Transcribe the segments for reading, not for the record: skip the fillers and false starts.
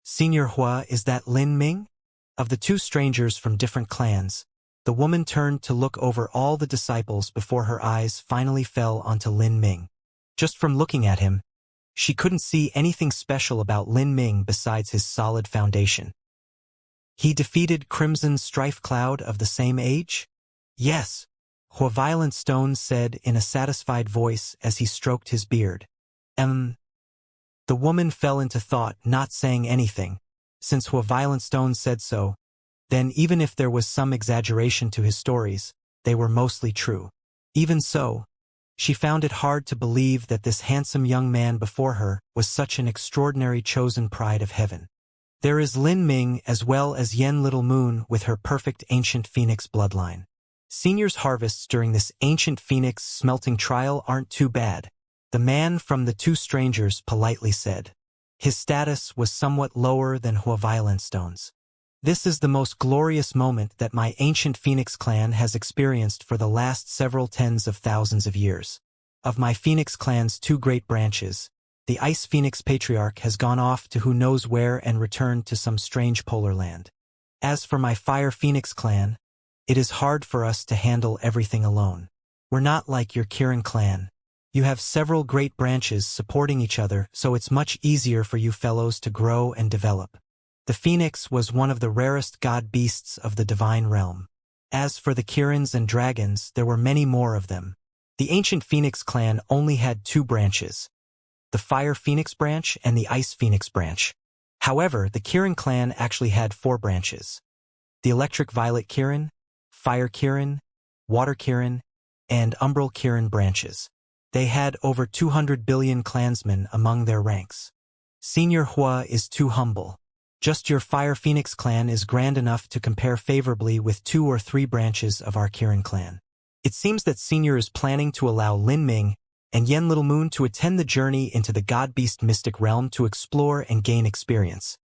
Senior Hua, is that Lin Ming? Of the two strangers from different clans, the woman turned to look over all the disciples before her eyes finally fell onto Lin Ming. Just from looking at him, she couldn't see anything special about Lin Ming besides his solid foundation. He defeated Crimson Strife Cloud of the same age? Yes, Hua Violent Stone said in a satisfied voice as he stroked his beard. The woman fell into thought, not saying anything. Since Hua Violent Stone said so, then even if there was some exaggeration to his stories, they were mostly true. Even so, she found it hard to believe that this handsome young man before her was such an extraordinary chosen pride of heaven. There is Lin Ming as well as Yen Little Moon with her perfect ancient phoenix bloodline. Senior's harvests during this ancient phoenix smelting trial aren't too bad, the man from the two strangers politely said. His status was somewhat lower than Hua Violent Stone's. This is the most glorious moment that my ancient Phoenix clan has experienced for the last several tens of thousands of years. Of my Phoenix clan's two great branches, the Ice Phoenix Patriarch has gone off to who knows where and returned to some strange polar land. As for my Fire Phoenix clan, it is hard for us to handle everything alone. We're not like your Kirin clan. You have several great branches supporting each other, so it's much easier for you fellows to grow and develop. The phoenix was one of the rarest god beasts of the divine realm. As for the Kirins and dragons, there were many more of them. The ancient Phoenix clan only had two branches, the Fire Phoenix branch and the Ice Phoenix branch. However, the Kirin clan actually had four branches: the Electric Violet Kirin, Fire Kirin, Water Kirin, and Umbral Kirin branches. They had over 200 billion clansmen among their ranks. Senior Hua is too humble. Just your Fire Phoenix clan is grand enough to compare favorably with 2 or 3 branches of our Kirin clan. It seems that Senior is planning to allow Lin Ming and Yen Little Moon to attend the journey into the God-Beast mystic realm to explore and gain experience.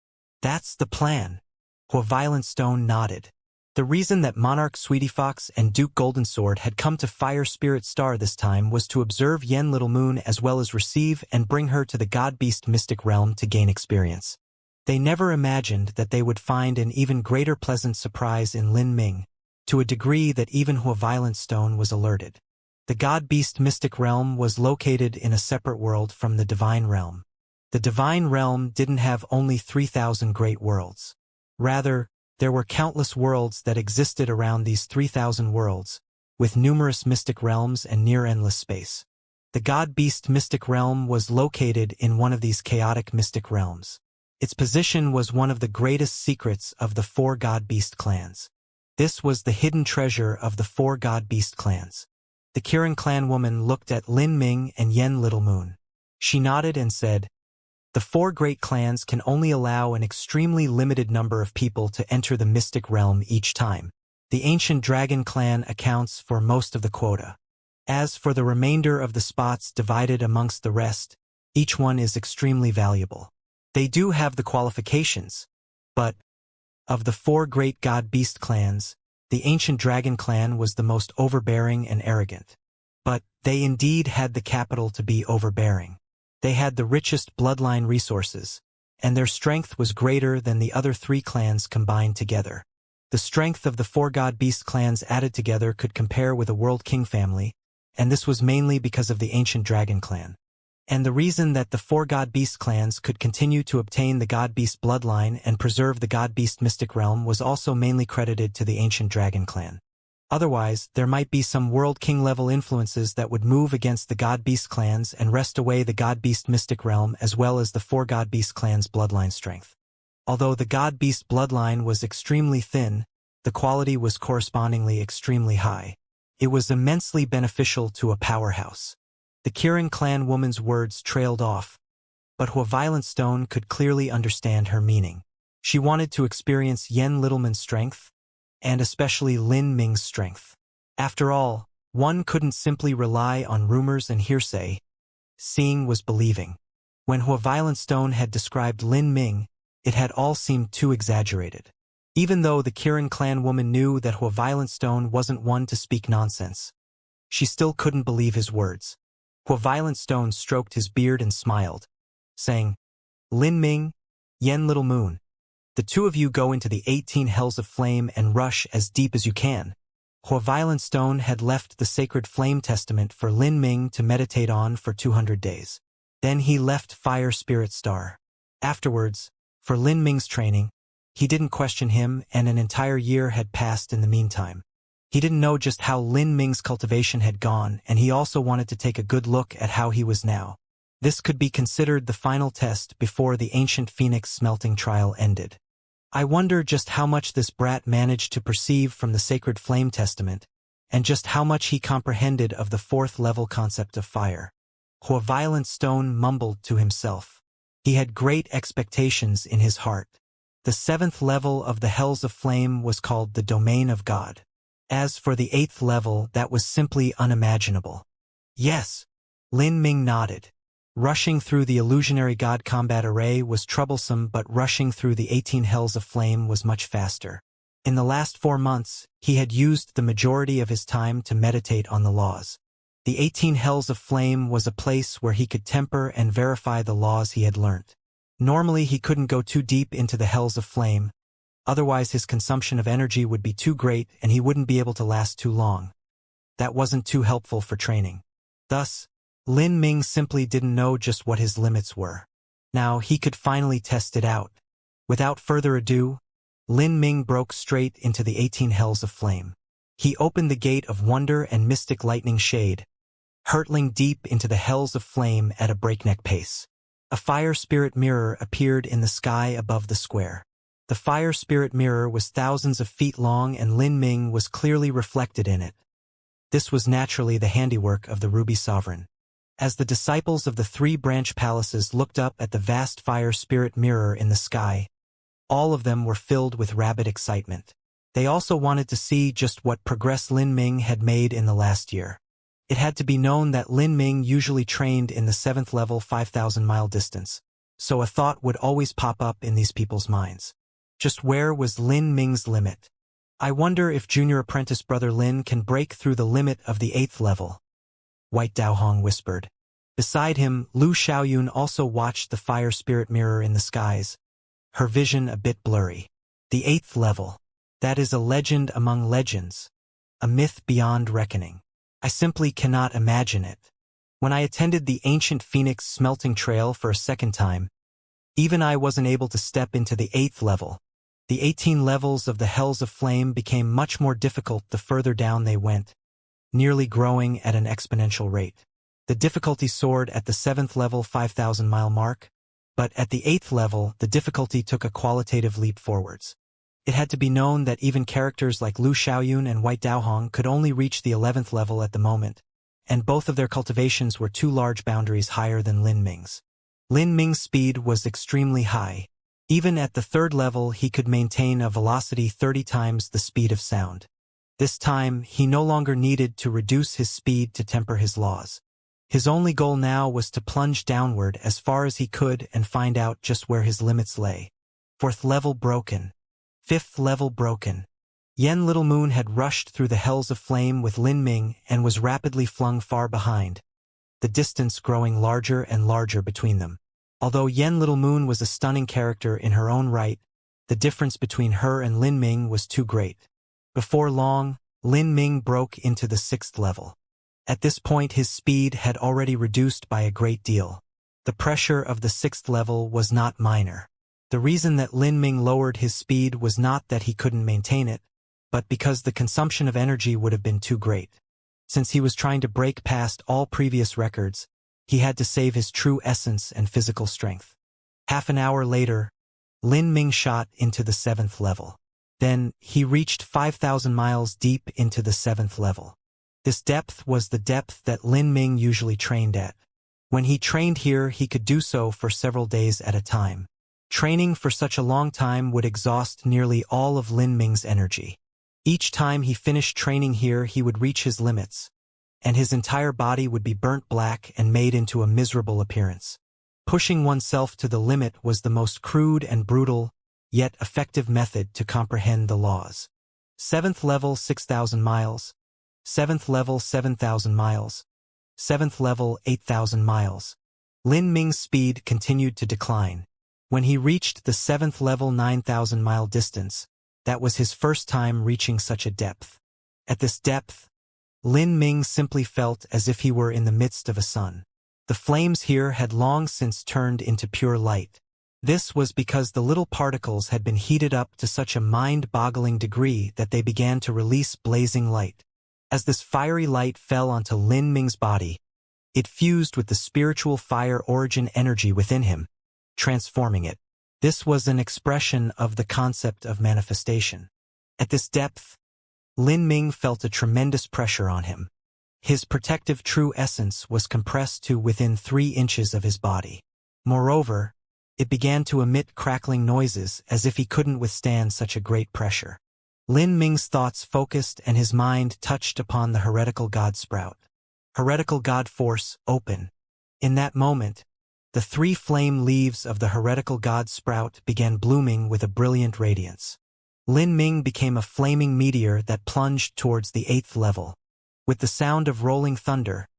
That's the plan. Hua Violent Stone nodded. The reason that Monarch Sweetie Fox and Duke Golden Sword had come to Fire Spirit Star this time was to observe Yen Little Moon as well as receive and bring her to the God-Beast mystic realm to gain experience. They never imagined that they would find an even greater pleasant surprise in Lin Ming, to a degree that even Hua Violent Stone was alerted. The God-Beast mystic realm was located in a separate world from the Divine Realm. The Divine Realm didn't have only 3,000 great worlds. Rather, there were countless worlds that existed around these 3,000 worlds, with numerous mystic realms and near-endless space. The God-Beast mystic realm was located in one of these chaotic mystic realms. Its position was one of the greatest secrets of the 4 God-Beast clans. This was the hidden treasure of the 4 God-Beast clans. The Kirin clan woman looked at Lin Ming and Yen Little Moon. She nodded and said, "The 4 great clans can only allow an extremely limited number of people to enter the mystic realm each time. The ancient dragon clan accounts for most of the quota. As for the remainder of the spots divided amongst the rest, each one is extremely valuable. They do have the qualifications, but of the 4 great god-beast clans, the ancient dragon clan was the most overbearing and arrogant. But they indeed had the capital to be overbearing. They had the richest bloodline resources, and their strength was greater than the other 3 clans combined together. The strength of the 4 god-beast clans added together could compare with a world king family, and this was mainly because of the ancient dragon clan. And the reason that the 4 god-beast clans could continue to obtain the god-beast bloodline and preserve the god-beast mystic realm was also mainly credited to the ancient dragon clan. Otherwise, there might be some World King level influences that would move against the God-Beast clans and wrest away the God-Beast mystic realm as well as the 4 God-Beast clans' bloodline strength. Although the God-Beast bloodline was extremely thin, the quality was correspondingly extremely high. It was immensely beneficial to a powerhouse. The Kirin clan woman's words trailed off, but Hua Violent Stone could clearly understand her meaning. She wanted to experience Yen Littleman's strength, and especially Lin Ming's strength. After all, one couldn't simply rely on rumors and hearsay. Seeing was believing. When Hua Violent Stone had described Lin Ming, it had all seemed too exaggerated. Even though the Kirin clan woman knew that Hua Violent Stone wasn't one to speak nonsense, she still couldn't believe his words. Hua Violent Stone stroked his beard and smiled, saying, "Lin Ming, Yen Little Moon. The two of you go into the 18 hells of flame and rush as deep as you can. Hua Violent Stone had left the sacred flame testament for Lin Ming to meditate on for 200 days. Then he left Fire Spirit Star. Afterwards, for Lin Ming's training, he didn't question him, and an entire year had passed in the meantime. He didn't know just how Lin Ming's cultivation had gone, and he also wanted to take a good look at how he was now. This could be considered the final test before the ancient phoenix smelting trial ended. I wonder just how much this brat managed to perceive from the sacred flame testament, and just how much he comprehended of the fourth level concept of fire. Hua Violent Stone mumbled to himself. He had great expectations in his heart. The seventh level of the hells of flame was called the domain of God. As for the eighth level, that was simply unimaginable. Yes, Lin Ming nodded. Rushing through the illusionary god combat array was troublesome, but rushing through the 18 hells of flame was much faster. In the last 4 months, he had used the majority of his time to meditate on the laws. The 18 hells of flame was a place where he could temper and verify the laws he had learnt. Normally he couldn't go too deep into the hells of flame, otherwise his consumption of energy would be too great and he wouldn't be able to last too long. That wasn't too helpful for training. Thus, Lin Ming simply didn't know just what his limits were. Now he could finally test it out. Without further ado, Lin Ming broke straight into the 18 hells of flame. He opened the gate of wonder and mystic lightning shade, hurtling deep into the hells of flame at a breakneck pace. A fire spirit mirror appeared in the sky above the square. The fire spirit mirror was thousands of feet long and Lin Ming was clearly reflected in it. This was naturally the handiwork of the Ruby Sovereign. As the disciples of the 3 branch palaces looked up at the vast fire spirit mirror in the sky, all of them were filled with rabid excitement. They also wanted to see just what progress Lin Ming had made in the last year. It had to be known that Lin Ming usually trained in the 7th level 5,000-mile distance, so a thought would always pop up in these people's minds. Just where was Lin Ming's limit? I wonder if junior apprentice brother Lin can break through the limit of the 8th level. White Daohong whispered. Beside him, Lu Xiaoyun also watched the fire spirit mirror in the skies, her vision a bit blurry. The 8th level. That is a legend among legends, a myth beyond reckoning. I simply cannot imagine it. When I attended the ancient phoenix smelting trail for a second time, even I wasn't able to step into the 8th level. The 18 levels of the hells of flame became much more difficult the further down they went, nearly growing at an exponential rate. The difficulty soared at the 7th level 5,000-mile mark, but at the 8th level the difficulty took a qualitative leap forwards. It had to be known that even characters like Lu Xiaoyun and White Daohong could only reach the 11th level at the moment, and both of their cultivations were 2 large boundaries higher than Lin Ming's. Lin Ming's speed was extremely high. Even at the 3rd level he could maintain a velocity 30 times the speed of sound. This time he no longer needed to reduce his speed to temper his laws. His only goal now was to plunge downward as far as he could and find out just where his limits lay. 4th level broken. 5th level broken. Yen Little Moon had rushed through the hells of flame with Lin Ming and was rapidly flung far behind, the distance growing larger and larger between them. Although Yen Little Moon was a stunning character in her own right, the difference between her and Lin Ming was too great. Before long, Lin Ming broke into the 6th level. At this point his speed had already reduced by a great deal. The pressure of the 6th level was not minor. The reason that Lin Ming lowered his speed was not that he couldn't maintain it, but because the consumption of energy would have been too great. Since he was trying to break past all previous records, he had to save his true essence and physical strength. Half an hour later, Lin Ming shot into the 7th level. Then, he reached 5,000 miles deep into the 7th level. This depth was the depth that Lin Ming usually trained at. When he trained here, he could do so for several days at a time. Training for such a long time would exhaust nearly all of Lin Ming's energy. Each time he finished training here, he would reach his limits, and his entire body would be burnt black and made into a miserable appearance. Pushing oneself to the limit was the most crude and brutal, yet effective method to comprehend the laws. 7th level 6,000 miles, 7th level 7,000 miles, 7th level 8,000 miles. Lin Ming's speed continued to decline. When he reached the 7th level 9,000-mile distance, that was his first time reaching such a depth. At this depth, Lin Ming simply felt as if he were in the midst of a sun. The flames here had long since turned into pure light. This was because the little particles had been heated up to such a mind-boggling degree that they began to release blazing light. As this fiery light fell onto Lin Ming's body, it fused with the spiritual fire origin energy within him, transforming it. This was an expression of the concept of manifestation. At this depth, Lin Ming felt a tremendous pressure on him. His protective true essence was compressed to within 3 inches of his body. Moreover, it began to emit crackling noises as if he couldn't withstand such a great pressure. Lin Ming's thoughts focused and his mind touched upon the heretical god sprout. Heretical god force, open. In that moment, the 3 flame leaves of the heretical god sprout began blooming with a brilliant radiance. Lin Ming became a flaming meteor that plunged towards the 8th level. With the sound of rolling thunder,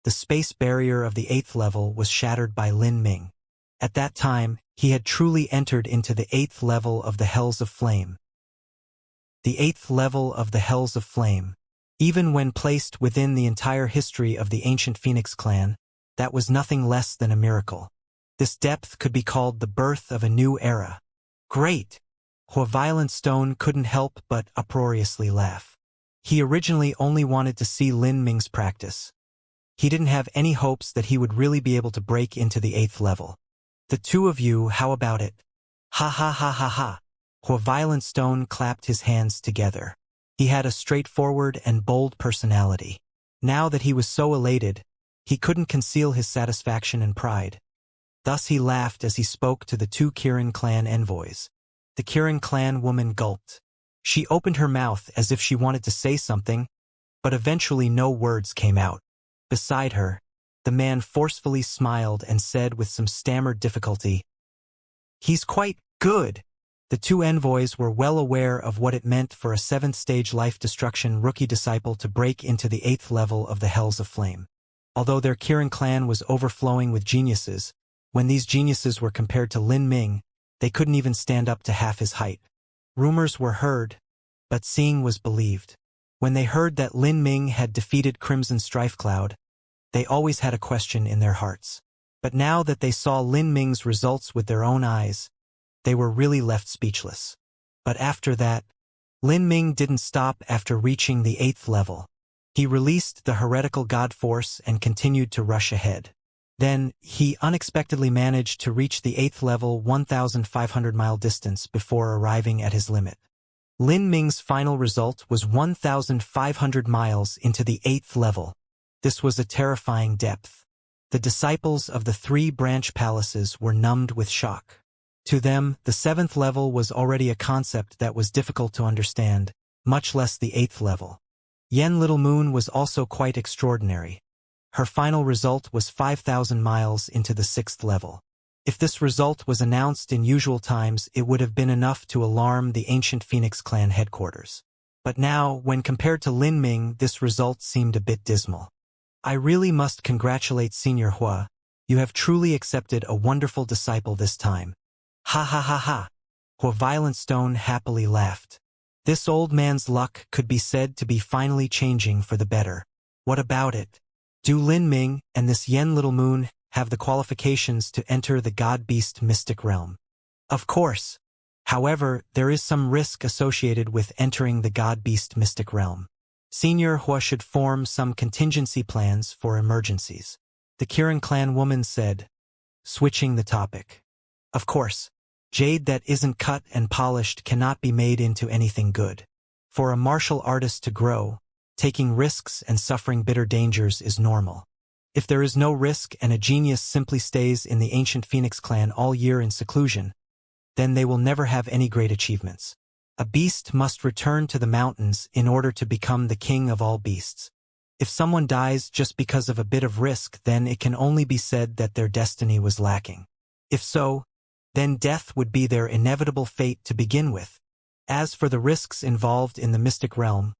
the space barrier of the 8th level was shattered by Lin Ming. At that time, he had truly entered into the 8th level of the Hells of Flame. The 8th level of the Hells of Flame. Even when placed within the entire history of the ancient Phoenix clan, that was nothing less than a miracle. This depth could be called the birth of a new era. Great! Hua Violent Stone couldn't help but uproariously laugh. He originally only wanted to see Lin Ming's practice. He didn't have any hopes that he would really be able to break into the 8th level. The 2 of you, how about it? Ha ha ha ha ha. Hua Violent Stone clapped his hands together. He had a straightforward and bold personality. Now that he was so elated, he couldn't conceal his satisfaction and pride. Thus he laughed as he spoke to the 2 Kirin clan envoys. The Kirin clan woman gulped. She opened her mouth as if she wanted to say something, but eventually no words came out. Beside her, the man forcefully smiled and said with some stammered difficulty, "He's quite good." The 2 envoys were well aware of what it meant for a 7th-stage life destruction rookie disciple to break into the 8th level of the Hells of Flame. Although their Kirin clan was overflowing with geniuses, when these geniuses were compared to Lin Ming, they couldn't even stand up to half his height. Rumors were heard, but seeing was believed. When they heard that Lin Ming had defeated Crimson Strife Cloud, they always had a question in their hearts. But now that they saw Lin Ming's results with their own eyes, they were really left speechless. But after that, Lin Ming didn't stop after reaching the 8th level. He released the heretical god force and continued to rush ahead. Then, he unexpectedly managed to reach the 8th level 1,500-mile distance before arriving at his limit. Lin Ming's final result was 1,500 miles into the 8th level. This was a terrifying depth. The disciples of the 3 branch palaces were numbed with shock. To them, the 7th level was already a concept that was difficult to understand, much less the 8th level. Yen Little Moon was also quite extraordinary. Her final result was 5,000 miles into the 6th level. If this result was announced in usual times, it would have been enough to alarm the ancient Phoenix clan headquarters. But now, when compared to Lin Ming, this result seemed a bit dismal. I really must congratulate Senior Hua. You have truly accepted a wonderful disciple this time. Ha ha ha ha. Hua Violent Stone happily laughed. This old man's luck could be said to be finally changing for the better. What about it? Do Lin Ming and this Yen Little Moon have the qualifications to enter the God-Beast mystic realm? Of course. However, there is some risk associated with entering the God-Beast mystic realm. Senior Hua should form some contingency plans for emergencies. The Kirin clan woman said, switching the topic. Of course, jade that isn't cut and polished cannot be made into anything good. For a martial artist to grow, taking risks and suffering bitter dangers is normal. If there is no risk and a genius simply stays in the ancient Phoenix clan all year in seclusion, then they will never have any great achievements. A beast must return to the mountains in order to become the king of all beasts. If someone dies just because of a bit of risk, then it can only be said that their destiny was lacking. If so, then death would be their inevitable fate to begin with. As for the risks involved in the mystic realm,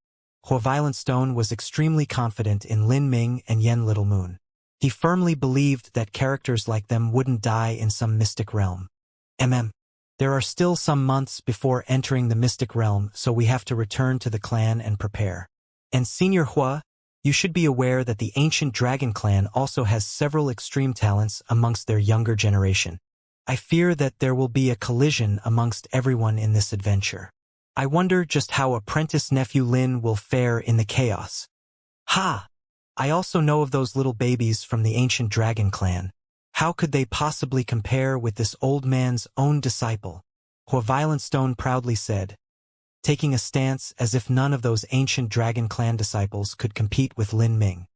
Hua Violent Stone was extremely confident in Lin Ming and Yen Little Moon. He firmly believed that characters like them wouldn't die in some mystic realm. There are still some months before entering the mystic realm, so we have to return to the clan and prepare. And Senior Hua, you should be aware that the ancient dragon clan also has several extreme talents amongst their younger generation. I fear that there will be a collision amongst everyone in this adventure. I wonder just how apprentice nephew Lin will fare in the chaos. Ha! I also know of those little babies from the ancient dragon clan. How could they possibly compare with this old man's own disciple? Hua Violentstone proudly said, taking a stance as if none of those ancient dragon clan disciples could compete with Lin Ming.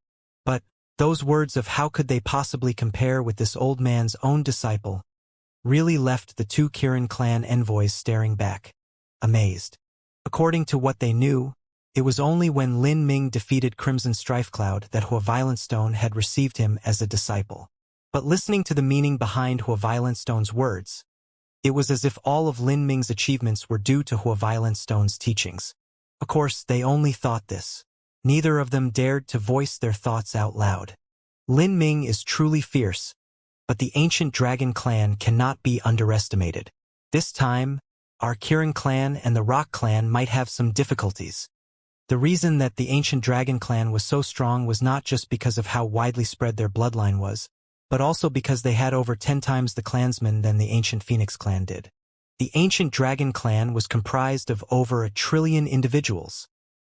But those words of how could they possibly compare with this old man's own disciple really left the two Kirin clan envoys staring back, amazed. According to what they knew, it was only when Lin Ming defeated Crimson Strifecloud that Hua Violentstone had received him as a disciple. But listening to the meaning behind Hua Violentstone's words, it was as if all of Lin Ming's achievements were due to Hua Violentstone's teachings. Of course, they only thought this. Neither of them dared to voice their thoughts out loud. Lin Ming is truly fierce, but the ancient dragon clan cannot be underestimated. This time, our Kirin clan and the Rock clan might have some difficulties. The reason that the ancient dragon clan was so strong was not just because of how widely spread their bloodline was, but also because they had over 10 times the clansmen than the ancient Phoenix clan did. The ancient dragon clan was comprised of over 1 trillion individuals.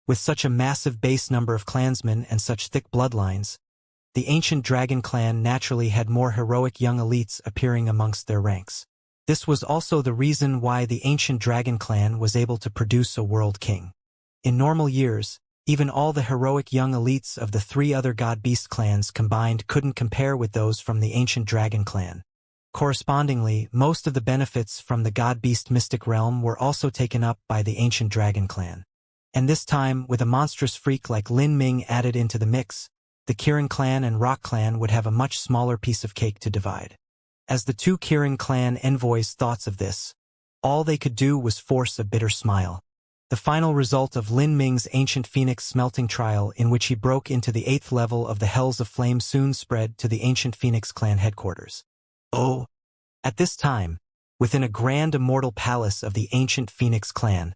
With such a massive base number of clansmen and such thick bloodlines, the ancient dragon clan naturally had more heroic young elites appearing amongst their ranks. This was also the reason why the ancient dragon clan was able to produce a world king. In normal years, even all the heroic young elites of the 3 other god-beast clans combined couldn't compare with those from the ancient dragon clan. Correspondingly, most of the benefits from the god-beast mystic realm were also taken up by the ancient dragon clan. And this time, with a monstrous freak like Lin Ming added into the mix, the Kirin clan and Rock clan would have a much smaller piece of cake to divide. As the two Kirin clan envoys thought of this, all they could do was force a bitter smile. The final result of Lin Ming's ancient phoenix smelting trial, in which he broke into the 8th level of the Hells of Flame, soon spread to the ancient Phoenix clan headquarters. Oh! At this time, within a grand immortal palace of the ancient Phoenix clan,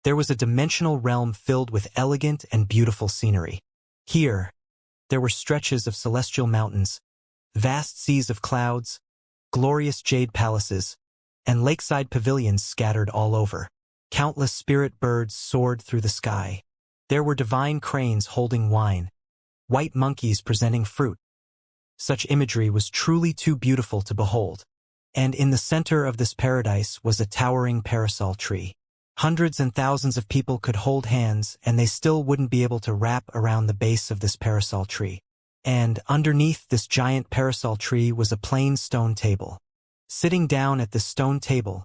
there was a dimensional realm filled with elegant and beautiful scenery. Here, there were stretches of celestial mountains, vast seas of clouds, glorious jade palaces, and lakeside pavilions scattered all over. Countless spirit birds soared through the sky. There were divine cranes holding wine, white monkeys presenting fruit. Such imagery was truly too beautiful to behold. And in the center of this paradise was a towering parasol tree. Hundreds and thousands of people could hold hands, and they still wouldn't be able to wrap around the base of this parasol tree. And underneath this giant parasol tree was a plain stone table. Sitting down at this stone table,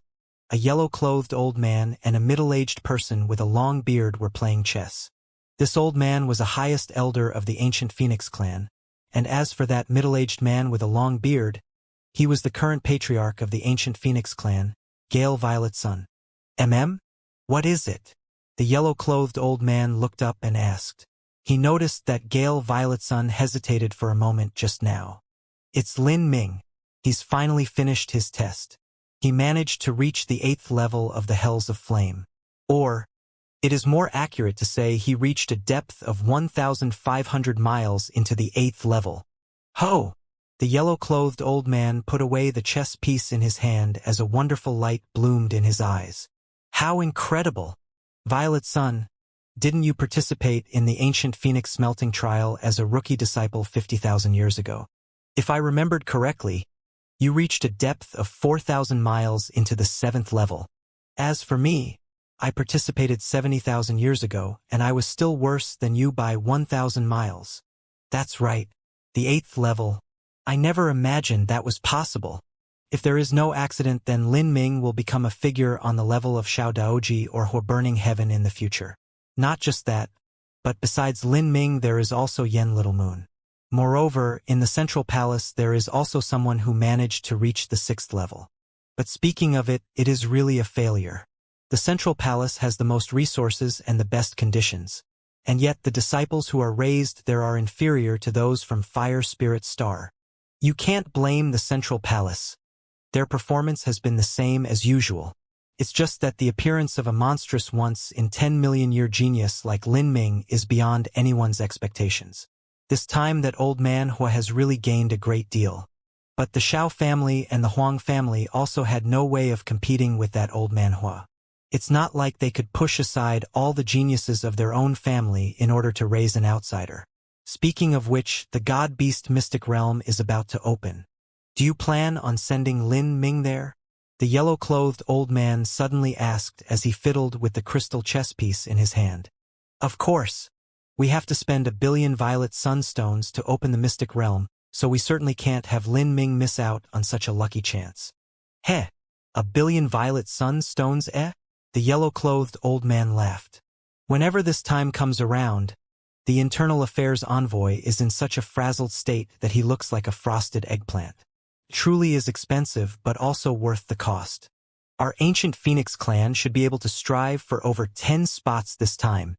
a yellow-clothed old man and a middle-aged person with a long beard were playing chess. This old man was a highest elder of the ancient Phoenix clan, and as for that middle-aged man with a long beard, he was the current patriarch of the ancient Phoenix clan, Gale Violet's son. What is it? The yellow-clothed old man looked up and asked. He noticed that Gale Violet's son hesitated for a moment just now. It's Lin Ming. He's finally finished his test. He managed to reach the 8th level of the Hells of Flame. Or, it is more accurate to say he reached a depth of 1,500 miles into the 8th level. Ho! The yellow-clothed old man put away the chess piece in his hand as a wonderful light bloomed in his eyes. How incredible! Violet's son, didn't you participate in the ancient Phoenix smelting trial as a rookie disciple 50,000 years ago? If I remembered correctly, you reached a depth of 4,000 miles into the 7th level. As for me, I participated 70,000 years ago, and I was still worse than you by 1,000 miles. That's right, the 8th level. I never imagined that was possible. If there is no accident, then Lin Ming will become a figure on the level of Xiao Daoji or Hua Burning Heaven in the future. Not just that, but besides Lin Ming there is also Yen Little Moon. Moreover, in the Central Palace there is also someone who managed to reach the 6th level. But speaking of it, it is really a failure. The Central Palace has the most resources and the best conditions, and yet the disciples who are raised there are inferior to those from Fire Spirit Star. You can't blame the Central Palace. Their performance has been the same as usual. It's just that the appearance of a monstrous once-in-10-million-year genius like Lin Ming is beyond anyone's expectations. This time that old man Hua has really gained a great deal. But the Xiao family and the Huang family also had no way of competing with that old man Hua. It's not like they could push aside all the geniuses of their own family in order to raise an outsider. Speaking of which, the God-Beast Mystic Realm is about to open. Do you plan on sending Lin Ming there? The yellow-clothed old man suddenly asked as he fiddled with the crystal chess piece in his hand. Of course. We have to spend 1 billion violet sunstones to open the Mystic Realm, so we certainly can't have Lin Ming miss out on such a lucky chance. Heh! 1 billion violet sunstones, eh? The yellow-clothed old man laughed. Whenever this time comes around, the internal affairs envoy is in such a frazzled state that he looks like a frosted eggplant. Truly is expensive, but also worth the cost. Our ancient Phoenix clan should be able to strive for over 10 spots this time.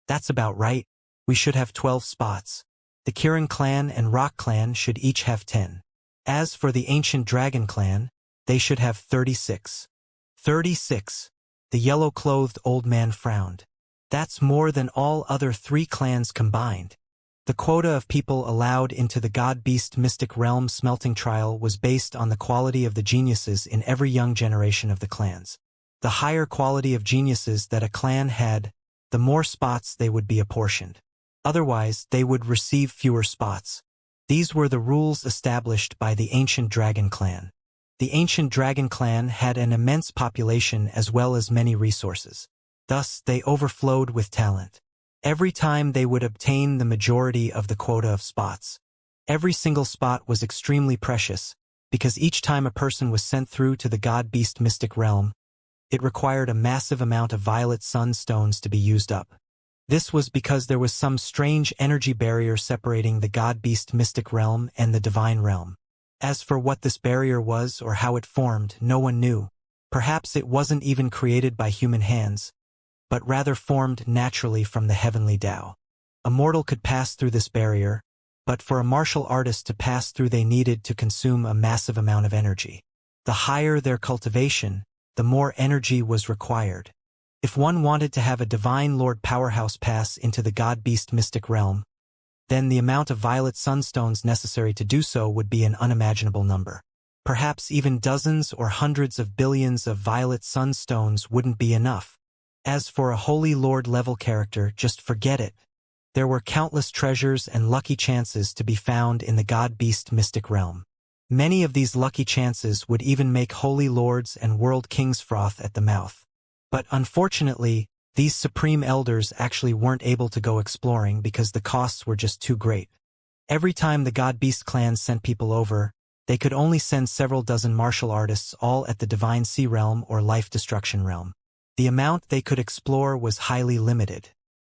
That's about right. We should have 12 spots. The Kirin clan and Rock clan should each have 10. As for the ancient Dragon clan, they should have 36. 36. The yellow-clothed old man frowned. That's more than all other 3 clans combined. The quota of people allowed into the God-Beast Mystic Realm smelting trial was based on the quality of the geniuses in every young generation of the clans. The higher quality of geniuses that a clan had, the more spots they would be apportioned. Otherwise, they would receive fewer spots. These were the rules established by the ancient Dragon clan. The ancient Dragon clan had an immense population as well as many resources. Thus, they overflowed with talent. Every time they would obtain the majority of the quota of spots. Every single spot was extremely precious, because each time a person was sent through to the God-Beast Mystic Realm, it required a massive amount of violet sunstones to be used up. This was because there was some strange energy barrier separating the God-Beast Mystic Realm and the Divine Realm. As for what this barrier was or how it formed, no one knew. Perhaps it wasn't even created by human hands, but rather formed naturally from the heavenly Tao. A mortal could pass through this barrier, but for a martial artist to pass through they needed to consume a massive amount of energy. The higher their cultivation, the more energy was required. If one wanted to have a Divine Lord powerhouse pass into the God-Beast Mystic Realm, then the amount of violet sunstones necessary to do so would be an unimaginable number. Perhaps even dozens or hundreds of billions of violet sunstones wouldn't be enough. As for a Holy Lord level character, just forget it. There were countless treasures and lucky chances to be found in the God-Beast Mystic Realm. Many of these lucky chances would even make Holy Lords and World Kings froth at the mouth. But unfortunately, these Supreme Elders actually weren't able to go exploring because the costs were just too great. Every time the God-Beast clans sent people over, they could only send several dozen martial artists all at the Divine Sea Realm or Life Destruction Realm. The amount they could explore was highly limited.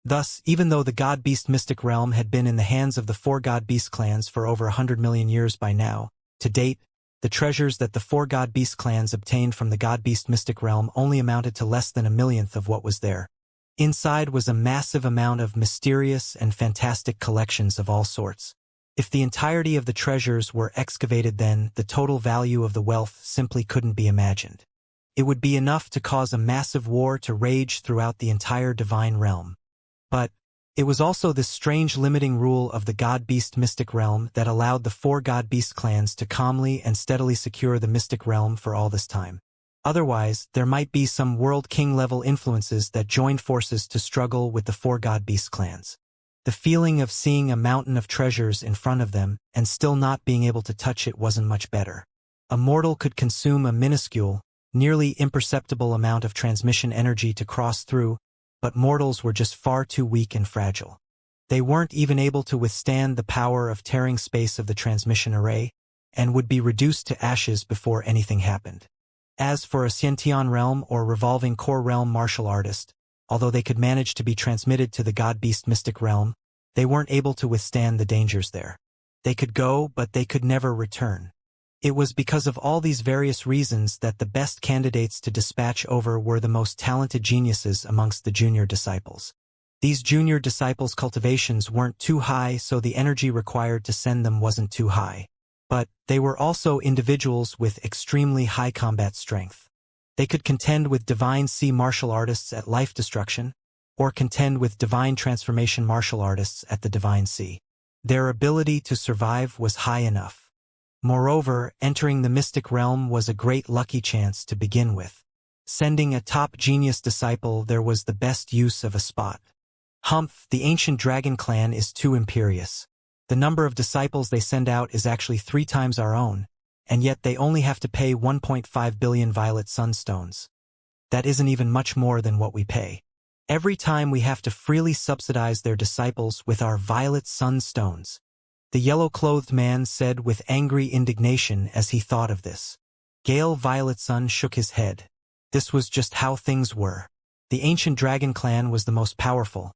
Thus, even though the God-Beast Mystic Realm had been in the hands of the 4 God-Beast clans for over 100 million years by now, to date, the treasures that the 4 God-Beast clans obtained from the God-Beast Mystic Realm only amounted to less than 1/1,000,000th of what was there. Inside was a massive amount of mysterious and fantastic collections of all sorts. If the entirety of the treasures were excavated, then the total value of the wealth simply couldn't be imagined. It would be enough to cause a massive war to rage throughout the entire Divine Realm. But it was also this strange limiting rule of the God-Beast Mystic Realm that allowed the 4 God-Beast clans to calmly and steadily secure the Mystic Realm for all this time. Otherwise, there might be some World King-level influences that joined forces to struggle with the 4 God-Beast clans. The feeling of seeing a mountain of treasures in front of them and still not being able to touch it wasn't much better. A mortal could consume a minuscule, nearly imperceptible amount of transmission energy to cross through, but mortals were just far too weak and fragile. They weren't even able to withstand the power of tearing space of the transmission array, and would be reduced to ashes before anything happened. As for a Xianxia realm or revolving core realm martial artist, although they could manage to be transmitted to the God-Beast Mystic Realm, they weren't able to withstand the dangers there. They could go, but they could never return. It was because of all these various reasons that the best candidates to dispatch over were the most talented geniuses amongst the junior disciples. These junior disciples' cultivations weren't too high, so the energy required to send them wasn't too high. But they were also individuals with extremely high combat strength. They could contend with divine sea martial artists at life destruction, or contend with divine transformation martial artists at the divine sea. Their ability to survive was high enough. Moreover, entering the mystic realm was a great lucky chance to begin with. Sending a top genius disciple there was the best use of a spot. Humph, the ancient dragon clan is too imperious. The number of disciples they send out is actually 3 times our own, and yet they only have to pay 1.5 billion violet sunstones. That isn't even much more than what we pay. Every time we have to freely subsidize their disciples with our violet sunstones. The yellow-clothed man said with angry indignation as he thought of this. Gale Violet Sun shook his head. This was just how things were. The ancient dragon clan was the most powerful.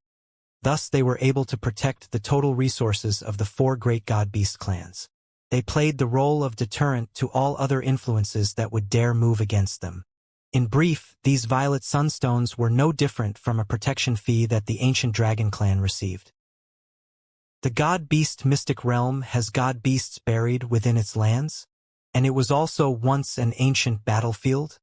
Thus they were able to protect the total resources of the 4 great god-beast clans. They played the role of deterrent to all other influences that would dare move against them. In brief, these violet sunstones were no different from a protection fee that the ancient dragon clan received. The god-beast mystic realm has god-beasts buried within its lands, and it was also once an ancient battlefield.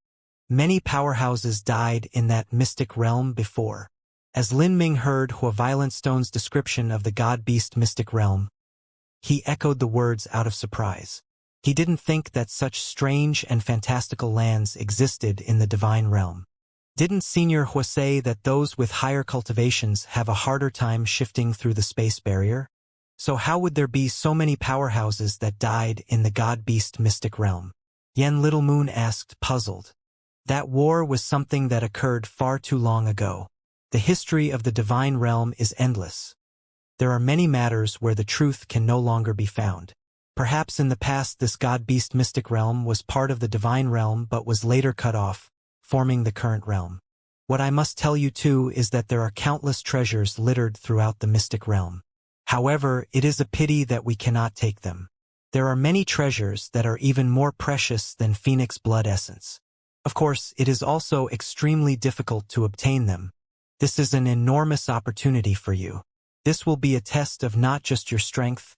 Many powerhouses died in that mystic realm before. As Lin Ming heard Hua Violent Stone's description of the god-beast mystic realm, he echoed the words out of surprise. He didn't think that such strange and fantastical lands existed in the divine realm. Didn't Senior Hua say that those with higher cultivations have a harder time shifting through the space barrier? So how would there be so many powerhouses that died in the god-beast mystic realm? Yen Little Moon asked, puzzled. That war was something that occurred far too long ago. The history of the divine realm is endless. There are many matters where the truth can no longer be found. Perhaps in the past this god-beast mystic realm was part of the divine realm but was later cut off, forming the current realm. What I must tell you too is that there are countless treasures littered throughout the mystic realm. However, it is a pity that we cannot take them. There are many treasures that are even more precious than phoenix blood essence. Of course, it is also extremely difficult to obtain them. This is an enormous opportunity for you. This will be a test of not just your strength,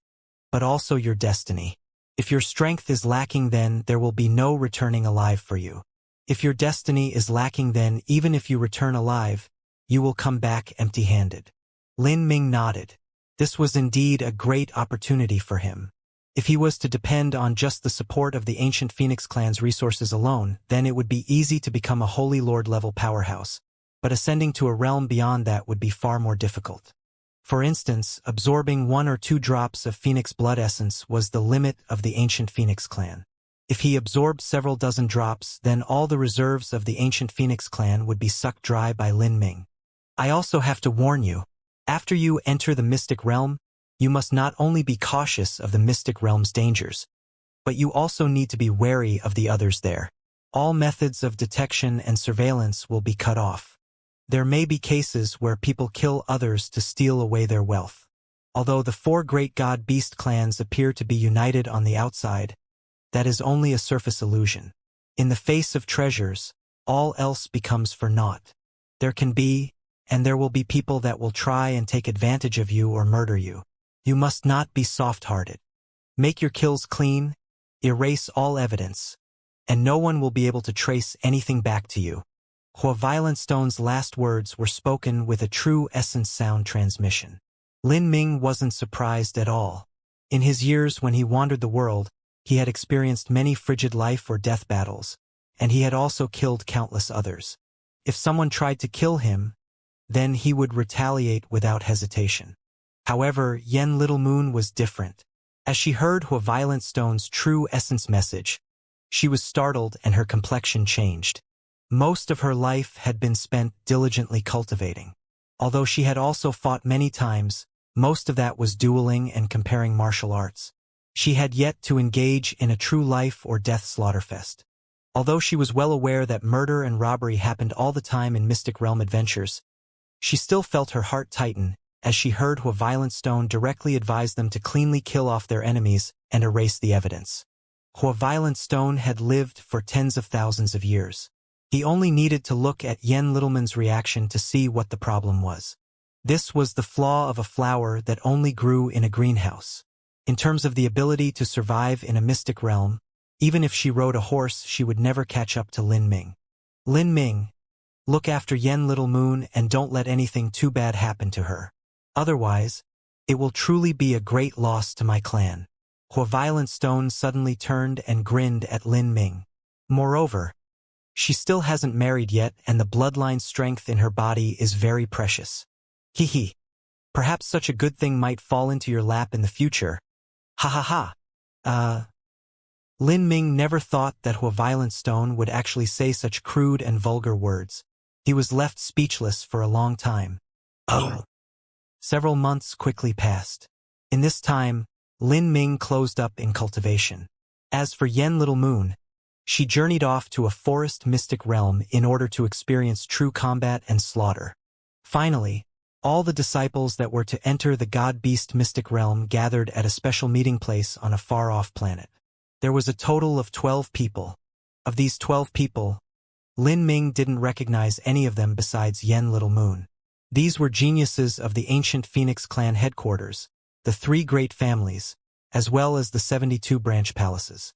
but also your destiny. If your strength is lacking, then there will be no returning alive for you. If your destiny is lacking, then even if you return alive, you will come back empty-handed. Lin Ming nodded. This was indeed a great opportunity for him. If he was to depend on just the support of the ancient Phoenix clan's resources alone, then it would be easy to become a Holy Lord-level powerhouse. But ascending to a realm beyond that would be far more difficult. For instance, absorbing 1 or 2 drops of Phoenix blood essence was the limit of the ancient Phoenix clan. If he absorbed several dozen drops, then all the reserves of the ancient Phoenix clan would be sucked dry by Lin Ming. I also have to warn you, after you enter the mystic realm, you must not only be cautious of the mystic realm's dangers, but you also need to be wary of the others there. All methods of detection and surveillance will be cut off. There may be cases where people kill others to steal away their wealth. Although the 4 great god-beast clans appear to be united on the outside, that is only a surface illusion. In the face of treasures, all else becomes for naught. There can be, and there will be people that will try and take advantage of you or murder you. You must not be soft-hearted. Make your kills clean, erase all evidence, and no one will be able to trace anything back to you. Hua Violent Stone's last words were spoken with a true essence sound transmission. Lin Ming wasn't surprised at all. In his years when he wandered the world, he had experienced many frigid life or death battles, and he had also killed countless others. If someone tried to kill him, then he would retaliate without hesitation. However, Yen Little Moon was different. As she heard Hua Violent Stone's true essence message, she was startled and her complexion changed. Most of her life had been spent diligently cultivating. Although she had also fought many times, most of that was dueling and comparing martial arts. She had yet to engage in a true life or death slaughterfest. Although she was well aware that murder and robbery happened all the time in Mystic Realm adventures, she still felt her heart tighten as she heard Hua Violent Stone directly advise them to cleanly kill off their enemies and erase the evidence. Hua Violent Stone had lived for tens of thousands of years. He only needed to look at Yen Littleman's reaction to see what the problem was. This was the flaw of a flower that only grew in a greenhouse. In terms of the ability to survive in a mystic realm, even if she rode a horse, she would never catch up to Lin Ming. Lin Ming, look after Yen Little Moon and don't let anything too bad happen to her. Otherwise, it will truly be a great loss to my clan. Violent Stone suddenly turned and grinned at Lin Ming. Moreover, she still hasn't married yet and the bloodline strength in her body is very precious. Hee. Perhaps such a good thing might fall into your lap in the future. Ha ha ha. Lin Ming never thought that Violent Stone would actually say such crude and vulgar words. He was left speechless for a long time. Several months quickly passed. In this time, Lin Ming closed up in Cultivation. As for Yen Little Moon, she journeyed off to a forest mystic realm in order to experience true combat and slaughter. Finally, all the disciples that were to enter the God-Beast mystic realm gathered at a special meeting place on a far-off planet. There was a total of 12 people. Of these 12 people, Lin Ming didn't recognize any of them besides Yen Little Moon. These were geniuses of the ancient Phoenix clan headquarters, the 3 great families, as well as the 72 branch palaces.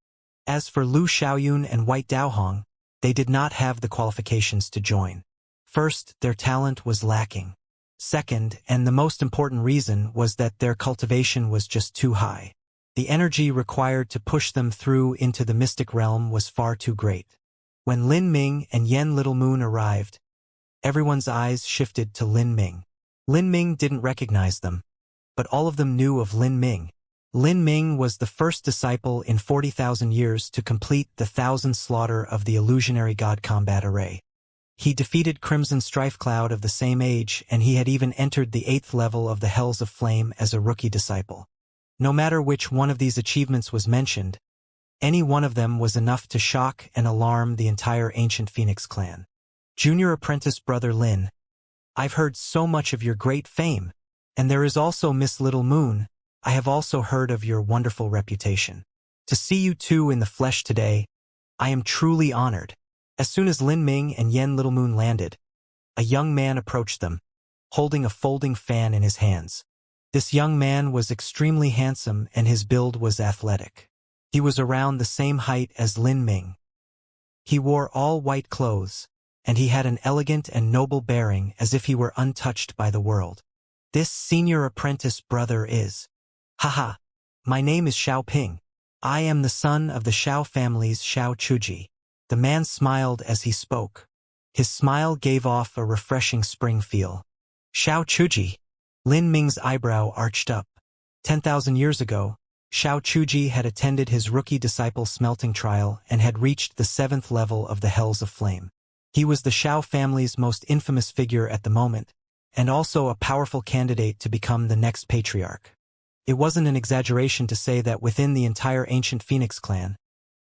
As for Lu Xiaoyun and White Daohong, they did not have the qualifications to join. First, their talent was lacking. Second, and the most important reason, was that their cultivation was just too high. The energy required to push them through into the mystic realm was far too great. When Lin Ming and Yen Little Moon arrived, everyone's eyes shifted to Lin Ming. Lin Ming didn't recognize them, but all of them knew of Lin Ming. Lin Ming was the first disciple in 40,000 years to complete the 1,000 slaughter of the illusionary god combat array. He defeated Crimson Strife Cloud of the same age, and he had even entered the 8th level of the Hells of Flame as a rookie disciple. No matter which one of these achievements was mentioned, any one of them was enough to shock and alarm the entire ancient Phoenix clan. Junior apprentice brother Lin, I've heard so much of your great fame, and there is also Miss Little Moon. I have also heard of your wonderful reputation. To see you two in the flesh today, I am truly honored. As soon as Lin Ming and Yen Little Moon landed, a young man approached them, holding a folding fan in his hands. This young man was extremely handsome and his build was athletic. He was around the same height as Lin Ming. He wore all white clothes, and he had an elegant and noble bearing as if he were untouched by the world. This senior apprentice brother is... Haha, my name is Xiao Ping. I am the son of the Xiao family's Xiao Chuji. The man smiled as he spoke. His smile gave off a refreshing spring feel. Xiao Chuji. Lin Ming's eyebrow arched up. 10,000 years ago, Xiao Chuji had attended his rookie disciple smelting trial and had reached the 7th level of the Hells of Flame. He was the Xiao family's most infamous figure at the moment, and also a powerful candidate to become the next patriarch. It wasn't an exaggeration to say that within the entire ancient Phoenix clan,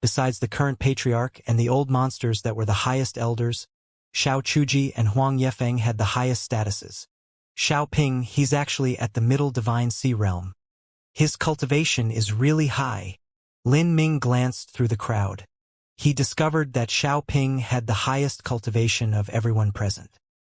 besides the current patriarch and the old monsters that were the highest elders, Xiao Chuji and Huang Yefeng had the highest statuses. Xiao Ping, he's actually at the middle divine sea realm. His cultivation is really high. Lin Ming glanced through the crowd. He discovered that Xiao Ping had the highest cultivation of everyone present.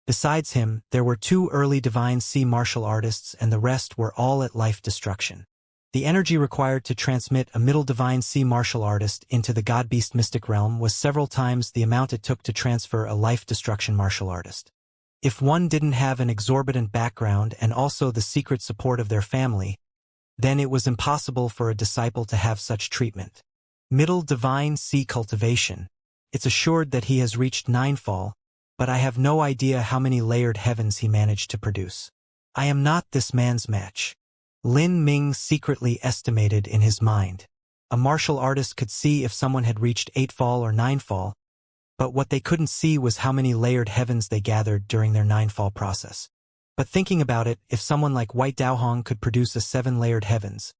Besides him, there were 2 early divine sea martial artists and the rest were all at life destruction. The energy required to transmit a middle divine sea martial artist into the God-Beast mystic realm was several times the amount it took to transfer a life destruction martial artist. If one didn't have an exorbitant background and also the secret support of their family, then it was impossible for a disciple to have such treatment. Middle divine sea cultivation. It's assured that he has reached 9-fall, but I have no idea how many layered heavens he managed to produce. I am not this man's match. Lin Ming secretly estimated in his mind. A martial artist could see if someone had reached 8-fall or 9-fall, but what they couldn't see was how many layered heavens they gathered during their 9-fall process. But thinking about it, if someone like White Daohong could produce a 7-layered heavens,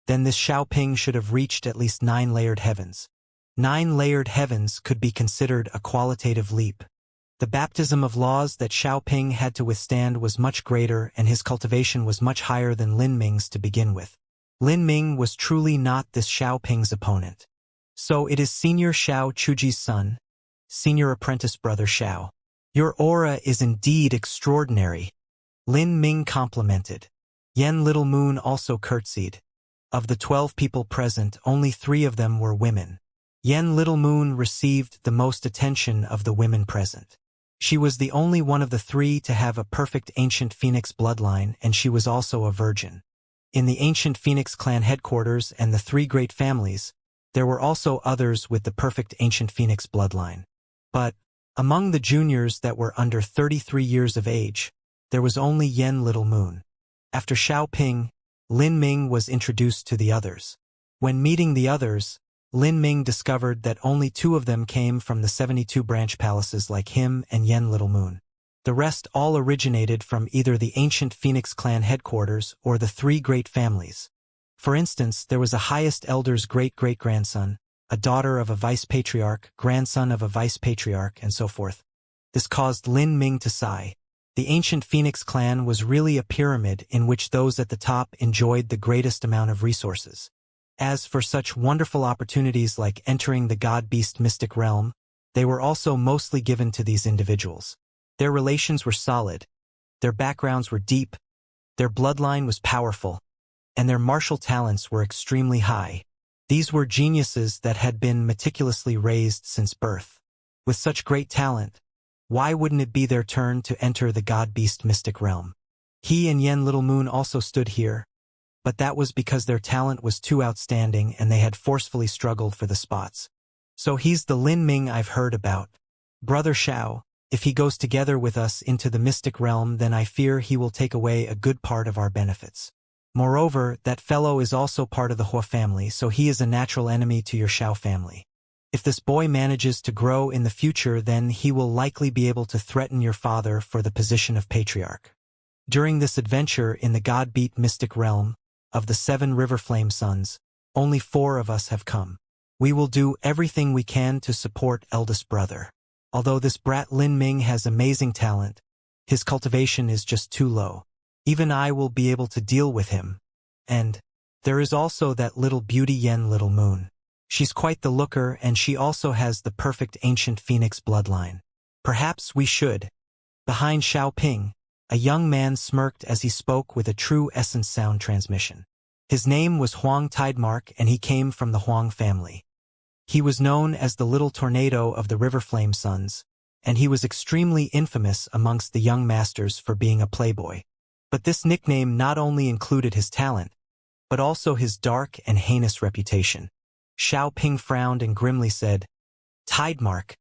then this Xiao Ping should have reached at least 9-layered heavens. 9-layered heavens could be considered a qualitative leap. The baptism of laws that Xiao Ping had to withstand was much greater and his cultivation was much higher than Lin Ming's to begin with. Lin Ming was truly not this Xiao Ping's opponent. So it is Senior Xiao Chuji's son, Senior Apprentice Brother Xiao. Your aura is indeed extraordinary. Lin Ming complimented. Yen Little Moon also curtsied. Of the 12 people present, only 3 of them were women. Yen Little Moon received the most attention of the women present. She was the only one of the 3 to have a perfect ancient phoenix bloodline, and she was also a virgin. In the ancient phoenix clan headquarters and the 3 great families, there were also others with the perfect ancient phoenix bloodline. But, among the juniors that were under 33 years of age, there was only Yen Little Moon. After Xiaoping, Lin Ming was introduced to the others. When meeting the others, Lin Ming discovered that only 2 of them came from the 72 branch palaces like him and Yen Little Moon. The rest all originated from either the ancient Phoenix clan headquarters or the 3 great families. For instance, there was a highest elder's great-great-grandson, a daughter of a vice-patriarch, grandson of a vice-patriarch, and so forth. This caused Lin Ming to sigh. The ancient Phoenix clan was really a pyramid in which those at the top enjoyed the greatest amount of resources. As for such wonderful opportunities like entering the God-Beast mystic realm, they were also mostly given to these individuals. Their relations were solid, their backgrounds were deep, their bloodline was powerful, and their martial talents were extremely high. These were geniuses that had been meticulously raised since birth. With such great talent, why wouldn't it be their turn to enter the God-Beast mystic realm? He and Yen Little Moon also stood here, but that was because their talent was too outstanding and they had forcefully struggled for the spots. So he's the Lin Ming I've heard about. Brother Xiao, if he goes together with us into the mystic realm, then I fear he will take away a good part of our benefits. Moreover, that fellow is also part of the Hua family, so he is a natural enemy to your Xiao family. If this boy manages to grow in the future, then he will likely be able to threaten your father for the position of patriarch. During this adventure in the God-Beat mystic realm, of the 7 river flame sons, only 4 of us have come. We will do everything we can to support eldest brother. Although this brat Lin Ming has amazing talent, his cultivation is just too low. Even I will be able to deal with him. And there is also that little beauty Yen Little Moon. She's quite the looker, and she also has the perfect ancient phoenix bloodline. Perhaps we should. Behind Xiaoping, a young man smirked as he spoke with a true essence sound transmission. His name was Huang Tidemark, and he came from the Huang family. He was known as the Little Tornado of the River Flame Sons, and he was extremely infamous amongst the young masters for being a playboy. But this nickname not only included his talent, but also his dark and heinous reputation. Xiaoping frowned and grimly said, "Tidemark,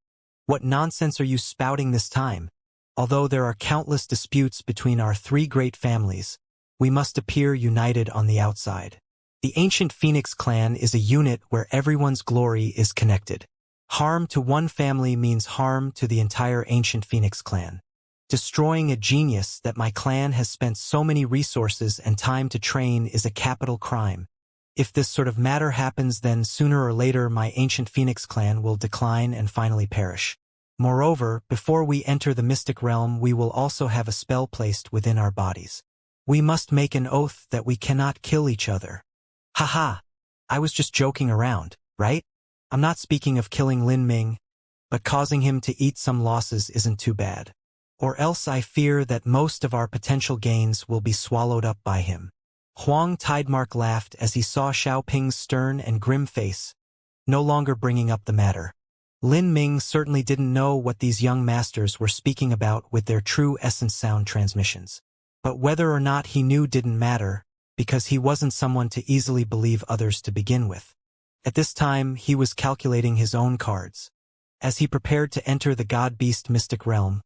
what nonsense are you spouting this time? Although there are countless disputes between our 3 great families, we must appear united on the outside. The ancient Phoenix clan is a unit where everyone's glory is connected. Harm to one family means harm to the entire ancient Phoenix clan. Destroying a genius that my clan has spent so many resources and time to train is a capital crime. If this sort of matter happens, then sooner or later my ancient Phoenix clan will decline and finally perish. Moreover, before we enter the mystic realm, we will also have a spell placed within our bodies. We must make an oath that we cannot kill each other." Haha, I was just joking around, right? I'm not speaking of killing Lin Ming, but causing him to eat some losses isn't too bad. Or else I fear that most of our potential gains will be swallowed up by him. Huang Tidemark laughed as he saw Xiaoping's stern and grim face, no longer bringing up the matter. Lin Ming certainly didn't know what these young masters were speaking about with their true essence sound transmissions. But whether or not he knew didn't matter, because he wasn't someone to easily believe others to begin with. At this time, he was calculating his own cards. As he prepared to enter the God-Beast mystic realm,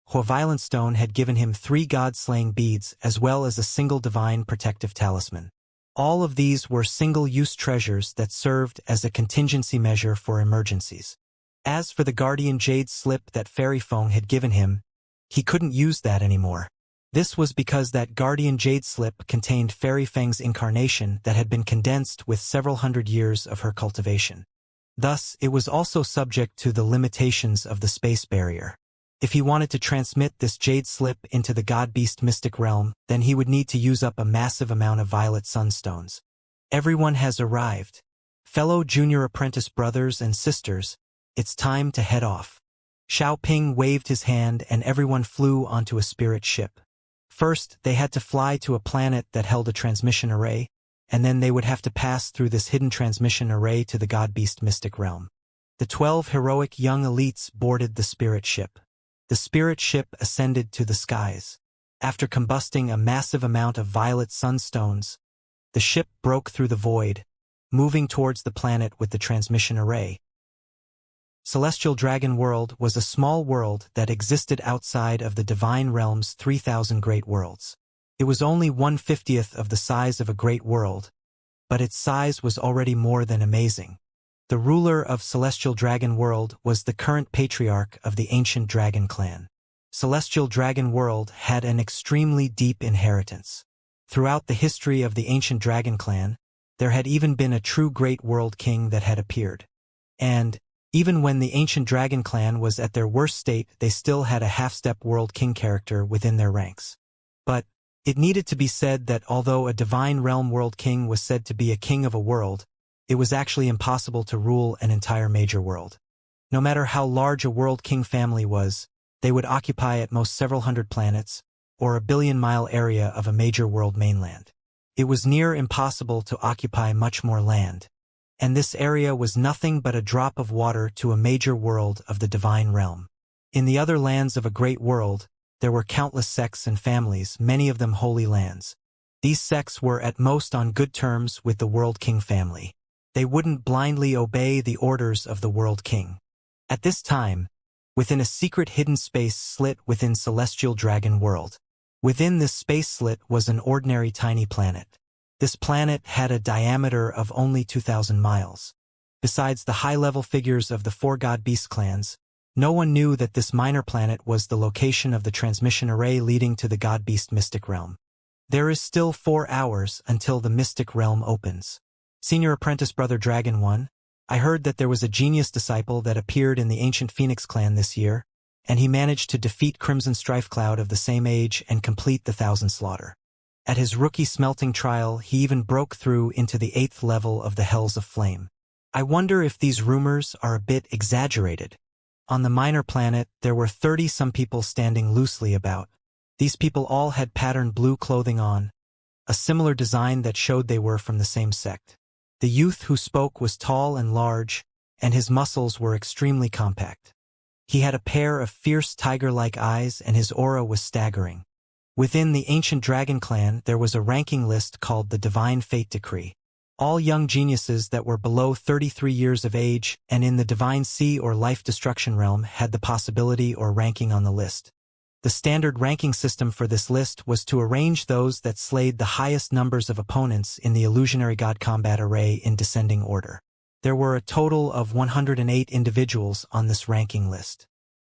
Hua Violent Stone had given him 3 god-slaying beads as well as a single divine protective talisman. All of these were single-use treasures that served as a contingency measure for emergencies. As for the guardian jade slip that Fairy Feng had given him, he couldn't use that anymore. This was because that guardian jade slip contained Fairy Feng's incarnation that had been condensed with several hundred years of her cultivation. Thus, it was also subject to the limitations of the space barrier. If he wanted to transmit this jade slip into the God-Beast mystic realm, then he would need to use up a massive amount of violet sunstones. Everyone has arrived. Fellow junior apprentice brothers and sisters, it's time to head off. Xiaoping waved his hand and everyone flew onto a spirit ship. First, they had to fly to a planet that held a transmission array. and then they would have to pass through this hidden transmission array to the god-beast mystic realm. The 12 heroic young elites boarded the spirit ship. The spirit ship ascended to the skies. After combusting a massive amount of violet sunstones, the ship broke through the void, moving towards the planet with the transmission array. Celestial Dragon World was a small world that existed outside of the Divine Realm's 3,000 great worlds. It was only 1/50th of the size of a great world, but its size was already more than amazing. The ruler of Celestial Dragon World was the current patriarch of the ancient dragon clan. Celestial Dragon World had an extremely deep inheritance. Throughout the history of the ancient dragon clan, there had even been a true great world king that had appeared. And, even when the ancient dragon clan was at their worst state, they still had a half-step world king character within their ranks. But, it needed to be said that although a divine realm world king was said to be a king of a world, it was actually impossible to rule an entire major world. No matter how large a world king family was, they would occupy at most several hundred planets, or a billion-mile area of a major world mainland. It was near impossible to occupy much more land. And this area was nothing but a drop of water to a major world of the divine realm. In the other lands of a great world, there were countless sects and families, many of them holy lands. These sects were at most on good terms with the World King family. They wouldn't blindly obey the orders of the World King. At this time, within a secret hidden space slit within Celestial Dragon World. Within this space slit was an ordinary tiny planet. This planet had a diameter of only 2,000 miles. Besides the high-level figures of the four god-beast clans, no one knew that this minor planet was the location of the transmission array leading to the god-beast mystic realm. There is still 4 hours until the mystic realm opens. Senior Apprentice Brother Dragon 1, I heard that there was a genius disciple that appeared in the ancient Phoenix clan this year, and he managed to defeat Crimson Strife Cloud of the same age and complete the 1,000 slaughter. At his rookie smelting trial, he even broke through into the 8th level of the Hells of Flame. I wonder if these rumors are a bit exaggerated. On the minor planet, there were 30-some people standing loosely about. These people all had patterned blue clothing on, a similar design that showed they were from the same sect. The youth who spoke was tall and large, and his muscles were extremely compact. He had a pair of fierce tiger-like eyes, and his aura was staggering. Within the ancient dragon clan, there was a ranking list called the Divine Fate Decree. All young geniuses that were below 33 years of age and in the Divine Sea or Life Destruction realm had the possibility or ranking on the list. The standard ranking system for this list was to arrange those that slayed the highest numbers of opponents in the Illusionary God Combat array in descending order. There were a total of 108 individuals on this ranking list.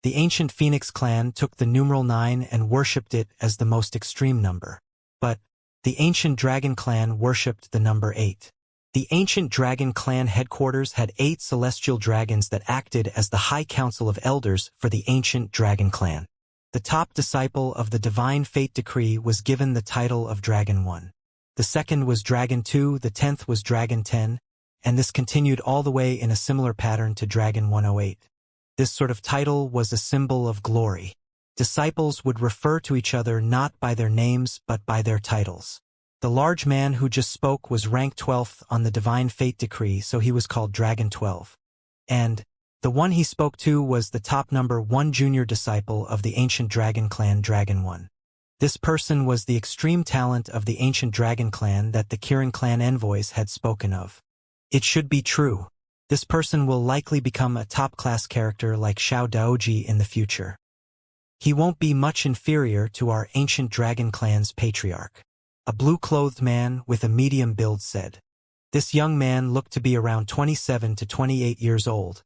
The ancient Phoenix clan took the numeral 9 and worshipped it as the most extreme number. But the ancient dragon clan worshipped the number 8. The ancient dragon clan headquarters had 8 celestial dragons that acted as the High Council of Elders for the ancient dragon clan. The top disciple of the Divine Fate Decree was given the title of Dragon 1. The second was Dragon 2, the 10th was Dragon 10, and this continued all the way in a similar pattern to Dragon 108. This sort of title was a symbol of glory. Disciples would refer to each other not by their names but by their titles. The large man who just spoke was ranked 12th on the Divine Fate Decree, so he was called Dragon 12. And the one he spoke to was the top number 1 junior disciple of the ancient dragon clan Dragon 1. This person was the extreme talent of the ancient dragon clan that the Kirin clan envoys had spoken of. It should be true. This person will likely become a top-class character like Xiao Daoji in the future. He won't be much inferior to our ancient dragon clan's patriarch. A blue-clothed man with a medium build said. This young man looked to be around 27 to 28 years old,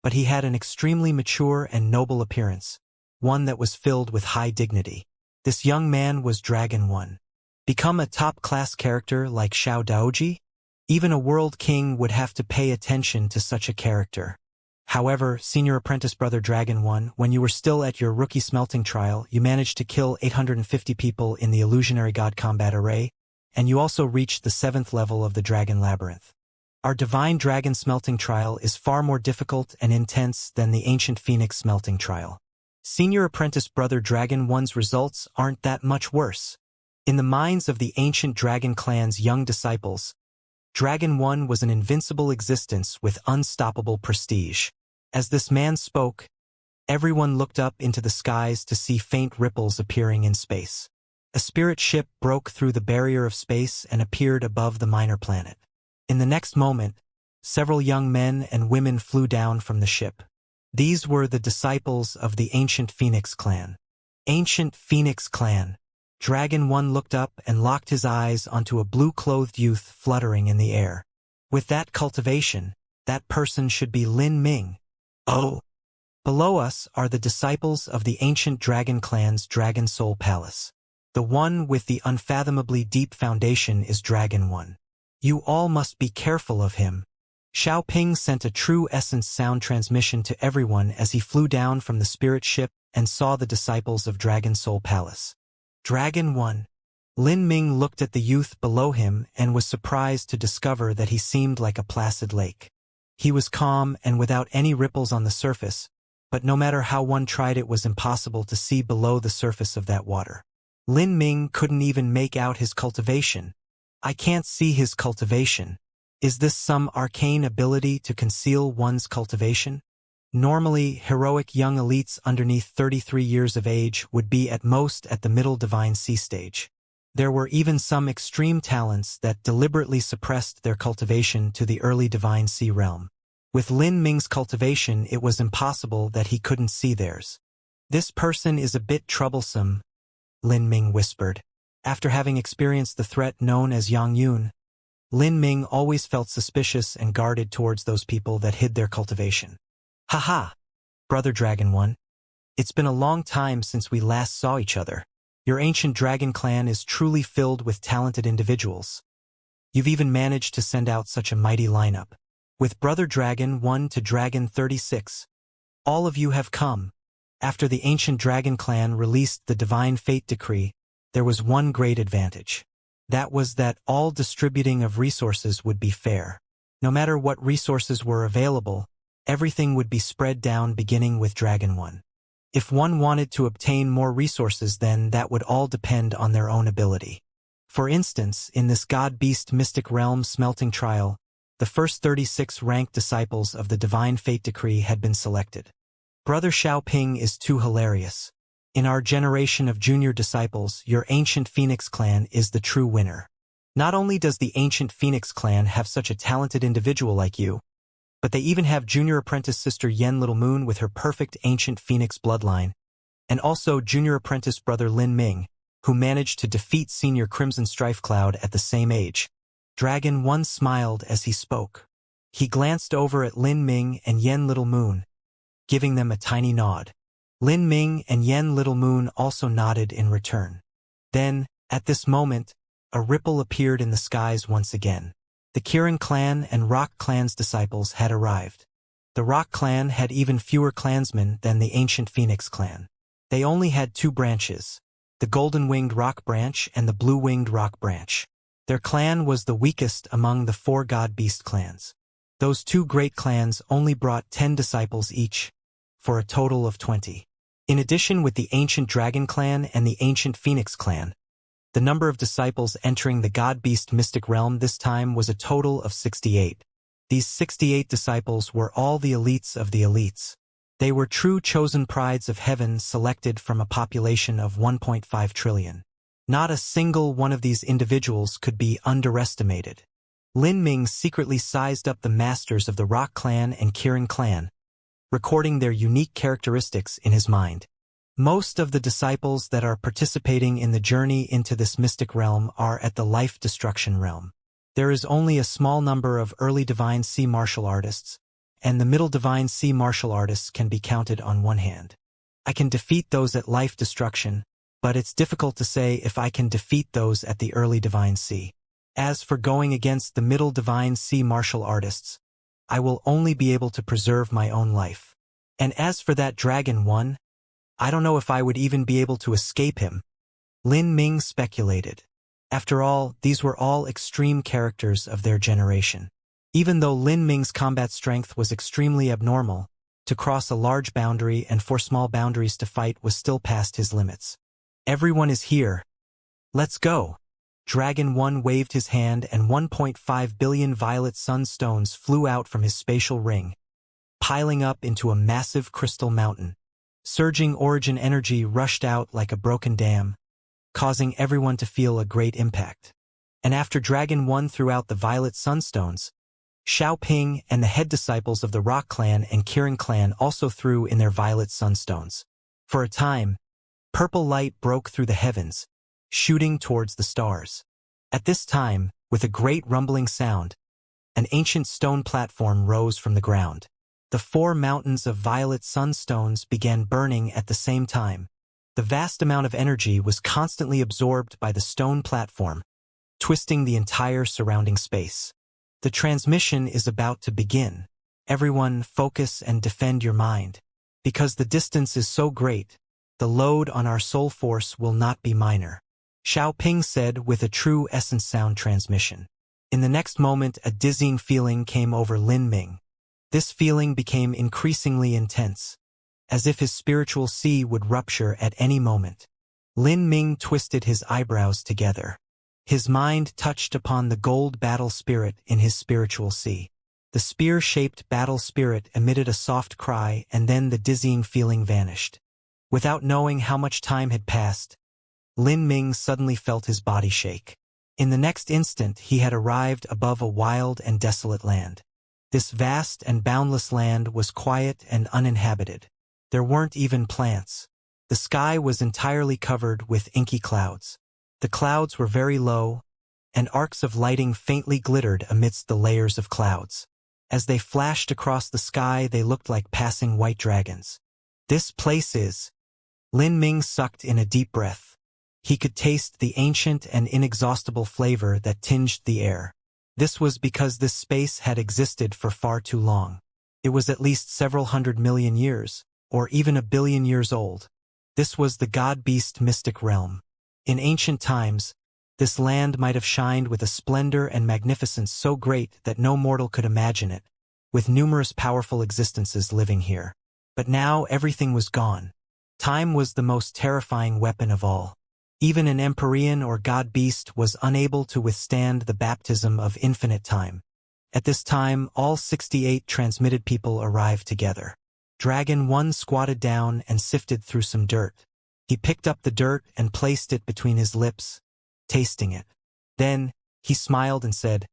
but he had an extremely mature and noble appearance, one that was filled with high dignity. This young man was Dragon 1. Become a top-class character like Xiao Daoji? Even a world king would have to pay attention to such a character. However, Senior Apprentice Brother Dragon 1, when you were still at your rookie smelting trial, you managed to kill 850 people in the Illusionary God Combat array, and you also reached the 7th level of the Dragon Labyrinth. Our Divine Dragon Smelting Trial is far more difficult and intense than the Ancient Phoenix Smelting Trial. Senior Apprentice Brother Dragon 1's results aren't that much worse. In the minds of the ancient Dragon Clan's young disciples, Dragon One was an invincible existence with unstoppable prestige. As this man spoke, everyone looked up into the skies to see faint ripples appearing in space. A spirit ship broke through the barrier of space and appeared above the minor planet. In the next moment, several young men and women flew down from the ship. These were the disciples of the ancient Phoenix clan. Ancient Phoenix clan. Dragon One looked up and locked his eyes onto a blue-clothed youth fluttering in the air. With that cultivation, that person should be Lin Ming. Oh! Below us are the disciples of the ancient Dragon Clan's Dragon Soul Palace. The one with the unfathomably deep foundation is Dragon One. You all must be careful of him. Xiaoping sent a true essence sound transmission to everyone as he flew down from the spirit ship and saw the disciples of Dragon Soul Palace. Dragon One. Lin Ming looked at the youth below him and was surprised to discover that he seemed like a placid lake. He was calm and without any ripples on the surface, but no matter how one tried it was impossible to see below the surface of that water. Lin Ming couldn't even make out his cultivation. I can't see his cultivation. Is this some arcane ability to conceal one's cultivation? Normally, heroic young elites underneath 33 years of age would be at most at the middle Divine Sea stage. There were even some extreme talents that deliberately suppressed their cultivation to the early Divine Sea realm. With Lin Ming's cultivation, it was impossible that he couldn't see theirs. This person is a bit troublesome, Lin Ming whispered. After having experienced the threat known as Yang Yun, Lin Ming always felt suspicious and guarded towards those people that hid their cultivation. Haha, Brother Dragon One. It's been a long time since we last saw each other. Your ancient Dragon Clan is truly filled with talented individuals. You've even managed to send out such a mighty lineup. With Brother Dragon 1 to Dragon 36, all of you have come. After the ancient Dragon Clan released the Divine Fate Decree, there was one great advantage. That was that all distributing of resources would be fair. No matter what resources were available, everything would be spread down beginning with Dragon 1. If one wanted to obtain more resources, then that would all depend on their own ability. For instance, in this God-Beast Mystic Realm smelting trial, the first 36 ranked disciples of the Divine Fate Decree had been selected. Brother Xiaoping is too hilarious. In our generation of junior disciples, your ancient Phoenix clan is the true winner. Not only does the ancient Phoenix clan have such a talented individual like you, but they even have junior apprentice sister Yen Little Moon with her perfect ancient Phoenix bloodline, and also junior apprentice brother Lin Ming, who managed to defeat senior Crimson Strife Cloud at the same age. Dragon One smiled as he spoke. He glanced over at Lin Ming and Yen Little Moon, giving them a tiny nod. Lin Ming and Yen Little Moon also nodded in return. Then, at this moment, a ripple appeared in the skies once again. The Kirin clan and Rock clan's disciples had arrived. The Rock clan had even fewer clansmen than the ancient Phoenix clan. They only had 2 branches, the Golden-Winged Rock branch and the Blue-Winged Rock branch. Their clan was the weakest among the 4 God-Beast clans. Those 2 great clans only brought 10 disciples each, for a total of 20. In addition, with the ancient Dragon clan and the ancient Phoenix clan, the number of disciples entering the God-Beast Mystic Realm this time was a total of 68. These 68 disciples were all the elites of the elites. They were true chosen prides of heaven selected from a population of 1.5 trillion. Not a single one of these individuals could be underestimated. Lin Ming secretly sized up the masters of the Rock clan and Kirin clan, recording their unique characteristics in his mind. Most of the disciples that are participating in the journey into this mystic realm are at the life destruction realm. There is only a small number of early Divine Sea martial artists, and the middle Divine Sea martial artists can be counted on one hand. I can defeat those at life destruction, but it's difficult to say if I can defeat those at the early Divine Sea. As for going against the middle Divine Sea martial artists, I will only be able to preserve my own life. And as for that Dragon One, I don't know if I would even be able to escape him, Lin Ming speculated. After all, these were all extreme characters of their generation. Even though Lin Ming's combat strength was extremely abnormal, to cross a large boundary and for small boundaries to fight was still past his limits. Everyone is here, Let's go. Dragon 1 waved his hand and 1.5 billion violet sunstones flew out from his spatial ring, piling up into a massive crystal mountain. Surging origin energy rushed out like a broken dam, causing everyone to feel a great impact. And after Dragon 1 threw out the violet sunstones, Xiaoping and the head disciples of the Rock Clan and Kirin Clan also threw in their violet sunstones. For a time, purple light broke through the heavens, shooting towards the stars. At this time, with a great rumbling sound, an ancient stone platform rose from the ground. The 4 mountains of violet sunstones began burning at the same time. The vast amount of energy was constantly absorbed by the stone platform, twisting the entire surrounding space. The transmission is about to begin. Everyone focus and defend your mind. Because the distance is so great, the load on our soul force will not be minor. Xiaoping said with a true essence sound transmission. In the next moment, a dizzying feeling came over Lin Ming. This feeling became increasingly intense, as if his spiritual sea would rupture at any moment. Lin Ming twisted his eyebrows together. His mind touched upon the gold battle spirit in his spiritual sea. The spear-shaped battle spirit emitted a soft cry, and then the dizzying feeling vanished. Without knowing how much time had passed, Lin Ming suddenly felt his body shake. In the next instant, he had arrived above a wild and desolate land. This vast and boundless land was quiet and uninhabited. There weren't even plants. The sky was entirely covered with inky clouds. The clouds were very low, and arcs of lighting faintly glittered amidst the layers of clouds. As they flashed across the sky, they looked like passing white dragons. This place is... Lin Ming sucked in a deep breath. He could taste the ancient and inexhaustible flavor that tinged the air. This was because this space had existed for far too long. It was at least several 100 million years, or even 1 billion years old. This was the god-beast mystic realm. In ancient times, this land might have shined with a splendor and magnificence so great that no mortal could imagine it, with numerous powerful existences living here. But now everything was gone. Time was the most terrifying weapon of all. Even an Empyrean or god-beast was unable to withstand the baptism of infinite time. At this time, all 68 transmitted people arrived together. Dragon 1 squatted down and sifted through some dirt. He picked up the dirt and placed it between his lips, tasting it. Then, he smiled and said,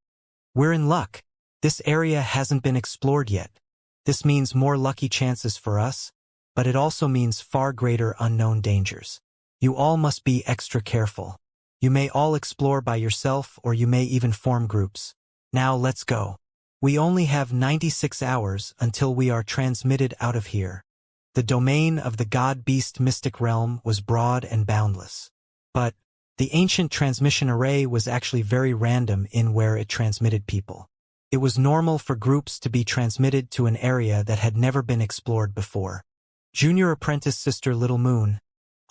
"We're in luck. This area hasn't been explored yet. This means more lucky chances for us, but it also means far greater unknown dangers. You all must be extra careful. You may all explore by yourself, or you may even form groups. Now let's go. We only have 96 hours until we are transmitted out of here." The domain of the god-beast mystic realm was broad and boundless. But the ancient transmission array was actually very random in where it transmitted people. It was normal for groups to be transmitted to an area that had never been explored before. Junior apprentice Sister Little Moon.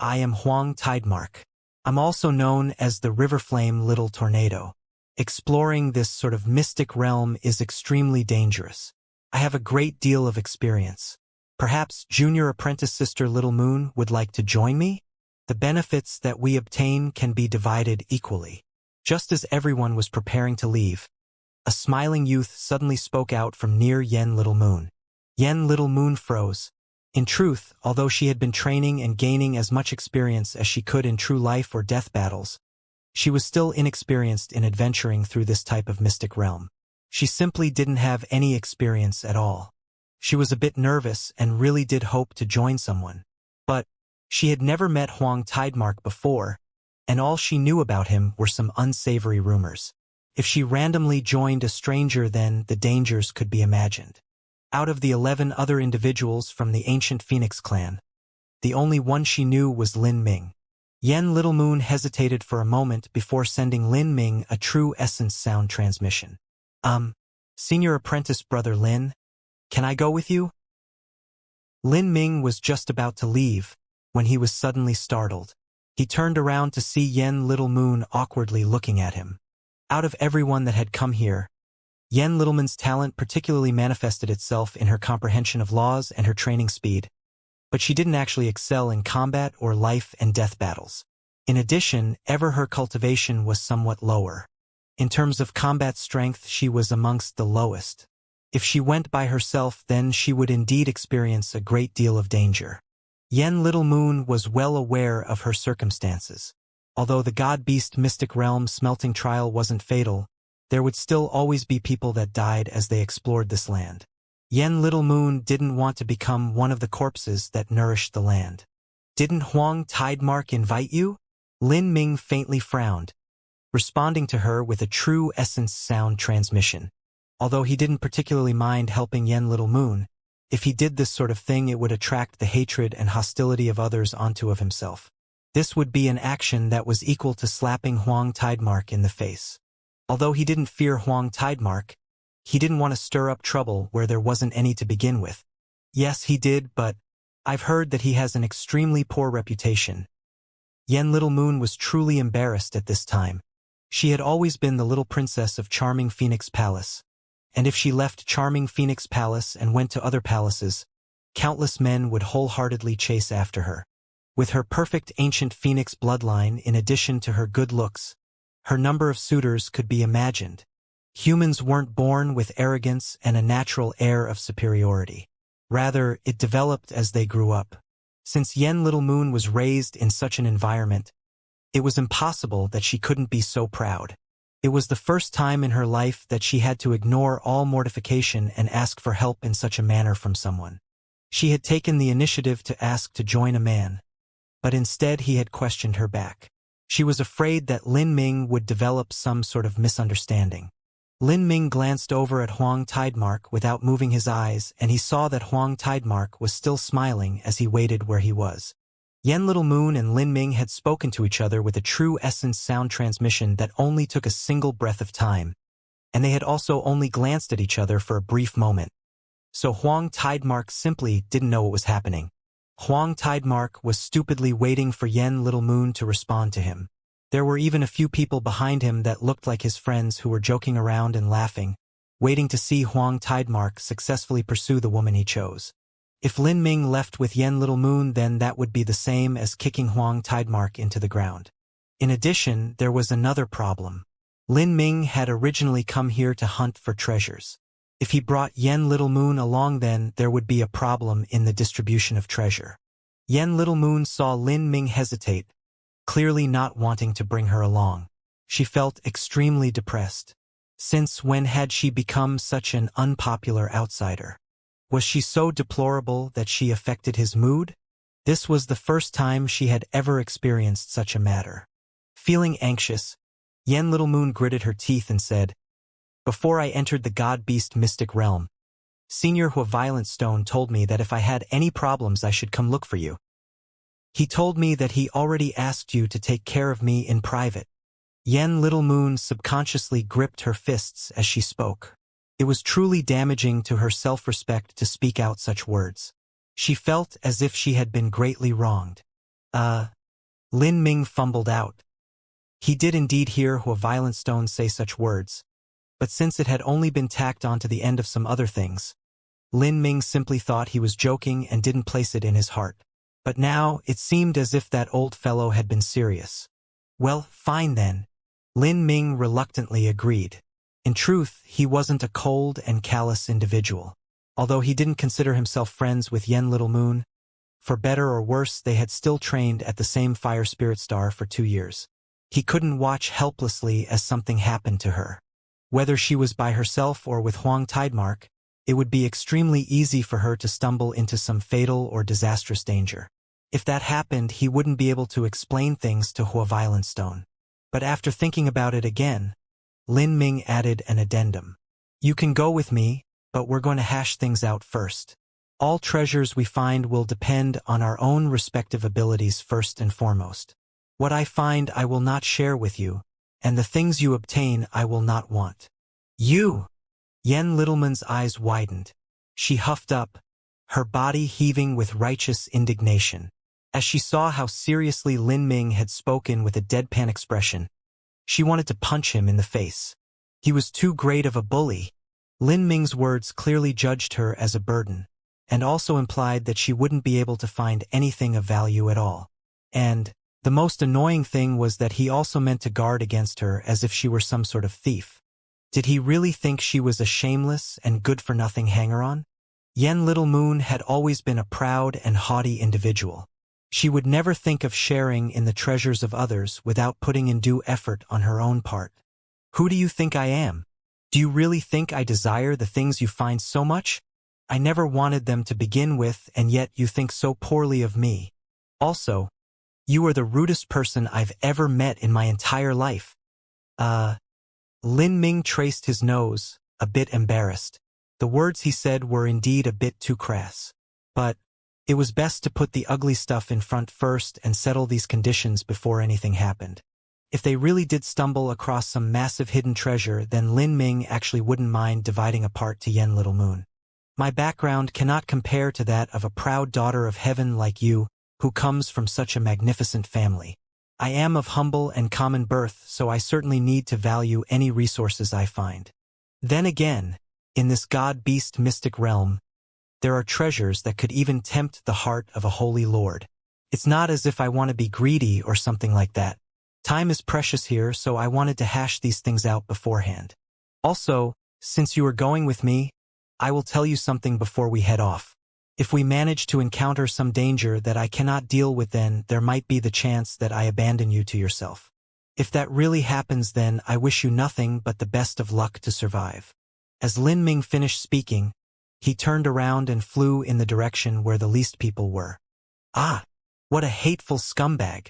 I am Huang Tidemark. I'm also known as the River Flame Little Tornado. Exploring this sort of mystic realm is extremely dangerous. I have a great deal of experience. Perhaps Junior Apprentice Sister Little Moon would like to join me? The benefits that we obtain can be divided equally. Just as everyone was preparing to leave, a smiling youth suddenly spoke out from near Yen Little Moon. Yen Little Moon froze. In truth, although she had been training and gaining as much experience as she could in true life or death battles, she was still inexperienced in adventuring through this type of mystic realm. She simply didn't have any experience at all. She was a bit nervous and really did hope to join someone. But she had never met Huang Tidemark before, and all she knew about him were some unsavory rumors. If she randomly joined a stranger, then the dangers could be imagined. Out of the 11 other individuals from the ancient Phoenix clan, the only one she knew was Lin Ming. Yen Little Moon hesitated for a moment before sending Lin Ming a true essence sound transmission. Senior apprentice brother Lin, can I go with you? Lin Ming was just about to leave when he was suddenly startled. He turned around to see Yen Little Moon awkwardly looking at him. Out of everyone that had come here, Yen Little Moon's talent particularly manifested itself in her comprehension of laws and her training speed, but she didn't actually excel in combat or life and death battles. In addition, her cultivation was somewhat lower. In terms of combat strength, she was amongst the lowest. If she went by herself, then she would indeed experience a great deal of danger. Yen Little Moon was well aware of her circumstances. Although the God-Beast Mystic Realm smelting trial wasn't fatal, there would still always be people that died as they explored this land. Yen Little Moon didn't want to become one of the corpses that nourished the land. Didn't Huang Tidemark invite you? Lin Ming faintly frowned, responding to her with a true essence sound transmission. Although he didn't particularly mind helping Yen Little Moon, if he did this sort of thing it would attract the hatred and hostility of others onto of himself. This would be an action that was equal to slapping Huang Tidemark in the face. Although he didn't fear Huang Tidemark, he didn't want to stir up trouble where there wasn't any to begin with. Yes, he did, but I've heard that he has an extremely poor reputation. Yen Little Moon was truly embarrassed at this time. She had always been the little princess of Charming Phoenix Palace. And if she left Charming Phoenix Palace and went to other palaces, countless men would wholeheartedly chase after her. With her perfect ancient phoenix bloodline in addition to her good looks, her number of suitors could be imagined. Humans weren't born with arrogance and a natural air of superiority. Rather, it developed as they grew up. Since Yen Little Moon was raised in such an environment, it was impossible that she couldn't be so proud. It was the first time in her life that she had to ignore all mortification and ask for help in such a manner from someone. She had taken the initiative to ask to join a man, but instead he had questioned her back. She was afraid that Lin Ming would develop some sort of misunderstanding. Lin Ming glanced over at Huang Tidemark without moving his eyes, and he saw that Huang Tidemark was still smiling as he waited where he was. Yen Little Moon and Lin Ming had spoken to each other with a true essence sound transmission that only took a single breath of time, and they had also only glanced at each other for a brief moment. So Huang Tidemark simply didn't know what was happening. Huang Tidemark was stupidly waiting for Yen Little Moon to respond to him. There were even a few people behind him that looked like his friends who were joking around and laughing, waiting to see Huang Tidemark successfully pursue the woman he chose. If Lin Ming left with Yen Little Moon, then that would be the same as kicking Huang Tidemark into the ground. In addition, there was another problem. Lin Ming had originally come here to hunt for treasures. If he brought Yen Little Moon along, then there would be a problem in the distribution of treasure. Yen Little Moon saw Lin Ming hesitate, clearly not wanting to bring her along. She felt extremely depressed. Since when had she become such an unpopular outsider? Was she so deplorable that she affected his mood? This was the first time she had ever experienced such a matter. Feeling anxious, Yen Little Moon gritted her teeth and said, "Before I entered the God-Beast Mystic Realm, Senior Hua Violent Stone told me that if I had any problems I should come look for you. He told me that he already asked you to take care of me in private." Yen Little Moon subconsciously gripped her fists as she spoke. It was truly damaging to her self-respect to speak out such words. She felt as if she had been greatly wronged. Lin Ming fumbled out. He did indeed hear Hua Violent Stone say such words, but since it had only been tacked onto the end of some other things, Lin Ming simply thought he was joking and didn't place it in his heart. But now, it seemed as if that old fellow had been serious. Well, fine then. Lin Ming reluctantly agreed. In truth, he wasn't a cold and callous individual. Although he didn't consider himself friends with Yen Little Moon, for better or worse they had still trained at the same Fire Spirit Star for 2 years. He couldn't watch helplessly as something happened to her. Whether she was by herself or with Huang Tidemark, it would be extremely easy for her to stumble into some fatal or disastrous danger. If that happened, he wouldn't be able to explain things to Hua Violent Stone. But after thinking about it again, Lin Ming added an addendum. "You can go with me, but we're going to hash things out first. All treasures we find will depend on our own respective abilities first and foremost. What I find I will not share with you, and the things you obtain I will not want." "You!" Yen Littleman's eyes widened. She huffed up, her body heaving with righteous indignation. As she saw how seriously Lin Ming had spoken with a deadpan expression, she wanted to punch him in the face. He was too great of a bully. Lin Ming's words clearly judged her as a burden, and also implied that she wouldn't be able to find anything of value at all. And, The most annoying thing was that he also meant to guard against her as if she were some sort of thief. Did he really think she was a shameless and good-for-nothing hanger-on? Yen Little Moon had always been a proud and haughty individual. She would never think of sharing in the treasures of others without putting in due effort on her own part. Who do you think I am? Do you really think I desire the things you find so much? I never wanted them to begin with, and yet you think so poorly of me. Also, you are the rudest person I've ever met in my entire life. Lin Ming traced his nose, a bit embarrassed. The words he said were indeed a bit too crass. But it was best to put the ugly stuff in front first and settle these conditions before anything happened. If they really did stumble across some massive hidden treasure, then Lin Ming actually wouldn't mind dividing a part to Yen Little Moon. My background cannot compare to that of a proud daughter of heaven like you, who comes from such a magnificent family. I am of humble and common birth, so I certainly need to value any resources I find. Then again, in this god-beast mystic realm, there are treasures that could even tempt the heart of a holy lord. It's not as if I want to be greedy or something like that. Time is precious here, so I wanted to hash these things out beforehand. Also, since you are going with me, I will tell you something before we head off. If we manage to encounter some danger that I cannot deal with, then there might be the chance that I abandon you to yourself. If that really happens, then I wish you nothing but the best of luck to survive. As Lin Ming finished speaking, he turned around and flew in the direction where the least people were. Ah, what a hateful scumbag!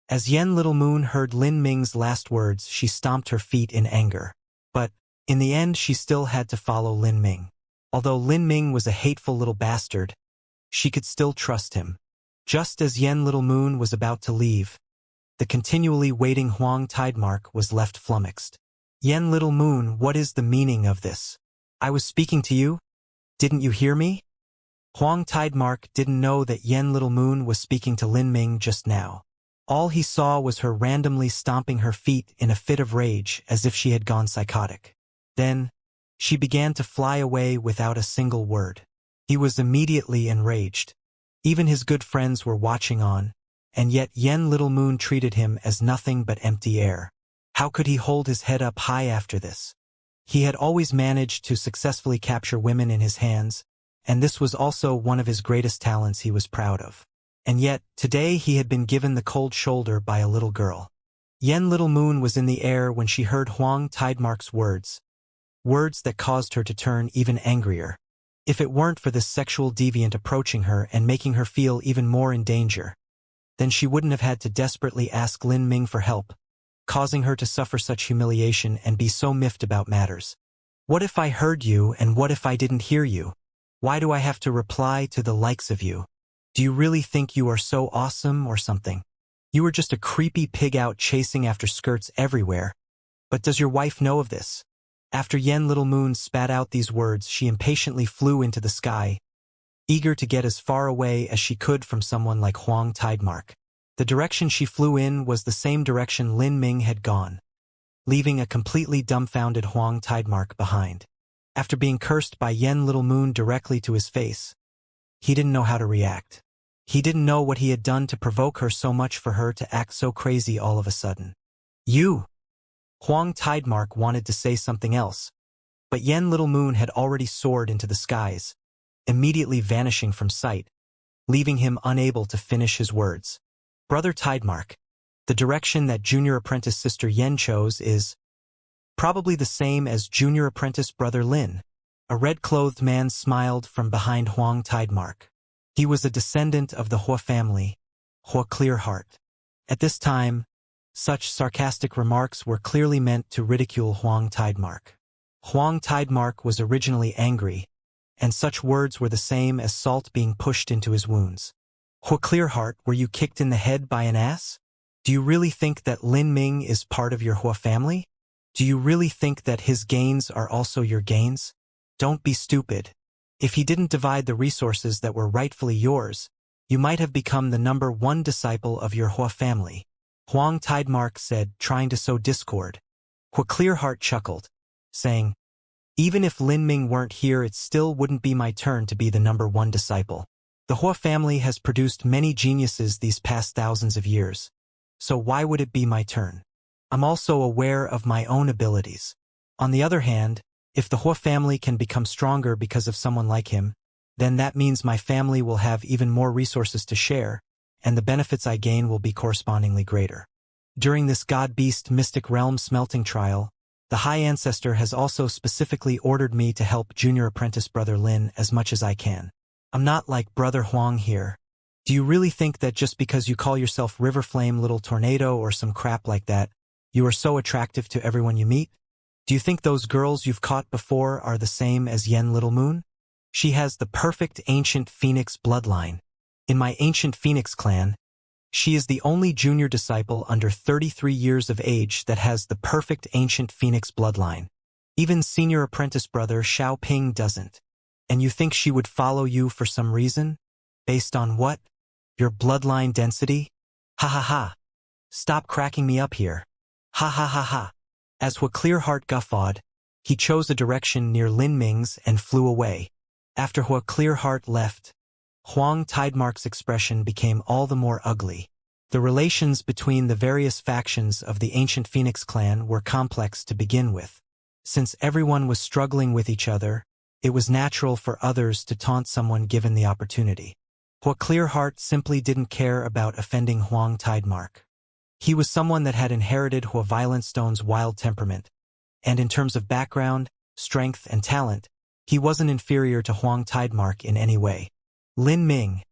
As Yen Little Moon heard Lin Ming's last words, she stomped her feet in anger. But, in the end, she still had to follow Lin Ming. Although Lin Ming was a hateful little bastard, she could still trust him. Just as Yen Little Moon was about to leave, the continually waiting Huang Tidemark was left flummoxed. Yen Little Moon, what is the meaning of this? I was speaking to you? Didn't you hear me? Huang Tidemark didn't know that Yen Little Moon was speaking to Lin Ming just now. All he saw was her randomly stomping her feet in a fit of rage as if she had gone psychotic. Then, she began to fly away without a single word. He was immediately enraged. Even his good friends were watching on, and yet Yen Little Moon treated him as nothing but empty air. How could he hold his head up high after this? He had always managed to successfully capture women in his hands, and this was also one of his greatest talents he was proud of. And yet, today he had been given the cold shoulder by a little girl. Yen Little Moon was in the air when she heard Huang Tidemark's words that caused her to turn even angrier. If it weren't for this sexual deviant approaching her and making her feel even more in danger, then she wouldn't have had to desperately ask Lin Ming for help, causing her to suffer such humiliation and be so miffed about matters. What if I heard you, and what if I didn't hear you? Why do I have to reply to the likes of you? Do you really think you are so awesome or something? You are just a creepy pig out chasing after skirts everywhere. But does your wife know of this? After Yen Little Moon spat out these words, she impatiently flew into the sky, eager to get as far away as she could from someone like Huang Tidemark. The direction she flew in was the same direction Lin Ming had gone, leaving a completely dumbfounded Huang Tidemark behind. After being cursed by Yen Little Moon directly to his face, he didn't know how to react. He didn't know what he had done to provoke her so much for her to act so crazy all of a sudden. You! Huang Tidemark wanted to say something else, but Yen Little Moon had already soared into the skies, immediately vanishing from sight, leaving him unable to finish his words. Brother Tidemark, the direction that junior apprentice sister Yen chose is probably the same as junior apprentice brother Lin. A red-clothed man smiled from behind Huang Tidemark. He was a descendant of the Hua family, Hua Clearheart. At this time, such sarcastic remarks were clearly meant to ridicule Huang Tidemark. Huang Tidemark was originally angry, and such words were the same as salt being pushed into his wounds. Hua Clearheart, were you kicked in the head by an ass? Do you really think that Lin Ming is part of your Hua family? Do you really think that his gains are also your gains? Don't be stupid. If he didn't divide the resources that were rightfully yours, you might have become the #1 disciple of your Hua family. Huang Tidemark said, trying to sow discord. Hua Clearheart chuckled, saying, even if Lin Ming weren't here, it still wouldn't be my turn to be the #1 disciple. The Hua family has produced many geniuses these past thousands of years. so why would it be my turn? I'm also aware of my own abilities. On the other hand, if the Hua family can become stronger because of someone like him, then that means my family will have even more resources to share, and the benefits I gain will be correspondingly greater. During this God-Beast Mystic Realm smelting trial, the High Ancestor has also specifically ordered me to help junior apprentice Brother Lin as much as I can. I'm not like Brother Huang here. Do you really think that just because you call yourself River Flame Little Tornado or some crap like that, you are so attractive to everyone you meet? Do you think those girls you've caught before are the same as Yen Little Moon? She has the perfect ancient phoenix bloodline. In my ancient phoenix clan, she is the only junior disciple under 33 years of age that has the perfect ancient phoenix bloodline. Even senior apprentice brother Xiao Ping doesn't. And you think she would follow you for some reason? Based on what? Your bloodline density? Ha ha ha. Stop cracking me up here. Ha ha ha ha. As Hua Clearheart guffawed, he chose a direction near Lin Ming's and flew away. After Hua Clearheart left, Huang Tidemark's expression became all the more ugly. The relations between the various factions of the ancient Phoenix clan were complex to begin with. Since everyone was struggling with each other, it was natural for others to taunt someone given the opportunity. Hua Clearheart simply didn't care about offending Huang Tidemark. He was someone that had inherited Hua Violent Stone's wild temperament, and in terms of background, strength, and talent, he wasn't inferior to Huang Tidemark in any way. Lin Ming,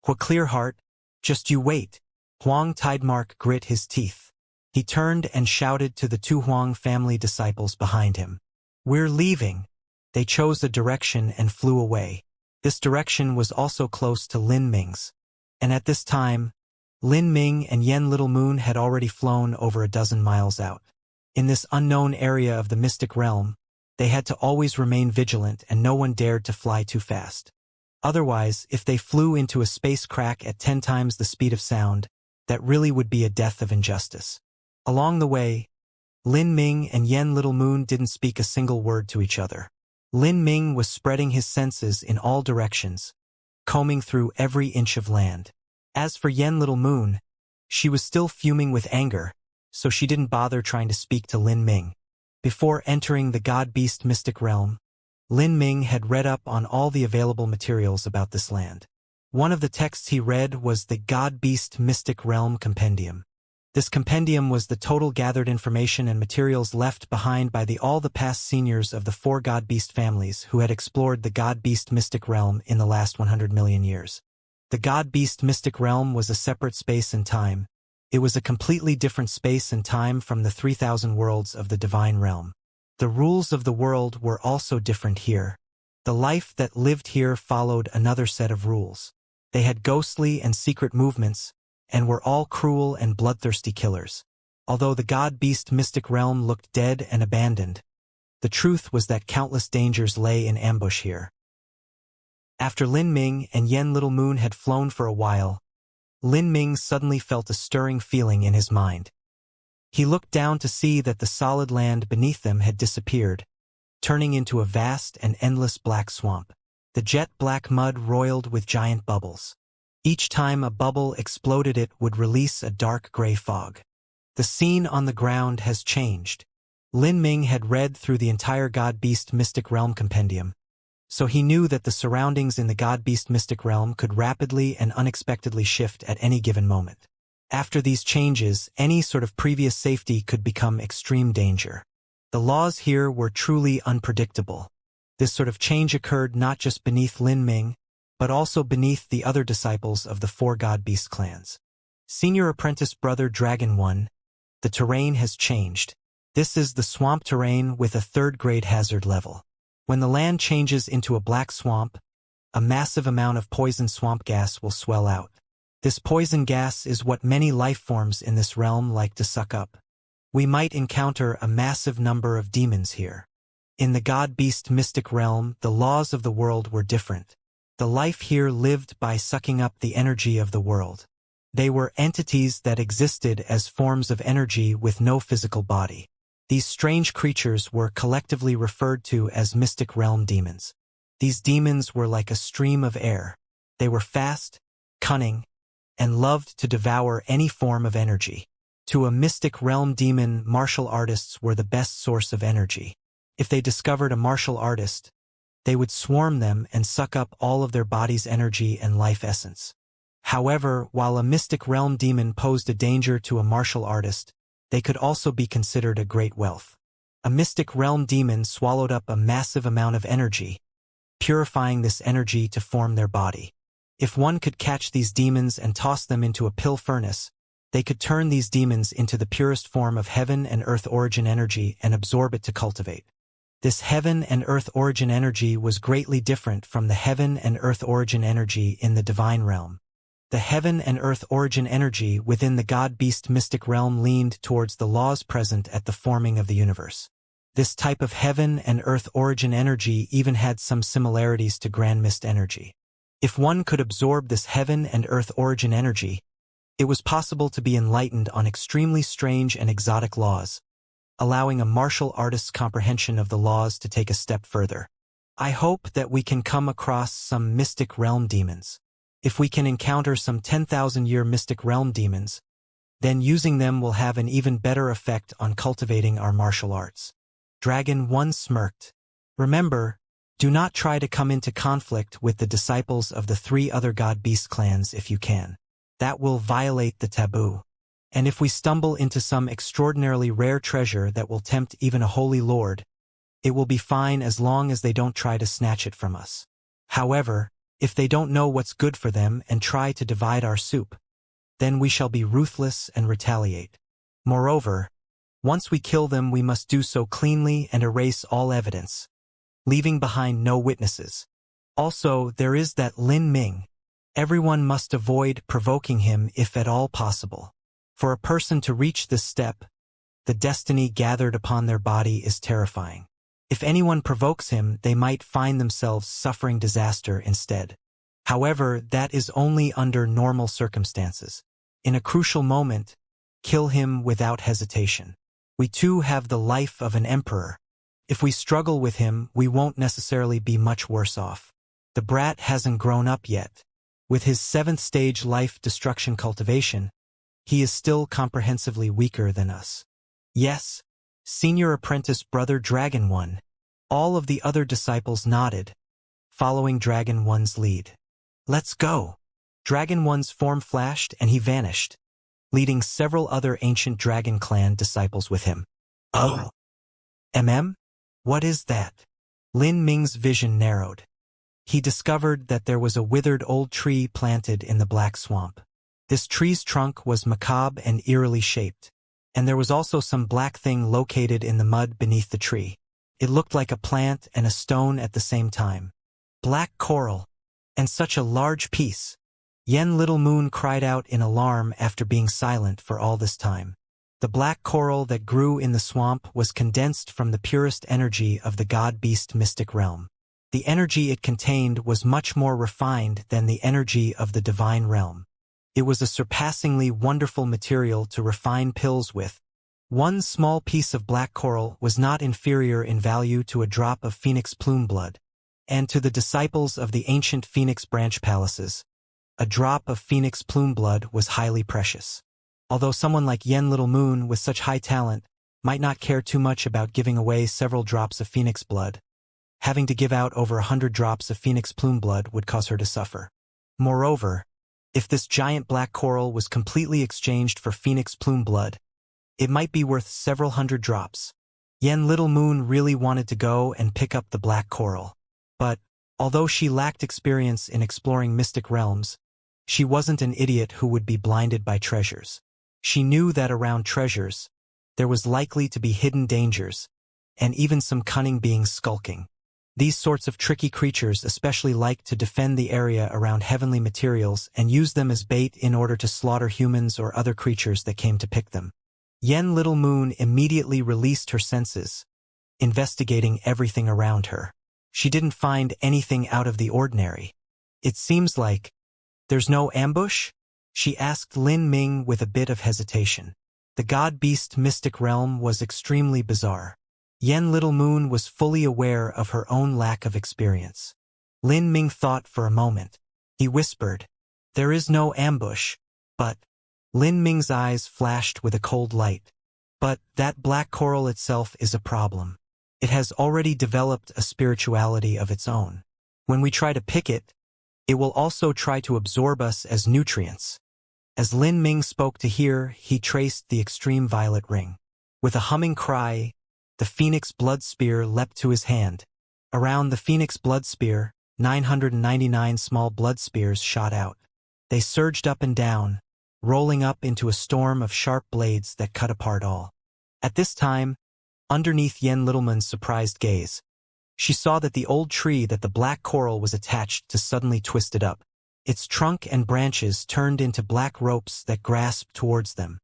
Hua Clearheart, just you wait. Huang Tidemark grit his teeth. He turned and shouted to the two Huang family disciples behind him. We're leaving. They chose a direction and flew away. This direction was also close to Lin Ming's. And at this time, Lin Ming and Yen Little Moon had already flown over a dozen miles out. In this unknown area of the mystic realm, they had to always remain vigilant and no one dared to fly too fast. Otherwise, if they flew into a space crack at 10 times the speed of sound, that really would be a death of injustice. Along the way, Lin Ming and Yen Little Moon didn't speak a single word to each other. Lin Ming was spreading his senses in all directions, combing through every inch of land. As for Yen Little Moon, she was still fuming with anger, so she didn't bother trying to speak to Lin Ming. Before entering the God-Beast Mystic Realm, Lin Ming had read up on all the available materials about this land. One of the texts he read was the God-Beast Mystic Realm Compendium. This compendium was the total gathered information and materials left behind by all the past seniors of the 4 God-Beast families who had explored the God-Beast Mystic Realm in the last 100 million years. The God-Beast Mystic Realm was a separate space and time. It was a completely different space and time from the 3,000 worlds of the Divine Realm. The rules of the world were also different here. The life that lived here followed another set of rules. They had ghostly and secret movements, and were all cruel and bloodthirsty killers. Although the God-Beast Mystic Realm looked dead and abandoned, the truth was that countless dangers lay in ambush here. After Lin Ming and Yen Little Moon had flown for a while, Lin Ming suddenly felt a stirring feeling in his mind. He looked down to see that the solid land beneath them had disappeared, turning into a vast and endless black swamp. The jet-black mud roiled with giant bubbles. Each time a bubble exploded it would release a dark gray fog. The scene on the ground has changed. Lin Ming had read through the entire God-Beast Mystic Realm Compendium, so he knew that the surroundings in the God-Beast Mystic Realm could rapidly and unexpectedly shift at any given moment. After these changes, any sort of previous safety could become extreme danger. The laws here were truly unpredictable. This sort of change occurred not just beneath Lin Ming, but also beneath the other disciples of the 4 God-Beast clans. Senior Apprentice Brother Dragon 1, the terrain has changed. This is the swamp terrain with a 3rd-grade hazard level. When the land changes into a black swamp, a massive amount of poison swamp gas will swell out. This poison gas is what many life forms in this realm like to suck up. We might encounter a massive number of demons here. In the God-Beast Mystic Realm, the laws of the world were different. The life here lived by sucking up the energy of the world. They were entities that existed as forms of energy with no physical body. These strange creatures were collectively referred to as Mystic Realm demons. These demons were like a stream of air. They were fast, cunning, and loved to devour any form of energy. To a mystic realm demon, martial artists were the best source of energy. If they discovered a martial artist, they would swarm them and suck up all of their body's energy and life essence. However, while a mystic realm demon posed a danger to a martial artist, they could also be considered a great wealth. A mystic realm demon swallowed up a massive amount of energy, purifying this energy to form their body. If one could catch these demons and toss them into a pill furnace, they could turn these demons into the purest form of heaven and earth origin energy and absorb it to cultivate. This heaven and earth origin energy was greatly different from the heaven and earth origin energy in the divine realm. The heaven and earth origin energy within the god-beast mystic realm leaned towards the laws present at the forming of the universe. This type of heaven and earth origin energy even had some similarities to grand mist energy. If one could absorb this heaven and earth origin energy, it was possible to be enlightened on extremely strange and exotic laws, allowing a martial artist's comprehension of the laws to take a step further. I hope that we can come across some mystic realm demons. If we can encounter some 10,000-year mystic realm demons, then using them will have an even better effect on cultivating our martial arts. Dragon 1 smirked. Remember, do not try to come into conflict with the disciples of the 3 other god-beast clans if you can. That will violate the taboo. And if we stumble into some extraordinarily rare treasure that will tempt even a holy lord, it will be fine as long as they don't try to snatch it from us. However, if they don't know what's good for them and try to divide our soup, then we shall be ruthless and retaliate. Moreover, once we kill them, we must do so cleanly and erase all evidence, leaving behind no witnesses. Also, there is that Lin Ming. Everyone must avoid provoking him if at all possible. For a person to reach this step, the destiny gathered upon their body is terrifying. If anyone provokes him, they might find themselves suffering disaster instead. However, that is only under normal circumstances. In a crucial moment, kill him without hesitation. We too have the life of an emperor. If we struggle with him, we won't necessarily be much worse off. The brat hasn't grown up yet. With his 7th stage life destruction cultivation, he is still comprehensively weaker than us. Yes, Senior Apprentice Brother Dragon 1. All of the other disciples nodded, following Dragon 1's lead. Let's go. Dragon 1's form flashed and he vanished, leading several other ancient Dragon Clan disciples with him. Oh. What is that? Lin Ming's vision narrowed. He discovered that there was a withered old tree planted in the black swamp. This tree's trunk was macabre and eerily shaped, and there was also some black thing located in the mud beneath the tree. It looked like a plant and a stone at the same time. Black coral, and such a large piece. Yen Little Moon cried out in alarm after being silent for all this time. The black coral that grew in the swamp was condensed from the purest energy of the god-beast mystic realm. The energy it contained was much more refined than the energy of the divine realm. It was a surpassingly wonderful material to refine pills with. One small piece of black coral was not inferior in value to a drop of phoenix plume blood, and to the disciples of the ancient phoenix branch palaces, a drop of phoenix plume blood was highly precious. Although someone like Yen Little Moon with such high talent might not care too much about giving away several drops of phoenix blood, having to give out over 100 drops of phoenix plume blood would cause her to suffer. Moreover, if this giant black coral was completely exchanged for phoenix plume blood, it might be worth several hundred drops. Yen Little Moon really wanted to go and pick up the black coral. But, although she lacked experience in exploring mystic realms, she wasn't an idiot who would be blinded by treasures. She knew that around treasures, there was likely to be hidden dangers, and even some cunning beings skulking. These sorts of tricky creatures especially like to defend the area around heavenly materials and use them as bait in order to slaughter humans or other creatures that came to pick them. Yen Little Moon immediately released her senses, investigating everything around her. She didn't find anything out of the ordinary. It seems like, there's no ambush? She asked Lin Ming with a bit of hesitation. The god-beast mystic realm was extremely bizarre. Yen Little Moon was fully aware of her own lack of experience. Lin Ming thought for a moment. He whispered, "There is no ambush, but Lin Ming's eyes flashed with a cold light. But that black coral itself is a problem. It has already developed a spirituality of its own. When we try to pick it, it will also try to absorb us as nutrients. As Lin Ming spoke to hear, he traced the extreme violet ring. With a humming cry, the phoenix blood spear leapt to his hand. Around the phoenix blood spear, 999 small blood spears shot out. They surged up and down, rolling up into a storm of sharp blades that cut apart all. At this time, underneath Yen Littleman's surprised gaze, she saw that the old tree that the black coral was attached to suddenly twisted up. Its trunk and branches turned into black ropes that grasped towards them.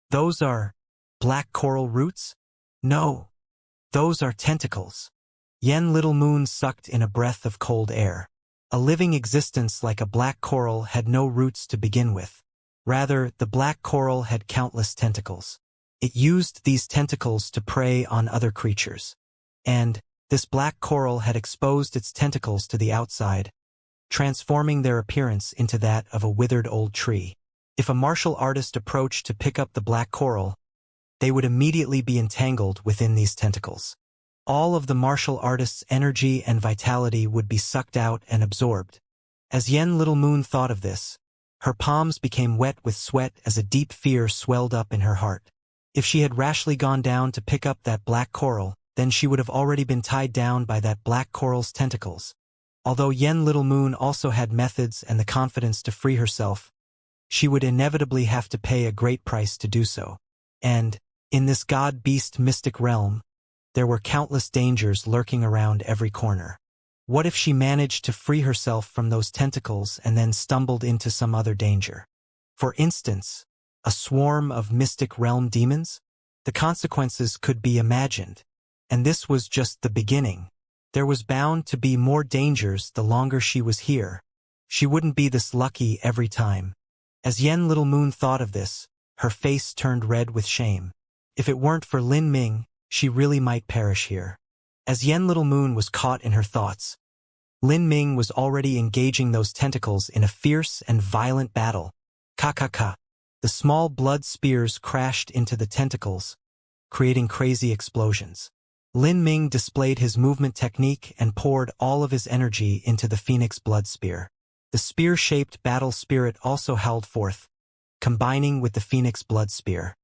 Those are black coral roots? No, those are tentacles. Yen Little Moon sucked in a breath of cold air. A living existence like a black coral had no roots to begin with. Rather, the black coral had countless tentacles. It used these tentacles to prey on other creatures. And this black coral had exposed its tentacles to the outside, transforming their appearance into that of a withered old tree. If a martial artist approached to pick up the black coral, they would immediately be entangled within these tentacles. All of the martial artist's energy and vitality would be sucked out and absorbed. As Yen Little Moon thought of this, her palms became wet with sweat as a deep fear swelled up in her heart. If she had rashly gone down to pick up that black coral, then she would have already been tied down by that black coral's tentacles. Although Yen Little Moon also had methods and the confidence to free herself, she would inevitably have to pay a great price to do so. And, in this god-beast mystic realm, there were countless dangers lurking around every corner. What if she managed to free herself from those tentacles and then stumbled into some other danger? For instance, a swarm of mystic realm demons? The consequences could be imagined. And this was just the beginning. There was bound to be more dangers the longer she was here. She wouldn't be this lucky every time. As Yen Little Moon thought of this, her face turned red with shame. If it weren't for Lin Ming, she really might perish here. As Yen Little Moon was caught in her thoughts, Lin Ming was already engaging those tentacles in a fierce and violent battle. Ka-ka-ka. The small blood spears crashed into the tentacles, creating crazy explosions. Lin Ming displayed his movement technique and poured all of his energy into the phoenix blood spear. The spear-shaped battle spirit also howled forth, combining with the phoenix blood spear.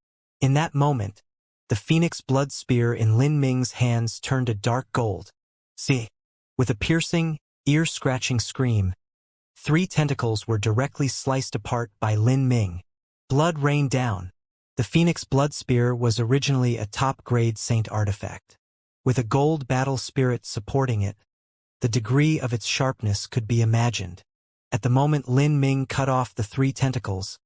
In that moment, the phoenix blood spear in Lin Ming's hands turned a dark gold. See, with a piercing, ear-scratching scream, 3 tentacles were directly sliced apart by Lin Ming. Blood rained down. The phoenix blood spear was originally a top-grade saint artifact. With a gold battle spirit supporting it, the degree of its sharpness could be imagined. At the moment Lin Ming cut off the 3 tentacles,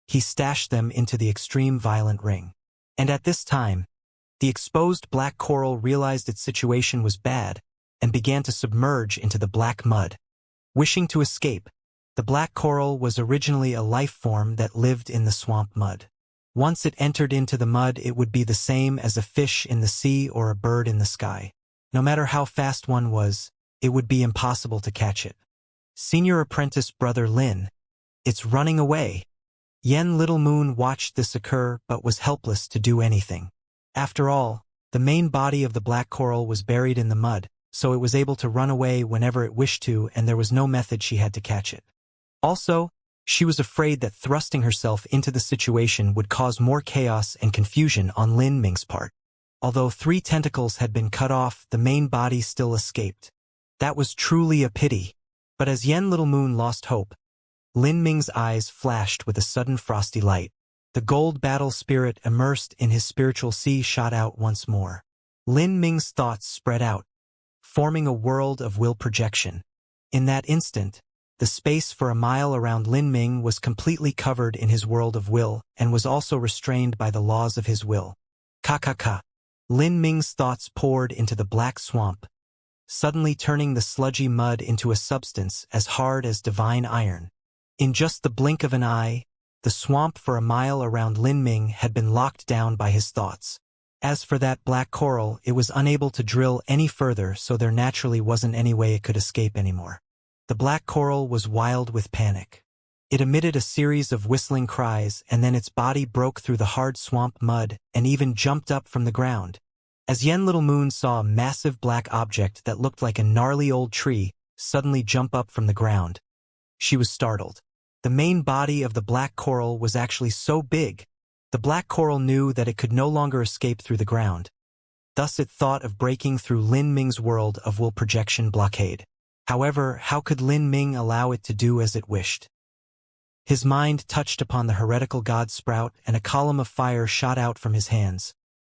he stashed them into the extreme violent ring. And at this time, the exposed black coral realized its situation was bad and began to submerge into the black mud. Wishing to escape, the black coral was originally a life form that lived in the swamp mud. Once it entered into the mud, it would be the same as a fish in the sea or a bird in the sky. No matter how fast one was, it would be impossible to catch it. Senior apprentice brother Lin, it's running away. Yen Little Moon watched this occur but was helpless to do anything. After all, the main body of the black coral was buried in the mud, so it was able to run away whenever it wished to, and there was no method she had to catch it. Also, she was afraid that thrusting herself into the situation would cause more chaos and confusion on Lin Ming's part. Although 3 tentacles had been cut off, the main body still escaped. That was truly a pity. But as Yen Little Moon lost hope, Lin Ming's eyes flashed with a sudden frosty light. The gold battle spirit immersed in his spiritual sea shot out once more. Lin Ming's thoughts spread out, forming a world of will projection. In that instant, the space for a mile around Lin Ming was completely covered in his world of will and was also restrained by the laws of his will. Ka-ka-ka. Lin Ming's thoughts poured into the black swamp, suddenly turning the sludgy mud into a substance as hard as divine iron. In just the blink of an eye, the swamp for a mile around Lin Ming had been locked down by his thoughts. As for that black coral, it was unable to drill any further, so there naturally wasn't any way it could escape anymore. The black coral was wild with panic. It emitted a series of whistling cries, and then its body broke through the hard swamp mud and even jumped up from the ground. As Yen Little Moon saw a massive black object that looked like a gnarly old tree suddenly jump up from the ground, she was startled. The main body of the black coral was actually so big, the black coral knew that it could no longer escape through the ground. Thus it thought of breaking through Lin Ming's world of will projection blockade. However, how could Lin Ming allow it to do as it wished? His mind touched upon the heretical god Sprout, and a column of fire shot out from his hands,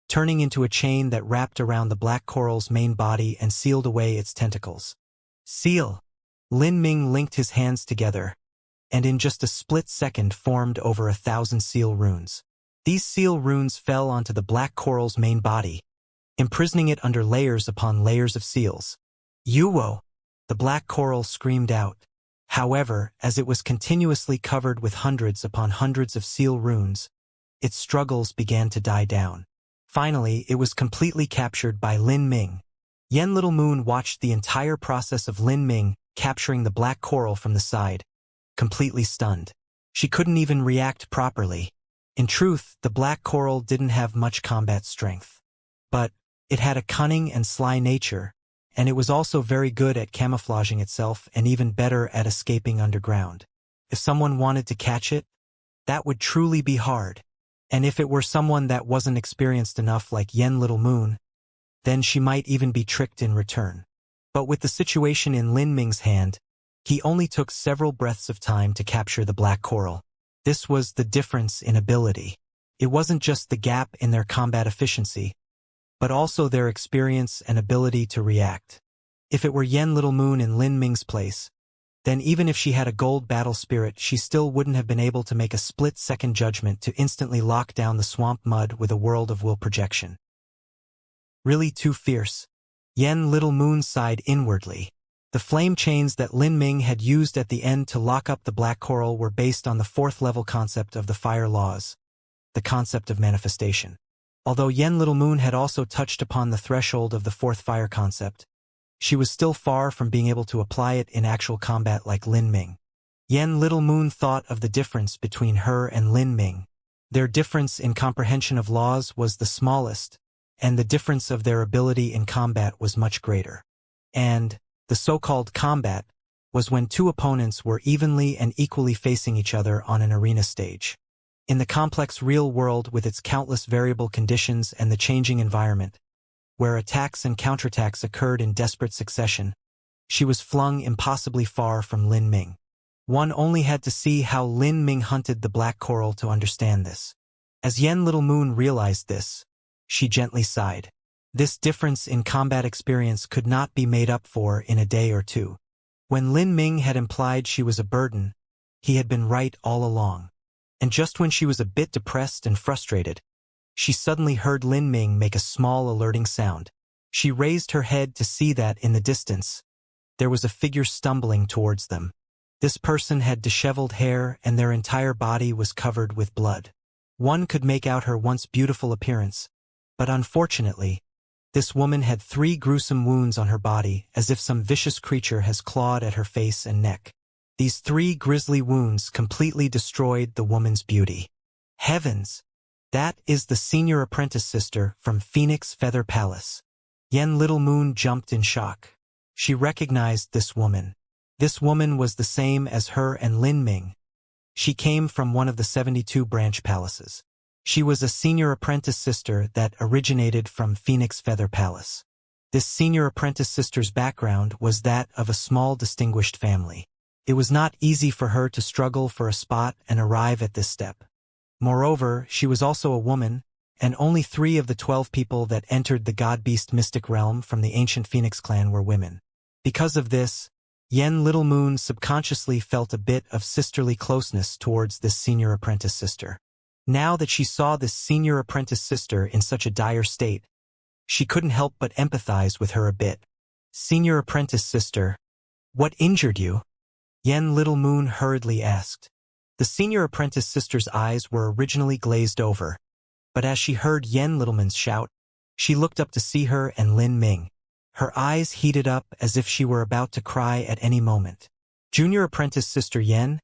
turning into a chain that wrapped around the black coral's main body and sealed away its tentacles. Seal! Lin Ming linked his hands together, and in just a split second formed over 1,000 seal runes. These seal runes fell onto the black coral's main body, imprisoning it under layers upon layers of seals. Yuwo! The black coral screamed out. However, as it was continuously covered with hundreds upon hundreds of seal runes, its struggles began to die down. Finally, it was completely captured by Lin Ming. Yen Little Moon watched the entire process of Lin Ming capturing the black coral from the side, completely stunned. She couldn't even react properly. In truth, the black coral didn't have much combat strength. But it had a cunning and sly nature, and it was also very good at camouflaging itself and even better at escaping underground. If someone wanted to catch it, that would truly be hard. And if it were someone that wasn't experienced enough like Yen Little Moon, then she might even be tricked in return. But with the situation in Lin Ming's hand, he only took several breaths of time to capture the black coral. This was the difference in ability. It wasn't just the gap in their combat efficiency, but also their experience and ability to react. If it were Yen Little Moon in Lin Ming's place, then even if she had a gold battle spirit, she still wouldn't have been able to make a split-second judgment to instantly lock down the swamp mud with a world of will projection. Really too fierce. Yen Little Moon sighed inwardly. The flame chains that Lin Ming had used at the end to lock up the black coral were based on the 4th-level concept of the fire laws, the concept of manifestation. Although Yen Little Moon had also touched upon the threshold of the 4th fire concept, she was still far from being able to apply it in actual combat like Lin Ming. Yen Little Moon thought of the difference between her and Lin Ming. Their difference in comprehension of laws was the smallest, and the difference of their ability in combat was much greater. And the so-called combat was when two opponents were evenly and equally facing each other on an arena stage. In the complex real world with its countless variable conditions and the changing environment, where attacks and counterattacks occurred in desperate succession, she was flung impossibly far from Lin Ming. One only had to see how Lin Ming hunted the black coral to understand this. As Yen Little Moon realized this, she gently sighed. This difference in combat experience could not be made up for in a day or two. When Lin Ming had implied she was a burden, he had been right all along. And just when she was a bit depressed and frustrated, she suddenly heard Lin Ming make a small alerting sound. She raised her head to see that in the distance, there was a figure stumbling towards them. This person had disheveled hair and their entire body was covered with blood. One could make out her once beautiful appearance, but unfortunately, this woman had 3 gruesome wounds on her body, as if some vicious creature has clawed at her face and neck. These 3 grisly wounds completely destroyed the woman's beauty. Heavens! That is the senior apprentice sister from Phoenix Feather Palace. Yen Little Moon jumped in shock. She recognized this woman. This woman was the same as her and Lin Ming. She came from one of the 72 branch palaces. She was a senior apprentice sister that originated from Phoenix Feather Palace. This senior apprentice sister's background was that of a small distinguished family. It was not easy for her to struggle for a spot and arrive at this step. Moreover, she was also a woman, and only 3 of the 12 people that entered the God-Beast mystic realm from the ancient Phoenix clan were women. Because of this, Yen Little Moon subconsciously felt a bit of sisterly closeness towards this senior apprentice sister. Now that she saw this senior apprentice sister in such a dire state, she couldn't help but empathize with her a bit. Senior apprentice sister, what injured you? Yen Little Moon hurriedly asked. The senior apprentice sister's eyes were originally glazed over, but as she heard Yen Little Moon's shout, she looked up to see her and Lin Ming. Her eyes heated up as if she were about to cry at any moment. Junior apprentice sister Yen,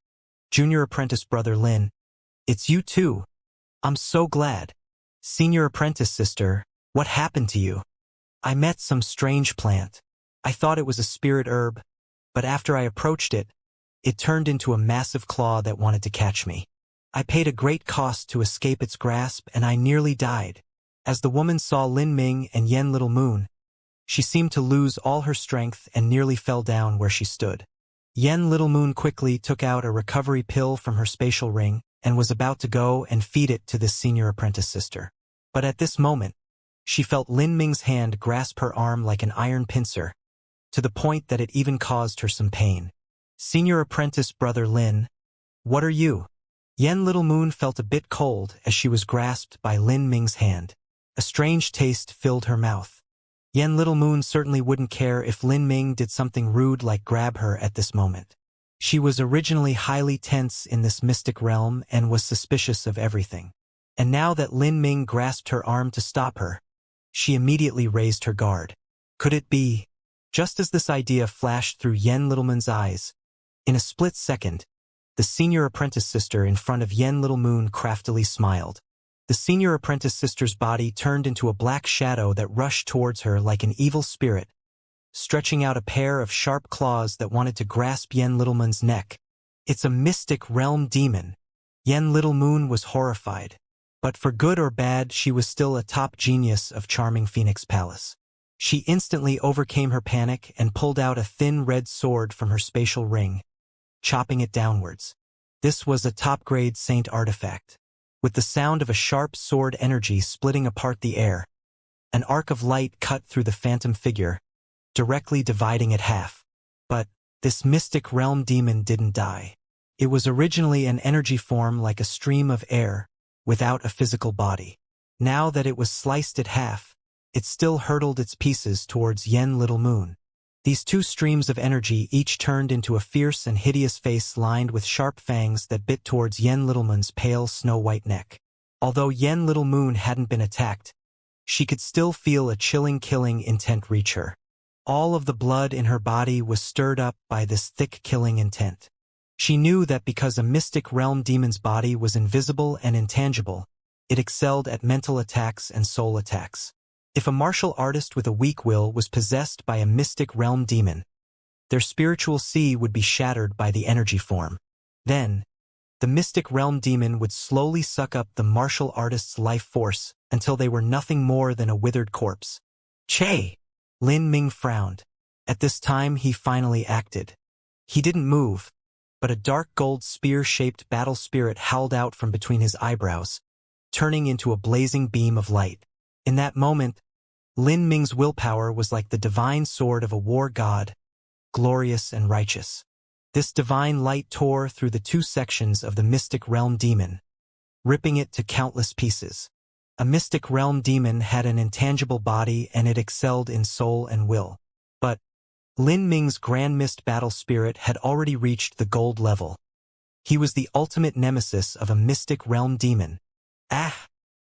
Junior apprentice brother Lin, it's you too. I'm so glad. Senior apprentice sister, what happened to you? I met some strange plant. I thought it was a spirit herb, but after I approached it, it turned into a massive claw that wanted to catch me. I paid a great cost to escape its grasp and I nearly died. As the woman saw Lin Ming and Yen Little Moon, she seemed to lose all her strength and nearly fell down where she stood. Yen Little Moon quickly took out a recovery pill from her spatial ring and was about to go and feed it to this senior apprentice sister. But at this moment, she felt Lin Ming's hand grasp her arm like an iron pincer, to the point that it even caused her some pain. Senior apprentice brother Lin, what are you? Yen Little Moon felt a bit cold as she was grasped by Lin Ming's hand. A strange taste filled her mouth. Yen Little Moon certainly wouldn't care if Lin Ming did something rude like grab her at this moment. She was originally highly tense in this mystic realm and was suspicious of everything. And now that Lin Ming grasped her arm to stop her, she immediately raised her guard. Could it be? Just as this idea flashed through Yen Little Moon's eyes, in a split second, the senior apprentice sister in front of Yen Little Moon craftily smiled. The senior apprentice sister's body turned into a black shadow that rushed towards her like an evil spirit, stretching out a pair of sharp claws that wanted to grasp Yen Little Moon's neck. It's a mystic realm demon. Yen Little Moon was horrified. But for good or bad, she was still a top genius of charming Phoenix Palace. She instantly overcame her panic and pulled out a thin red sword from her spatial ring, chopping it downwards. This was a top-grade saint artifact. With the sound of a sharp sword energy splitting apart the air, an arc of light cut through the phantom figure, directly dividing it half. But this mystic realm demon didn't die. It was originally an energy form like a stream of air, without a physical body. Now that it was sliced at half, it still hurtled its pieces towards Yen Little Moon. These two streams of energy each turned into a fierce and hideous face lined with sharp fangs that bit towards Yen Little Moon's pale snow-white neck. Although Yen Little Moon hadn't been attacked, she could still feel a chilling killing intent reach her. All of the blood in her body was stirred up by this thick killing intent. She knew that because a mystic realm demon's body was invisible and intangible, it excelled at mental attacks and soul attacks. If a martial artist with a weak will was possessed by a mystic realm demon, their spiritual sea would be shattered by the energy form. Then, the mystic realm demon would slowly suck up the martial artist's life force until they were nothing more than a withered corpse. Che! Lin Ming frowned. At this time he finally acted. He didn't move, but a dark gold spear-shaped battle spirit howled out from between his eyebrows, turning into a blazing beam of light. In that moment, Lin Ming's willpower was like the divine sword of a war god, glorious and righteous. This divine light tore through the two sections of the mystic realm demon, ripping it to countless pieces. A mystic realm demon had an intangible body and it excelled in soul and will. But Lin Ming's Grand Mist battle spirit had already reached the gold level. He was the ultimate nemesis of a mystic realm demon. Ah!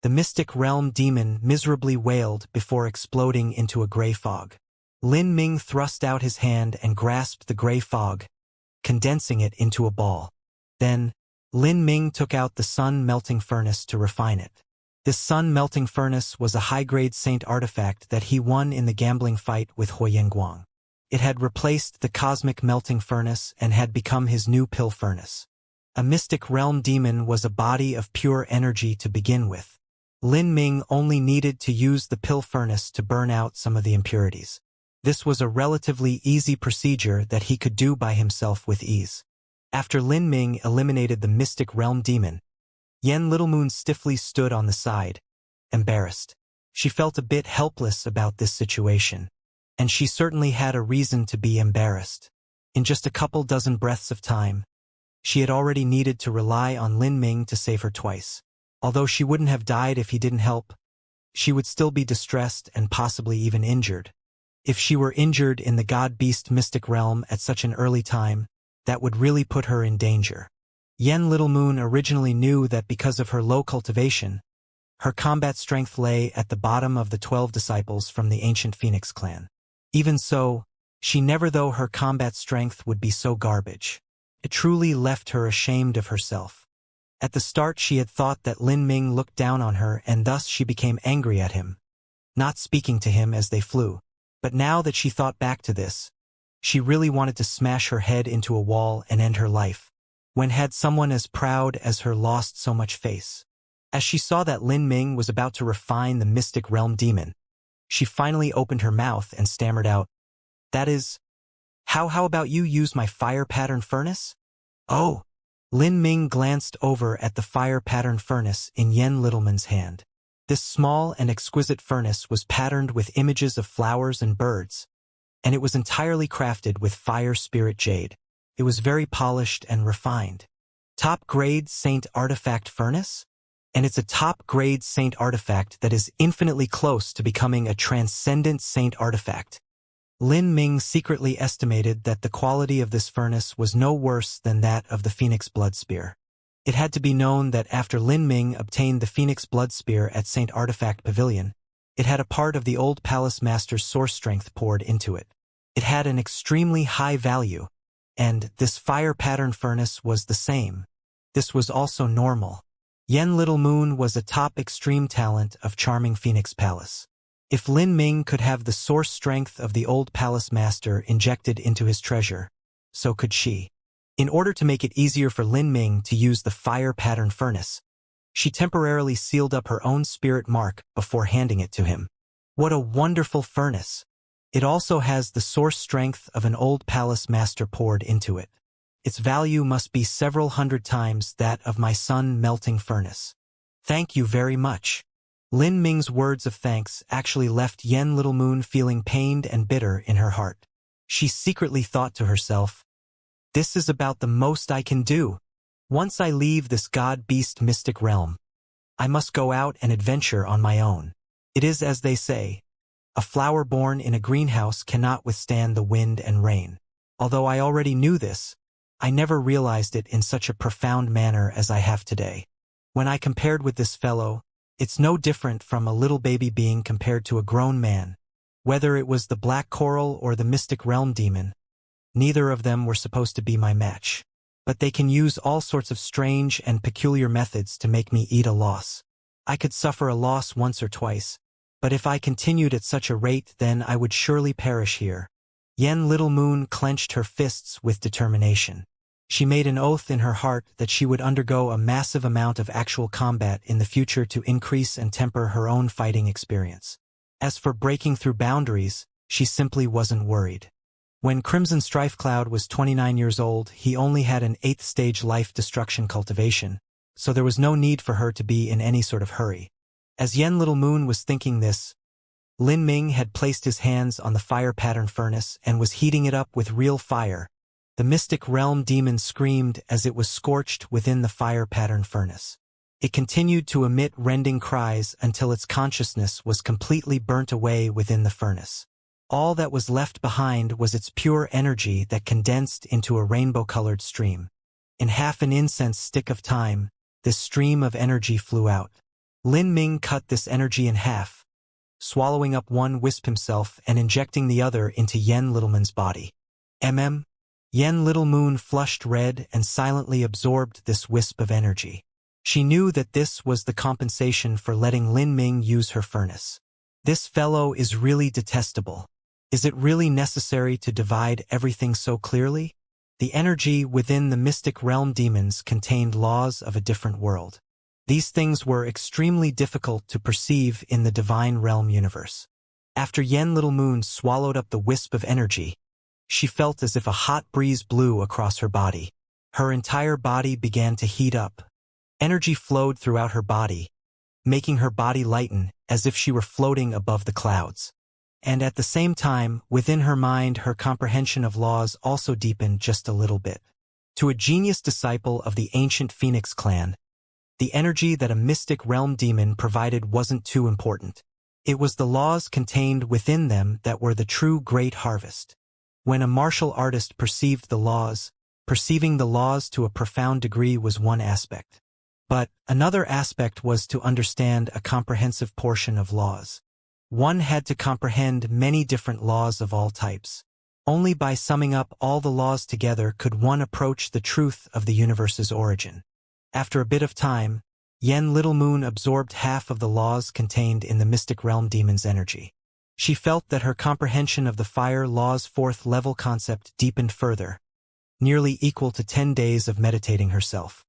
The mystic realm demon miserably wailed before exploding into a gray fog. Lin Ming thrust out his hand and grasped the gray fog, condensing it into a ball. Then, Lin Ming took out the sun-melting furnace to refine it. This sun-melting furnace was a high-grade saint artifact that he won in the gambling fight with Huoyenguang. It had replaced the cosmic melting furnace and had become his new pill furnace. A mystic realm demon was a body of pure energy to begin with. Lin Ming only needed to use the pill furnace to burn out some of the impurities. This was a relatively easy procedure that he could do by himself with ease. After Lin Ming eliminated the mystic realm demon, Yen Little Moon stiffly stood on the side, embarrassed. She felt a bit helpless about this situation, and she certainly had a reason to be embarrassed. In just a couple dozen breaths of time, she had already needed to rely on Lin Ming to save her twice. Although she wouldn't have died if he didn't help, she would still be distressed and possibly even injured. If she were injured in the god-beast mystic realm at such an early time, that would really put her in danger. Yen Little Moon originally knew that because of her low cultivation, her combat strength lay at the bottom of the 12 disciples from the ancient Phoenix clan. Even so, she never thought her combat strength would be so garbage. It truly left her ashamed of herself. At the start she had thought that Lin Ming looked down on her and thus she became angry at him, not speaking to him as they flew. But now that she thought back to this, she really wanted to smash her head into a wall and end her life. When had someone as proud as her lost so much face? As she saw that Lin Ming was about to refine the mystic realm demon, she finally opened her mouth and stammered out, "That is, how about you use my fire pattern furnace?" "Oh." Lin Ming glanced over at the fire pattern furnace in Yen Littleman's hand. This small and exquisite furnace was patterned with images of flowers and birds, and it was entirely crafted with fire spirit jade. It was very polished and refined. Top-grade Saint Artifact Furnace? And it's a top-grade Saint Artifact that is infinitely close to becoming a transcendent Saint Artifact. Lin Ming secretly estimated that the quality of this furnace was no worse than that of the Phoenix Blood Spear. It had to be known that after Lin Ming obtained the Phoenix Blood Spear at Saint Artifact Pavilion, it had a part of the old Palace Master's source strength poured into it. It had an extremely high value, and this fire pattern furnace was the same. This was also normal. Yen Little Moon was a top extreme talent of charming Phoenix Palace. If Lin Ming could have the source strength of the old Palace Master injected into his treasure, so could she. In order to make it easier for Lin Ming to use the fire pattern furnace, she temporarily sealed up her own spirit mark before handing it to him. What a wonderful furnace! It also has the source strength of an old Palace Master poured into it. Its value must be several hundred times that of my sun melting furnace. Thank you very much. Lin Ming's words of thanks actually left Yen Little Moon feeling pained and bitter in her heart. She secretly thought to herself, "This is about the most I can do. Once I leave this god-beast mystic realm, I must go out and adventure on my own." It is as they say, a flower born in a greenhouse cannot withstand the wind and rain. Although I already knew this, I never realized it in such a profound manner as I have today. When I compared with this fellow, it's no different from a little baby being compared to a grown man. Whether it was the Black Coral or the Mystic Realm Demon, neither of them were supposed to be my match. But they can use all sorts of strange and peculiar methods to make me eat a loss. I could suffer a loss once or twice, but if I continued at such a rate then I would surely perish here. Yen Little Moon clenched her fists with determination. She made an oath in her heart that she would undergo a massive amount of actual combat in the future to increase and temper her own fighting experience. As for breaking through boundaries, she simply wasn't worried. When Crimson Strife Cloud was 29 years old, he only had an 8th stage life destruction cultivation, so there was no need for her to be in any sort of hurry. As Yen Little Moon was thinking this, Lin Ming had placed his hands on the fire pattern furnace and was heating it up with real fire. The Mystic Realm Demon screamed as it was scorched within the fire pattern furnace. It continued to emit rending cries until its consciousness was completely burnt away within the furnace. All that was left behind was its pure energy that condensed into a rainbow-colored stream. In half an incense stick of time, this stream of energy flew out. Lin Ming cut this energy in half, swallowing up one wisp himself and injecting the other into Yen Littleman's body. Yen Little Moon flushed red and silently absorbed this wisp of energy. She knew that this was the compensation for letting Lin Ming use her furnace. This fellow is really detestable. Is it really necessary to divide everything so clearly? The energy within the Mystic Realm demons contained laws of a different world. These things were extremely difficult to perceive in the Divine Realm universe. After Yen Little Moon swallowed up the wisp of energy, she felt as if a hot breeze blew across her body. Her entire body began to heat up. Energy flowed throughout her body, making her body lighten as if she were floating above the clouds. And at the same time, within her mind, her comprehension of laws also deepened just a little bit. To a genius disciple of the ancient Phoenix clan, the energy that a mystic realm demon provided wasn't too important. It was the laws contained within them that were the true great harvest. When a martial artist perceived the laws, perceiving the laws to a profound degree was one aspect. But another aspect was to understand a comprehensive portion of laws. One had to comprehend many different laws of all types. Only by summing up all the laws together could one approach the truth of the universe's origin. After a bit of time, Yen Little Moon absorbed half of the laws contained in the mystic realm demon's energy. She felt that her comprehension of the fire law's fourth-level concept deepened further, nearly equal to 10 days of meditating herself.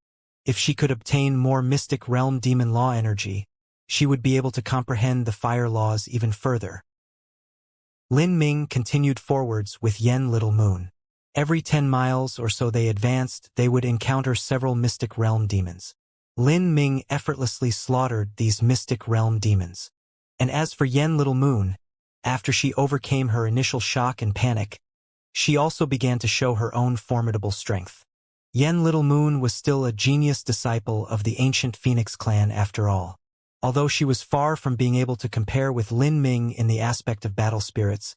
If she could obtain more mystic realm demon law energy, she would be able to comprehend the fire laws even further. Lin Ming continued forwards with Yen Little Moon. Every 10 miles or so they advanced, they would encounter several mystic realm demons. Lin Ming effortlessly slaughtered these mystic realm demons. And as for Yen Little Moon, after she overcame her initial shock and panic, she also began to show her own formidable strength. Yen Little Moon was still a genius disciple of the ancient Phoenix clan after all. Although she was far from being able to compare with Lin Ming in the aspect of battle spirits,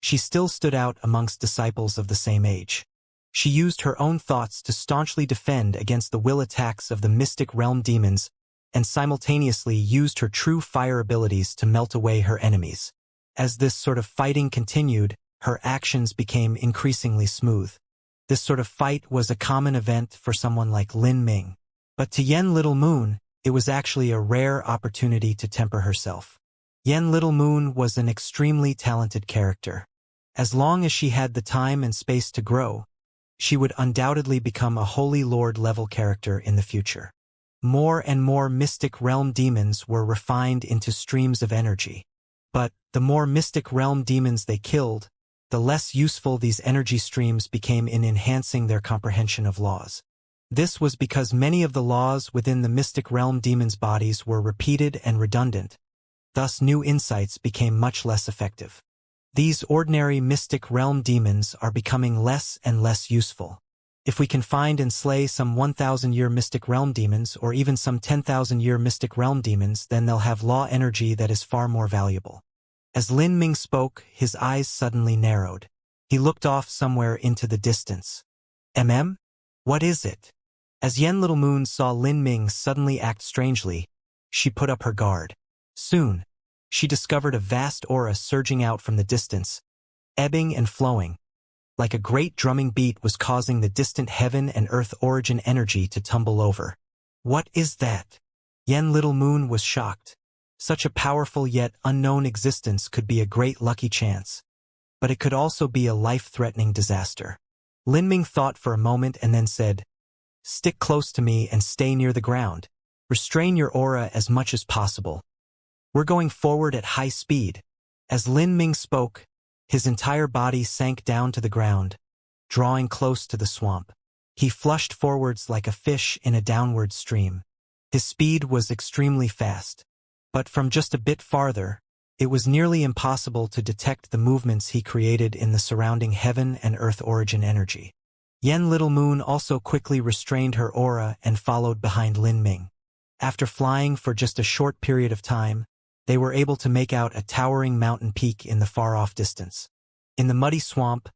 she still stood out amongst disciples of the same age. She used her own thoughts to staunchly defend against the will attacks of the mystic realm demons and simultaneously used her true fire abilities to melt away her enemies. As this sort of fighting continued, her actions became increasingly smooth. This sort of fight was a common event for someone like Lin Ming. But to Yen Little Moon, it was actually a rare opportunity to temper herself. Yen Little Moon was an extremely talented character. As long as she had the time and space to grow, she would undoubtedly become a Holy Lord-level character in the future. More and more mystic realm demons were refined into streams of energy. But the more mystic realm demons they killed, the less useful these energy streams became in enhancing their comprehension of laws. This was because many of the laws within the mystic realm demons' bodies were repeated and redundant. Thus new insights became much less effective. These ordinary mystic realm demons are becoming less and less useful. If we can find and slay some 1,000-year mystic realm demons or even some 10,000-year mystic realm demons, then they'll have law energy that is far more valuable. As Lin Ming spoke, his eyes suddenly narrowed. He looked off somewhere into the distance. What is it? As Yen Little Moon saw Lin Ming suddenly act strangely, she put up her guard. Soon, she discovered a vast aura surging out from the distance, ebbing and flowing. Like a great drumming beat was causing the distant heaven and earth origin energy to tumble over. What is that? Yen Little Moon was shocked. Such a powerful yet unknown existence could be a great lucky chance. But it could also be a life-threatening disaster. Lin Ming thought for a moment and then said, "Stick close to me and stay near the ground. Restrain your aura as much as possible. We're going forward at high speed." As Lin Ming spoke, his entire body sank down to the ground, drawing close to the swamp. He flushed forwards like a fish in a downward stream. His speed was extremely fast. But from just a bit farther, it was nearly impossible to detect the movements he created in the surrounding heaven and earth origin energy. Yen Little Moon also quickly restrained her aura and followed behind Lin Ming. After flying for just a short period of time, they were able to make out a towering mountain peak in the far-off distance. In the muddy swamp,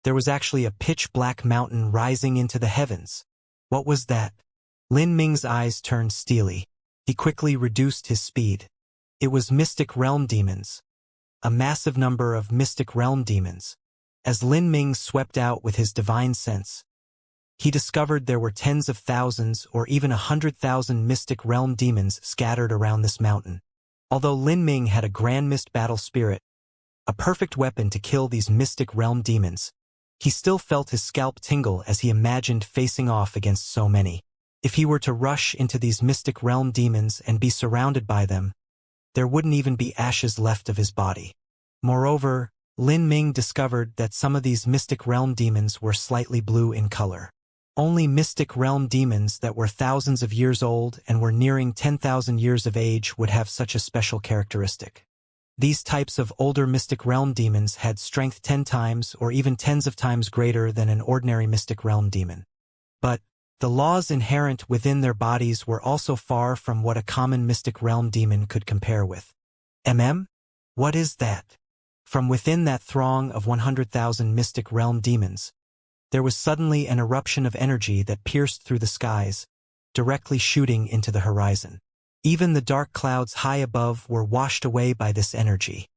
there was actually a pitch-black mountain rising into the heavens. What was that? Lin Ming's eyes turned steely. He quickly reduced his speed. It was mystic realm demons. A massive number of mystic realm demons. As Lin Ming swept out with his divine sense, he discovered there were tens of thousands or even 100,000 mystic realm demons scattered around this mountain. Although Lin Ming had a grand mist battle spirit, a perfect weapon to kill these mystic realm demons, he still felt his scalp tingle as he imagined facing off against so many. If he were to rush into these mystic realm demons and be surrounded by them, there wouldn't even be ashes left of his body. Moreover, Lin Ming discovered that some of these mystic realm demons were slightly blue in color. Only mystic realm demons that were thousands of years old and were nearing 10,000 years of age would have such a special characteristic. These types of older mystic realm demons had strength 10 times or even tens of times greater than an ordinary mystic realm demon. But the laws inherent within their bodies were also far from what a common mystic realm demon could compare with. What is that? From within that throng of 100,000 mystic realm demons, there was suddenly an eruption of energy that pierced through the skies, directly shooting into the horizon. Even the dark clouds high above were washed away by this energy.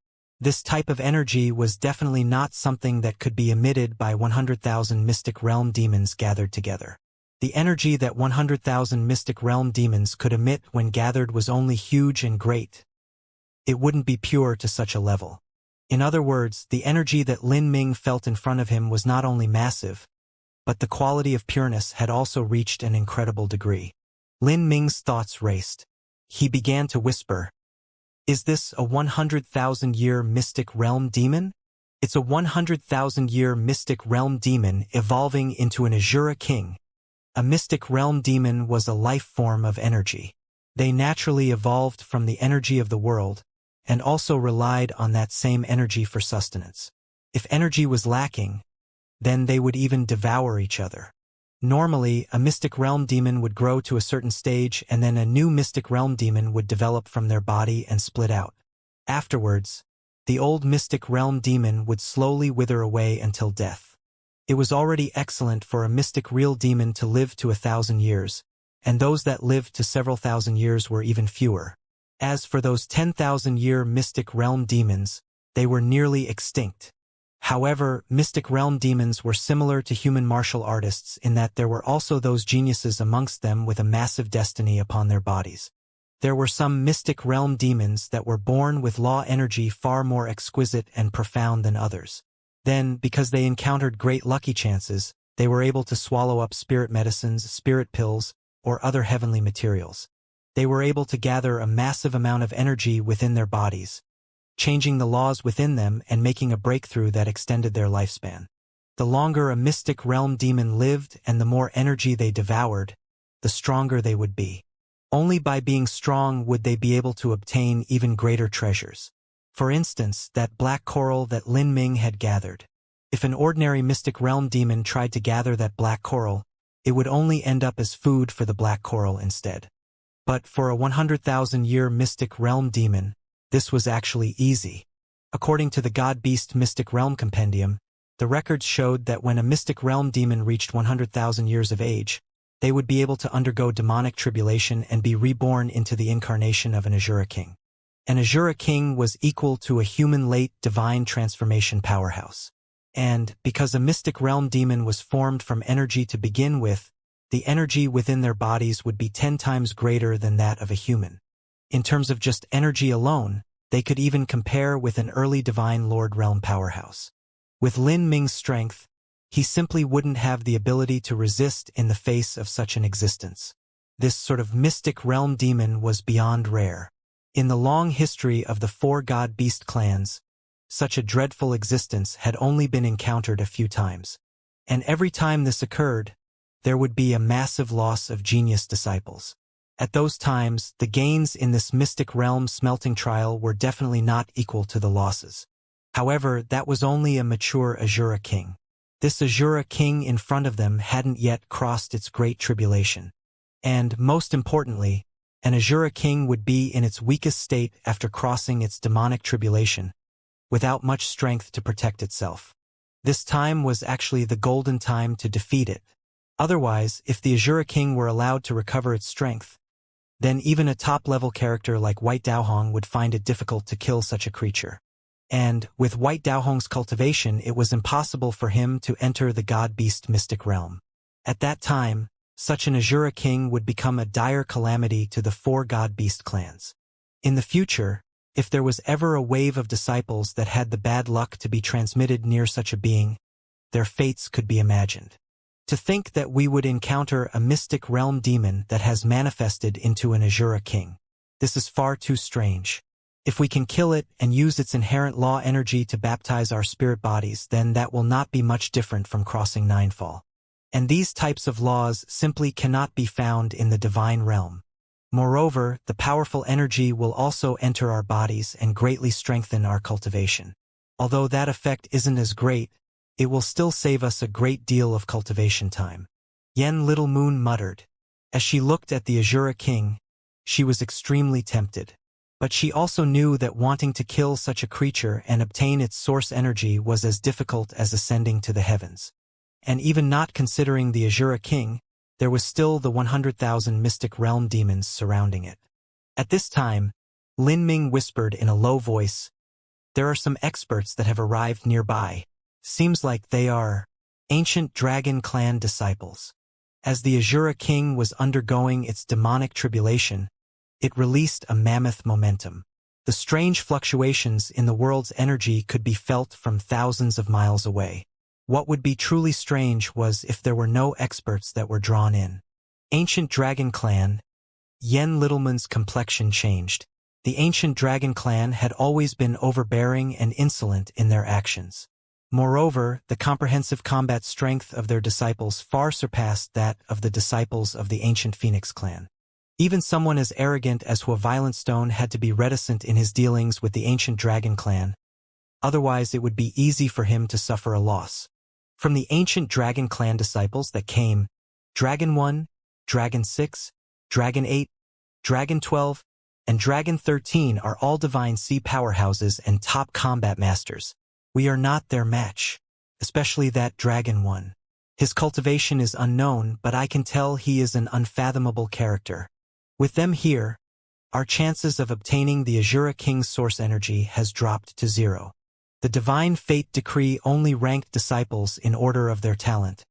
This type of energy was definitely not something that could be emitted by 100,000 Mystic Realm demons gathered together. The energy that 100,000 Mystic Realm demons could emit when gathered was only huge and great. It wouldn't be pure to such a level. In other words, the energy that Lin Ming felt in front of him was not only massive, but the quality of pureness had also reached an incredible degree. Lin Ming's thoughts raced. He began to whisper, "Is this a 100,000-year Mystic Realm demon? It's a 100,000-year Mystic Realm demon evolving into an Azura King." A Mystic Realm demon was a life form of energy. They naturally evolved from the energy of the world, and also relied on that same energy for sustenance. If energy was lacking, then they would even devour each other. Normally, a Mystic Realm demon would grow to a certain stage and then a new Mystic Realm demon would develop from their body and split out. Afterwards, the old Mystic Realm demon would slowly wither away until death. It was already excellent for a Mystic Real demon to live to 1,000 years, and those that lived to several thousand years were even fewer. As for those 10,000-year Mystic Realm demons, they were nearly extinct. However, Mystic Realm demons were similar to human martial artists in that there were also those geniuses amongst them with a massive destiny upon their bodies. There were some Mystic Realm demons that were born with law energy far more exquisite and profound than others. Then, because they encountered great lucky chances, they were able to swallow up spirit medicines, spirit pills, or other heavenly materials. They were able to gather a massive amount of energy within their bodies, changing the laws within them and making a breakthrough that extended their lifespan. The longer a Mystic Realm demon lived and the more energy they devoured, the stronger they would be. Only by being strong would they be able to obtain even greater treasures. For instance, that black coral that Lin Ming had gathered. If an ordinary Mystic Realm demon tried to gather that black coral, it would only end up as food for the black coral instead. But for a 100,000-year Mystic Realm demon, this was actually easy. According to the God-Beast Mystic Realm Compendium, the records showed that when a Mystic Realm demon reached 100,000 years of age, they would be able to undergo demonic tribulation and be reborn into the incarnation of an Azura King. An Azura King was equal to a human late divine transformation powerhouse. And, because a Mystic Realm demon was formed from energy to begin with, the energy within their bodies would be 10 times greater than that of a human. In terms of just energy alone, they could even compare with an early Divine Lord Realm powerhouse. With Lin Ming's strength, he simply wouldn't have the ability to resist in the face of such an existence. This sort of Mystic Realm demon was beyond rare. In the long history of the 4 God-Beast clans, such a dreadful existence had only been encountered a few times. And every time this occurred, there would be a massive loss of genius disciples. At those times, the gains in this Mystic Realm smelting trial were definitely not equal to the losses. However, that was only a mature Azura King. This Azura King in front of them hadn't yet crossed its great tribulation. And, most importantly, an Azura King would be in its weakest state after crossing its demonic tribulation, without much strength to protect itself. This time was actually the golden time to defeat it. Otherwise, if the Azura King were allowed to recover its strength, then even a top-level character like White Daohong would find it difficult to kill such a creature. And, with White Daohong's cultivation, it was impossible for him to enter the God-Beast Mystic Realm. At that time, such an Azura King would become a dire calamity to the 4 God-Beast clans. In the future, if there was ever a wave of disciples that had the bad luck to be transmitted near such a being, their fates could be imagined. To think that we would encounter a Mystic Realm demon that has manifested into an Azura King. This is far too strange. If we can kill it and use its inherent law energy to baptize our spirit bodies, then that will not be much different from crossing Ninefall. And these types of laws simply cannot be found in the divine realm. Moreover, the powerful energy will also enter our bodies and greatly strengthen our cultivation. Although that effect isn't as great, it will still save us a great deal of cultivation time. Yen Little Moon muttered. As she looked at the Azura King, she was extremely tempted. But she also knew that wanting to kill such a creature and obtain its source energy was as difficult as ascending to the heavens. And even not considering the Azura King, there was still the 100,000 Mystic Realm demons surrounding it. At this time, Lin Ming whispered in a low voice, There are some experts that have arrived nearby. Seems like they are ancient dragon clan disciples. As the Azura King was undergoing its demonic tribulation, it released a mammoth momentum. The strange fluctuations in the world's energy could be felt from thousands of miles away. What would be truly strange was if there were no experts that were drawn in. Ancient Dragon Clan. Yen Littleman's complexion changed. The ancient Dragon Clan had always been overbearing and insolent in their actions. Moreover, the comprehensive combat strength of their disciples far surpassed that of the disciples of the ancient Phoenix Clan. Even someone as arrogant as Hua Violentstone had to be reticent in his dealings with the ancient Dragon Clan. Otherwise, it would be easy for him to suffer a loss. From the ancient Dragon Clan disciples that came, Dragon 1, Dragon 6, Dragon 8, Dragon 12, and Dragon 13 are all divine sea powerhouses and top combat masters. We are not their match, especially that Dragon 1. His cultivation is unknown, but I can tell he is an unfathomable character. With them here, our chances of obtaining the Azura King's source energy has dropped to 0. The divine fate decree only ranked disciples in order of their talent,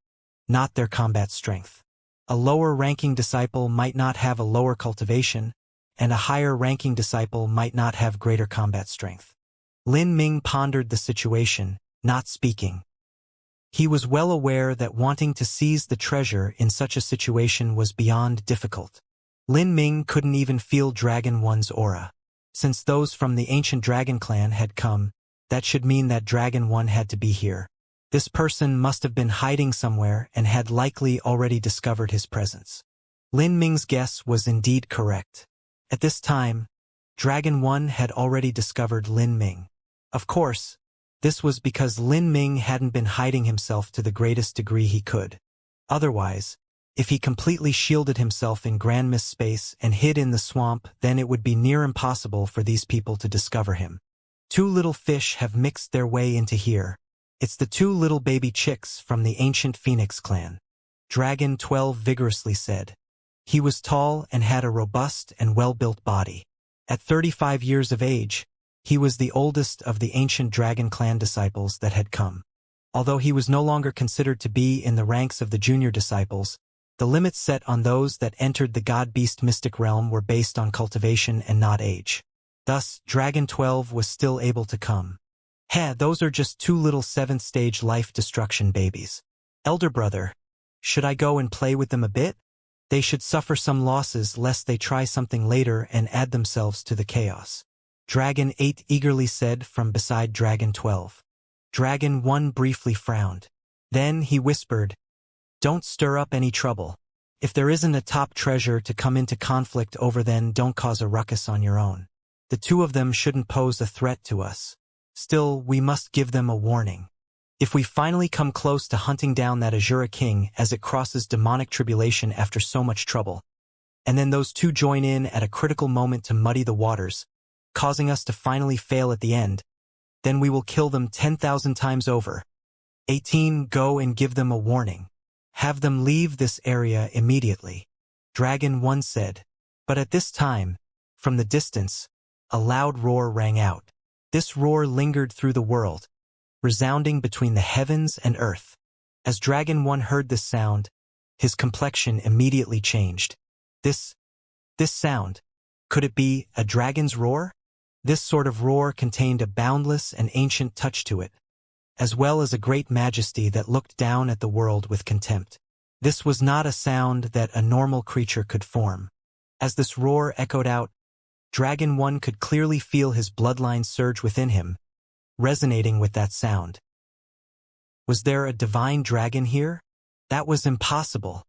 not their combat strength. A lower-ranking disciple might not have a lower cultivation, and a higher-ranking disciple might not have greater combat strength. Lin Ming pondered the situation, not speaking. He was well aware that wanting to seize the treasure in such a situation was beyond difficult. Lin Ming couldn't even feel Dragon 1's aura. Since those from the ancient Dragon Clan had come, that should mean that Dragon 1 had to be here. This person must have been hiding somewhere and had likely already discovered his presence. Lin Ming's guess was indeed correct. At this time, Dragon 1 had already discovered Lin Ming. Of course, this was because Lin Ming hadn't been hiding himself to the greatest degree he could. Otherwise, if he completely shielded himself in Grand Mist space and hid in the swamp, then it would be near impossible for these people to discover him. 2 little fish have mixed their way into here. It's the 2 little baby chicks from the ancient Phoenix clan. Dragon 12 vigorously said. He was tall and had a robust and well-built body. At 35 years of age, he was the oldest of the ancient Dragon Clan disciples that had come. Although he was no longer considered to be in the ranks of the junior disciples, the limits set on those that entered the God-Beast mystic realm were based on cultivation and not age. Thus, Dragon 12 was still able to come. Those are just 2 little 7th-stage life destruction babies. Elder brother, should I go and play with them a bit? They should suffer some losses lest they try something later and add themselves to the chaos. Dragon 8 eagerly said from beside Dragon 12. Dragon 1 briefly frowned. Then he whispered, "Don't stir up any trouble. If there isn't a top treasure to come into conflict over, then don't cause a ruckus on your own. The 2 of them shouldn't pose a threat to us. Still, we must give them a warning. If we finally come close to hunting down that Azura King as it crosses demonic tribulation after so much trouble, and then those 2 join in at a critical moment to muddy the waters, causing us to finally fail at the end, then we will kill them 10,000 times over. 18. Go and give them a warning. Have them leave this area immediately," Dragon 1 said. But at this time, from the distance, a loud roar rang out. This roar lingered through the world, resounding between the heavens and earth. As Dragon 1 heard this sound, his complexion immediately changed. This sound, could it be a dragon's roar? This sort of roar contained a boundless and ancient touch to it, as well as a great majesty that looked down at the world with contempt. This was not a sound that a normal creature could form. As this roar echoed out, Dragon 1 could clearly feel his bloodline surge within him, resonating with that sound. Was there a divine dragon here? That was impossible.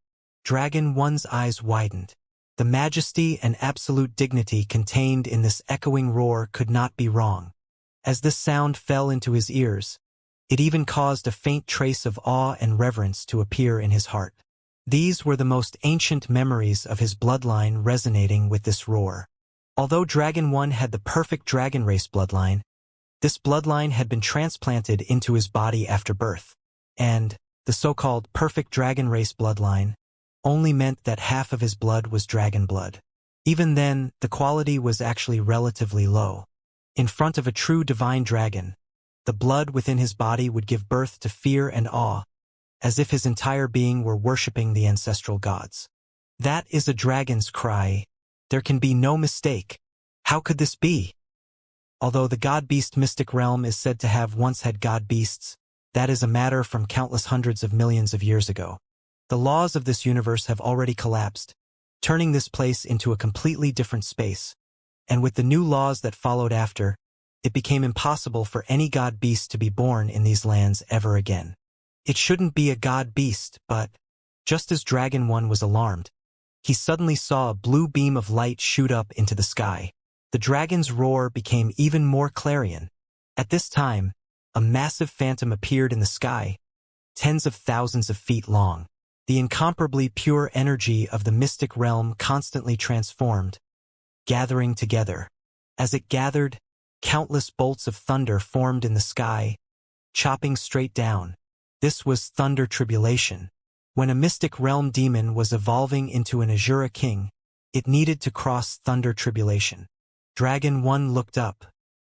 Dragon 1's eyes widened. The majesty and absolute dignity contained in this echoing roar could not be wrong. As this sound fell into his ears, it even caused a faint trace of awe and reverence to appear in his heart. These were the most ancient memories of his bloodline resonating with this roar. Although Dragon 1 had the perfect dragon race bloodline, this bloodline had been transplanted into his body after birth, and the so-called perfect dragon race bloodline only meant that half of his blood was dragon blood. Even then, the quality was actually relatively low. In front of a true divine dragon, the blood within his body would give birth to fear and awe, as if his entire being were worshipping the ancestral gods. That is a dragon's cry. There can be no mistake. How could this be? Although the god-beast mystic realm is said to have once had god-beasts, that is a matter from countless hundreds of millions of years ago. The laws of this universe have already collapsed, turning this place into a completely different space. And with the new laws that followed after, it became impossible for any god-beast to be born in these lands ever again. It shouldn't be a god-beast, but just as Dragon 1 was alarmed, he suddenly saw a blue beam of light shoot up into the sky. The dragon's roar became even more clarion. At this time, a massive phantom appeared in the sky, tens of thousands of feet long. The incomparably pure energy of the mystic realm constantly transformed, gathering together. As it gathered, countless bolts of thunder formed in the sky, chopping straight down. This was thunder tribulation. When a mystic realm demon was evolving into an Azura king, it needed to cross thunder tribulation. Dragon 1 looked up.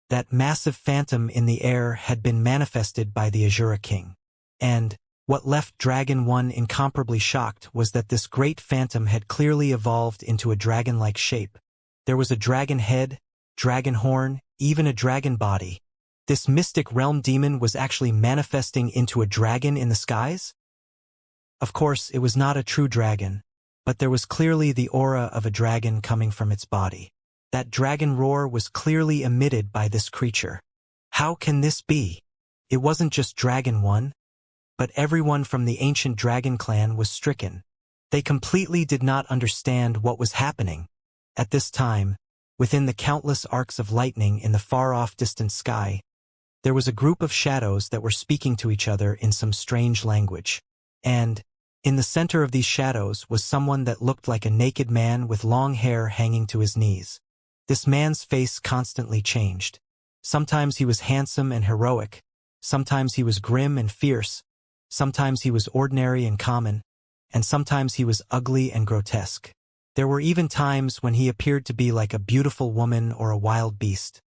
That massive phantom in the air had been manifested by the Azura king. And what left Dragon 1 incomparably shocked was that this great phantom had clearly evolved into a dragon-like shape. There was a dragon head, dragon horn, even a dragon body. This mystic realm demon was actually manifesting into a dragon in the skies? Of course, it was not a true dragon, but there was clearly the aura of a dragon coming from its body. That dragon roar was clearly emitted by this creature. How can this be? It wasn't just Dragon 1, but everyone from the ancient dragon clan was stricken. They completely did not understand what was happening. At this time, within the countless arcs of lightning in the far-off distant sky, there was a group of shadows that were speaking to each other in some strange language. And, in the center of these shadows was someone that looked like a naked man with long hair hanging to his knees. This man's face constantly changed. Sometimes he was handsome and heroic, sometimes he was grim and fierce, sometimes he was ordinary and common, and sometimes he was ugly and grotesque. There were even times when he appeared to be like a beautiful woman or a wild beast.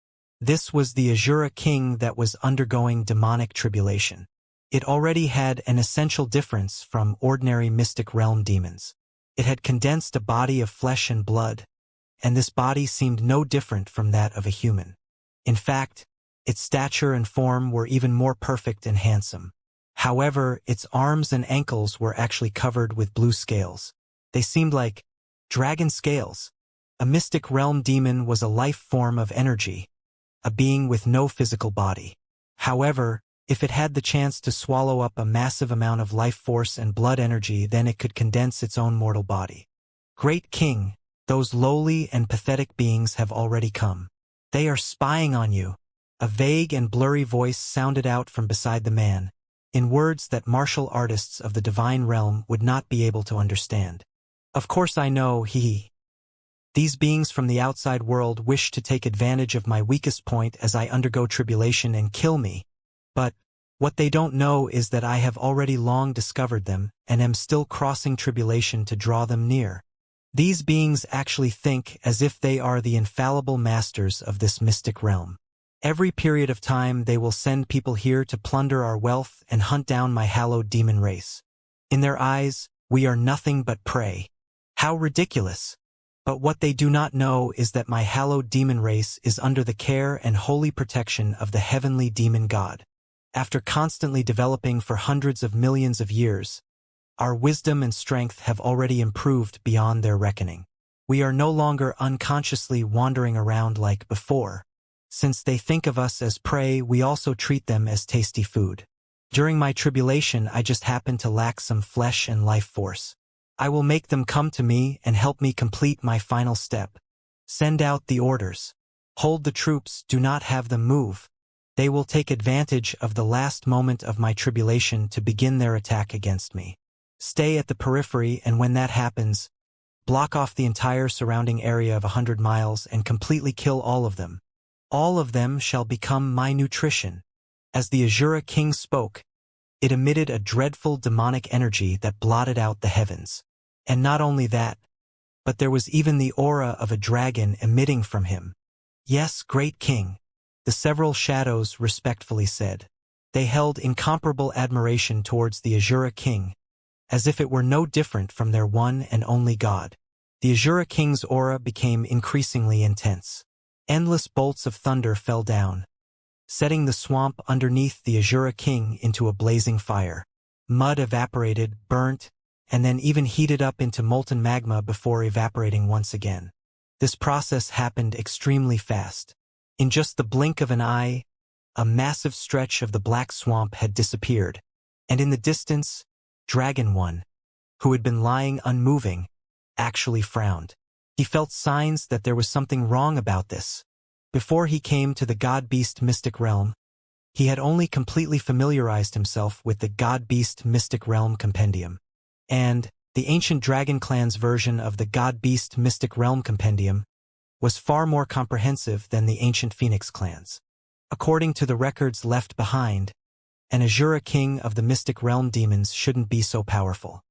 This was the Azura king that was undergoing demonic tribulation. It already had an essential difference from ordinary mystic realm demons. It had condensed a body of flesh and blood, and this body seemed no different from that of a human. In fact, its stature and form were even more perfect and handsome. However, its arms and ankles were actually covered with blue scales. They seemed like dragon scales. A mystic realm demon was a life form of energy, a being with no physical body. However, if it had the chance to swallow up a massive amount of life force and blood energy, then it could condense its own mortal body. Great King, those lowly and pathetic beings have already come. They are spying on you. A vague and blurry voice sounded out from beside the man, in words that martial artists of the divine realm would not be able to understand. Of course I know, These beings from the outside world wish to take advantage of my weakest point as I undergo tribulation and kill me. But what they don't know is that I have already long discovered them and am still crossing tribulation to draw them near. These beings actually think as if they are the infallible masters of this mystic realm. Every period of time they will send people here to plunder our wealth and hunt down my hallowed demon race. In their eyes, we are nothing but prey. How ridiculous! But what they do not know is that my hallowed demon race is under the care and holy protection of the heavenly demon god. After constantly developing for hundreds of millions of years, our wisdom and strength have already improved beyond their reckoning. We are no longer unconsciously wandering around like before. Since they think of us as prey, we also treat them as tasty food. During my tribulation, I just happen to lack some flesh and life force. I will make them come to me and help me complete my final step. Send out the orders. Hold the troops, do not have them move. They will take advantage of the last moment of my tribulation to begin their attack against me. Stay at the periphery, and when that happens, block off the entire surrounding area of 100 miles and completely kill all of them. All of them shall become my nutrition. As the Azura king spoke, it emitted a dreadful demonic energy that blotted out the heavens. And not only that, but there was even the aura of a dragon emitting from him. Yes, great king. the several shadows respectfully said. They held incomparable admiration towards the Azura king, as if it were no different from their one and only god. The Azura king's aura became increasingly intense. Endless bolts of thunder fell down, setting the swamp underneath the Azura king into a blazing fire. Mud evaporated, burnt, and then even heated up into molten magma before evaporating once again. This process happened extremely fast. In just the blink of an eye, a massive stretch of the black swamp had disappeared, and in the distance, Dragon One, who had been lying unmoving, actually frowned. He felt signs that there was something wrong about this. Before he came to the God-Beast Mystic Realm, he had only completely familiarized himself with the God-Beast Mystic Realm Compendium. And the ancient Dragon Clan's version of the God-Beast Mystic Realm Compendium was far more comprehensive than the ancient Phoenix clans. According to the records left behind, an Azura king of the Mystic Realm demons shouldn't be so powerful.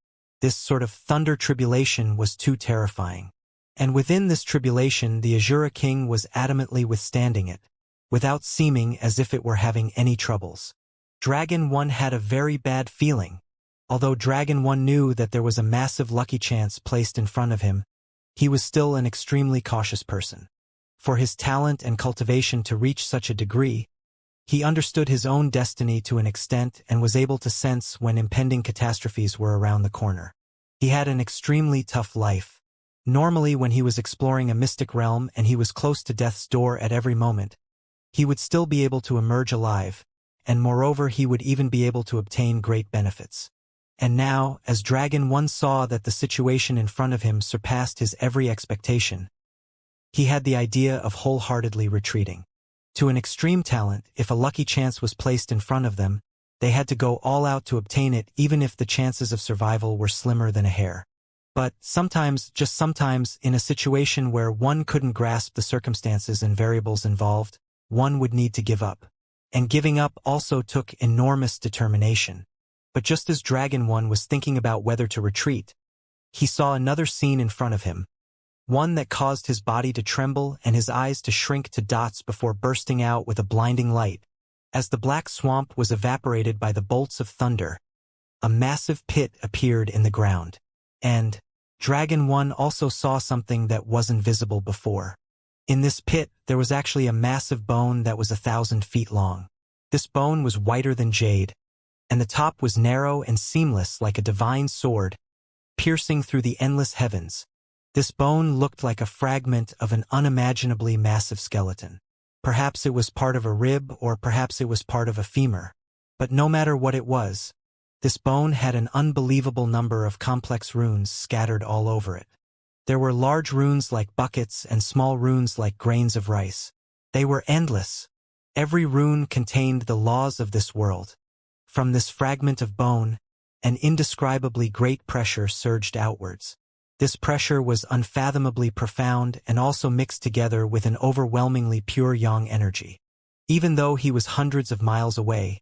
This sort of thunder tribulation was too terrifying. And within this tribulation the Azura king was adamantly withstanding it, without seeming as if it were having any troubles. Dragon One had a very bad feeling. Although Dragon One knew that there was a massive lucky chance placed in front of him, he was still an extremely cautious person. For his talent and cultivation to reach such a degree, he understood his own destiny to an extent and was able to sense when impending catastrophes were around the corner. He had an extremely tough life. Normally, when he was exploring a mystic realm and he was close to death's door at every moment, he would still be able to emerge alive, and moreover he would even be able to obtain great benefits. And now, as Dragon One saw that the situation in front of him surpassed his every expectation, he had the idea of wholeheartedly retreating. To an extreme talent, if a lucky chance was placed in front of them, they had to go all out to obtain it even if the chances of survival were slimmer than a hair. But sometimes, just sometimes, in a situation where one couldn't grasp the circumstances and variables involved, one would need to give up. And giving up also took enormous determination. But just as Dragon One was thinking about whether to retreat, he saw another scene in front of him, one that caused his body to tremble and his eyes to shrink to dots before bursting out with a blinding light. As the black swamp was evaporated by the bolts of thunder, a massive pit appeared in the ground. And Dragon One also saw something that wasn't visible before. In this pit, there was actually a massive bone that was 1,000 feet long. This bone was whiter than jade, and the top was narrow and seamless like a divine sword, piercing through the endless heavens. This bone looked like a fragment of an unimaginably massive skeleton. Perhaps it was part of a rib, or perhaps it was part of a femur. But no matter what it was, this bone had an unbelievable number of complex runes scattered all over it. There were large runes like buckets and small runes like grains of rice. They were endless. Every rune contained the laws of this world. From this fragment of bone, an indescribably great pressure surged outwards. This pressure was unfathomably profound and also mixed together with an overwhelmingly pure yang energy. Even though he was hundreds of miles away,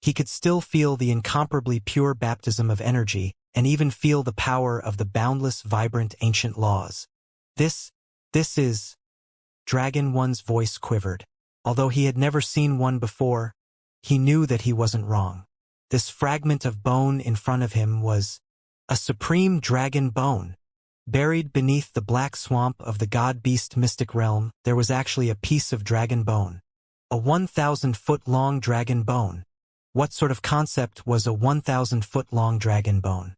he could still feel the incomparably pure baptism of energy and even feel the power of the boundless, vibrant ancient laws. This is... Dragon One's voice quivered. Although he had never seen one before, he knew that he wasn't wrong. This fragment of bone in front of him was a supreme dragon bone. Buried beneath the black swamp of the God-Beast Mystic Realm, there was actually a piece of dragon bone. A 1,000-foot-long dragon bone. What sort of concept was a 1,000-foot-long dragon bone?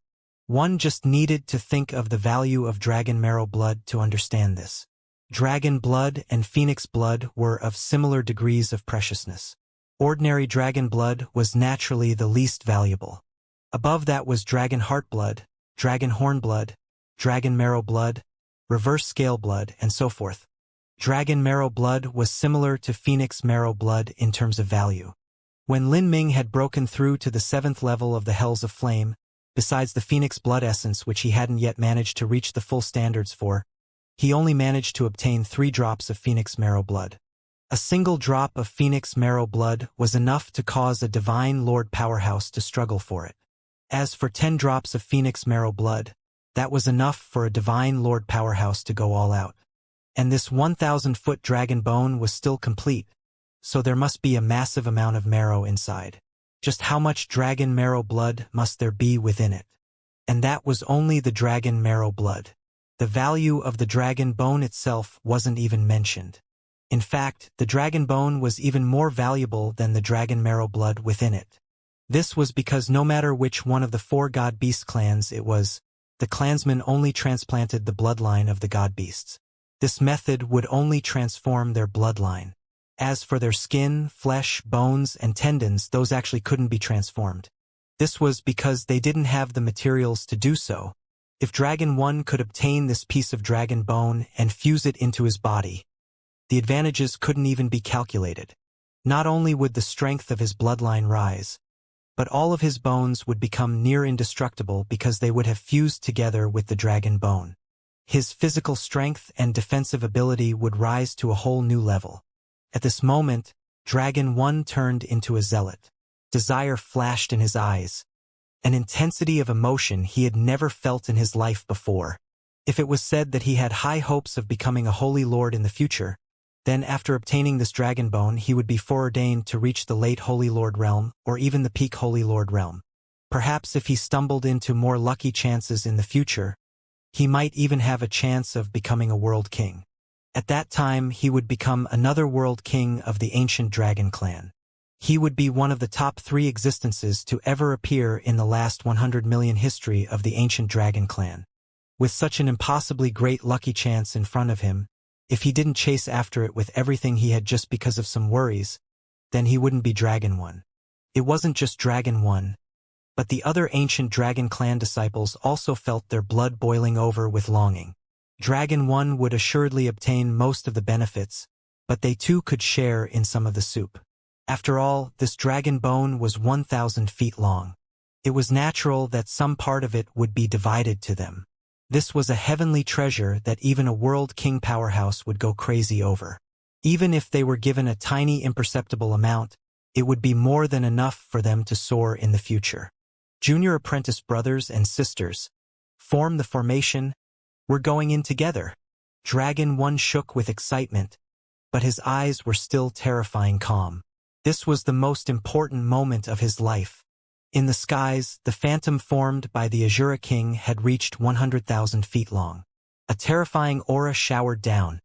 One just needed to think of the value of dragon marrow blood to understand this. Dragon blood and phoenix blood were of similar degrees of preciousness. Ordinary dragon blood was naturally the least valuable. Above that was dragon heart blood, dragon horn blood, dragon marrow blood, reverse scale blood, and so forth. Dragon marrow blood was similar to phoenix marrow blood in terms of value. When Lin Ming had broken through to the 7th level of the Hells of Flame, besides the phoenix blood essence which he hadn't yet managed to reach the full standards for, he only managed to obtain 3 drops of phoenix marrow blood. A single drop of phoenix marrow blood was enough to cause a divine lord powerhouse to struggle for it. As for 10 drops of phoenix marrow blood, that was enough for a divine lord powerhouse to go all out. And this 1,000-foot dragon bone was still complete, so there must be a massive amount of marrow inside. Just how much dragon marrow blood must there be within it? And that was only the dragon marrow blood. The value of the dragon bone itself wasn't even mentioned. In fact, the dragon bone was even more valuable than the dragon marrow blood within it. This was because no matter which one of the 4 god beast clans it was, the clansmen only transplanted the bloodline of the god beasts. This method would only transform their bloodline. As for their skin, flesh, bones, and tendons, those actually couldn't be transformed. This was because they didn't have the materials to do so. If Dragon 1 could obtain this piece of dragon bone and fuse it into his body, the advantages couldn't even be calculated. Not only would the strength of his bloodline rise, but all of his bones would become near indestructible because they would have fused together with the dragon bone. His physical strength and defensive ability would rise to a whole new level. At this moment, Dragon 1 turned into a zealot. Desire flashed in his eyes, an intensity of emotion he had never felt in his life before. If it was said that he had high hopes of becoming a holy lord in the future, then after obtaining this dragon bone he would be foreordained to reach the late Holy Lord realm or even the peak Holy Lord realm. Perhaps if he stumbled into more lucky chances in the future, he might even have a chance of becoming a world king. At that time he would become another world king of the ancient dragon clan. He would be one of the top 3 existences to ever appear in the last 100 million history of the ancient dragon clan. With such an impossibly great lucky chance in front of him, if he didn't chase after it with everything he had just because of some worries, then he wouldn't be Dragon 1. It wasn't just Dragon 1, but the other ancient dragon clan disciples also felt their blood boiling over with longing. Dragon 1 would assuredly obtain most of the benefits, but they too could share in some of the soup. After all, this dragon bone was 1,000 feet long. It was natural that some part of it would be divided to them. This was a heavenly treasure that even a world king powerhouse would go crazy over. Even if they were given a tiny imperceptible amount, it would be more than enough for them to soar in the future. Junior apprentice brothers and sisters, form the formation. We're going in together. Dragon 1 shook with excitement, but his eyes were still terrifying calm. This was the most important moment of his life. In the skies, the phantom formed by the Azura King had reached 100,000 feet long. A terrifying aura showered down,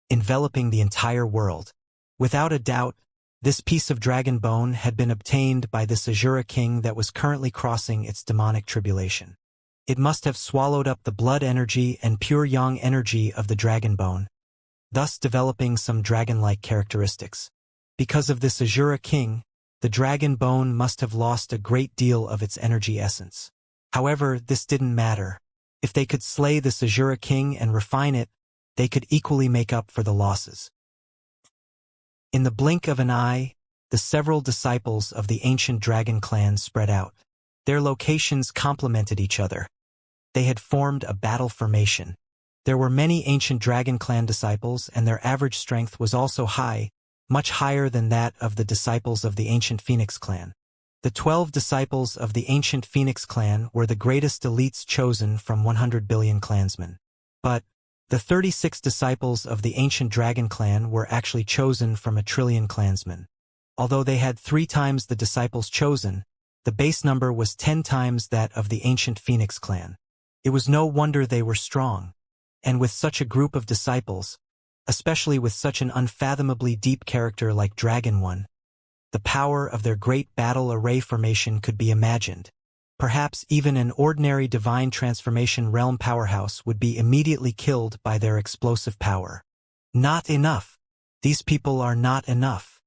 enveloping the entire world. Without a doubt, this piece of dragon bone had been obtained by this Azura King that was currently crossing its demonic tribulation. It must have swallowed up the blood energy and pure yang energy of the dragon bone, thus developing some dragon-like characteristics. Because of this Azura King, the dragon bone must have lost a great deal of its energy essence. However, this didn't matter. If they could slay this Azura King and refine it, they could equally make up for the losses. In the blink of an eye, the several disciples of the ancient dragon clan spread out. Their locations complemented each other. They had formed a battle formation. There were many ancient dragon clan disciples, and their average strength was also high, much higher than that of the disciples of the ancient Phoenix clan. The 12 disciples of the ancient Phoenix clan were the greatest elites chosen from 100 billion clansmen. But the 36 disciples of the ancient dragon clan were actually chosen from 1 trillion clansmen. Although they had 3 times the disciples chosen, the base number was 10 times that of the ancient Phoenix clan. It was no wonder they were strong. And with such a group of disciples, especially with such an unfathomably deep character like Dragon 1, the power of their great battle array formation could be imagined. Perhaps even an ordinary divine transformation realm powerhouse would be immediately killed by their explosive power. Not enough. These people are not enough.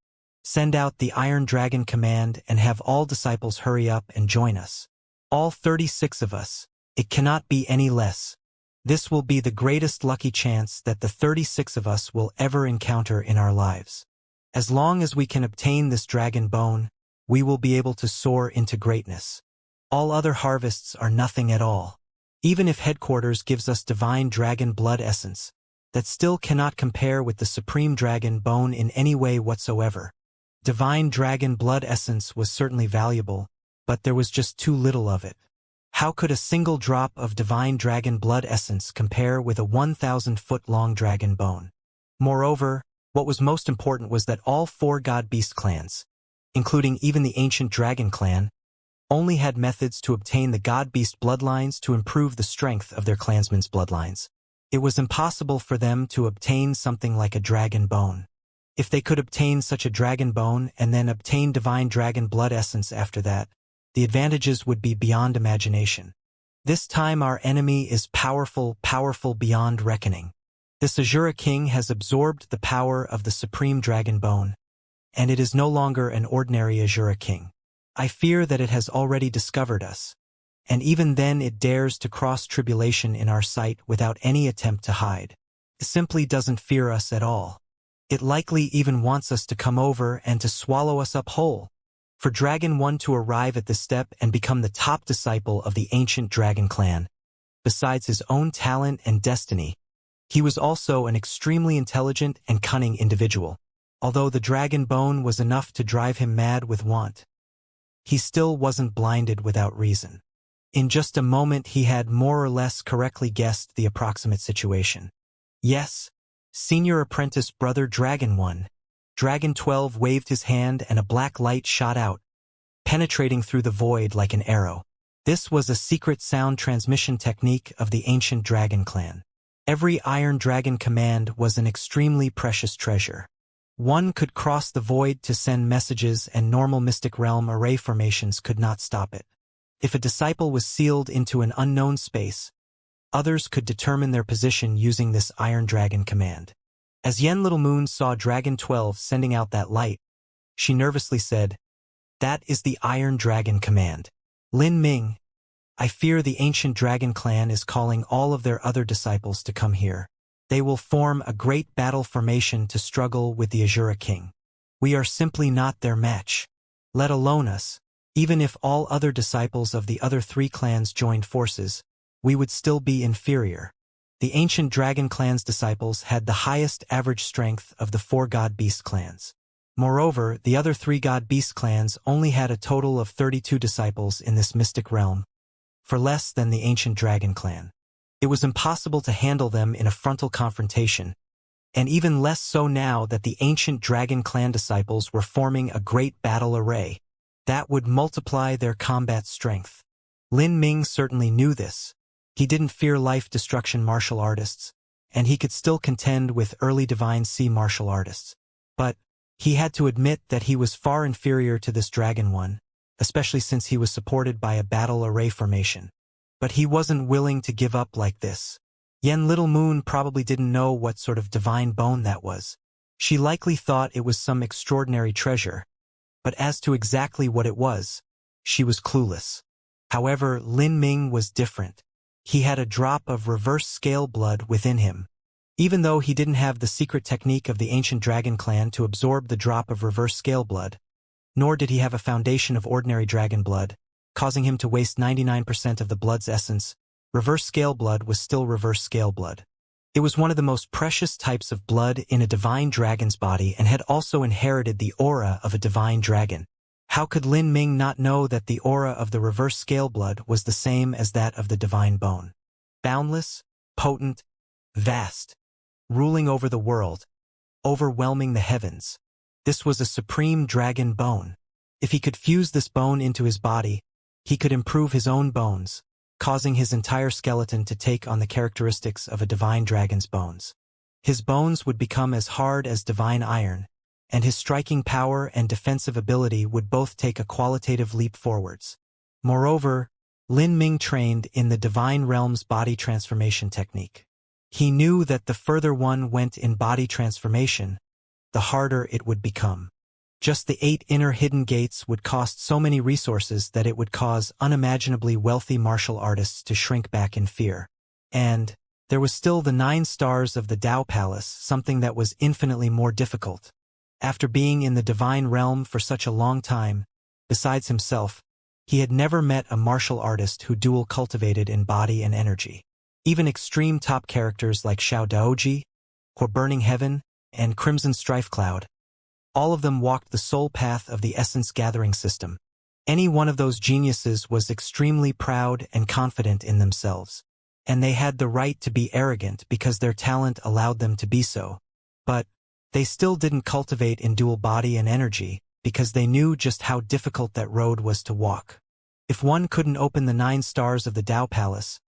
Send out the Iron Dragon command and have all disciples hurry up and join us. All 36 of us. It cannot be any less. This will be the greatest lucky chance that the 36 of us will ever encounter in our lives. As long as we can obtain this dragon bone, we will be able to soar into greatness. All other harvests are nothing at all. Even if headquarters gives us divine dragon blood essence, that still cannot compare with the supreme dragon bone in any way whatsoever. Divine dragon blood essence was certainly valuable, but there was just too little of it. How could a single drop of divine dragon blood essence compare with a 1,000-foot-long dragon bone? Moreover, What was most important was that all 4 god-beast clans, including even the ancient dragon clan, only had methods to obtain the god-beast bloodlines to improve the strength of their clansmen's bloodlines. It was impossible for them to obtain something like a dragon bone. If they could obtain such a dragon bone and then obtain divine dragon blood essence after that, the advantages would be beyond imagination. This time our enemy is powerful beyond reckoning. This Azura King has absorbed the power of the supreme dragon bone, and it is no longer an ordinary Azura King. I fear that it has already discovered us, and even then it dares to cross tribulation in our sight without any attempt to hide. It simply doesn't fear us at all. It likely even wants us to come over and to swallow us up whole. For Dragon 1 to arrive at this step and become the top disciple of the ancient dragon clan, besides his own talent and destiny, he was also an extremely intelligent and cunning individual. Although the dragon bone was enough to drive him mad with want, he still wasn't blinded without reason. In just a moment he had more or less correctly guessed the approximate situation. Yes, Senior Apprentice Brother Dragon 1. Dragon 12 waved his hand and a black light shot out, penetrating through the void like an arrow. This was a secret sound transmission technique of the ancient dragon clan. Every Iron Dragon command was an extremely precious treasure. One could cross the void to send messages and normal Mystic Realm array formations could not stop it. If a disciple was sealed into an unknown space, others could determine their position using this Iron Dragon command. As Yen Little Moon saw Dragon 12 sending out that light, she nervously said, "That is the Iron Dragon command. Lin Ming, I fear the ancient dragon clan is calling all of their other disciples to come here. They will form a great battle formation to struggle with the Azura King. We are simply not their match. Let alone us. Even if all other disciples of the other 3 clans joined forces, we would still be inferior." The ancient dragon clan's disciples had the highest average strength of the 4 god-beast clans. Moreover, the other 3 god-beast clans only had a total of 32 disciples in this mystic realm, for less than the ancient dragon clan. It was impossible to handle them in a frontal confrontation, and even less so now that the ancient dragon clan disciples were forming a great battle array that would multiply their combat strength. Lin Ming certainly knew this. He didn't fear life-destruction martial artists, and he could still contend with early Divine Sea martial artists. But he had to admit that he was far inferior to this Dragon 1, especially since he was supported by a battle array formation. But he wasn't willing to give up like this. Yen Little Moon probably didn't know what sort of divine bone that was. She likely thought it was some extraordinary treasure, but as to exactly what it was, she was clueless. However, Lin Ming was different. He had a drop of reverse scale blood within him. Even though he didn't have the secret technique of the ancient dragon clan to absorb the drop of reverse scale blood, nor did he have a foundation of ordinary dragon blood, causing him to waste 99% of the blood's essence, reverse scale blood was still reverse scale blood. It was one of the most precious types of blood in a divine dragon's body and had also inherited the aura of a divine dragon. How could Lin Ming not know that the aura of the reverse scale blood was the same as that of the divine bone? Boundless, potent, vast, ruling over the world, overwhelming the heavens. This was a supreme dragon bone. If he could fuse this bone into his body, he could improve his own bones, causing his entire skeleton to take on the characteristics of a divine dragon's bones. His bones would become as hard as divine iron, and his striking power and defensive ability would both take a qualitative leap forwards. Moreover, Lin Ming trained in the divine realm's body transformation technique. He knew that the further one went in body transformation, the harder it would become. Just the 8 inner hidden gates would cost so many resources that it would cause unimaginably wealthy martial artists to shrink back in fear. And there was still the 9 stars of the Tao Palace, something that was infinitely more difficult. After being in the divine realm for such a long time, besides himself, he had never met a martial artist who dual cultivated in body and energy. Even extreme top characters like Xiao Daoji, or Burning Heaven, and Crimson Strife Cloud, all of them walked the soul path of the essence gathering system. Any one of those geniuses was extremely proud and confident in themselves, and they had the right to be arrogant because their talent allowed them to be so. But They still didn't cultivate in dual body and energy, because they knew just how difficult that road was to walk. If one couldn't open the 9 stars of the Tao Palace,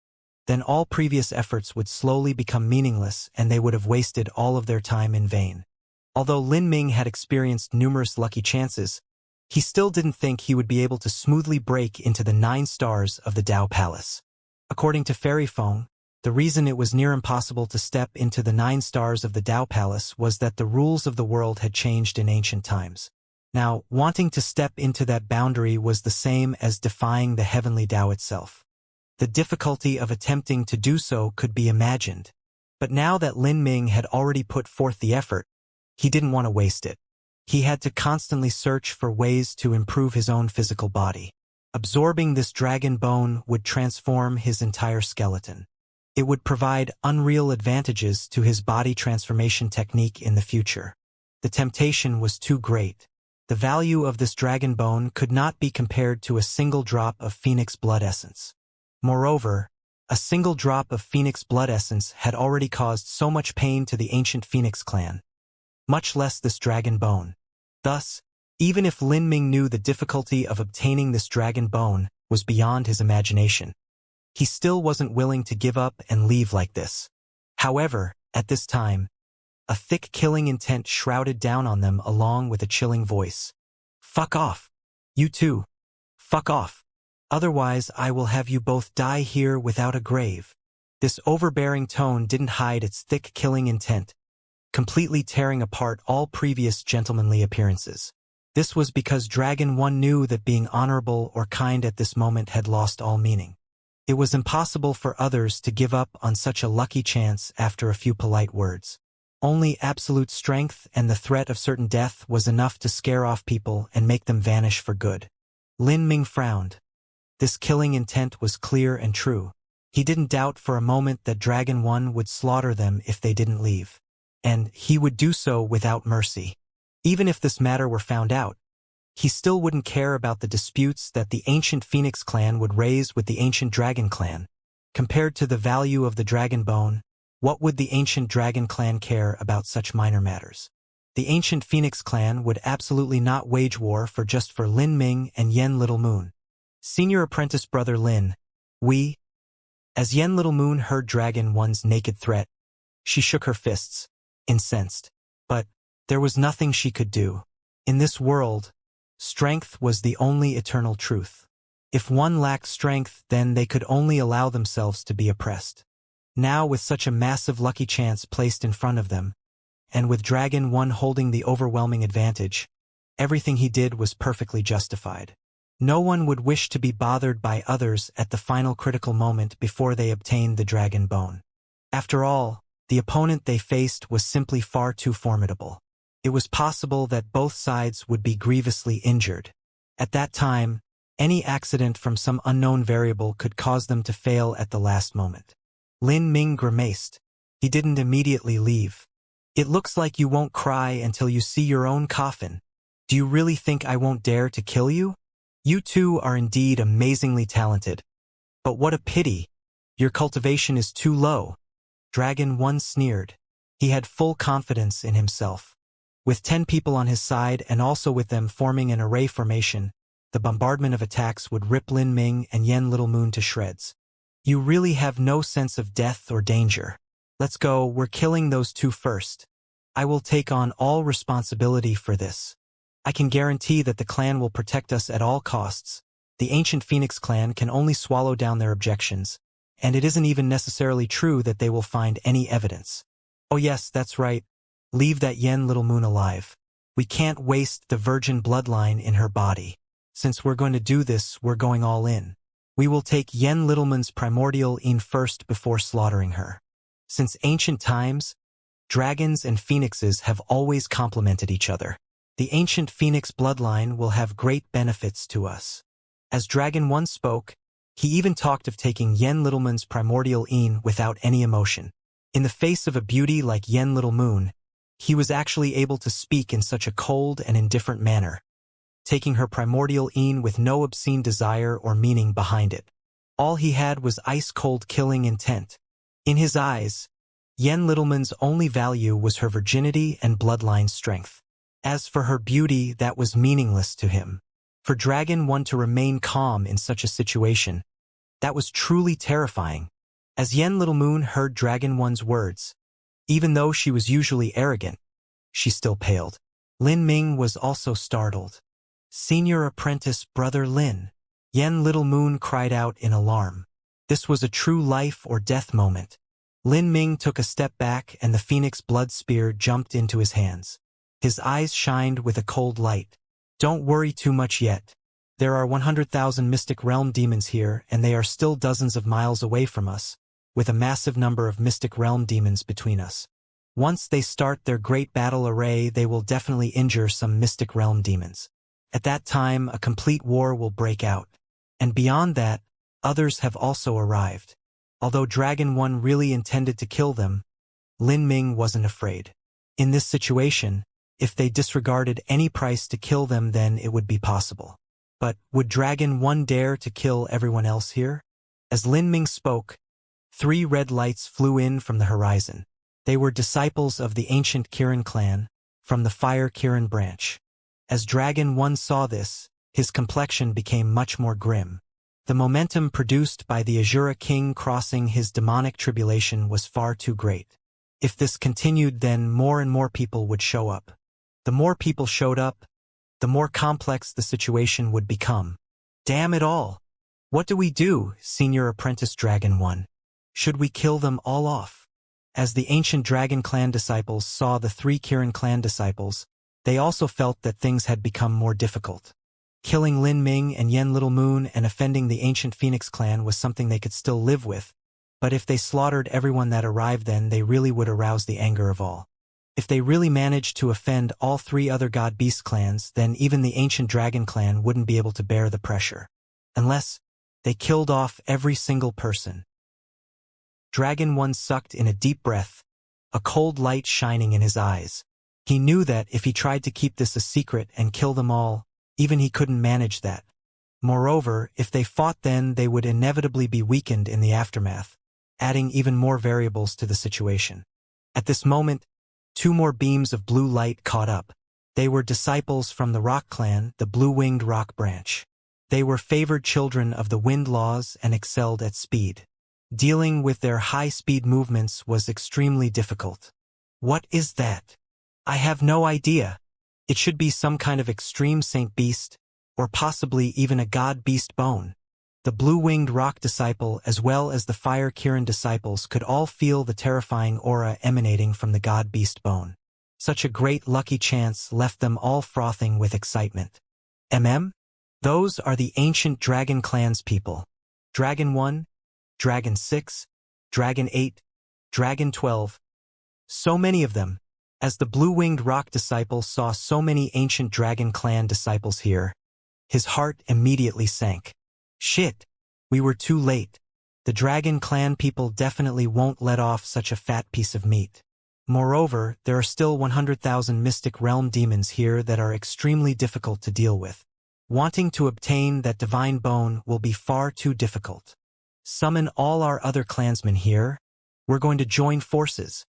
then all previous efforts would slowly become meaningless and they would have wasted all of their time in vain. Although Lin Ming had experienced numerous lucky chances, he still didn't think he would be able to smoothly break into the 9 stars of the Tao Palace. According to Fairy Feng, the reason it was near impossible to step into the 9 stars of the Tao Palace was that the rules of the world had changed in ancient times. Now, wanting to step into that boundary was the same as defying the heavenly Tao itself. The difficulty of attempting to do so could be imagined. But now that Lin Ming had already put forth the effort, he didn't want to waste it. He had to constantly search for ways to improve his own physical body. Absorbing this dragon bone would transform his entire skeleton. It would provide unreal advantages to his body transformation technique in the future. The temptation was too great. The value of this dragon bone could not be compared to a single drop of phoenix blood essence. Moreover, a single drop of phoenix blood essence had already caused so much pain to the ancient Phoenix clan, much less this dragon bone. Thus, even if Lin Ming knew the difficulty of obtaining this dragon bone was beyond his imagination, he still wasn't willing to give up and leave like this. However, at this time, a thick killing intent shrouded down on them along with a chilling voice. "Fuck off. You too. Fuck off. Otherwise I will have you both die here without a grave." This overbearing tone didn't hide its thick killing intent, completely tearing apart all previous gentlemanly appearances. This was because Dragon One knew that being honorable or kind at this moment had lost all meaning. It was impossible for others to give up on such a lucky chance after a few polite words. Only absolute strength and the threat of certain death was enough to scare off people and make them vanish for good. Lin Ming frowned. This killing intent was clear and true. He didn't doubt for a moment that Dragon One would slaughter them if they didn't leave. And he would do so without mercy. Even if this matter were found out, he still wouldn't care about the disputes that the ancient Phoenix clan would raise with the ancient Dragon clan. Compared to the value of the dragon bone, what would the ancient Dragon clan care about such minor matters? The ancient Phoenix clan would absolutely not wage war for Lin Ming and Yen Little Moon. Senior apprentice brother Lin, As Yen Little Moon heard Dragon One's naked threat, she shook her fists, incensed. But there was nothing she could do. In this world, strength was the only eternal truth. If one lacked strength, then they could only allow themselves to be oppressed. Now, with such a massive lucky chance placed in front of them, and with Dragon One holding the overwhelming advantage, everything he did was perfectly justified. No one would wish to be bothered by others at the final critical moment before they obtained the dragon bone. After all, the opponent they faced was simply far too formidable. It was possible that both sides would be grievously injured. At that time, any accident from some unknown variable could cause them to fail at the last moment. Lin Ming grimaced. He didn't immediately leave. "It looks like you won't cry until you see your own coffin. Do you really think I won't dare to kill you? You two are indeed amazingly talented. But what a pity. Your cultivation is too low." Dragon One sneered. He had full confidence in himself. With 10 people on his side and also with them forming an array formation, the bombardment of attacks would rip Lin Ming and Yen Little Moon to shreds. "You really have no sense of death or danger. Let's go, we're killing those two first. I will take on all responsibility for this. I can guarantee that the clan will protect us at all costs. The ancient Phoenix clan can only swallow down their objections, and it isn't even necessarily true that they will find any evidence. Oh yes, that's right. Leave that Yen Little Moon alive. We can't waste the virgin bloodline in her body. Since we're going to do this, we're going all in. We will take Yen Little Moon's primordial in first before slaughtering her. Since ancient times, dragons and phoenixes have always complemented each other. The ancient Phoenix bloodline will have great benefits to us." As Dragon One spoke, he even talked of taking Yen Little Moon's primordial in without any emotion. In the face of a beauty like Yen Little Moon, he was actually able to speak in such a cold and indifferent manner, taking her primordial in with no obscene desire or meaning behind it. All he had was ice-cold killing intent. In his eyes, Yen Littleman's only value was her virginity and bloodline strength. As for her beauty, that was meaningless to him. For Dragon 1 to remain calm in such a situation, that was truly terrifying. As Yen Littlemoon heard Dragon 1's words, even though she was usually arrogant, she still paled. Lin Ming was also startled. "Senior apprentice Brother Lin." Yen Littlemoon cried out in alarm. This was a true life or death moment. Lin Ming took a step back and the phoenix blood spear jumped into his hands. His eyes shined with a cold light. "Don't worry too much yet. There are 100,000 Mystic Realm demons here, and they are still dozens of miles away from us, with a massive number of Mystic Realm demons between us. Once they start their great battle array, they will definitely injure some Mystic Realm demons. At that time, a complete war will break out. And beyond that, others have also arrived." Although Dragon 1 really intended to kill them, Lin Ming wasn't afraid. In this situation, if they disregarded any price to kill them, then it would be possible. But would Dragon 1 dare to kill everyone else here? As Lin Ming spoke, 3 red lights flew in from the horizon. They were disciples of the ancient Kirin clan, from the Fire Kirin branch. As Dragon 1 saw this, his complexion became much more grim. The momentum produced by the Azura King crossing his demonic tribulation was far too great. If this continued, then more and more people would show up. The more people showed up, the more complex the situation would become. Damn it all! What do we do, Senior Apprentice Dragon 1? Should we kill them all off? As the ancient Dragon Clan disciples saw the 3 Kirin Clan disciples, they also felt that things had become more difficult. Killing Lin Ming and Yen Littlemoon and offending the ancient Phoenix clan was something they could still live with, but if they slaughtered everyone that arrived, then they really would arouse the anger of all. If they really managed to offend all 3 other God-Beast clans, then even the ancient Dragon clan wouldn't be able to bear the pressure. Unless they killed off every single person. Dragon 1 sucked in a deep breath, a cold light shining in his eyes. He knew that if he tried to keep this a secret and kill them all, even he couldn't manage that. Moreover, if they fought, then they would inevitably be weakened in the aftermath, adding even more variables to the situation. At this moment, 2 more beams of blue light caught up. They were disciples from the Rock Clan, the blue-winged rock branch. They were favored children of the wind laws and excelled at speed. Dealing with their high-speed movements was extremely difficult. What is that? I have no idea. It should be some kind of extreme saint beast, or possibly even a god-beast bone. The blue-winged rock disciple as well as the fire Kirin disciples could all feel the terrifying aura emanating from the god-beast bone. Such a great lucky chance left them all frothing with excitement. Those are the ancient Dragon Clan's people. Dragon 1, Dragon 6, Dragon 8, Dragon 12. So many of them. As the blue-winged rock disciple saw so many ancient Dragon Clan disciples here, his heart immediately sank. Shit, we were too late. The Dragon Clan people definitely won't let off such a fat piece of meat. Moreover, there are still 100,000 Mystic Realm demons here that are extremely difficult to deal with. Wanting to obtain that divine bone will be far too difficult. Summon all our other clansmen here. We're going to join forces.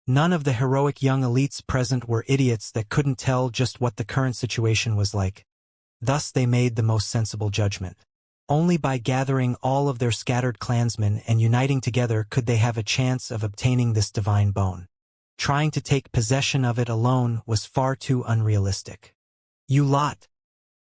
None of the heroic young elites present were idiots that couldn't tell just what the current situation was like. Thus they made the most sensible judgment. Only by gathering all of their scattered clansmen and uniting together could they have a chance of obtaining this divine bone. Trying to take possession of it alone was far too unrealistic. You lot.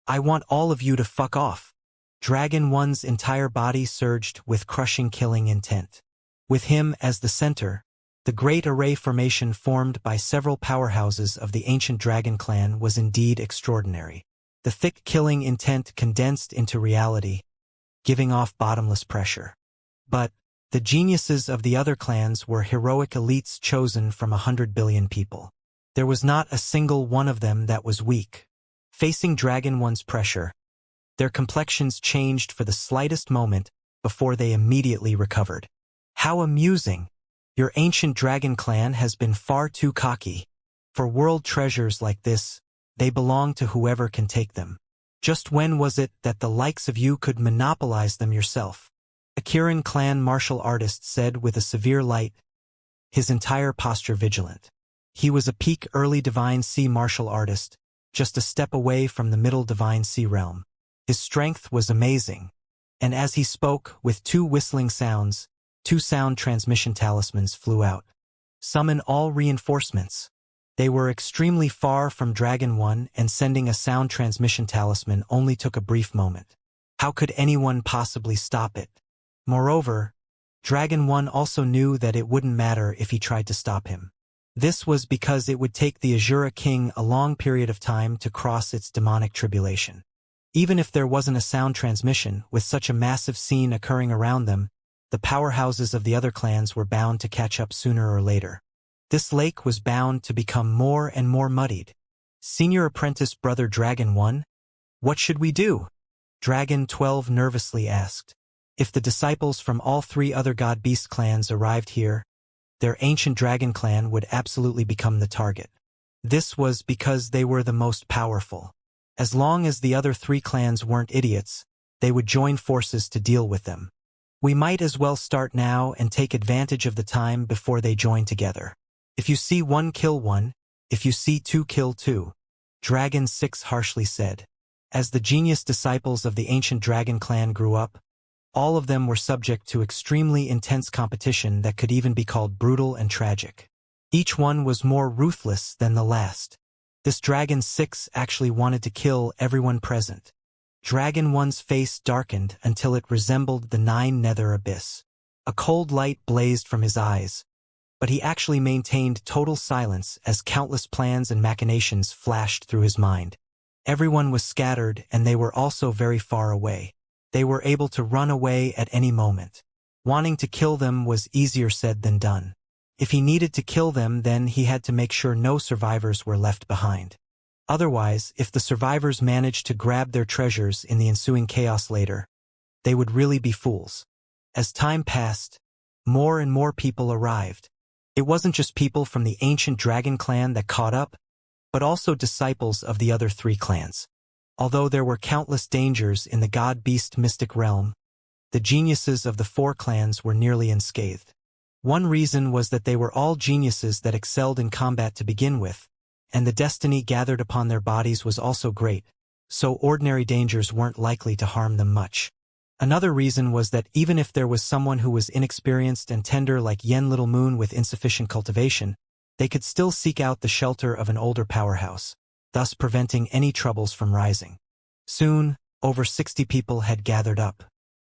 I want all of you to fuck off. Dragon 1's entire body surged with crushing killing intent. With him as the center, the great array formation formed by several powerhouses of the ancient Dragon Clan was indeed extraordinary. The thick killing intent condensed into reality, giving off bottomless pressure. But the geniuses of the other clans were heroic elites chosen from 100 billion people. There was not a single one of them that was weak. Facing Dragon 1's pressure, their complexions changed for the slightest moment before they immediately recovered. How amusing! Your ancient Dragon Clan has been far too cocky. For world treasures like this, they belong to whoever can take them. Just when was it that the likes of you could monopolize them yourself? A Kirin clan martial artist said with a severe light. his entire posture vigilant. He was a peak early Divine Sea martial artist, just a step away from the middle Divine Sea realm. His strength was amazing, and as he spoke, with two whistling sounds, two sound transmission talismans flew out. Summon all reinforcements. They were extremely far from Dragon 1, and sending a sound transmission talisman only took a brief moment. How could anyone possibly stop it? Moreover, Dragon 1 also knew that it wouldn't matter if he tried to stop him. This was because it would take the Azura King a long period of time to cross its demonic tribulation. Even if there wasn't a sound transmission, with such a massive scene occurring around them, the powerhouses of the other clans were bound to catch up sooner or later. This lake was bound to become more and more muddied. Senior Apprentice Brother Dragon 1, what should we do? Dragon 12 nervously asked. If the disciples from all three other God-Beast clans arrived here, their ancient dragon clan would absolutely become the target. This was because they were the most powerful. As long as the other three clans weren't idiots, they would join forces to deal with them. We might as well start now and take advantage of the time before they join together. If you see one, kill one. If you see two, kill two. Dragon 6 harshly said. As the genius disciples of the ancient dragon clan grew up, all of them were subject to extremely intense competition that could even be called brutal and tragic. Each one was more ruthless than the last. This Dragon 6 actually wanted to kill everyone present. Dragon 1's face darkened until it resembled the Nine Nether Abyss. A cold light blazed from his eyes, but he actually maintained total silence as countless plans and machinations flashed through his mind. Everyone was scattered, and they were also very far away. They were able to run away at any moment. Wanting to kill them was easier said than done. If he needed to kill them, then he had to make sure no survivors were left behind. Otherwise, if the survivors managed to grab their treasures in the ensuing chaos later, they would really be fools. As time passed, more and more people arrived. It wasn't just people from the ancient dragon clan that caught up, but also disciples of the other three clans. Although there were countless dangers in the god-beast mystic realm, the geniuses of the four clans were nearly unscathed. One reason was that they were all geniuses that excelled in combat to begin with, and the destiny gathered upon their bodies was also great, so ordinary dangers weren't likely to harm them much. Another reason was that even if there was someone who was inexperienced and tender like Yen Little Moon with insufficient cultivation, they could still seek out the shelter of an older powerhouse, thus preventing any troubles from rising. Soon, over 60 people had gathered up.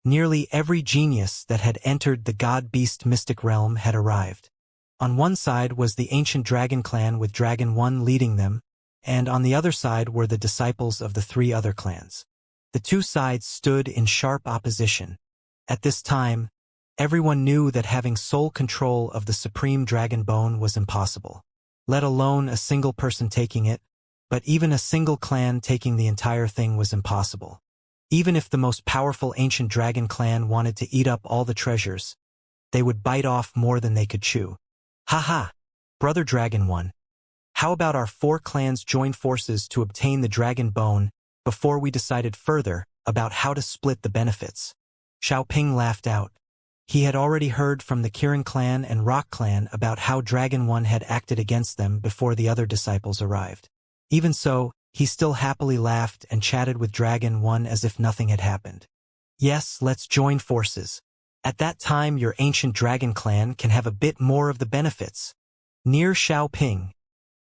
Nearly every genius that had entered the god-beast mystic realm had arrived. On one side was the ancient dragon clan with Dragon 1 leading them, and on the other side were the disciples of the three other clans. The two sides stood in sharp opposition. At this time, everyone knew that having sole control of the supreme dragon bone was impossible, let alone a single person taking it, but even a single clan taking the entire thing was impossible. Even if the most powerful ancient dragon clan wanted to eat up all the treasures, they would bite off more than they could chew. Haha, Brother Dragon 1. How about our four clans join forces to obtain the dragon bone before we decided further about how to split the benefits? Xiaoping laughed out. He had already heard from the Kirin clan and Rock clan about how Dragon 1 had acted against them before the other disciples arrived. Even so, he still happily laughed and chatted with Dragon 1 as if nothing had happened. Yes, let's join forces. At that time your ancient dragon clan can have a bit more of the benefits. Near Xiaoping,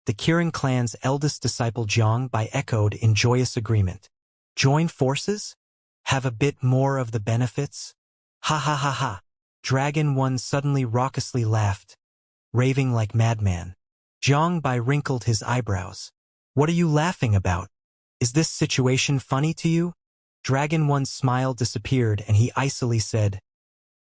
the Kirin clan's eldest disciple Jiang Bai echoed in joyous agreement. Join forces? Have a bit more of the benefits? Ha ha ha ha. Dragon 1 suddenly raucously laughed, raving like madman. Jiang Bai wrinkled his eyebrows. What are you laughing about? Is this situation funny to you? Dragon 1's smile disappeared and he icily said,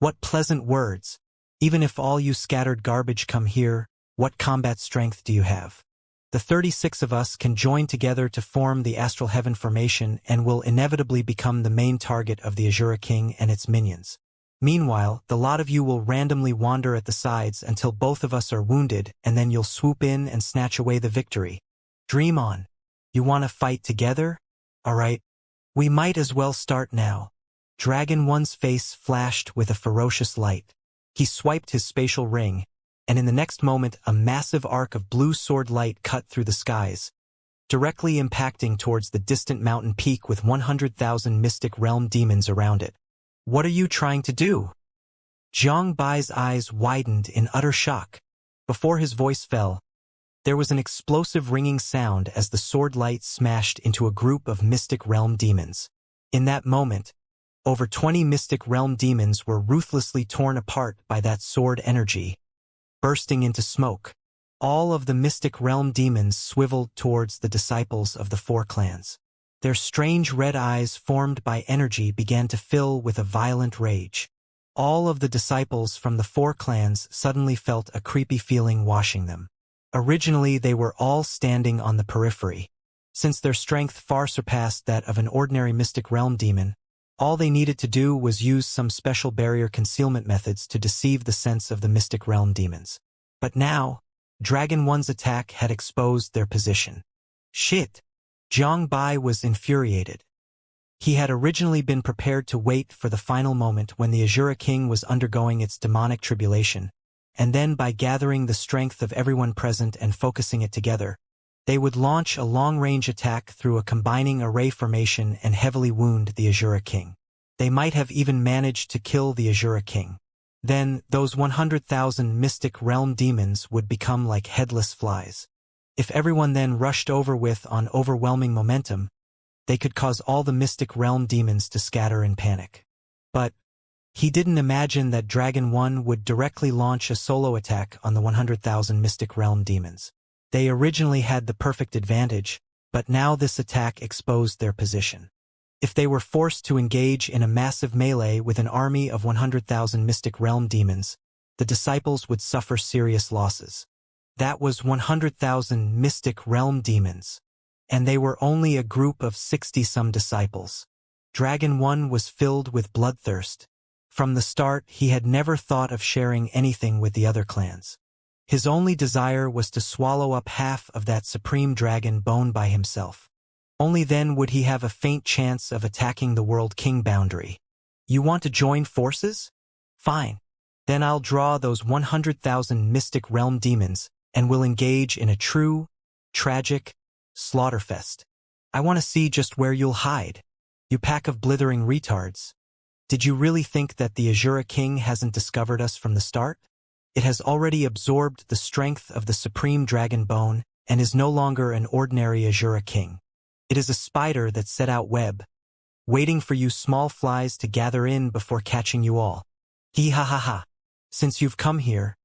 What pleasant words. Even if all you scattered garbage come here, what combat strength do you have? The 36 of us can join together to form the Astral Heaven Formation and will inevitably become the main target of the Azura King and its minions. Meanwhile, the lot of you will randomly wander at the sides until both of us are wounded, and then you'll swoop in and snatch away the victory. Dream on. You want to fight together? Alright. We might as well start now. Dragon 1's face flashed with a ferocious light. He swiped his spatial ring, and in the next moment a massive arc of blue sword light cut through the skies, directly impacting towards the distant mountain peak with 100,000 mystic realm demons around it. "What are you trying to do?" Zhang Bai's eyes widened in utter shock. Before his voice fell, there was an explosive ringing sound as the sword light smashed into a group of mystic realm demons. In that moment, over 20 mystic realm demons were ruthlessly torn apart by that sword energy, bursting into smoke. All of the mystic realm demons swiveled towards the disciples of the four clans. Their strange red eyes formed by energy began to fill with a violent rage. All of the disciples from the four clans suddenly felt a creepy feeling washing them. Originally, they were all standing on the periphery. Since their strength far surpassed that of an ordinary mystic realm demon, all they needed to do was use some special barrier concealment methods to deceive the sense of the mystic realm demons. But now, Dragon One's attack had exposed their position. Shit! Zhang Bai was infuriated. He had originally been prepared to wait for the final moment when the Azura King was undergoing its demonic tribulation, and then by gathering the strength of everyone present and focusing it together, they would launch a long-range attack through a combining array formation and heavily wound the Azura King. They might have even managed to kill the Azura King. Then, those 100,000 mystic realm demons would become like headless flies. If everyone then rushed over with on overwhelming momentum, they could cause all the mystic realm demons to scatter in panic. But he didn't imagine that Dragon One would directly launch a solo attack on the 100,000 mystic realm demons. They originally had the perfect advantage, but now this attack exposed their position. If they were forced to engage in a massive melee with an army of 100,000 mystic realm demons, the disciples would suffer serious losses. That was 100,000 mystic realm demons, and they were only a group of 60-some disciples. Dragon One was filled with bloodthirst. From the start, he had never thought of sharing anything with the other clans. His only desire was to swallow up half of that supreme dragon bone by himself. Only then would he have a faint chance of attacking the World King boundary. "You want to join forces? Fine. Then I'll draw those 100,000 mystic realm demons and we'll engage in a true, tragic slaughterfest. I want to see just where you'll hide. You pack of blithering retards. Did you really think that the Azura King hasn't discovered us from the start? It has already absorbed the strength of the supreme dragon bone and is no longer an ordinary Azura King. It is a spider that set out web, waiting for you small flies to gather in before catching you all. Hee ha ha ha. Since you've come here,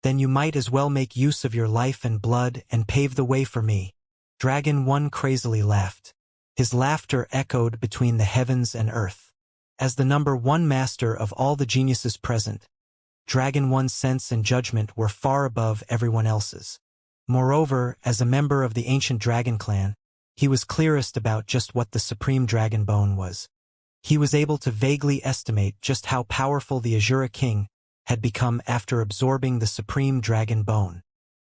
then you might as well make use of your life and blood and pave the way for me." Dragon One crazily laughed. His laughter echoed between the heavens and earth. As the number one master of all the geniuses present, Dragon One's sense and judgment were far above everyone else's. Moreover, as a member of the ancient dragon clan, he was clearest about just what the supreme dragon bone was. He was able to vaguely estimate just how powerful the Azura King had become after absorbing the supreme dragon bone.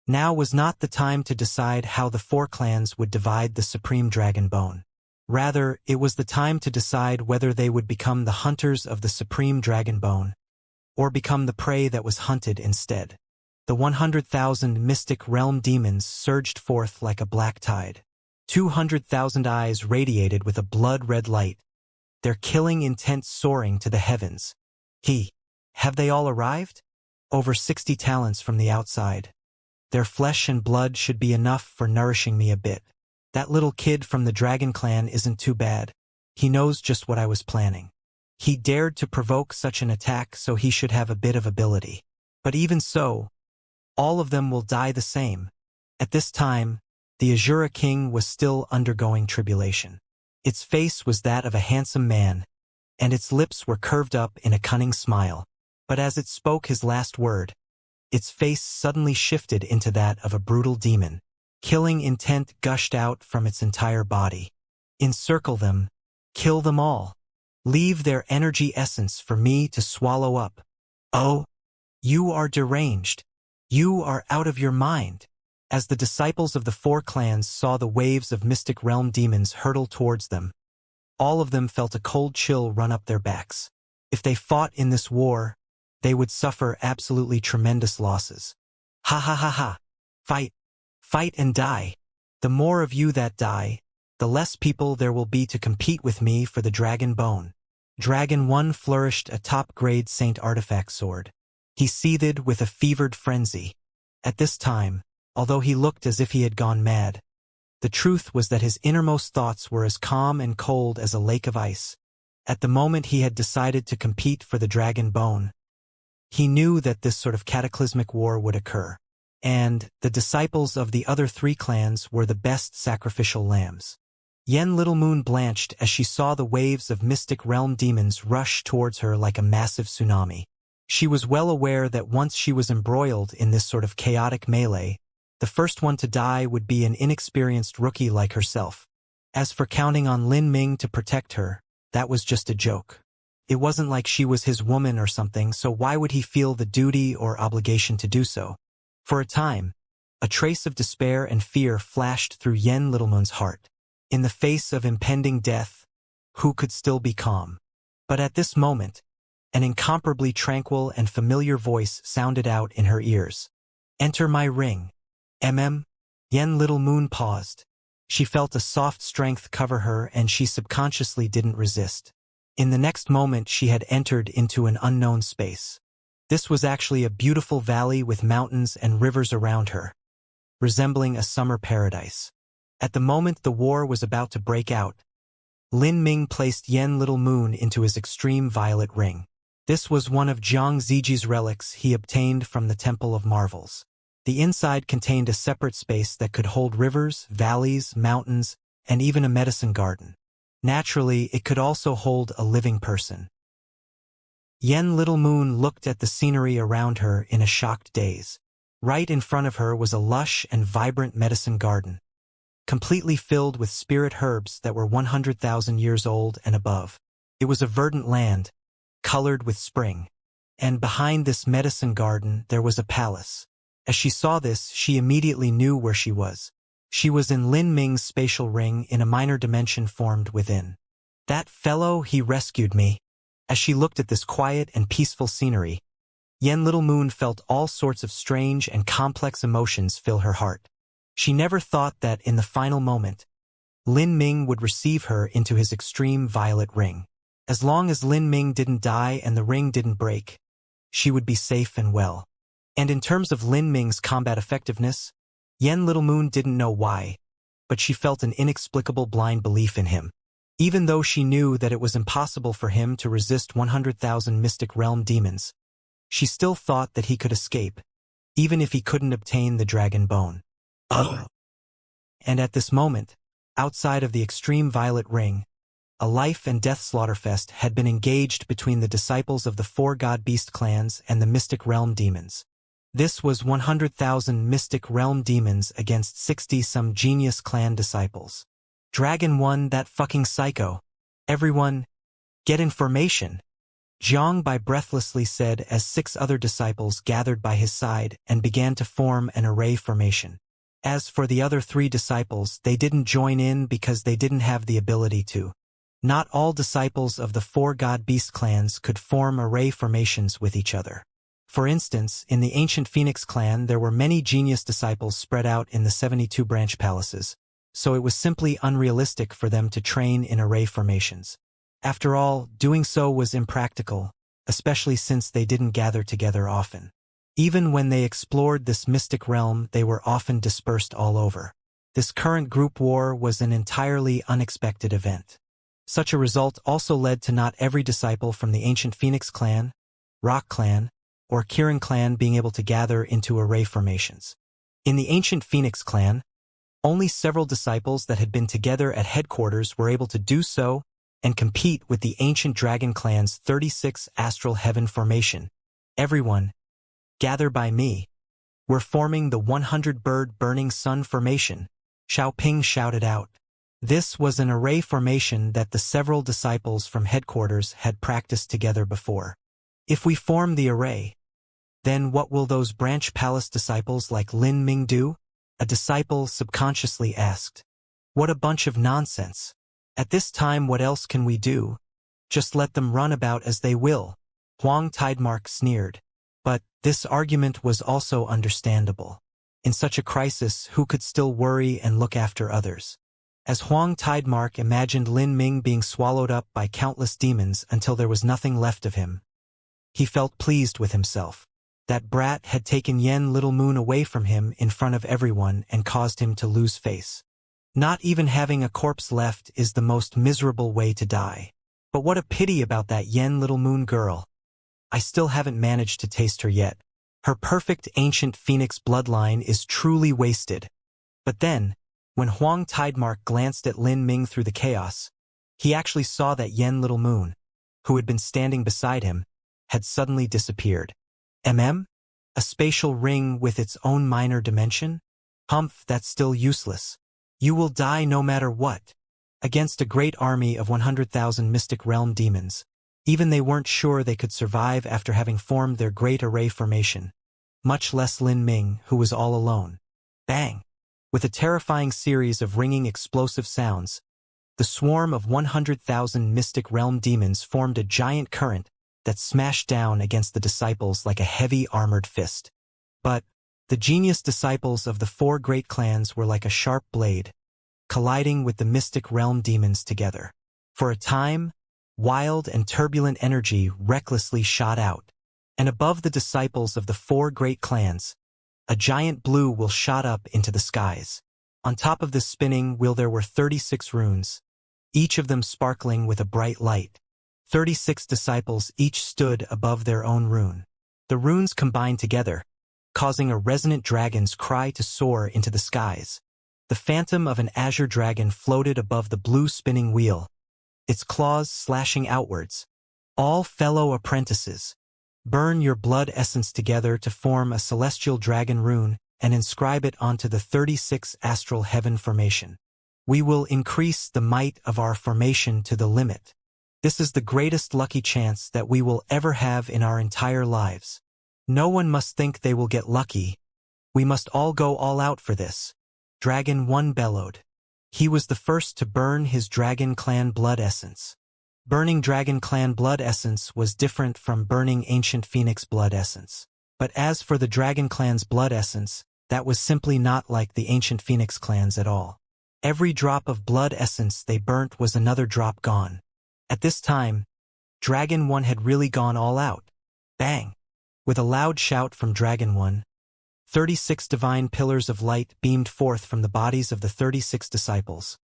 Now was not the time to decide how the four clans would divide the supreme dragon bone. Rather, it was the time to decide whether they would become the hunters of the supreme dragon bone, or become the prey that was hunted instead. The 100,000 mystic realm demons surged forth like a black tide. 200,000 eyes radiated with a blood-red light, their killing intent soaring to the heavens. Have they all arrived? Over 60 talents from the outside. Their flesh and blood should be enough for nourishing me a bit. That little kid from the dragon clan isn't too bad. He knows just what I was planning. He dared to provoke such an attack, so he should have a bit of ability. But even so, all of them will die the same. At this time, the Azura King was still undergoing tribulation. Its face was that of a handsome man, and its lips were curved up in a cunning smile. But as it spoke his last word, its face suddenly shifted into that of a brutal demon. Killing intent gushed out from its entire body. Encircle them. Kill them all. Leave their energy essence for me to swallow up. Oh, you are deranged. You are out of your mind. As the disciples of the four clans saw the waves of mystic realm demons hurtle towards them, all of them felt a cold chill run up their backs. If they fought in this war, they would suffer absolutely tremendous losses. Ha ha ha ha. Fight. Fight and die. The more of you that die, the less people there will be to compete with me for the dragon bone. Dragon 1 flourished a top-grade Saint artifact sword. He seethed with a fevered frenzy. At this time, although he looked as if he had gone mad, the truth was that his innermost thoughts were as calm and cold as a lake of ice. At the moment he had decided to compete for the dragon bone, he knew that this sort of cataclysmic war would occur, and the disciples of the other 3 clans were the best sacrificial lambs. Yen Little Moon blanched as she saw the waves of mystic realm demons rush towards her like a massive tsunami. She was well aware that once she was embroiled in this sort of chaotic melee, the first one to die would be an inexperienced rookie like herself. As for counting on Lin Ming to protect her, that was just a joke. It wasn't like she was his woman or something, so why would he feel the duty or obligation to do so? For a time, a trace of despair and fear flashed through Yen Little Moon's heart. In the face of impending death, who could still be calm? But at this moment, an incomparably tranquil and familiar voice sounded out in her ears. Enter my ring. Yen Little Moon paused. She felt a soft strength cover her and she subconsciously didn't resist. In the next moment she had entered into an unknown space. This was actually a beautiful valley with mountains and rivers around her, resembling a summer paradise. At the moment the war was about to break out, Lin Ming placed Yen Little Moon into his extreme violet ring. This was one of Jiang Ziji's relics he obtained from the Temple of Marvels. The inside contained a separate space that could hold rivers, valleys, mountains, and even a medicine garden. Naturally, it could also hold a living person. Yen Little Moon looked at the scenery around her in a shocked daze. Right in front of her was a lush and vibrant medicine garden, completely filled with spirit herbs that were 100,000 years old and above. It was a verdant land, colored with spring. And behind this medicine garden there was a palace. As she saw this, she immediately knew where she was. She was in Lin Ming's spatial ring in a minor dimension formed within. That fellow, he rescued me. As she looked at this quiet and peaceful scenery, Yen Little Moon felt all sorts of strange and complex emotions fill her heart. She never thought that in the final moment, Lin Ming would receive her into his extreme violet ring. As long as Lin Ming didn't die and the ring didn't break, she would be safe and well. And in terms of Lin Ming's combat effectiveness, Yen Little Moon didn't know why, but she felt an inexplicable blind belief in him. Even though she knew that it was impossible for him to resist 100,000 mystic realm demons, she still thought that he could escape, even if he couldn't obtain the dragon bone. And at this moment, outside of the extreme violet ring, a life and death slaughterfest had been engaged between the disciples of the 4 god-beast clans and the mystic realm demons. This was 100,000 mystic realm demons against 60-some genius clan disciples. Dragon 1, that fucking psycho. Everyone, get in formation. Jiang Bai breathlessly said as 6 other disciples gathered by his side and began to form an array formation. As for the other 3 disciples, they didn't join in because they didn't have the ability to. Not all disciples of the 4 god-beast clans could form array formations with each other. For instance, in the ancient Phoenix clan there were many genius disciples spread out in the 72 branch palaces, so it was simply unrealistic for them to train in array formations. After all, doing so was impractical, especially since they didn't gather together often. Even when they explored this mystic realm, they were often dispersed all over. This current group war was an entirely unexpected event. Such a result also led to not every disciple from the ancient Phoenix clan, Rock clan, or Kirin clan being able to gather into array formations. In the ancient Phoenix clan, only several disciples that had been together at headquarters were able to do so and compete with the ancient Dragon clan's 36 astral heaven formation. Everyone, gather by me. We're forming the 100-bird burning sun formation, Xiaoping shouted out. This was an array formation that the several disciples from headquarters had practiced together before. If we form the array, then what will those branch palace disciples like Lin Ming do? A disciple subconsciously asked. What a bunch of nonsense. At this time what else can we do? Just let them run about as they will. Huang Tidemark sneered. But this argument was also understandable. In such a crisis, who could still worry and look after others? As Huang Tidemark imagined Lin Ming being swallowed up by countless demons until there was nothing left of him, he felt pleased with himself. That brat had taken Yen Little Moon away from him in front of everyone and caused him to lose face. Not even having a corpse left is the most miserable way to die. But what a pity about that Yen Little Moon girl. I still haven't managed to taste her yet. Her perfect ancient phoenix bloodline is truly wasted. But then, when Huang Tidemark glanced at Lin Ming through the chaos, he actually saw that Yen Little Moon, who had been standing beside him, had suddenly disappeared. A spatial ring with its own minor dimension? Humph, that's still useless. You will die no matter what. Against a great army of 100,000 mystic realm demons, even they weren't sure they could survive after having formed their great array formation. Much less Lin Ming, who was all alone. Bang! With a terrifying series of ringing explosive sounds, the swarm of 100,000 mystic realm demons formed a giant current that smashed down against the disciples like a heavy armored fist. But the genius disciples of the four great clans were like a sharp blade, colliding with the mystic realm demons together. For a time, wild and turbulent energy recklessly shot out, and above the disciples of the four great clans, a giant blue wheel shot up into the skies. On top of this spinning wheel there were 36 runes, each of them sparkling with a bright light. 36 disciples each stood above their own rune. The runes combined together, causing a resonant dragon's cry to soar into the skies. The phantom of an azure dragon floated above the blue spinning wheel, its claws slashing outwards. All fellow apprentices, burn your blood essence together to form a celestial dragon rune and inscribe it onto the 36 astral heaven formation. We will increase the might of our formation to the limit. This is the greatest lucky chance that we will ever have in our entire lives. No one must think they will get lucky. We must all go all out for this. Dragon 1 bellowed. He was the first to burn his Dragon Clan blood essence. Burning Dragon Clan blood essence was different from burning Ancient Phoenix blood essence. But as for the Dragon Clan's blood essence, that was simply not like the Ancient Phoenix clans at all. Every drop of blood essence they burnt was another drop gone. At this time, Dragon 1 had really gone all out. Bang! With a loud shout from Dragon 1, 36 divine pillars of light beamed forth from the bodies of the 36 disciples.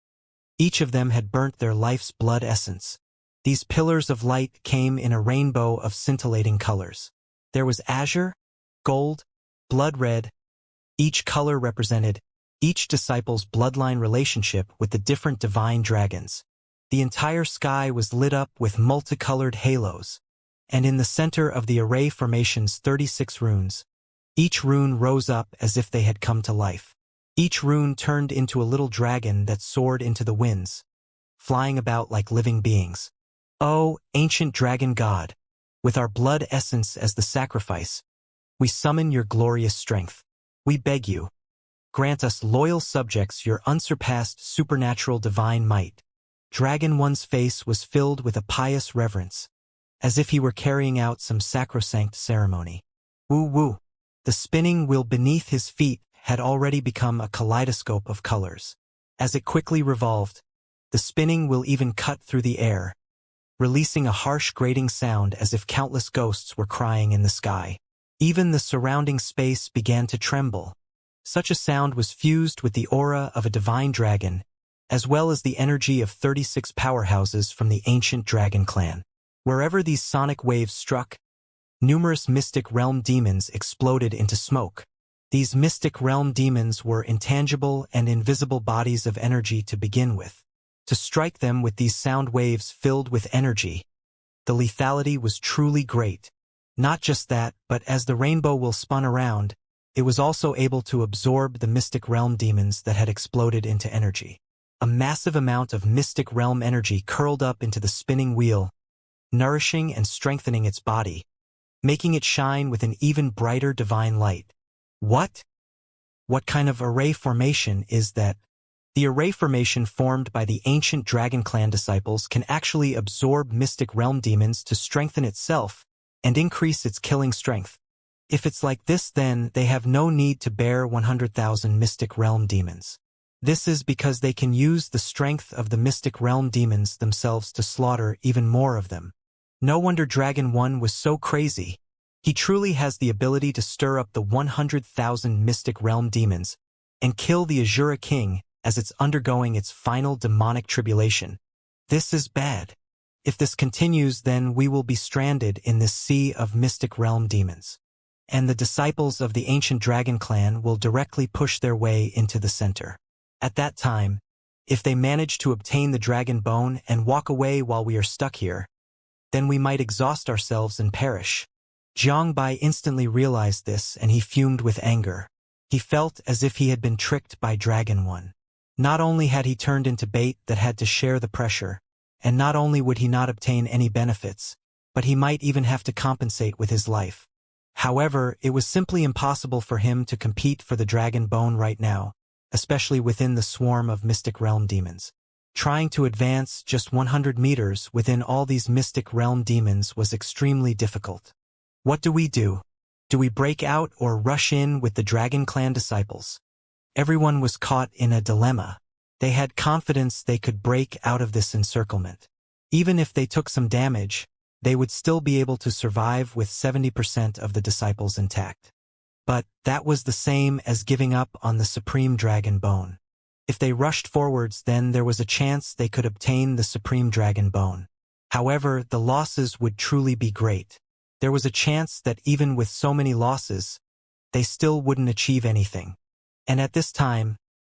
Each of them had burnt their life's blood essence. These pillars of light came in a rainbow of scintillating colors. There was azure, gold, blood red. Each color represented each disciple's bloodline relationship with the different divine dragons. The entire sky was lit up with multicolored halos, and in the center of the array formation's 36 runes, each rune rose up as if they had come to life. Each rune turned into a little dragon that soared into the winds, flying about like living beings. Oh, ancient dragon god, with our blood essence as the sacrifice, we summon your glorious strength. We beg you, grant us loyal subjects your unsurpassed supernatural divine might. Dragon 1's face was filled with a pious reverence, as if he were carrying out some sacrosanct ceremony. Woo-woo! The spinning wheel beneath his feet had already become a kaleidoscope of colors. As it quickly revolved, the spinning wheel even cut through the air, releasing a harsh grating sound as if countless ghosts were crying in the sky. Even the surrounding space began to tremble. Such a sound was fused with the aura of a divine dragon, as well as the energy of 36 powerhouses from the ancient dragon clan. Wherever these sonic waves struck, numerous mystic realm demons exploded into smoke. These mystic realm demons were intangible and invisible bodies of energy to begin with. To strike them with these sound waves filled with energy, the lethality was truly great. Not just that, but as the rainbow wheel spun around, it was also able to absorb the mystic realm demons that had exploded into energy. A massive amount of mystic realm energy curled up into the spinning wheel, nourishing and strengthening its body, making it shine with an even brighter divine light. What? What kind of array formation is that? The array formation formed by the ancient Dragon Clan disciples can actually absorb mystic realm demons to strengthen itself and increase its killing strength. If it's like this, then they have no need to bear 100,000 Mystic Realm demons. This is because they can use the strength of the Mystic Realm demons themselves to slaughter even more of them. No wonder Dragon 1 was so crazy. He truly has the ability to stir up the 100,000 Mystic Realm demons and kill the Azura King as it's undergoing its final demonic tribulation. This is bad. If this continues, then we will be stranded in this sea of Mystic Realm demons. And the disciples of the ancient dragon clan will directly push their way into the center. At that time, if they manage to obtain the dragon bone and walk away while we are stuck here, then we might exhaust ourselves and perish. Jiang Bai instantly realized this, and he fumed with anger. He felt as if he had been tricked by Dragon 1. Not only had he turned into bait that had to share the pressure, and not only would he not obtain any benefits, but he might even have to compensate with his life. However, it was simply impossible for him to compete for the dragon bone right now, especially within the swarm of Mystic Realm demons. Trying to advance just 100 meters within all these Mystic Realm demons was extremely difficult. What do we do? Do we break out or rush in with the Dragon Clan disciples? Everyone was caught in a dilemma. They had confidence they could break out of this encirclement. Even if they took some damage, they would still be able to survive with 70% of the disciples intact. But that was the same as giving up on the Supreme Dragon Bone. If they rushed forwards, then there was a chance they could obtain the Supreme Dragon Bone. However, the losses would truly be great. There was a chance that even with so many losses, they still wouldn't achieve anything. And at this time,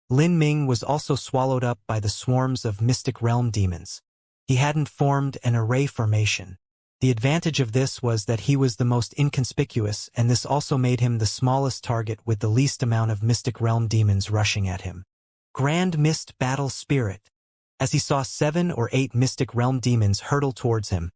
Lin Ming was also swallowed up by the swarms of Mystic Realm demons. He hadn't formed an array formation. The advantage of this was that he was the most inconspicuous, and this also made him the smallest target with the least amount of Mystic Realm demons rushing at him. Grand Mist Battle Spirit. As he saw 7 or 8 Mystic Realm demons hurtle towards him,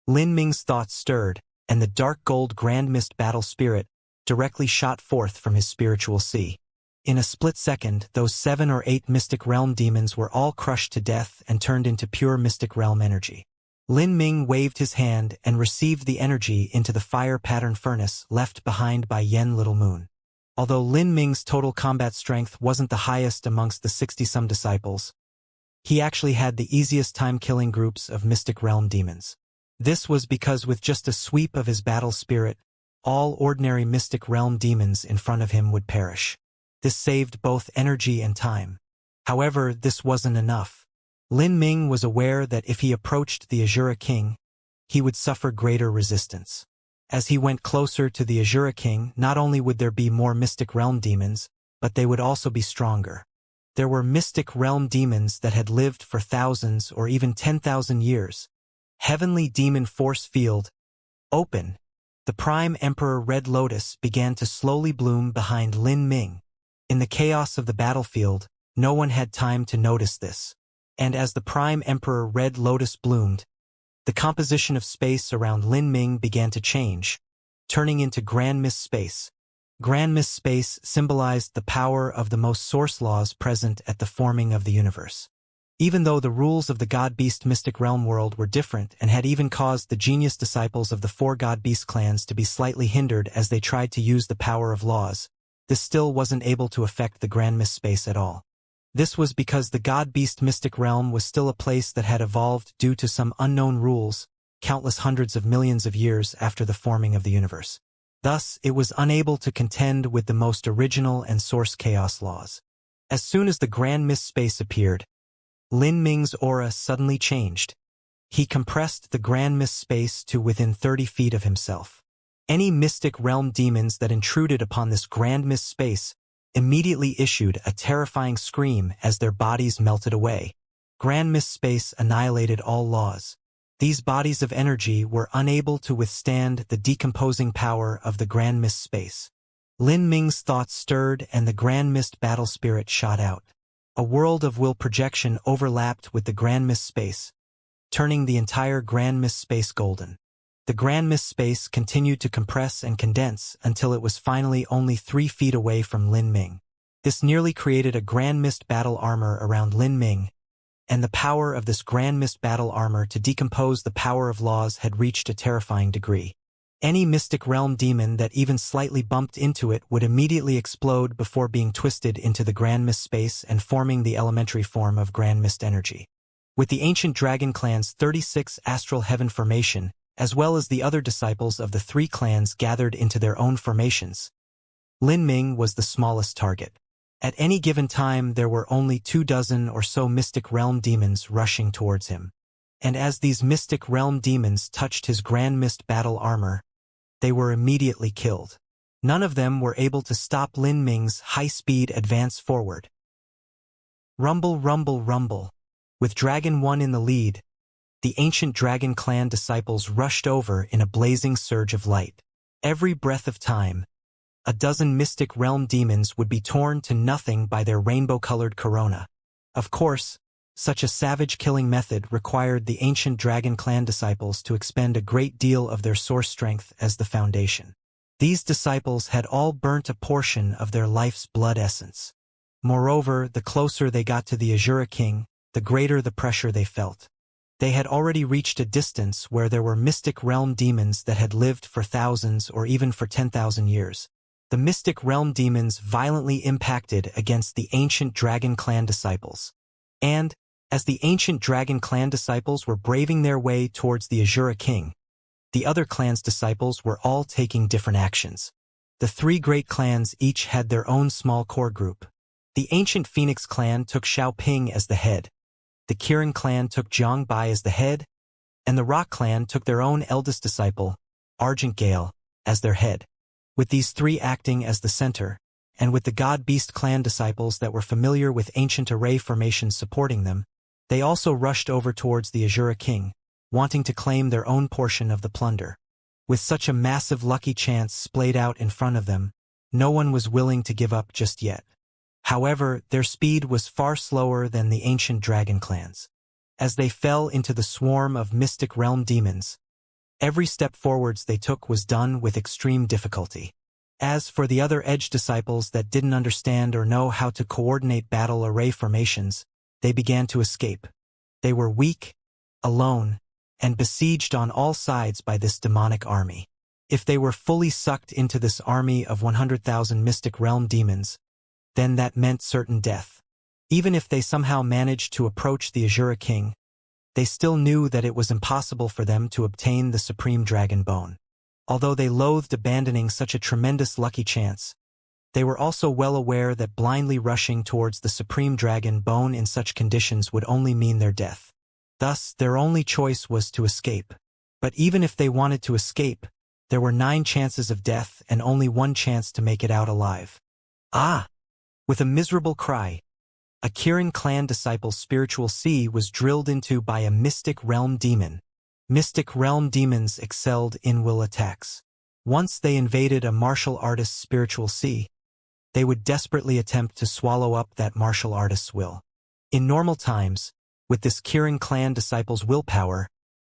Lin Ming's thoughts stirred, and the dark gold Grand Mist Battle Spirit directly shot forth from his spiritual sea. In a split second, those 7 or 8 Mystic Realm demons were all crushed to death and turned into pure Mystic Realm energy. Lin Ming waved his hand and received the energy into the fire pattern furnace left behind by Yen Little Moon. Although Lin Ming's total combat strength wasn't the highest amongst the 60-some disciples, he actually had the easiest time killing groups of Mystic Realm demons. This was because with just a sweep of his battle spirit, all ordinary Mystic Realm demons in front of him would perish. This saved both energy and time. However, this wasn't enough. Lin Ming was aware that if he approached the Azura King, he would suffer greater resistance. As he went closer to the Azura King, not only would there be more Mystic Realm demons, but they would also be stronger. There were Mystic Realm demons that had lived for thousands or even 10,000 years. Heavenly Demon Force Field. Open. The Prime Emperor Red Lotus began to slowly bloom behind Lin Ming. In the chaos of the battlefield, no one had time to notice this. And as the Prime Emperor Red Lotus bloomed, the composition of space around Lin Ming began to change, turning into Grand Mist Space. Grand Mist Space symbolized the power of the most source laws present at the forming of the universe. Even though the rules of the God-Beast Mystic Realm world were different and had even caused the genius disciples of the 4 God-Beast clans to be slightly hindered as they tried to use the power of laws, this still wasn't able to affect the Grand Mist Space at all. This was because the God-Beast Mystic Realm was still a place that had evolved due to some unknown rules, countless hundreds of millions of years after the forming of the universe. Thus, it was unable to contend with the most original and source chaos laws. As soon as the Grand Mist Space appeared, Lin Ming's aura suddenly changed. He compressed the Grand Mist Space to within 30 feet of himself. Any Mystic Realm demons that intruded upon this Grand Mist Space immediately issued a terrifying scream as their bodies melted away. Grand Mist Space annihilated all laws. These bodies of energy were unable to withstand the decomposing power of the Grand Mist Space. Lin Ming's thoughts stirred and the Grand Mist Battle Spirit shot out. A world of will projection overlapped with the Grand Mist Space, turning the entire Grand Mist Space golden. The Grand Mist Space continued to compress and condense until it was finally only 3 feet away from Lin Ming. This nearly created a Grand Mist battle armor around Lin Ming, and the power of this Grand Mist battle armor to decompose the power of laws had reached a terrifying degree. Any Mystic Realm demon that even slightly bumped into it would immediately explode before being twisted into the Grand Mist space and forming the elementary form of Grand Mist energy. With the ancient Dragon Clan's 36 Astral Heaven formation, as well as the other disciples of the three clans gathered into their own formations, Lin Ming was the smallest target. At any given time there were only 24 or so Mystic Realm demons rushing towards him. And as these Mystic Realm demons touched his Grand Mist battle armor, they were immediately killed. None of them were able to stop Lin Ming's high-speed advance forward. Rumble, rumble, rumble. With Dragon 1 in the lead, the ancient Dragon Clan disciples rushed over in a blazing surge of light. Every breath of time, a dozen Mystic Realm demons would be torn to nothing by their rainbow-colored corona. Of course, such a savage killing method required the ancient Dragon Clan disciples to expend a great deal of their source strength as the foundation. These disciples had all burnt a portion of their life's blood essence. Moreover, the closer they got to the Azura King, the greater the pressure they felt. They had already reached a distance where there were Mystic Realm demons that had lived for thousands or even for 10,000 years. The Mystic Realm demons violently impacted against the ancient Dragon Clan disciples. And, as the ancient Dragon Clan disciples were braving their way towards the Azura King, the other clans' disciples were all taking different actions. The three great clans each had their own small core group. The ancient Phoenix clan took Xiaoping as the head. The Kirin clan took Jiang Bai as the head, and the Rock clan took their own eldest disciple, Argent Gale, as their head. With these three acting as the center, and with the God-Beast clan disciples that were familiar with ancient array formations supporting them, they also rushed over towards the Azura King, wanting to claim their own portion of the plunder. With such a massive lucky chance splayed out in front of them, no one was willing to give up just yet. However, their speed was far slower than the ancient Dragon clans. As they fell into the swarm of Mystic Realm demons, every step forwards they took was done with extreme difficulty. As for the other Edge disciples that didn't understand or know how to coordinate battle array formations, they began to escape. They were weak, alone, and besieged on all sides by this demonic army. If they were fully sucked into this army of 100,000 Mystic Realm demons, then that meant certain death. Even if they somehow managed to approach the Azura King, they still knew that it was impossible for them to obtain the Supreme Dragon Bone. Although they loathed abandoning such a tremendous lucky chance, they were also well aware that blindly rushing towards the Supreme Dragon Bone in such conditions would only mean their death. Thus, their only choice was to escape. But even if they wanted to escape, there were 9 chances of death and only 1 chance to make it out alive. Ah! With a miserable cry, a Kirin clan disciple's spiritual sea was drilled into by a Mystic Realm demon. Mystic Realm demons excelled in will attacks. Once they invaded a martial artist's spiritual sea, they would desperately attempt to swallow up that martial artist's will. In normal times, with this Kirin clan disciple's willpower,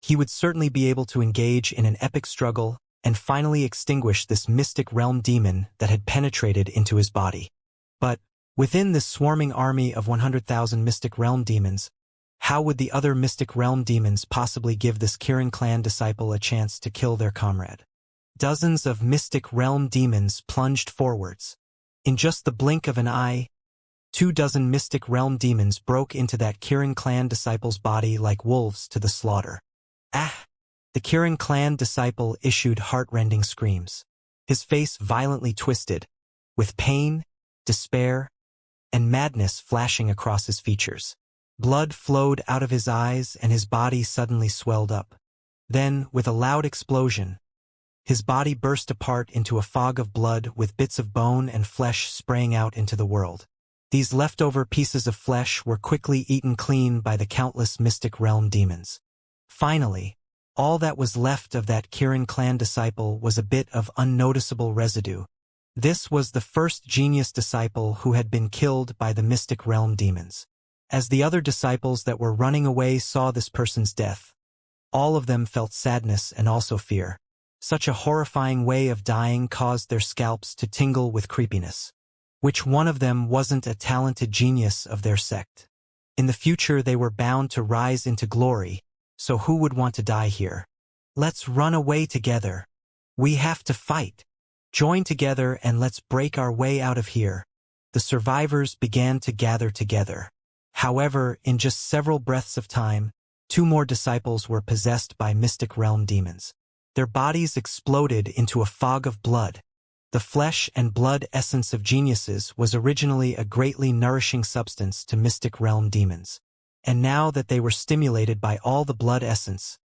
he would certainly be able to engage in an epic struggle and finally extinguish this Mystic Realm demon that had penetrated into his body. But, within this swarming army of 100,000 Mystic Realm demons, how would the other Mystic Realm demons possibly give this Kirin clan disciple a chance to kill their comrade? Dozens of Mystic Realm demons plunged forwards. In just the blink of an eye, 24 Mystic Realm demons broke into that Kirin clan disciple's body like wolves to the slaughter. Ah! The Kirin clan disciple issued heart-rending screams. His face violently twisted, with pain, despair, and madness flashing across his features. Blood flowed out of his eyes and his body suddenly swelled up. Then, with a loud explosion, his body burst apart into a fog of blood with bits of bone and flesh spraying out into the world. These leftover pieces of flesh were quickly eaten clean by the countless Mystic Realm demons. Finally, all that was left of that Kirin clan disciple was a bit of unnoticeable residue. This was the first genius disciple who had been killed by the Mystic Realm demons. As the other disciples that were running away saw this person's death, all of them felt sadness and also fear. Such a horrifying way of dying caused their scalps to tingle with creepiness. Which one of them wasn't a talented genius of their sect? In the future they were bound to rise into glory, so who would want to die here? Let's run away together. We have to fight. Join together and let's break our way out of here. The survivors began to gather together. However, in just several breaths of time, 2 more disciples were possessed by mystic realm demons. Their bodies exploded into a fog of blood. The flesh and blood essence of geniuses was originally a greatly nourishing substance to mystic realm demons. And now that they were stimulated by all the blood essence,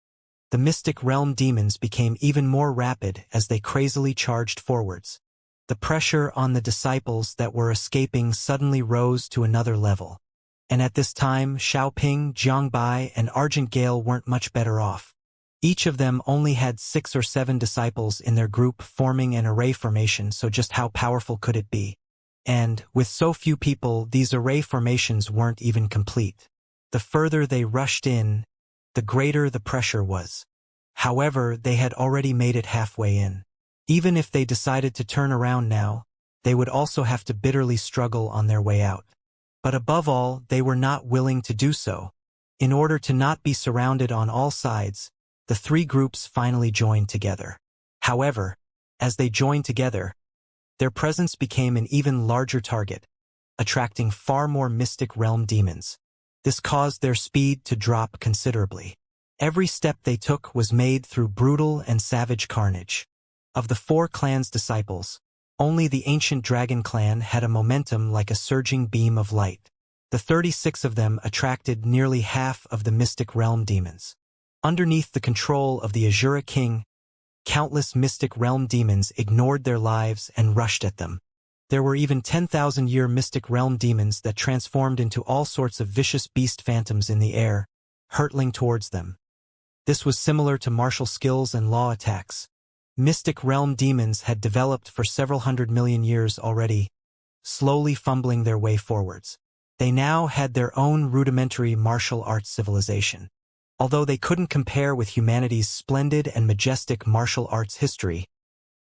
the mystic realm demons became even more rapid as they crazily charged forwards. The pressure on the disciples that were escaping suddenly rose to another level. And at this time, Xiaoping, Jiangbai, and Argent Gale weren't much better off. Each of them only had 6 or 7 disciples in their group forming an array formation, so just how powerful could it be? And, with so few people, these array formations weren't even complete. The further they rushed in, the greater the pressure was. However, they had already made it halfway in. Even if they decided to turn around now, they would also have to bitterly struggle on their way out. But above all, they were not willing to do so. In order to not be surrounded on all sides, the 3 groups finally joined together. However, as they joined together, their presence became an even larger target, attracting far more mystic realm demons. This caused their speed to drop considerably. Every step they took was made through brutal and savage carnage. Of the 4 clans' disciples, only the ancient dragon clan had a momentum like a surging beam of light. The 36 of them attracted nearly half of the mystic realm demons. Underneath the control of the Azura King, countless mystic realm demons ignored their lives and rushed at them. There were even 10,000-year mystic realm demons that transformed into all sorts of vicious beast phantoms in the air, hurtling towards them. This was similar to martial skills and law attacks. Mystic realm demons had developed for several 100 million years already, slowly fumbling their way forwards. They now had their own rudimentary martial arts civilization. Although they couldn't compare with humanity's splendid and majestic martial arts history,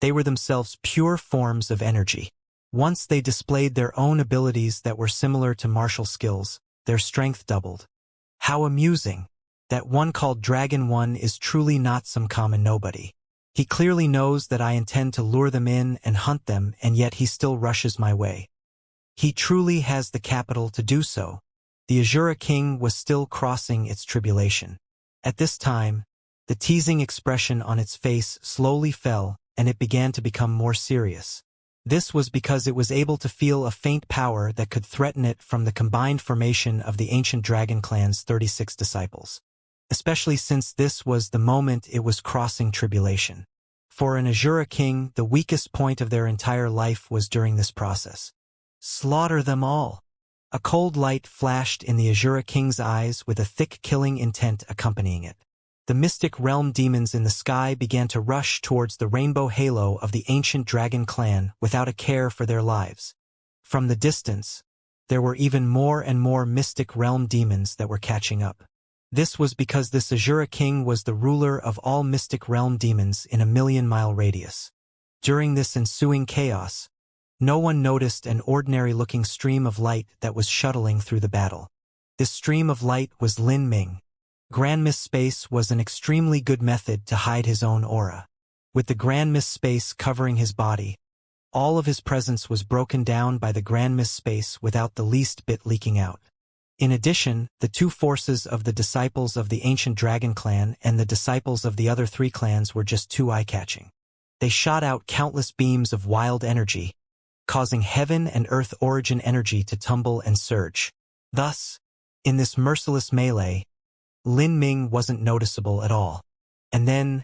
they were themselves pure forms of energy. Once they displayed their own abilities that were similar to martial skills, their strength doubled. How amusing! That one called Dragon One is truly not some common nobody. He clearly knows that I intend to lure them in and hunt them, and yet he still rushes my way. He truly has the capital to do so. The Azura King was still crossing its tribulation. At this time, the teasing expression on its face slowly fell, and it began to become more serious. This was because it was able to feel a faint power that could threaten it from the combined formation of the ancient dragon clan's 36 disciples. Especially since this was the moment it was crossing tribulation. For an Azura King, the weakest point of their entire life was during this process. Slaughter them all! A cold light flashed in the Azura King's eyes with a thick killing intent accompanying it. The mystic realm demons in the sky began to rush towards the rainbow halo of the ancient dragon clan without a care for their lives. From the distance, there were even more and more mystic realm demons that were catching up. This was because this Azura King was the ruler of all mystic realm demons in a 1,000,000-mile radius. During this ensuing chaos, no one noticed an ordinary-looking stream of light that was shuttling through the battle. This stream of light was Lin Ming. Grand Mist Space was an extremely good method to hide his own aura. With the Grand Mist Space covering his body, all of his presence was broken down by the Grand Mist Space without the least bit leaking out. In addition, the 2 forces of the disciples of the ancient dragon clan and the disciples of the other 3 clans were just too eye-catching. They shot out countless beams of wild energy, causing heaven and earth origin energy to tumble and surge. Thus, in this merciless melee, Lin Ming wasn't noticeable at all. And then,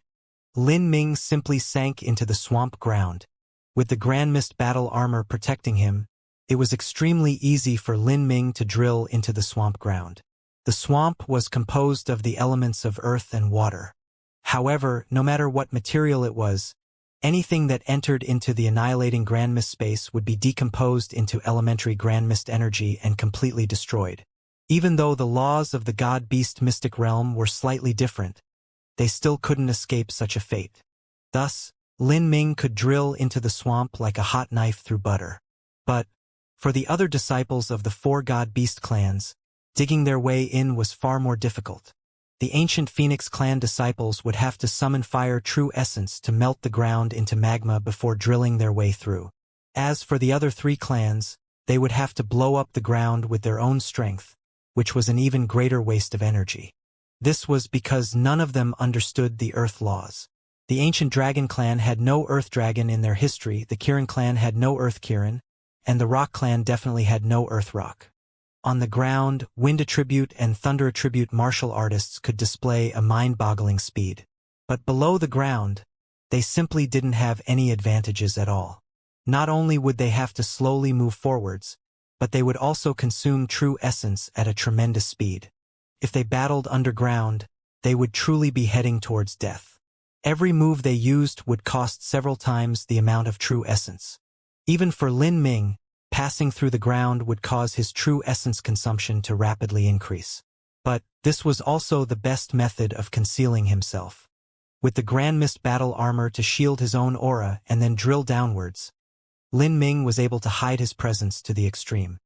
Lin Ming simply sank into the swamp ground. With the Grand Mist battle armor protecting him, it was extremely easy for Lin Ming to drill into the swamp ground. The swamp was composed of the elements of earth and water. However, no matter what material it was, anything that entered into the annihilating Grand Mist Space would be decomposed into elementary Grand Mist energy and completely destroyed. Even though the laws of the God-Beast mystic realm were slightly different, they still couldn't escape such a fate. Thus, Lin Ming could drill into the swamp like a hot knife through butter. But, for the other disciples of the 4 God-Beast clans, digging their way in was far more difficult. the ancient Phoenix clan disciples would have to summon fire true essence to melt the ground into magma before drilling their way through. As for the other three clans, they would have to blow up the ground with their own strength, which was an even greater waste of energy. This was because none of them understood the Earth laws. The ancient Dragon clan had no Earth Dragon in their history, the Kirin clan had no Earth Kirin, and the Rock clan definitely had no Earth Rock. On the ground, Wind Attribute and Thunder Attribute martial artists could display a mind-boggling speed. But below the ground, they simply didn't have any advantages at all. Not only would they have to slowly move forwards, but they would also consume true essence at a tremendous speed. If they battled underground, they would truly be heading towards death. Every move they used would cost several times the amount of true essence. Even for Lin Ming, passing through the ground would cause his true essence consumption to rapidly increase. But this was also the best method of concealing himself. With the Grand Mist battle armor to shield his own aura and then drill downwards, Lin Ming was able to hide his presence to the extreme.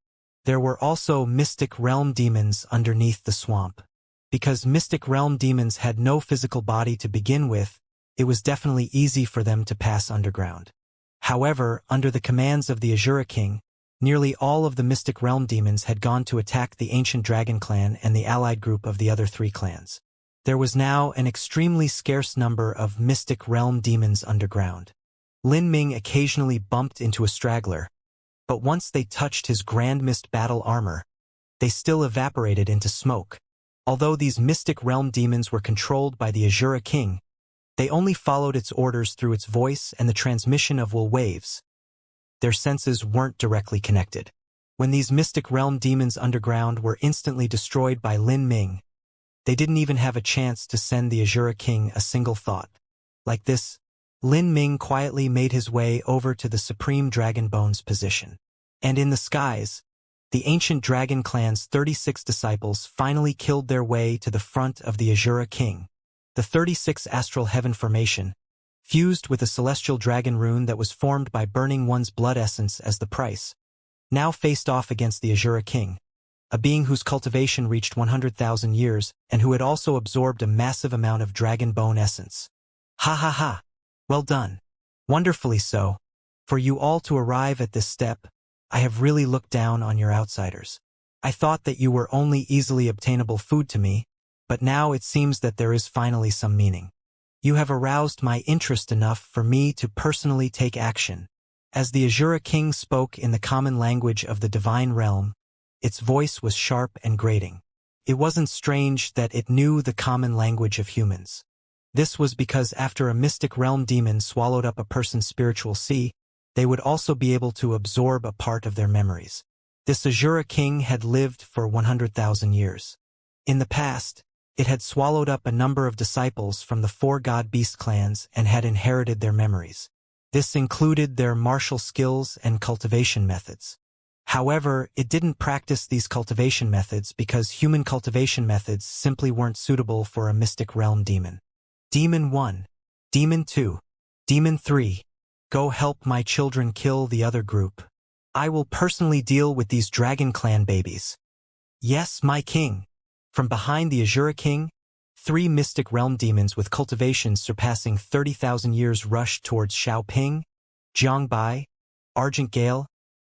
There were also Mystic Realm demons underneath the swamp. Because Mystic Realm demons had no physical body to begin with, it was definitely easy for them to pass underground. However, under the commands of the Azura King, nearly all of the Mystic Realm demons had gone to attack the ancient Dragon clan and the allied group of the other three clans. There was now an extremely scarce number of Mystic Realm demons underground. Lin Ming occasionally bumped into a straggler, but once they touched his Grand Mist battle armor, they still evaporated into smoke. Although these Mystic Realm demons were controlled by the Azura King, they only followed its orders through its voice and the transmission of will waves. Their senses weren't directly connected. When these Mystic Realm demons underground were instantly destroyed by Lin Ming, they didn't even have a chance to send the Azura King a single thought. Like this, Lin Ming quietly made his way over to the Supreme Dragon Bone's position. And in the skies, the ancient Dragon clan's 36 disciples finally killed their way to the front of the Azura King. The 36 Astral Heaven formation, fused with a celestial dragon rune that was formed by burning one's blood essence as the price, now faced off against the Azura King, a being whose cultivation reached 100,000 years and who had also absorbed a massive amount of dragon bone essence. Ha ha ha! Well done. Wonderfully so. For you all to arrive at this step, I have really looked down on your outsiders. I thought that you were only easily obtainable food to me, but now it seems that there is finally some meaning. You have aroused my interest enough for me to personally take action. As the Azura King spoke in the common language of the divine realm, its voice was sharp and grating. It wasn't strange that it knew the common language of humans. This was because after a Mystic Realm demon swallowed up a person's spiritual sea, they would also be able to absorb a part of their memories. This Azura King had lived for 100,000 years. In the past, it had swallowed up a number of disciples from the 4 God-Beast clans and had inherited their memories. This included their martial skills and cultivation methods. However, it didn't practice these cultivation methods because human cultivation methods simply weren't suitable for a Mystic Realm demon. Demon 1, Demon 2, Demon 3, go help my children kill the other group. I will personally deal with these Dragon Clan babies. Yes, my king. From behind the Azura King, 3 Mystic Realm demons with cultivations surpassing 30,000 years rushed towards Xiaoping, Jiangbai, Argent Gale,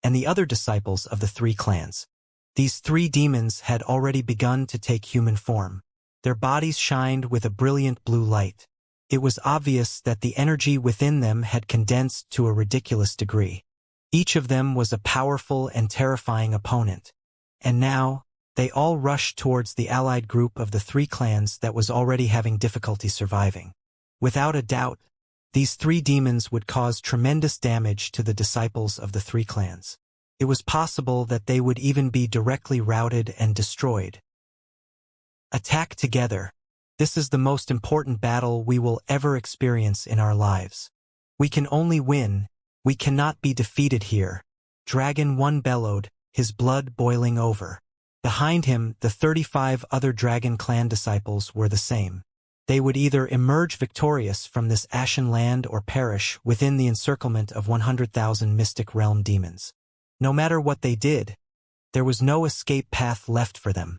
and the other disciples of the 3 clans. These 3 demons had already begun to take human form. Their bodies shined with a brilliant blue light. It was obvious that the energy within them had condensed to a ridiculous degree. Each of them was a powerful and terrifying opponent. And now, they all rushed towards the allied group of the 3 clans that was already having difficulty surviving. Without a doubt, these 3 demons would cause tremendous damage to the disciples of the 3 clans. It was possible that they would even be directly routed and destroyed. Attack together. This is the most important battle we will ever experience in our lives. We can only win. We cannot be defeated here. Dragon 1 bellowed, his blood boiling over. Behind him, the 35 other Dragon Clan disciples were the same. They would either emerge victorious from this ashen land or perish within the encirclement of 100,000 Mystic Realm demons. No matter what they did, there was no escape path left for them.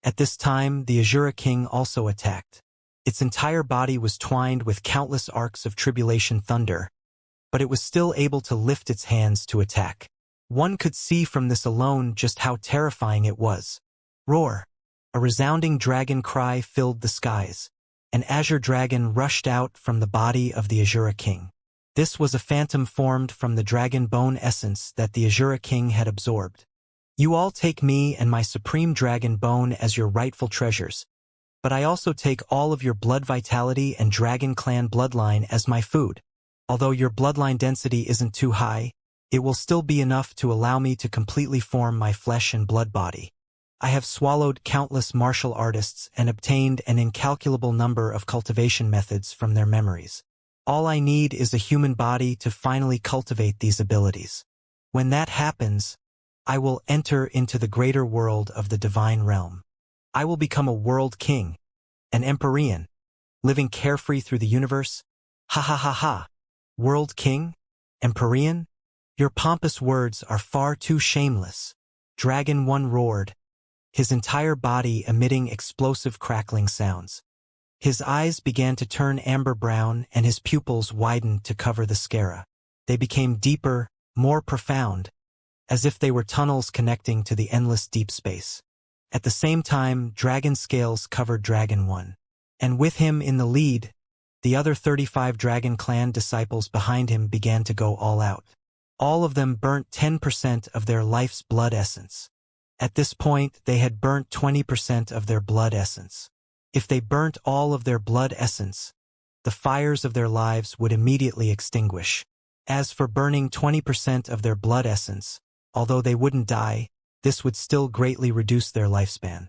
At this time, the Azura King also attacked. Its entire body was twined with countless arcs of tribulation thunder, but it was still able to lift its hands to attack. One could see from this alone just how terrifying it was. Roar! A resounding dragon cry filled the skies. An azure dragon rushed out from the body of the Azura King. This was a phantom formed from the dragon bone essence that the Azura King had absorbed. You all take me and my supreme dragon bone as your rightful treasures, but I also take all of your blood vitality and dragon clan bloodline as my food. Although your bloodline density isn't too high, it will still be enough to allow me to completely form my flesh and blood body. I have swallowed countless martial artists and obtained an incalculable number of cultivation methods from their memories. All I need is a human body to finally cultivate these abilities. When that happens, I will enter into the greater world of the divine realm. I will become a world king, an empyrean, living carefree through the universe. Ha ha ha ha. World king? Empyrean? Your pompous words are far too shameless. Dragon 1 roared, his entire body emitting explosive crackling sounds. His eyes began to turn amber brown and his pupils widened to cover the sclera. They became deeper, more profound, as if they were tunnels connecting to the endless deep space. At the same time, dragon scales covered Dragon 1. And with him in the lead, the other 35 Dragon Clan disciples behind him began to go all out. All of them burnt 10% of their life's blood essence. At this point, they had burnt 20% of their blood essence. If they burnt all of their blood essence, the fires of their lives would immediately extinguish. As for burning 20% of their blood essence, although they wouldn't die, this would still greatly reduce their lifespan.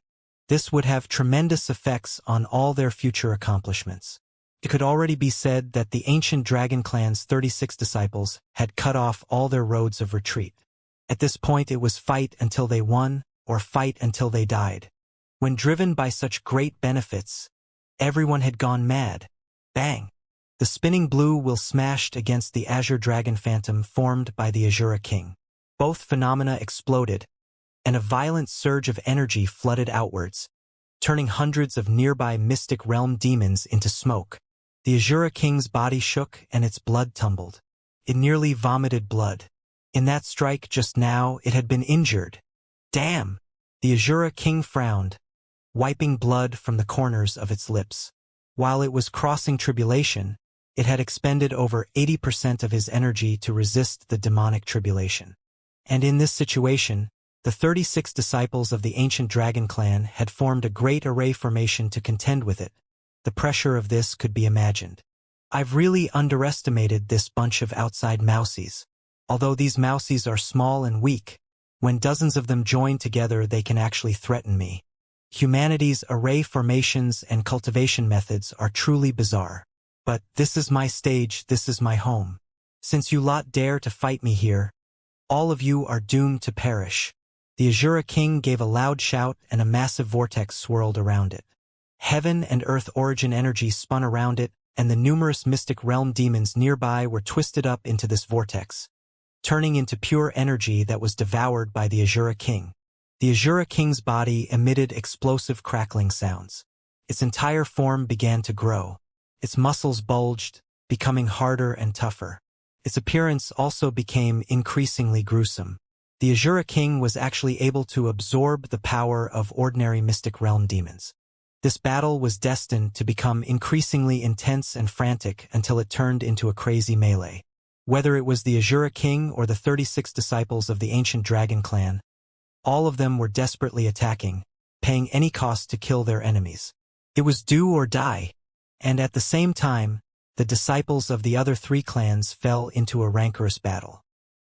This would have tremendous effects on all their future accomplishments. It could already be said that the ancient Dragon Clan's 36 disciples had cut off all their roads of retreat. At this point it was fight until they won, or fight until they died. When driven by such great benefits, everyone had gone mad. Bang! The spinning blue will smashed against the azure dragon phantom formed by the Azura King. Both phenomena exploded, and a violent surge of energy flooded outwards, turning hundreds of nearby mystic realm demons into smoke. The Azura King's body shook and its blood tumbled. It nearly vomited blood. In that strike just now, it had been injured. Damn! The Azura King frowned, wiping blood from the corners of its lips. While it was crossing tribulation, it had expended over 80% of his energy to resist the demonic tribulation. And in this situation, the 36 disciples of the ancient Dragon Clan had formed a great array formation to contend with it. The pressure of this could be imagined. I've really underestimated this bunch of outside mousies. Although these mousies are small and weak, when dozens of them join together they can actually threaten me. Humanity's array formations and cultivation methods are truly bizarre. But this is my stage, this is my home. Since you lot dare to fight me here, all of you are doomed to perish. The Azura King gave a loud shout and a massive vortex swirled around it. Heaven and earth origin energy spun around it, and the numerous mystic realm demons nearby were twisted up into this vortex, turning into pure energy that was devoured by the Azura King. The Azura King's body emitted explosive crackling sounds. Its entire form began to grow. Its muscles bulged, becoming harder and tougher. Its appearance also became increasingly gruesome. The Azura King was actually able to absorb the power of ordinary mystic realm demons. This battle was destined to become increasingly intense and frantic until it turned into a crazy melee. Whether it was the Azura King or the 36 disciples of the ancient Dragon Clan, all of them were desperately attacking, paying any cost to kill their enemies. It was do or die, and at the same time, the disciples of the other 3 clans fell into a rancorous battle.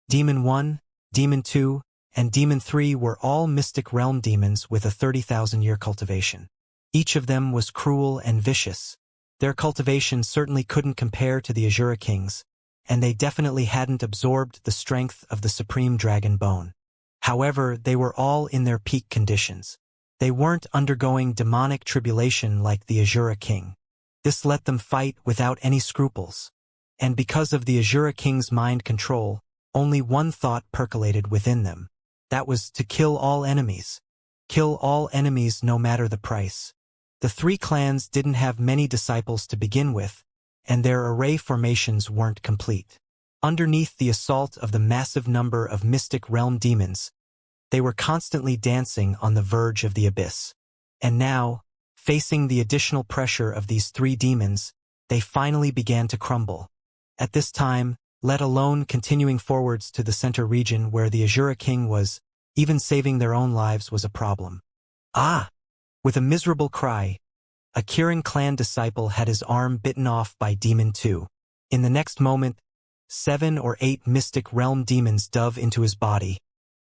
Demon 1, Demon 2, and Demon 3 were all mystic realm demons with a 30,000-year cultivation. Each of them was cruel and vicious. Their cultivation certainly couldn't compare to the Azura King's, and they definitely hadn't absorbed the strength of the supreme dragon bone. However, they were all in their peak conditions. They weren't undergoing demonic tribulation like the Azura King. This let them fight without any scruples. And because of the Azura King's mind control, only one thought percolated within them. That was to kill all enemies. Kill all enemies no matter the price. The three clans didn't have many disciples to begin with, and their array formations weren't complete. Underneath the assault of the massive number of mystic realm demons, they were constantly dancing on the verge of the abyss. And now, facing the additional pressure of these three demons, they finally began to crumble. At this time, let alone continuing forwards to the center region where the Azura King was, even saving their own lives was a problem. Ah! With a miserable cry, a Kirin clan disciple had his arm bitten off by Demon 2. In the next moment, 7 or 8 mystic realm demons dove into his body,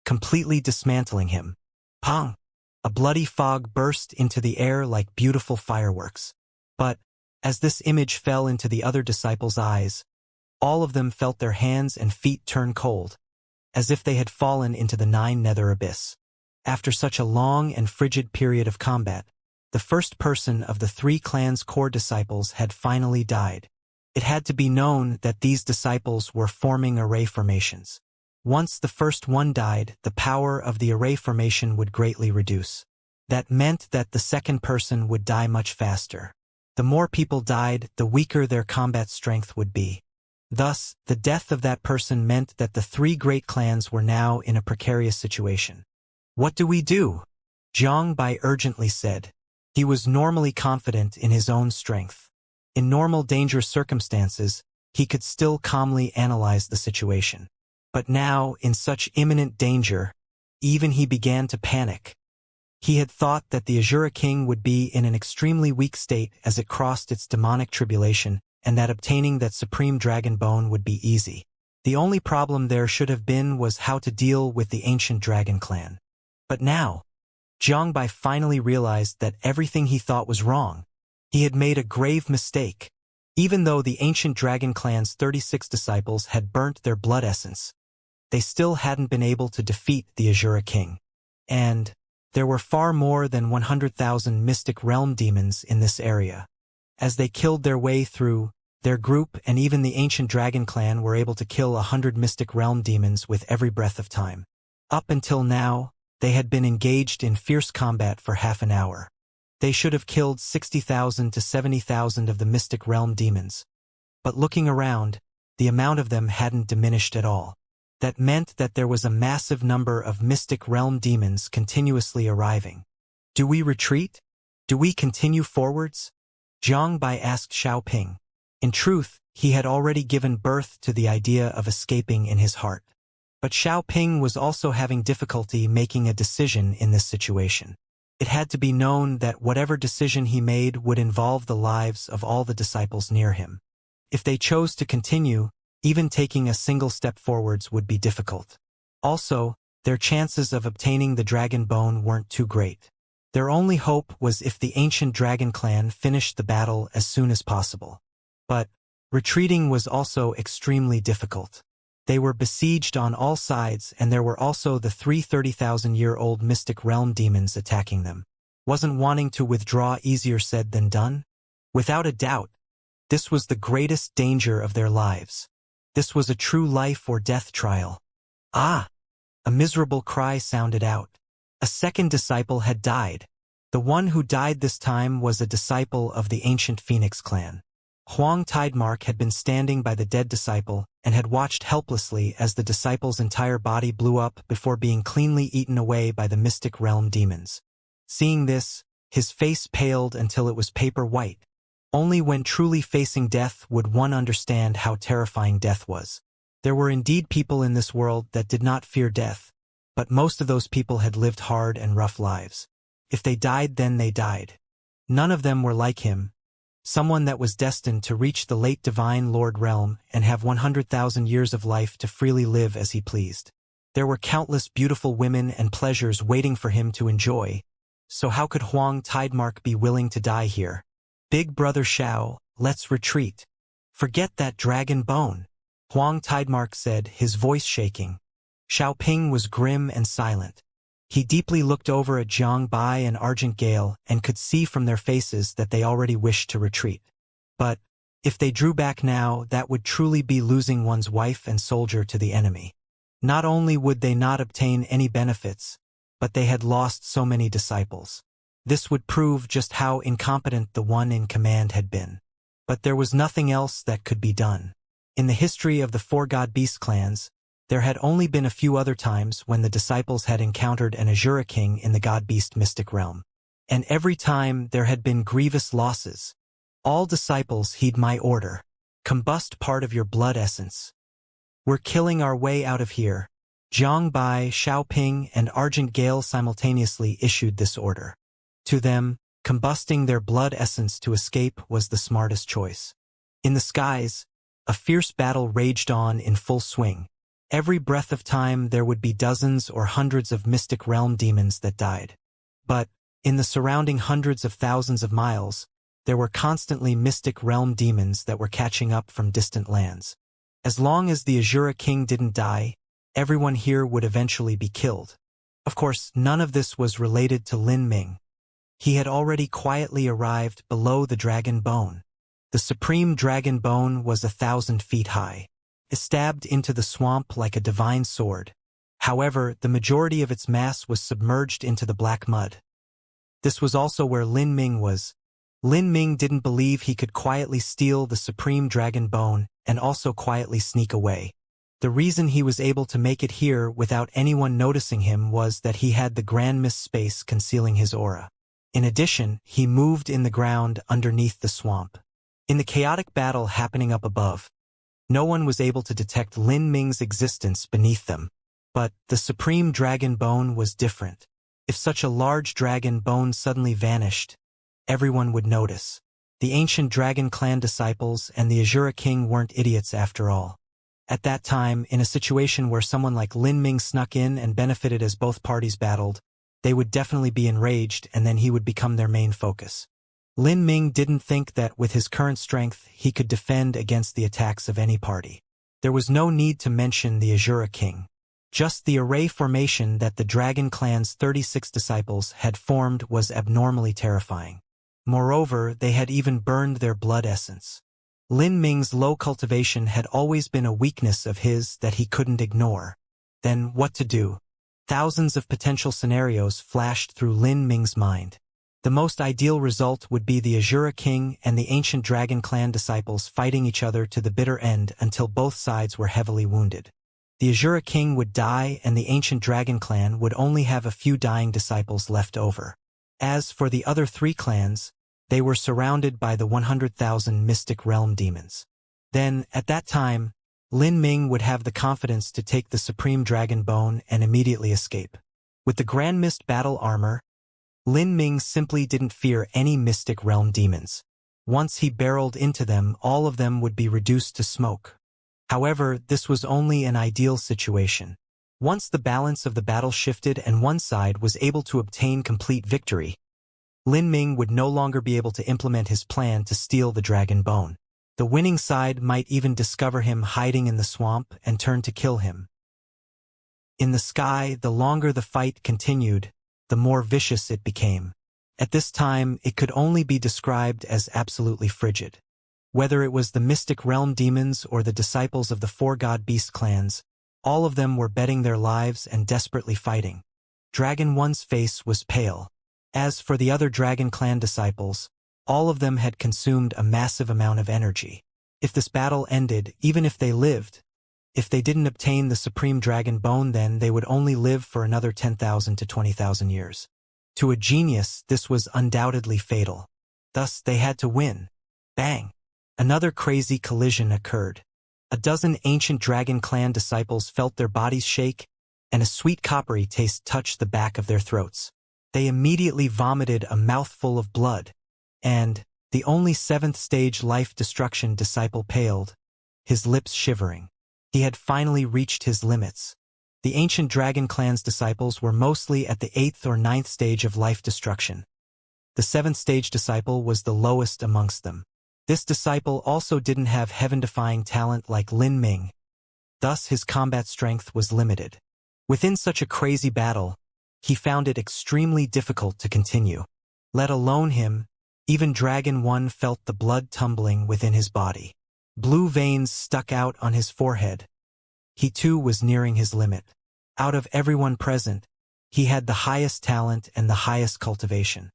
completely dismantling him. Pong! A bloody fog burst into the air like beautiful fireworks. But, as this image fell into the other disciples' eyes, all of them felt their hands and feet turn cold, as if they had fallen into the 9 nether abyss. After such a long and frigid period of combat, the first person of the 3 clans' core disciples had finally died. It had to be known that these disciples were forming array formations. Once the first one died, the power of the array formation would greatly reduce. That meant that the second person would die much faster. The more people died, the weaker their combat strength would be. Thus, the death of that person meant that the 3 great clans were now in a precarious situation. "What do we do?" Zhang Bai urgently said. He was normally confident in his own strength. In normal dangerous circumstances, he could still calmly analyze the situation. But now, in such imminent danger, even he began to panic. He had thought that the Azura King would be in an extremely weak state as it crossed its demonic tribulation, and that obtaining that supreme dragon bone would be easy. The only problem there should have been was how to deal with the ancient dragon clan. But now, Zhang Bai finally realized that everything he thought was wrong. He had made a grave mistake. Even though the ancient dragon clan's 36 disciples had burnt their blood essence, they still hadn't been able to defeat the Azura King. And there were far more than 100,000 mystic realm demons in this area. As they killed their way through, their group and even the ancient dragon clan were able to kill 100 mystic realm demons with every breath of time. Up until now, they had been engaged in fierce combat for half an hour. They should have killed 60,000 to 70,000 of the mystic realm demons. But looking around, the amount of them hadn't diminished at all. That meant that there was a massive number of mystic realm demons continuously arriving. Do we retreat? Do we continue forwards? Zhang Bai asked Xiaoping. In truth, he had already given birth to the idea of escaping in his heart. But Xiaoping was also having difficulty making a decision in this situation. It had to be known that whatever decision he made would involve the lives of all the disciples near him. If they chose to continue, even taking a single step forwards would be difficult. Also, their chances of obtaining the dragon bone weren't too great. Their only hope was if the ancient dragon clan finished the battle as soon as possible. But retreating was also extremely difficult. They were besieged on all sides, and there were also the 30,000-year-old mystic realm demons attacking them. Wasn't wanting to withdraw easier said than done? Without a doubt, this was the greatest danger of their lives. This was a true life or death trial. Ah! A miserable cry sounded out. A second disciple had died. The one who died this time was a disciple of the ancient Phoenix clan. Huang Tidemark had been standing by the dead disciple and had watched helplessly as the disciple's entire body blew up before being cleanly eaten away by the mystic realm demons. Seeing this, his face paled until it was paper white. Only when truly facing death would one understand how terrifying death was. There were indeed people in this world that did not fear death, but most of those people had lived hard and rough lives. If they died, then they died. None of them were like him, someone that was destined to reach the late divine Lord realm and have 100,000 years of life to freely live as he pleased. There were countless beautiful women and pleasures waiting for him to enjoy, so how could Huang Tidemark be willing to die here? Big brother Xiao, let's retreat. Forget that dragon bone, Huang Tidemark said, his voice shaking. Xiaoping was grim and silent. He deeply looked over at Zhang Bai and Argent Gale and could see from their faces that they already wished to retreat. But, if they drew back now, that would truly be losing one's wife and soldier to the enemy. Not only would they not obtain any benefits, but they had lost so many disciples. This would prove just how incompetent the one in command had been. But there was nothing else that could be done. In the history of the four God-Beast clans, there had only been a few other times when the disciples had encountered an Azura king in the God-Beast mystic realm. And every time there had been grievous losses. All disciples heed my order. Combust part of your blood essence. We're killing our way out of here. Jiang Bai, Xiaoping, and Argent Gale simultaneously issued this order. To them, combusting their blood essence to escape was the smartest choice. In the skies, a fierce battle raged on in full swing. Every breath of time there would be dozens or hundreds of mystic realm demons that died. But, in the surrounding hundreds of thousands of miles, there were constantly mystic realm demons that were catching up from distant lands. As long as the Azura king didn't die, everyone here would eventually be killed. Of course, none of this was related to Lin Ming. He had already quietly arrived below the dragon bone. The supreme dragon bone was 1,000 feet high. It stabbed into the swamp like a divine sword. However, the majority of its mass was submerged into the black mud. This was also where Lin Ming was. Lin Ming didn't believe he could quietly steal the supreme dragon bone and also quietly sneak away. The reason he was able to make it here without anyone noticing him was that he had the grand mist space concealing his aura. In addition, he moved in the ground underneath the swamp. In the chaotic battle happening up above, no one was able to detect Lin Ming's existence beneath them. But the supreme dragon bone was different. If such a large dragon bone suddenly vanished, everyone would notice. The ancient dragon clan disciples and the Azura king weren't idiots after all. At that time, in a situation where someone like Lin Ming snuck in and benefited as both parties battled, they would definitely be enraged and then he would become their main focus. Lin Ming didn't think that with his current strength he could defend against the attacks of any party. There was no need to mention the Azura king. Just the array formation that the Dragon Clan's 36 disciples had formed was abnormally terrifying. Moreover, they had even burned their blood essence. Lin Ming's low cultivation had always been a weakness of his that he couldn't ignore. Then what to do? Thousands of potential scenarios flashed through Lin Ming's mind. The most ideal result would be the Azura king and the ancient Dragon Clan disciples fighting each other to the bitter end until both sides were heavily wounded. The Azura king would die and the ancient Dragon Clan would only have a few dying disciples left over. As for the other three clans, they were surrounded by the 100,000 mystic realm demons. Then, at that time, Lin Ming would have the confidence to take the supreme dragon bone and immediately escape. With the Grand Mist battle armor, Lin Ming simply didn't fear any mystic realm demons. Once he barreled into them, all of them would be reduced to smoke. However, this was only an ideal situation. Once the balance of the battle shifted and one side was able to obtain complete victory, Lin Ming would no longer be able to implement his plan to steal the dragon bone. The winning side might even discover him hiding in the swamp and turn to kill him. In the sky, the longer the fight continued, the more vicious it became. At this time, it could only be described as absolutely frigid. Whether it was the mystic realm demons or the disciples of the four God-Beast clans, all of them were betting their lives and desperately fighting. Dragon One's face was pale. As for the other Dragon Clan disciples, all of them had consumed a massive amount of energy. If this battle ended, even if they lived, if they didn't obtain the supreme dragon bone, then they would only live for another 10,000 to 20,000 years. To a genius, this was undoubtedly fatal. Thus, they had to win. Bang! Another crazy collision occurred. A dozen ancient Dragon Clan disciples felt their bodies shake, and a sweet coppery taste touched the back of their throats. They immediately vomited a mouthful of blood, and the only 7th stage life destruction disciple paled, his lips shivering. He had finally reached his limits. The ancient Dragon Clan's disciples were mostly at the 8th or 9th stage of life destruction. The 7th stage disciple was the lowest amongst them. This disciple also didn't have heaven-defying talent like Lin Ming. Thus his combat strength was limited. Within such a crazy battle, he found it extremely difficult to continue. Let alone him, even Dragon One felt the blood tumbling within his body. Blue veins stuck out on his forehead. He too was nearing his limit. Out of everyone present, He had the highest talent and the highest cultivation.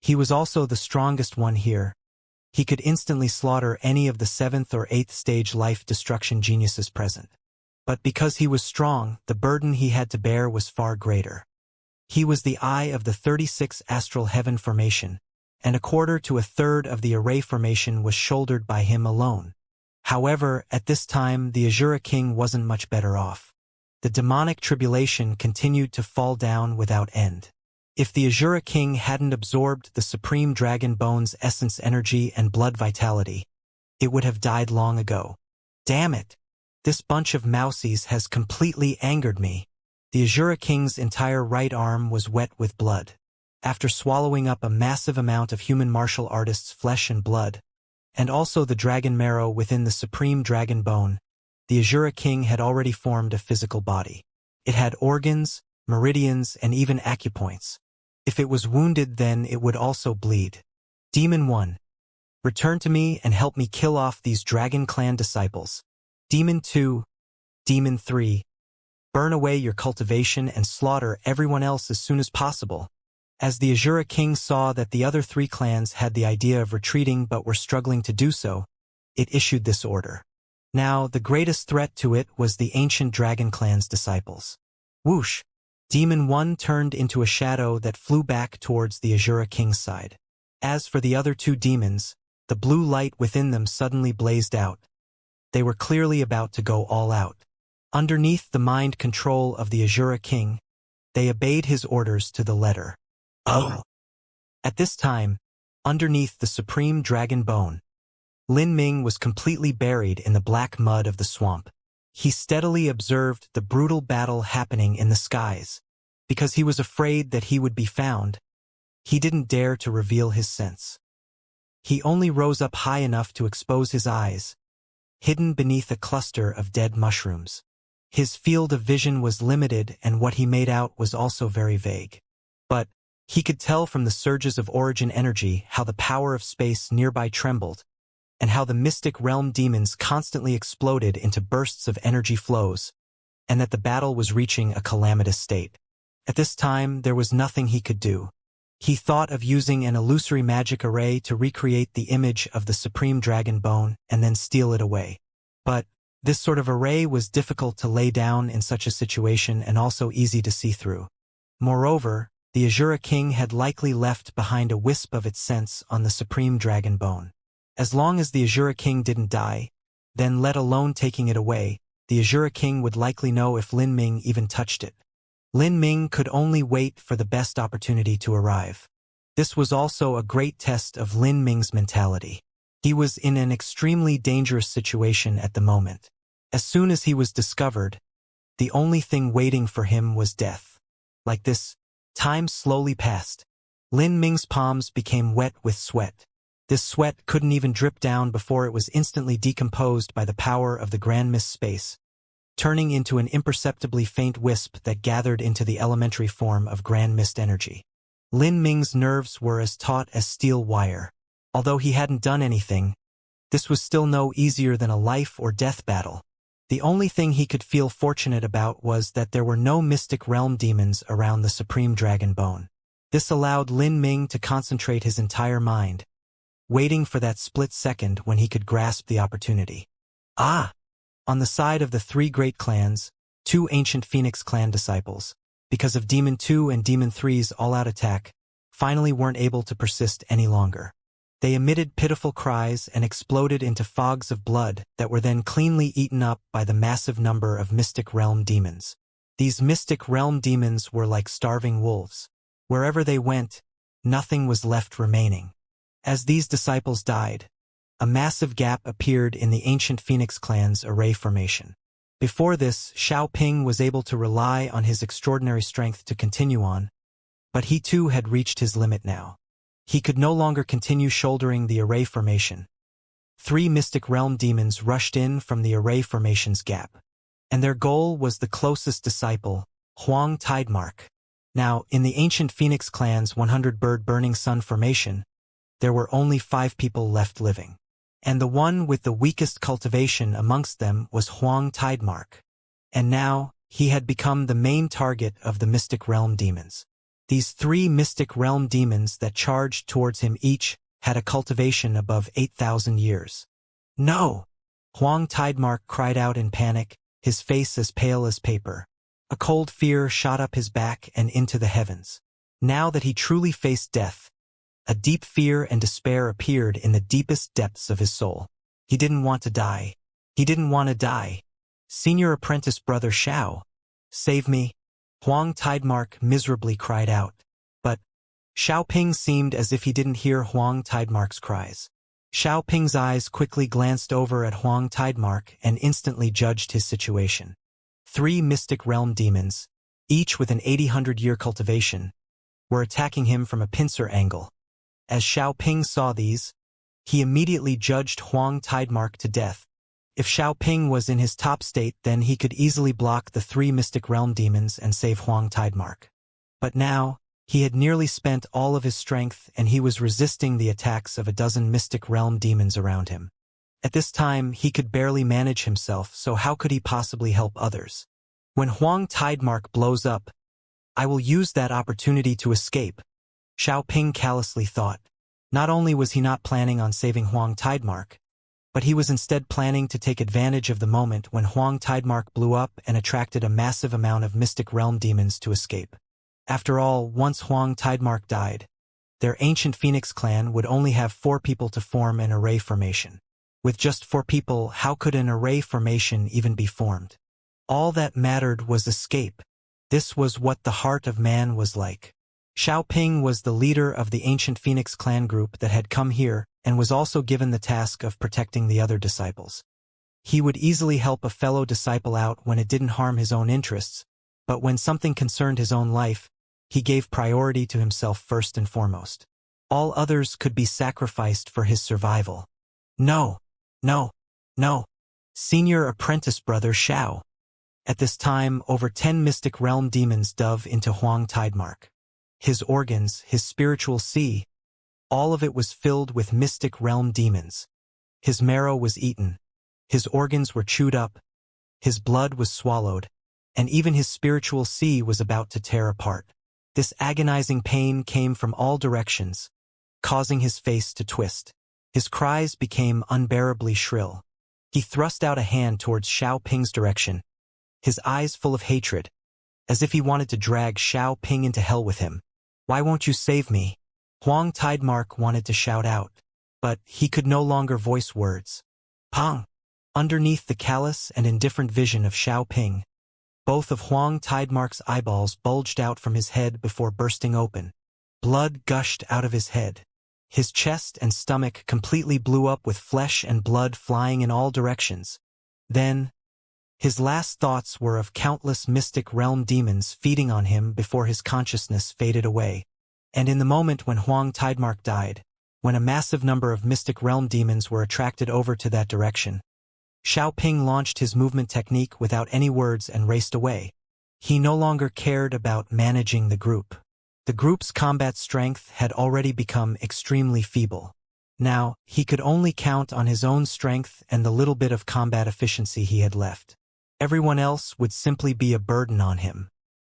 He was also the strongest one here. He could instantly slaughter any of the 7th or 8th stage life destruction geniuses present. But because he was strong, the burden he had to bear was far greater. He was the eye of the 36 astral heaven formation, and a quarter to a third of the array formation was shouldered by him alone. However, at this time the Azura King wasn't much better off. The demonic tribulation continued to fall down without end. If the Azura King hadn't absorbed the Supreme Dragon Bone's essence energy and blood vitality, it would have died long ago. Damn it! This bunch of mousies has completely angered me. The Azura King's entire right arm was wet with blood. After swallowing up a massive amount of human martial artists' flesh and blood, and also the dragon marrow within the Supreme Dragon Bone, the Azura King had already formed a physical body. It had organs, meridians, and even acupoints. If it was wounded, then it would also bleed. Demon 1. Return to me and help me kill off these Dragon Clan disciples. Demon 2. Demon 3. Burn away your cultivation and slaughter everyone else as soon as possible. As the Azura King saw that the other 3 clans had the idea of retreating but were struggling to do so, it issued this order. Now, the greatest threat to it was the ancient Dragon Clan's disciples. Whoosh! Demon 1 turned into a shadow that flew back towards the Azura King's side. As for the other 2 demons, the blue light within them suddenly blazed out. They were clearly about to go all out. Underneath the mind control of the Azura King, they obeyed his orders to the letter. Oh! At this time, underneath the Supreme Dragon Bone, Lin Ming was completely buried in the black mud of the swamp. He steadily observed the brutal battle happening in the skies. Because he was afraid that he would be found, he didn't dare to reveal his sense. He only rose up high enough to expose his eyes, hidden beneath a cluster of dead mushrooms. His field of vision was limited, and what he made out was also very vague. But he could tell from the surges of origin energy how the power of space nearby trembled, and how the mystic realm demons constantly exploded into bursts of energy flows, and that the battle was reaching a calamitous state. At this time, there was nothing he could do. He thought of using an illusory magic array to recreate the image of the Supreme Dragon Bone and then steal it away. But this sort of array was difficult to lay down in such a situation and also easy to see through. Moreover, the Azura King had likely left behind a wisp of its sense on the Supreme Dragon Bone. As long as the Azura King didn't die, then let alone taking it away, the Azura King would likely know if Lin Ming even touched it. Lin Ming could only wait for the best opportunity to arrive. This was also a great test of Lin Ming's mentality. He was in an extremely dangerous situation at the moment. As soon as he was discovered, the only thing waiting for him was death. Like this, time slowly passed. Lin Ming's palms became wet with sweat. This sweat couldn't even drip down before it was instantly decomposed by the power of the Grand Mist space, turning into an imperceptibly faint wisp that gathered into the elementary form of Grand Mist energy. Lin Ming's nerves were as taut as steel wire. Although he hadn't done anything, this was still no easier than a life or death battle. The only thing he could feel fortunate about was that there were no mystic realm demons around the Supreme Dragon Bone. This allowed Lin Ming to concentrate his entire mind, waiting for that split second when he could grasp the opportunity. Ah! On the side of the 3 great clans, 2 ancient Phoenix clan disciples, because of Demon 2 and Demon 3's all-out attack, finally weren't able to persist any longer. They emitted pitiful cries and exploded into fogs of blood that were then cleanly eaten up by the massive number of mystic realm demons. These mystic realm demons were like starving wolves. Wherever they went, nothing was left remaining. As these disciples died, a massive gap appeared in the ancient Phoenix clan's array formation. Before this, Xiao Ping was able to rely on his extraordinary strength to continue on, but he too had reached his limit now. He could no longer continue shouldering the array formation. 3 mystic realm demons rushed in from the array formation's gap, and their goal was the closest disciple, Huang Tidemark. Now, in the ancient Phoenix clan's 100-bird burning sun formation, there were only 5 people left living, and the one with the weakest cultivation amongst them was Huang Tidemark. And now, he had become the main target of the Mystic Realm demons. These 3 Mystic Realm demons that charged towards him each had a cultivation above 8,000 years. No! Huang Tidemark cried out in panic, his face as pale as paper. A cold fear shot up his back and into the heavens. Now that he truly faced death, a deep fear and despair appeared in the deepest depths of his soul. He didn't want to die. He didn't want to die. Senior apprentice brother Xiao, save me. Huang Tidemark miserably cried out. But Xiaoping seemed as if he didn't hear Huang Tidemark's cries. Xiaoping's eyes quickly glanced over at Huang Tidemark and instantly judged his situation. 3 Mystic Realm demons, each with an 800-year cultivation, were attacking him from a pincer angle. As Xiaoping saw these, he immediately judged Huang Tidemark to death. If Xiaoping was in his top state, then he could easily block the 3 Mystic Realm demons and save Huang Tidemark. But now, he had nearly spent all of his strength and he was resisting the attacks of a dozen Mystic Realm demons around him. At this time, he could barely manage himself, so how could he possibly help others? When Huang Tidemark blows up, I will use that opportunity to escape, Xiaoping callously thought. Not only was he not planning on saving Huang Tidemark, but he was instead planning to take advantage of the moment when Huang Tidemark blew up and attracted a massive amount of Mystic Realm demons to escape. After all, once Huang Tidemark died, their ancient Phoenix clan would only have 4 people to form an array formation. With just 4 people, how could an array formation even be formed? All that mattered was escape. This was what the heart of man was like. Xiaoping was the leader of the ancient Phoenix clan group that had come here and was also given the task of protecting the other disciples. He would easily help a fellow disciple out when it didn't harm his own interests, but when something concerned his own life, he gave priority to himself first and foremost. All others could be sacrificed for his survival. No, no, no. Senior apprentice brother Xiao. At this time, over 10 Mystic Realm demons dove into Huang Tidemark. His organs, his spiritual sea, all of it was filled with Mystic Realm demons. His marrow was eaten, his organs were chewed up, his blood was swallowed, and even his spiritual sea was about to tear apart. This agonizing pain came from all directions, causing his face to twist. His cries became unbearably shrill. He thrust out a hand towards Xiaoping's direction, his eyes full of hatred, as if he wanted to drag Xiaoping into hell with him. Why won't you save me? Huang Tidemark wanted to shout out, but he could no longer voice words. Pang! Underneath the callous and indifferent vision of Xiaoping, both of Huang Tidemark's eyeballs bulged out from his head before bursting open. Blood gushed out of his head. His chest and stomach completely blew up with flesh and blood flying in all directions. Then, his last thoughts were of countless Mystic Realm demons feeding on him before his consciousness faded away. And in the moment when Huang Tidemark died, when a massive number of Mystic Realm demons were attracted over to that direction, Xiaoping launched his movement technique without any words and raced away. He no longer cared about managing the group. The group's combat strength had already become extremely feeble. Now, he could only count on his own strength and the little bit of combat efficiency he had left. Everyone else would simply be a burden on him.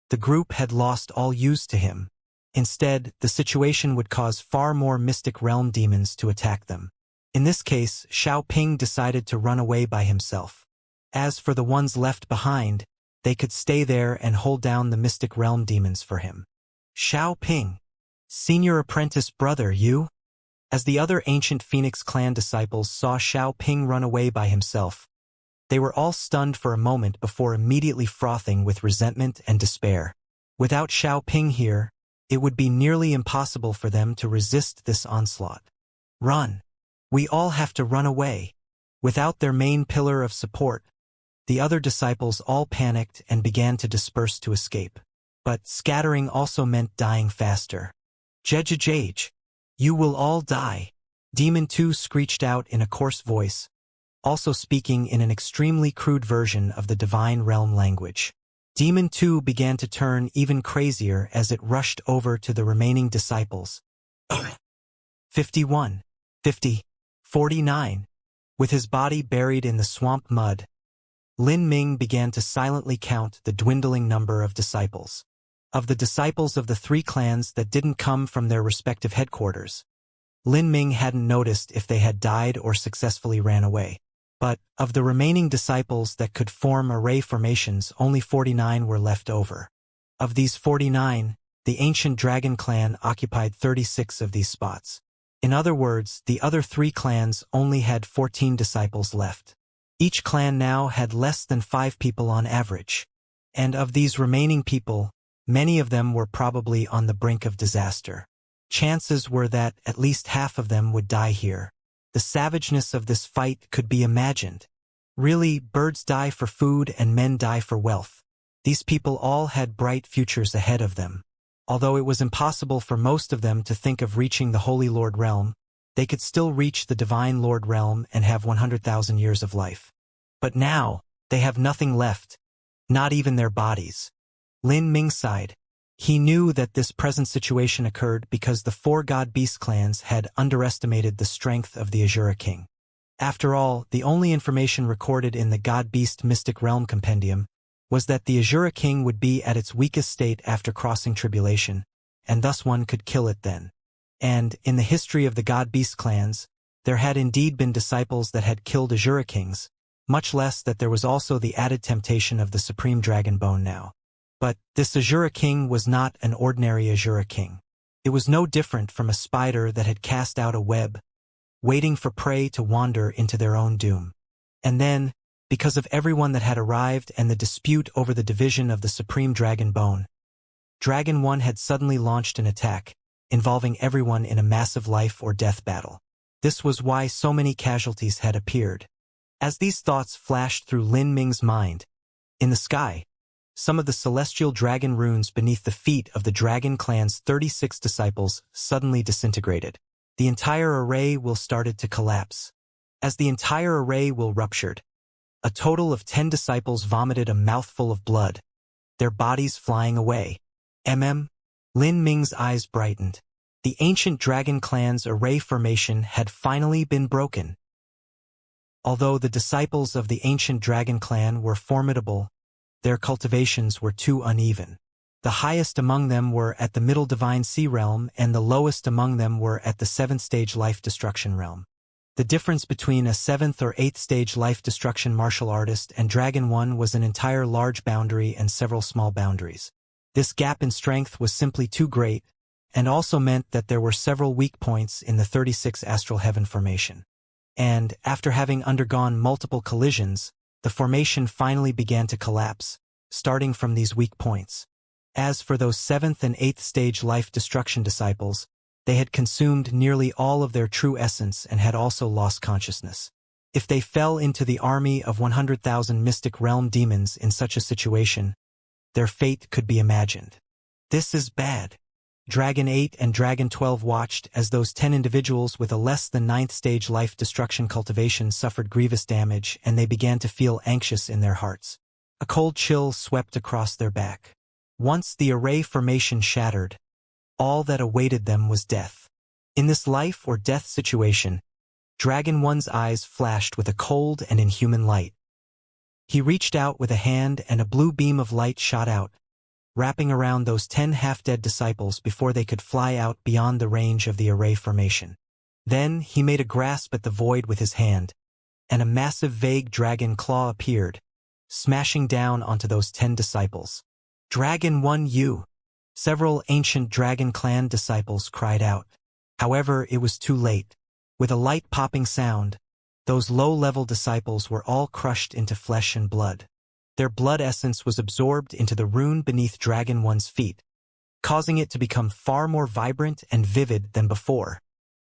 The group had lost all use to him. Instead, the situation would cause far more Mystic Realm demons to attack them. In this case, Xiaoping decided to run away by himself. As for the ones left behind, they could stay there and hold down the Mystic Realm demons for him. Xiaoping, senior apprentice brother, you? As the other ancient Phoenix clan disciples saw Xiaoping run away by himself, they were all stunned for a moment before immediately frothing with resentment and despair. Without Xiaoping here, it would be nearly impossible for them to resist this onslaught. Run! We all have to run away. Without their main pillar of support, the other disciples all panicked and began to disperse to escape. But scattering also meant dying faster. Jejejej! You will all die. Demon 2 screeched out in a coarse voice, also speaking in an extremely crude version of the Divine Realm language. Demon 2 began to turn even crazier as it rushed over to the remaining disciples. 51, 50, 49. With his body buried in the swamp mud, Lin Ming began to silently count the dwindling number of disciples. Of the disciples of the three clans that didn't come from their respective headquarters, Lin Ming hadn't noticed if they had died or successfully ran away. But, of the remaining disciples that could form array formations, only 49 were left over. Of these 49, the ancient dragon clan occupied 36 of these spots. In other words, the other three clans only had 14 disciples left. Each clan now had less than 5 people on average. And of these remaining people, many of them were probably on the brink of disaster. Chances were that at least half of them would die here. The savageness of this fight could be imagined. Really, birds die for food and men die for wealth. These people all had bright futures ahead of them. Although it was impossible for most of them to think of reaching the Holy Lord Realm, they could still reach the Divine Lord Realm and have 100,000 years of life. But now, they have nothing left, not even their bodies. Lin Ming sighed. He knew that this present situation occurred because the 4 God-Beast clans had underestimated the strength of the Azura King. After all, the only information recorded in the God-Beast Mystic Realm Compendium was that the Azura King would be at its weakest state after crossing tribulation, and thus one could kill it then. And, in the history of the God-Beast clans, there had indeed been disciples that had killed Azura Kings, much less that there was also the added temptation of the Supreme Dragon Bone now. But this Azura King was not an ordinary Azura King. It was no different from a spider that had cast out a web, waiting for prey to wander into their own doom. And then, because of everyone that had arrived and the dispute over the division of the Supreme Dragon Bone, Dragon 1 had suddenly launched an attack, involving everyone in a massive life or death battle. This was why so many casualties had appeared. As these thoughts flashed through Lin Ming's mind, in the sky, some of the celestial dragon runes beneath the feet of the dragon clan's 36 disciples suddenly disintegrated. The entire array will started to collapse. As the entire array will ruptured, a total of 10 disciples vomited a mouthful of blood, their bodies flying away. Lin Ming's eyes brightened. The ancient dragon clan's array formation had finally been broken. Although the disciples of the ancient dragon clan were formidable, their cultivations were too uneven. The highest among them were at the middle divine sea realm and the lowest among them were at the 7th stage life destruction realm. The difference between a 7th or 8th stage life destruction martial artist and Dragon 1 was an entire large boundary and several small boundaries. This gap in strength was simply too great, and also meant that there were several weak points in the 36 astral heaven formation. And, after having undergone multiple collisions, the formation finally began to collapse, starting from these weak points. As for those 7th and 8th stage life destruction disciples, they had consumed nearly all of their true essence and had also lost consciousness. If they fell into the army of 100,000 mystic realm demons in such a situation, their fate could be imagined. This is bad. Dragon 8 and Dragon 12 watched as those 10 individuals with a less than 9th stage life destruction cultivation suffered grievous damage and they began to feel anxious in their hearts. A cold chill swept across their back. Once the array formation shattered, all that awaited them was death. In this life or death situation, Dragon 1's eyes flashed with a cold and inhuman light. He reached out with a hand and a blue beam of light shot out, wrapping around those 10 half-dead disciples before they could fly out beyond the range of the array formation. Then he made a grasp at the void with his hand, and a massive vague dragon claw appeared, smashing down onto those 10 disciples. Dragon 1 you! Several ancient dragon clan disciples cried out. However, it was too late. With a light-popping sound, those low-level disciples were all crushed into flesh and blood. Their blood essence was absorbed into the rune beneath Dragon 1's feet, causing it to become far more vibrant and vivid than before.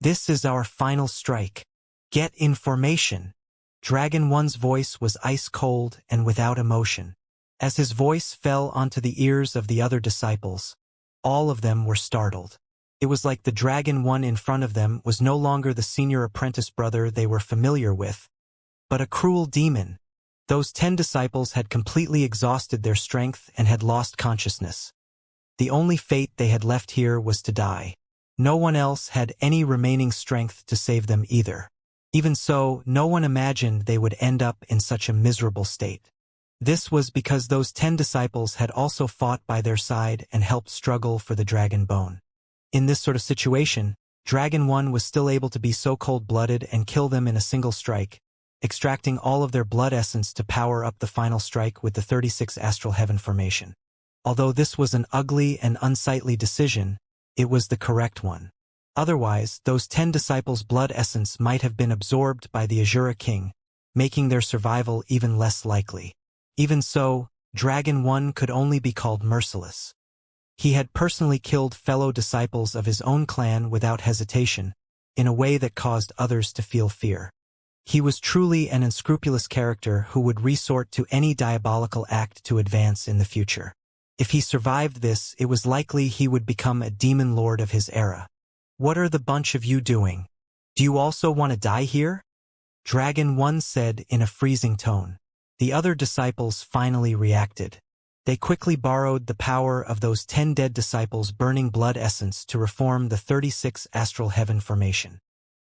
This is our final strike. Get in formation. Dragon 1's voice was ice-cold and without emotion. As his voice fell onto the ears of the other disciples, all of them were startled. It was like the Dragon 1 in front of them was no longer the senior apprentice brother they were familiar with, but a cruel demon. Those 10 disciples had completely exhausted their strength and had lost consciousness. The only fate they had left here was to die. No one else had any remaining strength to save them either. Even so, no one imagined they would end up in such a miserable state. This was because those 10 disciples had also fought by their side and helped struggle for the dragon bone. In this sort of situation, Dragon 1 was still able to be so cold-blooded and kill them in a single strike, extracting all of their blood essence to power up the final strike with the 36 astral heaven formation. Although this was an ugly and unsightly decision, it was the correct one. Otherwise, those 10 disciples' blood essence might have been absorbed by the Azura King, making their survival even less likely. Even so, Dragon 1 could only be called merciless. He had personally killed fellow disciples of his own clan without hesitation, in a way that caused others to feel fear. He was truly an unscrupulous character who would resort to any diabolical act to advance in the future. If he survived this, it was likely he would become a demon lord of his era. "What are the bunch of you doing? Do you also want to die here?" Dragon 1 said in a freezing tone. The other disciples finally reacted. They quickly borrowed the power of those 10 dead disciples' burning blood essence to reform the 36 astral heaven formation.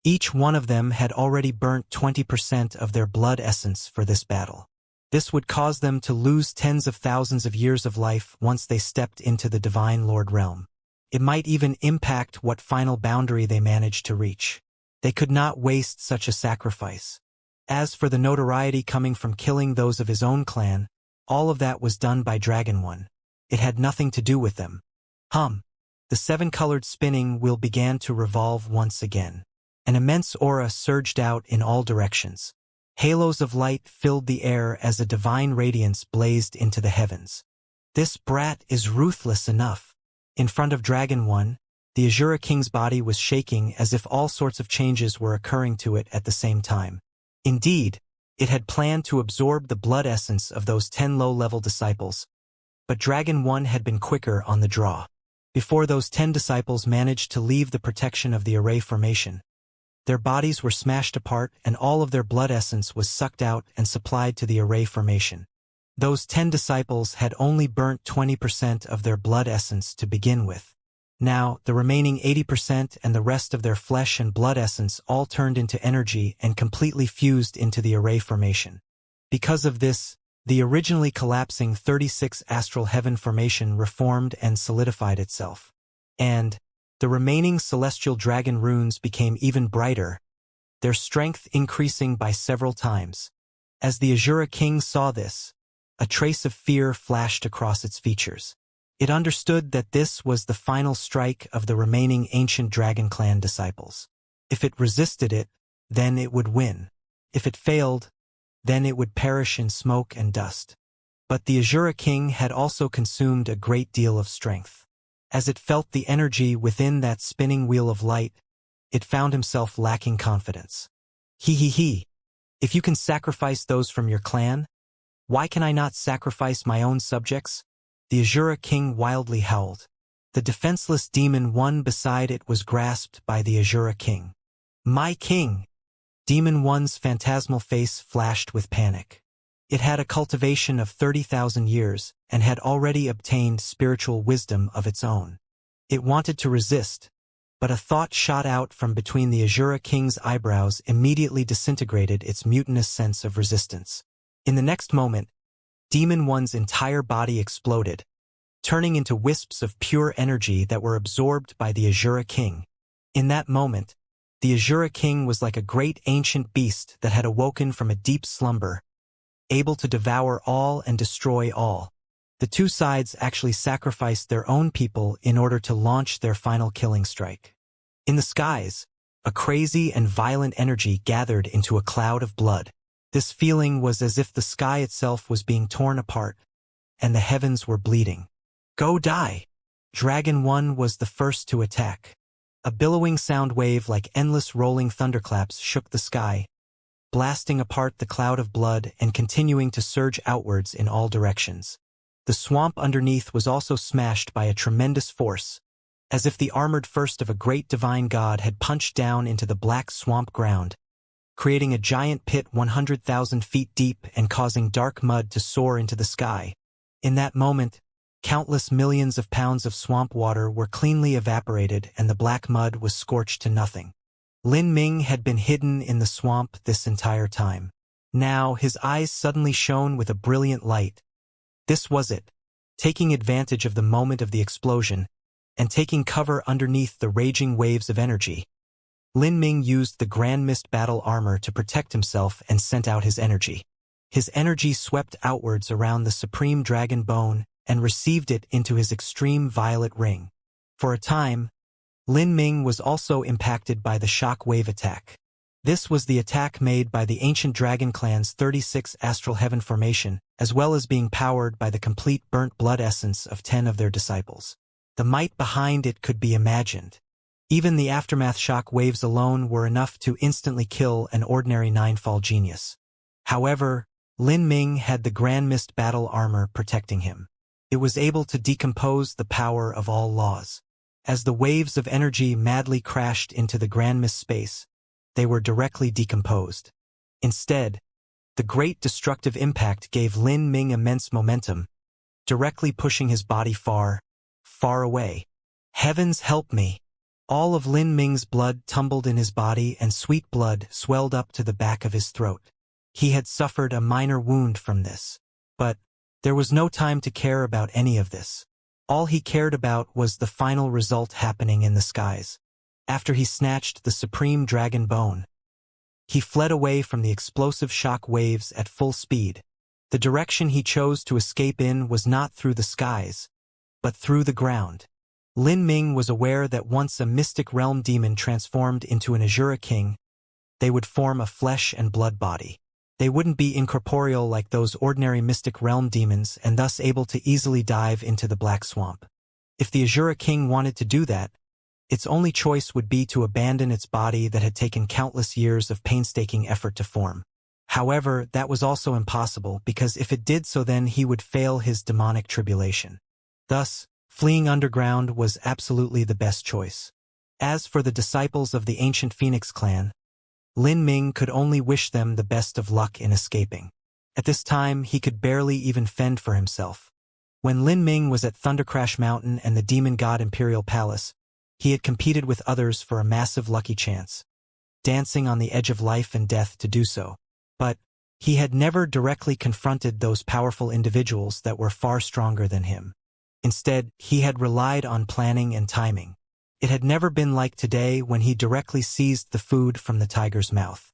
Each one of them had already burnt 20% of their blood essence for this battle. This would cause them to lose tens of thousands of years of life once they stepped into the Divine Lord realm. It might even impact what final boundary they managed to reach. They could not waste such a sacrifice. As for the notoriety coming from killing those of his own clan, all of that was done by Dragon 1. It had nothing to do with them. The 7-colored spinning wheel began to revolve once again. An immense aura surged out in all directions. Halos of light filled the air as a divine radiance blazed into the heavens. "This brat is ruthless enough." In front of Dragon 1, the Azura King's body was shaking as if all sorts of changes were occurring to it at the same time. Indeed, it had planned to absorb the blood essence of those 10 low-level disciples, but Dragon 1 had been quicker on the draw. Before those 10 disciples managed to leave the protection of the array formation, their bodies were smashed apart and all of their blood essence was sucked out and supplied to the array formation. Those 10 disciples had only burnt 20% of their blood essence to begin with. Now, the remaining 80% and the rest of their flesh and blood essence all turned into energy and completely fused into the array formation. Because of this, the originally collapsing 36 astral heaven formation reformed and solidified itself. And the remaining celestial dragon runes became even brighter, their strength increasing by several times. As the Azura King saw this, a trace of fear flashed across its features. It understood that this was the final strike of the remaining ancient Dragon Clan disciples. If it resisted it, then it would win. If it failed, then it would perish in smoke and dust. But the Azura King had also consumed a great deal of strength. As it felt the energy within that spinning wheel of light, it found himself lacking confidence. He. If you can sacrifice those from your clan, why can I not sacrifice my own subjects? The Azura King wildly howled. The defenseless Demon 1 beside it was grasped by the Azura King. "My king!" Demon 1's phantasmal face flashed with panic. It had a cultivation of 30,000 years and had already obtained spiritual wisdom of its own. It wanted to resist, but a thought shot out from between the Azura King's eyebrows immediately disintegrated its mutinous sense of resistance. In the next moment, Demon 1's entire body exploded, turning into wisps of pure energy that were absorbed by the Azura King. In that moment, the Azura King was like a great ancient beast that had awoken from a deep slumber, able to devour all and destroy all. The two sides actually sacrificed their own people in order to launch their final killing strike. In the skies, a crazy and violent energy gathered into a cloud of blood. This feeling was as if the sky itself was being torn apart, and the heavens were bleeding. "Go die!" Dragon 1 was the first to attack. A billowing sound wave like endless rolling thunderclaps shook the sky, blasting apart the cloud of blood and continuing to surge outwards in all directions. The swamp underneath was also smashed by a tremendous force, as if the armored first of a great divine god had punched down into the black swamp ground, creating a giant pit 100,000 feet deep and causing dark mud to soar into the sky. In that moment, countless millions of pounds of swamp water were cleanly evaporated and the black mud was scorched to nothing. Lin Ming had been hidden in the swamp this entire time. Now his eyes suddenly shone with a brilliant light. This was it, taking advantage of the moment of the explosion, and taking cover underneath the raging waves of energy. Lin Ming used the Grand Mist battle armor to protect himself and sent out his energy. His energy swept outwards around the supreme dragon bone and received it into his extreme violet ring. For a time, Lin Ming was also impacted by the shock wave attack. This was the attack made by the ancient dragon clan's 36 astral heaven formation, as well as being powered by the complete burnt blood essence of 10 of their disciples. The might behind it could be imagined. Even the aftermath shock waves alone were enough to instantly kill an ordinary ninefall genius. However, Lin Ming had the Grand Mist battle armor protecting him. It was able to decompose the power of all laws. As the waves of energy madly crashed into the Grand Mist space, they were directly decomposed. Instead, the great destructive impact gave Lin Ming immense momentum, directly pushing his body far, far away. Heavens help me! All of Lin Ming's blood tumbled in his body and sweet blood swelled up to the back of his throat. He had suffered a minor wound from this. But there was no time to care about any of this. All he cared about was the final result happening in the skies. After he snatched the supreme dragon bone, he fled away from the explosive shock waves at full speed. The direction he chose to escape in was not through the skies, but through the ground. Lin Ming was aware that once a mystic realm demon transformed into an Azura king, they would form a flesh and blood body. They wouldn't be incorporeal like those ordinary mystic realm demons and thus able to easily dive into the black swamp. If the Azura king wanted to do that, its only choice would be to abandon its body that had taken countless years of painstaking effort to form. However, that was also impossible because if it did so then he would fail his demonic tribulation. Thus, fleeing underground was absolutely the best choice. As for the disciples of the ancient Phoenix clan, Lin Ming could only wish them the best of luck in escaping. At this time, he could barely even fend for himself. When Lin Ming was at Thundercrash Mountain and the Demon God Imperial Palace, he had competed with others for a massive lucky chance, dancing on the edge of life and death to do so. But he had never directly confronted those powerful individuals that were far stronger than him. Instead, he had relied on planning and timing. It had never been like today when he directly seized the food from the tiger's mouth.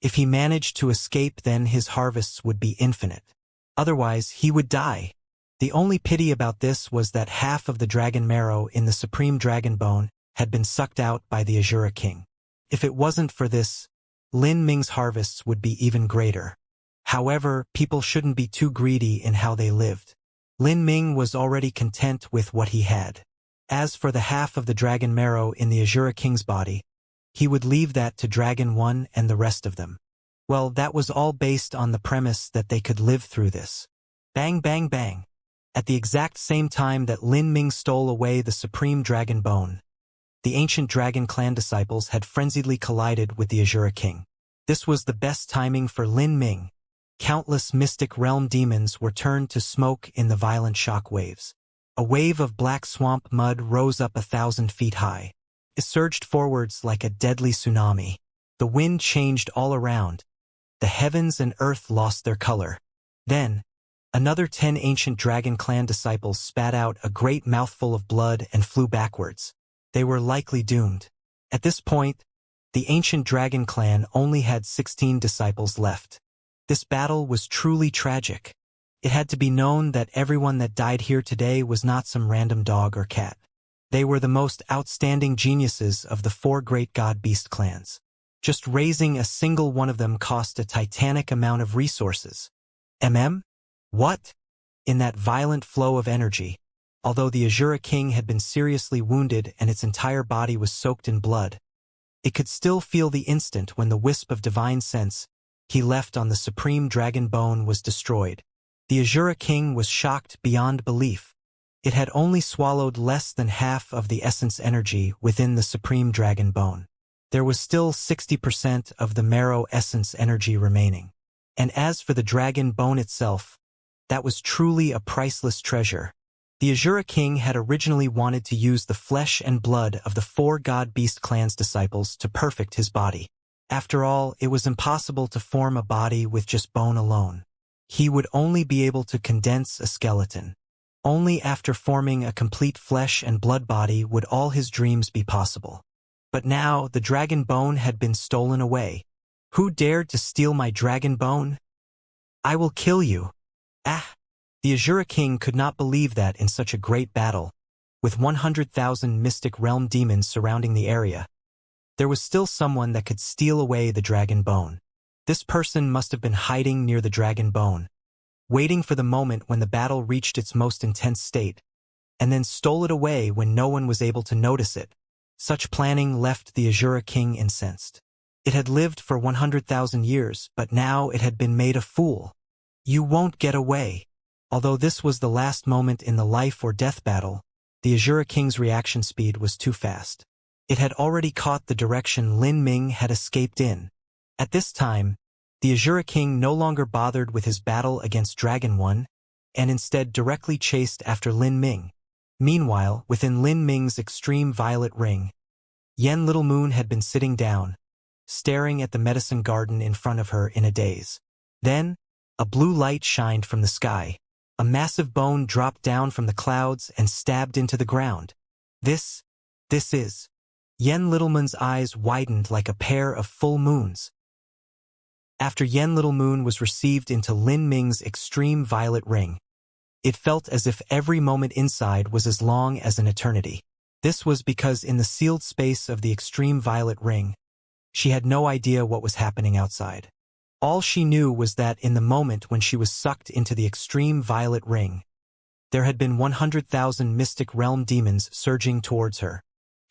If he managed to escape, then his harvests would be infinite. Otherwise, he would die. The only pity about this was that half of the dragon marrow in the supreme dragon bone had been sucked out by the Azura king. If it wasn't for this, Lin Ming's harvests would be even greater. However, people shouldn't be too greedy in how they lived. Lin Ming was already content with what he had. As for the half of the dragon marrow in the Azura king's body, he would leave that to Dragon 1 and the rest of them. Well, that was all based on the premise that they could live through this. Bang, bang, bang. At the exact same time that Lin Ming stole away the supreme dragon bone, the ancient dragon clan disciples had frenziedly collided with the Azura king. This was the best timing for Lin Ming. Countless mystic realm demons were turned to smoke in the violent shock waves. A wave of black swamp mud rose up 1,000 feet high. It surged forwards like a deadly tsunami. The wind changed all around. The heavens and earth lost their color. Then, another 10 ancient dragon clan disciples spat out a great mouthful of blood and flew backwards. They were likely doomed. At this point, the ancient dragon clan only had 16 disciples left. This battle was truly tragic. It had to be known that everyone that died here today was not some random dog or cat. They were the most outstanding geniuses of the 4 great god-beast clans. Just raising a single one of them cost a titanic amount of resources. What? In that violent flow of energy, although the Azura king had been seriously wounded and its entire body was soaked in blood, it could still feel the instant when the wisp of divine sense he left on the supreme dragon bone was destroyed. The Azura king was shocked beyond belief. It had only swallowed less than half of the essence energy within the supreme dragon bone. There was still 60% of the marrow essence energy remaining. And as for the dragon bone itself, that was truly a priceless treasure. The Azura king had originally wanted to use the flesh and blood of the 4 god-beast clan's disciples to perfect his body. After all, it was impossible to form a body with just bone alone. He would only be able to condense a skeleton. Only after forming a complete flesh and blood body would all his dreams be possible. But now the dragon bone had been stolen away. Who dared to steal my dragon bone? I will kill you. Ah! The Azura King could not believe that in such a great battle, with 100,000 mystic realm demons surrounding the area, there was still someone that could steal away the dragon bone. This person must have been hiding near the dragon bone, waiting for the moment when the battle reached its most intense state, and then stole it away when no one was able to notice it. Such planning left the Azura King incensed. It had lived for 100,000 years, but now it had been made a fool. You won't get away. Although this was the last moment in the life or death battle, the Azura King's reaction speed was too fast. It had already caught the direction Lin Ming had escaped in. At this time, the Azura King no longer bothered with his battle against Dragon One, and instead directly chased after Lin Ming. Meanwhile, within Lin Ming's extreme violet ring, Yen Little Moon had been sitting down, staring at the medicine garden in front of her in a daze. Then, a blue light shined from the sky. A massive bone dropped down from the clouds and stabbed into the ground. This is... Yen Little Moon's eyes widened like a pair of full moons. After Yen Little Moon was received into Lin Ming's extreme violet ring, it felt as if every moment inside was as long as an eternity. This was because in the sealed space of the extreme violet ring, she had no idea what was happening outside. All she knew was that in the moment when she was sucked into the extreme violet ring, there had been 100,000 mystic realm demons surging towards her.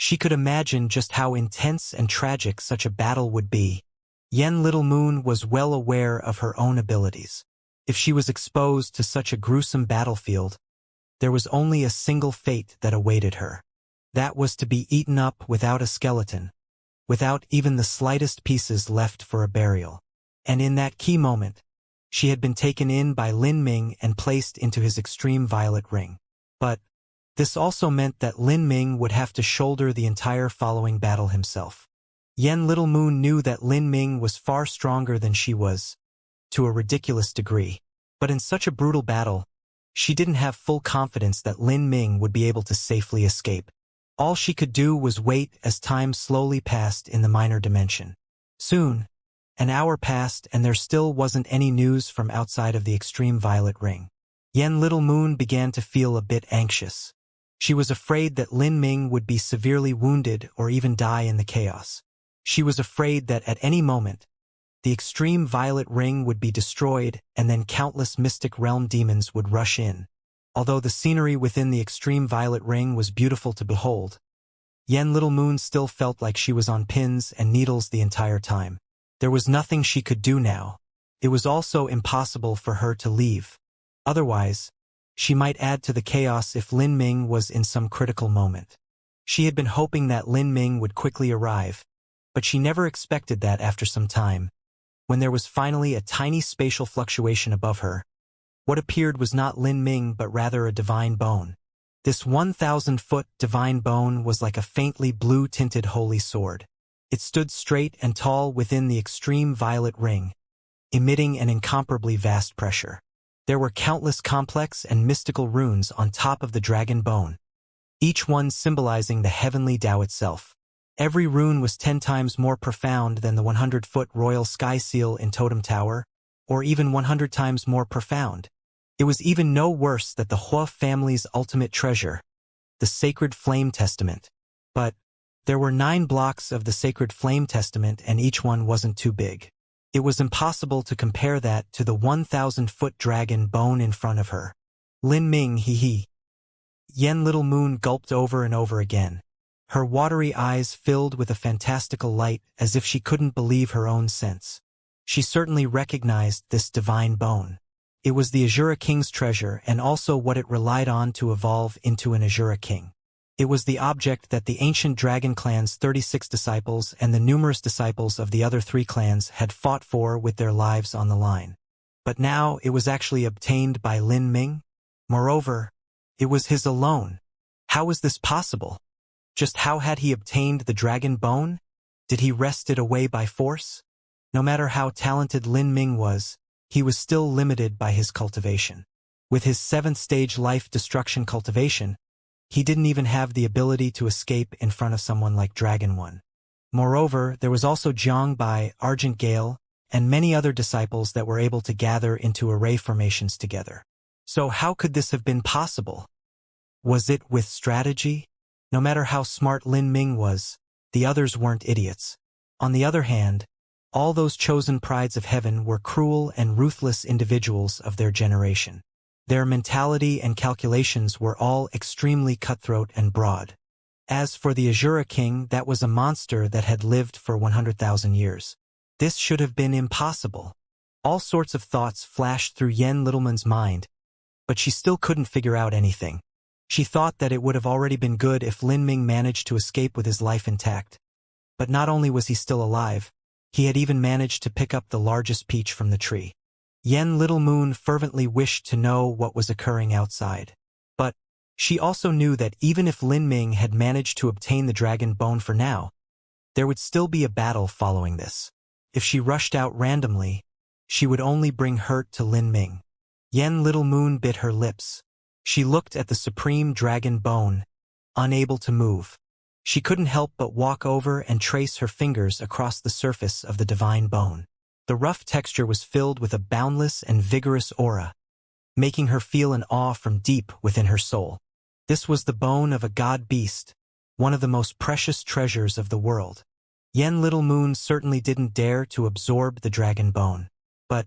She could imagine just how intense and tragic such a battle would be. Yen Little Moon was well aware of her own abilities. If she was exposed to such a gruesome battlefield, there was only a single fate that awaited her. That was to be eaten up without a skeleton, without even the slightest pieces left for a burial. And in that key moment, she had been taken in by Lin Ming and placed into his extreme violet ring. But this also meant that Lin Ming would have to shoulder the entire following battle himself. Yen Little Moon knew that Lin Ming was far stronger than she was, to a ridiculous degree. But in such a brutal battle, she didn't have full confidence that Lin Ming would be able to safely escape. All she could do was wait as time slowly passed in the minor dimension. Soon, an hour passed and there still wasn't any news from outside of the extreme violet ring. Yen Little Moon began to feel a bit anxious. She was afraid that Lin Ming would be severely wounded or even die in the chaos. She was afraid that at any moment, the extreme violet ring would be destroyed and then countless mystic realm demons would rush in. Although the scenery within the extreme violet ring was beautiful to behold, Yen Little Moon still felt like she was on pins and needles the entire time. There was nothing she could do now. It was also impossible for her to leave. Otherwise, she might add to the chaos if Lin Ming was in some critical moment. She had been hoping that Lin Ming would quickly arrive, but she never expected that after some time, when there was finally a tiny spatial fluctuation above her. What appeared was not Lin Ming but rather a divine bone. This 1,000-foot divine bone was like a faintly blue-tinted holy sword. It stood straight and tall within the extreme violet ring, emitting an incomparably vast pressure. There were countless complex and mystical runes on top of the dragon bone, each one symbolizing the heavenly Tao itself. Every rune was 10 times more profound than the 100-foot royal sky seal in Totem Tower, or even 100 times more profound. It was even no worse than the Hua family's ultimate treasure, the Sacred Flame Testament. But there were 9 blocks of the Sacred Flame Testament and each one wasn't too big. It was impossible to compare that to the 1,000-foot dragon bone in front of her. Lin Ming, hee. Yen Little Moon gulped over and over again. Her watery eyes filled with a fantastical light as if she couldn't believe her own sense. She certainly recognized this divine bone. It was the Azura King's treasure and also what it relied on to evolve into an Azura King. It was the object that the ancient dragon clan's 36 disciples and the numerous disciples of the other 3 clans had fought for with their lives on the line. But now it was actually obtained by Lin Ming. Moreover, it was his alone. How was this possible? Just how had he obtained the dragon bone? Did he wrest it away by force? No matter how talented Lin Ming was, he was still limited by his cultivation. With his 7th stage life destruction cultivation, he didn't even have the ability to escape in front of someone like Dragon One. Moreover, there was also Jiang Bai, Argent Gale, and many other disciples that were able to gather into array formations together. So how could this have been possible? Was it with strategy? No matter how smart Lin Ming was, the others weren't idiots. On the other hand, all those chosen prides of heaven were cruel and ruthless individuals of their generation. Their mentality and calculations were all extremely cutthroat and broad. As for the Azura King, that was a monster that had lived for 100,000 years. This should have been impossible. All sorts of thoughts flashed through Yen Littleman's mind, but she still couldn't figure out anything. She thought that it would have already been good if Lin Ming managed to escape with his life intact. But not only was he still alive, he had even managed to pick up the largest peach from the tree. Yen Little Moon fervently wished to know what was occurring outside. But she also knew that even if Lin Ming had managed to obtain the dragon bone for now, there would still be a battle following this. If she rushed out randomly, she would only bring hurt to Lin Ming. Yen Little Moon bit her lips. She looked at the supreme dragon bone, unable to move. She couldn't help but walk over and trace her fingers across the surface of the divine bone. The rough texture was filled with a boundless and vigorous aura, making her feel an awe from deep within her soul. This was the bone of a god beast, one of the most precious treasures of the world. Yen Little Moon certainly didn't dare to absorb the dragon bone, but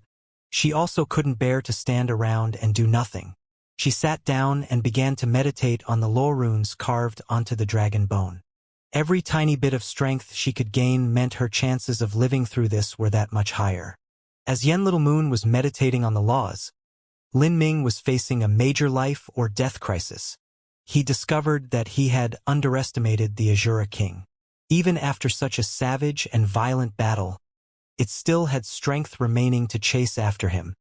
she also couldn't bear to stand around and do nothing. She sat down and began to meditate on the lore runes carved onto the dragon bone. Every tiny bit of strength she could gain meant her chances of living through this were that much higher. As Yen Little Moon was meditating on the laws, Lin Ming was facing a major life or death crisis. He discovered that he had underestimated the Azura King. Even after such a savage and violent battle, it still had strength remaining to chase after him.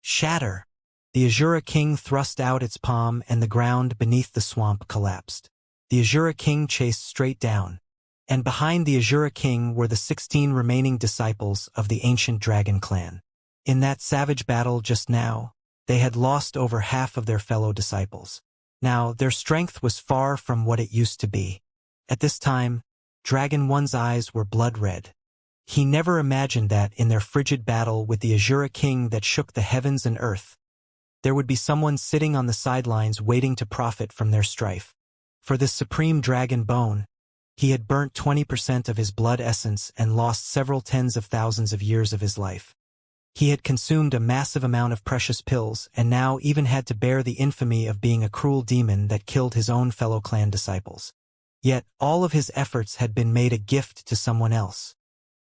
Shatter! The Azura King thrust out its palm and the ground beneath the swamp collapsed. The Azura King chased straight down, and behind the Azura King were the 16 remaining disciples of the ancient dragon clan. In that savage battle just now, they had lost over half of their fellow disciples. Now, their strength was far from what it used to be. At this time, Dragon One's eyes were blood red. He never imagined that in their frigid battle with the Azura King that shook the heavens and earth, there would be someone sitting on the sidelines waiting to profit from their strife. For this supreme dragon bone, he had burnt 20% of his blood essence and lost several tens of thousands of years of his life. He had consumed a massive amount of precious pills and now even had to bear the infamy of being a cruel demon that killed his own fellow clan disciples. Yet all of his efforts had been made a gift to someone else.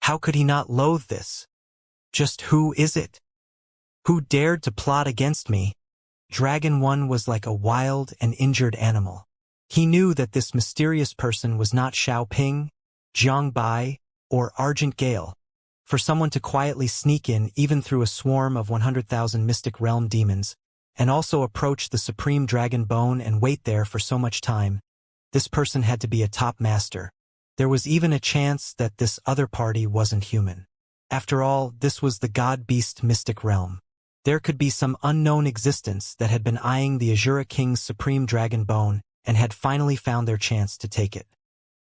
How could he not loathe this? Just who is it? Who dared to plot against me? Dragon One was like a wild and injured animal. He knew that this mysterious person was not Xiaoping, Jiang Bai, or Argent Gale. For someone to quietly sneak in even through a swarm of 100,000 Mystic Realm demons, and also approach the supreme dragon bone and wait there for so much time, this person had to be a top master. There was even a chance that this other party wasn't human. After all, this was the god-beast Mystic Realm. There could be some unknown existence that had been eyeing the Azura King's supreme dragon bone and had finally found their chance to take it.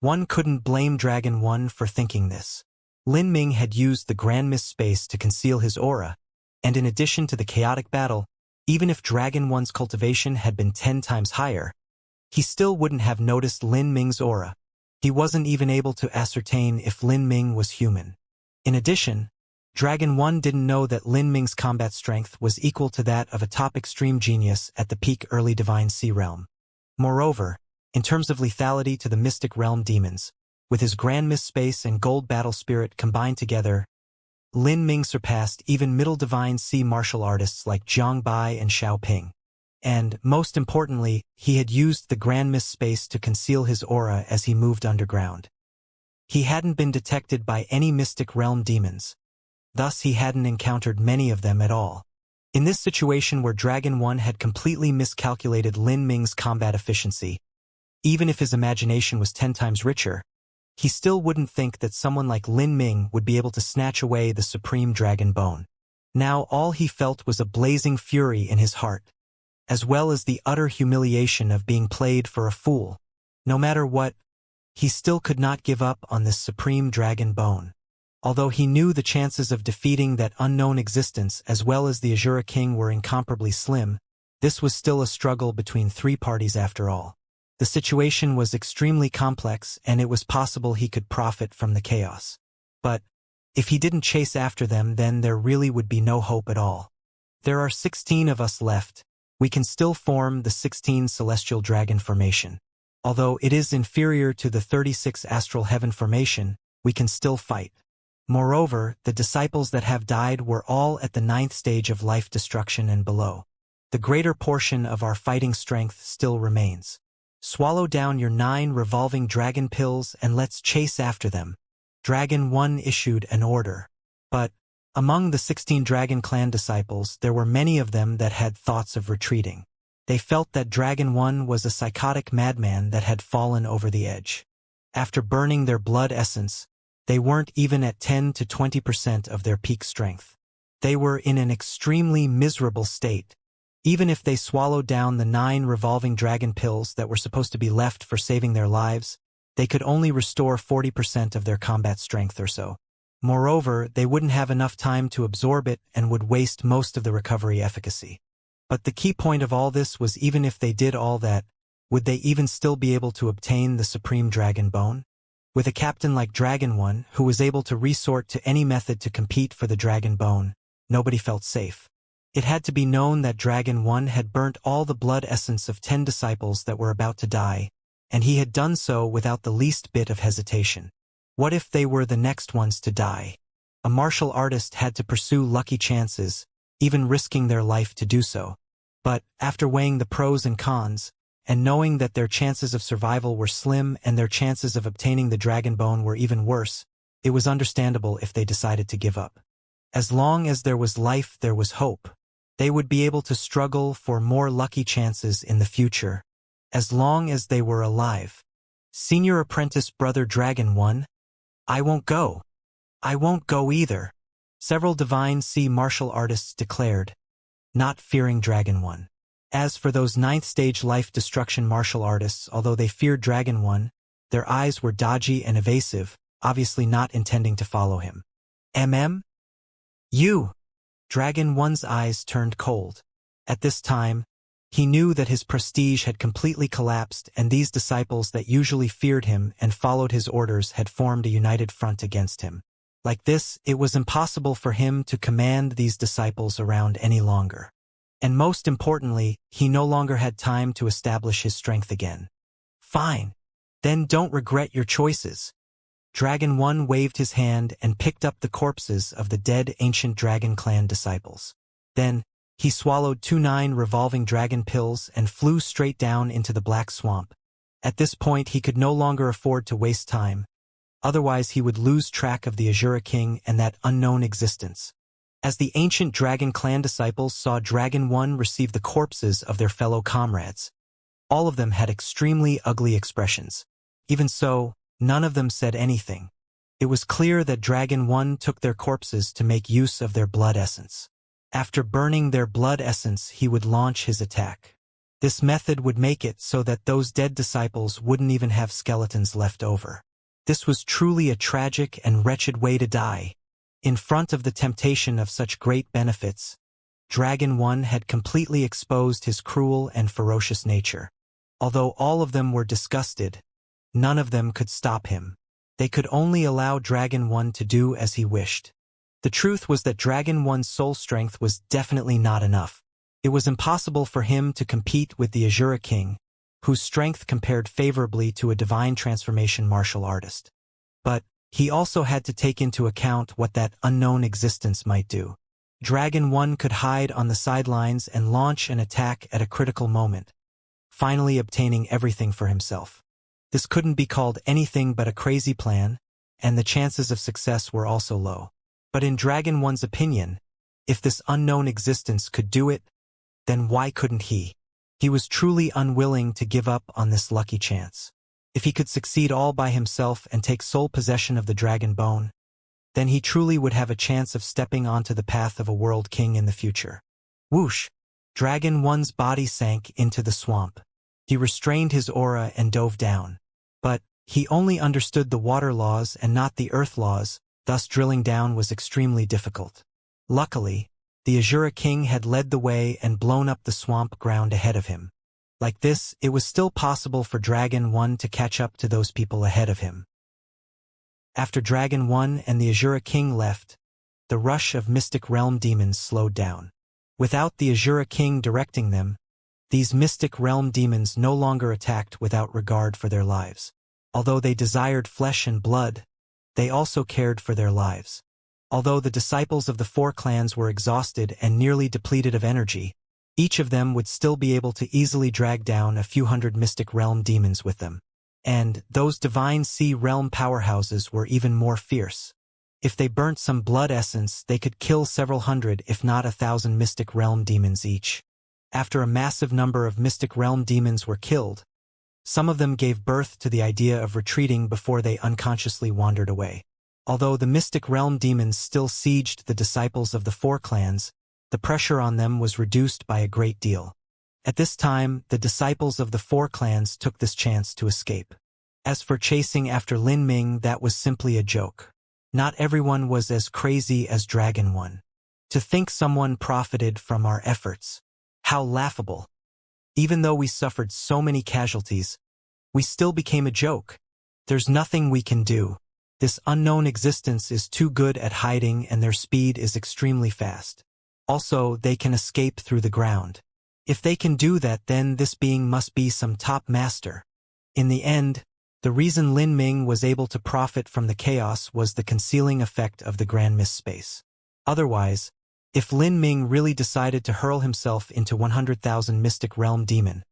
One couldn't blame Dragon One for thinking this. Lin Ming had used the Grand Mist space to conceal his aura, and in addition to the chaotic battle, even if Dragon One's cultivation had been 10 times higher, he still wouldn't have noticed Lin Ming's aura. He wasn't even able to ascertain if Lin Ming was human. In addition, Dragon One didn't know that Lin Ming's combat strength was equal to that of a top extreme genius at the peak early Divine Sea Realm. Moreover, in terms of lethality to the Mystic Realm demons, with his Grand Mist Space and Gold Battle Spirit combined together, Lin Ming surpassed even Middle Divine Sea martial artists like Jiang Bai and Xiaoping. And, most importantly, he had used the Grand Mist Space to conceal his aura as he moved underground. He hadn't been detected by any Mystic Realm demons. Thus he hadn't encountered many of them at all. In this situation where Dragon One had completely miscalculated Lin Ming's combat efficiency, even if his imagination was 10 times richer, he still wouldn't think that someone like Lin Ming would be able to snatch away the supreme dragon bone. Now all he felt was a blazing fury in his heart, as well as the utter humiliation of being played for a fool. No matter what, he still could not give up on this supreme dragon bone. Although he knew the chances of defeating that unknown existence as well as the Azura King were incomparably slim, this was still a struggle between three parties after all. The situation was extremely complex, and it was possible he could profit from the chaos. But if he didn't chase after them, then there really would be no hope at all. There are 16 of us left. We can still form the 16 Celestial Dragon Formation. Although it is inferior to the 36 Astral Heaven Formation, we can still fight. Moreover, the disciples that have died were all at the 9th stage of life destruction and below. The greater portion of our fighting strength still remains. Swallow down your 9 revolving dragon pills and let's chase after them. Dragon 1 issued an order. But among the 16 Dragon Clan disciples, there were many of them that had thoughts of retreating. They felt that Dragon 1 was a psychotic madman that had fallen over the edge. After burning their blood essence, they weren't even at 10 to 20% of their peak strength. They were in an extremely miserable state. Even if they swallowed down the 9 revolving dragon pills that were supposed to be left for saving their lives, they could only restore 40% of their combat strength or so. Moreover, they wouldn't have enough time to absorb it and would waste most of the recovery efficacy. But the key point of all this was, even if they did all that, would they even still be able to obtain the Supreme Dragon Bone? With a captain like Dragon 1, who was able to resort to any method to compete for the Dragon Bone, nobody felt safe. It had to be known that Dragon 1 had burnt all the blood essence of 10 disciples that were about to die, and he had done so without the least bit of hesitation. What if they were the next ones to die? A martial artist had to pursue lucky chances, even risking their life to do so. But, after weighing the pros and cons, and knowing that their chances of survival were slim and their chances of obtaining the Dragon Bone were even worse, it was understandable if they decided to give up. As long as there was life, there was hope. They would be able to struggle for more lucky chances in the future, as long as they were alive. Senior Apprentice Brother Dragon 1, I won't go. I won't go either, several Divine Sea martial artists declared, not fearing Dragon 1. As for those 9th stage life destruction martial artists, although they feared Dragon 1, their eyes were dodgy and evasive, obviously not intending to follow him. You! Dragon 1's eyes turned cold. At this time, he knew that his prestige had completely collapsed, and these disciples that usually feared him and followed his orders had formed a united front against him. Like this, it was impossible for him to command these disciples around any longer. And most importantly, he no longer had time to establish his strength again. Fine. Then don't regret your choices. Dragon 1 waved his hand and picked up the corpses of the dead ancient Dragon Clan disciples. Then, he swallowed 2 9 revolving dragon pills and flew straight down into the black swamp. At this point, he could no longer afford to waste time. Otherwise, he would lose track of the Azura King and that unknown existence. As the ancient Dragon Clan disciples saw Dragon 1 receive the corpses of their fellow comrades, all of them had extremely ugly expressions. Even so, none of them said anything. It was clear that Dragon 1 took their corpses to make use of their blood essence. After burning their blood essence, he would launch his attack. This method would make it so that those dead disciples wouldn't even have skeletons left over. This was truly a tragic and wretched way to die. In front of the temptation of such great benefits, Dragon 1 had completely exposed his cruel and ferocious nature. Although all of them were disgusted, none of them could stop him. They could only allow Dragon 1 to do as he wished. The truth was that Dragon 1's soul strength was definitely not enough. It was impossible for him to compete with the Azura King, whose strength compared favorably to a divine transformation martial artist. But he also had to take into account what that unknown existence might do. Dragon 1 could hide on the sidelines and launch an attack at a critical moment, finally obtaining everything for himself. This couldn't be called anything but a crazy plan, and the chances of success were also low. But in Dragon 1's opinion, if this unknown existence could do it, then why couldn't he? He was truly unwilling to give up on this lucky chance. If he could succeed all by himself and take sole possession of the dragon bone, then he truly would have a chance of stepping onto the path of a world king in the future. Whoosh! Dragon One's body sank into the swamp. He restrained his aura and dove down. But he only understood the water laws and not the earth laws, thus drilling down was extremely difficult. Luckily, the Azura King had led the way and blown up the swamp ground ahead of him. Like this, it was still possible for Dragon 1 to catch up to those people ahead of him. After Dragon 1 and the Azura King left, the rush of Mystic Realm demons slowed down. Without the Azura King directing them, these Mystic Realm demons no longer attacked without regard for their lives. Although they desired flesh and blood, they also cared for their lives. Although the disciples of the four clans were exhausted and nearly depleted of energy, each of them would still be able to easily drag down a few hundred Mystic Realm demons with them. And those Divine Sea Realm powerhouses were even more fierce. If they burnt some blood essence, they could kill several hundred if not 1,000 Mystic Realm demons each. After a massive number of Mystic Realm demons were killed, some of them gave birth to the idea of retreating before they unconsciously wandered away. Although the Mystic Realm demons still sieged the disciples of the four clans, the pressure on them was reduced by a great deal. At this time, the disciples of the four clans took this chance to escape. As for chasing after Lin Ming, that was simply a joke. Not everyone was as crazy as Dragon One. To think someone profited from our efforts. How laughable. Even though we suffered so many casualties, we still became a joke. There's nothing we can do. This unknown existence is too good at hiding and their speed is extremely fast. Also, they can escape through the ground. If they can do that, then this being must be some top master. In the end, the reason Lin Ming was able to profit from the chaos was the concealing effect of the Grand Mist space. Otherwise, if Lin Ming really decided to hurl himself into 100,000 Mystic Realm demon,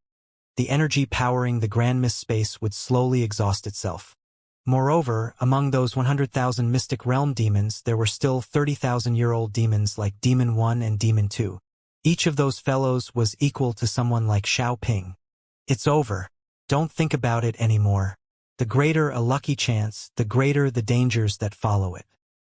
the energy powering the Grand Mist space would slowly exhaust itself. Moreover, among those 100,000 Mystic Realm demons, there were still 30,000-year-old demons like Demon 1 and Demon 2. Each of those fellows was equal to someone like Xiao Ping. It's over. Don't think about it anymore. The greater a lucky chance, the greater the dangers that follow it.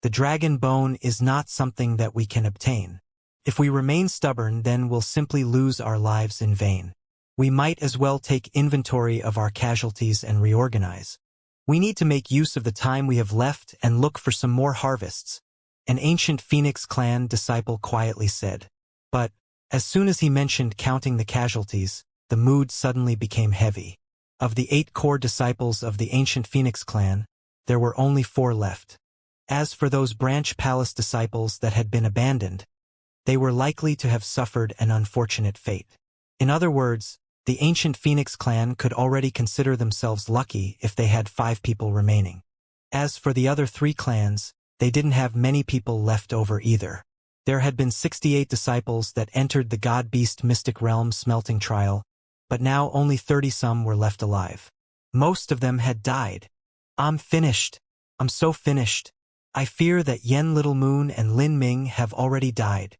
The dragon bone is not something that we can obtain. If we remain stubborn, then we'll simply lose our lives in vain. We might as well take inventory of our casualties and reorganize. We need to make use of the time we have left and look for some more harvests, an ancient Phoenix clan disciple quietly said. But, as soon as he mentioned counting the casualties, the mood suddenly became heavy. Of the 8 core disciples of the ancient Phoenix clan, there were only 4 left. As for those branch palace disciples that had been abandoned, they were likely to have suffered an unfortunate fate. In other words, the ancient Phoenix clan could already consider themselves lucky if they had 5 people remaining. As for the other 3 clans, they didn't have many people left over either. There had been 68 disciples that entered the God-Beast Mystic Realm smelting trial, but now only 30-some were left alive. Most of them had died. I'm finished. I'm so finished. I fear that Yen Little Moon and Lin Ming have already died.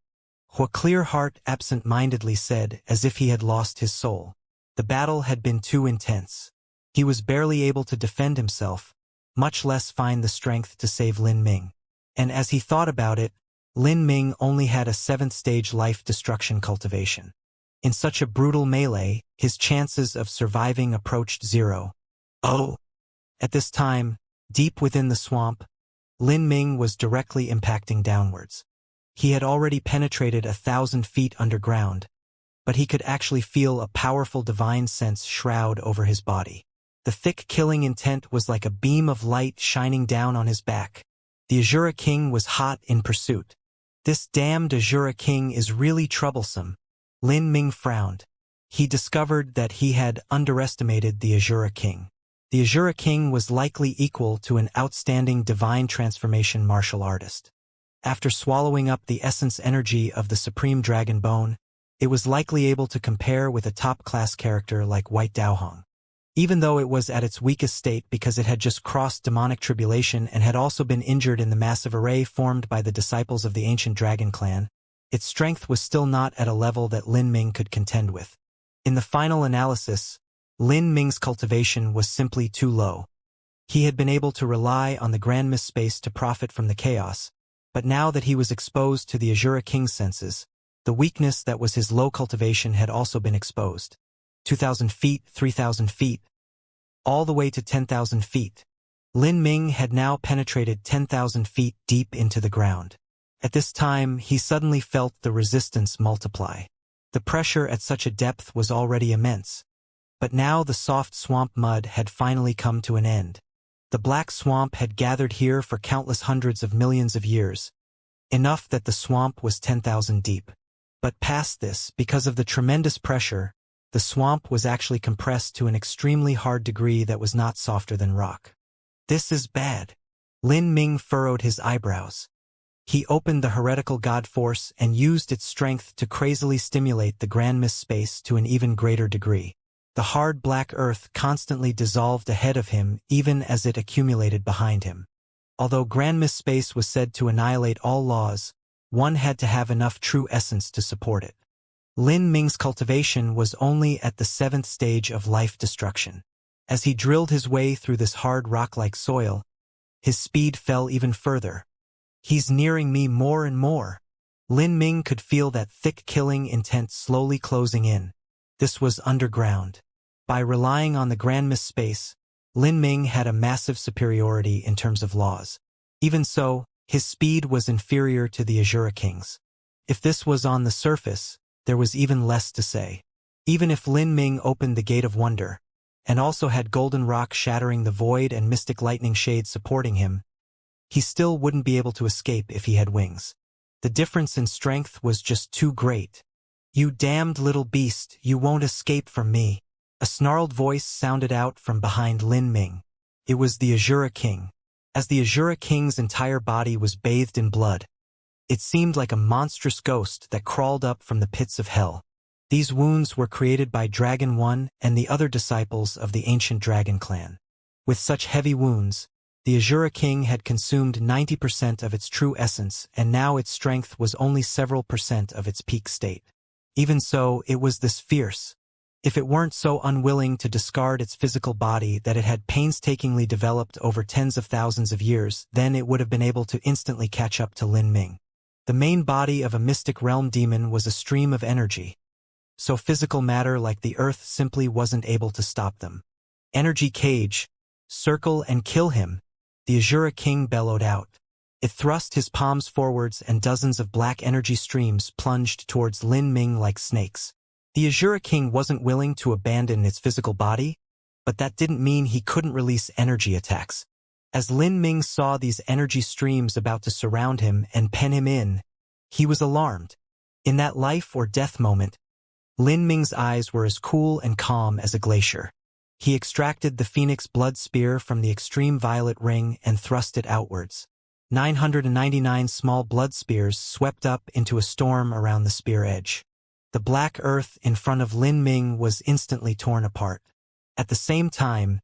Hua Clearheart absent-mindedly said, as if he had lost his soul. The battle had been too intense. He was barely able to defend himself, much less find the strength to save Lin Ming. And as he thought about it, Lin Ming only had a 7th-stage life destruction cultivation. In such a brutal melee, his chances of surviving approached 0. Oh! At this time, deep within the swamp, Lin Ming was directly impacting downwards. He had already penetrated 1,000 feet underground, but he could actually feel a powerful divine sense shroud over his body. The thick killing intent was like a beam of light shining down on his back. The Azura King was hot in pursuit. This damned Azura King is really troublesome. Lin Ming frowned. He discovered that he had underestimated the Azura King. The Azura King was likely equal to an outstanding divine transformation martial artist. After swallowing up the essence energy of the Supreme Dragon Bone, it was likely able to compare with a top-class character like White Daohong. Even though it was at its weakest state because it had just crossed demonic tribulation and had also been injured in the massive array formed by the disciples of the ancient dragon clan, its strength was still not at a level that Lin Ming could contend with. In the final analysis, Lin Ming's cultivation was simply too low. He had been able to rely on the Grand Mist space to profit from the chaos, but now that he was exposed to the Azura King's senses, the weakness that was his low cultivation had also been exposed. 2,000 feet, 3,000 feet, all the way to 10,000 feet. Lin Ming had now penetrated 10,000 feet deep into the ground. At this time, he suddenly felt the resistance multiply. The pressure at such a depth was already immense. But now the soft swamp mud had finally come to an end. The black swamp had gathered here for countless hundreds of millions of years, enough that the swamp was 10,000 deep. But past this, because of the tremendous pressure, the swamp was actually compressed to an extremely hard degree that was not softer than rock. This is bad. Lin Ming furrowed his eyebrows. He opened the heretical god force and used its strength to crazily stimulate the Grand Mist space to an even greater degree. The hard black earth constantly dissolved ahead of him even as it accumulated behind him. Although Grand Mist space was said to annihilate all laws, one had to have enough true essence to support it. Lin Ming's cultivation was only at the 7th stage of life destruction. As he drilled his way through this hard rock-like soil, his speed fell even further. He's nearing me more and more. Lin Ming could feel that thick killing intent slowly closing in. This was underground. By relying on the Grand Mist space, Lin Ming had a massive superiority in terms of laws. Even so, his speed was inferior to the Azura King's. If this was on the surface, there was even less to say. Even if Lin Ming opened the Gate of Wonder, and also had golden rock shattering the void and mystic lightning shade supporting him, he still wouldn't be able to escape if he had wings. The difference in strength was just too great. "You damned little beast, you won't escape from me." A snarled voice sounded out from behind Lin Ming. It was the Azura King. As the Azura King's entire body was bathed in blood, it seemed like a monstrous ghost that crawled up from the pits of hell. These wounds were created by Dragon One and the other disciples of the ancient dragon clan. With such heavy wounds, the Azura King had consumed 90% of its true essence, and now its strength was only several percent of its peak state. Even so, it was this fierce. If it weren't so unwilling to discard its physical body that it had painstakingly developed over tens of thousands of years, then it would have been able to instantly catch up to Lin Ming. The main body of a mystic realm demon was a stream of energy. So physical matter like the earth simply wasn't able to stop them. "Energy cage, circle and kill him," the Azura King bellowed out. It thrust his palms forwards and dozens of black energy streams plunged towards Lin Ming like snakes. The Azura King wasn't willing to abandon its physical body, but that didn't mean he couldn't release energy attacks. As Lin Ming saw these energy streams about to surround him and pen him in, he was alarmed. In that life or death moment, Lin Ming's eyes were as cool and calm as a glacier. He extracted the Phoenix Blood Spear from the extreme violet ring and thrust it outwards. 999 small blood spears swept up into a storm around the spear edge. The black earth in front of Lin Ming was instantly torn apart. At the same time,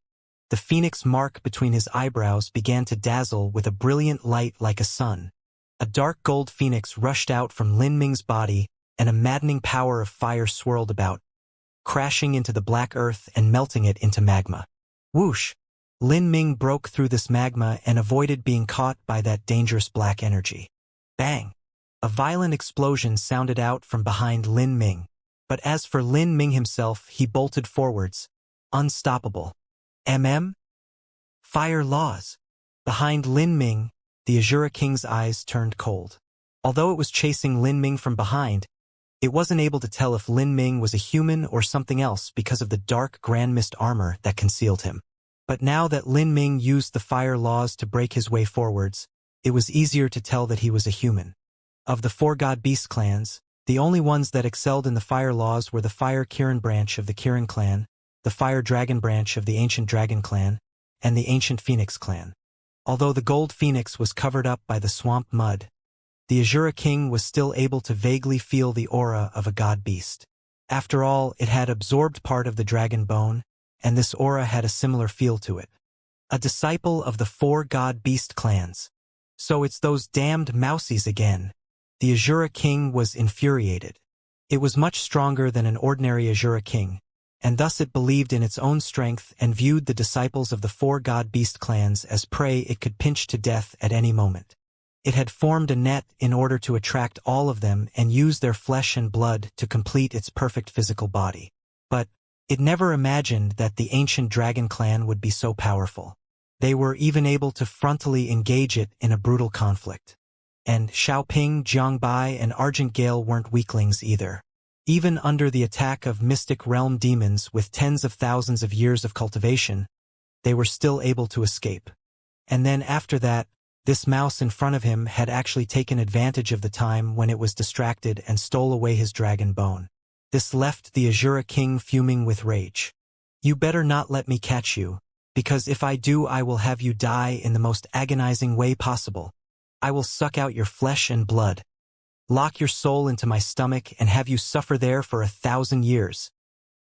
the phoenix mark between his eyebrows began to dazzle with a brilliant light like a sun. A dark gold phoenix rushed out from Lin Ming's body, and a maddening power of fire swirled about, crashing into the black earth and melting it into magma. Whoosh! Lin Ming broke through this magma and avoided being caught by that dangerous black energy. Bang! A violent explosion sounded out from behind Lin Ming. But as for Lin Ming himself, he bolted forwards, unstoppable. Fire laws. Behind Lin Ming, the Azura King's eyes turned cold. Although it was chasing Lin Ming from behind, it wasn't able to tell if Lin Ming was a human or something else because of the dark Grand Mist armor that concealed him. But now that Lin Ming used the fire laws to break his way forwards, it was easier to tell that he was a human. Of the 4 God Beast clans, the only ones that excelled in the fire laws were the Fire Kirin branch of the Kirin clan, the Fire Dragon branch of the Ancient Dragon clan, and the Ancient Phoenix clan. Although the Gold Phoenix was covered up by the swamp mud, the Azura King was still able to vaguely feel the aura of a God Beast. After all, it had absorbed part of the dragon bone, and this aura had a similar feel to it. A disciple of the 4 God Beast clans. So it's those damned mousies again. The Azura King was infuriated. It was much stronger than an ordinary Azura King, and thus it believed in its own strength and viewed the disciples of the four god-beast clans as prey it could pinch to death at any moment. It had formed a net in order to attract all of them and use their flesh and blood to complete its perfect physical body. But it never imagined that the ancient dragon clan would be so powerful. They were even able to frontally engage it in a brutal conflict. And Xiaoping, Jiangbai, and Argent Gale weren't weaklings either. Even under the attack of mystic realm demons with tens of thousands of years of cultivation, they were still able to escape. And then after that, this mouse in front of him had actually taken advantage of the time when it was distracted and stole away his dragon bone. This left the Azura king fuming with rage. "You better not let me catch you, because if I do I will have you die in the most agonizing way possible. I will suck out your flesh and blood, lock your soul into my stomach and have you suffer there for 1,000 years."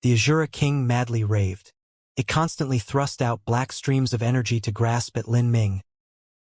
The Azura king madly raved. It constantly thrust out black streams of energy to grasp at Lin Ming.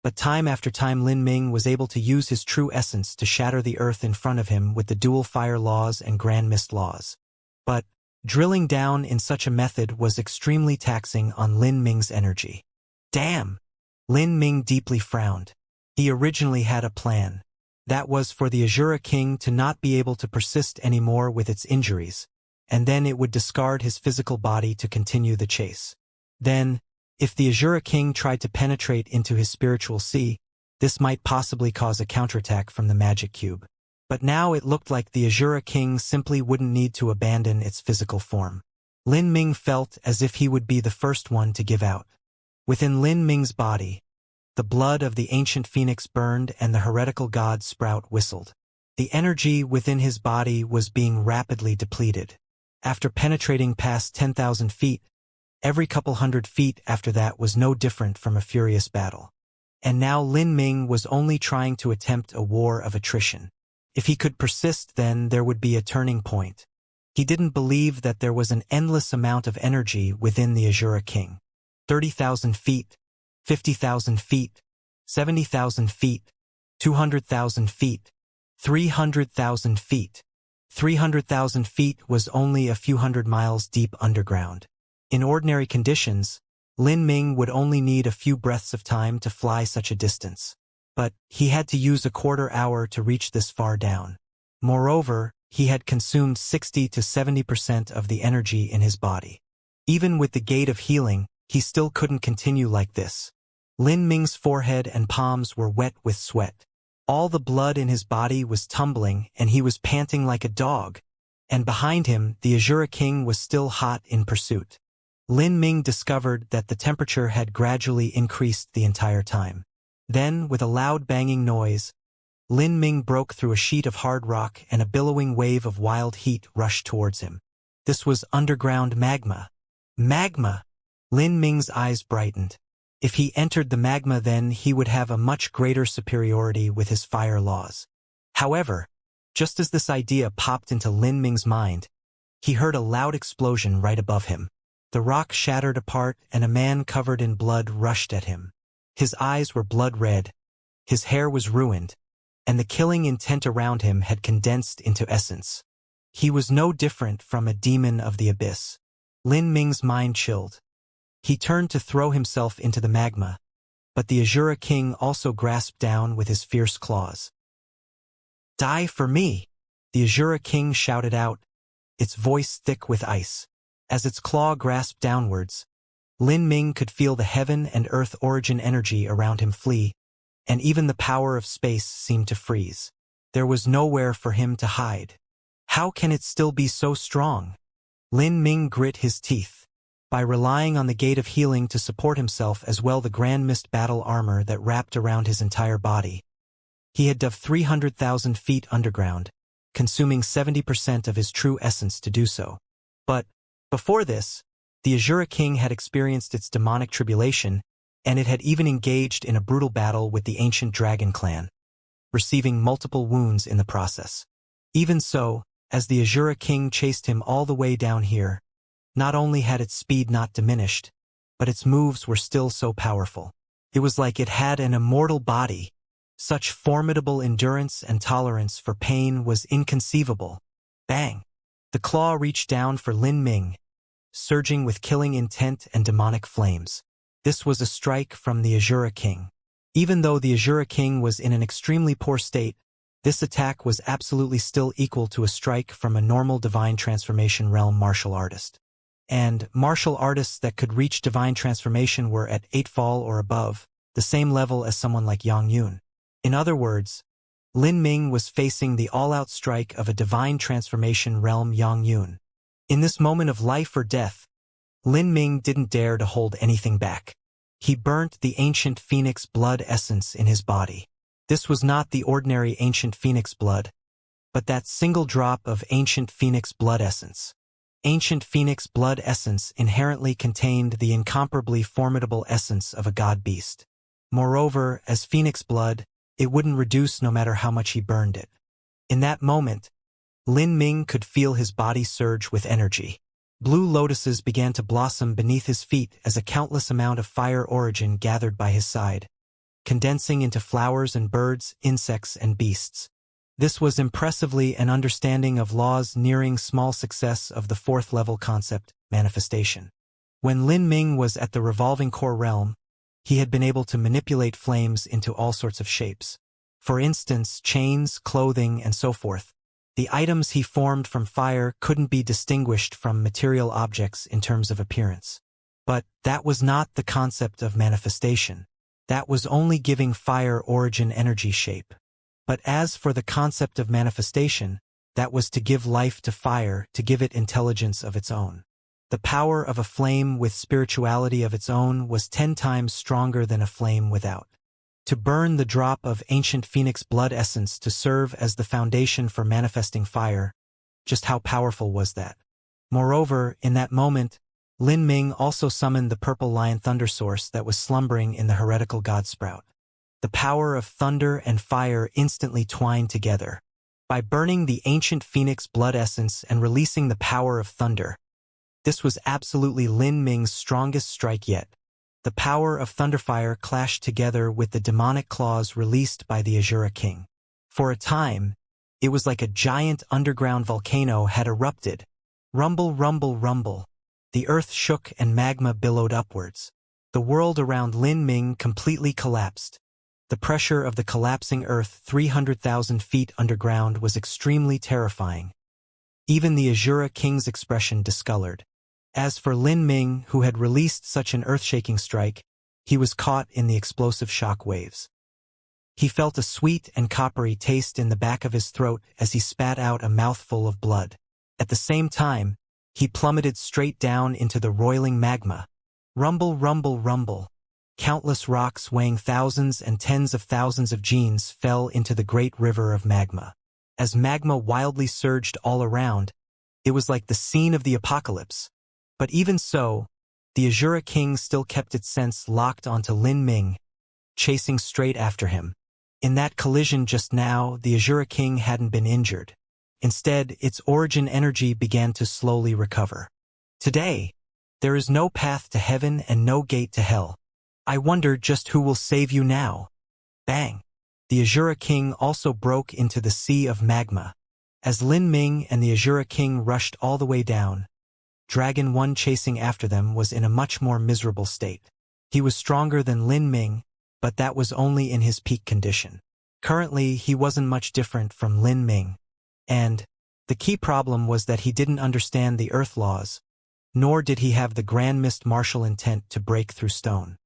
But time after time Lin Ming was able to use his true essence to shatter the earth in front of him with the dual fire laws and grand mist laws. But drilling down in such a method was extremely taxing on Lin Ming's energy. Damn! Lin Ming deeply frowned. He originally had a plan. That was for the Azura king to not be able to persist anymore with its injuries, and then it would discard his physical body to continue the chase. Then, if the Azura king tried to penetrate into his spiritual sea, this might possibly cause a counterattack from the magic cube. But now it looked like the Azura king simply wouldn't need to abandon its physical form. Lin Ming felt as if he would be the first one to give out. Within Lin Ming's body, the blood of the ancient phoenix burned and the heretical god Sprout whistled. The energy within his body was being rapidly depleted. After penetrating past 10,000 feet, every couple hundred feet after that was no different from a furious battle. And now Lin Ming was only trying to attempt a war of attrition. If he could persist, then there would be a turning point. He didn't believe that there was an endless amount of energy within the Azura king. 30,000 feet, 50,000 feet, 70,000 feet, 200,000 feet, 300,000 feet. 300,000 feet was only a few hundred miles deep underground. In ordinary conditions, Lin Ming would only need a few breaths of time to fly such a distance. But he had to use a quarter hour to reach this far down. Moreover, he had consumed 60 to 70% of the energy in his body. Even with the gate of healing, he still couldn't continue like this. Lin Ming's forehead and palms were wet with sweat. All the blood in his body was tumbling and he was panting like a dog. And behind him, the Azura king was still hot in pursuit. Lin Ming discovered that the temperature had gradually increased the entire time. Then, with a loud banging noise, Lin Ming broke through a sheet of hard rock and a billowing wave of wild heat rushed towards him. This was underground magma. Magma! Lin Ming's eyes brightened. If he entered the magma, then he would have a much greater superiority with his fire laws. However, just as this idea popped into Lin Ming's mind, he heard a loud explosion right above him. The rock shattered apart and a man covered in blood rushed at him. His eyes were blood red, his hair was ruined, and the killing intent around him had condensed into essence. He was no different from a demon of the abyss. Lin Ming's mind chilled. He turned to throw himself into the magma, but the Azura king also grasped down with his fierce claws. "Die for me!" The Azura king shouted out, its voice thick with ice. As its claw grasped downwards, Lin Ming could feel the heaven and earth origin energy around him flee, and even the power of space seemed to freeze. There was nowhere for him to hide. How can it still be so strong? Lin Ming grit his teeth. By relying on the gate of healing to support himself as well the grand mist battle armor that wrapped around his entire body, he had dug 300,000 feet underground, consuming 70% of his true essence to do so. But before this, the Azura king had experienced its demonic tribulation, and it had even engaged in a brutal battle with the ancient dragon clan, receiving multiple wounds in the process. Even so, as the Azura king chased him all the way down here, not only had its speed not diminished, but its moves were still so powerful. It was like it had an immortal body. Such formidable endurance and tolerance for pain was inconceivable. Bang! The claw reached down for Lin Ming, surging with killing intent and demonic flames. This was a strike from the Azura King. Even though the Azura King was in an extremely poor state, this attack was absolutely still equal to a strike from a normal divine transformation realm martial artist. And martial artists that could reach divine transformation were at 8 fall or above, the same level as someone like Yang Yun. In other words, Lin Ming was facing the all-out strike of a divine transformation realm Yang Yun. In this moment of life or death, Lin Ming didn't dare to hold anything back. He burnt the ancient phoenix blood essence in his body. This was not the ordinary ancient phoenix blood, but that single drop of ancient phoenix blood essence. Ancient phoenix blood essence inherently contained the incomparably formidable essence of a god-beast. Moreover, as phoenix blood, it wouldn't reduce no matter how much he burned it. In that moment, Lin Ming could feel his body surge with energy. Blue lotuses began to blossom beneath his feet as a countless amount of fire origin gathered by his side, condensing into flowers and birds, insects and beasts. This was impressively an understanding of Law's nearing small success of the 4th level concept, manifestation. When Lin Ming was at the revolving core realm, he had been able to manipulate flames into all sorts of shapes. For instance, chains, clothing, and so forth. The items he formed from fire couldn't be distinguished from material objects in terms of appearance. But that was not the concept of manifestation. That was only giving fire origin energy shape. But as for the concept of manifestation, that was to give life to fire, to give it intelligence of its own. The power of a flame with spirituality of its own was 10 times stronger than a flame without. To burn the drop of ancient phoenix blood essence to serve as the foundation for manifesting fire, just how powerful was that? Moreover, in that moment, Lin Ming also summoned the purple lion thunder source that was slumbering in the heretical god sprout. The power of thunder and fire instantly twined together. By burning the ancient phoenix blood essence and releasing the power of thunder, this was absolutely Lin Ming's strongest strike yet. The power of Thunderfire clashed together with the demonic claws released by the Azura King. For a time, it was like a giant underground volcano had erupted. Rumble, rumble, rumble. The earth shook and magma billowed upwards. The world around Lin Ming completely collapsed. The pressure of the collapsing earth 300,000 feet underground was extremely terrifying. Even the Azura King's expression discolored. As for Lin Ming, who had released such an earth-shaking strike, he was caught in the explosive shock waves. He felt a sweet and coppery taste in the back of his throat as he spat out a mouthful of blood. At the same time, he plummeted straight down into the roiling magma. Rumble, rumble, rumble. Countless rocks weighing thousands and tens of thousands of genes fell into the great river of magma. As magma wildly surged all around, it was like the scene of the apocalypse. But even so, the Azura King still kept its sense locked onto Lin Ming, chasing straight after him. In that collision just now, the Azura King hadn't been injured. Instead, its origin energy began to slowly recover. Today, there is no path to heaven and no gate to hell. I wonder just who will save you now. Bang! The Azura King also broke into the sea of magma. As Lin Ming and the Azura King rushed all the way down, Dragon 1 chasing after them was in a much more miserable state. He was stronger than Lin Ming, but that was only in his peak condition. Currently, he wasn't much different from Lin Ming. And the key problem was that he didn't understand the earth laws, nor did he have the grand mist martial intent to break through stone.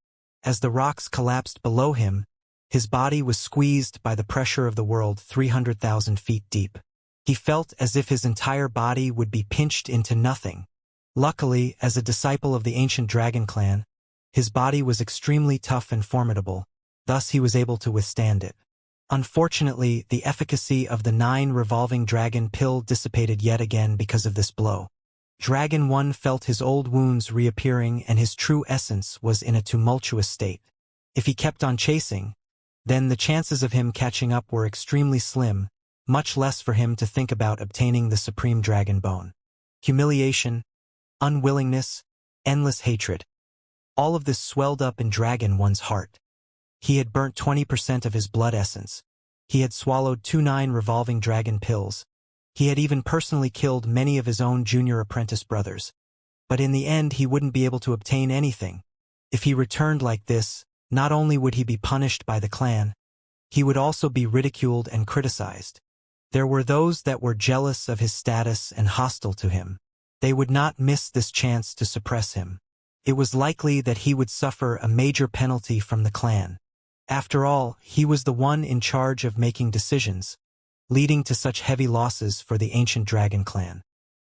As the rocks collapsed below him, his body was squeezed by the pressure of the world 300,000 feet deep. He felt as if his entire body would be pinched into nothing. Luckily, as a disciple of the ancient dragon clan, his body was extremely tough and formidable, thus he was able to withstand it. Unfortunately, the efficacy of the 9 revolving dragon pill dissipated yet again because of this blow. Dragon 1 felt his old wounds reappearing and his true essence was in a tumultuous state. If he kept on chasing, then the chances of him catching up were extremely slim, much less for him to think about obtaining the supreme dragon bone. Humiliation, unwillingness, endless hatred. All of this swelled up in Dragon 1's heart. He had burnt 20% of his blood essence. He had swallowed 2 9 revolving dragon pills. He had even personally killed many of his own junior apprentice brothers. but in the end he wouldn't be able to obtain anything. If he returned like this, not only would he be punished by the clan, he would also be ridiculed and criticized. There were those that were jealous of his status and hostile to him. They would not miss this chance to suppress him. It was likely that he would suffer a major penalty from the clan. After all, he was the one in charge of making decisions, leading to such heavy losses for the ancient dragon clan.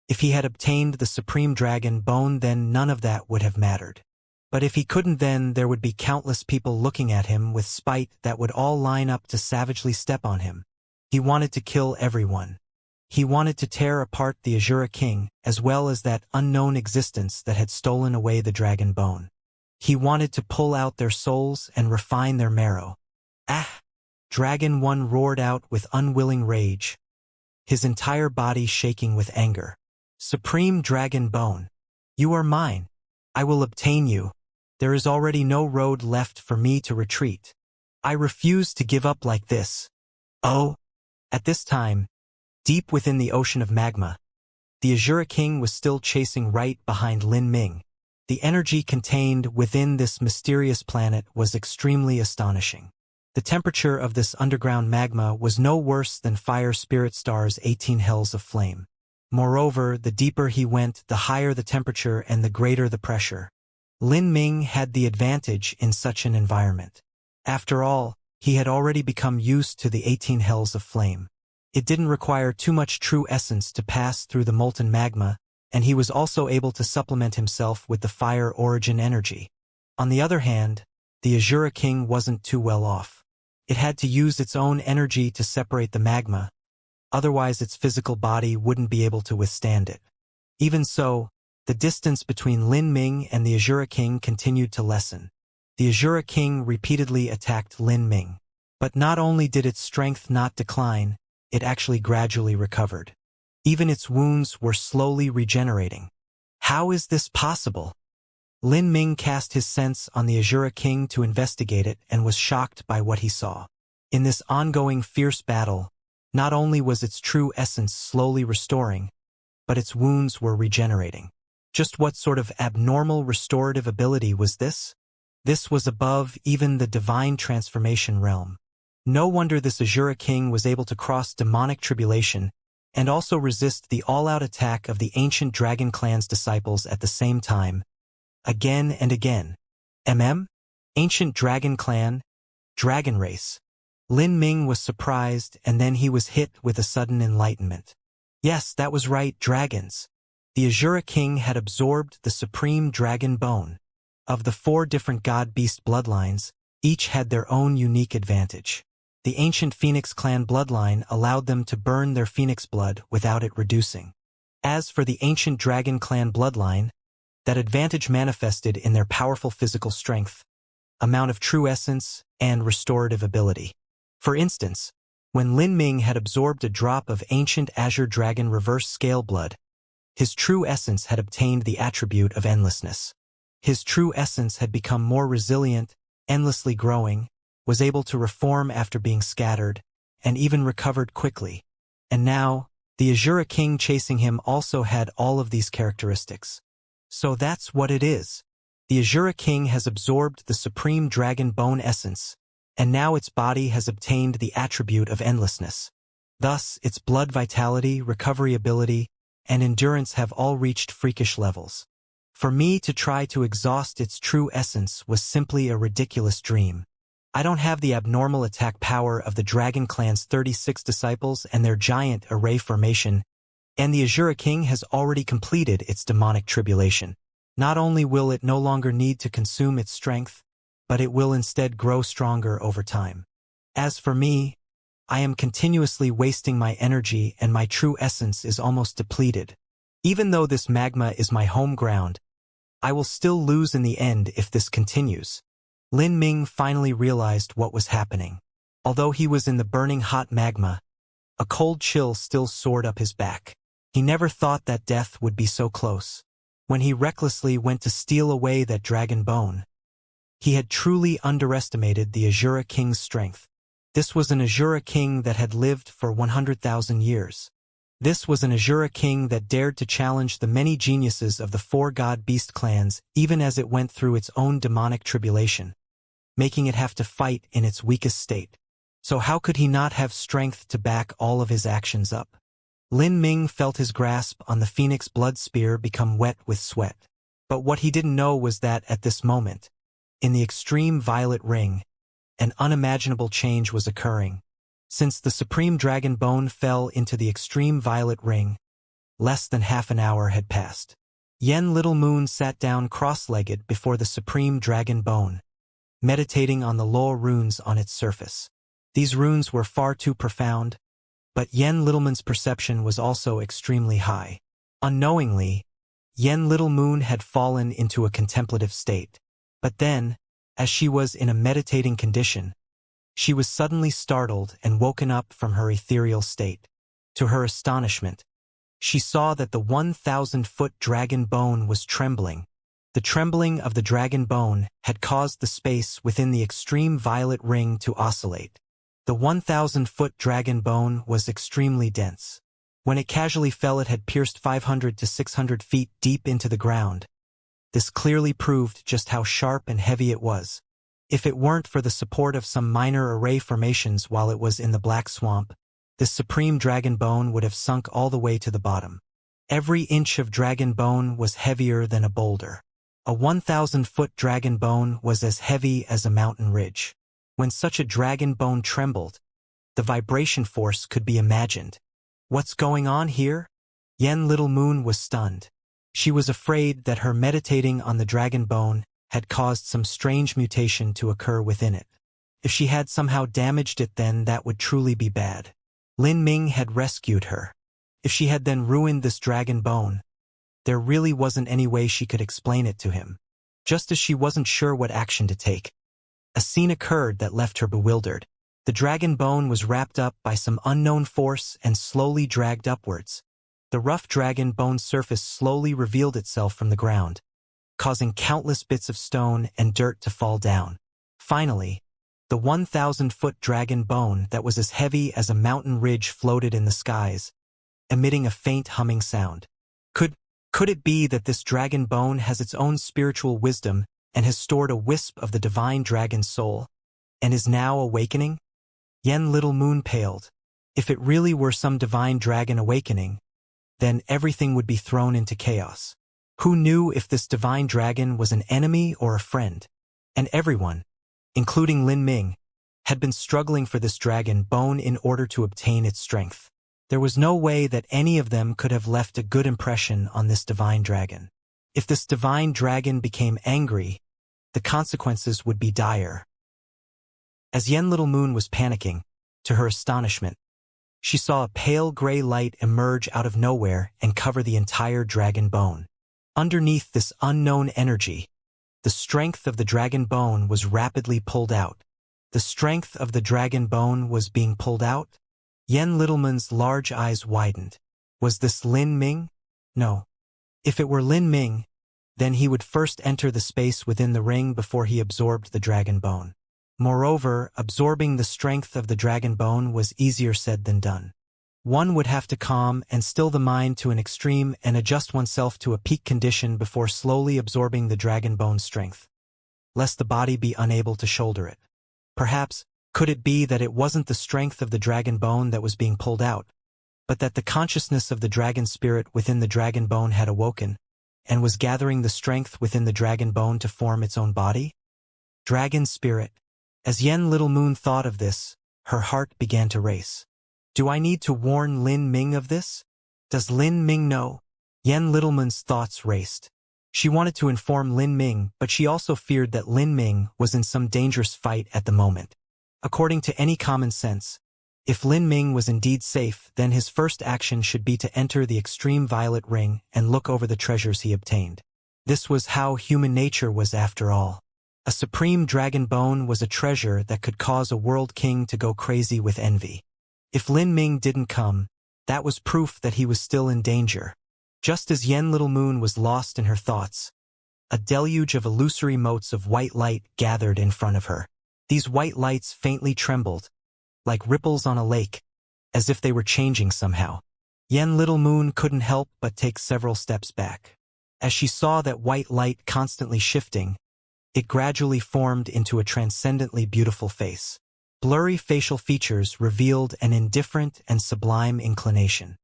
If he had obtained the supreme dragon bone, then none of that would have mattered. But if he couldn't, then there would be countless people looking at him with spite that would all line up to savagely step on him. He wanted to kill everyone. He wanted to tear apart the Azura King, as well as that unknown existence that had stolen away the dragon bone. He wanted to pull out their souls and refine their marrow. Ah! Dragon 1 roared out with unwilling rage, his entire body shaking with anger. Supreme Dragon Bone, you are mine. I will obtain you. There is already no road left for me to retreat. I refuse to give up like this. Oh! At this time, deep within the ocean of magma, the Azura King was still chasing right behind Lin Ming. The energy contained within this mysterious planet was extremely astonishing. The temperature of this underground magma was no worse than Fire Spirit Star's 18 hells of flame. Moreover, the deeper he went, the higher the temperature and the greater the pressure. Lin Ming had the advantage in such an environment. After all, he had already become used to the 18 hells of flame. It didn't require too much true essence to pass through the molten magma, and he was also able to supplement himself with the fire origin energy. On the other hand, the Azura King wasn't too well off. It had to use its own energy to separate the magma, otherwise its physical body wouldn't be able to withstand it. Even so, the distance between Lin Ming and the Azura King continued to lessen. The Azura King repeatedly attacked Lin Ming. But not only did its strength not decline, it actually gradually recovered. Even its wounds were slowly regenerating. How is this possible? Lin Ming cast his sense on the Azura King to investigate it and was shocked by what he saw. In this ongoing fierce battle, not only was its true essence slowly restoring, but its wounds were regenerating. Just what sort of abnormal restorative ability was this? This was above even the divine transformation realm. No wonder this Azura King was able to cross demonic tribulation and also resist the all-out attack of the ancient dragon clan's disciples at the same time, again and again. Ancient dragon clan, dragon race. Lin Ming was surprised, and then he was hit with a sudden enlightenment. Yes, that was right, dragons. The Azura King had absorbed the supreme dragon bone. Of the 4 different god-beast bloodlines, each had their own unique advantage. The ancient Phoenix clan bloodline allowed them to burn their phoenix blood without it reducing. As for the ancient dragon clan bloodline, that advantage manifested in their powerful physical strength, amount of true essence, and restorative ability. For instance, when Lin Ming had absorbed a drop of ancient Azure Dragon reverse scale blood, his true essence had obtained the attribute of endlessness. His true essence had become more resilient, endlessly growing, was able to reform after being scattered, and even recovered quickly. And now, the Azura King chasing him also had all of these characteristics. So that's what it is. The Azura King has absorbed the supreme dragon bone essence, and now its body has obtained the attribute of endlessness. Thus, its blood vitality, recovery ability, and endurance have all reached freakish levels. For me to try to exhaust its true essence was simply a ridiculous dream. I don't have the abnormal attack power of the Dragon Clan's 36 disciples and their giant array formation, and the Azura King has already completed its demonic tribulation. Not only will it no longer need to consume its strength, but it will instead grow stronger over time. As for me, I am continuously wasting my energy and my true essence is almost depleted. Even though this magma is my home ground, I will still lose in the end if this continues. Lin Ming finally realized what was happening. Although he was in the burning hot magma, a cold chill still soared up his back. He never thought that death would be so close. When he recklessly went to steal away that dragon bone, he had truly underestimated the Azura King's strength. This was an Azura King that had lived for 100,000 years. This was an Azura king that dared to challenge the many geniuses of the four god-beast clans even as it went through its own demonic tribulation, making it have to fight in its weakest state. So how could he not have strength to back all of his actions up? Lin Ming felt his grasp on the phoenix blood spear become wet with sweat. But what he didn't know was that at this moment, in the extreme violet ring, an unimaginable change was occurring. Since the supreme dragon bone fell into the extreme violet ring, less than half an hour had passed. Yen Little Moon sat down cross-legged before the supreme dragon bone, meditating on the law runes on its surface. These runes were far too profound, but Yen Little Moon's perception was also extremely high. Unknowingly, Yen Little Moon had fallen into a contemplative state. But then, as she was in a meditating condition, she was suddenly startled and woken up from her ethereal state. To her astonishment, she saw that the 1,000-foot dragon bone was trembling. The trembling of the dragon bone had caused the space within the extreme violet ring to oscillate. The 1,000-foot dragon bone was extremely dense. When it casually fell, it had pierced 500 to 600 feet deep into the ground. This clearly proved just how sharp and heavy it was. If it weren't for the support of some minor array formations while it was in the black swamp, this supreme dragon bone would have sunk all the way to the bottom. Every inch of dragon bone was heavier than a boulder. A 1,000-foot dragon bone was as heavy as a mountain ridge. When such a dragon bone trembled, the vibration force could be imagined. What's going on here? Yen Little Moon was stunned. She was afraid that her meditating on the dragon bone had caused some strange mutation to occur within it. If she had somehow damaged it, then that would truly be bad. Lin Ming had rescued her. If she had then ruined this dragon bone, there really wasn't any way she could explain it to him. Just as she wasn't sure what action to take, a scene occurred that left her bewildered. The dragon bone was wrapped up by some unknown force and slowly dragged upwards. The rough dragon bone surface slowly revealed itself from the ground, causing countless bits of stone and dirt to fall down. Finally, the 1,000-foot dragon bone that was as heavy as a mountain ridge floated in the skies, emitting a faint humming sound. Could it be that this dragon bone has its own spiritual wisdom and has stored a wisp of the divine dragon soul, and is now awakening? Yen Little Moon paled. If it really were some divine dragon awakening, then everything would be thrown into chaos. Who knew if this divine dragon was an enemy or a friend? And everyone, including Lin Ming, had been struggling for this dragon bone in order to obtain its strength. There was no way that any of them could have left a good impression on this divine dragon. If this divine dragon became angry, the consequences would be dire. As Yen Little Moon was panicking, to her astonishment, she saw a pale gray light emerge out of nowhere and cover the entire dragon bone. Underneath this unknown energy, the strength of the dragon bone was rapidly pulled out. The strength of the dragon bone was being pulled out? Yen Littleman's large eyes widened. Was this Lin Ming? No. If it were Lin Ming, then he would first enter the space within the ring before he absorbed the dragon bone. Moreover, absorbing the strength of the dragon bone was easier said than done. One would have to calm and still the mind to an extreme and adjust oneself to a peak condition before slowly absorbing the dragon bone's strength, lest the body be unable to shoulder it. Perhaps, could it be that it wasn't the strength of the dragon bone that was being pulled out, but that the consciousness of the dragon spirit within the dragon bone had awoken, and was gathering the strength within the dragon bone to form its own body? Dragon spirit. As Yen Little Moon thought of this, her heart began to race. Do I need to warn Lin Ming of this? Does Lin Ming know? Yen Little Moon's thoughts raced. She wanted to inform Lin Ming, but she also feared that Lin Ming was in some dangerous fight at the moment. According to any common sense, if Lin Ming was indeed safe, then his first action should be to enter the extreme violet ring and look over the treasures he obtained. This was how human nature was after all. A supreme dragon bone was a treasure that could cause a world king to go crazy with envy. If Lin Ming didn't come, that was proof that he was still in danger. Just as Yen Little Moon was lost in her thoughts, a deluge of illusory motes of white light gathered in front of her. These white lights faintly trembled, like ripples on a lake, as if they were changing somehow. Yen Little Moon couldn't help but take several steps back. As she saw that white light constantly shifting, it gradually formed into a transcendently beautiful face. Blurry facial features revealed an indifferent and sublime inclination.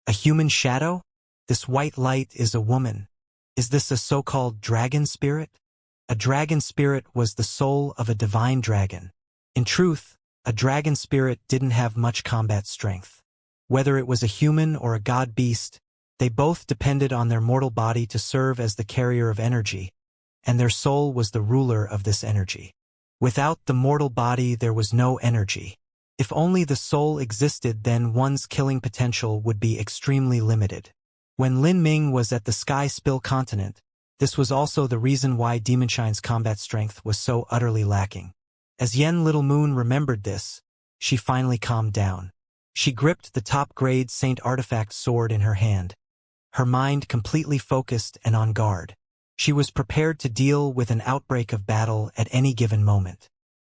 A human shadow? This white light is a woman. Is this a so-called dragon spirit? A dragon spirit was the soul of a divine dragon. In truth, a dragon spirit didn't have much combat strength. Whether it was a human or a god beast, they both depended on their mortal body to serve as the carrier of energy, and their soul was the ruler of this energy. Without the mortal body there was no energy. If only the soul existed, then one's killing potential would be extremely limited. When Lin Ming was at the Sky Spill continent, this was also the reason why Demonshine's combat strength was so utterly lacking. As Yen Little Moon remembered this, she finally calmed down. She gripped the top-grade Saint Artifact sword in her hand, her mind completely focused and on guard. She was prepared to deal with an outbreak of battle at any given moment.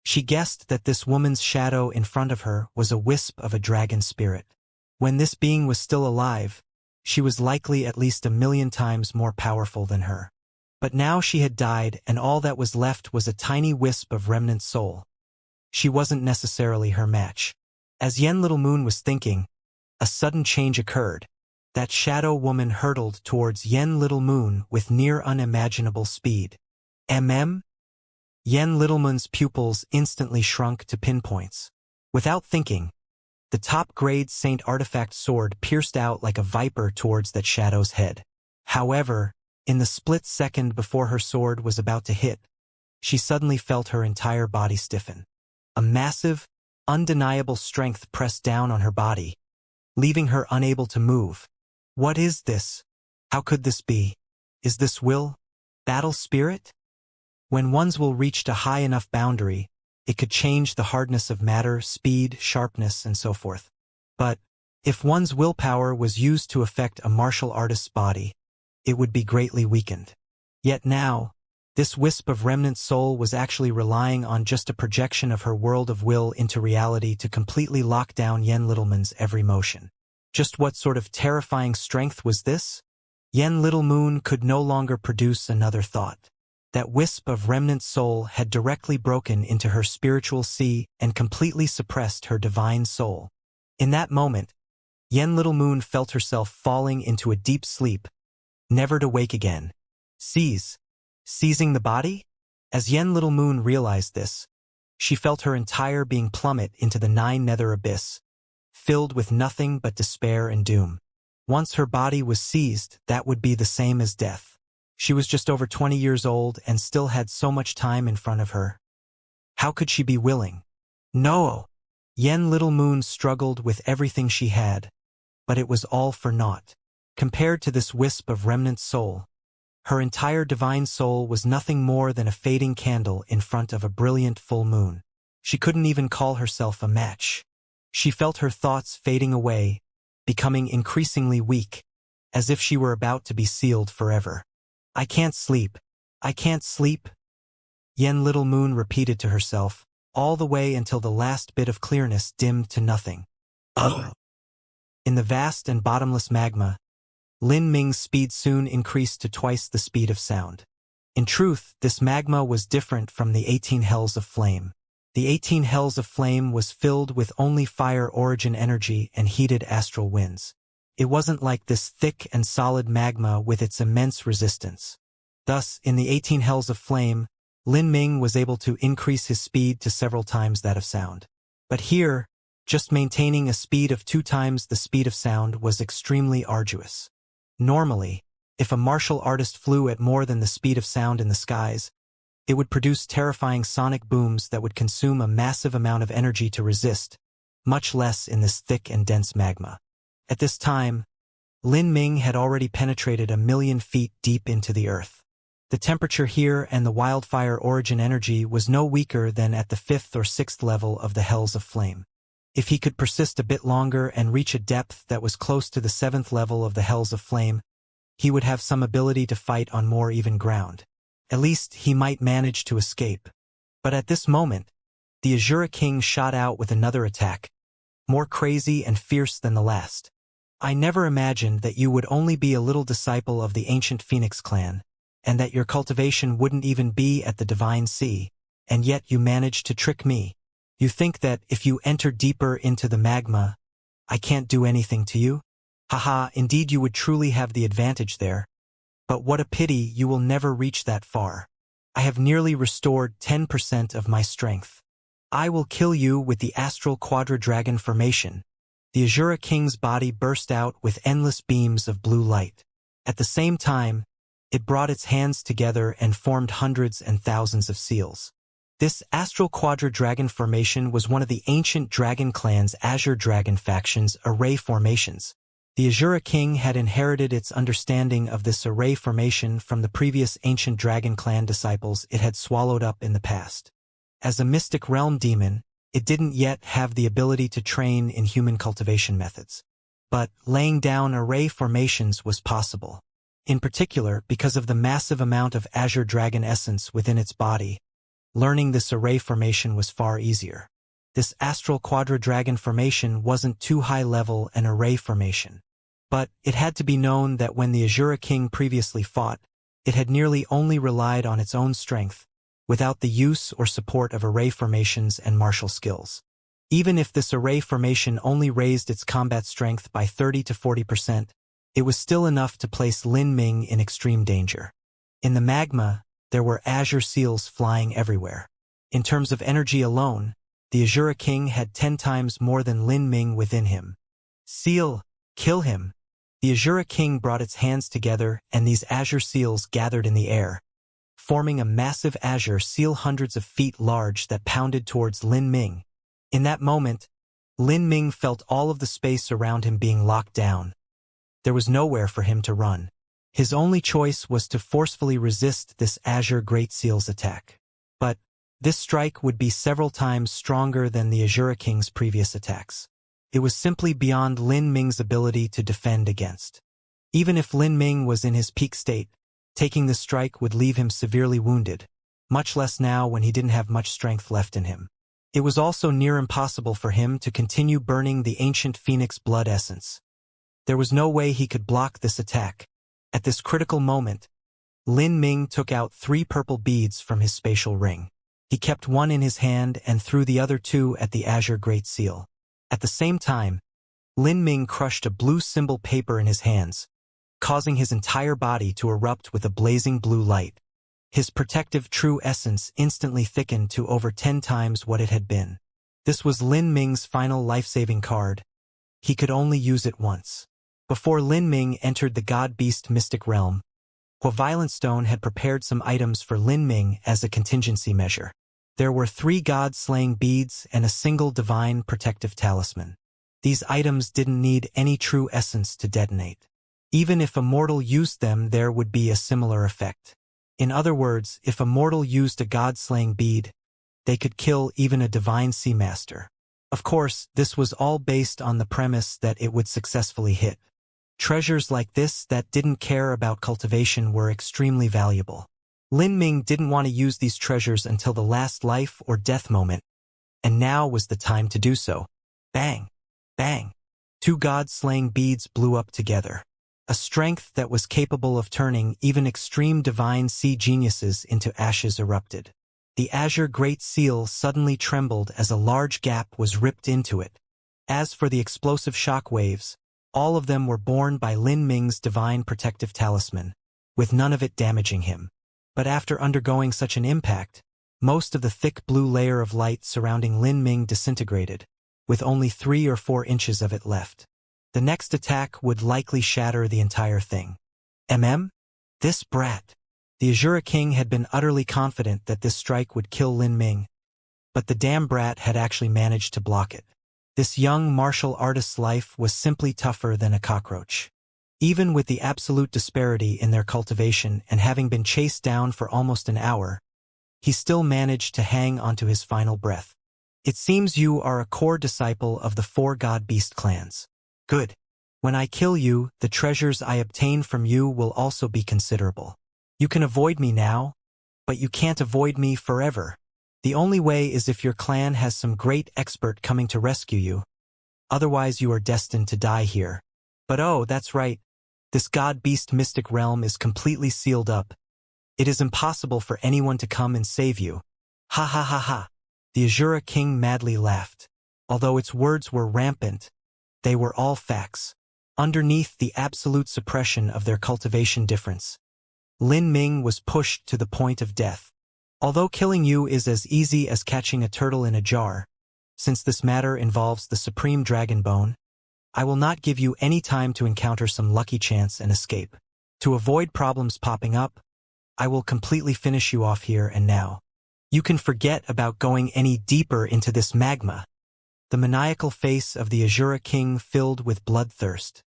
She guessed that this woman's shadow in front of her was a wisp of a dragon spirit. When this being was still alive, she was likely at least 1,000,000 times more powerful than her. But now she had died, and all that was left was a tiny wisp of remnant soul. She wasn't necessarily her match. As Yen Little Moon was thinking, a sudden change occurred. That shadow woman hurtled towards Yen Little Moon with near unimaginable speed. Yen Little Moon's pupils instantly shrunk to pinpoints. Without thinking, the top-grade Saint Artifact sword pierced out like a viper towards that shadow's head. However, in the split second before her sword was about to hit, she suddenly felt her entire body stiffen. A massive, undeniable strength pressed down on her body, leaving her unable to move. What is this? How could this be? Is this will? Battle spirit? When one's will reached a high enough boundary, it could change the hardness of matter, speed, sharpness, and so forth. But if one's willpower was used to affect a martial artist's body, it would be greatly weakened. Yet now, this wisp of remnant soul was actually relying on just a projection of her world of will into reality to completely lock down Yen Little Moon's every motion. Just what sort of terrifying strength was this? Yen Little Moon could no longer produce another thought. That wisp of remnant soul had directly broken into her spiritual sea and completely suppressed her divine soul. In that moment, Yen Little Moon felt herself falling into a deep sleep, never to wake again. Seizing the body? As Yen Little Moon realized this, she felt her entire being plummet into the 9 nether abyss, filled with nothing but despair and doom. Once her body was seized, that would be the same as death. She was just over 20 years old and still had so much time in front of her. How could she be willing? No! Yen Little Moon struggled with everything she had, but it was all for naught. Compared to this wisp of remnant soul, her entire divine soul was nothing more than a fading candle in front of a brilliant full moon. She couldn't even call herself a match. She felt her thoughts fading away, becoming increasingly weak, as if she were about to be sealed forever. I can't sleep. I can't sleep. Yen Little Moon repeated to herself, all the way until the last bit of clearness dimmed to nothing. In the vast and bottomless magma, Lin Ming's speed soon increased to twice the speed of sound. In truth, this magma was different from the 18 Hells of Flame. The 18 Hells of Flame was filled with only fire origin energy and heated astral winds. It wasn't like this thick and solid magma with its immense resistance. Thus, in the 18 Hells of Flame, Lin Ming was able to increase his speed to several times that of sound. But here, just maintaining a speed of 2 times the speed of sound was extremely arduous. Normally, if a martial artist flew at more than the speed of sound in the skies, it would produce terrifying sonic booms that would consume a massive amount of energy to resist, much less in this thick and dense magma. At this time, Lin Ming had already penetrated 1,000,000 feet deep into the earth. The temperature here and the wildfire origin energy was no weaker than at the 5th or 6th level of the Hells of Flame. If he could persist a bit longer and reach a depth that was close to the 7th level of the Hells of Flame, he would have some ability to fight on more even ground. At least he might manage to escape. But at this moment, the Azura King shot out with another attack, more crazy and fierce than the last. I never imagined that you would only be a little disciple of the ancient Phoenix clan, and that your cultivation wouldn't even be at the Divine Sea, and yet you managed to trick me. You think that if you enter deeper into the magma, I can't do anything to you? Haha, indeed you would truly have the advantage there. But what a pity you will never reach that far. I have nearly restored 10% of my strength. I will kill you with the astral quadra-dragon formation. The Azura King's body burst out with endless beams of blue light. At the same time, it brought its hands together and formed hundreds and thousands of seals. This astral quadra-dragon formation was one of the ancient dragon clan's Azure Dragon faction's array formations. The Azura King had inherited its understanding of this array formation from the previous ancient dragon clan disciples it had swallowed up in the past. As a mystic realm demon, it didn't yet have the ability to train in human cultivation methods. But laying down array formations was possible. In particular, because of the massive amount of Azure Dragon essence within its body, learning this array formation was far easier. This astral quadra-dragon formation wasn't too high-level an array formation. But it had to be known that when the Azura King previously fought, it had nearly only relied on its own strength, without the use or support of array formations and martial skills. Even if this array formation only raised its combat strength by 30 to 40%, it was still enough to place Lin Ming in extreme danger. In the magma, there were azure seals flying everywhere. In terms of energy alone, the Azura King had 10 times more than Lin Ming within him. Seal, kill him! The Azura King brought its hands together and these azure seals gathered in the air, forming a massive azure seal hundreds of feet large that pounded towards Lin Ming. In that moment, Lin Ming felt all of the space around him being locked down. There was nowhere for him to run. His only choice was to forcefully resist this azure great seal's attack. But this strike would be several times stronger than the Azura King's previous attacks. It was simply beyond Lin Ming's ability to defend against. Even if Lin Ming was in his peak state, taking the strike would leave him severely wounded, much less now when he didn't have much strength left in him. It was also near impossible for him to continue burning the ancient phoenix blood essence. There was no way he could block this attack. At this critical moment, Lin Ming took out 3 purple beads from his spatial ring. He kept one in his hand and threw the other 2 at the Azure Great Seal. At the same time, Lin Ming crushed a blue symbol paper in his hands, causing his entire body to erupt with a blazing blue light. His protective true essence instantly thickened to over 10 times what it had been. This was Lin Ming's final life-saving card. He could only use it once. Before Lin Ming entered the God-Beast Mystic Realm, Violent Stone had prepared some items for Lin Ming as a contingency measure. There were 3 god-slaying beads and a single divine protective talisman. These items didn't need any true essence to detonate. Even if a mortal used them, there would be a similar effect. In other words, if a mortal used a god-slaying bead, they could kill even a divine sea master. Of course, this was all based on the premise that it would successfully hit. Treasures like this that didn't care about cultivation were extremely valuable. Lin Ming didn't want to use these treasures until the last life or death moment, and now was the time to do so. Bang! Bang! 2 god-slaying beads blew up together. A strength that was capable of turning even extreme divine sea geniuses into ashes erupted. The Azure Great Seal suddenly trembled as a large gap was ripped into it. As for the explosive shock waves, all of them were borne by Lin Ming's divine protective talisman, with none of it damaging him. But after undergoing such an impact, most of the thick blue layer of light surrounding Lin Ming disintegrated, with only 3 or 4 inches of it left. The next attack would likely shatter the entire thing. This brat. The Azura King had been utterly confident that this strike would kill Lin Ming, but the damn brat had actually managed to block it. This young martial artist's life was simply tougher than a cockroach. Even with the absolute disparity in their cultivation and having been chased down for almost an hour, he still managed to hang onto his final breath. It seems you are a core disciple of the 4 God-Beast clans. Good. When I kill you, the treasures I obtain from you will also be considerable. You can avoid me now, but you can't avoid me forever. The only way is if your clan has some great expert coming to rescue you. Otherwise you are destined to die here. But oh, that's right. This god-beast mystic realm is completely sealed up. It is impossible for anyone to come and save you. Ha ha ha ha. The Azura king madly laughed. Although its words were rampant, they were all facts. Underneath the absolute suppression of their cultivation difference, Lin Ming was pushed to the point of death. Although killing you is as easy as catching a turtle in a jar, since this matter involves the supreme dragon bone, I will not give you any time to encounter some lucky chance and escape. To avoid problems popping up, I will completely finish you off here and now. You can forget about going any deeper into this magma. The maniacal face of the Azura king filled with bloodthirst.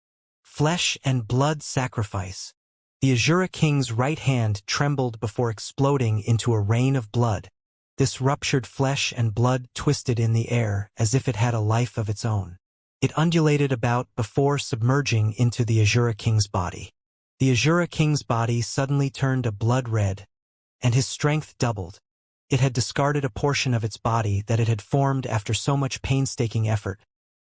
Flesh and blood sacrifice. The Azura king's right hand trembled before exploding into a rain of blood. This ruptured flesh and blood twisted in the air as if it had a life of its own. It undulated about before submerging into the Azura king's body. The Azura king's body suddenly turned a blood red, and his strength doubled. It had discarded a portion of its body that it had formed after so much painstaking effort,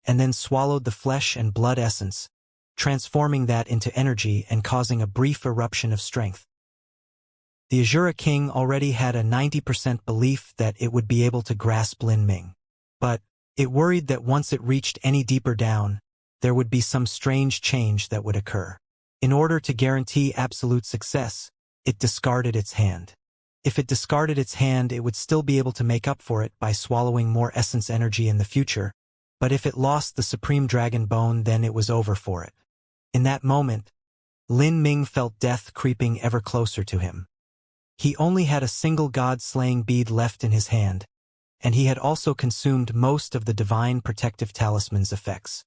and then swallowed the flesh and blood essence, transforming that into energy and causing a brief eruption of strength. The Azura king already had a 90% belief that it would be able to grasp Lin Ming. But it worried that once it reached any deeper down, there would be some strange change that would occur. In order to guarantee absolute success, it discarded its hand. If it discarded its hand, it would still be able to make up for it by swallowing more essence energy in the future, but if it lost the supreme dragon bone, then it was over for it. In that moment, Lin Ming felt death creeping ever closer to him. He only had a single god-slaying bead left in his hand, and he had also consumed most of the divine protective talisman's effects.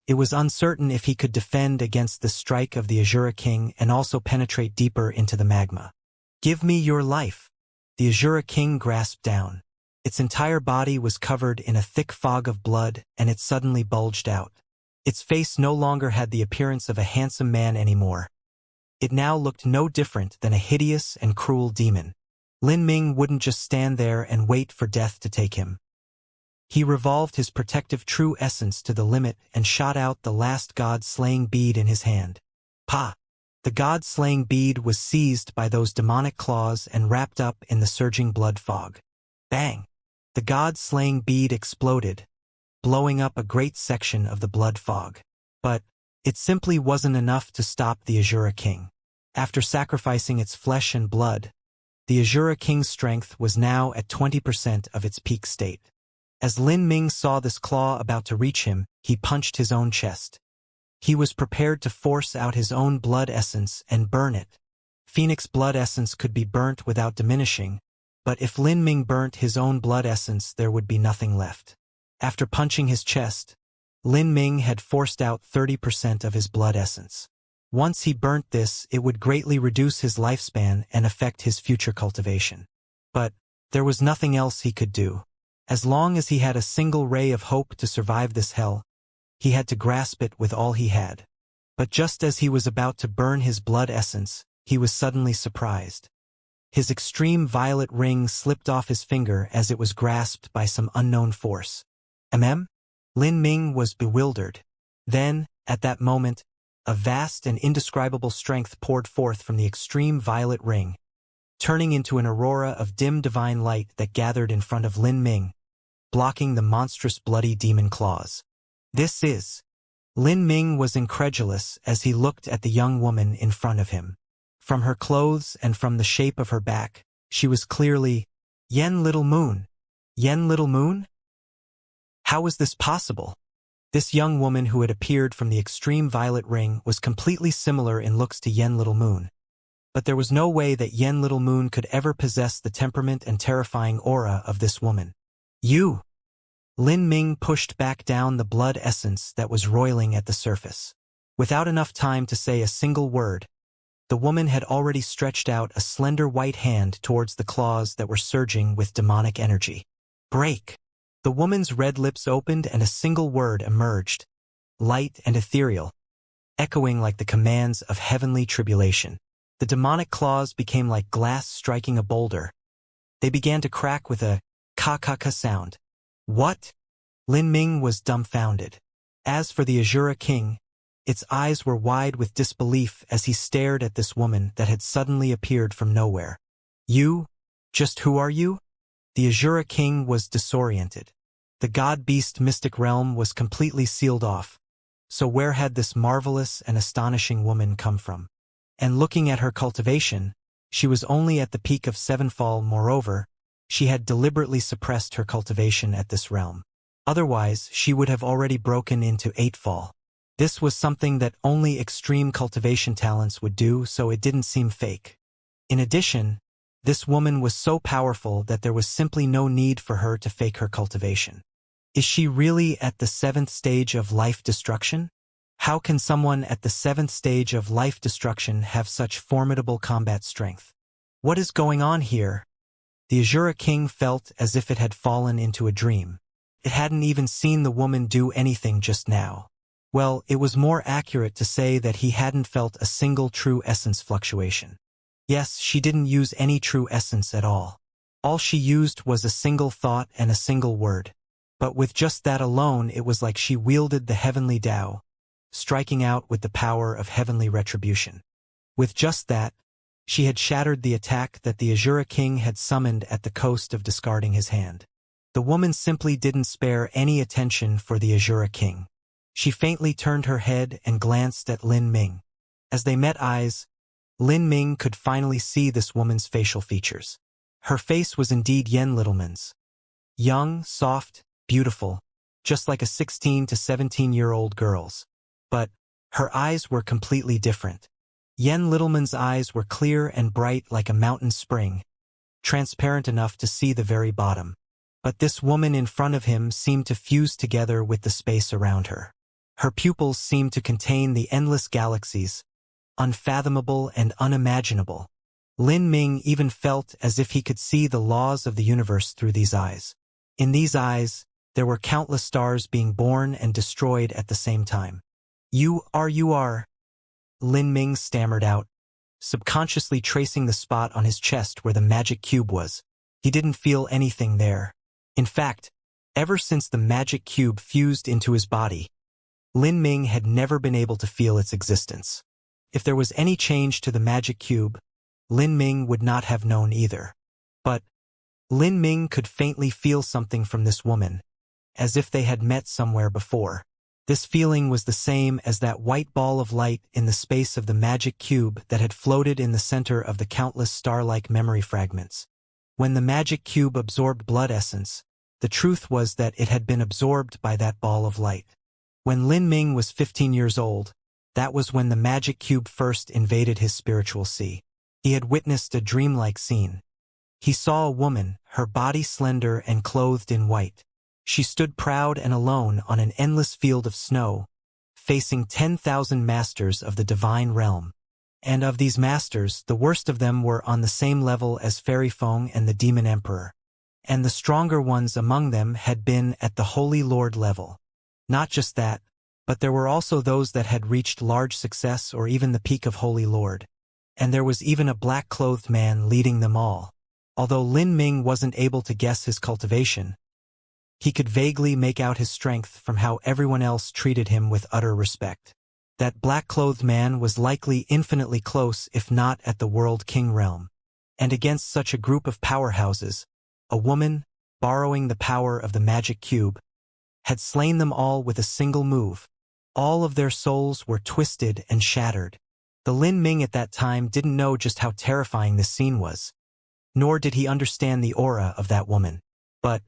It was uncertain if he could defend against the strike of the Azura king and also penetrate deeper into the magma. Give me your life. The Azura king grasped down. Its entire body was covered in a thick fog of blood, and it suddenly bulged out. Its face no longer had the appearance of a handsome man anymore. It now looked no different than a hideous and cruel demon. Lin Ming wouldn't just stand there and wait for death to take him. He revolved his protective true essence to the limit and shot out the last god-slaying bead in his hand. Pa! The god-slaying bead was seized by those demonic claws and wrapped up in the surging blood fog. Bang! The god-slaying bead exploded, blowing up a great section of the blood fog. But it simply wasn't enough to stop the Azura king. After sacrificing its flesh and blood, the Azura king's strength was now at 20% of its peak state. As Lin Ming saw this claw about to reach him, he punched his own chest. He was prepared to force out his own blood essence and burn it. Phoenix blood essence could be burnt without diminishing, but if Lin Ming burnt his own blood essence, there would be nothing left. After punching his chest, Lin Ming had forced out 30% of his blood essence. Once he burnt this, it would greatly reduce his lifespan and affect his future cultivation. But there was nothing else he could do. As long as he had a single ray of hope to survive this hell, he had to grasp it with all he had. But just as he was about to burn his blood essence, he was suddenly surprised. His extreme violet ring slipped off his finger as it was grasped by some unknown force. Lin Ming was bewildered. Then, at that moment, a vast and indescribable strength poured forth from the extreme violet ring, turning into an aurora of dim divine light that gathered in front of Lin Ming, blocking the monstrous bloody demon claws. Lin Ming was incredulous as he looked at the young woman in front of him. From her clothes and from the shape of her back, she was clearly Yen Little Moon. Yen Little Moon? How was this possible? This young woman who had appeared from the extreme violet ring was completely similar in looks to Yen Little Moon. But there was no way that Yen Little Moon could ever possess the temperament and terrifying aura of this woman. You! Lin Ming pushed back down the blood essence that was roiling at the surface. Without enough time to say a single word, the woman had already stretched out a slender white hand towards the claws that were surging with demonic energy. Break! The woman's red lips opened and a single word emerged, light and ethereal, echoing like the commands of heavenly tribulation. The demonic claws became like glass striking a boulder. They began to crack with a ka-ka-ka sound. What? Lin Ming was dumbfounded. As for the Azura king, Its eyes were wide with disbelief as he stared at this woman that had suddenly appeared from nowhere. You? Just who are you? The Azura king was disoriented. The god-beast mystic realm was completely sealed off. So where had this marvelous and astonishing woman come from? And looking at her cultivation, she was only at the peak of sevenfall. Moreover, she had deliberately suppressed her cultivation at this realm. Otherwise, she would have already broken into eightfall. This was something that only extreme cultivation talents would do, so it didn't seem fake. In addition, this woman was so powerful that there was simply no need for her to fake her cultivation. Is she really at the 7th stage of life destruction? How can someone at the 7th stage of life destruction have such formidable combat strength? What is going on here? The Azura king felt as if it had fallen into a dream. It hadn't even seen the woman do anything just now. Well, it was more accurate to say that he hadn't felt a single true essence fluctuation. Yes, she didn't use any true essence at all. All she used was a single thought and a single word. But with just that alone, it was like she wielded the heavenly Tao, striking out with the power of heavenly retribution. With just that, she had shattered the attack that the Azura king had summoned at the cost of discarding his hand. The woman simply didn't spare any attention for the Azura king. She faintly turned her head and glanced at Lin Ming. As they met eyes, Lin Ming could finally see this woman's facial features. Her face was indeed Yen Littleman's. Young, soft, beautiful, just like a 16 to 17-year-old girl's. But her eyes were completely different. Yen Littleman's eyes were clear and bright like a mountain spring, transparent enough to see the very bottom. But this woman in front of him seemed to fuse together with the space around her. Her pupils seemed to contain the endless galaxies, unfathomable and unimaginable. Lin Ming even felt as if he could see the laws of the universe through these eyes. In these eyes, there were countless stars being born and destroyed at the same time. You are, Lin Ming stammered out, subconsciously tracing the spot on his chest where the magic cube was. He didn't feel anything there. In fact, ever since the magic cube fused into his body, Lin Ming had never been able to feel its existence. If there was any change to the magic cube, Lin Ming would not have known either. But Lin Ming could faintly feel something from this woman, as if they had met somewhere before. This feeling was the same as that white ball of light in the space of the magic cube that had floated in the center of the countless star-like memory fragments. When the magic cube absorbed blood essence, the truth was that it had been absorbed by that ball of light. When Lin Ming was 15 years old, that was when the magic cube first invaded his spiritual sea. He had witnessed a dreamlike scene. He saw a woman, her body slender and clothed in white. She stood proud and alone on an endless field of snow, facing 10,000 masters of the divine realm. And of these masters, the worst of them were on the same level as Fairy Feng and the Demon Emperor. And the stronger ones among them had been at the Holy Lord level. Not just that, but there were also those that had reached large success or even the peak of Holy Lord. And there was even a black-clothed man leading them all. Although Lin Ming wasn't able to guess his cultivation, he could vaguely make out his strength from how everyone else treated him with utter respect. That black-clothed man was likely infinitely close, if not at the World King realm. And against such a group of powerhouses, a woman, borrowing the power of the magic cube, had slain them all with a single move. All of their souls were twisted and shattered. The Lin Ming at that time didn't know just how terrifying this scene was, nor did he understand the aura of that woman. But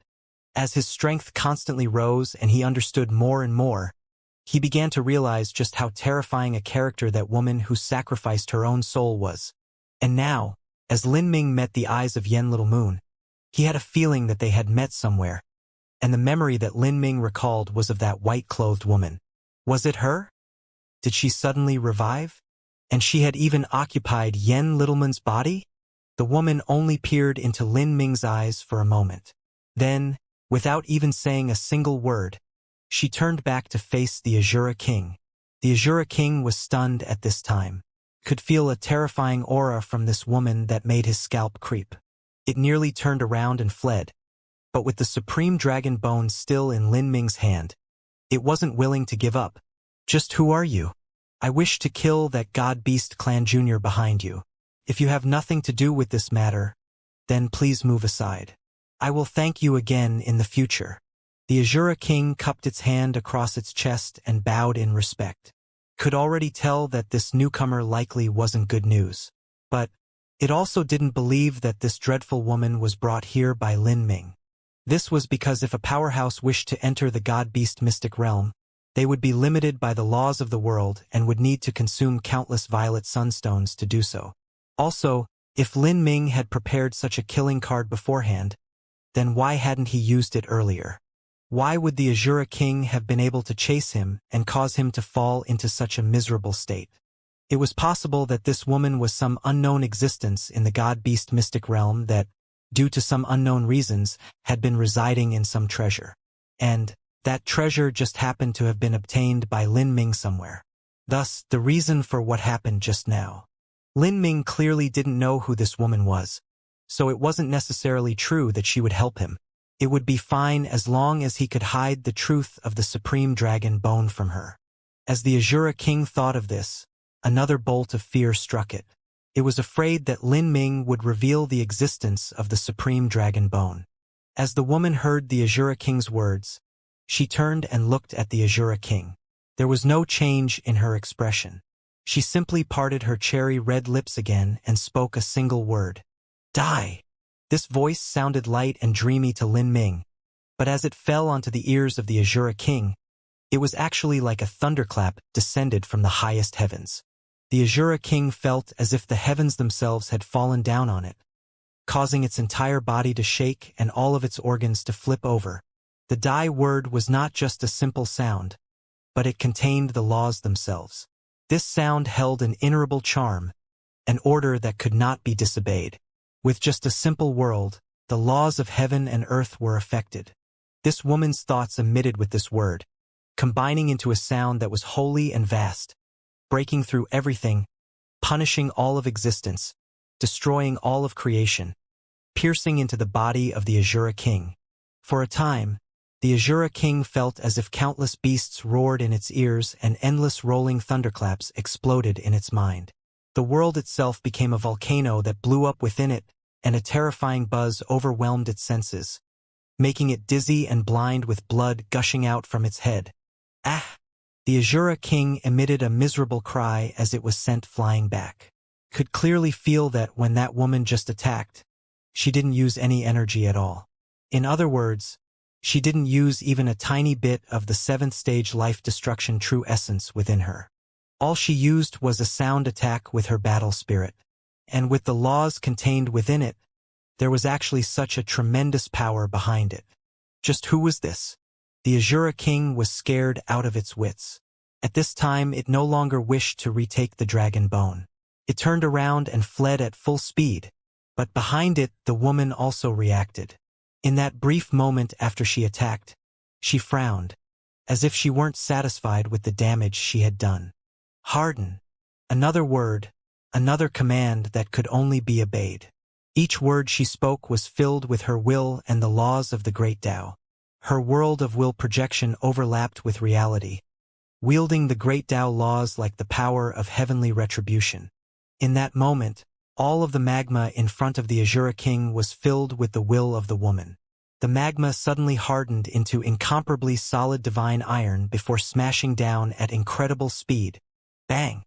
as his strength constantly rose and he understood more and more, he began to realize just how terrifying a character that woman who sacrificed her own soul was. And now, as Lin Ming met the eyes of Yen Little Moon, he had a feeling that they had met somewhere. And the memory that Lin Ming recalled was of that white-clothed woman. Was it her? Did she suddenly revive? And she had even occupied Yen Littleman's body? The woman only peered into Lin Ming's eyes for a moment. Then, without even saying a single word, she turned back to face the Azura king. The Azura king was stunned at this time, could feel a terrifying aura from this woman that made his scalp creep. It nearly turned around and fled. But with the supreme dragon bone still in Lin Ming's hand, it wasn't willing to give up. Just who are you? I wish to kill that God Beast Clan Jr. behind you. If you have nothing to do with this matter, then please move aside. I will thank you again in the future." The Azura King cupped its hand across its chest and bowed in respect. Could already tell that this newcomer likely wasn't good news. But it also didn't believe that this dreadful woman was brought here by Lin Ming. This was because if a powerhouse wished to enter the God-Beast mystic realm, they would be limited by the laws of the world and would need to consume countless violet sunstones to do so. Also, if Lin Ming had prepared such a killing card beforehand, then why hadn't he used it earlier? Why would the Azura King have been able to chase him and cause him to fall into such a miserable state? It was possible that this woman was some unknown existence in the God-Beast mystic realm that, due to some unknown reasons, had been residing in some treasure. And that treasure just happened to have been obtained by Lin Ming somewhere. Thus, the reason for what happened just now. Lin Ming clearly didn't know who this woman was, so it wasn't necessarily true that she would help him. It would be fine as long as he could hide the truth of the Supreme Dragon Bone from her. As the Azura King thought of this, another bolt of fear struck it. It was afraid that Lin Ming would reveal the existence of the Supreme Dragon Bone. As the woman heard the Azura King's words, she turned and looked at the Azura King. There was no change in her expression. She simply parted her cherry-red lips again and spoke a single word. "Die!" This voice sounded light and dreamy to Lin Ming, but as it fell onto the ears of the Azura King, it was actually like a thunderclap descended from the highest heavens. The Azura King felt as if the heavens themselves had fallen down on it, causing its entire body to shake and all of its organs to flip over. The die word was not just a simple sound, but it contained the laws themselves. This sound held an innerable charm, an order that could not be disobeyed. With just a simple word, the laws of heaven and earth were affected. This woman's thoughts emitted with this word, combining into a sound that was holy and vast, breaking through everything, punishing all of existence, destroying all of creation, piercing into the body of the Azura King. For a time, the Azura King felt as if countless beasts roared in its ears and endless rolling thunderclaps exploded in its mind. The world itself became a volcano that blew up within it, and a terrifying buzz overwhelmed its senses, making it dizzy and blind with blood gushing out from its head. Ah! The Azura King emitted a miserable cry as it was sent flying back. Could clearly feel that when that woman just attacked, she didn't use any energy at all. In other words, she didn't use even a tiny bit of the 7th stage life destruction true essence within her. All she used was a sound attack with her battle spirit. And with the laws contained within it, there was actually such a tremendous power behind it. Just who was this? The Azura King was scared out of its wits. At this time it no longer wished to retake the dragon bone. It turned around and fled at full speed, but behind it the woman also reacted. In that brief moment after she attacked, she frowned, as if she weren't satisfied with the damage she had done. Harden. Another word, another command that could only be obeyed. Each word she spoke was filled with her will and the laws of the Great Tao. Her world of will projection overlapped with reality, wielding the Great Tao laws like the power of heavenly retribution. In that moment, all of the magma in front of the Azura King was filled with the will of the woman. The magma suddenly hardened into incomparably solid divine iron before smashing down at incredible speed. Bang!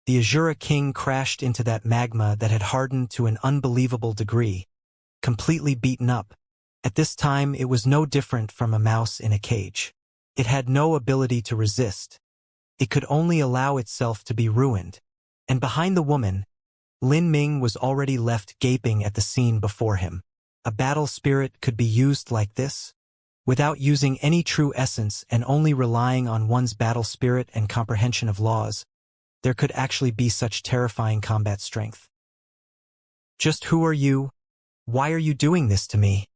The Azura King crashed into that magma that had hardened to an unbelievable degree, completely beaten up. At this time it was no different from a mouse in a cage. It had no ability to resist. It could only allow itself to be ruined. And behind the woman, Lin Ming was already left gaping at the scene before him. A battle spirit could be used like this? Without using any true essence and only relying on one's battle spirit and comprehension of laws, there could actually be such terrifying combat strength. Just who are you? Why are you doing this to me?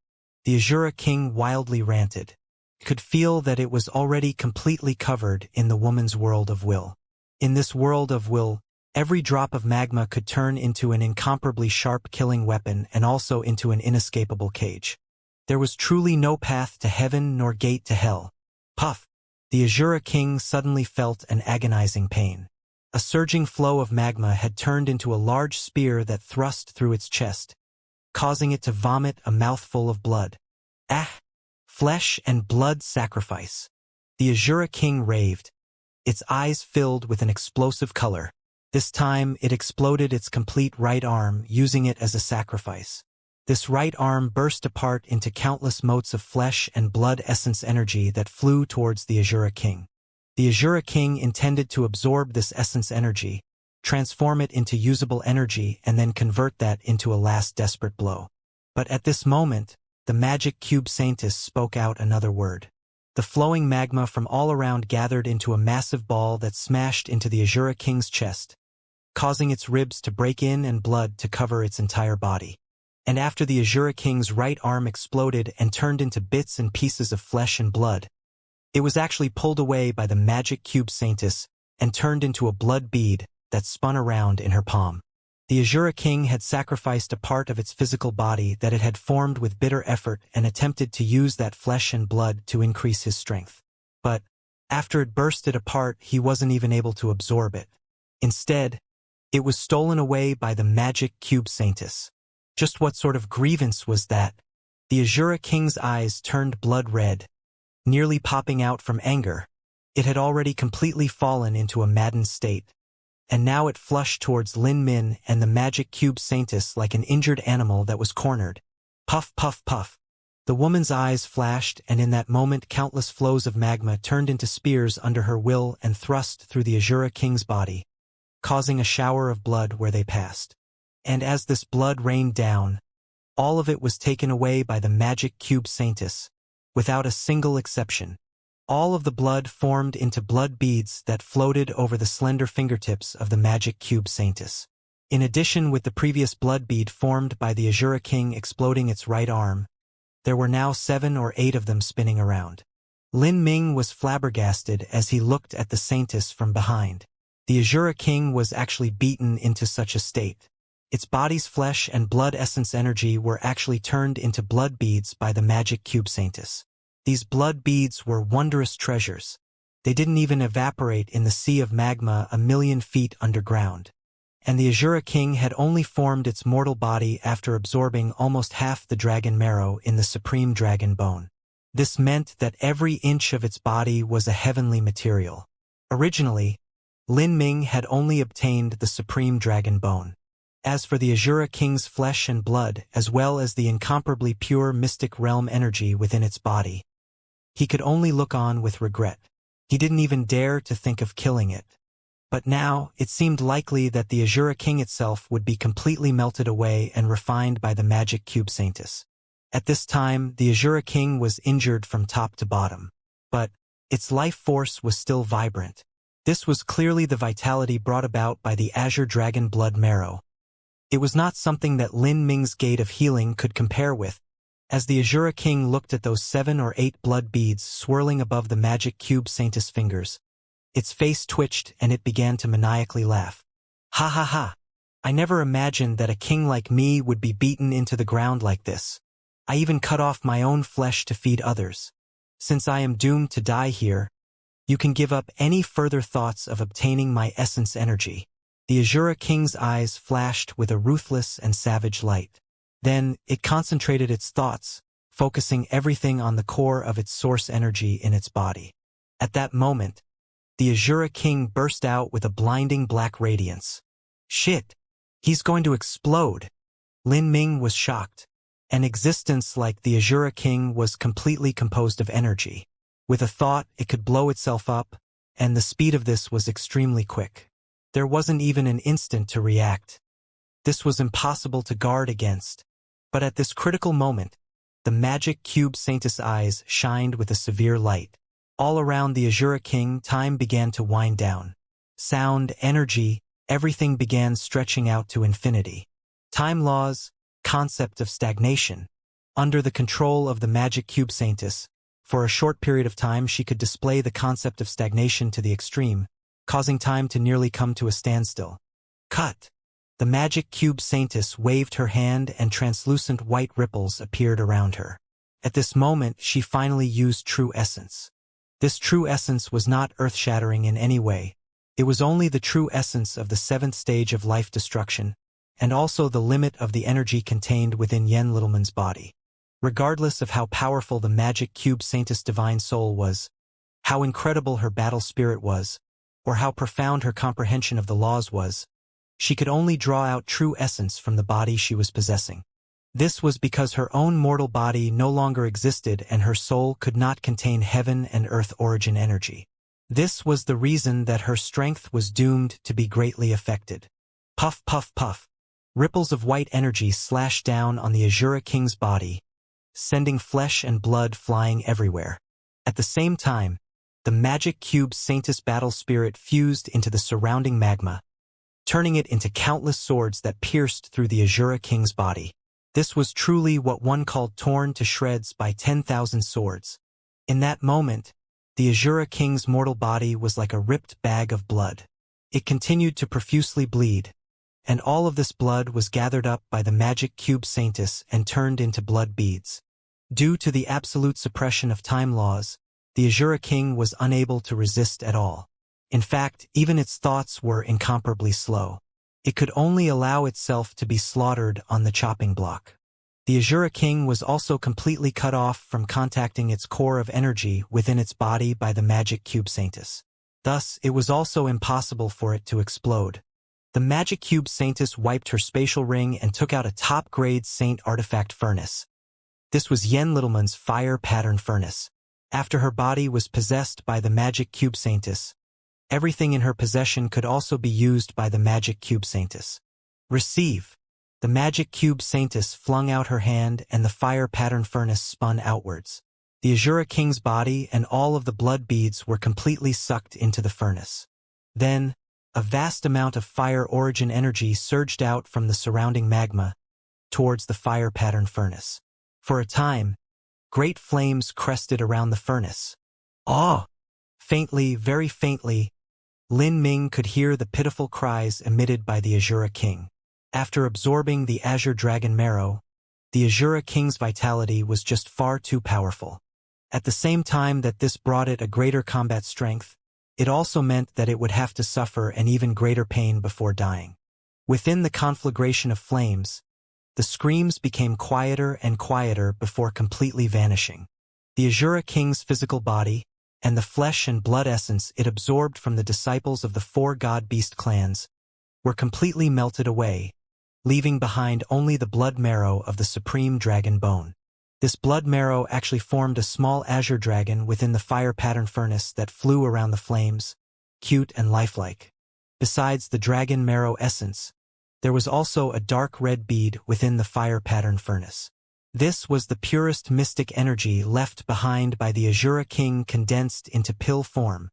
The Azura King wildly ranted. He could feel that it was already completely covered in the woman's world of will. In this world of will, every drop of magma could turn into an incomparably sharp killing weapon and also into an inescapable cage. There was truly no path to heaven nor gate to hell. Puff! The Azura King suddenly felt an agonizing pain. A surging flow of magma had turned into a large spear that thrust through its chest, causing it to vomit a mouthful of blood. Ah! Flesh and blood sacrifice. The Azura King raved, its eyes filled with an explosive color. This time, it exploded its complete right arm, using it as a sacrifice. This right arm burst apart into countless motes of flesh and blood essence energy that flew towards the Azura King. The Azura King intended to absorb this essence energy, transform it into usable energy, and then convert that into a last desperate blow. But at this moment, the magic cube Saintess spoke out another word. The flowing magma from all around gathered into a massive ball that smashed into the Azura King's chest, causing its ribs to break in and blood to cover its entire body. And after the Azura King's right arm exploded and turned into bits and pieces of flesh and blood, it was actually pulled away by the magic cube Saintess and turned into a blood bead that spun around in her palm. The Azura King had sacrificed a part of its physical body that it had formed with bitter effort and attempted to use that flesh and blood to increase his strength. But after it bursted apart, he wasn't even able to absorb it. Instead, it was stolen away by the magic cube Saintess. Just what sort of grievance was that? The Azura King's eyes turned blood red, nearly popping out from anger. It had already completely fallen into a maddened state, and now it flushed towards Lin Min and the magic cube Saintess like an injured animal that was cornered. Puff, puff, puff. The woman's eyes flashed, and in that moment countless flows of magma turned into spears under her will and thrust through the Azura King's body, causing a shower of blood where they passed. And as this blood rained down, all of it was taken away by the magic cube Saintess, without a single exception. All of the blood formed into blood beads that floated over the slender fingertips of the magic cube Saintess. In addition, with the previous blood bead formed by the Azura King exploding its right arm, there were now 7 or 8 of them spinning around. Lin Ming was flabbergasted as he looked at the Saintess from behind. The Azura King was actually beaten into such a state. Its body's flesh and blood essence energy were actually turned into blood beads by the magic cube Saintess. These blood beads were wondrous treasures. They didn't even evaporate in the sea of magma 1,000,000 feet underground. And the Azura King had only formed its mortal body after absorbing almost half the dragon marrow in the supreme dragon bone. This meant that every inch of its body was a heavenly material. Originally, Lin Ming had only obtained the supreme dragon bone. As for the Azura King's flesh and blood, as well as the incomparably pure mystic realm energy within its body, he could only look on with regret. He didn't even dare to think of killing it. But now, it seemed likely that the Azura King itself would be completely melted away and refined by the magic cube Saintess. At this time, the Azura King was injured from top to bottom. But its life force was still vibrant. This was clearly the vitality brought about by the Azure Dragon blood marrow. It was not something that Lin Ming's Gate of Healing could compare with. As the Azura King looked at those 7 or 8 blood beads swirling above the magic cube Saintess' fingers, its face twitched and it began to maniacally laugh. Ha ha ha! I never imagined that a king like me would be beaten into the ground like this. I even cut off my own flesh to feed others. Since I am doomed to die here, you can give up any further thoughts of obtaining my essence energy. The Azura King's eyes flashed with a ruthless and savage light. Then, it concentrated its thoughts, focusing everything on the core of its source energy in its body. At that moment, the Azura King burst out with a blinding black radiance. Shit! He's going to explode! Lin Ming was shocked. An existence like the Azura King was completely composed of energy. With a thought, it could blow itself up, and the speed of this was extremely quick. There wasn't even an instant to react. This was impossible to guard against. But at this critical moment, the magic cube Saintess' eyes shined with a severe light. All around the Azura King, time began to wind down. Sound, energy, everything began stretching out to infinity. Time laws, concept of stagnation. Under the control of the magic cube Saintess, for a short period of time she could display the concept of stagnation to the extreme, causing time to nearly come to a standstill. Cut! The magic cube Saintess waved her hand and translucent white ripples appeared around her. At this moment, she finally used true essence. This true essence was not earth-shattering in any way. It was only the true essence of the seventh stage of life destruction, and also the limit of the energy contained within Yen Littleman's body. Regardless of how powerful the magic cube Saintess divine soul was, how incredible her battle spirit was, or how profound her comprehension of the laws was, she could only draw out true essence from the body she was possessing. This was because her own mortal body no longer existed and her soul could not contain heaven and earth origin energy. This was the reason that her strength was doomed to be greatly affected. Puff, puff, puff. Ripples of white energy slashed down on the Azura King's body, sending flesh and blood flying everywhere. At the same time, the magic cube Saintess battle spirit fused into the surrounding magma, turning it into countless swords that pierced through the Azura King's body. This was truly what one called torn to shreds by 10,000 swords. In that moment, the Azura King's mortal body was like a ripped bag of blood. It continued to profusely bleed, and all of this blood was gathered up by the magic cube Saintess and turned into blood beads. Due to the absolute suppression of time laws, the Azura King was unable to resist at all. In fact, even its thoughts were incomparably slow. It could only allow itself to be slaughtered on the chopping block. The Azura King was also completely cut off from contacting its core of energy within its body by the magic cube Saintess. Thus, it was also impossible for it to explode. The magic cube Saintess wiped her spatial ring and took out a top-grade Saint artifact furnace. This was Yen Littleman's fire pattern furnace. After her body was possessed by the magic cube Saintess, everything in her possession could also be used by the magic cube Saintess. Receive. The magic cube Saintess flung out her hand and the fire pattern furnace spun outwards. The Azura King's body and all of the blood beads were completely sucked into the furnace. Then, a vast amount of fire origin energy surged out from the surrounding magma towards the fire pattern furnace. For a time, great flames crested around the furnace. Ah! Faintly, very faintly, Lin Ming could hear the pitiful cries emitted by the Azura King. After absorbing the Azure Dragon Marrow, the Azura King's vitality was just far too powerful. At the same time that this brought it a greater combat strength, it also meant that it would have to suffer an even greater pain before dying. Within the conflagration of flames, the screams became quieter and quieter before completely vanishing. The Azura King's physical body, and the flesh and blood essence it absorbed from the disciples of the four god-beast clans, were completely melted away, leaving behind only the blood marrow of the supreme dragon bone. This blood marrow actually formed a small azure dragon within the fire pattern furnace that flew around the flames, cute and lifelike. Besides the dragon marrow essence, there was also a dark red bead within the fire pattern furnace. This was the purest mystic energy left behind by the Azura King condensed into pill form.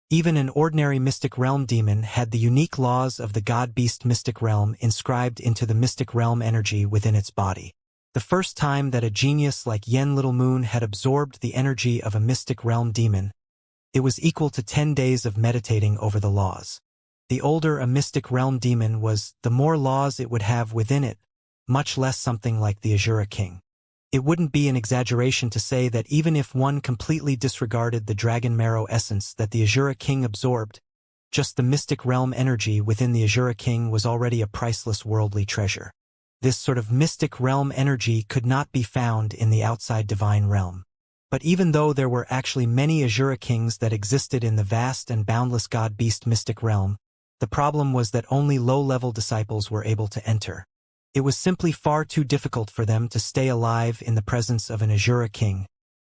Even an ordinary mystic realm demon had the unique laws of the god-beast mystic realm inscribed into the mystic realm energy within its body. The first time that a genius like Yen Little Moon had absorbed the energy of a mystic realm demon, it was equal to 10 days of meditating over the laws. The older a mystic realm demon was, the more laws it would have within it, much less something like the Azura King. It wouldn't be an exaggeration to say that even if one completely disregarded the dragon marrow essence that the Azura King absorbed, just the mystic realm energy within the Azura King was already a priceless worldly treasure. This sort of mystic realm energy could not be found in the outside divine realm. But even though there were actually many Azura Kings that existed in the vast and boundless god-beast mystic realm, the problem was that only low-level disciples were able to enter. It was simply far too difficult for them to stay alive in the presence of an Azura King,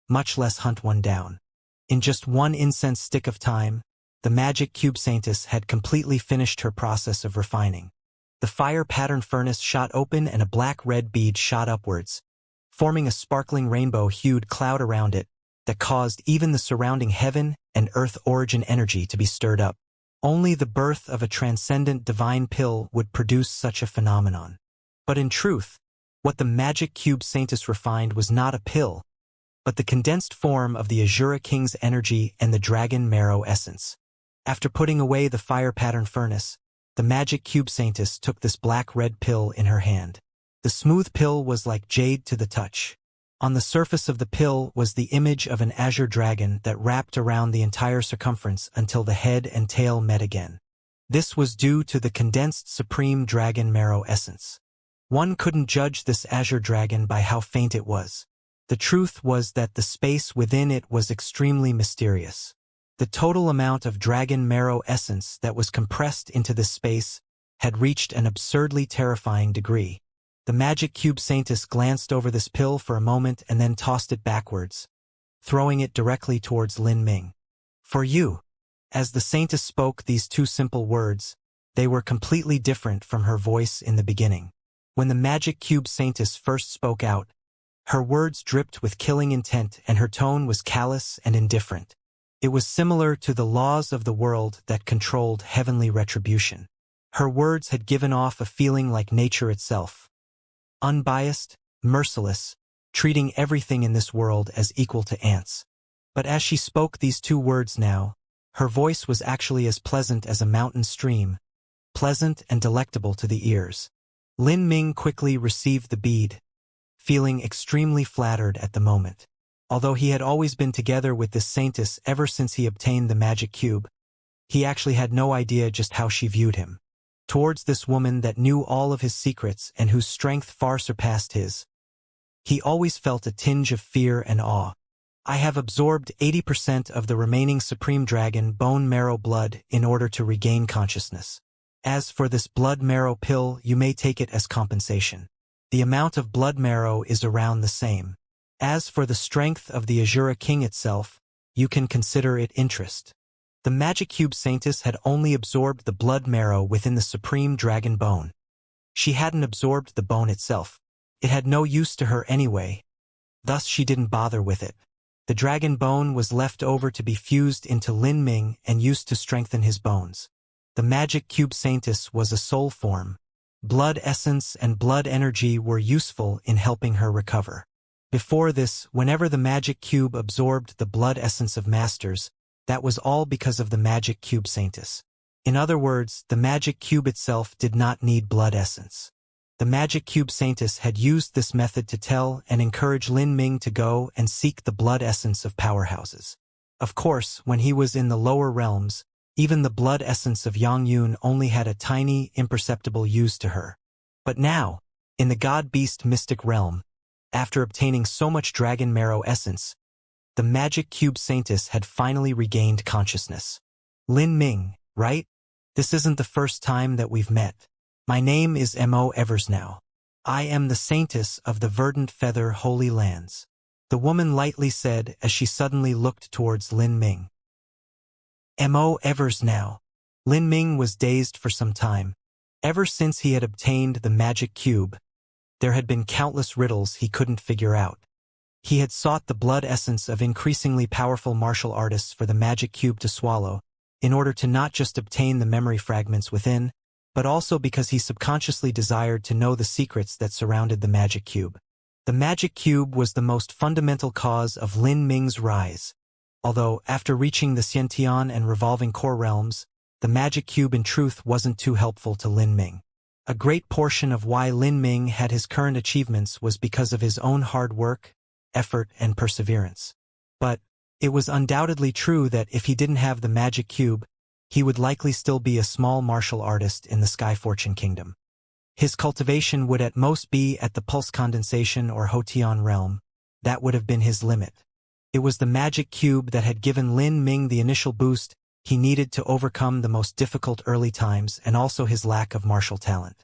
much less hunt one down. In just one incense stick of time, the magic cube Saintess had completely finished her process of refining. The fire pattern furnace shot open and a black-red bead shot upwards, forming a sparkling rainbow-hued cloud around it that caused even the surrounding heaven and earth origin energy to be stirred up. Only the birth of a transcendent divine pill would produce such a phenomenon. But in truth, what the magic cube Saintess refined was not a pill, but the condensed form of the Azura King's energy and the dragon marrow essence. After putting away the fire pattern furnace, the magic cube Saintess took this black-red pill in her hand. The smooth pill was like jade to the touch. On the surface of the pill was the image of an azure dragon that wrapped around the entire circumference until the head and tail met again. This was due to the condensed supreme dragon marrow essence. One couldn't judge this azure dragon by how faint it was. The truth was that the space within it was extremely mysterious. The total amount of dragon marrow essence that was compressed into this space had reached an absurdly terrifying degree. The magic cube Saintess glanced over this pill for a moment and then tossed it backwards, throwing it directly towards Lin Ming. "For you." As the Saintess spoke these two simple words, they were completely different from her voice in the beginning. When the magic cube Saintess first spoke out, her words dripped with killing intent and her tone was callous and indifferent. It was similar to the laws of the world that controlled heavenly retribution. Her words had given off a feeling like nature itself. Unbiased, merciless, treating everything in this world as equal to ants. But as she spoke these two words now, her voice was actually as pleasant as a mountain stream, pleasant and delectable to the ears. Lin Ming quickly received the bead, feeling extremely flattered at the moment. Although he had always been together with this Saintess ever since he obtained the magic cube, he actually had no idea just how she viewed him. Towards this woman that knew all of his secrets and whose strength far surpassed his, he always felt a tinge of fear and awe. "I have absorbed 80% of the remaining supreme dragon bone marrow blood in order to regain consciousness. As for this blood marrow pill, you may take it as compensation. The amount of blood marrow is around the same. As for the strength of the Azura King itself, you can consider it interest." The magic cube Saintess had only absorbed the blood marrow within the supreme dragon bone. She hadn't absorbed the bone itself. It had no use to her anyway. Thus she didn't bother with it. The dragon bone was left over to be fused into Lin Ming and used to strengthen his bones. The magic cube Saintess was a soul form. Blood essence and blood energy were useful in helping her recover. Before this, whenever the magic cube absorbed the blood essence of masters, that was all because of the magic cube Saintess. In other words, the magic cube itself did not need blood essence. The magic cube Saintess had used this method to tell and encourage Lin Ming to go and seek the blood essence of powerhouses. Of course, when he was in the lower realms, even the blood essence of Yang Yun only had a tiny, imperceptible use to her. But now, in the god-beast mystic realm, after obtaining so much dragon marrow essence, the magic cube Saintess had finally regained consciousness. "Lin Ming, right? This isn't the first time that we've met. My name is Mo Eversnow. I am the Saintess of the Verdant Feather Holy Lands," the woman lightly said as she suddenly looked towards Lin Ming. Mo Eversnow. Lin Ming was dazed for some time. Ever since he had obtained the magic cube, there had been countless riddles he couldn't figure out. He had sought the blood essence of increasingly powerful martial artists for the magic cube to swallow, in order to not just obtain the memory fragments within, but also because he subconsciously desired to know the secrets that surrounded the magic cube. The magic cube was the most fundamental cause of Lin Ming's rise. Although, after reaching the Xiantian and revolving core realms, the magic cube in truth wasn't too helpful to Lin Ming. A great portion of why Lin Ming had his current achievements was because of his own hard work, effort, and perseverance. But it was undoubtedly true that if he didn't have the magic cube, he would likely still be a small martial artist in the Sky Fortune Kingdom. His cultivation would at most be at the pulse condensation or Hotian realm. That would have been his limit. It was the magic cube that had given Lin Ming the initial boost he needed to overcome the most difficult early times and also his lack of martial talent.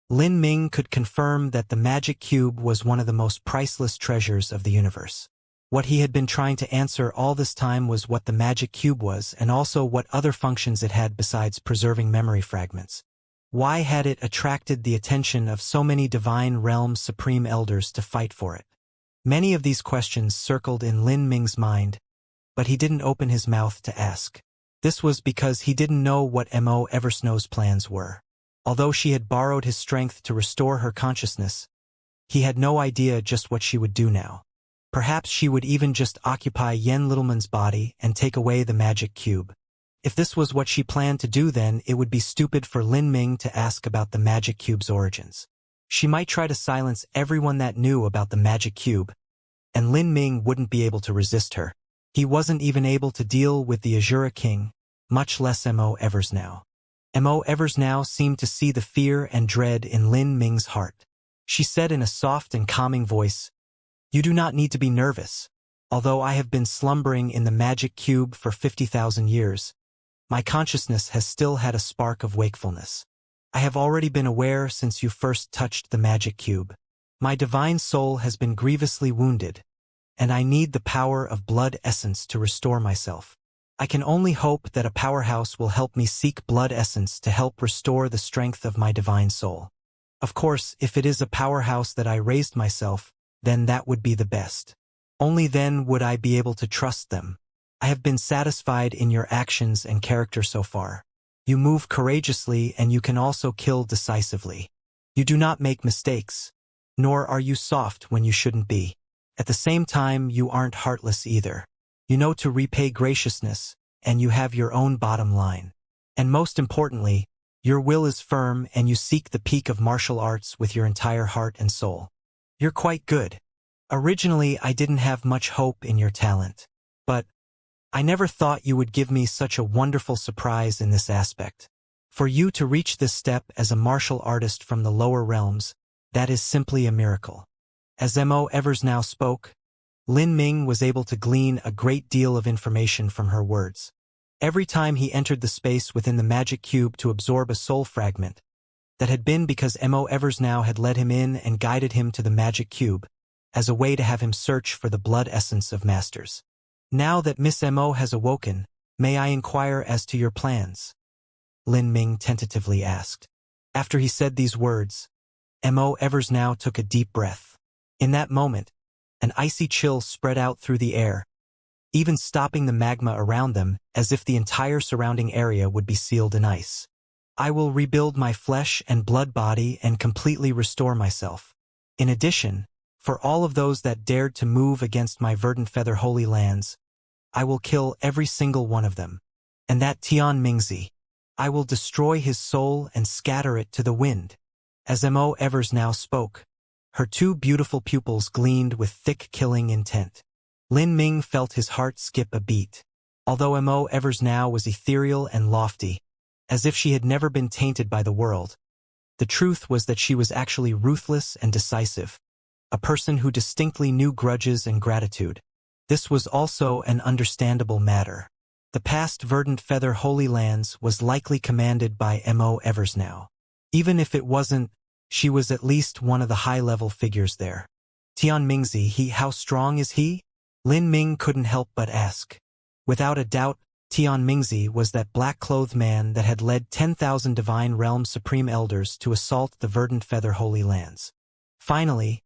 Lin Ming could confirm that the magic cube was one of the most priceless treasures of the universe. What he had been trying to answer all this time was what the magic cube was and also what other functions it had besides preserving memory fragments. Why had it attracted the attention of so many divine realm supreme elders to fight for it? Many of these questions circled in Lin Ming's mind, but he didn't open his mouth to ask. This was because he didn't know what Mo Eversnow's plans were. Although she had borrowed his strength to restore her consciousness, he had no idea just what she would do now. Perhaps she would even just occupy Yen Littleman's body and take away the magic cube. If this was what she planned to do, then it would be stupid for Lin Ming to ask about the magic cube's origins. She might try to silence everyone that knew about the magic cube, and Lin Ming wouldn't be able to resist her. He wasn't even able to deal with the Azura King, much less Mo Eversnow. Mo Eversnow seemed to see the fear and dread in Lin Ming's heart. She said in a soft and calming voice, "You do not need to be nervous. Although I have been slumbering in the magic cube for 50,000 years, my consciousness has still had a spark of wakefulness. I have already been aware since you first touched the magic cube. My divine soul has been grievously wounded, and I need the power of blood essence to restore myself. I can only hope that a powerhouse will help me seek blood essence to help restore the strength of my divine soul. Of course, if it is a powerhouse that I raised myself, then that would be the best. Only then would I be able to trust them. I have been satisfied in your actions and character so far. You move courageously and you can also kill decisively. You do not make mistakes, nor are you soft when you shouldn't be. At the same time, you aren't heartless either. You know to repay graciousness, and you have your own bottom line. And most importantly, your will is firm and you seek the peak of martial arts with your entire heart and soul. You're quite good. Originally, I didn't have much hope in your talent, but I never thought you would give me such a wonderful surprise in this aspect. For you to reach this step as a martial artist from the lower realms, that is simply a miracle." As Mo Eversnow spoke, Lin Ming was able to glean a great deal of information from her words. Every time he entered the space within the magic cube to absorb a soul fragment, that had been because Mo Eversnow had led him in and guided him to the magic cube, as a way to have him search for the blood essence of masters. "Now that Miss Mo has awoken, may I inquire as to your plans?" Lin Ming tentatively asked. After he said these words, Mo Eversnow took a deep breath. In that moment, an icy chill spread out through the air, even stopping the magma around them as if the entire surrounding area would be sealed in ice. "I will rebuild my flesh and blood body and completely restore myself. In addition, for all of those that dared to move against my verdant feather holy lands, I will kill every single one of them. And that Tian Mingzi, I will destroy his soul and scatter it to the wind." As Mo Eversnow spoke, her two beautiful pupils gleamed with thick killing intent. Lin Ming felt his heart skip a beat. Although Mo Eversnow was ethereal and lofty, as if she had never been tainted by the world, the truth was that she was actually ruthless and decisive, a person who distinctly knew grudges and gratitude. This was also an understandable matter. The past verdant feather holy lands was likely commanded by Mo Eversnow. Even if it wasn't, she was at least one of the high-level figures there. "Tian Mingzi, how strong is he?" Lin Ming couldn't help but ask. Without a doubt, Tian Mingzi was that black-clothed man that had led 10,000 Divine Realm Supreme Elders to assault the verdant feather holy lands. Finally,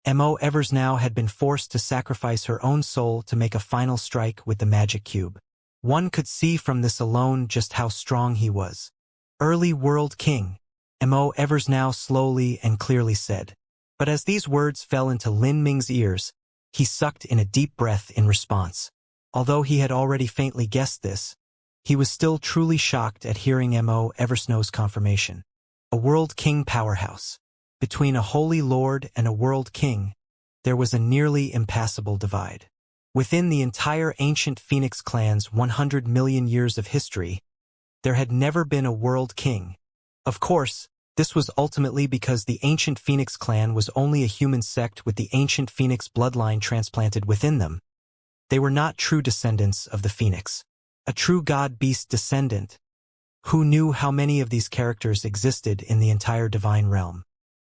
Mo Eversnow had been forced to sacrifice her own soul to make a final strike with the magic cube. One could see from this alone just how strong he was. "Early World King," Mo Eversnow slowly and clearly said. But as these words fell into Lin Ming's ears, he sucked in a deep breath in response. Although he had already faintly guessed this, he was still truly shocked at hearing Mo Eversnow's confirmation. A World King powerhouse. Between a Holy Lord and a World King, there was a nearly impassable divide. Within the entire ancient Phoenix clan's 100 million years of history, there had never been a World King. Of course, this was ultimately because the ancient Phoenix clan was only a human sect with the ancient Phoenix bloodline transplanted within them. They were not true descendants of the Phoenix. A true god-beast descendant. Who knew how many of these characters existed in the entire divine realm?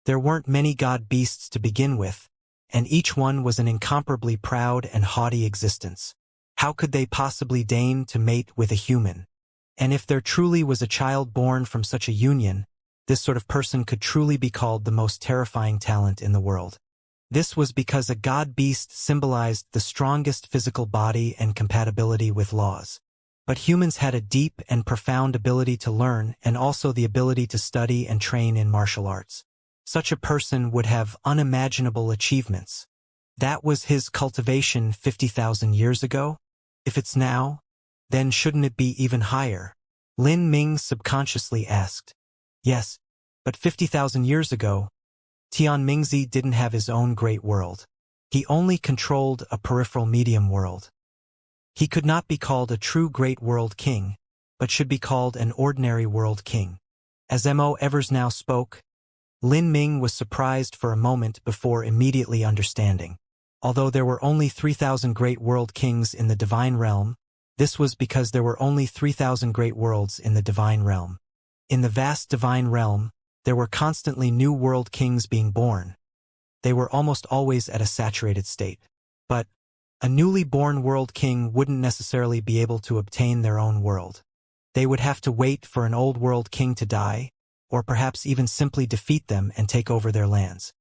There weren't many god-beasts to begin with, and each one was an incomparably proud and haughty existence. How could they possibly deign to mate with a human? And if there truly was a child born from such a union, this sort of person could truly be called the most terrifying talent in the world. This was because a god-beast symbolized the strongest physical body and compatibility with laws. But humans had a deep and profound ability to learn and also the ability to study and train in martial arts. Such a person would have unimaginable achievements. That was his cultivation 50,000 years ago? If it's now, then shouldn't it be even higher? Lin Ming subconsciously asked. Yes, but 50,000 years ago, Tian Mingzi didn't have his own great world. He only controlled a peripheral medium world. He could not be called a true great world king, but should be called an ordinary world king. As Mo Evers now spoke, Lin Ming was surprised for a moment before immediately understanding. Although there were only 3,000 great world kings in the divine realm, this was because there were only 3,000 great worlds in the divine realm. In the vast divine realm, there were constantly new world kings being born. They were almost always at a saturated state. But a newly born world king wouldn't necessarily be able to obtain their own world. They would have to wait for an old world king to die, or perhaps even simply defeat them and take over their lands.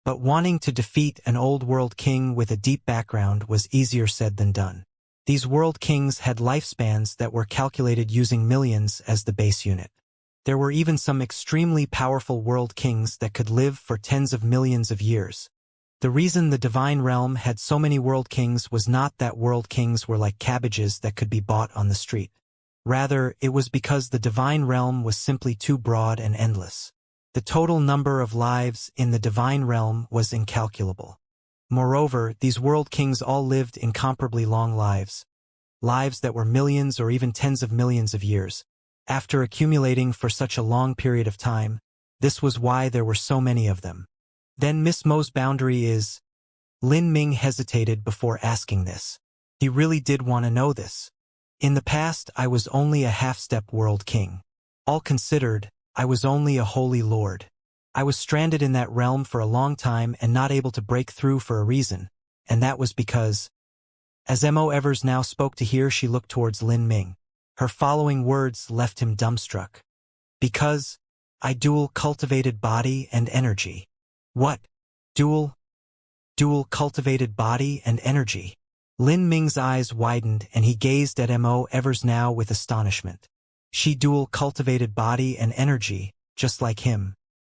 But wanting to defeat an old world king with a deep background was easier said than done. These world kings had lifespans that were calculated using millions as the base unit. There were even some extremely powerful world kings that could live for tens of millions of years. The reason the divine realm had so many world kings was not that world kings were like cabbages that could be bought on the street. Rather, it was because the divine realm was simply too broad and endless. The total number of lives in the divine realm was incalculable. Moreover, these world kings all lived incomparably long lives that were millions or even tens of millions of years. After accumulating for such a long period of time, this was why there were so many of them. Then Miss Mo's boundary is... Lin Ming hesitated before asking this. He really did want to know this. In the past, I was only a half-step world king. All considered, I was only a holy lord. I was stranded in that realm for a long time and not able to break through for a reason, and that was because... As Mo Evers now spoke to here, she looked towards Lin Ming. Her following words left him dumbstruck. Because I dual cultivated body and energy. What? Dual cultivated body and energy. Lin Ming's eyes widened and he gazed at Mo Evers now with astonishment. She dual cultivated body and energy, just like him.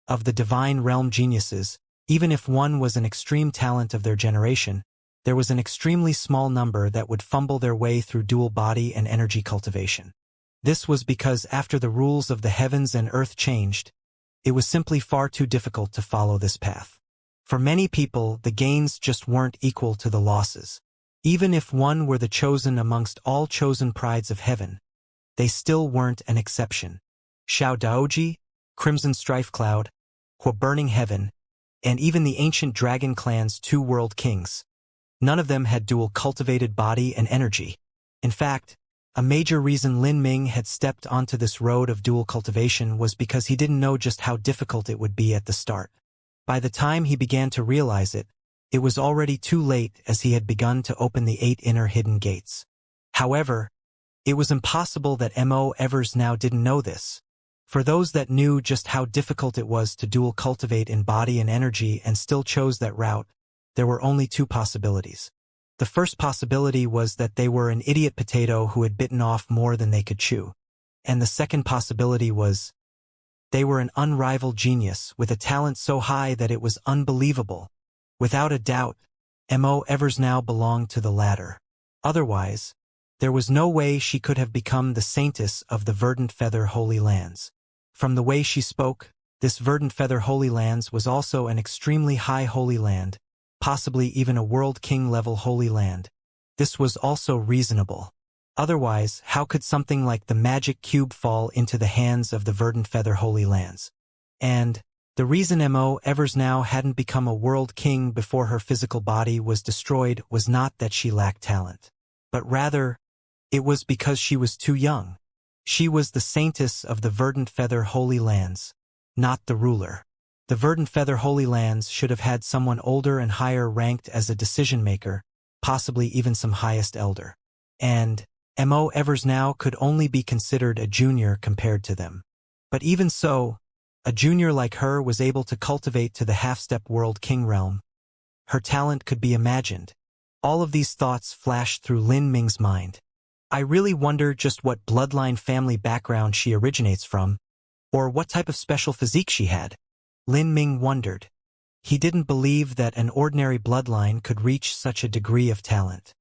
Of the divine realm geniuses, even if one was an extreme talent of their generation, there was an extremely small number that would fumble their way through dual body and energy cultivation. This was because after the rules of the heavens and earth changed, it was simply far too difficult to follow this path. For many people, the gains just weren't equal to the losses. Even if one were the chosen amongst all chosen prides of heaven, they still weren't an exception. Xiao Daoji, Crimson Strife Cloud, Burning Heaven, and even the ancient dragon clan's 2 world kings. None of them had dual cultivated body and energy. In fact, a major reason Lin Ming had stepped onto this road of dual cultivation was because he didn't know just how difficult it would be at the start. By the time he began to realize it, it was already too late as he had begun to open the 8 inner hidden gates. However, it was impossible that Mo Evers now didn't know this. For those that knew just how difficult it was to dual cultivate in body and energy and still chose that route, there were only 2 possibilities. The first possibility was that they were an idiot potato who had bitten off more than they could chew. And the second possibility was they were an unrivaled genius with a talent so high that it was unbelievable. Without a doubt, Mo Evers now belonged to the latter. Otherwise, there was no way she could have become the saintess of the Verdant Feather Holy Lands. From the way she spoke, this Verdant Feather Holy Lands was also an extremely high holy land, possibly even a world king level holy land. This was also reasonable. Otherwise, how could something like the magic cube fall into the hands of the Verdant Feather Holy Lands? And the reason Mo Evers now hadn't become a world king before her physical body was destroyed was not that she lacked talent, but rather, it was because she was too young. She was the saintess of the Verdant Feather Holy Lands, not the ruler. The Verdant Feather Holy Lands should have had someone older and higher ranked as a decision-maker, possibly even some highest elder. And Mo Evers now could only be considered a junior compared to them. But even so, a junior like her was able to cultivate to the half-step world king realm. Her talent could be imagined. All of these thoughts flashed through Lin Ming's mind. I really wonder just what bloodline family background she originates from, or what type of special physique she had. Lin Ming wondered. He didn't believe that an ordinary bloodline could reach such a degree of talent.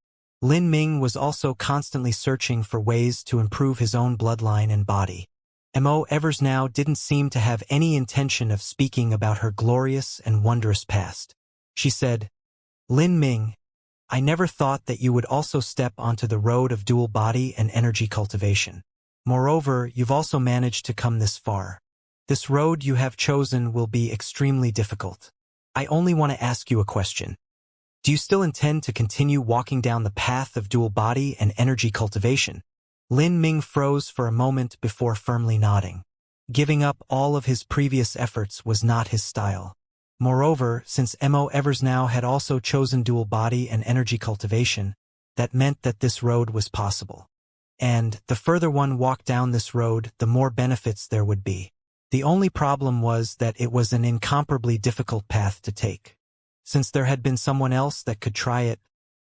Lin Ming was also constantly searching for ways to improve his own bloodline and body. Mo Evers now didn't seem to have any intention of speaking about her glorious and wondrous past. She said, Lin Ming, I never thought that you would also step onto the road of dual body and energy cultivation. Moreover, you've also managed to come this far. This road you have chosen will be extremely difficult. I only want to ask you a question. Do you still intend to continue walking down the path of dual body and energy cultivation? Lin Ming froze for a moment before firmly nodding. Giving up all of his previous efforts was not his style. Moreover, since Mo Evers now had also chosen dual body and energy cultivation, that meant that this road was possible. And the further one walked down this road, the more benefits there would be. The only problem was that it was an incomparably difficult path to take. Since there had been someone else that could try it,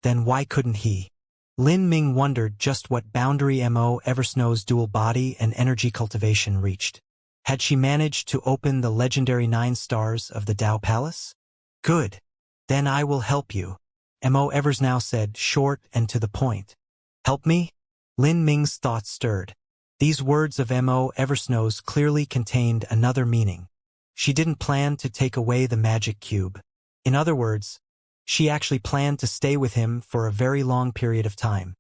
then why couldn't he? Lin Ming wondered just what boundary Mo Eversnow's dual body and energy cultivation reached. Had she managed to open the legendary 9 stars of the Tao Palace? Good. Then I will help you. Mo Evers now said, short and to the point. Help me? Lin Ming's thoughts stirred. These words of Mo Eversnow's clearly contained another meaning. She didn't plan to take away the magic cube. In other words, she actually planned to stay with him for a very long period of time.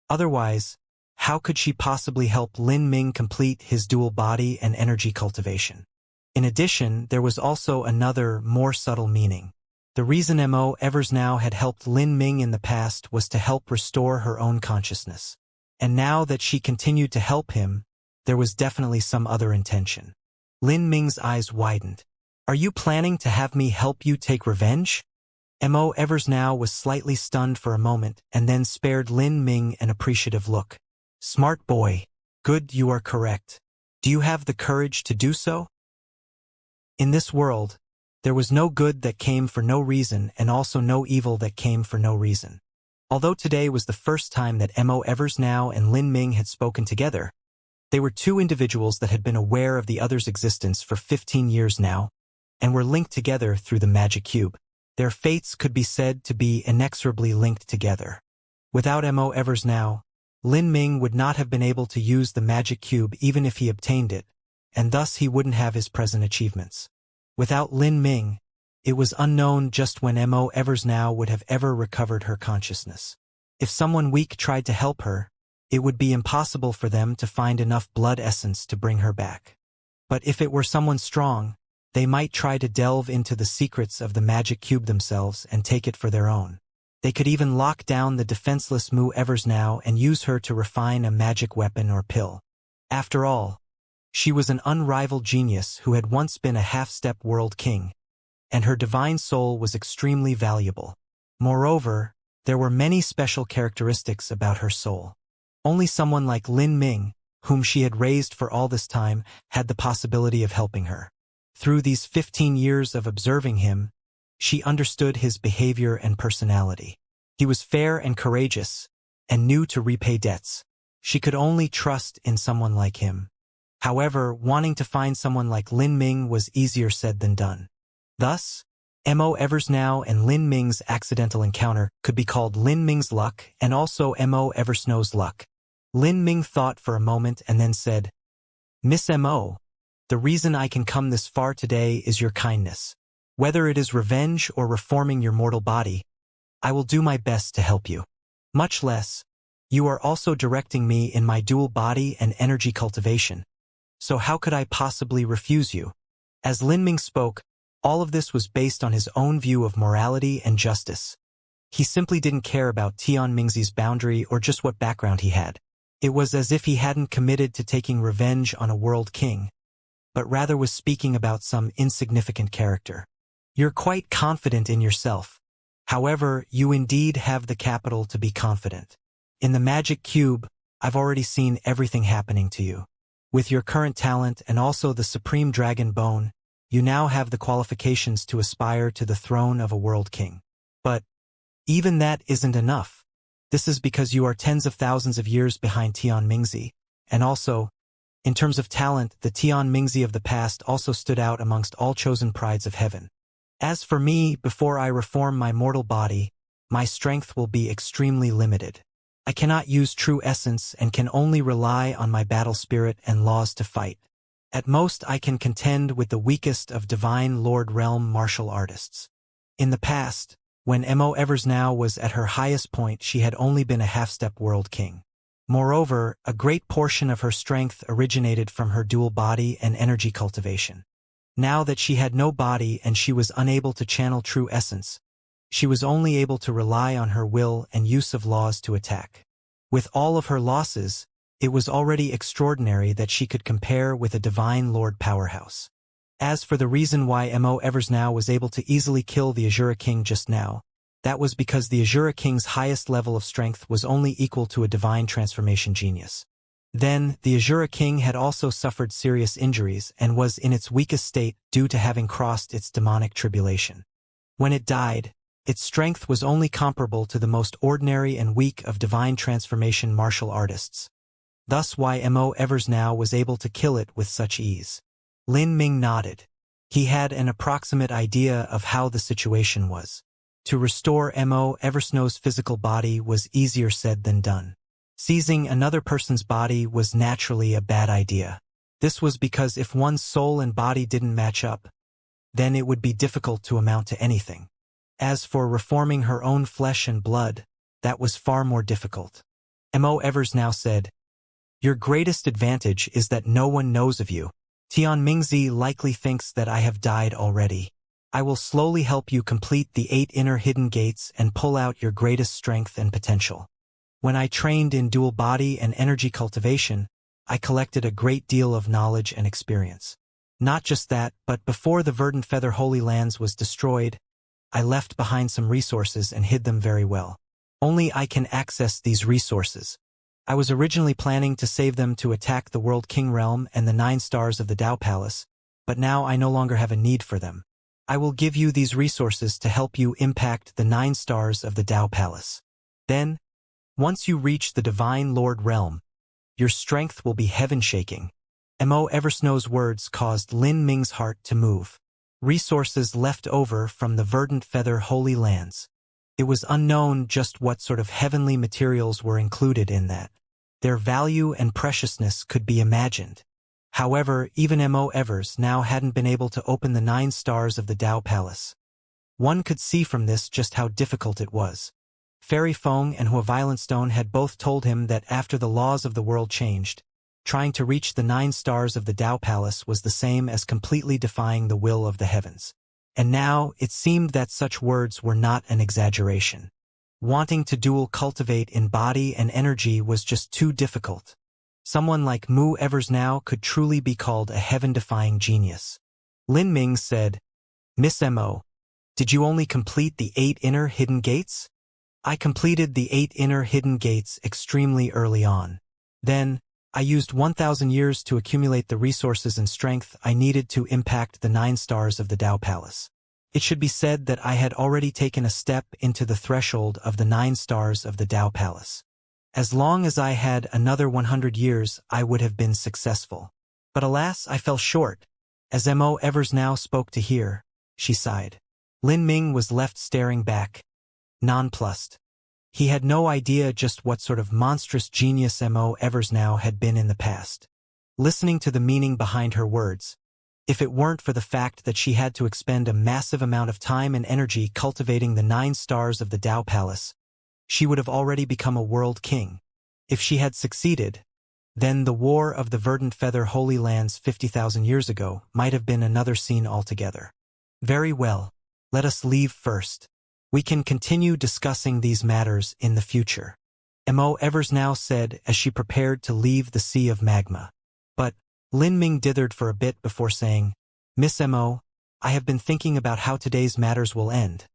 Otherwise, how could she possibly help Lin Ming complete his dual body and energy cultivation? In addition, there was also another, more subtle meaning. The reason Mo Evers now had helped Lin Ming in the past was to help restore her own consciousness. And now that she continued to help him, there was definitely some other intention. Lin Ming's eyes widened. Are you planning to have me help you take revenge? Mo Evers now was slightly stunned for a moment and then spared Lin Ming an appreciative look. Smart boy. Good, you are correct. Do you have the courage to do so? In this world, there was no good that came for no reason and also no evil that came for no reason. Although today was the first time that Mo Evers now and Lin Ming had spoken together, they were two individuals that had been aware of the other's existence for 15 years now and were linked together through the magic cube. Their fates could be said to be inexorably linked together. Without Mo Evers now, Lin Ming would not have been able to use the magic cube even if he obtained it, and thus he wouldn't have his present achievements. Without Lin Ming, it was unknown just when Mo Evers now would have ever recovered her consciousness. If someone weak tried to help her, it would be impossible for them to find enough blood essence to bring her back. But if it were someone strong, they might try to delve into the secrets of the magic cube themselves and take it for their own. They could even lock down the defenseless Mo Evers now and use her to refine a magic weapon or pill. After all, she was an unrivaled genius who had once been a half-step world king, and her divine soul was extremely valuable. Moreover, there were many special characteristics about her soul. Only someone like Lin Ming, whom she had raised for all this time, had the possibility of helping her. Through these 15 years of observing him, she understood his behavior and personality. He was fair and courageous, and knew to repay debts. She could only trust in someone like him. However, wanting to find someone like Lin Ming was easier said than done. Thus, Mo Evers now and Lin Ming's accidental encounter could be called Lin Ming's luck and also Mo Eversnow's luck. Lin Ming thought for a moment and then said, Miss Mo, the reason I can come this far today is your kindness. Whether it is revenge or reforming your mortal body, I will do my best to help you. Much less, you are also directing me in my dual body and energy cultivation. So how could I possibly refuse you? As Lin Ming spoke, all of this was based on his own view of morality and justice. He simply didn't care about Tian Mingzi's boundary or just what background he had. It was as if he hadn't committed to taking revenge on a world king, but rather was speaking about some insignificant character. You're quite confident in yourself. However, you indeed have the capital to be confident. In the magic cube, I've already seen everything happening to you. With your current talent and also the supreme dragon bone, you now have the qualifications to aspire to the throne of a world king. But even that isn't enough. This is because you are tens of thousands of years behind Tian Mingzi, and also, in terms of talent, the Tian Mingzi of the past also stood out amongst all chosen prides of heaven. As for me, before I reform my mortal body, my strength will be extremely limited. I cannot use true essence and can only rely on my battle spirit and laws to fight. At most, I can contend with the weakest of divine Lord Realm martial artists. In the past, When Mo Evers now was at her highest point, she had only been a half-step world king. Moreover, a great portion of her strength originated from her dual body and energy cultivation. Now that she had no body and she was unable to channel true essence, she was only able to rely on her will and use of laws to attack. With all of her losses, it was already extraordinary that she could compare with a divine lord powerhouse. As for the reason why Mo Evers now was able to easily kill the Azura King just now, that was because the Azura King's highest level of strength was only equal to a divine transformation genius. Then, the Azura King had also suffered serious injuries and was in its weakest state due to having crossed its demonic tribulation. When it died, its strength was only comparable to the most ordinary and weak of divine transformation martial artists. Thus why Mo Evers now was able to kill it with such ease. Lin Ming nodded. He had an approximate idea of how the situation was. To restore Mo Eversnow's physical body was easier said than done. Seizing another person's body was naturally a bad idea. This was because if one's soul and body didn't match up, then it would be difficult to amount to anything. As for reforming her own flesh and blood, that was far more difficult. Mo Evers now said, "Your greatest advantage is that no one knows of you. Tian Mingzi likely thinks that I have died already. I will slowly help you complete the 8 inner hidden gates and pull out your greatest strength and potential. When I trained in dual body and energy cultivation, I collected a great deal of knowledge and experience. Not just that, but before the Verdant Feather Holy Lands was destroyed, I left behind some resources and hid them very well. Only I can access these resources. I was originally planning to save them to attack the World King Realm and the 9 stars of the Tao Palace, but now I no longer have a need for them. I will give you these resources to help you impact the 9 stars of the Tao Palace. Then, once you reach the Divine Lord Realm, your strength will be heaven-shaking." Mo Eversnow's words caused Lin Ming's heart to move. Resources left over from the Verdant Feather Holy Lands. It was unknown just what sort of heavenly materials were included in that. Their value and preciousness could be imagined. However, even Mo Evers now hadn't been able to open the 9 stars of the Tao Palace. One could see from this just how difficult it was. Fairy Feng and Hua Violent Stone had both told him that after the laws of the world changed, trying to reach the 9 stars of the Tao Palace was the same as completely defying the will of the heavens. And now, it seemed that such words were not an exaggeration. Wanting to dual cultivate in body and energy was just too difficult. Someone like Mo Evers now could truly be called a heaven-defying genius. Lin Ming said, "Miss Mo, did you only complete the 8 inner hidden gates?" "I completed the 8 inner hidden gates extremely early on. Then, I used 1,000 years to accumulate the resources and strength I needed to impact the 9 stars of the Tao Palace. It should be said that I had already taken a step into the threshold of the 9 stars of the Tao Palace. As long as I had another 100 years, I would have been successful. But alas, I fell short." As Mo Evers now spoke to hear, she sighed. Lin Ming was left staring back, nonplussed. He had no idea just what sort of monstrous genius Mo Evers now had been in the past. Listening to the meaning behind her words, if it weren't for the fact that she had to expend a massive amount of time and energy cultivating the 9 stars of the Tao Palace, she would have already become a world king. If she had succeeded, then the War of the Verdant Feather Holy Lands 50,000 years ago might have been another scene altogether. "Very well, let us leave first. We can continue discussing these matters in the future," Mo Evers now said as she prepared to leave the Sea of Magma. But Lin Ming dithered for a bit before saying, "Miss Mo, I have been thinking about how today's matters will end.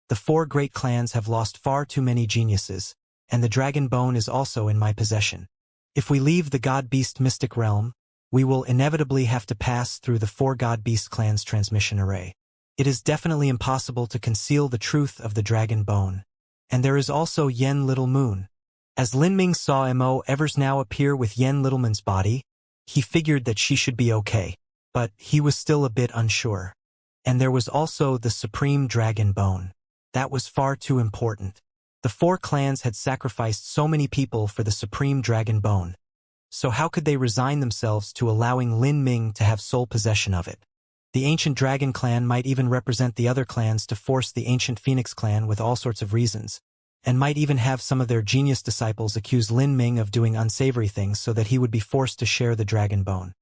The 4 great clans have lost far too many geniuses, and the dragon bone is also in my possession. If we leave the God-Beast mystic realm, we will inevitably have to pass through the 4 God-Beast clans' transmission array. It is definitely impossible to conceal the truth of the dragon bone. And there is also Yen Little Moon." As Lin Ming saw Mo Evers now appear with Yen Littleman's body, he figured that she should be okay, but he was still a bit unsure. And there was also the Supreme Dragon Bone. That was far too important. The 4 clans had sacrificed so many people for the Supreme Dragon Bone. So how could they resign themselves to allowing Lin Ming to have sole possession of it? The ancient dragon clan might even represent the other clans to force the ancient phoenix clan with all sorts of reasons, and might even have some of their genius disciples accuse Lin Ming of doing unsavory things so that he would be forced to share the dragon bone.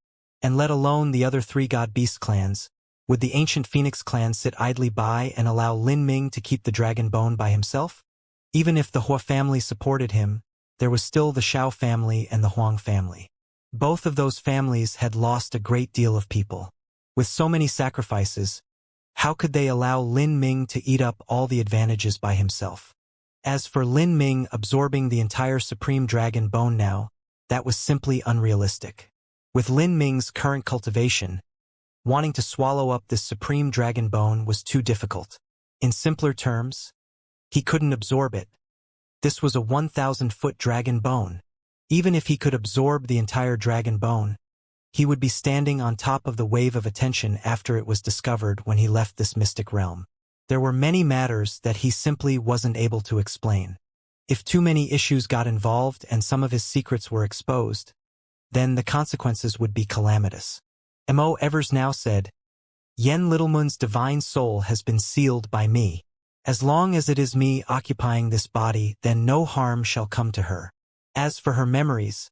And let alone the other three god-beast clans, would the ancient phoenix clan sit idly by and allow Lin Ming to keep the dragon bone by himself? Even if the Hua family supported him, there was still the Shao family and the Huang family. Both of those families had lost a great deal of people. With so many sacrifices, how could they allow Lin Ming to eat up all the advantages by himself? As for Lin Ming absorbing the entire Supreme Dragon Bone now, that was simply unrealistic. With Lin Ming's current cultivation, wanting to swallow up this Supreme Dragon Bone was too difficult. In simpler terms, he couldn't absorb it. This was a 1,000-foot dragon bone. Even if he could absorb the entire dragon bone, he would be standing on top of the wave of attention after it was discovered when he left this mystic realm. There were many matters that he simply wasn't able to explain. If too many issues got involved and some of his secrets were exposed, then the consequences would be calamitous. Mo Evers now said, Yen Littlemoon's divine soul has been sealed by me. As long as it is me occupying this body, then no harm shall come to her. As for her memories,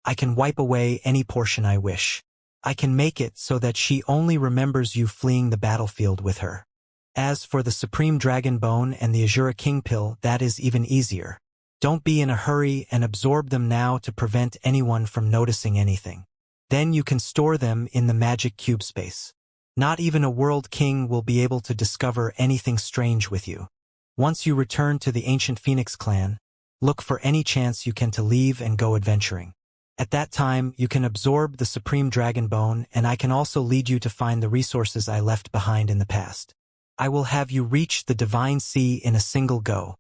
I can wipe away any portion I wish. I can make it so that she only remembers you fleeing the battlefield with her. As for the Supreme Dragon Bone and the Azura King Pill, that is even easier. Don't be in a hurry and absorb them now to prevent anyone from noticing anything. Then you can store them in the magic cube space. Not even a world king will be able to discover anything strange with you. Once you return to the ancient Phoenix clan, look for any chance you can to leave and go adventuring. At that time, you can absorb the Supreme Dragon Bone, and I can also lead you to find the resources I left behind in the past. I will have you reach the Divine Sea in a single go.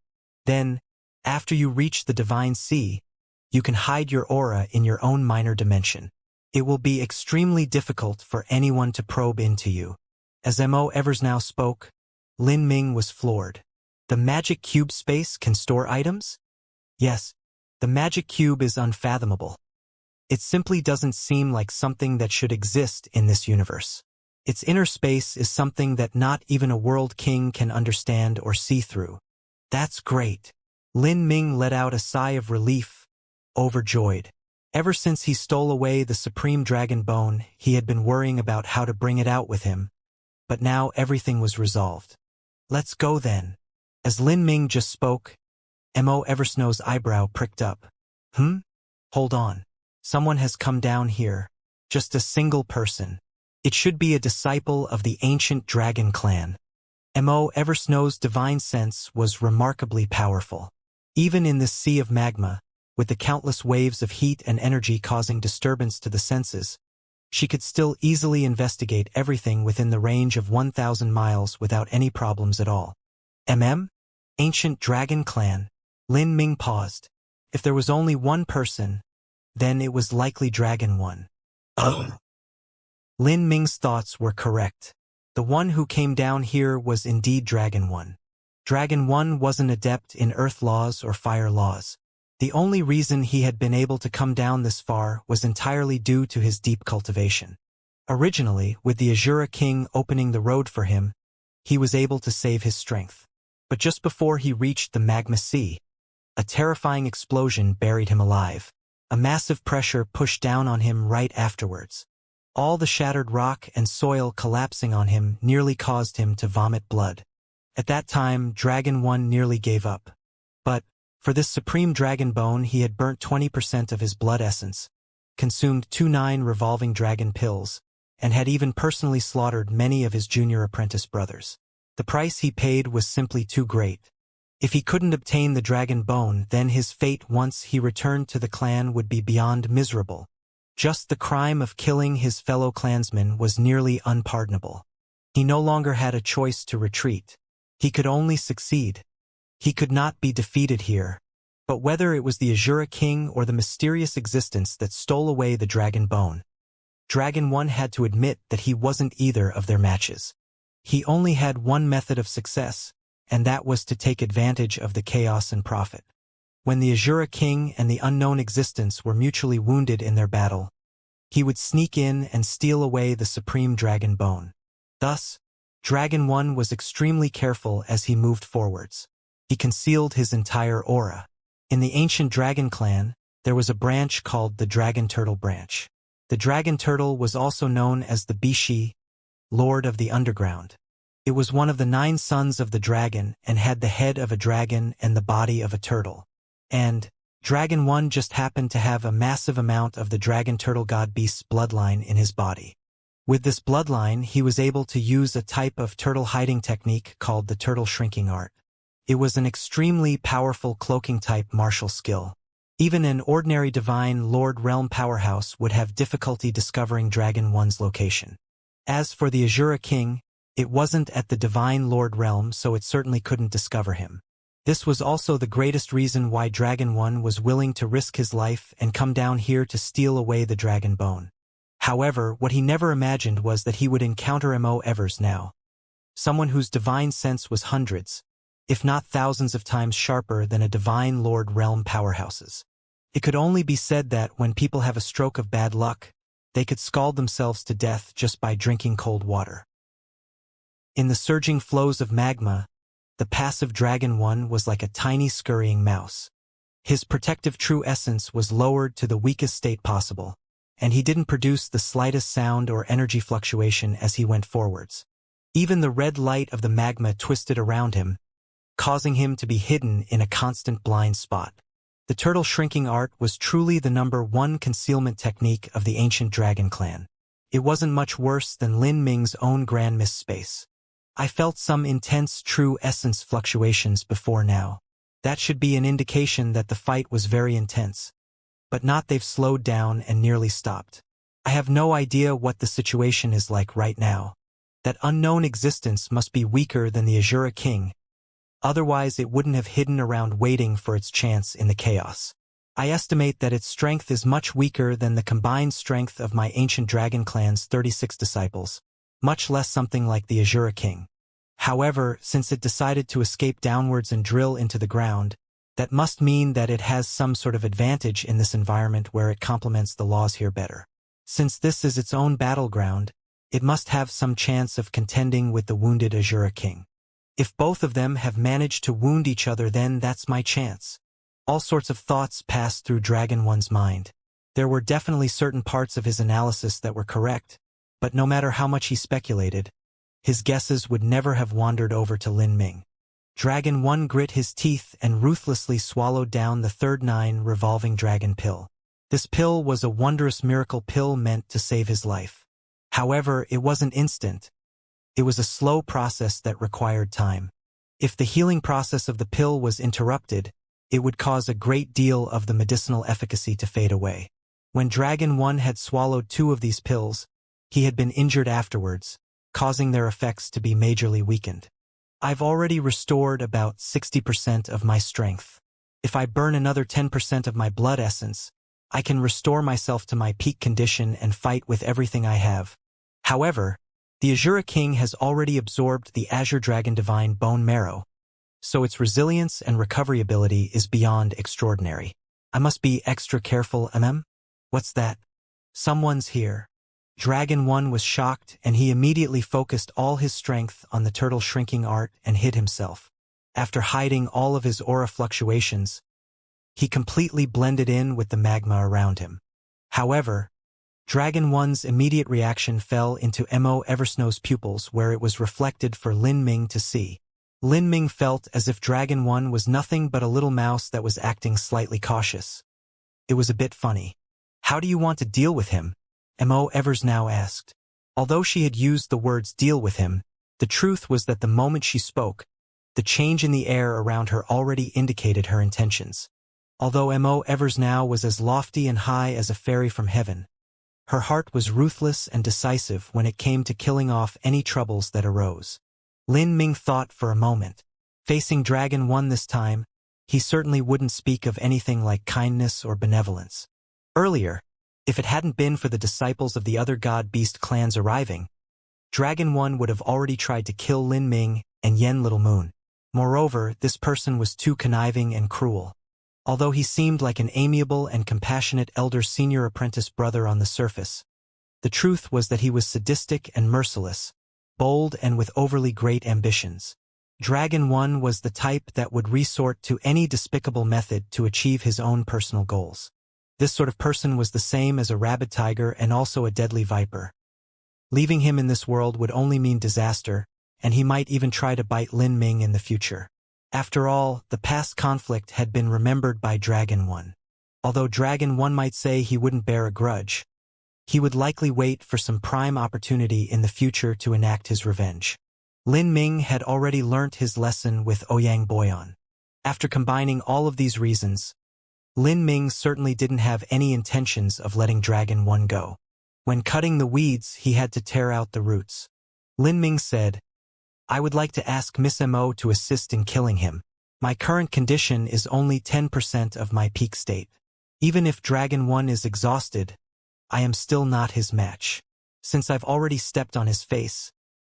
Then, after you reach the Divine Sea, you can hide your aura in your own minor dimension. It will be extremely difficult for anyone to probe into you. As Mo Evers now spoke, Lin Ming was floored. The magic cube space can store items? Yes, the magic cube is unfathomable. It simply doesn't seem like something that should exist in this universe. Its inner space is something that not even a world king can understand or see through. That's great. Lin Ming let out a sigh of relief, overjoyed. Ever since he stole away the Supreme Dragon Bone, he had been worrying about how to bring it out with him. But now everything was resolved. Let's go then. As Lin Ming just spoke, Mo Eversnow's eyebrow pricked up. Hold on. Someone has come down here. Just a single person. It should be a disciple of the ancient dragon clan. Mo Eversnow's divine sense was remarkably powerful. Even in this sea of magma, with the countless waves of heat and energy causing disturbance to the senses, she could still easily investigate everything within the range of 1,000 miles without any problems at all. Ancient Dragon Clan. Lin Ming paused. If there was only one person, then it was likely Dragon One. Lin Ming's thoughts were correct. The one who came down here was indeed Dragon One. Dragon One was an adept in earth laws or fire laws. The only reason he had been able to come down this far was entirely due to his deep cultivation. Originally, with the Azura King opening the road for him, he was able to save his strength. But just before he reached the magma sea, a terrifying explosion buried him alive. A massive pressure pushed down on him right afterwards. All the shattered rock and soil collapsing on him nearly caused him to vomit blood. At that time, Dragon One nearly gave up. But, for this Supreme Dragon Bone, he had burnt 20% of his blood essence, consumed 2 revolving dragon pills, and had even personally slaughtered many of his junior apprentice brothers. The price he paid was simply too great. If he couldn't obtain the Dragon Bone, then his fate once he returned to the clan would be beyond miserable. Just the crime of killing his fellow clansmen was nearly unpardonable. He no longer had a choice to retreat. He could only succeed. He could not be defeated here. But whether it was the Azura King or the mysterious existence that stole away the Dragon Bone, Dragon One had to admit that he wasn't either of their matches. He only had one method of success, and that was to take advantage of the chaos and profit. When the Azura King and the unknown existence were mutually wounded in their battle, he would sneak in and steal away the Supreme Dragon Bone. Thus, Dragon 1 was extremely careful as he moved forwards. He concealed his entire aura. In the ancient dragon clan, there was a branch called the Dragon Turtle branch. The Dragon Turtle was also known as the Bishi, Lord of the Underground. It was one of the 9 sons of the dragon and had the head of a dragon and the body of a turtle. And Dragon 1 just happened to have a massive amount of the Dragon Turtle God Beast's bloodline in his body. With this bloodline, he was able to use a type of turtle hiding technique called the turtle shrinking art. It was an extremely powerful cloaking type martial skill. Even an ordinary divine Lord Realm powerhouse would have difficulty discovering Dragon 1's location. As for the Azura King, it wasn't at the divine Lord Realm, so it certainly couldn't discover him. This was also the greatest reason why Dragon 1 was willing to risk his life and come down here to steal away the dragon bone. However, what he never imagined was that he would encounter Mo Evers now. Someone whose divine sense was hundreds, if not thousands of times sharper than a divine Lord Realm powerhouse's. It could only be said that when people have a stroke of bad luck, they could scald themselves to death just by drinking cold water. In the surging flows of magma, the passive Dragon 1 was like a tiny scurrying mouse. His protective true essence was lowered to the weakest state possible, and he didn't produce the slightest sound or energy fluctuation as he went forwards. Even the red light of the magma twisted around him, causing him to be hidden in a constant blind spot. The turtle shrinking art was truly the #1 concealment technique of the ancient dragon clan. It wasn't much worse than Lin Ming's own grand miss space. I felt some intense true essence fluctuations before now. That should be an indication that the fight was very intense. But not they've slowed down and nearly stopped. I have no idea what the situation is like right now. That unknown existence must be weaker than the Azura King. Otherwise it wouldn't have hidden around waiting for its chance in the chaos. I estimate that its strength is much weaker than the combined strength of my ancient dragon clan's 36 disciples, much less something like the Azura King. However, since it decided to escape downwards and drill into the ground, that must mean that it has some sort of advantage in this environment where it complements the laws here better. Since this is its own battleground, it must have some chance of contending with the wounded Azura King. If both of them have managed to wound each other, then that's my chance. All sorts of thoughts passed through Dragon 1's mind. There were definitely certain parts of his analysis that were correct, but no matter how much he speculated, his guesses would never have wandered over to Lin Ming. Dragon 1 grit his teeth and ruthlessly swallowed down the third 9 revolving dragon pill. This pill was a wondrous miracle pill meant to save his life. However, it wasn't instant. It was a slow process that required time. If the healing process of the pill was interrupted, it would cause a great deal of the medicinal efficacy to fade away. When Dragon 1 had swallowed 2 of these pills, he had been injured afterwards, causing their effects to be majorly weakened. I've already restored about 60% of my strength. If I burn another 10% of my blood essence, I can restore myself to my peak condition and fight with everything I have. However, the Azura King has already absorbed the Azure Dragon Divine bone marrow, so its resilience and recovery ability is beyond extraordinary. I must be extra careful. What's that? Someone's here. Dragon 1 was shocked, and he immediately focused all his strength on the turtle shrinking art and hid himself. After hiding all of his aura fluctuations, he completely blended in with the magma around him. However, Dragon 1's immediate reaction fell into Mo Eversnow's pupils, where it was reflected for Lin Ming to see. Lin Ming felt as if Dragon 1 was nothing but a little mouse that was acting slightly cautious. It was a bit funny. How do you want to deal with him? Mo Evers now asked. Although she had used the words deal with him, the truth was that the moment she spoke, the change in the air around her already indicated her intentions. Although Mo Evers now was as lofty and high as a fairy from heaven, her heart was ruthless and decisive when it came to killing off any troubles that arose. Lin Ming thought for a moment. Facing Dragon 1 this time, he certainly wouldn't speak of anything like kindness or benevolence. Earlier, if it hadn't been for the disciples of the other god-beast clans arriving, Dragon 1 would have already tried to kill Lin Ming and Yen Little Moon. Moreover, this person was too conniving and cruel. Although he seemed like an amiable and compassionate elder senior apprentice brother on the surface, the truth was that he was sadistic and merciless, bold and with overly great ambitions. Dragon 1 was the type that would resort to any despicable method to achieve his own personal goals. This sort of person was the same as a rabid tiger and also a deadly viper. Leaving him in this world would only mean disaster, and he might even try to bite Lin Ming in the future. After all, the past conflict had been remembered by Dragon 1. Although Dragon 1 might say he wouldn't bear a grudge, he would likely wait for some prime opportunity in the future to enact his revenge. Lin Ming had already learnt his lesson with Ouyang Boyan. After combining all of these reasons, Lin Ming certainly didn't have any intentions of letting Dragon 1 go. When cutting the weeds, he had to tear out the roots. Lin Ming said, "I would like to ask Miss Mo to assist in killing him. My current condition is only 10% of my peak state. Even if Dragon 1 is exhausted, I am still not his match. Since I've already stepped on his face,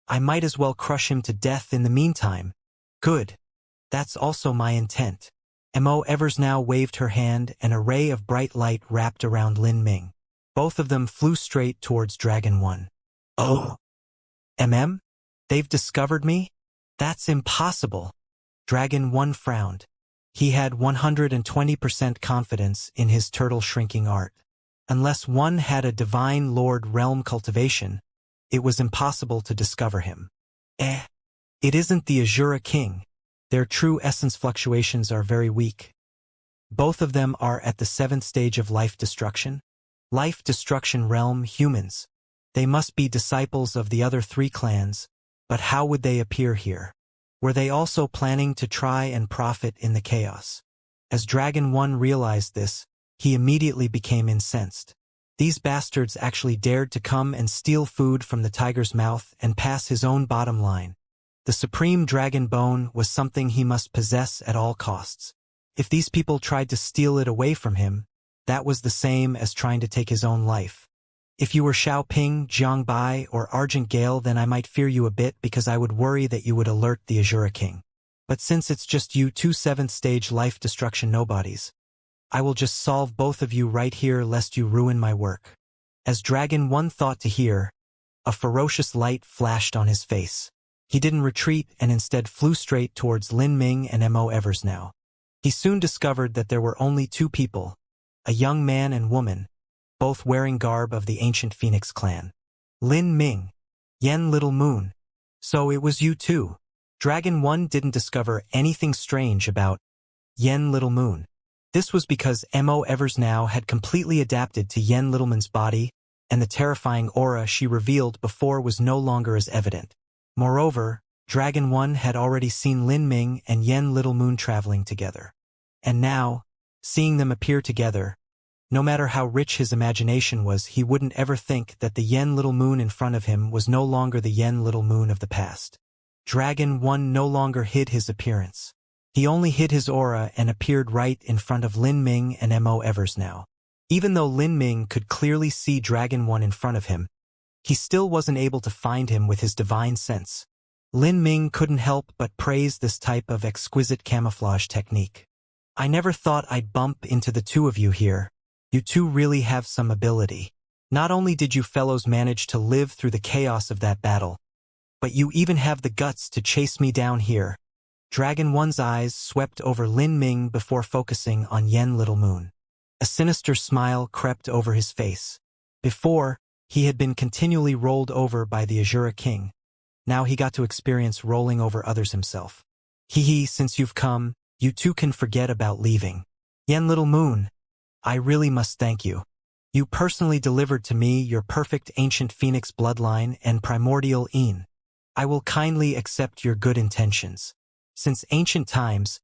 I might as well crush him to death in the meantime." "Good. That's also my intent." Mo Evers now waved her hand and a ray of bright light wrapped around Lin Ming. Both of them flew straight towards Dragon 1. "Oh. They've discovered me? That's impossible." Dragon 1 frowned. He had 120% confidence in his turtle shrinking art. Unless one had a divine lord realm cultivation, it was impossible to discover him. It isn't the Azura King. Their true essence fluctuations are very weak. Both of them are at the 7th stage of life destruction. Life destruction realm humans. They must be disciples of the other 3 clans, but how would they appear here? Were they also planning to try and profit in the chaos? As Dragon 1 realized this, he immediately became incensed. These bastards actually dared to come and steal food from the tiger's mouth and pass his own bottom line. The supreme dragon bone was something he must possess at all costs. If these people tried to steal it away from him, that was the same as trying to take his own life. If you were Xiaoping, Jiangbai, or Argent Gale, then I might fear you a bit because I would worry that you would alert the Azura King. But since it's just you 2 7th stage life destruction nobodies, I will just solve both of you right here lest you ruin my work. As Dragon 1 thought to hear, a ferocious light flashed on his face. He didn't retreat and instead flew straight towards Lin Ming and Mo Evers now. He soon discovered that there were only 2 people, a young man and woman, both wearing garb of the ancient Phoenix clan. Lin Ming, Yen Little Moon. So it was you too. Dragon 1 didn't discover anything strange about Yen Little Moon. This was because Mo Evers now had completely adapted to Yen Little Moon's body, and the terrifying aura she revealed before was no longer as evident. Moreover, Dragon 1 had already seen Lin Ming and Yen Little Moon traveling together. And now, seeing them appear together, no matter how rich his imagination was, he wouldn't ever think that the Yen Little Moon in front of him was no longer the Yen Little Moon of the past. Dragon 1 no longer hid his appearance. He only hid his aura and appeared right in front of Lin Ming and Mo Evers now. Even though Lin Ming could clearly see Dragon 1 in front of him, he still wasn't able to find him with his divine sense. Lin Ming couldn't help but praise this type of exquisite camouflage technique. "I never thought I'd bump into the 2 of you here. You 2 really have some ability. Not only did you fellows manage to live through the chaos of that battle, but you even have the guts to chase me down here." Dragon 1's eyes swept over Lin Ming before focusing on Yen Little Moon. A sinister smile crept over his face. Before, he had been continually rolled over by the Azura King. Now he got to experience rolling over others himself. "Hee, since you've come, you 2 can forget about leaving. Yen Little Moon, I really must thank you. You personally delivered to me your perfect ancient phoenix bloodline and primordial Een. I will kindly accept your good intentions. Since ancient times,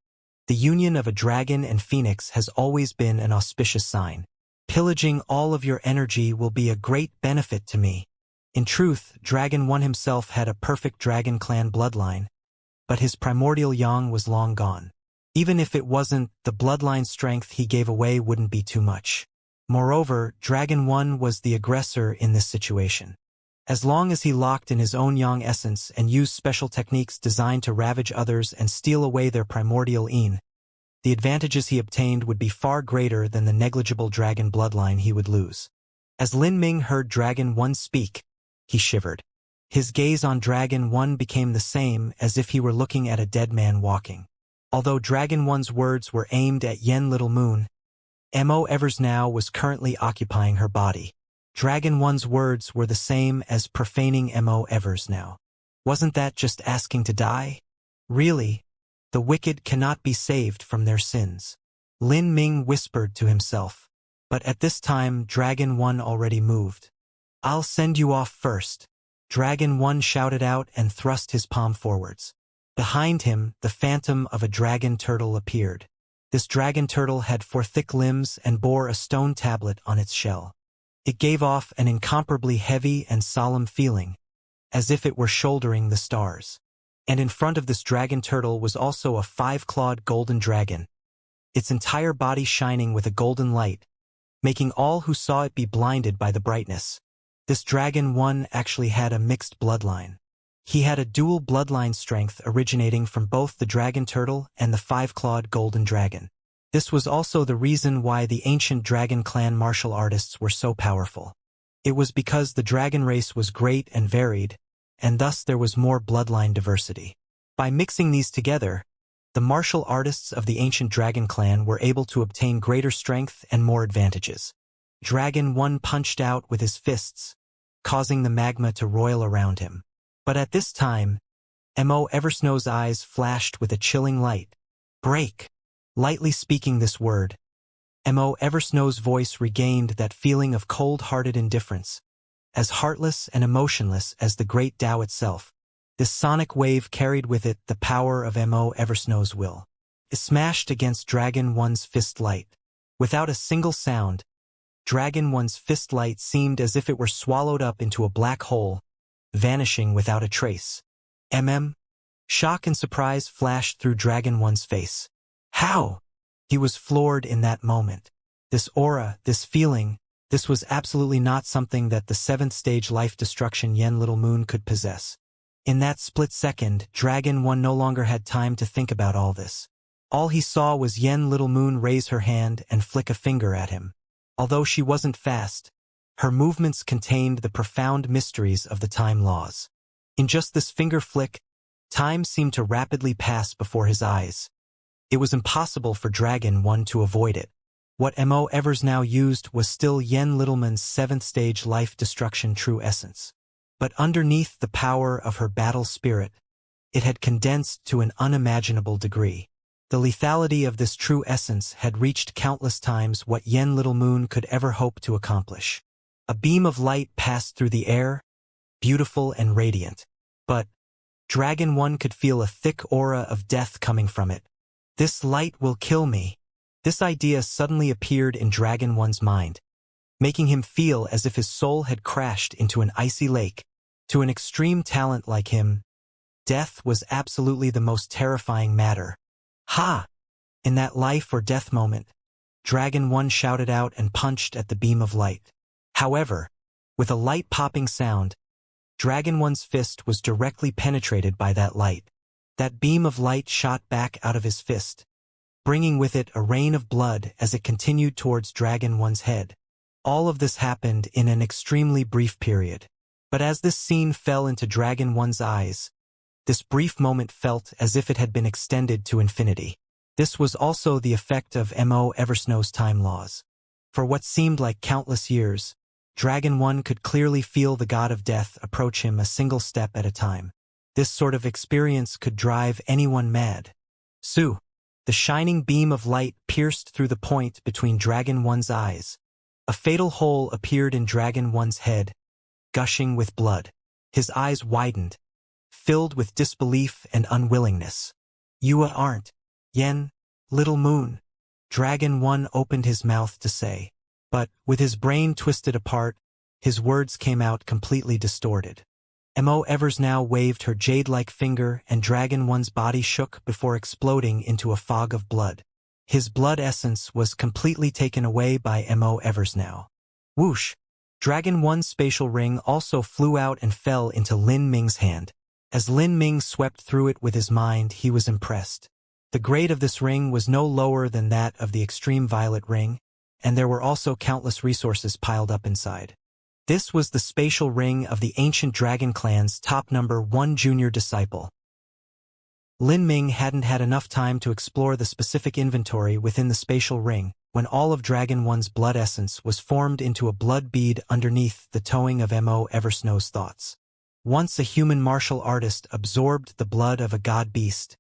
the union of a dragon and phoenix has always been an auspicious sign. Pillaging all of your energy will be a great benefit to me." In truth, Dragon 1 himself had a perfect dragon clan bloodline, but his primordial yang was long gone. Even if it wasn't, the bloodline strength he gave away wouldn't be too much. Moreover, Dragon 1 was the aggressor in this situation. As long as he locked in his own yang essence and used special techniques designed to ravage others and steal away their primordial Een, the advantages he obtained would be far greater than the negligible dragon bloodline he would lose. As Lin Ming heard Dragon 1 speak, he shivered. His gaze on Dragon 1 became the same as if he were looking at a dead man walking. Although Dragon 1's words were aimed at Yen Little Moon, Mo Evers now was currently occupying her body. Dragon 1's words were the same as profaning Mo Evers now. Wasn't that just asking to die? Really, the wicked cannot be saved from their sins. Lin Ming whispered to himself. But at this time Dragon 1 already moved. I'll send you off first. Dragon 1 shouted out and thrust his palm forwards. Behind him, the phantom of a dragon turtle appeared. This dragon turtle had 4 thick limbs and bore a stone tablet on its shell. It gave off an incomparably heavy and solemn feeling, as if it were shouldering the stars. And in front of this dragon turtle was also a 5-clawed golden dragon, its entire body shining with a golden light, making all who saw it be blinded by the brightness. This Dragon 1 actually had a mixed bloodline. He had a dual bloodline strength originating from both the dragon turtle and the 5-clawed golden dragon. This was also the reason why the ancient dragon clan martial artists were so powerful. It was because the dragon race was great and varied, and thus there was more bloodline diversity. By mixing these together, the martial artists of the ancient dragon clan were able to obtain greater strength and more advantages. Dragon 1 punched out with his fists, causing the magma to roil around him. But at this time, Mo Eversnow's eyes flashed with a chilling light. Break! Lightly speaking this word, Mo Eversnow's voice regained that feeling of cold-hearted indifference, as heartless and emotionless as the great Tao itself. This sonic wave carried with it the power of Mo Eversnow's will. It smashed against Dragon 1's fist light. Without a single sound, Dragon 1's fist light seemed as if it were swallowed up into a black hole, vanishing without a trace. Shock and surprise flashed through Dragon 1's face. How? He was floored in that moment. This aura, this feeling, this was absolutely not something that the 7th stage life destruction Yen Little Moon could possess. In that split second, Dragon 1 no longer had time to think about all this. All he saw was Yen Little Moon raise her hand and flick a finger at him. Although she wasn't fast, her movements contained the profound mysteries of the time laws. In just this finger flick, time seemed to rapidly pass before his eyes. It was impossible for Dragon 1 to avoid it. What Mo Evers now used was still Yen Littleman's 7th stage life destruction true essence. But underneath the power of her battle spirit, it had condensed to an unimaginable degree. The lethality of this true essence had reached countless times what Yen Little Moon could ever hope to accomplish. A beam of light passed through the air, beautiful and radiant. But Dragon 1 could feel a thick aura of death coming from it. This light will kill me. This idea suddenly appeared in Dragon 1's mind, making him feel as if his soul had crashed into an icy lake. To an extreme talent like him, death was absolutely the most terrifying matter. Ha! In that life or death moment, Dragon 1 shouted out and punched at the beam of light. However, with a light popping sound, Dragon 1's fist was directly penetrated by that light. That beam of light shot back out of his fist, bringing with it a rain of blood as it continued towards Dragon 1's head. All of this happened in an extremely brief period. But as this scene fell into Dragon 1's eyes, this brief moment felt as if it had been extended to infinity. This was also the effect of Mo Eversnow's time laws. For what seemed like countless years, Dragon 1 could clearly feel the god of death approach him a single step at a time. This sort of experience could drive anyone mad. Su! The shining beam of light pierced through the point between Dragon 1's eyes. A fatal hole appeared in Dragon 1's head, gushing with blood. His eyes widened, filled with disbelief and unwillingness. You aren't Yen Little Moon, Dragon 1 opened his mouth to say. But, with his brain twisted apart, his words came out completely distorted. Mo Evers now waved her jade-like finger and Dragon 1's body shook before exploding into a fog of blood. His blood essence was completely taken away by Mo Evers now. Whoosh! Dragon 1's spatial ring also flew out and fell into Lin Ming's hand. As Lin Ming swept through it with his mind, he was impressed. The grade of this ring was no lower than that of the extreme violet ring, and there were also countless resources piled up inside. This was the spatial ring of the ancient dragon clan's top number 1 junior disciple. Lin Ming hadn't had enough time to explore the specific inventory within the spatial ring when all of Dragon 1's blood essence was formed into a blood bead underneath the towing of Mo Eversnow's thoughts. Once a human martial artist absorbed the blood of a god beast,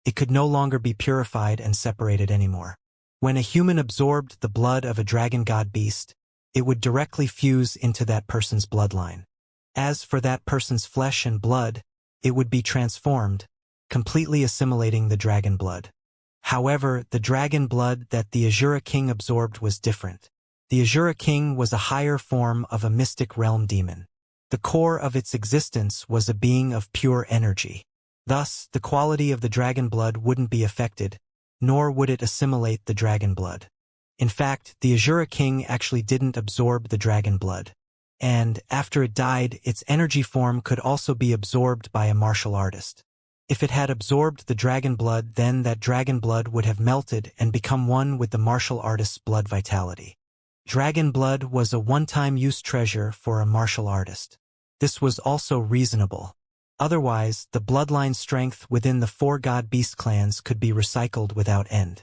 it could no longer be purified and separated anymore. When a human absorbed the blood of a dragon god beast, it would directly fuse into that person's bloodline. As for that person's flesh and blood, it would be transformed, completely assimilating the dragon blood. However, the dragon blood that the Azura King absorbed was different. The Azura King was a higher form of a mystic realm demon. The core of its existence was a being of pure energy. Thus, the quality of the dragon blood wouldn't be affected, nor would it assimilate the dragon blood. In fact, the Azura King actually didn't absorb the dragon blood. And, after it died, its energy form could also be absorbed by a martial artist. If it had absorbed the dragon blood, then that dragon blood would have melted and become one with the martial artist's blood vitality. Dragon blood was a one-time use treasure for a martial artist. This was also reasonable. Otherwise, the bloodline strength within the 4 god beast clans could be recycled without end.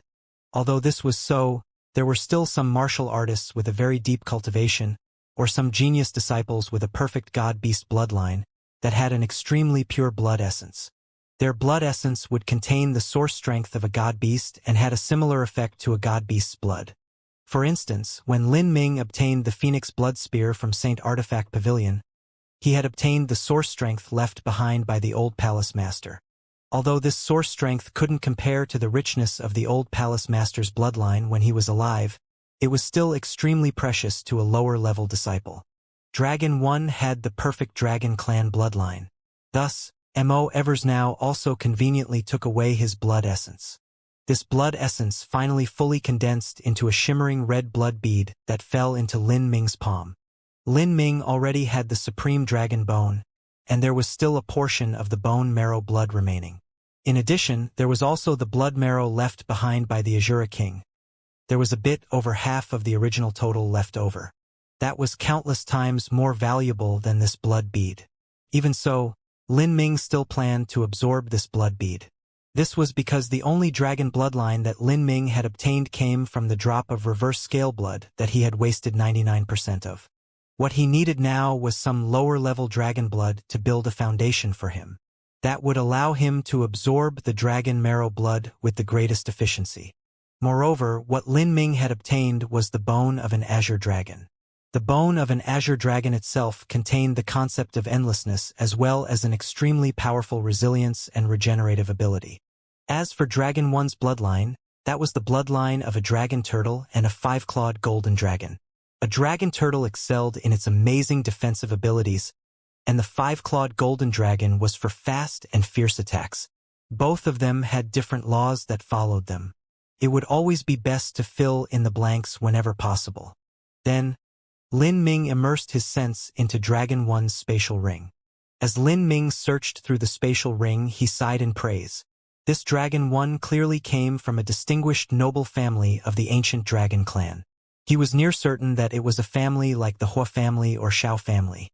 Although this was so, there were still some martial artists with a very deep cultivation, or some genius disciples with a perfect god beast bloodline, that had an extremely pure blood essence. Their blood essence would contain the source strength of a god beast and had a similar effect to a god beast's blood. For instance, when Lin Ming obtained the Phoenix Blood Spear from Saint Artifact Pavilion, he had obtained the source strength left behind by the old Palace Master. Although this source strength couldn't compare to the richness of the old Palace Master's bloodline when he was alive, it was still extremely precious to a lower-level disciple. Dragon 1 had the perfect Dragon Clan bloodline. Thus, Mo Eversnow also conveniently took away his blood essence. This blood essence finally fully condensed into a shimmering red blood bead that fell into Lin Ming's palm. Lin Ming already had the supreme dragon bone, and there was still a portion of the bone marrow blood remaining. In addition, there was also the blood marrow left behind by the Azura King. There was a bit over half of the original total left over. That was countless times more valuable than this blood bead. Even so, Lin Ming still planned to absorb this blood bead. This was because the only dragon bloodline that Lin Ming had obtained came from the drop of reverse scale blood that he had wasted 99% of. What he needed now was some lower-level dragon blood to build a foundation for him. That would allow him to absorb the dragon marrow blood with the greatest efficiency. Moreover, what Lin Ming had obtained was the bone of an azure dragon. The bone of an azure dragon itself contained the concept of endlessness as well as an extremely powerful resilience and regenerative ability. As for Dragon 1's bloodline, that was the bloodline of a dragon turtle and a 5-clawed golden dragon. A dragon turtle excelled in its amazing defensive abilities, and the 5-clawed golden dragon was for fast and fierce attacks. Both of them had different laws that followed them. It would always be best to fill in the blanks whenever possible. Then, Lin Ming immersed his sense into Dragon 1's spatial ring. As Lin Ming searched through the spatial ring, he sighed in praise. This Dragon 1 clearly came from a distinguished noble family of the ancient dragon clan. He was near certain that it was a family like the Hua family or Xiao family.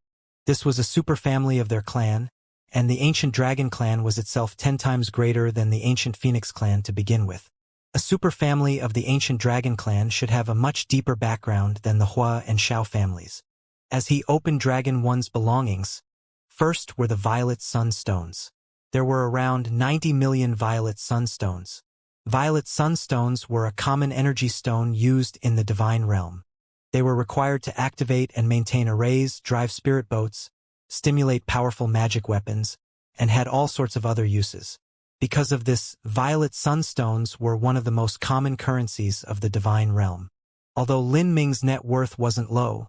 This was a superfamily of their clan, and the ancient dragon clan was itself 10 times greater than the ancient Phoenix clan to begin with. A superfamily of the ancient dragon clan should have a much deeper background than the Hua and Xiao families. As he opened Dragon 1's belongings, first were the violet sunstones. There were around 90 million violet sunstones. Violet sunstones were a common energy stone used in the divine realm. They were required to activate and maintain arrays, drive spirit boats, stimulate powerful magic weapons, and had all sorts of other uses. Because of this, violet sunstones were one of the most common currencies of the divine realm. Although Lin Ming's net worth wasn't low,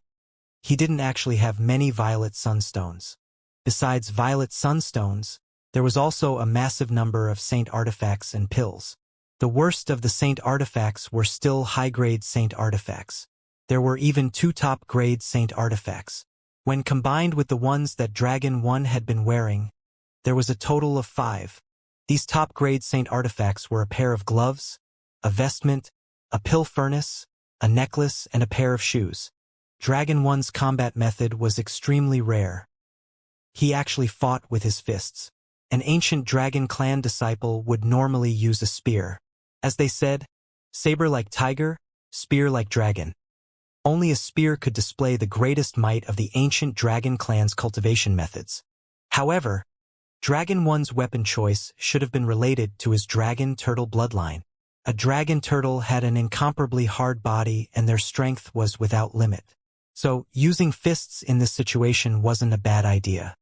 he didn't actually have many violet sunstones. Besides violet sunstones, there was also a massive number of saint artifacts and pills. The worst of the saint artifacts were still high-grade saint artifacts. There were even 2 top-grade saint artifacts. When combined with the ones that Dragon 1 had been wearing, there was a total of 5. These top-grade saint artifacts were a pair of gloves, a vestment, a pill furnace, a necklace, and a pair of shoes. Dragon One's combat method was extremely rare. He actually fought with his fists. An ancient Dragon Clan disciple would normally use a spear. As they said, saber like tiger, spear like dragon. Only a spear could display the greatest might of the ancient Dragon Clan's cultivation methods. However, Dragon One's weapon choice should have been related to his dragon turtle bloodline. A dragon turtle had an incomparably hard body and their strength was without limit. So, using fists in this situation wasn't a bad idea.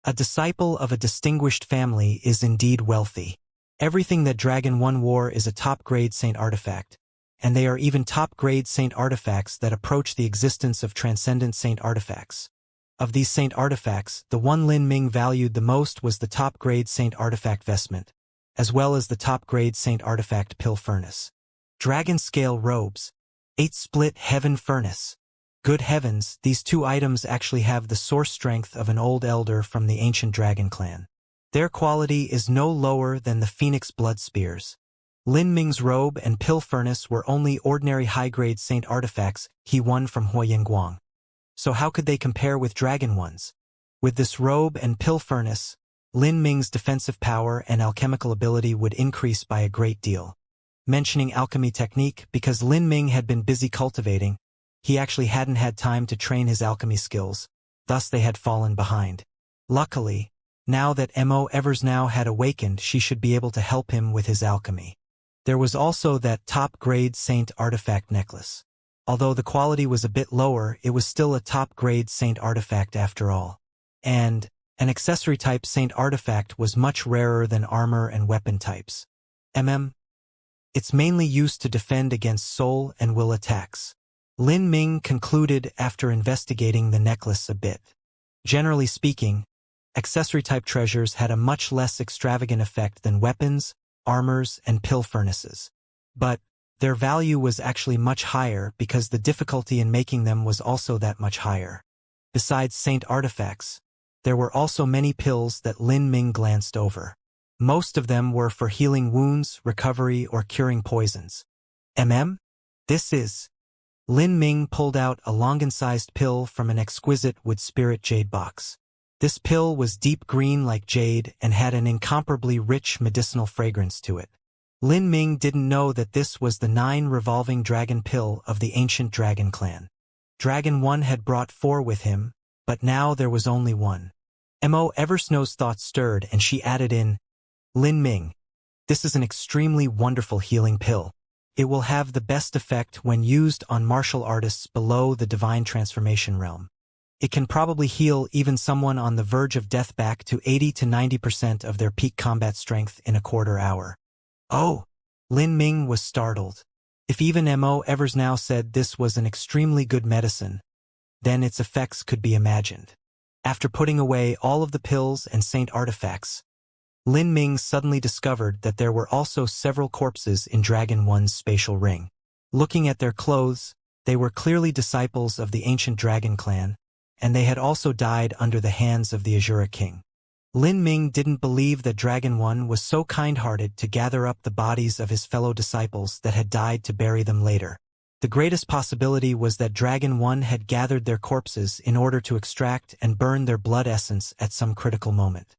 A disciple of a distinguished family is indeed wealthy. Everything that Dragon One wore is a top-grade saint artifact, and they are even top-grade saint artifacts that approach the existence of transcendent saint artifacts. Of these saint artifacts, the one Lin Ming valued the most was the top-grade saint artifact vestment, as well as the top-grade saint artifact pill furnace. Dragon scale robes. 8-split heaven furnace. Good heavens, these two items actually have the source strength of an old elder from the ancient Dragon Clan. Their quality is no lower than the Phoenix blood spears. Lin Ming's robe and pill furnace were only ordinary high-grade saint artifacts he won from Huoyangguang. So how could they compare with Dragon One's? With this robe and pill furnace, Lin Ming's defensive power and alchemical ability would increase by a great deal. Mentioning alchemy technique, because Lin Ming had been busy cultivating, he actually hadn't had time to train his alchemy skills, thus they had fallen behind. Luckily, now that Mo Eversnow had awakened, she should be able to help him with his alchemy. There was also that top-grade saint artifact necklace. Although the quality was a bit lower, it was still a top-grade saint artifact after all. And an accessory-type saint artifact was much rarer than armor and weapon types. It's mainly used to defend against soul and will attacks. Lin Ming concluded after investigating the necklace a bit. Generally speaking, accessory-type treasures had a much less extravagant effect than weapons, armors, and pill furnaces. But their value was actually much higher because the difficulty in making them was also that much higher. Besides saint artifacts, there were also many pills that Lin Ming glanced over. Most of them were for healing wounds, recovery, or curing poisons. This is... Lin Ming pulled out a longan-sized pill from an exquisite wood spirit jade box. This pill was deep green like jade and had an incomparably rich medicinal fragrance to it. Lin Ming didn't know that this was the 9 revolving dragon pill of the ancient Dragon Clan. Dragon One had brought 4 with him, but now there was only 1. Mo Eversnow's thoughts stirred and she added in, Lin Ming, this is an extremely wonderful healing pill. It will have the best effect when used on martial artists below the divine transformation realm. It can probably heal even someone on the verge of death back to 80 to 90% of their peak combat strength in a quarter hour. Oh! Lin Ming was startled. If even Mo Eversnow said this was an extremely good medicine, then its effects could be imagined. After putting away all of the pills and saint artifacts, Lin Ming suddenly discovered that there were also several corpses in Dragon One's spatial ring. Looking at their clothes, they were clearly disciples of the ancient Dragon Clan, and they had also died under the hands of the Azura King. Lin Ming didn't believe that Dragon One was so kind-hearted to gather up the bodies of his fellow disciples that had died to bury them later. The greatest possibility was that Dragon One had gathered their corpses in order to extract and burn their blood essence at some critical moment.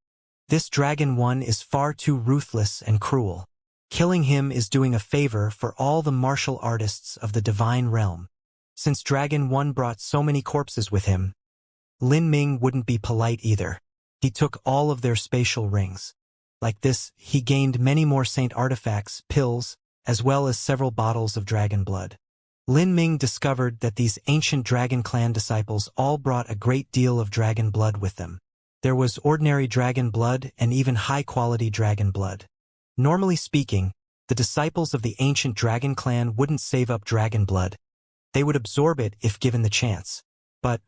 This Dragon One is far too ruthless and cruel. Killing him is doing a favor for all the martial artists of the divine realm. Since Dragon One brought so many corpses with him, Lin Ming wouldn't be polite either. He took all of their spatial rings. Like this, he gained many more saint artifacts, pills, as well as several bottles of dragon blood. Lin Ming discovered that these ancient Dragon Clan disciples all brought a great deal of dragon blood with them. There was ordinary dragon blood and even high-quality dragon blood. Normally speaking, the disciples of the ancient Dragon Clan wouldn't save up dragon blood. They would absorb it if given the chance. But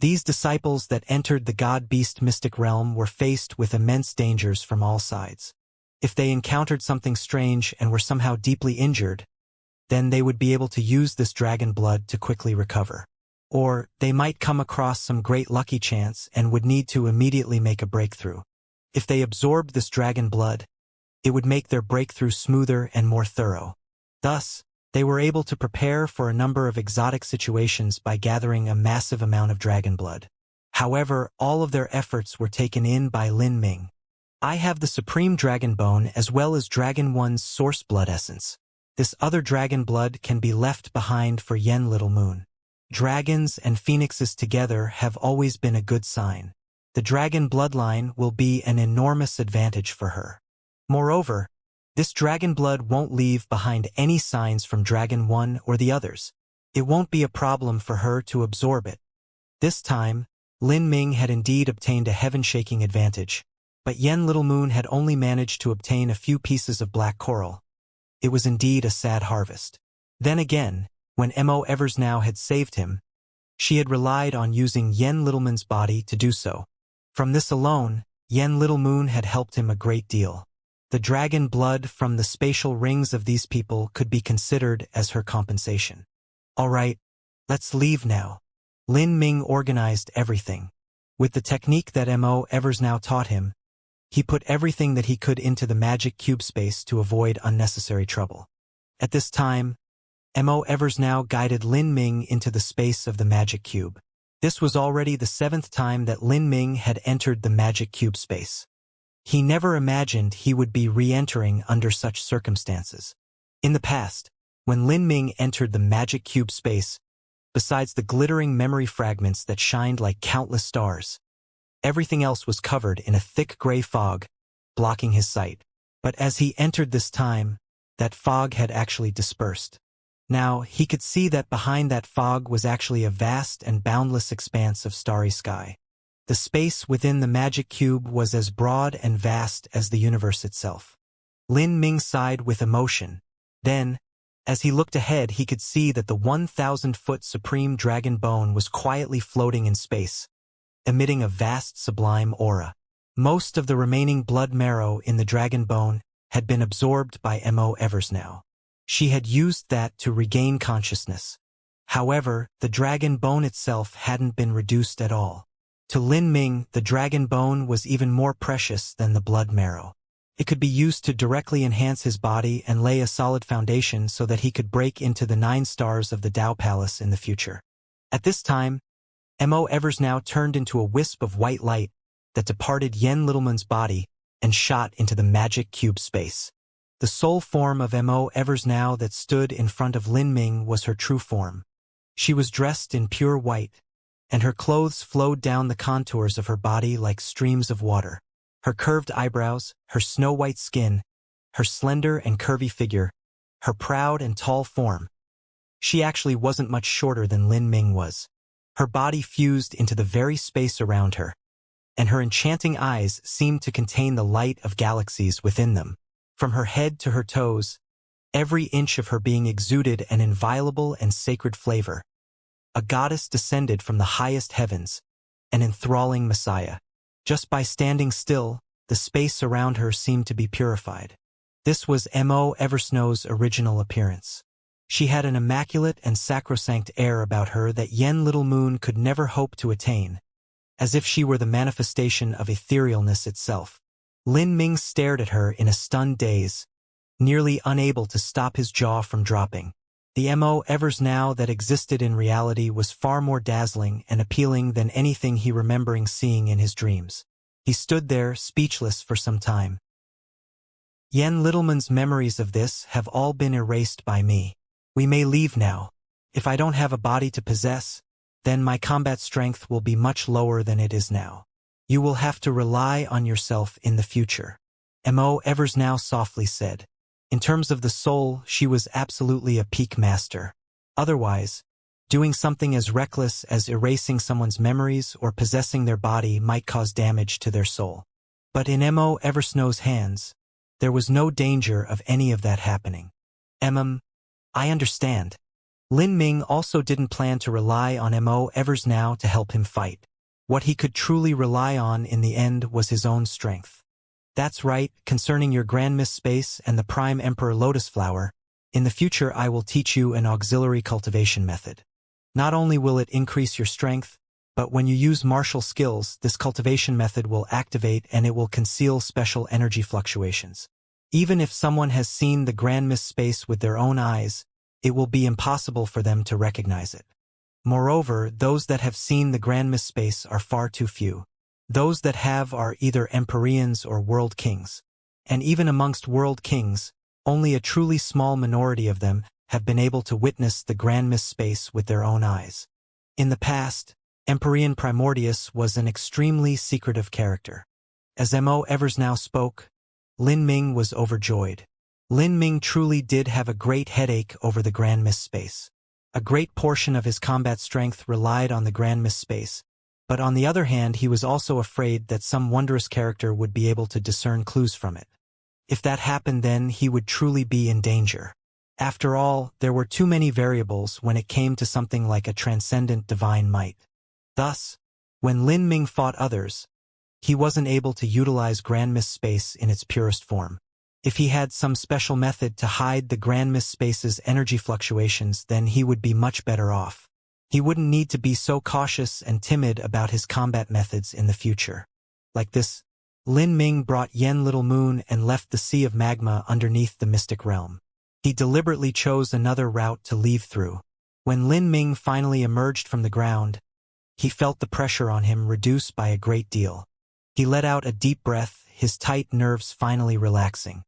these disciples that entered the god-beast mystic realm were faced with immense dangers from all sides. If they encountered something strange and were somehow deeply injured, then they would be able to use this dragon blood to quickly recover. Or they might come across some great lucky chance and would need to immediately make a breakthrough. If they absorbed this dragon blood, it would make their breakthrough smoother and more thorough. Thus, They were able to prepare for a number of exotic situations by gathering a massive amount of dragon blood. However, all of their efforts were taken in by Lin Ming. I have the supreme dragon bone as well as Dragon One's source blood essence. This other dragon blood can be left behind for Yen Little Moon. Dragons and phoenixes together have always been a good sign. The dragon bloodline will be an enormous advantage for her. Moreover, this dragon blood won't leave behind any signs from Dragon One or the others. It won't be a problem for her to absorb it. This time, Lin Ming had indeed obtained a heaven-shaking advantage, but Yen Little Moon had only managed to obtain a few pieces of black coral. It was indeed a sad harvest. Then again, when Mo Eversnow had saved him, she had relied on using Yen Little Moon's body to do so. From this alone, Yen Little Moon had helped him a great deal. The dragon blood from the spatial rings of these people could be considered as her compensation. All right, let's leave now. Lin Ming organized everything. With the technique that Mo Eversnow taught him, he put everything that he could into the magic cube space to avoid unnecessary trouble. At this time, Mo Eversnow guided Lin Ming into the space of the magic cube. This was already the 7th time that Lin Ming had entered the magic cube space. He never imagined he would be re-entering under such circumstances. In the past, when Lin Ming entered the magic cube space, besides the glittering memory fragments that shined like countless stars, everything else was covered in a thick gray fog, blocking his sight. But as he entered this time, that fog had actually dispersed. Now, he could see that behind that fog was actually a vast and boundless expanse of starry sky. The space within the magic cube was as broad and vast as the universe itself. Lin Ming sighed with emotion. Then, as he looked ahead, he could see that the 1,000-foot supreme dragon bone was quietly floating in space, emitting a vast sublime aura. Most of the remaining blood marrow in the dragon bone had been absorbed by Mo Eversnow. She had used that to regain consciousness. However, the dragon bone itself hadn't been reduced at all. To Lin Ming, the dragon bone was even more precious than the blood marrow. It could be used to directly enhance his body and lay a solid foundation so that he could break into the 9 stars of the Tao Palace in the future. At this time, Mo Eversnow turned into a wisp of white light that departed Yen Littleman's body and shot into the magic cube space. The soul form of Mo Eversnow that stood in front of Lin Ming was her true form. She was dressed in pure white, and her clothes flowed down the contours of her body like streams of water. Her curved eyebrows, her snow-white skin, her slender and curvy figure, her proud and tall form. She actually wasn't much shorter than Lin Ming was. Her body fused into the very space around her, and her enchanting eyes seemed to contain the light of galaxies within them. From her head to her toes, every inch of her being exuded an inviolable and sacred flavor. A goddess descended from the highest heavens, an enthralling messiah. Just by standing still, the space around her seemed to be purified. This was Mo Eversnow's original appearance. She had an immaculate and sacrosanct air about her that Yen Little Moon could never hope to attain, as if she were the manifestation of etherealness itself. Lin Ming stared at her in a stunned daze, nearly unable to stop his jaw from dropping. The Mo Eversnow that existed in reality was far more dazzling and appealing than anything he remembering seeing in his dreams. He stood there, speechless for some time. Yen Littleman's memories of this have all been erased by me. We may leave now. If I don't have a body to possess, then my combat strength will be much lower than it is now. You will have to rely on yourself in the future. Mo Eversnow softly said. In terms of the soul, she was absolutely a peak master. Otherwise, doing something as reckless as erasing someone's memories or possessing their body might cause damage to their soul. But in Mo Eversnow's hands, there was no danger of any of that happening. I understand. Lin Ming also didn't plan to rely on Mo Eversnow to help him fight. What he could truly rely on in the end was his own strength. That's right, concerning your Grand Miss Space and the Prime Emperor Lotus Flower, in the future I will teach you an auxiliary cultivation method. Not only will it increase your strength, but when you use martial skills, this cultivation method will activate and it will conceal special energy fluctuations. Even if someone has seen the Grand Miss Space with their own eyes, it will be impossible for them to recognize it. Moreover, those that have seen the Grand Mist space are far too few. Those that have are either Empyreans or World Kings. And even amongst World Kings, only a truly small minority of them have been able to witness the Grand Mist space with their own eyes. In the past, Empyrean Primordius was an extremely secretive character. As Mo Evers now spoke, Lin Ming was overjoyed. Lin Ming truly did have a great headache over the Grand Mist space. A great portion of his combat strength relied on the Grand Mist space, but on the other hand he was also afraid that some wondrous character would be able to discern clues from it. If that happened, then he would truly be in danger. After all, there were too many variables when it came to something like a transcendent divine might. Thus, when Lin Ming fought others, he wasn't able to utilize Grand Mist space in its purest form. If he had some special method to hide the Grand Mist space's energy fluctuations, then he would be much better off. He wouldn't need to be so cautious and timid about his combat methods in the future. Like this, Lin Ming brought Yen Little Moon and left the sea of magma underneath the mystic realm. He deliberately chose another route to leave through. When Lin Ming finally emerged from the ground, he felt the pressure on him reduce by a great deal. He let out a deep breath, his tight nerves finally relaxing.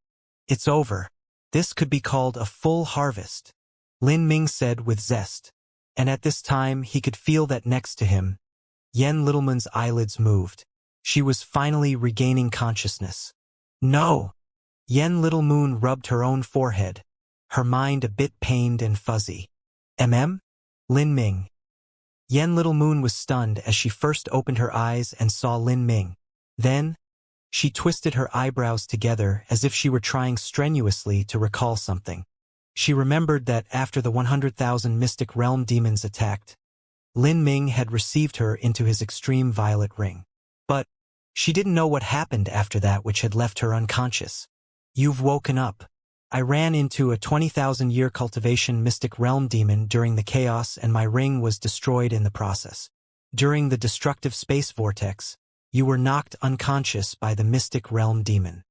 It's over. This could be called a full harvest, Lin Ming said with zest. And at this time he could feel that next to him, Yen Littleman's eyelids moved. She was finally regaining consciousness. No! Yen Little Moon rubbed her own forehead, her mind a bit pained and fuzzy. Lin Ming. Yen Little Moon was stunned as she first opened her eyes and saw Lin Ming. Then, she twisted her eyebrows together as if she were trying strenuously to recall something. She remembered that after the 100,000 Mystic Realm demons attacked, Lin Ming had received her into his extreme violet ring. But she didn't know what happened after that which had left her unconscious. You've woken up. I ran into a 20,000-year cultivation Mystic Realm demon during the chaos and my ring was destroyed in the process. During the destructive space vortex, you were knocked unconscious by the Mystic Realm demon.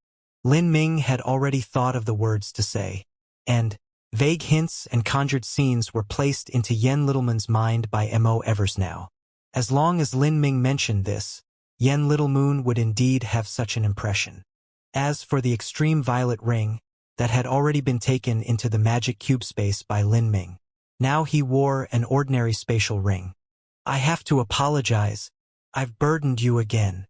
Lin Ming had already thought of the words to say, and vague hints and conjured scenes were placed into Yen Littleman's mind by Mo Evers now. As long as Lin Ming mentioned this, Yen Little Moon would indeed have such an impression. As for the extreme violet ring, that had already been taken into the magic cube space by Lin Ming, now he wore an ordinary spatial ring. I have to apologize. I've burdened you again.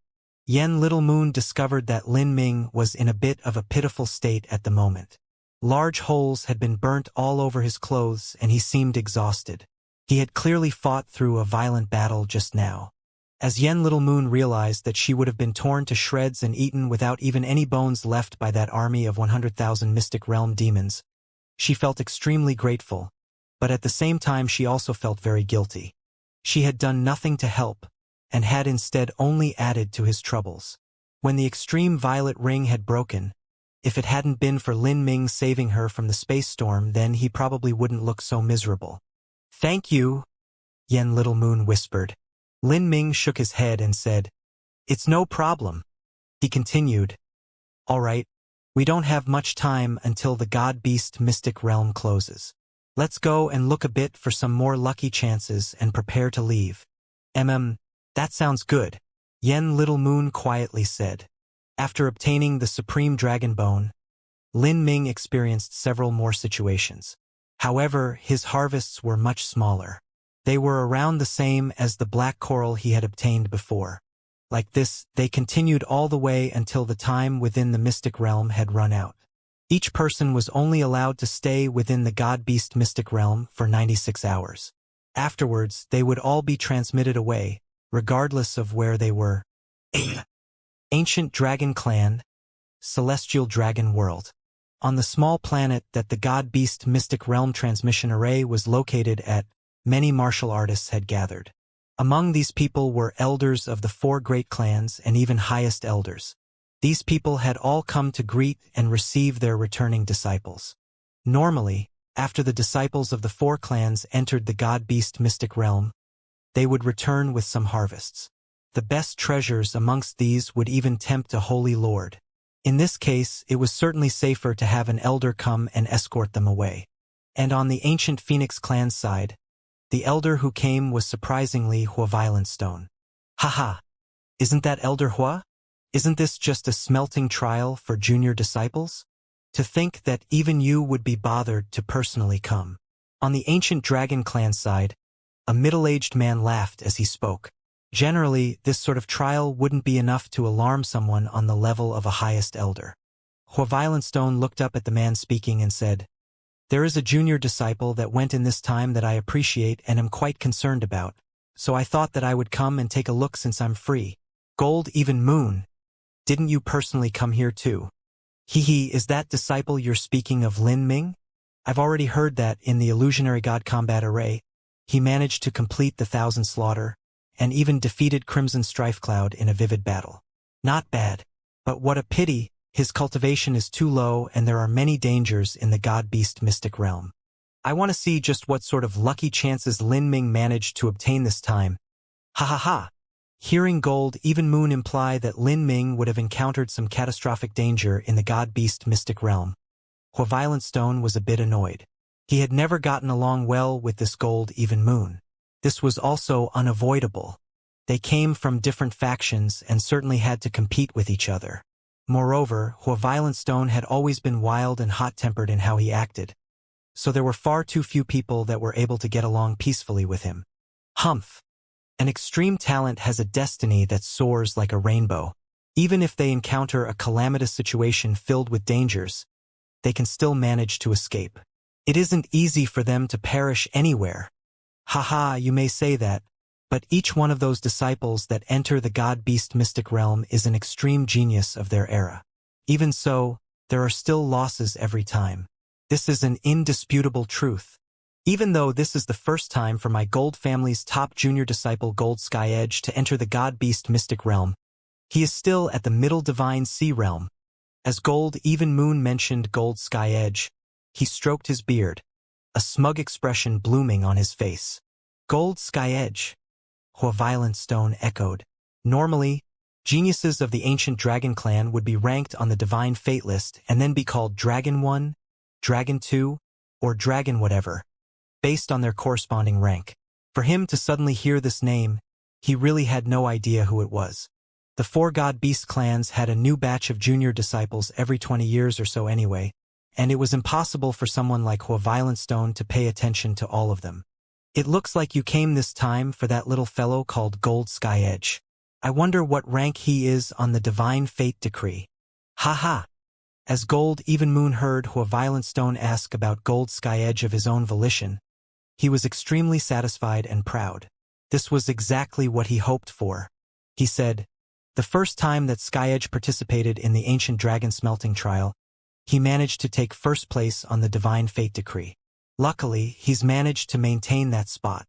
Yen Little Moon discovered that Lin Ming was in a bit of a pitiful state at the moment. Large holes had been burnt all over his clothes and he seemed exhausted. He had clearly fought through a violent battle just now. As Yen Little Moon realized that she would have been torn to shreds and eaten without even any bones left by that army of 100,000 Mystic Realm demons, she felt extremely grateful, but at the same time she also felt very guilty. She had done nothing to help, and had instead only added to his troubles. When the extreme violet ring had broken, if it hadn't been for Lin Ming saving her from the space storm, then he probably wouldn't look so miserable. Thank you, Yen Little Moon whispered. Lin Ming shook his head and said, It's no problem. He continued, All right, we don't have much time until the God-Beast Mystic Realm closes. Let's go and look a bit for some more lucky chances and prepare to leave. That sounds good, Yen Little Moon quietly said. After obtaining the Supreme Dragon Bone, Lin Ming experienced several more situations. However, his harvests were much smaller. They were around the same as the black coral he had obtained before. Like this, they continued all the way until the time within the Mystic Realm had run out. Each person was only allowed to stay within the God-Beast Mystic Realm for 96 hours. Afterwards, they would all be transmitted away, regardless of where they were. Ancient Dragon Clan, Celestial Dragon World. On the small planet that the God-Beast Mystic Realm transmission array was located at, many martial artists had gathered. Among these people were elders of the 4 great clans and even highest elders. These people had all come to greet and receive their returning disciples. Normally, after the disciples of the 4 clans entered the God-Beast Mystic Realm, they would return with some harvests. The best treasures amongst these would even tempt a holy lord. In this case, it was certainly safer to have an elder come and escort them away. And on the ancient Phoenix clan's side, the elder who came was surprisingly Hua Violent Stone. Haha, isn't that Elder Hua? Isn't this just a smelting trial for junior disciples? To think that even you would be bothered to personally come. On the ancient Dragon clan side, a middle-aged man laughed as he spoke. Generally, this sort of trial wouldn't be enough to alarm someone on the level of a highest elder. Hua Violent Stone looked up at the man speaking and said, "There is a junior disciple that went in this time that I appreciate and am quite concerned about, so I thought that I would come and take a look since I'm free. Gold Even Moon, didn't you personally come here too?" Hehe, is that disciple you're speaking of Lin Ming? I've already heard that in the illusionary god combat array, he managed to complete the 1,000 slaughter, and even defeated Crimson Strife Cloud in a vivid battle. Not bad. But what a pity, his cultivation is too low and there are many dangers in the god-beast mystic realm. I want to see just what sort of lucky chances Lin Ming managed to obtain this time. Ha ha ha. Hearing Gold Even Moon imply that Lin Ming would have encountered some catastrophic danger in the god-beast mystic realm, Hua Violent Stone was a bit annoyed. He had never gotten along well with this Gold Even Moon. This was also unavoidable. They came from different factions and certainly had to compete with each other. Moreover, Hua Violent Stone had always been wild and hot-tempered in how he acted, so there were far too few people that were able to get along peacefully with him. Humph. An extreme talent has a destiny that soars like a rainbow. Even if they encounter a calamitous situation filled with dangers, they can still manage to escape. It isn't easy for them to perish anywhere. Haha, you may say that, but each one of those disciples that enter the god-beast mystic realm is an extreme genius of their era. Even so, there are still losses every time. This is an indisputable truth. Even though this is the first time for my Gold family's top junior disciple Gold Sky Edge to enter the god-beast mystic realm, he is still at the middle divine sea realm. As Gold Even Moon mentioned Gold Sky Edge, he stroked his beard, a smug expression blooming on his face. Gold Sky Edge, Hua Violent Stone echoed. Normally, geniuses of the ancient Dragon clan would be ranked on the divine fate list and then be called Dragon 1, Dragon 2, or Dragon whatever, based on their corresponding rank. For him to suddenly hear this name, he really had no idea who it was. The 4 god-beast clans had a new batch of junior disciples every 20 years or so anyway, and it was impossible for someone like Hua Violent Stone to pay attention to all of them. It looks like you came this time for that little fellow called Gold Sky Edge. I wonder what rank he is on the divine fate decree. Ha ha. As Gold Even Moon heard Hua Violent Stone ask about Gold Sky Edge of his own volition, he was extremely satisfied and proud. This was exactly what he hoped for. He said, the first time that Sky Edge participated in the ancient dragon smelting trial, he managed to take first place on the divine fate decree. Luckily, he's managed to maintain that spot.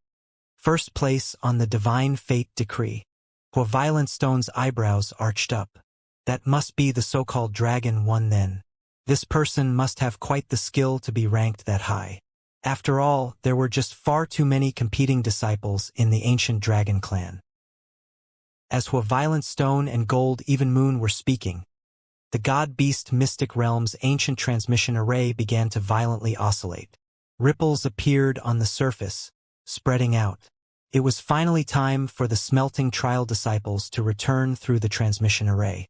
First place on the divine fate decree. Hua Violent Stone's eyebrows arched up. That must be the so-called Dragon 1 then. This person must have quite the skill to be ranked that high. After all, there were just far too many competing disciples in the ancient Dragon clan. As Hua Violent Stone and Gold Even Moon were speaking, the god-beast mystic realm's ancient transmission array began to violently oscillate. Ripples appeared on the surface, spreading out. It was finally time for the smelting trial disciples to return through the transmission array.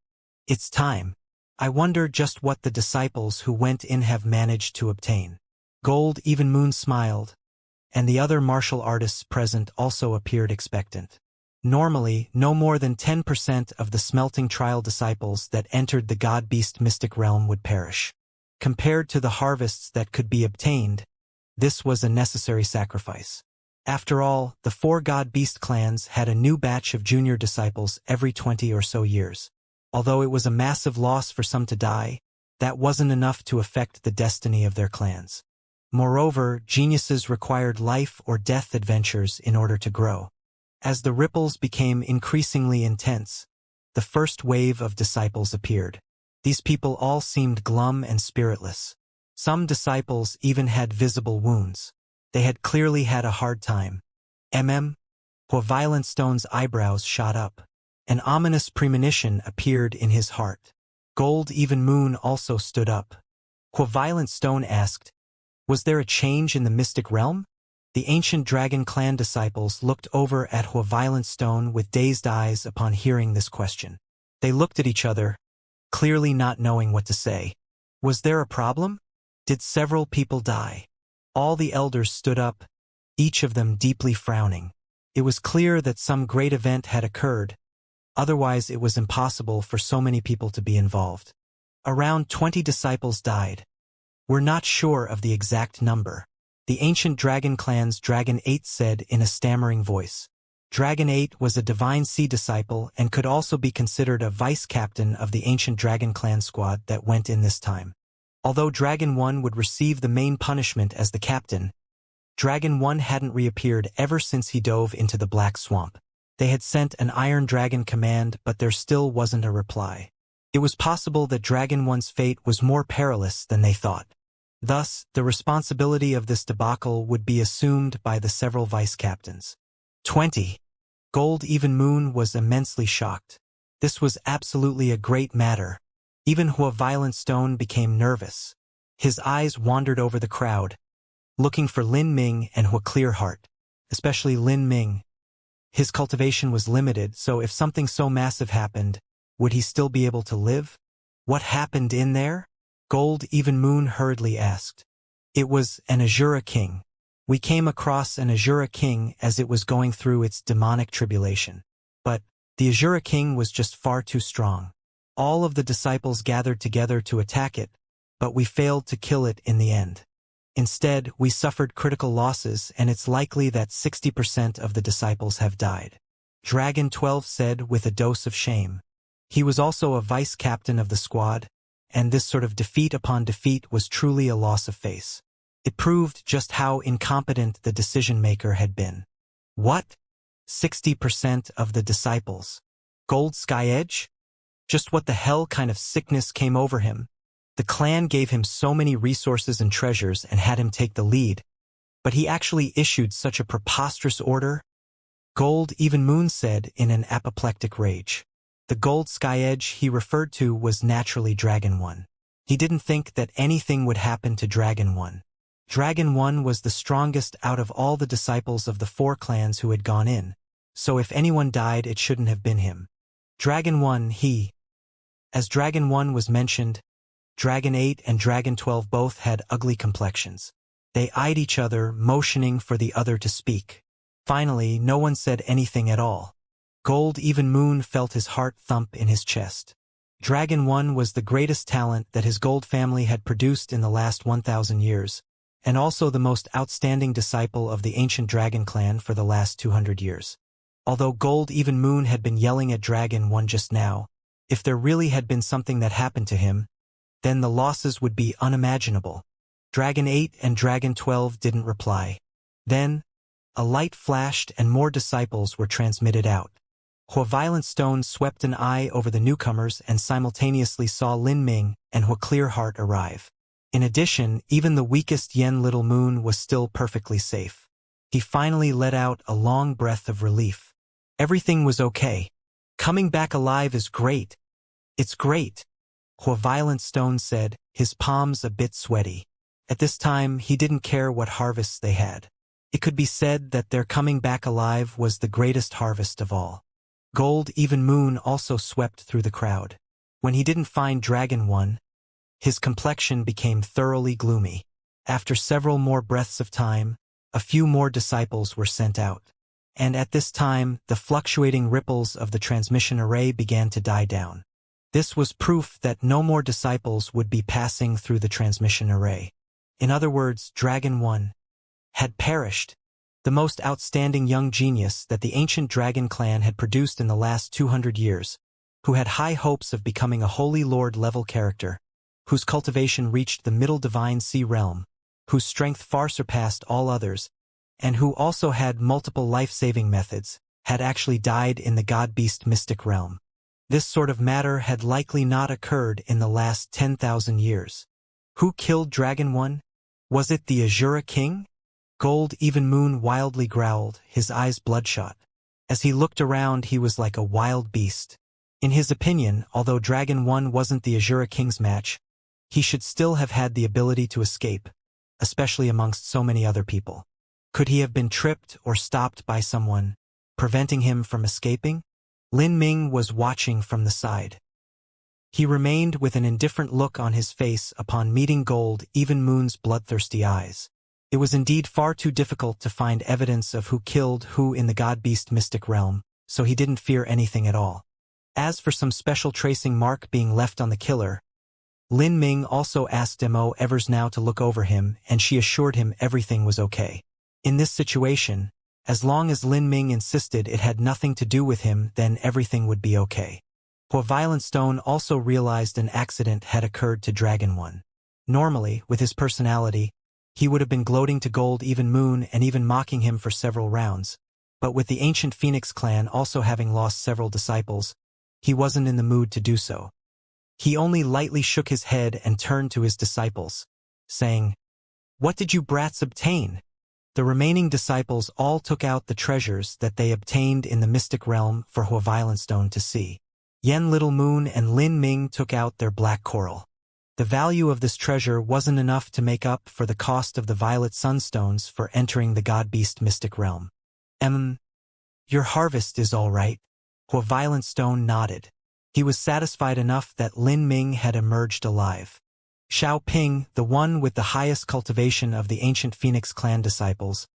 It's time. I wonder just what the disciples who went in have managed to obtain. Gold Even Moon smiled, and the other martial artists present also appeared expectant. Normally, no more than 10% of the smelting trial disciples that entered the god-beast mystic realm would perish. Compared to the harvests that could be obtained, this was a necessary sacrifice. After all, the 4 god-beast clans had a new batch of junior disciples every 20 or so years. Although it was a massive loss for some to die, that wasn't enough to affect the destiny of their clans. Moreover, geniuses required life or death adventures in order to grow. As the ripples became increasingly intense, the first wave of disciples appeared. These people all seemed glum and spiritless. Some disciples even had visible wounds. They had clearly had a hard time. Hua Violent Stone's eyebrows shot up. An ominous premonition appeared in his heart. Gold Even Moon also stood up. Hua Violent Stone asked, Was there a change in the mystic realm? The ancient dragon clan disciples looked over at Violent Stone with dazed eyes upon hearing this question. They looked at each other, clearly not knowing what to say. Was there a problem? Did several people die? All the elders stood up, each of them deeply frowning. It was clear that some great event had occurred, otherwise it was impossible for so many people to be involved. Around 20 disciples died. We're not sure of the exact number. The ancient dragon clan's Dragon 8 said in a stammering voice. Dragon 8 was a divine sea disciple and could also be considered a vice-captain of the ancient dragon clan squad that went in this time. Although Dragon 1 would receive the main punishment as the captain, Dragon 1 hadn't reappeared ever since he dove into the Black Swamp. They had sent an Iron Dragon command, but there still wasn't a reply. It was possible that Dragon 1's fate was more perilous than they thought. Thus, the responsibility of this debacle would be assumed by the several vice-captains. 20. Gold Even Moon was immensely shocked. This was absolutely a great matter. Even Violent Stone became nervous. His eyes wandered over the crowd, looking for Lin Ming and Clearheart, especially Lin Ming. His cultivation was limited, so if something so massive happened, would he still be able to live? What happened in there? Gold Even Moon hurriedly asked. It was an Azura king. We came across an Azura king as it was going through its demonic tribulation. But the Azura king was just far too strong. All of the disciples gathered together to attack it, but we failed to kill it in the end. Instead, we suffered critical losses, and it's likely that 60% of the disciples have died. Dragon 12 said with a dose of shame. He was also a vice-captain of the squad, and this sort of defeat upon defeat was truly a loss of face. It proved just how incompetent the decision-maker had been. What? 60% of the disciples? Gold Sky Edge? Just what the hell kind of sickness came over him? The clan gave him so many resources and treasures and had him take the lead, but he actually issued such a preposterous order? Gold Even Moon said in an apoplectic rage. The Gold Sky Edge he referred to was naturally Dragon 1. He didn't think that anything would happen to Dragon 1. Dragon 1 was the strongest out of all the disciples of the 4 clans who had gone in, so if anyone died it shouldn't have been him. Dragon 1 As Dragon 1 was mentioned, Dragon 8 and Dragon 12 both had ugly complexions. They eyed each other, motioning for the other to speak. Finally, no one said anything at all. Gold Even Moon felt his heart thump in his chest. Dragon 1 was the greatest talent that his gold family had produced in the last 1,000 years, and also the most outstanding disciple of the ancient dragon clan for the last 200 years. Although Gold Even Moon had been yelling at Dragon 1 just now, if there really had been something that happened to him, then the losses would be unimaginable. Dragon 8 and Dragon 12 didn't reply. Then, a light flashed and more disciples were transmitted out. Violent Stone swept an eye over the newcomers and simultaneously saw Lin Ming and Clearheart arrive. In addition, even the weakest Yen Little Moon was still perfectly safe. He finally let out a long breath of relief. Everything was okay. Coming back alive is great. It's great, Violent Stone said, his palms a bit sweaty. At this time, he didn't care what harvests they had. It could be said that their coming back alive was the greatest harvest of all. Gold Even Moon also swept through the crowd. When he didn't find Dragon 1, his complexion became thoroughly gloomy. After several more breaths of time, a few more disciples were sent out. And at this time, the fluctuating ripples of the transmission array began to die down. This was proof that no more disciples would be passing through the transmission array. In other words, Dragon 1 had perished. The most outstanding young genius that the ancient dragon clan had produced in the last 200 years, who had high hopes of becoming a Holy Lord-level character, whose cultivation reached the Middle Divine Sea realm, whose strength far surpassed all others, and who also had multiple life-saving methods, had actually died in the God-Beast mystic realm. This sort of matter had likely not occurred in the last 10,000 years. Who killed Dragon 1? Was it the Azura King? Gold Even Moon wildly growled, his eyes bloodshot. As he looked around, he was like a wild beast. In his opinion, although Dragon 1 wasn't the Azura King's match, he should still have had the ability to escape, especially amongst so many other people. Could he have been tripped or stopped by someone, preventing him from escaping? Lin Ming was watching from the side. He remained with an indifferent look on his face upon meeting Gold Even Moon's bloodthirsty eyes. It was indeed far too difficult to find evidence of who killed who in the God-Beast mystic realm, so he didn't fear anything at all. As for some special tracing mark being left on the killer, Lin Ming also asked Mo Evers now to look over him, and she assured him everything was okay. In this situation, as long as Lin Ming insisted it had nothing to do with him, then everything would be okay. Violent Stone also realized an accident had occurred to Dragon One. Normally, with his personality, he would have been gloating to Gold Even Moon and even mocking him for several rounds, but with the ancient Phoenix clan also having lost several disciples, he wasn't in the mood to do so. He only lightly shook his head and turned to his disciples, saying, "What did you brats obtain?" The remaining disciples all took out the treasures that they obtained in the mystic realm for Violent Stone to see. Yen Little Moon and Lin Ming took out their black coral. The value of this treasure wasn't enough to make up for the cost of the violet sunstones for entering the God-Beast mystic realm. Your harvest is all right." Violent Stone nodded. He was satisfied enough that Lin Ming had emerged alive. Xiao Ping, the one with the highest cultivation of the ancient Phoenix clan disciples,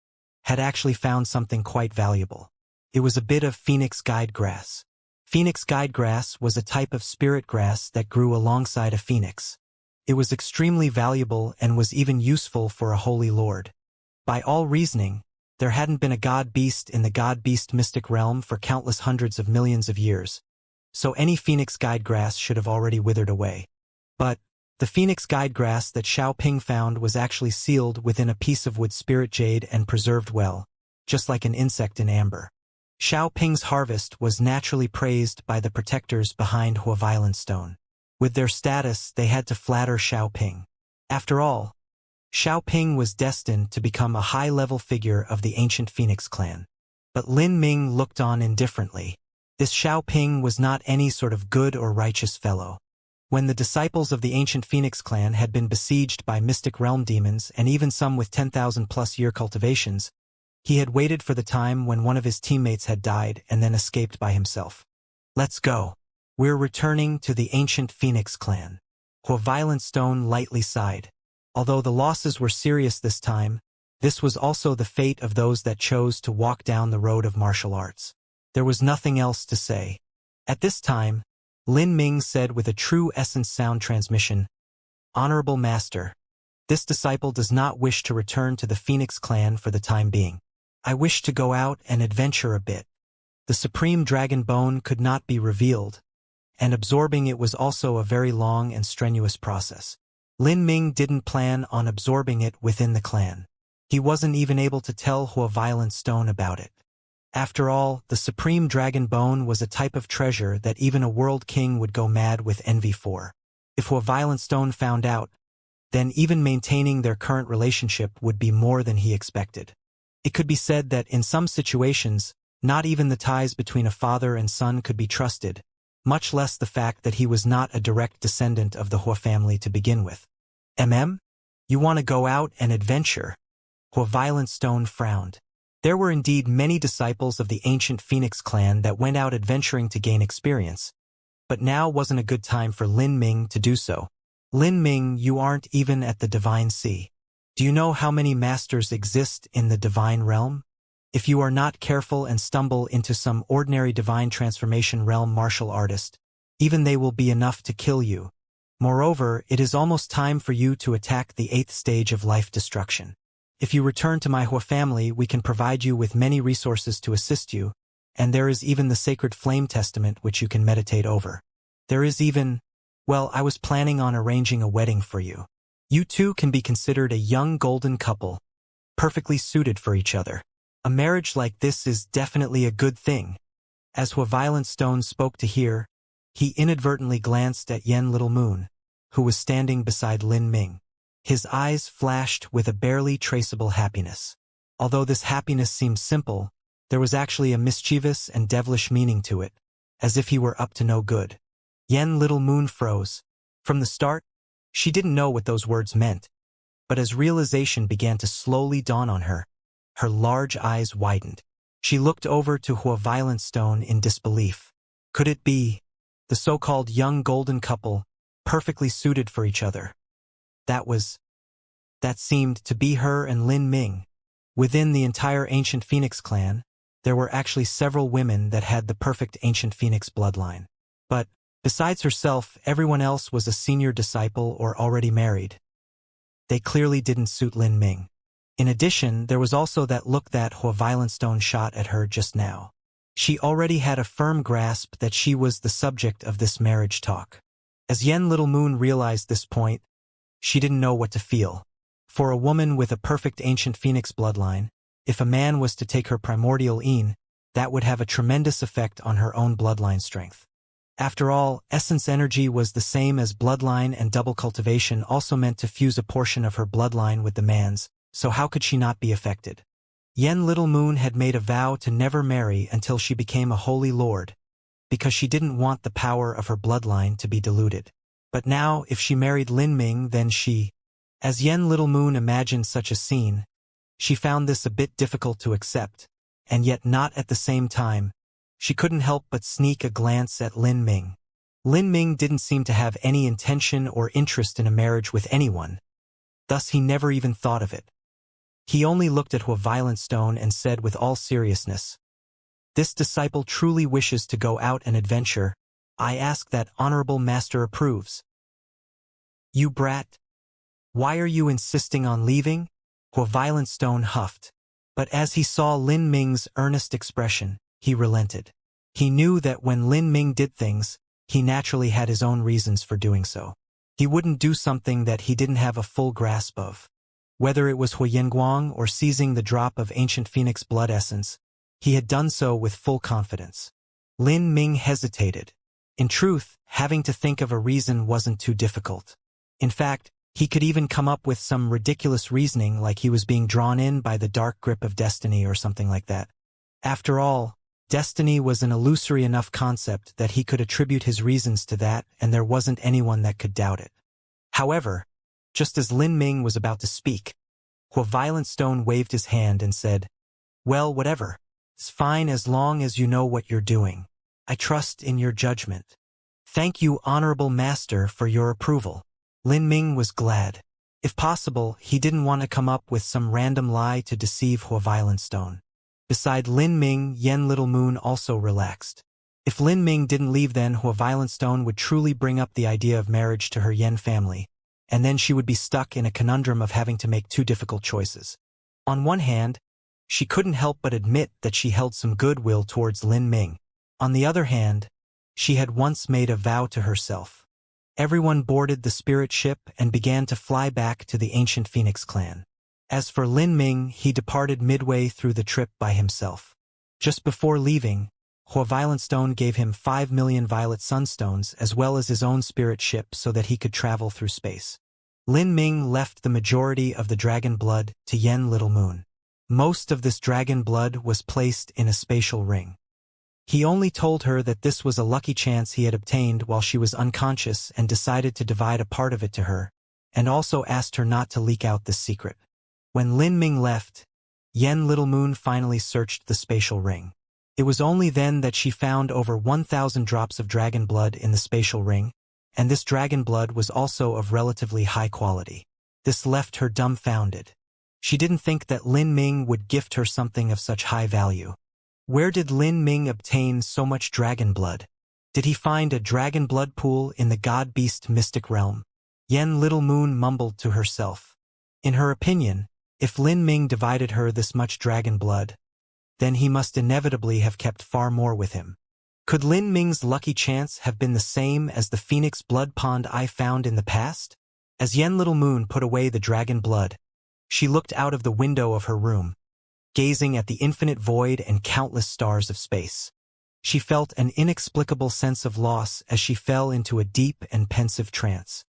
had actually found something quite valuable. It was a bit of Phoenix guide grass. Phoenix guide grass was a type of spirit grass that grew alongside a phoenix. It was extremely valuable and was even useful for a holy lord. By all reasoning, there hadn't been a god-beast in the god-beast mystic realm for countless hundreds of millions of years, so any Phoenix guide grass should have already withered away. But the Phoenix guide grass that Xiao Ping found was actually sealed within a piece of wood spirit jade and preserved well, just like an insect in amber. Xiao Ping's harvest was naturally praised by the protectors behind Violent Stone. With their status, they had to flatter Xiao Ping. After all, Xiao Ping was destined to become a high-level figure of the ancient Phoenix clan. But Lin Ming looked on indifferently. This Xiao Ping was not any sort of good or righteous fellow. When the disciples of the ancient Phoenix clan had been besieged by mystic realm demons and even some with 10,000+ year cultivations, he had waited for the time when one of his teammates had died and then escaped by himself. "Let's go. We're returning to the ancient Phoenix clan." Violent Stone lightly sighed. Although the losses were serious this time, this was also the fate of those that chose to walk down the road of martial arts. There was nothing else to say. At this time, Lin Ming said with a true essence sound transmission, "Honorable Master, this disciple does not wish to return to the Phoenix clan for the time being. I wish to go out and adventure a bit." The supreme dragon bone could not be revealed, and absorbing it was also a very long and strenuous process. Lin Ming didn't plan on absorbing it within the clan. He wasn't even able to tell Violent Stone about it. After all, the supreme dragon bone was a type of treasure that even a world king would go mad with envy for. If Violent Stone found out, then even maintaining their current relationship would be more than he expected. It could be said that in some situations, not even the ties between a father and son could be trusted, much less the fact that he was not a direct descendant of the Hua family to begin with. You want to go out and adventure?" Violent Stone frowned. There were indeed many disciples of the ancient Phoenix clan that went out adventuring to gain experience, but now wasn't a good time for Lin Ming to do so. "Lin Ming, you aren't even at the Divine Sea. Do you know how many masters exist in the Divine Realm? If you are not careful and stumble into some ordinary Divine Transformation Realm martial artist, even they will be enough to kill you. Moreover, it is almost time for you to attack the 8th stage of life destruction. If you return to my Hua family, we can provide you with many resources to assist you, and there is even the Sacred Flame Testament which you can meditate over. There is even, well, I was planning on arranging a wedding for you. You two can be considered a young golden couple, perfectly suited for each other. A marriage like this is definitely a good thing." As Violent Stone spoke to hear, he inadvertently glanced at Yen Little Moon, who was standing beside Lin Ming. His eyes flashed with a barely traceable happiness. Although this happiness seemed simple, there was actually a mischievous and devilish meaning to it, as if he were up to no good. Yen Little Moon froze. From the start, she didn't know what those words meant. But as realization began to slowly dawn on her, her large eyes widened. She looked over to Hua Violent Stone in disbelief. Could it be the so-called young golden couple, perfectly suited for each other? That seemed to be her and Lin Ming. Within the entire Ancient Phoenix clan, there were actually several women that had the perfect Ancient Phoenix bloodline. But, besides herself, everyone else was a senior disciple or already married. They clearly didn't suit Lin Ming. In addition, there was also that look that Hua Violent Stone shot at her just now. She already had a firm grasp that she was the subject of this marriage talk. As Yen Little Moon realized this point, she didn't know what to feel. For a woman with a perfect Ancient Phoenix bloodline, if a man was to take her primordial Yin, that would have a tremendous effect on her own bloodline strength. After all, essence energy was the same as bloodline, and double cultivation also meant to fuse a portion of her bloodline with the man's, so how could she not be affected? Yen Little Moon had made a vow to never marry until she became a holy lord, because she didn't want the power of her bloodline to be diluted. But now, if she married Lin Ming, then as Yen Little Moon imagined such a scene, she found this a bit difficult to accept, and yet not at the same time. She couldn't help but sneak a glance at Lin Ming. Lin Ming didn't seem to have any intention or interest in a marriage with anyone. Thus he never even thought of it. He only looked at Hua Violent Stone and said with all seriousness, "This disciple truly wishes to go out and adventure. I ask that honorable master approves." "You brat. Why are you insisting on leaving?" Hua Violent Stone huffed. But as he saw Lin Ming's earnest expression, he relented. He knew that when Lin Ming did things, he naturally had his own reasons for doing so. He wouldn't do something that he didn't have a full grasp of. Whether it was Hui Yanguang or seizing the drop of Ancient Phoenix blood essence, he had done so with full confidence. Lin Ming hesitated. In truth, having to think of a reason wasn't too difficult. In fact, he could even come up with some ridiculous reasoning, like he was being drawn in by the dark grip of destiny or something like that. After all, destiny was an illusory enough concept that he could attribute his reasons to that, and there wasn't anyone that could doubt it. However, just as Lin Ming was about to speak, Hua Violent Stone waved his hand and said, "Well, whatever. It's fine as long as you know what you're doing. I trust in your judgment. Thank you, honorable master, for your approval." Lin Ming was glad. If possible, he didn't want to come up with some random lie to deceive Hua Violent Stone. Beside Lin Ming, Yen Little Moon also relaxed. If Lin Ming didn't leave, then Hua Violent Stone would truly bring up the idea of marriage to her Yen family, and then she would be stuck in a conundrum of having to make two difficult choices. On one hand, she couldn't help but admit that she held some goodwill towards Lin Ming. On the other hand, she had once made a vow to herself. Everyone boarded the spirit ship and began to fly back to the Ancient Phoenix clan. As for Lin Ming, he departed midway through the trip by himself. Just before leaving, Hua Violent Stone gave him 5 million violet sunstones as well as his own spirit ship so that he could travel through space. Lin Ming left the majority of the dragon blood to Yen Little Moon. Most of this dragon blood was placed in a spatial ring. He only told her that this was a lucky chance he had obtained while she was unconscious, and decided to divide a part of it to her, and also asked her not to leak out this secret. When Lin Ming left, Yen Little Moon finally searched the spatial ring. It was only then that she found over 1,000 drops of dragon blood in the spatial ring, and this dragon blood was also of relatively high quality. This left her dumbfounded. She didn't think that Lin Ming would gift her something of such high value. Where did Lin Ming obtain so much dragon blood? Did he find a dragon blood pool in the god-beast mystic realm? Yen Little Moon mumbled to herself. In her opinion, if Lin Ming divided her this much dragon blood, then he must inevitably have kept far more with him. Could Lin Ming's lucky chance have been the same as the phoenix blood pond I found in the past? As Yen Little Moon put away the dragon blood, she looked out of the window of her room, gazing at the infinite void and countless stars of space. She felt an inexplicable sense of loss as she fell into a deep and pensive trance.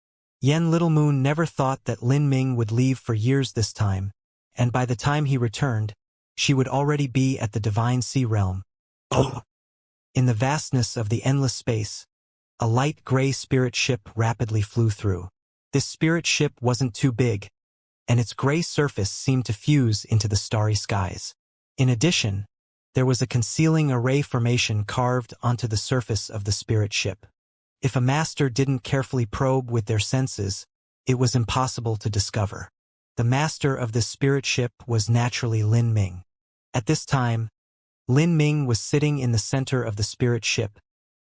Yen Little Moon never thought that Lin Ming would leave for years this time, and by the time he returned, she would already be at the Divine Sea Realm. In the vastness of the endless space, a light gray spirit ship rapidly flew through. This spirit ship wasn't too big, and its gray surface seemed to fuse into the starry skies. In addition, there was a concealing array formation carved onto the surface of the spirit ship. If a master didn't carefully probe with their senses, it was impossible to discover. The master of this spirit ship was naturally Lin Ming. At this time, Lin Ming was sitting in the center of the spirit ship,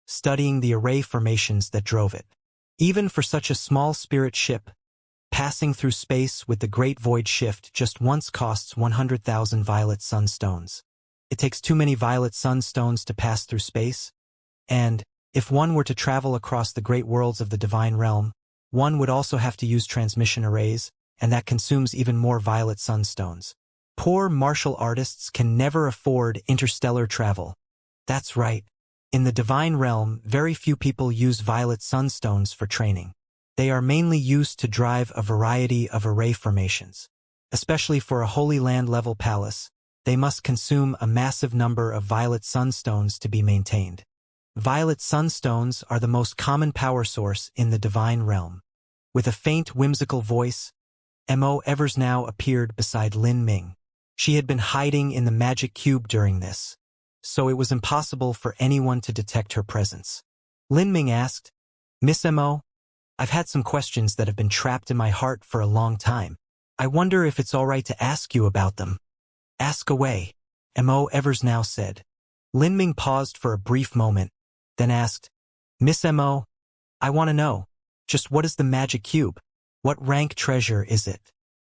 studying the array formations that drove it. Even for such a small spirit ship, passing through space with the Great Void Shift just once costs 100,000 violet sunstones. It takes too many violet sunstones to pass through space, and, if one were to travel across the great worlds of the divine realm, one would also have to use transmission arrays, and that consumes even more violet sunstones. Poor martial artists can never afford interstellar travel. That's right. In the divine realm, very few people use violet sunstones for training. They are mainly used to drive a variety of array formations. Especially for a Holy Land-level palace, they must consume a massive number of violet sunstones to be maintained. Violet sunstones are the most common power source in the divine realm. With a faint, whimsical voice, Mo Evers now appeared beside Lin Ming. She had been hiding in the magic cube during this, so it was impossible for anyone to detect her presence. Lin Ming asked, "Miss Mo, I've had some questions that have been trapped in my heart for a long time. I wonder if it's all right to ask you about them." "Ask away," Mo Evers now said. Lin Ming paused for a brief moment, then asked, "Miss Mo, I want to know, just what is the magic cube? What rank treasure is it?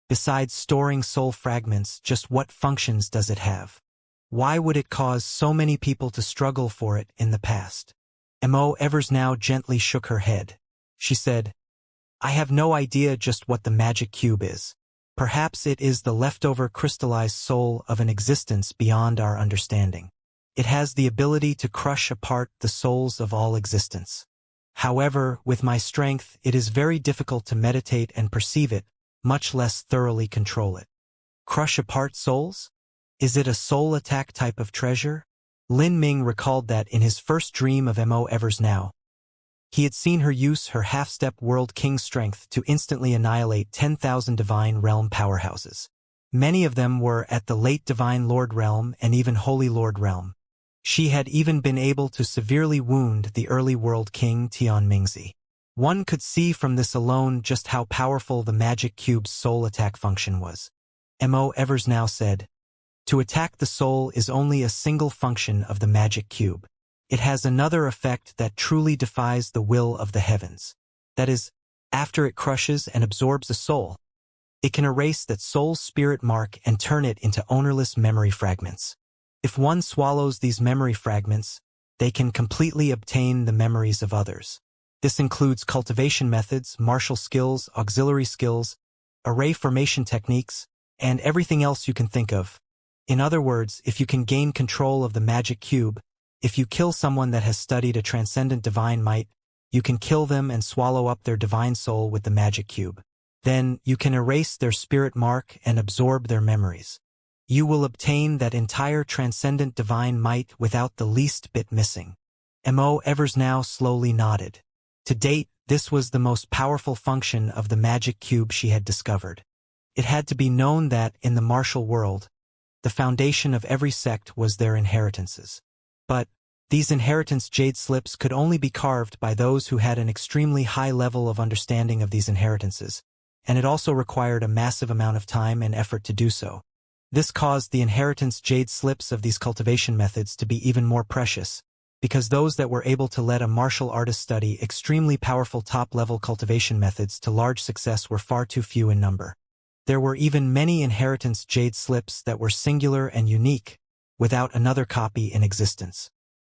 Besides storing soul fragments, just what functions does it have? Why would it cause so many people to struggle for it in the past?" Mo Evers now gently shook her head. She said, "I have no idea just what the magic cube is. Perhaps it is the leftover crystallized soul of an existence beyond our understanding. It has the ability to crush apart the souls of all existence. However, with my strength, it is very difficult to meditate and perceive it, much less thoroughly control it." Crush apart souls? Is it a soul attack type of treasure? Lin Ming recalled that in his first dream of Mo Evers now, he had seen her use her half-step World King strength to instantly annihilate 10,000 Divine Realm powerhouses. Many of them were at the late Divine Lord Realm and even Holy Lord Realm. She had even been able to severely wound the early World King Tian Mingzi. One could see from this alone just how powerful the Magic Cube's soul attack function was. Mo Evers now said, "To attack the soul is only a single function of the Magic Cube. It has another effect that truly defies the will of the heavens. That is, after it crushes and absorbs a soul, it can erase that soul's spirit mark and turn it into ownerless memory fragments. If one swallows these memory fragments, they can completely obtain the memories of others. This includes cultivation methods, martial skills, auxiliary skills, array formation techniques, and everything else you can think of. In other words, if you can gain control of the magic cube, if you kill someone that has studied a transcendent divine might, you can kill them and swallow up their divine soul with the magic cube. Then, you can erase their spirit mark and absorb their memories. You will obtain that entire transcendent divine might without the least bit missing." Mo Evers now slowly nodded. To date, this was the most powerful function of the magic cube she had discovered. It had to be known that, in the martial world, the foundation of every sect was their inheritances. But these inheritance jade slips could only be carved by those who had an extremely high level of understanding of these inheritances, and it also required a massive amount of time and effort to do so. This caused the inheritance jade slips of these cultivation methods to be even more precious, because those that were able to let a martial artist study extremely powerful top-level cultivation methods to large success were far too few in number. There were even many inheritance jade slips that were singular and unique, without another copy in existence.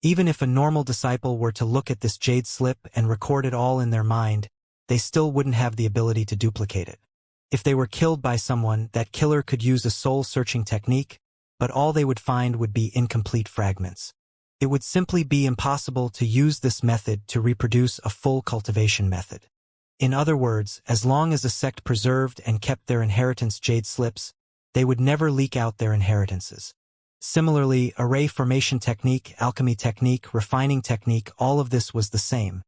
Even if a normal disciple were to look at this jade slip and record it all in their mind, they still wouldn't have the ability to duplicate it. If they were killed by someone, that killer could use a soul-searching technique, but all they would find would be incomplete fragments. It would simply be impossible to use this method to reproduce a full cultivation method. In other words, as long as a sect preserved and kept their inheritance jade slips, they would never leak out their inheritances. Similarly, array formation technique, alchemy technique, refining technique, all of this was the same.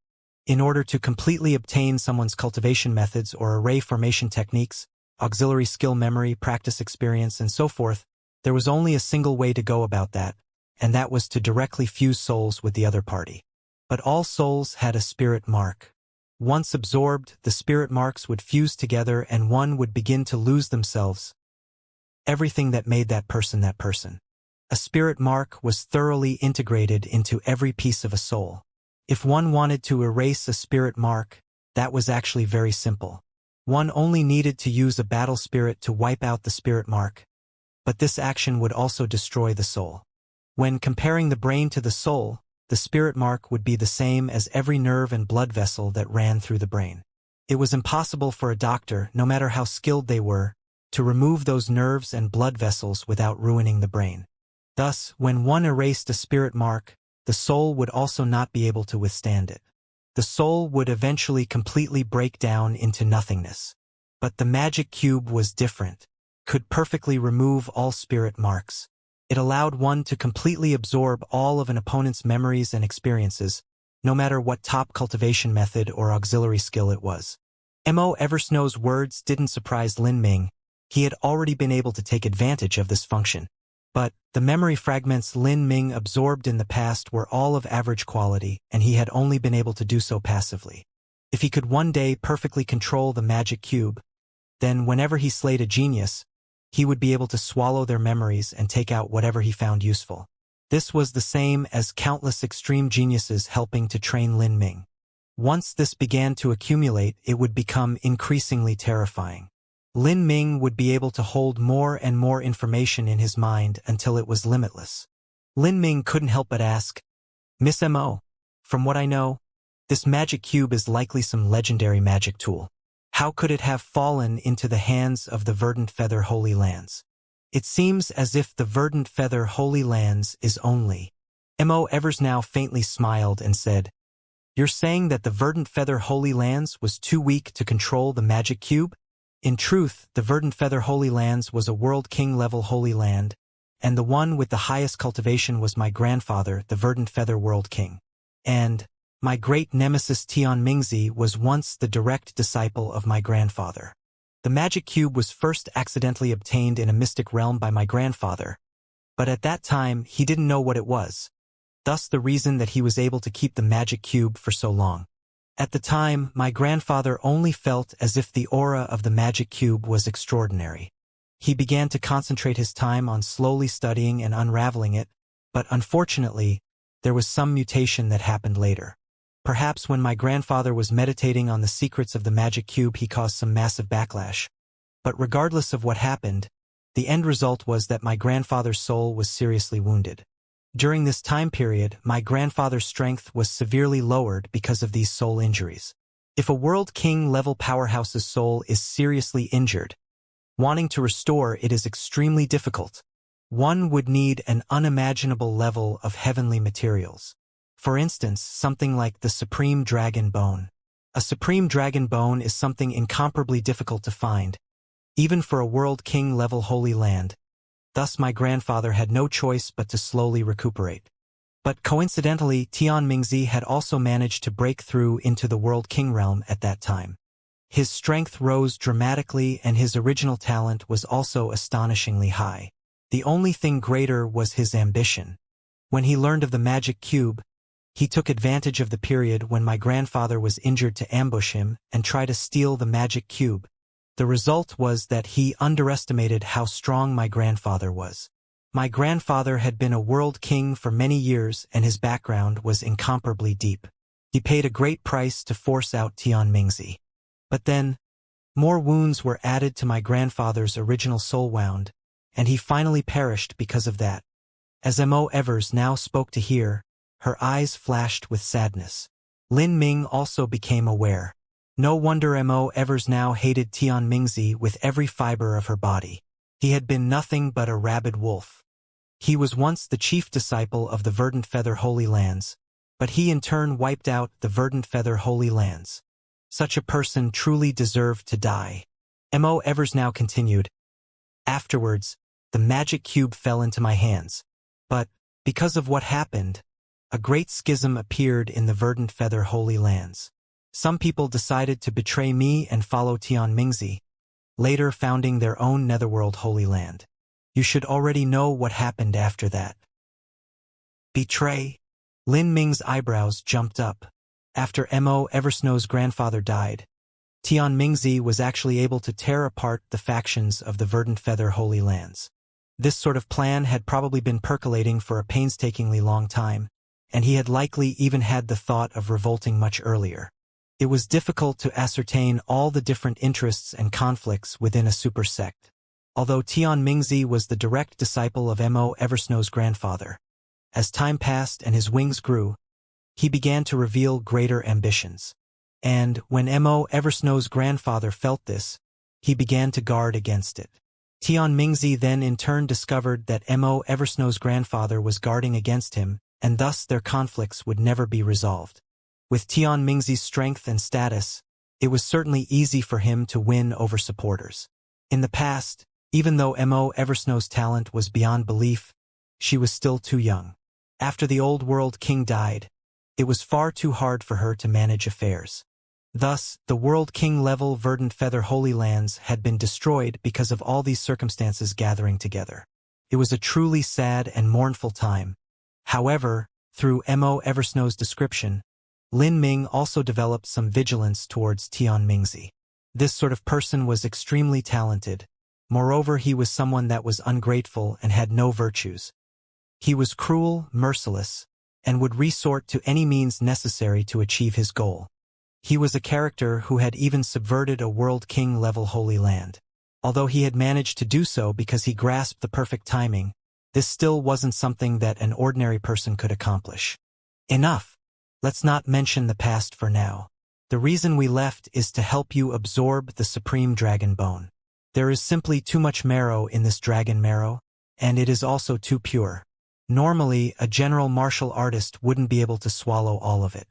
In order to completely obtain someone's cultivation methods or array formation techniques, auxiliary skill memory, practice experience, and so forth, there was only a single way to go about that, and that was to directly fuse souls with the other party. But all souls had a spirit mark. Once absorbed, the spirit marks would fuse together and one would begin to lose themselves. Everything that made that person that person. A spirit mark was thoroughly integrated into every piece of a soul. If one wanted to erase a spirit mark, that was actually very simple. One only needed to use a battle spirit to wipe out the spirit mark. But this action would also destroy the soul. When comparing the brain to the soul, the spirit mark would be the same as every nerve and blood vessel that ran through the brain. It was impossible for a doctor, no matter how skilled they were, to remove those nerves and blood vessels without ruining the brain. Thus, when one erased a spirit mark, the soul would also not be able to withstand it. The soul would eventually completely break down into nothingness. But the magic cube was different, could perfectly remove all spirit marks. It allowed one to completely absorb all of an opponent's memories and experiences, no matter what top cultivation method or auxiliary skill it was. Mo Eversnow's words didn't surprise Lin Ming. He had already been able to take advantage of this function. But the memory fragments Lin Ming absorbed in the past were all of average quality, and he had only been able to do so passively. If he could one day perfectly control the magic cube, then whenever he slayed a genius, he would be able to swallow their memories and take out whatever he found useful. This was the same as countless extreme geniuses helping to train Lin Ming. Once this began to accumulate, it would become increasingly terrifying. Lin Ming would be able to hold more and more information in his mind until it was limitless. Lin Ming couldn't help but ask, "Miss Mo, from what I know, this magic cube is likely some legendary magic tool. How could it have fallen into the hands of the Verdant Feather Holy Lands? It seems as if the Verdant Feather Holy Lands is only." Mo Eversnow faintly smiled and said, "You're saying that the Verdant Feather Holy Lands was too weak to control the magic cube? In truth, the Verdant Feather Holy Lands was a World King level Holy Land, and the one with the highest cultivation was my grandfather, the Verdant Feather World King. And my great nemesis Tian Mingzi was once the direct disciple of my grandfather. The magic cube was first accidentally obtained in a mystic realm by my grandfather, but at that time he didn't know what it was. Thus the reason that he was able to keep the magic cube for so long. At the time, my grandfather only felt as if the aura of the magic cube was extraordinary. He began to concentrate his time on slowly studying and unraveling it, but unfortunately, there was some mutation that happened later. Perhaps when my grandfather was meditating on the secrets of the magic cube, he caused some massive backlash. But regardless of what happened, the end result was that my grandfather's soul was seriously wounded. During this time period, my grandfather's strength was severely lowered because of these soul injuries. If a World King level powerhouse's soul is seriously injured, wanting to restore it is extremely difficult. One would need an unimaginable level of heavenly materials. For instance, something like the Supreme Dragon Bone. A Supreme Dragon Bone is something incomparably difficult to find, even for a World King level Holy Land. Thus my grandfather had no choice but to slowly recuperate. But coincidentally, Tian Mingzi had also managed to break through into the World King realm at that time. His strength rose dramatically and his original talent was also astonishingly high. The only thing greater was his ambition. When he learned of the magic cube, he took advantage of the period when my grandfather was injured to ambush him and try to steal the magic cube. The result was that he underestimated how strong my grandfather was. My grandfather had been a world king for many years and his background was incomparably deep. He paid a great price to force out Tian Mingzi. But then, more wounds were added to my grandfather's original soul wound, and he finally perished because of that. As Mo Evers now spoke to hear, her eyes flashed with sadness. Lin Ming also became aware. No wonder Mo Evers now hated Tian Mingzi with every fiber of her body. He had been nothing but a rabid wolf. He was once the chief disciple of the Verdant Feather Holy Lands, but he in turn wiped out the Verdant Feather Holy Lands. Such a person truly deserved to die. Mo Evers now continued. Afterwards, the magic cube fell into my hands. But, because of what happened, a great schism appeared in the Verdant Feather Holy Lands. Some people decided to betray me and follow Tian Mingzi, later founding their own netherworld Holy Land. You should already know what happened after that. Betray? Lin Ming's eyebrows jumped up. After Mo Eversnow's grandfather died, Tian Mingzi was actually able to tear apart the factions of the Verdant Feather Holy Lands. This sort of plan had probably been percolating for a painstakingly long time, and he had likely even had the thought of revolting much earlier. It was difficult to ascertain all the different interests and conflicts within a super sect. Although Tian Mingzi was the direct disciple of Mo Eversnow's grandfather, as time passed and his wings grew, he began to reveal greater ambitions. And when Mo Eversnow's grandfather felt this, he began to guard against it. Tian Mingzi then in turn discovered that Mo Eversnow's grandfather was guarding against him, and thus their conflicts would never be resolved. With Tian Mingzi's strength and status, it was certainly easy for him to win over supporters. In the past, even though Mo Eversnow's talent was beyond belief, she was still too young. After the Old World King died, it was far too hard for her to manage affairs. Thus, the World King-level Verdant Feather Holy Lands had been destroyed because of all these circumstances gathering together. It was a truly sad and mournful time. However, through Mo Eversnow's description, Lin Ming also developed some vigilance towards Tian Mingzi. This sort of person was extremely talented. Moreover, he was someone that was ungrateful and had no virtues. He was cruel, merciless, and would resort to any means necessary to achieve his goal. He was a character who had even subverted a World King-level Holy Land. Although he had managed to do so because he grasped the perfect timing, this still wasn't something that an ordinary person could accomplish. Enough. Let's not mention the past for now. The reason we left is to help you absorb the supreme dragon bone. There is simply too much marrow in this dragon marrow, and it is also too pure. Normally, a general martial artist wouldn't be able to swallow all of it.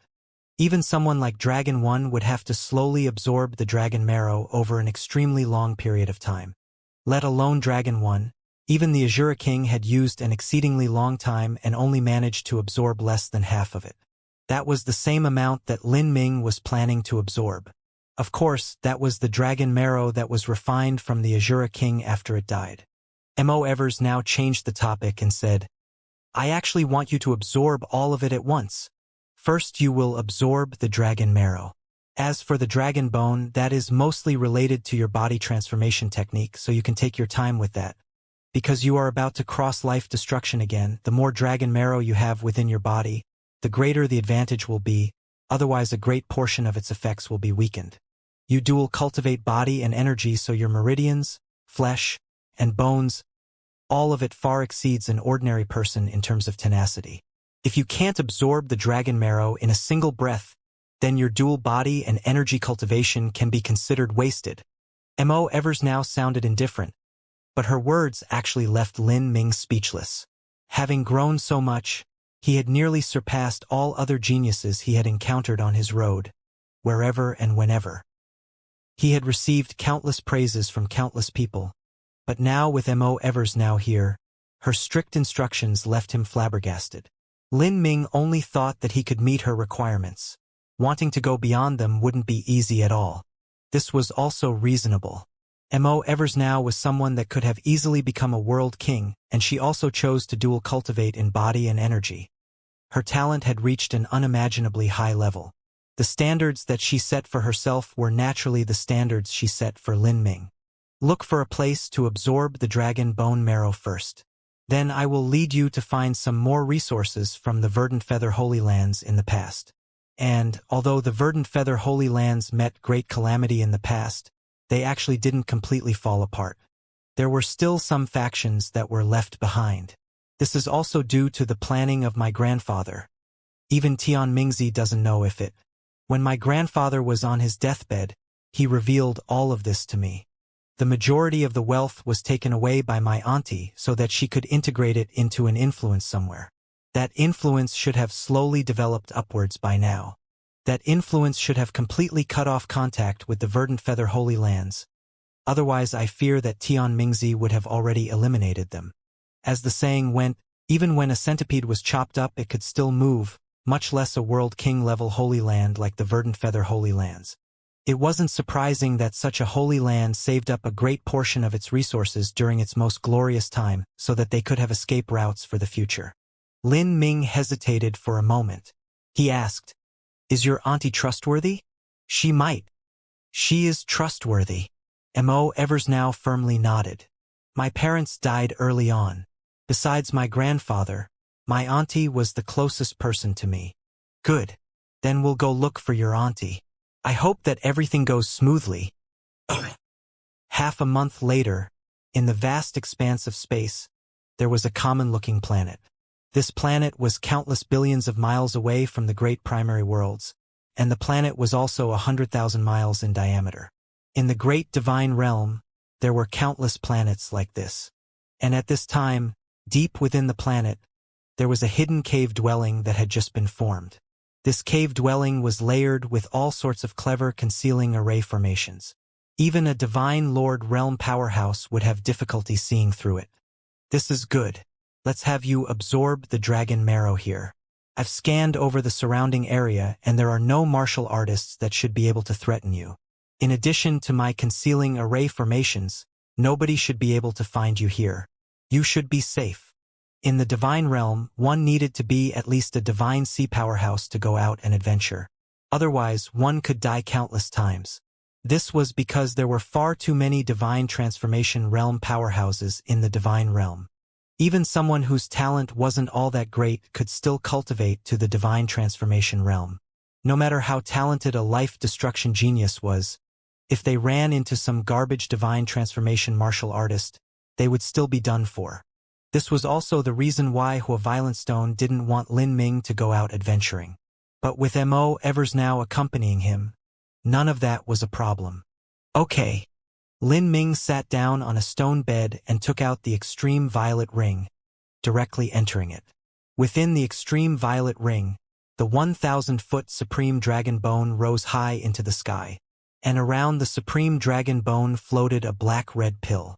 Even someone like Dragon 1 would have to slowly absorb the dragon marrow over an extremely long period of time. Let alone Dragon 1, even the Azura King had used an exceedingly long time and only managed to absorb less than half of it. That was the same amount that Lin Ming was planning to absorb. Of course, that was the dragon marrow that was refined from the Azura King after it died. Mo Evers now changed the topic and said, I actually want you to absorb all of it at once. First you will absorb the dragon marrow. As for the dragon bone, that is mostly related to your body transformation technique, so you can take your time with that. Because you are about to cross life destruction again, the more dragon marrow you have within your body, the greater the advantage will be, otherwise a great portion of its effects will be weakened. You dual cultivate body and energy so your meridians, flesh, and bones, all of it far exceeds an ordinary person in terms of tenacity. If you can't absorb the dragon marrow in a single breath, then your dual body and energy cultivation can be considered wasted. Mo Evers now sounded indifferent, but her words actually left Lin Ming speechless. Having grown so much, he had nearly surpassed all other geniuses he had encountered on his road, wherever and whenever. He had received countless praises from countless people, but now with Mo Evers now here, her strict instructions left him flabbergasted. Lin Ming only thought that he could meet her requirements. Wanting to go beyond them wouldn't be easy at all. This was also reasonable. Mo Evers now was someone that could have easily become a world king, and she also chose to dual cultivate in body and energy. Her talent had reached an unimaginably high level. The standards that she set for herself were naturally the standards she set for Lin Ming. Look for a place to absorb the dragon bone marrow first. Then I will lead you to find some more resources from the Verdant Feather Holy Lands in the past. And, although the Verdant Feather Holy Lands met great calamity in the past, they actually didn't completely fall apart. There were still some factions that were left behind. This is also due to the planning of my grandfather. Even Tian Mingzi doesn't know if it. When my grandfather was on his deathbed, he revealed all of this to me. The majority of the wealth was taken away by my auntie so that she could integrate it into an influence somewhere. That influence should have slowly developed upwards by now. That influence should have completely cut off contact with the Verdant Feather Holy Lands. Otherwise, I fear that Tian Mingzi would have already eliminated them. As the saying went, even when a centipede was chopped up it could still move, much less a World King-level Holy Land like the Verdant Feather Holy Lands. It wasn't surprising that such a holy land saved up a great portion of its resources during its most glorious time so that they could have escape routes for the future. Lin Ming hesitated for a moment. He asked, "Is your auntie trustworthy?" "She might. She is trustworthy." Mo Evers now firmly nodded. "My parents died early on. Besides my grandfather, my auntie was the closest person to me." "Good. Then we'll go look for your auntie. I hope that everything goes smoothly." Half a month later, in the vast expanse of space, there was a common-looking planet. This planet was countless billions of miles away from the great primary worlds, and the planet was also 100,000 miles in diameter. In the great divine realm, there were countless planets like this. And at this time, deep within the planet, there was a hidden cave dwelling that had just been formed. This cave dwelling was layered with all sorts of clever concealing array formations. Even a divine Lord realm powerhouse would have difficulty seeing through it. "This is good. Let's have you absorb the dragon marrow here. I've scanned over the surrounding area and there are no martial artists that should be able to threaten you. In addition to my concealing array formations, nobody should be able to find you here. You should be safe." In the divine realm, one needed to be at least a divine sea powerhouse to go out and adventure. Otherwise, one could die countless times. This was because there were far too many divine transformation realm powerhouses in the divine realm. Even someone whose talent wasn't all that great could still cultivate to the divine transformation realm. No matter how talented a life destruction genius was, if they ran into some garbage divine transformation martial artist, they would still be done for. This was also the reason why Hua Violentstone didn't want Lin Ming to go out adventuring. But with Mo Evers now accompanying him, none of that was a problem. "Okay." Lin Ming sat down on a stone bed and took out the extreme violet ring, directly entering it. Within the extreme violet ring, the 1,000-foot supreme dragon bone rose high into the sky, and around the supreme dragon bone floated a black-red pill.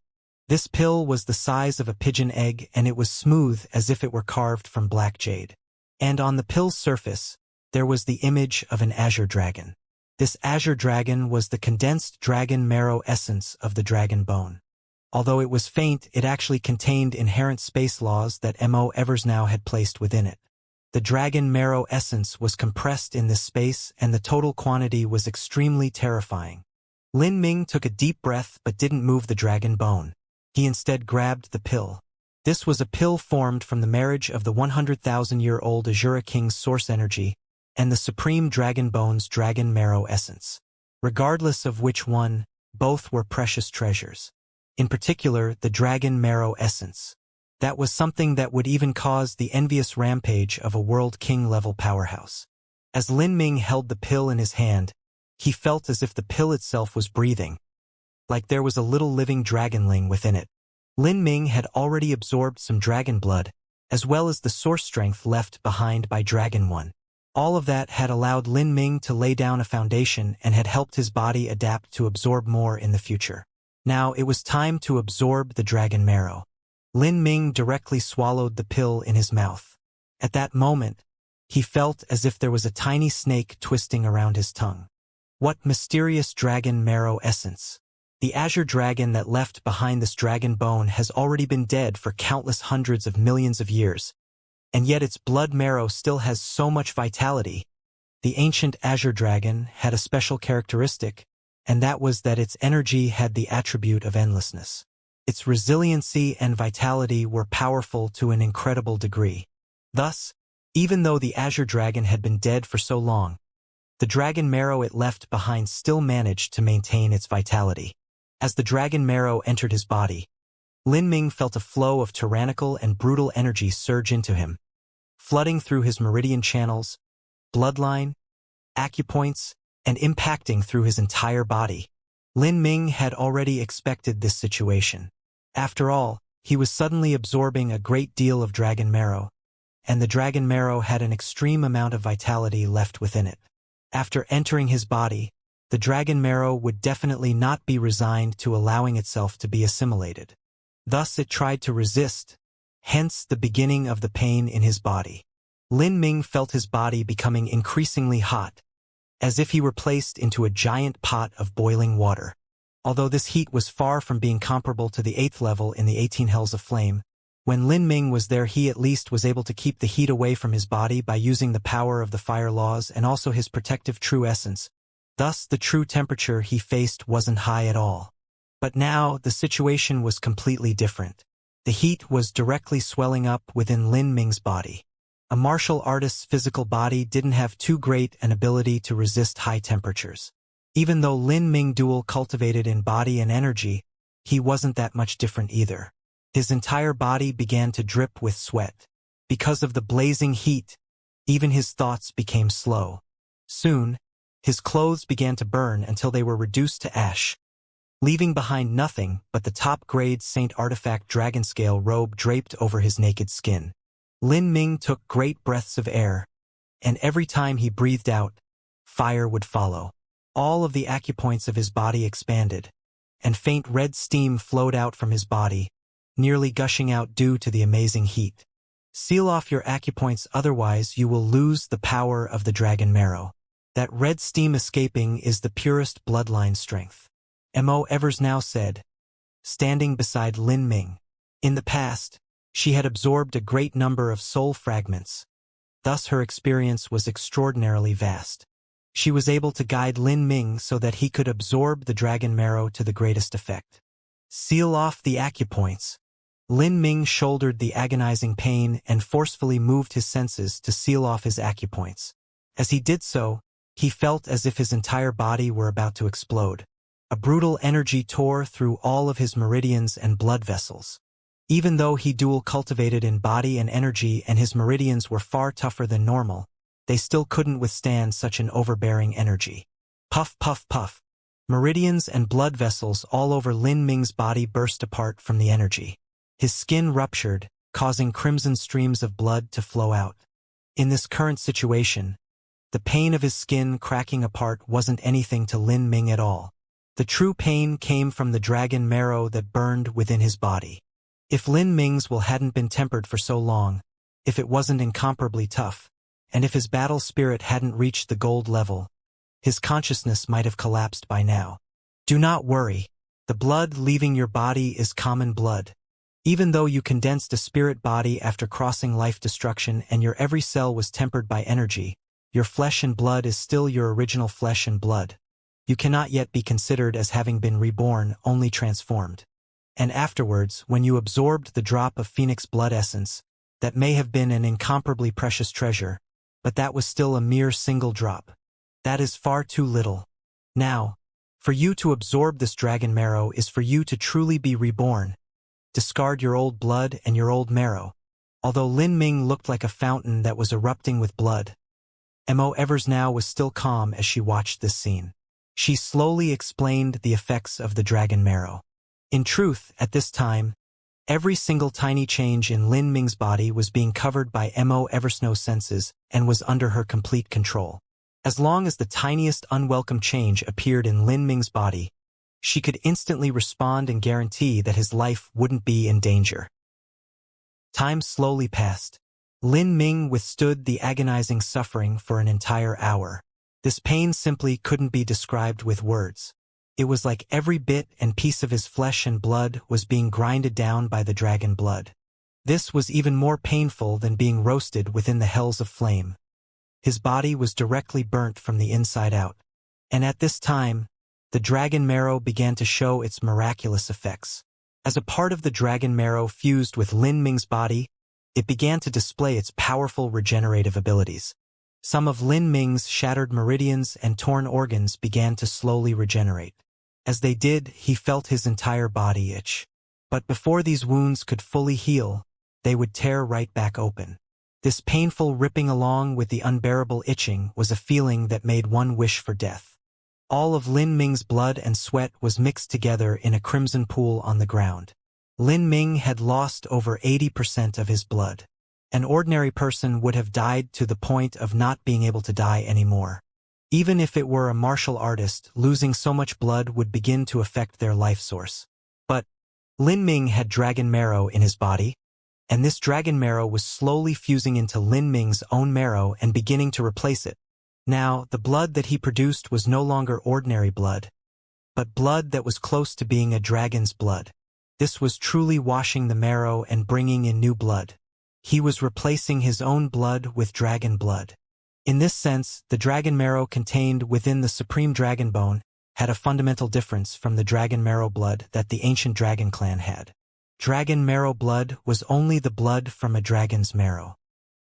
This pill was the size of a pigeon egg and it was smooth as if it were carved from black jade. And on the pill's surface, there was the image of an azure dragon. This azure dragon was the condensed dragon marrow essence of the dragon bone. Although it was faint, it actually contained inherent space laws that Mo Evers now had placed within it. The dragon marrow essence was compressed in this space and the total quantity was extremely terrifying. Lin Ming took a deep breath but didn't move the dragon bone. He instead grabbed the pill. This was a pill formed from the marriage of the 100,000-year-old Azura King's source energy and the Supreme Dragon Bone's dragon marrow essence. Regardless of which one, both were precious treasures. In particular, the dragon marrow essence. That was something that would even cause the envious rampage of a world king-level powerhouse. As Lin Ming held the pill in his hand, he felt as if the pill itself was breathing, like there was a little living dragonling within it. Lin Ming had already absorbed some dragon blood, as well as the source strength left behind by Dragon One. All of that had allowed Lin Ming to lay down a foundation and had helped his body adapt to absorb more in the future. Now it was time to absorb the dragon marrow. Lin Ming directly swallowed the pill in his mouth. At that moment, he felt as if there was a tiny snake twisting around his tongue. What mysterious dragon marrow essence! The azure dragon that left behind this dragon bone has already been dead for countless hundreds of millions of years, and yet its blood marrow still has so much vitality. The ancient azure dragon had a special characteristic, and that was that its energy had the attribute of endlessness. Its resiliency and vitality were powerful to an incredible degree. Thus, even though the azure dragon had been dead for so long, the dragon marrow it left behind still managed to maintain its vitality. As the dragon marrow entered his body, Lin Ming felt a flow of tyrannical and brutal energy surge into him, flooding through his meridian channels, bloodline, acupoints, and impacting through his entire body. Lin Ming had already expected this situation. After all, he was suddenly absorbing a great deal of dragon marrow, and the dragon marrow had an extreme amount of vitality left within it. After entering his body, the dragon marrow would definitely not be resigned to allowing itself to be assimilated. Thus it tried to resist, hence the beginning of the pain in his body. Lin Ming felt his body becoming increasingly hot, as if he were placed into a giant pot of boiling water. Although this heat was far from being comparable to the 8th level in the 18 Hells of Flame, when Lin Ming was there he at least was able to keep the heat away from his body by using the power of the fire laws and also his protective true essence. Thus, the true temperature he faced wasn't high at all. But now, the situation was completely different. The heat was directly swelling up within Lin Ming's body. A martial artist's physical body didn't have too great an ability to resist high temperatures. Even though Lin Ming dual cultivated in body and energy, he wasn't that much different either. His entire body began to drip with sweat. Because of the blazing heat, even his thoughts became slow. Soon, his clothes began to burn until they were reduced to ash, leaving behind nothing but the top-grade Saint Artifact dragon scale robe draped over his naked skin. Lin Ming took great breaths of air, and every time he breathed out, fire would follow. All of the acupoints of his body expanded, and faint red steam flowed out from his body, nearly gushing out due to the amazing heat. Seal off your acupoints, otherwise you will lose the power of the dragon marrow. That red steam escaping is the purest bloodline strength. Mo Evers now said, standing beside Lin Ming. In the past, she had absorbed a great number of soul fragments. Thus her experience was extraordinarily vast. She was able to guide Lin Ming so that he could absorb the dragon marrow to the greatest effect. Seal off the acupoints. Lin Ming shouldered the agonizing pain and forcefully moved his senses to seal off his acupoints. As he did so, he felt as if his entire body were about to explode. A brutal energy tore through all of his meridians and blood vessels. Even though he dual cultivated in body and energy and his meridians were far tougher than normal, they still couldn't withstand such an overbearing energy. Puff, puff, puff. Meridians and blood vessels all over Lin Ming's body burst apart from the energy. His skin ruptured, causing crimson streams of blood to flow out. In this current situation, the pain of his skin cracking apart wasn't anything to Lin Ming at all. The true pain came from the dragon marrow that burned within his body. If Lin Ming's will hadn't been tempered for so long, if it wasn't incomparably tough, and if his battle spirit hadn't reached the gold level, his consciousness might have collapsed by now. Do not worry. The blood leaving your body is common blood. Even though you condensed a spirit body after crossing life destruction and your every cell was tempered by energy, your flesh and blood is still your original flesh and blood. You cannot yet be considered as having been reborn, only transformed. And afterwards, when you absorbed the drop of Phoenix blood essence, that may have been an incomparably precious treasure, but that was still a mere single drop. That is far too little. Now, for you to absorb this dragon marrow is for you to truly be reborn. Discard your old blood and your old marrow. Although Lin Ming looked like a fountain that was erupting with blood, Mo Evers now was still calm as she watched this scene. She slowly explained the effects of the dragon marrow. In truth, at this time, every single tiny change in Lin Ming's body was being covered by Mo Eversnow's senses and was under her complete control. As long as the tiniest unwelcome change appeared in Lin Ming's body, she could instantly respond and guarantee that his life wouldn't be in danger. Time slowly passed. Lin Ming withstood the agonizing suffering for an entire hour. This pain simply couldn't be described with words. It was like every bit and piece of his flesh and blood was being grinded down by the dragon blood. This was even more painful than being roasted within the hells of flame. His body was directly burnt from the inside out. And at this time, the dragon marrow began to show its miraculous effects. As a part of the dragon marrow fused with Lin Ming's body, it began to display its powerful regenerative abilities. Some of Lin Ming's shattered meridians and torn organs began to slowly regenerate. As they did, he felt his entire body itch. But before these wounds could fully heal, they would tear right back open. This painful ripping along with the unbearable itching was a feeling that made one wish for death. All of Lin Ming's blood and sweat was mixed together in a crimson pool on the ground. Lin Ming had lost over 80% of his blood. An ordinary person would have died to the point of not being able to die anymore. Even if it were a martial artist, losing so much blood would begin to affect their life source. But Lin Ming had dragon marrow in his body, and this dragon marrow was slowly fusing into Lin Ming's own marrow and beginning to replace it. Now, the blood that he produced was no longer ordinary blood, but blood that was close to being a dragon's blood. This was truly washing the marrow and bringing in new blood. He was replacing his own blood with dragon blood. In this sense, the dragon marrow contained within the supreme dragon bone had a fundamental difference from the dragon marrow blood that the ancient dragon clan had. Dragon marrow blood was only the blood from a dragon's marrow.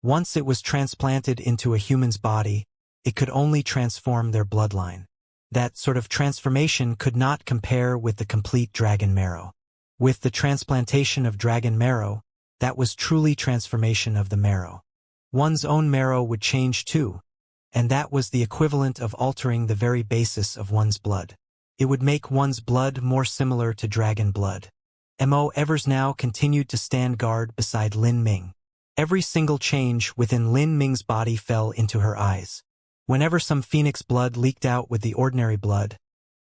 Once it was transplanted into a human's body, it could only transform their bloodline. That sort of transformation could not compare with the complete dragon marrow. With the transplantation of dragon marrow, that was truly transformation of the marrow. One's own marrow would change too, and that was the equivalent of altering the very basis of one's blood. It would make one's blood more similar to dragon blood. Mo Evers now continued to stand guard beside Lin Ming. Every single change within Lin Ming's body fell into her eyes. Whenever some phoenix blood leaked out with the ordinary blood,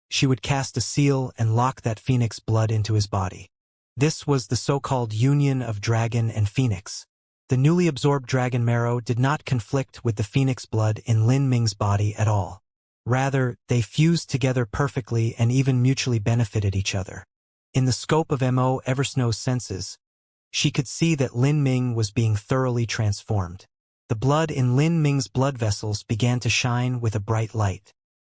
she would cast a seal and lock that phoenix blood into his body. This was the so-called union of dragon and phoenix. The newly absorbed dragon marrow did not conflict with the phoenix blood in Lin Ming's body at all. Rather, they fused together perfectly and even mutually benefited each other. In the scope of Mo Eversnow's senses, she could see that Lin Ming was being thoroughly transformed. The blood in Lin Ming's blood vessels began to shine with a bright light.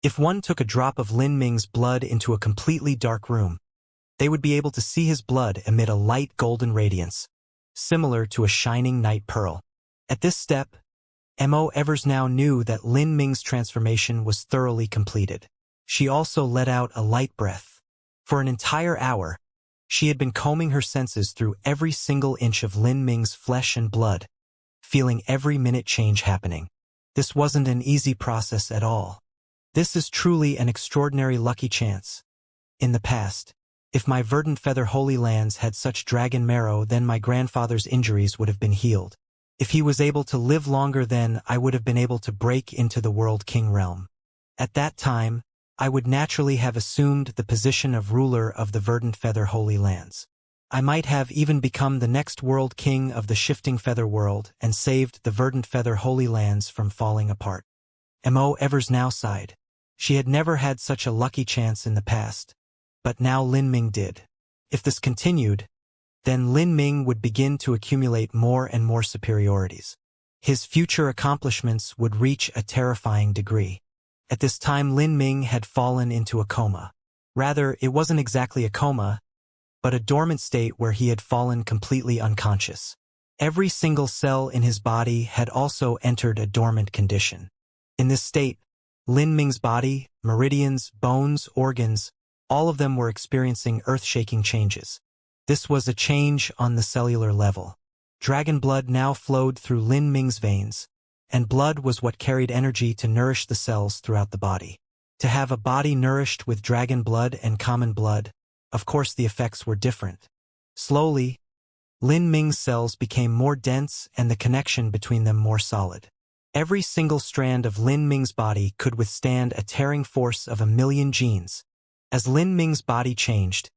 If one took a drop of Lin Ming's blood into a completely dark room, they would be able to see his blood emit a light golden radiance, similar to a shining night pearl. At this step, Mo Evers now knew that Lin Ming's transformation was thoroughly completed. She also let out a light breath. For an entire hour, she had been combing her senses through every single inch of Lin Ming's flesh and blood, feeling every minute change happening. This wasn't an easy process at all. This is truly an extraordinary lucky chance. In the past, if my verdant feather holy lands had such dragon marrow, then my grandfather's injuries would have been healed. If he was able to live longer, then I would have been able to break into the World King realm. At that time, I would naturally have assumed the position of ruler of the verdant feather holy lands. I might have even become the next world king of the shifting feather world and saved the verdant feather holy lands from falling apart. Mo Evers now sighed. She had never had such a lucky chance in the past, but now Lin Ming did. If this continued, then Lin Ming would begin to accumulate more and more superiorities. His future accomplishments would reach a terrifying degree. At this time, Lin Ming had fallen into a coma. Rather, it wasn't exactly a coma, but a dormant state where he had fallen completely unconscious. Every single cell in his body had also entered a dormant condition. In this state, Lin Ming's body, meridians, bones, organs, all of them were experiencing earth-shaking changes. This was a change on the cellular level. Dragon blood now flowed through Lin Ming's veins, and blood was what carried energy to nourish the cells throughout the body. To have a body nourished with dragon blood and common blood, of course the effects were different. Slowly, Lin Ming's cells became more dense and the connection between them more solid. Every single strand of Lin Ming's body could withstand a tearing force of 1,000,000 genes. As Lin Ming's body changed,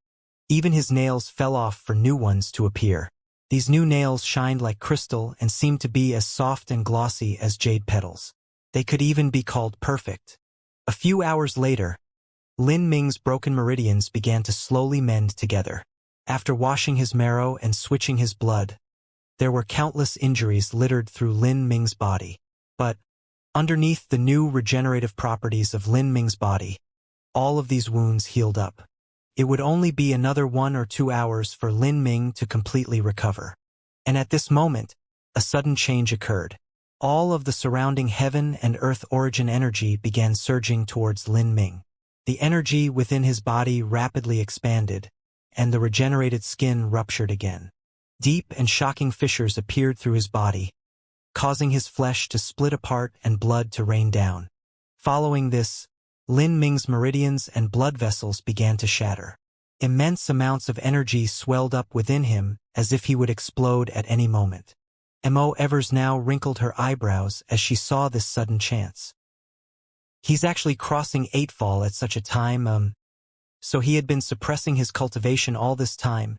even his nails fell off for new ones to appear. These new nails shined like crystal and seemed to be as soft and glossy as jade petals. They could even be called perfect. A few hours later, Lin Ming's broken meridians began to slowly mend together. After washing his marrow and switching his blood, there were countless injuries littered through Lin Ming's body. But, underneath the new regenerative properties of Lin Ming's body, all of these wounds healed up. It would only be another 1 or 2 hours for Lin Ming to completely recover. And at this moment, a sudden change occurred. All of the surrounding heaven and earth origin energy began surging towards Lin Ming. The energy within his body rapidly expanded, and the regenerated skin ruptured again. Deep and shocking fissures appeared through his body, causing his flesh to split apart and blood to rain down. Following this, Lin Ming's meridians and blood vessels began to shatter. Immense amounts of energy swelled up within him as if he would explode at any moment. Mo Evers now wrinkled her eyebrows as she saw this sudden chance. He's actually crossing 8-fall at such a time, So he had been suppressing his cultivation all this time.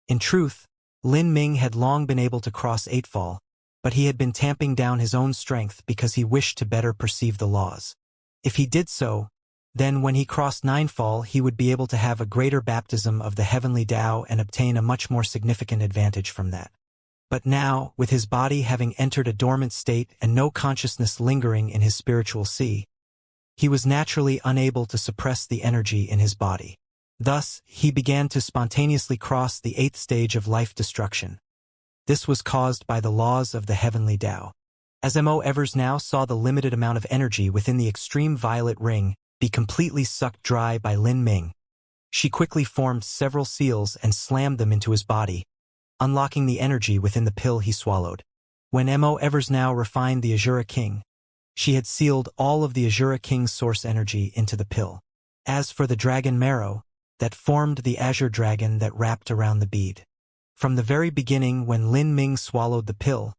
In truth, Lin Ming had long been able to cross 8-fall, but he had been tamping down his own strength because he wished to better perceive the laws. If he did so, then when he crossed Ninefall he would be able to have a greater baptism of the heavenly Tao and obtain a much more significant advantage from that. But now, with his body having entered a dormant state and no consciousness lingering in his spiritual sea, he was naturally unable to suppress the energy in his body. Thus, he began to spontaneously cross the 8th stage of life destruction. This was caused by the laws of the heavenly Tao. As Mo Evers now saw the limited amount of energy within the extreme violet ring be completely sucked dry by Lin Ming, she quickly formed several seals and slammed them into his body, unlocking the energy within the pill he swallowed. When Mo Evers now refined the Azura King, she had sealed all of the Azura King's source energy into the pill. As for the dragon marrow, that formed the azure dragon that wrapped around the bead. From the very beginning when Lin Ming swallowed the pill,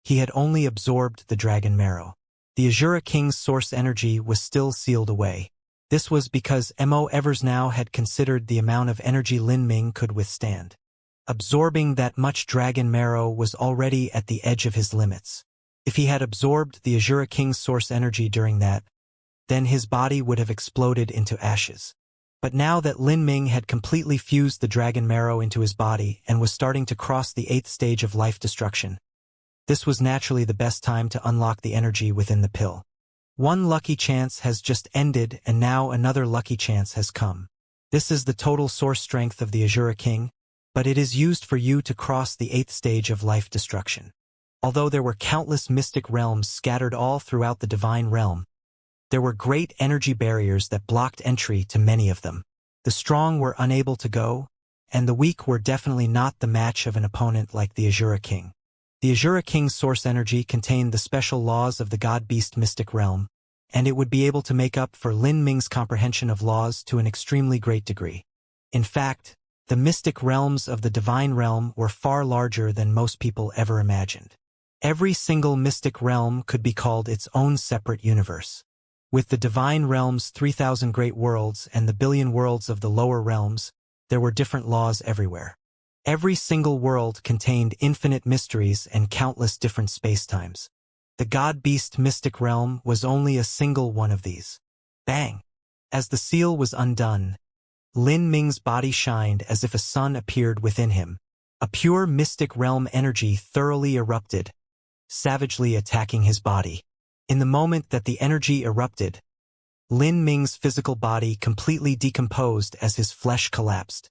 he had only absorbed the dragon marrow. The Azura King's source energy was still sealed away. This was because Mo Evers now had considered the amount of energy Lin Ming could withstand. Absorbing that much dragon marrow was already at the edge of his limits. If he had absorbed the Azura King's source energy during that, then his body would have exploded into ashes. But now that Lin Ming had completely fused the dragon marrow into his body and was starting to cross the 8th stage of life destruction, this was naturally the best time to unlock the energy within the pill. One lucky chance has just ended and now another lucky chance has come. This is the total source strength of the Azura King, but it is used for you to cross the 8th stage of life destruction. Although there were countless mystic realms scattered all throughout the divine realm, there were great energy barriers that blocked entry to many of them. The strong were unable to go, and the weak were definitely not the match of an opponent like the Azura King. The Azura King's source energy contained the special laws of the God-Beast mystic realm, and it would be able to make up for Lin Ming's comprehension of laws to an extremely great degree. In fact, the mystic realms of the divine realm were far larger than most people ever imagined. Every single mystic realm could be called its own separate universe. With the divine realm's 3,000 great worlds and the billion worlds of the lower realms, there were different laws everywhere. Every single world contained infinite mysteries and countless different spacetimes. The God-Beast mystic realm was only a single one of these. Bang! As the seal was undone, Lin Ming's body shined as if a sun appeared within him. A pure mystic realm energy thoroughly erupted, savagely attacking his body. In the moment that the energy erupted, Lin Ming's physical body completely decomposed as his flesh collapsed.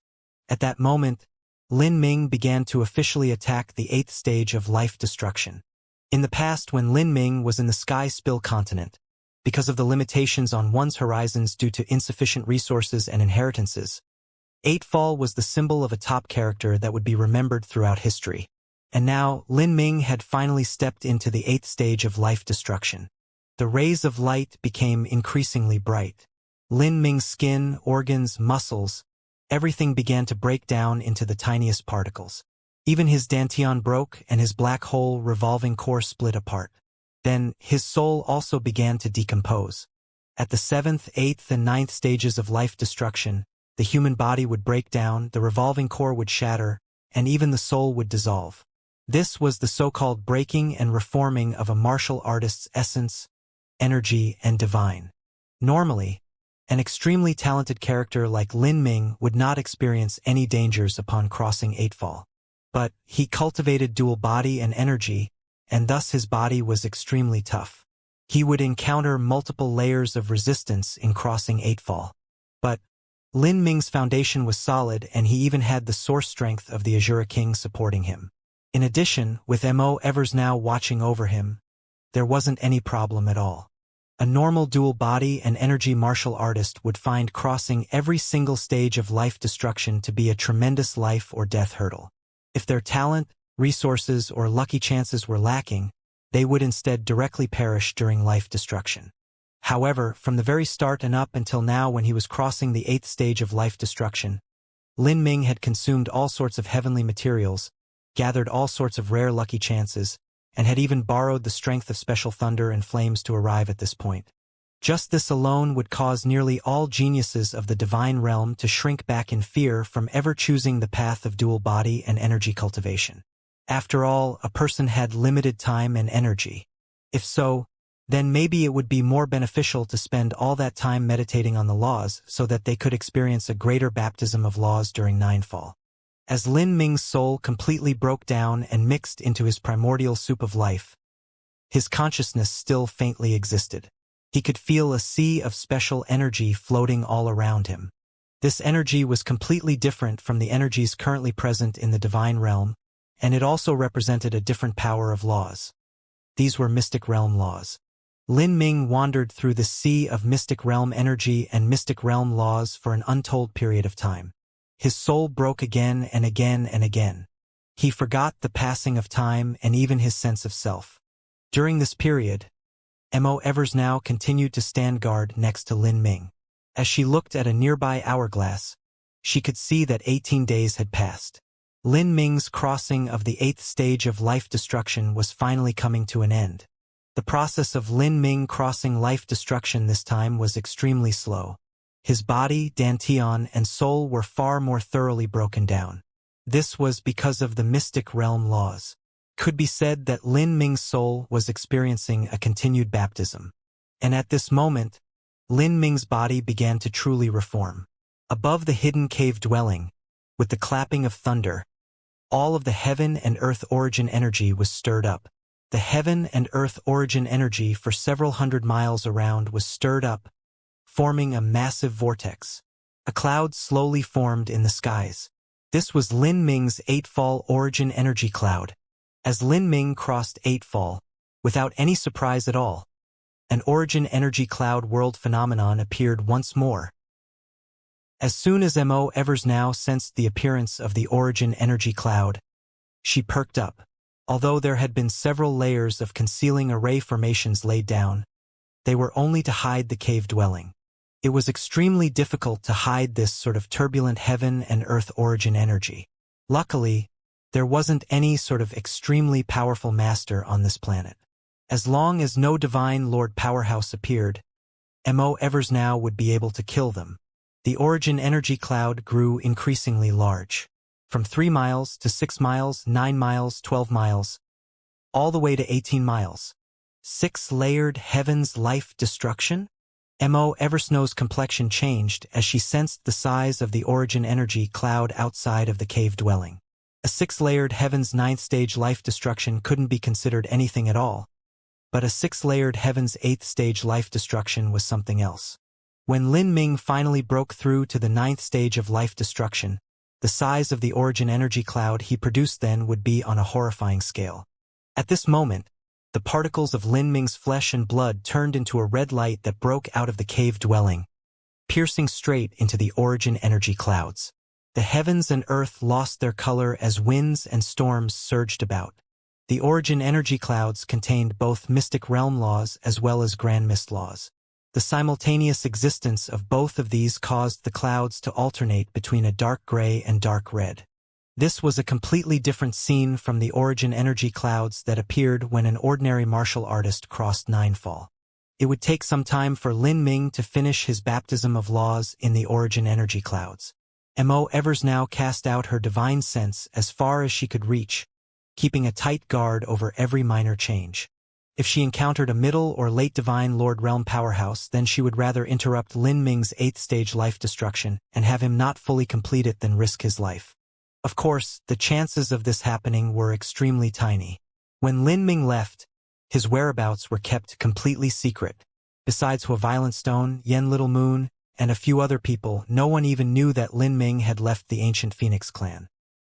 At that moment, Lin Ming began to officially attack the 8th stage of life destruction. In the past, when Lin Ming was in the Sky Spill continent, because of the limitations on one's horizons due to insufficient resources and inheritances, Eightfall was the symbol of a top character that would be remembered throughout history. And now, Lin Ming had finally stepped into the 8th stage of life destruction. The rays of light became increasingly bright. Lin Ming's skin, organs, muscles, everything began to break down into the tiniest particles. Even his dantian broke and his black hole revolving core split apart. Then, his soul also began to decompose. At the 7th, 8th, and 9th stages of life destruction, the human body would break down, the revolving core would shatter, and even the soul would dissolve. This was the so-called breaking and reforming of a martial artist's essence, energy, and divine. Normally, an extremely talented character like Lin Ming would not experience any dangers upon crossing Eightfall. But he cultivated dual body and energy, and thus his body was extremely tough. He would encounter multiple layers of resistance in crossing Eightfall. But Lin Ming's foundation was solid, and he even had the source strength of the Azura King supporting him. In addition, with Mo Evers now watching over him, there wasn't any problem at all. A normal dual body and energy martial artist would find crossing every single stage of life destruction to be a tremendous life or death hurdle. If their talent, resources, or lucky chances were lacking, they would instead directly perish during life destruction. However, from the very start and up until now when he was crossing the 8th stage of life destruction, Lin Ming had consumed all sorts of heavenly materials, gathered all sorts of rare lucky chances, and had even borrowed the strength of special thunder and flames to arrive at this point. Just this alone would cause nearly all geniuses of the divine realm to shrink back in fear from ever choosing the path of dual body and energy cultivation. After all, a person had limited time and energy. If so, then maybe it would be more beneficial to spend all that time meditating on the laws so that they could experience a greater baptism of laws during Ninefall. As Lin Ming's soul completely broke down and mixed into his primordial soup of life, his consciousness still faintly existed. He could feel a sea of special energy floating all around him. This energy was completely different from the energies currently present in the divine realm, and it also represented a different power of laws. These were mystic realm laws. Lin Ming wandered through the sea of mystic realm energy and mystic realm laws for an untold period of time. His soul broke again and again and again. He forgot the passing of time and even his sense of self. During this period, Mo Evers now continued to stand guard next to Lin Ming. As she looked at a nearby hourglass, she could see that 18 days had passed. Lin Ming's crossing of the 8th stage of life destruction was finally coming to an end. The process of Lin Ming crossing life destruction this time was extremely slow. His body, dantian, and soul were far more thoroughly broken down. This was because of the mystic realm laws. Could be said that Lin Ming's soul was experiencing a continued baptism. And at this moment, Lin Ming's body began to truly reform. Above the hidden cave dwelling, with the clapping of thunder, all of the heaven and earth origin energy was stirred up. The heaven and earth origin energy for several hundred miles around was stirred up, forming a massive vortex. A cloud slowly formed in the skies. This was Lin Ming's 8-fall origin energy cloud. As Lin Ming crossed 8-fall, without any surprise at all, an origin energy cloud world phenomenon appeared once more. As soon as Mo Evers now sensed the appearance of the origin energy cloud, she perked up. Although there had been several layers of concealing array formations laid down, they were only to hide the cave dwelling. It was extremely difficult to hide this sort of turbulent heaven and earth origin energy. Luckily, there wasn't any sort of extremely powerful master on this planet. As long as no divine Lord Powerhouse appeared, Mo Evers now would be able to kill them. The origin energy cloud grew increasingly large. From 3 miles to 6 miles, 9 miles, 12 miles, all the way to 18 miles. 6-layered heaven's life destruction? Mo Eversnow's complexion changed as she sensed the size of the origin energy cloud outside of the cave dwelling. A 6-layered heaven's 9th stage life destruction couldn't be considered anything at all, but a 6-layered heaven's 8th stage life destruction was something else. When Lin Ming finally broke through to the 9th stage of life destruction, the size of the origin energy cloud he produced then would be on a horrifying scale. At this moment, the particles of Lin Ming's flesh and blood turned into a red light that broke out of the cave dwelling, piercing straight into the origin energy clouds. The heavens and earth lost their color as winds and storms surged about. The origin energy clouds contained both mystic realm laws as well as grand mist laws. The simultaneous existence of both of these caused the clouds to alternate between a dark gray and dark red. This was a completely different scene from the origin energy clouds that appeared when an ordinary martial artist crossed Ninefall. It would take some time for Lin Ming to finish his baptism of laws in the origin energy clouds. Mo Evers now cast out her divine sense as far as she could reach, keeping a tight guard over every minor change. If she encountered a middle or late divine Lord Realm powerhouse, then she would rather interrupt Lin Ming's 8th stage life destruction and have him not fully complete it than risk his life. Of course, the chances of this happening were extremely tiny. When Lin Ming left, his whereabouts were kept completely secret. Besides Hua Violent Stone, Yen Little Moon, and a few other people, no one even knew that Lin Ming had left the ancient Phoenix clan.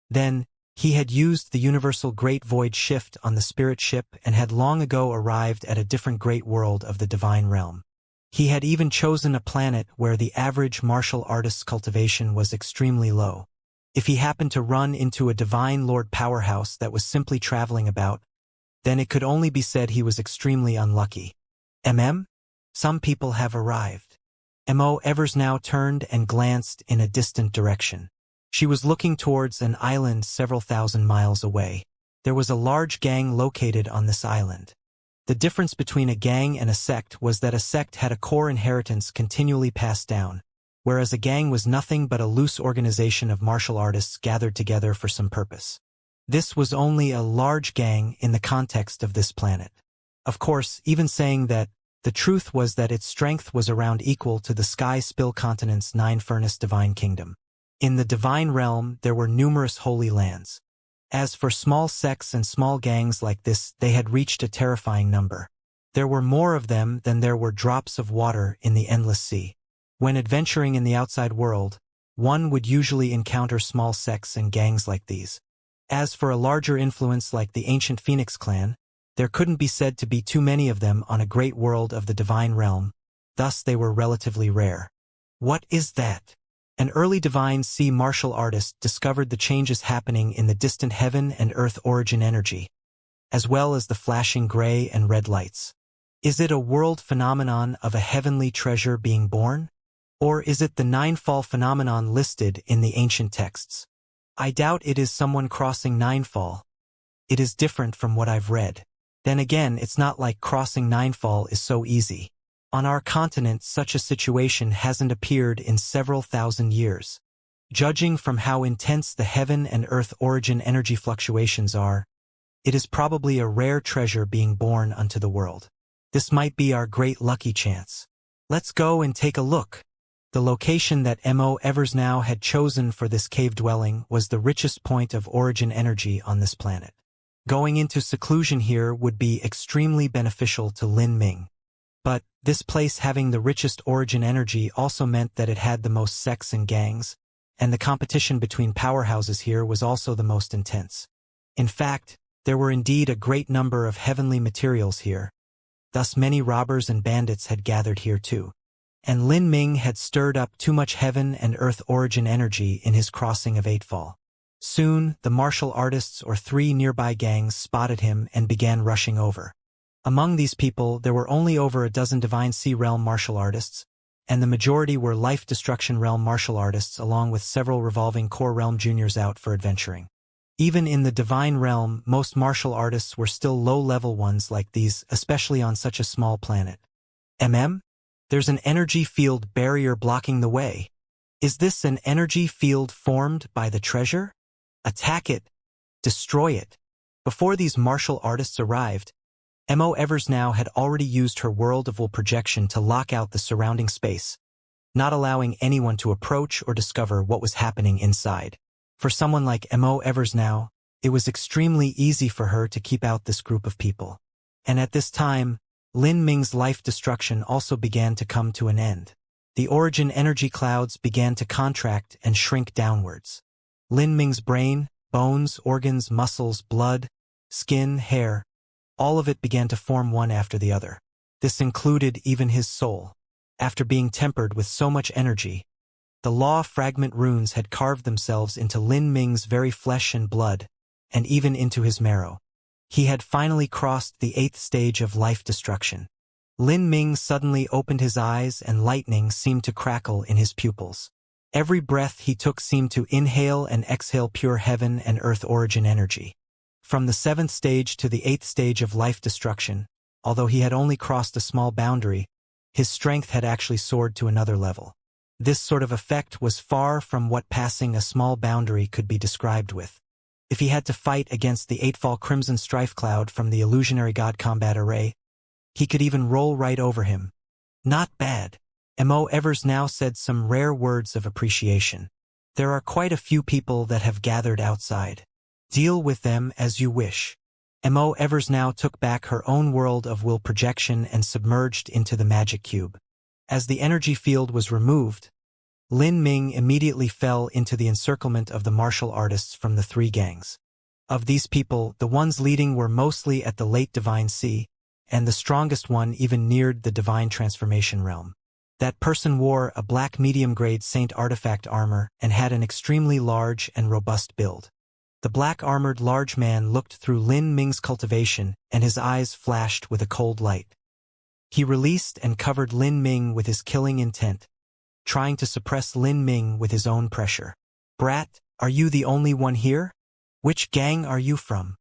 Then, he had used the universal Great Void Shift on the spirit ship and had long ago arrived at a different great world of the divine realm. He had even chosen a planet where the average martial artist's cultivation was extremely low. If he happened to run into a divine lord powerhouse that was simply traveling about, then it could only be said he was extremely unlucky. Some people have arrived. Mo Evers now turned and glanced in a distant direction. She was looking towards an island several thousand miles away. There was a large gang located on this island. The difference between a gang and a sect was that a sect had a core inheritance continually passed down, whereas a gang was nothing but a loose organization of martial artists gathered together for some purpose. This was only a large gang in the context of this planet. Of course, even saying that, the truth was that its strength was around equal to the Sky Spill Continent's 9-furnace divine kingdom. In the divine realm, there were numerous holy lands. As for small sects and small gangs like this, they had reached a terrifying number. There were more of them than there were drops of water in the endless sea. When adventuring in the outside world, one would usually encounter small sects and gangs like these. As for a larger influence like the ancient Phoenix clan, there couldn't be said to be too many of them on a great world of the divine realm, thus they were relatively rare. What is that? An early divine sea martial artist discovered the changes happening in the distant heaven and earth origin energy, as well as the flashing gray and red lights. Is it a world phenomenon of a heavenly treasure being born? Or is it the ninefall phenomenon listed in the ancient texts? I doubt it is someone crossing ninefall. It is different from what I've read. Then again, it's not like crossing ninefall is so easy. On our continent, such a situation hasn't appeared in several thousand years. Judging from how intense the heaven and earth origin energy fluctuations are, it is probably a rare treasure being born unto the world. This might be our great lucky chance. Let's go and take a look. The location that Mo Eversnow had chosen for this cave dwelling was the richest point of origin energy on this planet. Going into seclusion here would be extremely beneficial to Lin Ming. But, this place having the richest origin energy also meant that it had the most sects and gangs, and the competition between powerhouses here was also the most intense. In fact, there were indeed a great number of heavenly materials here. Thus many robbers and bandits had gathered here too. And Lin Ming had stirred up too much heaven and earth origin energy in his crossing of Eightfall. Soon, the martial artists or 3 nearby gangs spotted him and began rushing over. Among these people, there were only over a dozen Divine Sea Realm martial artists, and the majority were Life Destruction Realm martial artists along with several revolving Core Realm juniors out for adventuring. Even in the Divine Realm, most martial artists were still low-level ones like these, especially on such a small planet. There's an energy field barrier blocking the way. Is this an energy field formed by the treasure? Attack it. Destroy it. Before these martial artists arrived, Mo Eversnow had already used her world of will projection to lock out the surrounding space, not allowing anyone to approach or discover what was happening inside. For someone like Mo Eversnow, it was extremely easy for her to keep out this group of people. And at this time, Lin Ming's life destruction also began to come to an end. The origin energy clouds began to contract and shrink downwards. Lin Ming's brain, bones, organs, muscles, blood, skin, hair, all of it began to form one after the other. This included even his soul. After being tempered with so much energy, the law fragment runes had carved themselves into Lin Ming's very flesh and blood, and even into his marrow. He had finally crossed the 8th stage of life destruction. Lin Ming suddenly opened his eyes and lightning seemed to crackle in his pupils. Every breath he took seemed to inhale and exhale pure heaven and earth origin energy. From the 7th stage to the 8th stage of life destruction, although he had only crossed a small boundary, his strength had actually soared to another level. This sort of effect was far from what passing a small boundary could be described with. If he had to fight against the 8-fall Crimson Strife Cloud from the Illusionary God Combat Array, he could even roll right over him. Not bad. Mo Eversnow said some rare words of appreciation. There are quite a few people that have gathered outside. Deal with them as you wish. Mo Eversnow took back her own world of will projection and submerged into the magic cube. As the energy field was removed, Lin Ming immediately fell into the encirclement of the martial artists from the 3 gangs. Of these people, the ones leading were mostly at the late Divine Sea, and the strongest one even neared the Divine Transformation realm. That person wore a black medium-grade Saint artifact armor and had an extremely large and robust build. The black-armored large man looked through Lin Ming's cultivation, and his eyes flashed with a cold light. He released and covered Lin Ming with his killing intent, trying to suppress Lin Ming with his own pressure. Brat, are you the only one here? Which gang are you from?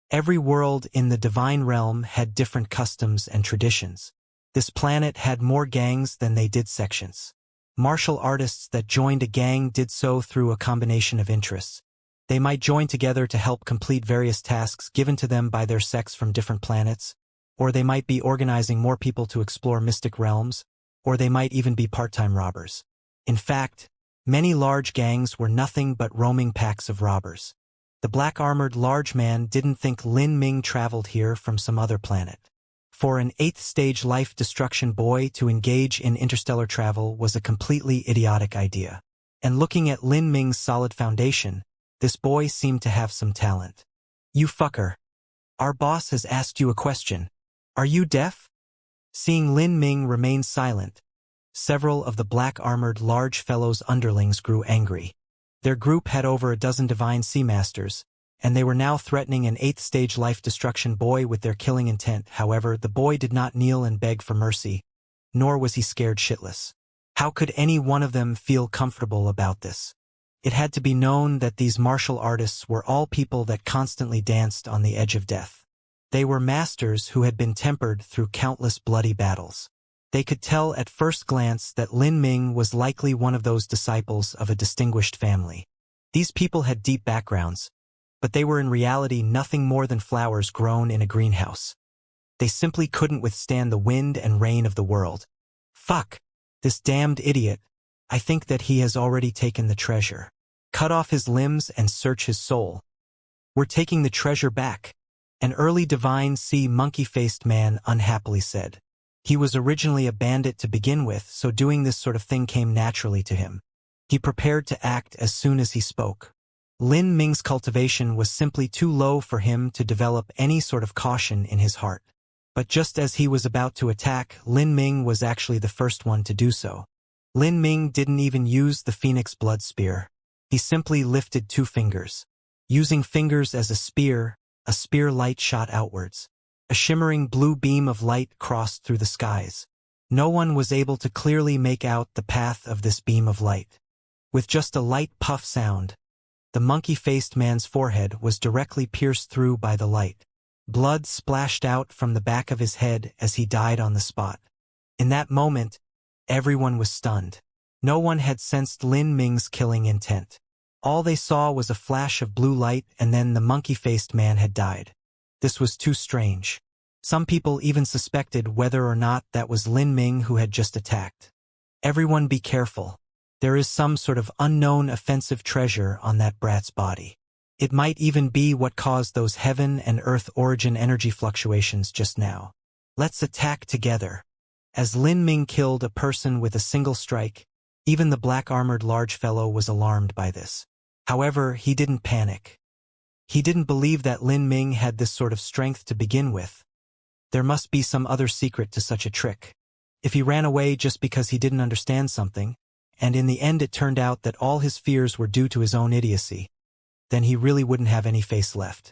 Every world in the divine realm had different customs and traditions. This planet had more gangs than they did sections. Martial artists that joined a gang did so through a combination of interests. They might join together to help complete various tasks given to them by their sects from different planets, or they might be organizing more people to explore mystic realms, or they might even be part-time robbers. In fact, many large gangs were nothing but roaming packs of robbers. The black-armored large man didn't think Lin Ming traveled here from some other planet. For an 8th-stage life destruction boy to engage in interstellar travel was a completely idiotic idea. And looking at Lin Ming's solid foundation, this boy seemed to have some talent. "You fucker. Our boss has asked you a question. Are you deaf?" Seeing Lin Ming remain silent, several of the black-armored large fellow's underlings grew angry. Their group had over a dozen divine sea masters, and they were now threatening an 8th-stage life destruction boy with their killing intent. However, the boy did not kneel and beg for mercy, nor was he scared shitless. How could any one of them feel comfortable about this? It had to be known that these martial artists were all people that constantly danced on the edge of death. They were masters who had been tempered through countless bloody battles. They could tell at first glance that Lin Ming was likely one of those disciples of a distinguished family. These people had deep backgrounds, but they were in reality nothing more than flowers grown in a greenhouse. They simply couldn't withstand the wind and rain of the world. Fuck! This damned idiot. I think that he has already taken the treasure. Cut off his limbs and search his soul. We're taking the treasure back, an early divine sea monkey-faced man unhappily said. He was originally a bandit to begin with, so doing this sort of thing came naturally to him. He prepared to act as soon as he spoke. Lin Ming's cultivation was simply too low for him to develop any sort of caution in his heart. But just as he was about to attack, Lin Ming was actually the first one to do so. Lin Ming didn't even use the Phoenix Blood Spear. He simply lifted 2 fingers. Using fingers as a spear light shot outwards. A shimmering blue beam of light crossed through the skies. No one was able to clearly make out the path of this beam of light. With just a light puff sound, the monkey-faced man's forehead was directly pierced through by the light. Blood splashed out from the back of his head as he died on the spot. In that moment, everyone was stunned. No one had sensed Lin Ming's killing intent. All they saw was a flash of blue light, and then the monkey-faced man had died. This was too strange. Some people even suspected whether or not that was Lin Ming who had just attacked. Everyone be careful. There is some sort of unknown offensive treasure on that brat's body. It might even be what caused those heaven and earth origin energy fluctuations just now. Let's attack together. As Lin Ming killed a person with a single strike, even the black-armored large fellow was alarmed by this. However, he didn't panic. He didn't believe that Lin Ming had this sort of strength to begin with. There must be some other secret to such a trick. If he ran away just because he didn't understand something, and in the end it turned out that all his fears were due to his own idiocy, then he really wouldn't have any face left.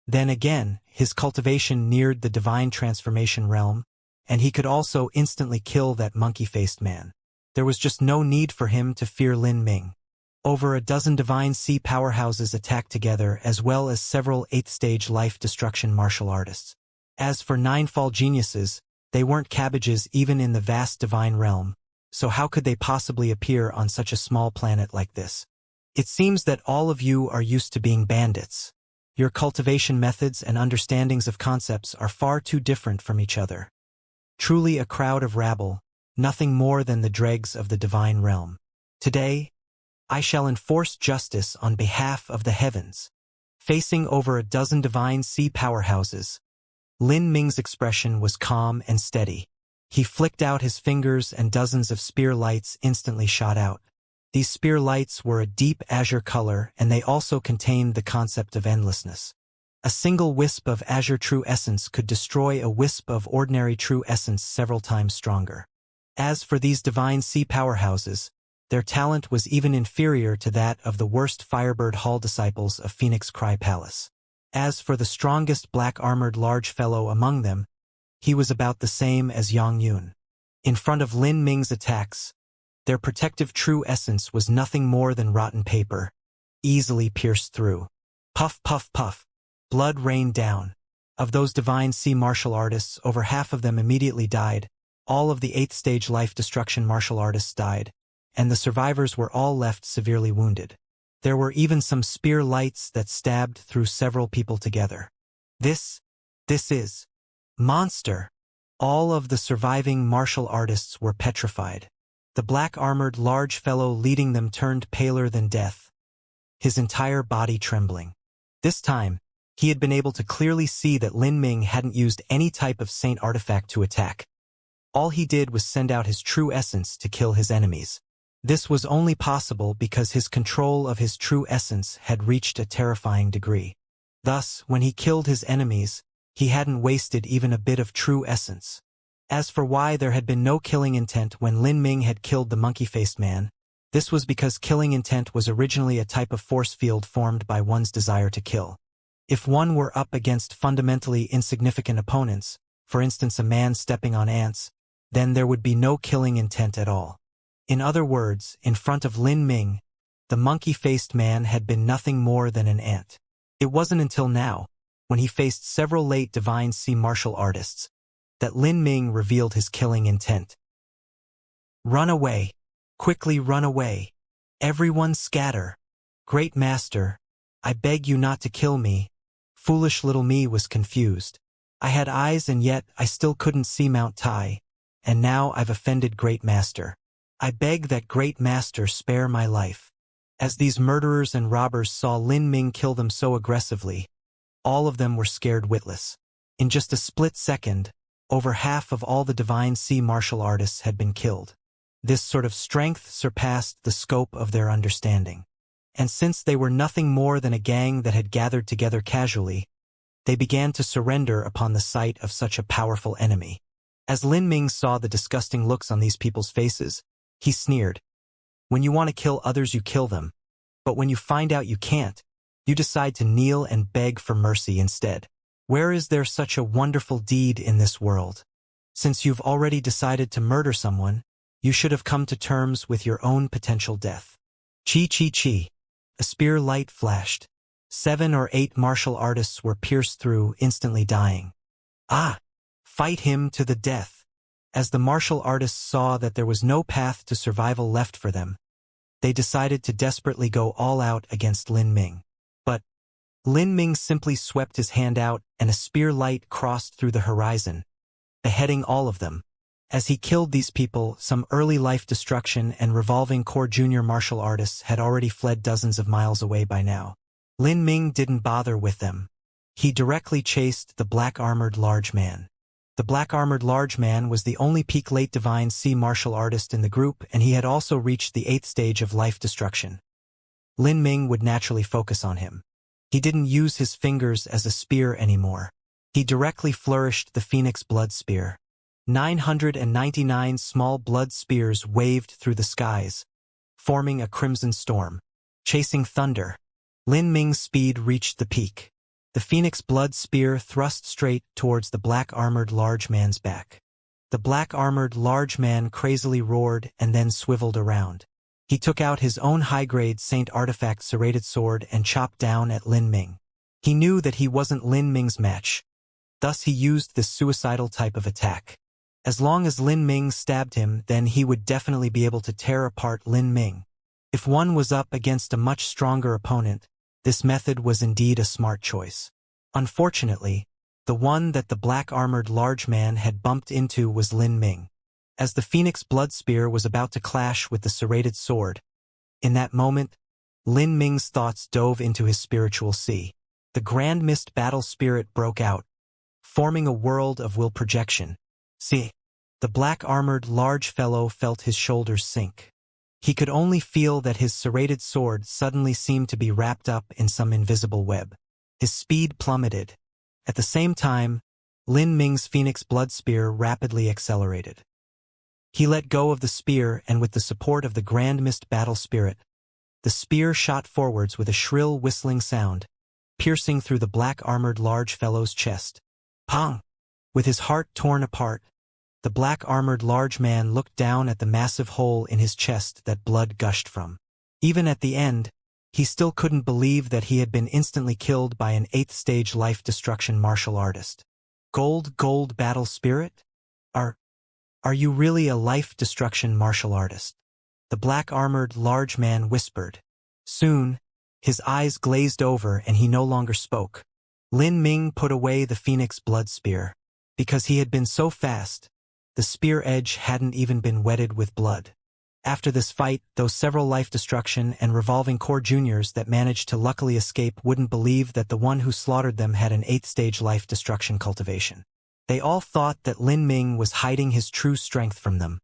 Then again, his cultivation neared the divine transformation realm, and he could also instantly kill that monkey-faced man. There was just no need for him to fear Lin Ming. Over a dozen divine sea powerhouses attacked together, as well as several 8th-stage life destruction martial artists. As for 9-fall geniuses, they weren't cabbages even in the vast divine realm, so how could they possibly appear on such a small planet like this? It seems that all of you are used to being bandits. Your cultivation methods and understandings of concepts are far too different from each other. Truly a crowd of rabble, nothing more than the dregs of the divine realm. Today, I shall enforce justice on behalf of the heavens. Facing over a dozen divine sea powerhouses, Lin Ming's expression was calm and steady. He flicked out his fingers and dozens of spear lights instantly shot out. These spear lights were a deep azure color, and they also contained the concept of endlessness. A single wisp of azure true essence could destroy a wisp of ordinary true essence several times stronger. As for these divine sea powerhouses, their talent was even inferior to that of the worst Firebird Hall disciples of Phoenix Cry Palace. As for the strongest black-armored large fellow among them, he was about the same as Yang Yun. In front of Lin Ming's attacks, their protective true essence was nothing more than rotten paper, easily pierced through. Puff, puff, puff. Blood rained down. Of those divine sea martial artists, over half of them immediately died. All of the 8th-stage life destruction martial artists died, and the survivors were all left severely wounded. There were even some spear lights that stabbed through several people together. This is monster. All of the surviving martial artists were petrified. The black-armored large fellow leading them turned paler than death, his entire body trembling. This time, he had been able to clearly see that Lin Ming hadn't used any type of saint artifact to attack. All he did was send out his true essence to kill his enemies. This was only possible because his control of his true essence had reached a terrifying degree. Thus, when he killed his enemies, he hadn't wasted even a bit of true essence. As for why there had been no killing intent when Lin Ming had killed the monkey-faced man, this was because killing intent was originally a type of force field formed by one's desire to kill. If one were up against fundamentally insignificant opponents, for instance a man stepping on ants, then there would be no killing intent at all. In other words, in front of Lin Ming, the monkey-faced man had been nothing more than an ant. It wasn't until now, when he faced several late Divine Sea martial artists, that Lin Ming revealed his killing intent. Run away. Quickly run away. Everyone scatter. Great Master, I beg you not to kill me. Foolish little me was confused. I had eyes and yet I still couldn't see Mount Tai, and now I've offended Great Master. I beg that Great Master spare my life. As these murderers and robbers saw Lin Ming kill them so aggressively, all of them were scared witless. In just a split second, over half of all the Divine Sea martial artists had been killed. This sort of strength surpassed the scope of their understanding. And since they were nothing more than a gang that had gathered together casually, they began to surrender upon the sight of such a powerful enemy. As Lin Ming saw the disgusting looks on these people's faces, he sneered. When you want to kill others, you kill them. But when you find out you can't, you decide to kneel and beg for mercy instead. Where is there such a wonderful deed in this world? Since you've already decided to murder someone, you should have come to terms with your own potential death. Chi chi chi. A spear light flashed. 7 or 8 martial artists were pierced through, instantly dying. Ah! Fight him to the death. As the martial artists saw that there was no path to survival left for them, they decided to desperately go all out against Lin Ming. But Lin Ming simply swept his hand out and a spear light crossed through the horizon, beheading all of them. As he killed these people, some early life destruction and revolving core junior martial artists had already fled dozens of miles away by now. Lin Ming didn't bother with them. He directly chased the black-armored large man. The black-armored large man was the only peak late Divine Sea martial artist in the group, and he had also reached the 8th stage of life destruction. Lin Ming would naturally focus on him. He didn't use his fingers as a spear anymore. He directly flourished the Phoenix Blood Spear. 999 small blood spears waved through the skies, forming a crimson storm. Chasing thunder, Lin Ming's speed reached the peak. The Phoenix Blood Spear thrust straight towards the black-armored large man's back. The black-armored large man crazily roared and then swiveled around. He took out his own high-grade Saint Artifact serrated sword and chopped down at Lin Ming. He knew that he wasn't Lin Ming's match. Thus he used this suicidal type of attack. As long as Lin Ming stabbed him, then he would definitely be able to tear apart Lin Ming. If one was up against a much stronger opponent, this method was indeed a smart choice. Unfortunately, the one that the black-armored large man had bumped into was Lin Ming. As the Phoenix Blood Spear was about to clash with the serrated sword, in that moment, Lin Ming's thoughts dove into his spiritual sea. The Grand Mist Battle Spirit broke out, forming a world of will projection. See, the black-armored large fellow felt his shoulders sink. He could only feel that his serrated sword suddenly seemed to be wrapped up in some invisible web. His speed plummeted. At the same time, Lin Ming's Phoenix Blood Spear rapidly accelerated. He let go of the spear, and with the support of the Grand Mist Battle Spirit, the spear shot forwards with a shrill whistling sound, piercing through the black-armored large fellow's chest. Pong! With his heart torn apart, the black-armored large man looked down at the massive hole in his chest that blood gushed from. Even at the end, he still couldn't believe that he had been instantly killed by an 8th stage life destruction martial artist. Gold battle spirit? Are you really a life destruction martial artist? The black-armored large man whispered. Soon, His eyes glazed over and he no longer spoke. Lin Ming put away the phoenix blood spear. Because he had been so fast, the spear edge hadn't even been wetted with blood. After this fight, those several life destruction and revolving core juniors that managed to luckily escape wouldn't believe that the one who slaughtered them had an 8th stage life destruction cultivation. They all thought that Lin Ming was hiding his true strength from them.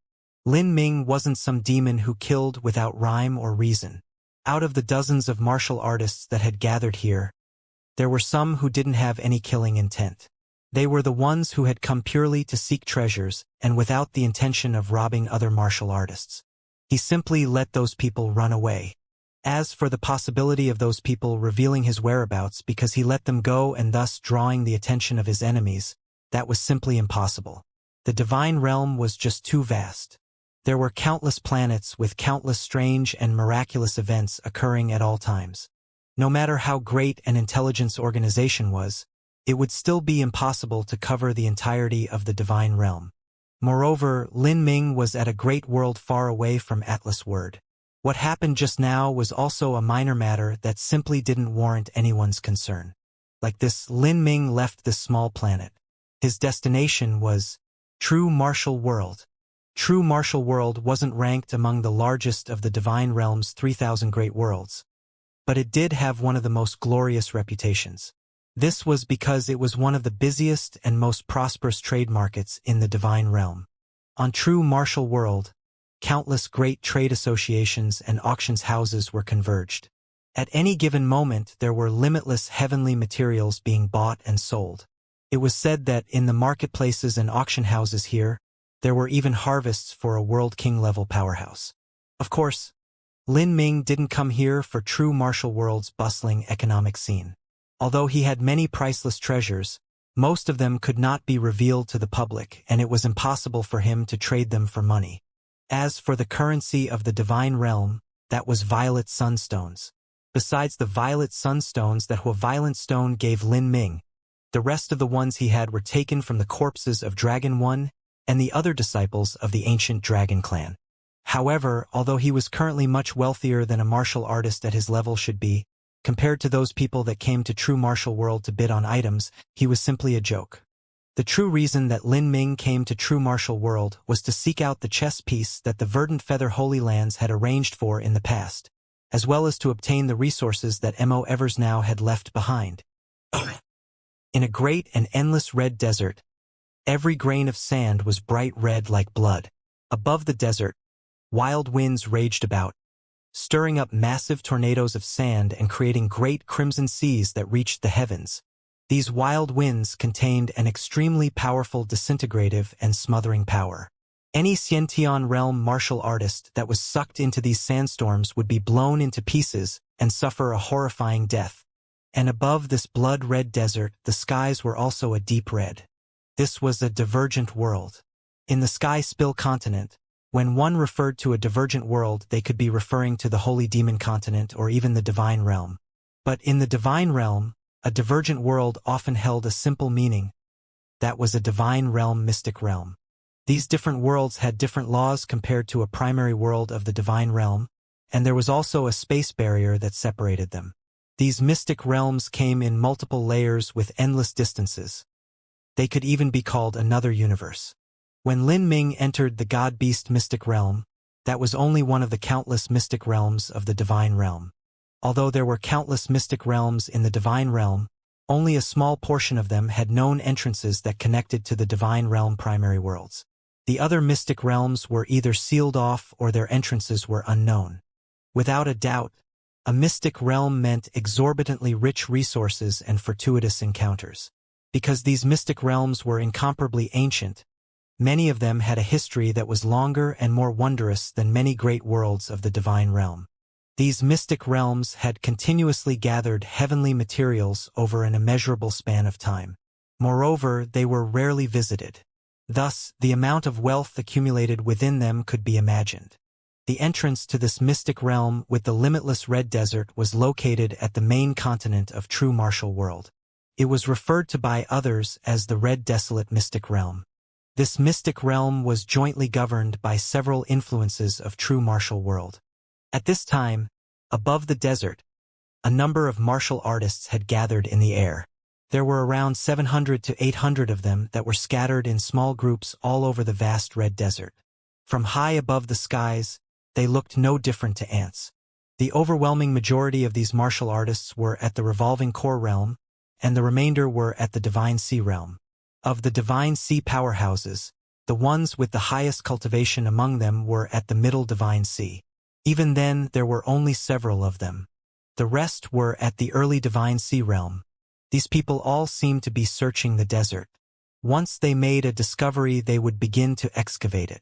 Lin Ming wasn't some demon who killed without rhyme or reason. Out of the dozens of martial artists that had gathered here, there were some who didn't have any killing intent. They were the ones who had come purely to seek treasures and without the intention of robbing other martial artists. He simply let those people run away. As for the possibility of those people revealing his whereabouts because he let them go and thus drawing the attention of his enemies, that was simply impossible. The divine realm was just too vast. There were countless planets with countless strange and miraculous events occurring at all times. No matter how great an intelligence organization was, it would still be impossible to cover the entirety of the divine realm. Moreover, Lin Ming was at a great world far away from Atlas Word. What happened just now was also a minor matter that simply didn't warrant anyone's concern. Like this, Lin Ming left this small planet. His destination was True Martial World. True Martial World wasn't ranked among the largest of the divine realm's 3,000 great worlds, but it did have one of the most glorious reputations. This was because it was one of the busiest and most prosperous trade markets in the divine realm. On True Martial World, countless great trade associations and auctions houses were converged. At any given moment there were limitless heavenly materials being bought and sold. It was said that in the marketplaces and auction houses here, there were even harvests for a World King level powerhouse. Of course, Lin Ming didn't come here for True Martial World's bustling economic scene. Although he had many priceless treasures, most of them could not be revealed to the public and it was impossible for him to trade them for money. As for the currency of the divine realm, that was violet sunstones. Besides the violet sunstones that Hua Violent Stone gave Lin Ming, the rest of the ones he had were taken from the corpses of Dragon One and the other disciples of the ancient Dragon Clan. However, although he was currently much wealthier than a martial artist at his level should be, compared to those people that came to True Martial World to bid on items, he was simply a joke. The true reason that Lin Ming came to True Martial World was to seek out the chess piece that the Verdant Feather Holy Lands had arranged for in the past, as well as to obtain the resources that Mo Evers now had left behind. In a great and endless red desert, every grain of sand was bright red like blood. Above the desert, wild winds raged about, stirring up massive tornadoes of sand and creating great crimson seas that reached the heavens. These wild winds contained an extremely powerful disintegrative and smothering power. Any Xiantian realm martial artist that was sucked into these sandstorms would be blown into pieces and suffer a horrifying death. And above this blood-red desert, the skies were also a deep red. This was a divergent world. In the Sky Spill continent, when one referred to a divergent world, they could be referring to the Holy Demon continent or even the Divine Realm. But in the Divine Realm, a divergent world often held a simple meaning. That was a Divine Realm mystic realm. These different worlds had different laws compared to a primary world of the Divine Realm, and there was also a space barrier that separated them. These mystic realms came in multiple layers with endless distances. They could even be called another universe. When Lin Ming entered the God-Beast mystic realm, that was only one of the countless mystic realms of the Divine Realm. Although there were countless mystic realms in the Divine Realm, only a small portion of them had known entrances that connected to the Divine Realm primary worlds. The other mystic realms were either sealed off or their entrances were unknown. Without a doubt, a mystic realm meant exorbitantly rich resources and fortuitous encounters. Because these mystic realms were incomparably ancient, many of them had a history that was longer and more wondrous than many great worlds of the Divine Realm. These mystic realms had continuously gathered heavenly materials over an immeasurable span of time. Moreover, they were rarely visited. Thus, the amount of wealth accumulated within them could be imagined. The entrance to this mystic realm with the limitless red desert was located at the main continent of True Martial World. It was referred to by others as the Red Desolate Mystic Realm. This mystic realm was jointly governed by several influences of True Martial World. At this time, above the desert, a number of martial artists had gathered in the air. There were around 700 to 800 of them that were scattered in small groups all over the vast red desert. From high above the skies, they looked no different to ants. The overwhelming majority of these martial artists were at the revolving core realm, and the remainder were at the divine sea realm. Of the divine sea powerhouses, the ones with the highest cultivation among them were at the middle divine sea. Even then, there were only several of them. The rest were at the early divine sea realm. These people all seemed to be searching the desert. Once they made a discovery, they would begin to excavate it.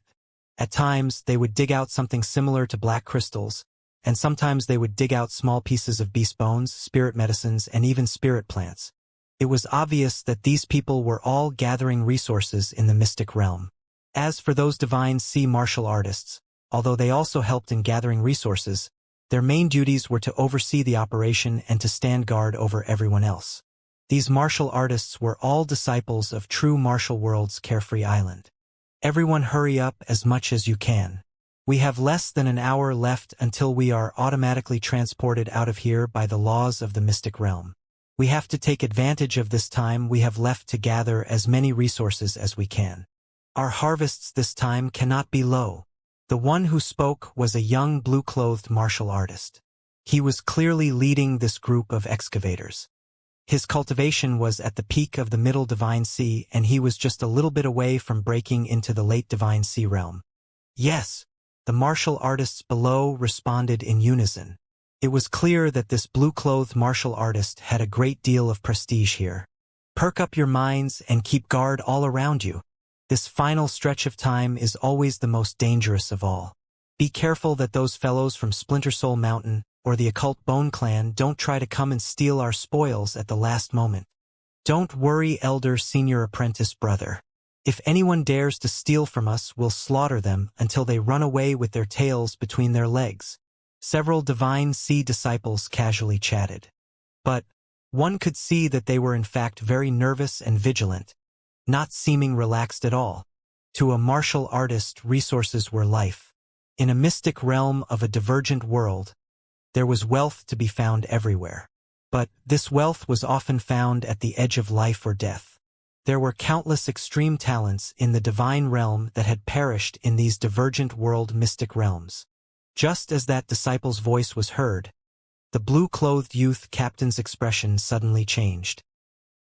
At times, they would dig out something similar to black crystals, and sometimes they would dig out small pieces of beast bones, spirit medicines, and even spirit plants. It was obvious that these people were all gathering resources in the mystic realm. As for those divine sea martial artists, although they also helped in gathering resources, their main duties were to oversee the operation and to stand guard over everyone else. These martial artists were all disciples of true martial world's carefree island. Everyone hurry up as much as you can. We have less than an hour left until we are automatically transported out of here by the laws of the mystic realm. We have to take advantage of this time we have left to gather as many resources as we can. Our harvests this time cannot be low. The one who spoke was a young blue-clothed martial artist. He was clearly leading this group of excavators. His cultivation was at the peak of the middle divine sea, and he was just a little bit away from breaking into the late divine sea realm. Yes. The martial artists below responded in unison. It was clear that this blue-clothed martial artist had a great deal of prestige here. Perk up your minds and keep guard all around you. This final stretch of time is always the most dangerous of all. Be careful that those fellows from Splinter Soul Mountain or the occult Bone Clan don't try to come and steal our spoils at the last moment. Don't worry, elder senior apprentice brother. If anyone dares to steal from us, we'll slaughter them until they run away with their tails between their legs. Several divine sea disciples casually chatted. But one could see that they were in fact very nervous and vigilant, not seeming relaxed at all. To a martial artist, resources were life. In a mystic realm of a divergent world, there was wealth to be found everywhere. But this wealth was often found at the edge of life or death. There were countless extreme talents in the divine realm that had perished in these divergent world mystic realms. Just as that disciple's voice was heard, the blue-clothed youth captain's expression suddenly changed.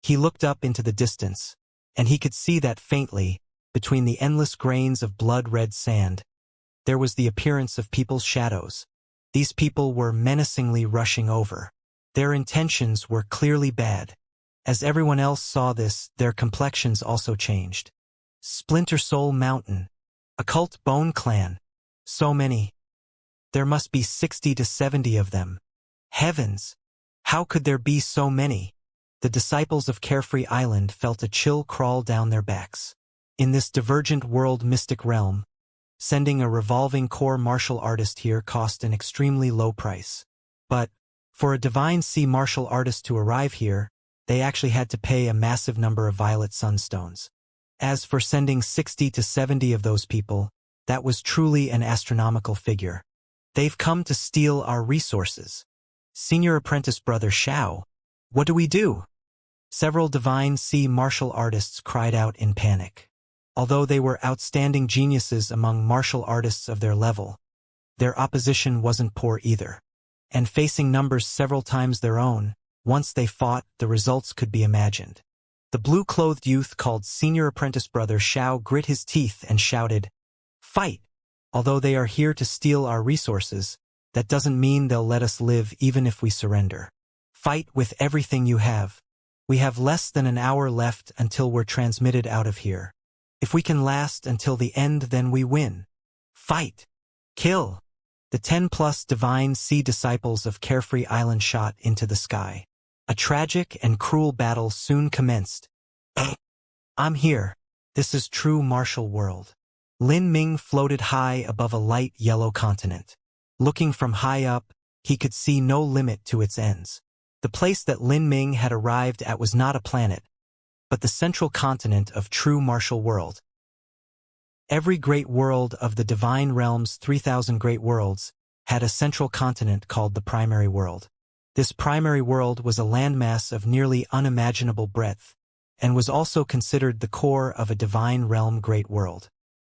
He looked up into the distance, and he could see that faintly, between the endless grains of blood-red sand, there was the appearance of people's shadows. These people were menacingly rushing over. Their intentions were clearly bad. As everyone else saw this, their complexions also changed. Splinter Soul Mountain. Occult Bone Clan. So many. There must be 60 to 70 of them. Heavens! How could there be so many? The disciples of Carefree Island felt a chill crawl down their backs. In this divergent world mystic realm, sending a revolving core martial artist here cost an extremely low price. But, for a divine sea martial artist to arrive here, they actually had to pay a massive number of violet sunstones. As for sending 60 to 70 of those people, that was truly an astronomical figure. They've come to steal our resources. Senior apprentice brother Xiao, what do we do? Several divine sea martial artists cried out in panic. Although they were outstanding geniuses among martial artists of their level, their opposition wasn't poor either. And facing numbers several times their own, once they fought, the results could be imagined. The blue-clothed youth called Senior Apprentice Brother Xiao grit his teeth and shouted, "Fight! Although they are here to steal our resources, that doesn't mean they'll let us live even if we surrender. Fight with everything you have. We have less than an hour left until we're transmitted out of here. If we can last until the end, then we win. Fight! Kill!" The 10+ divine sea disciples of Carefree Island shot into the sky. A tragic and cruel battle soon commenced. I'm here. This is true martial world. Lin Ming floated high above a light yellow continent. Looking from high up, he could see no limit to its ends. The place that Lin Ming had arrived at was not a planet, but the central continent of true martial world. Every great world of the divine realm's 3,000 great worlds had a central continent called the primary world. This primary world was a landmass of nearly unimaginable breadth, and was also considered the core of a divine realm great world.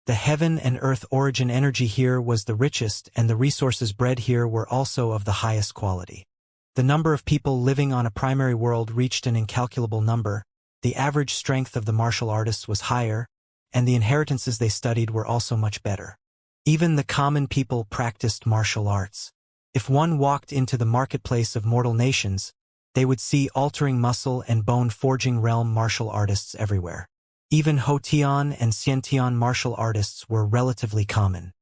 The heaven and earth origin energy here was the richest, and the resources bred here were also of the highest quality. The number of people living on a primary world reached an incalculable number, the average strength of the martial artists was higher, and the inheritances they studied were also much better. Even the common people practiced martial arts. If one walked into the marketplace of mortal nations, they would see altering muscle and bone-forging realm martial artists everywhere. Even Hotian and Xiantian martial artists were relatively common.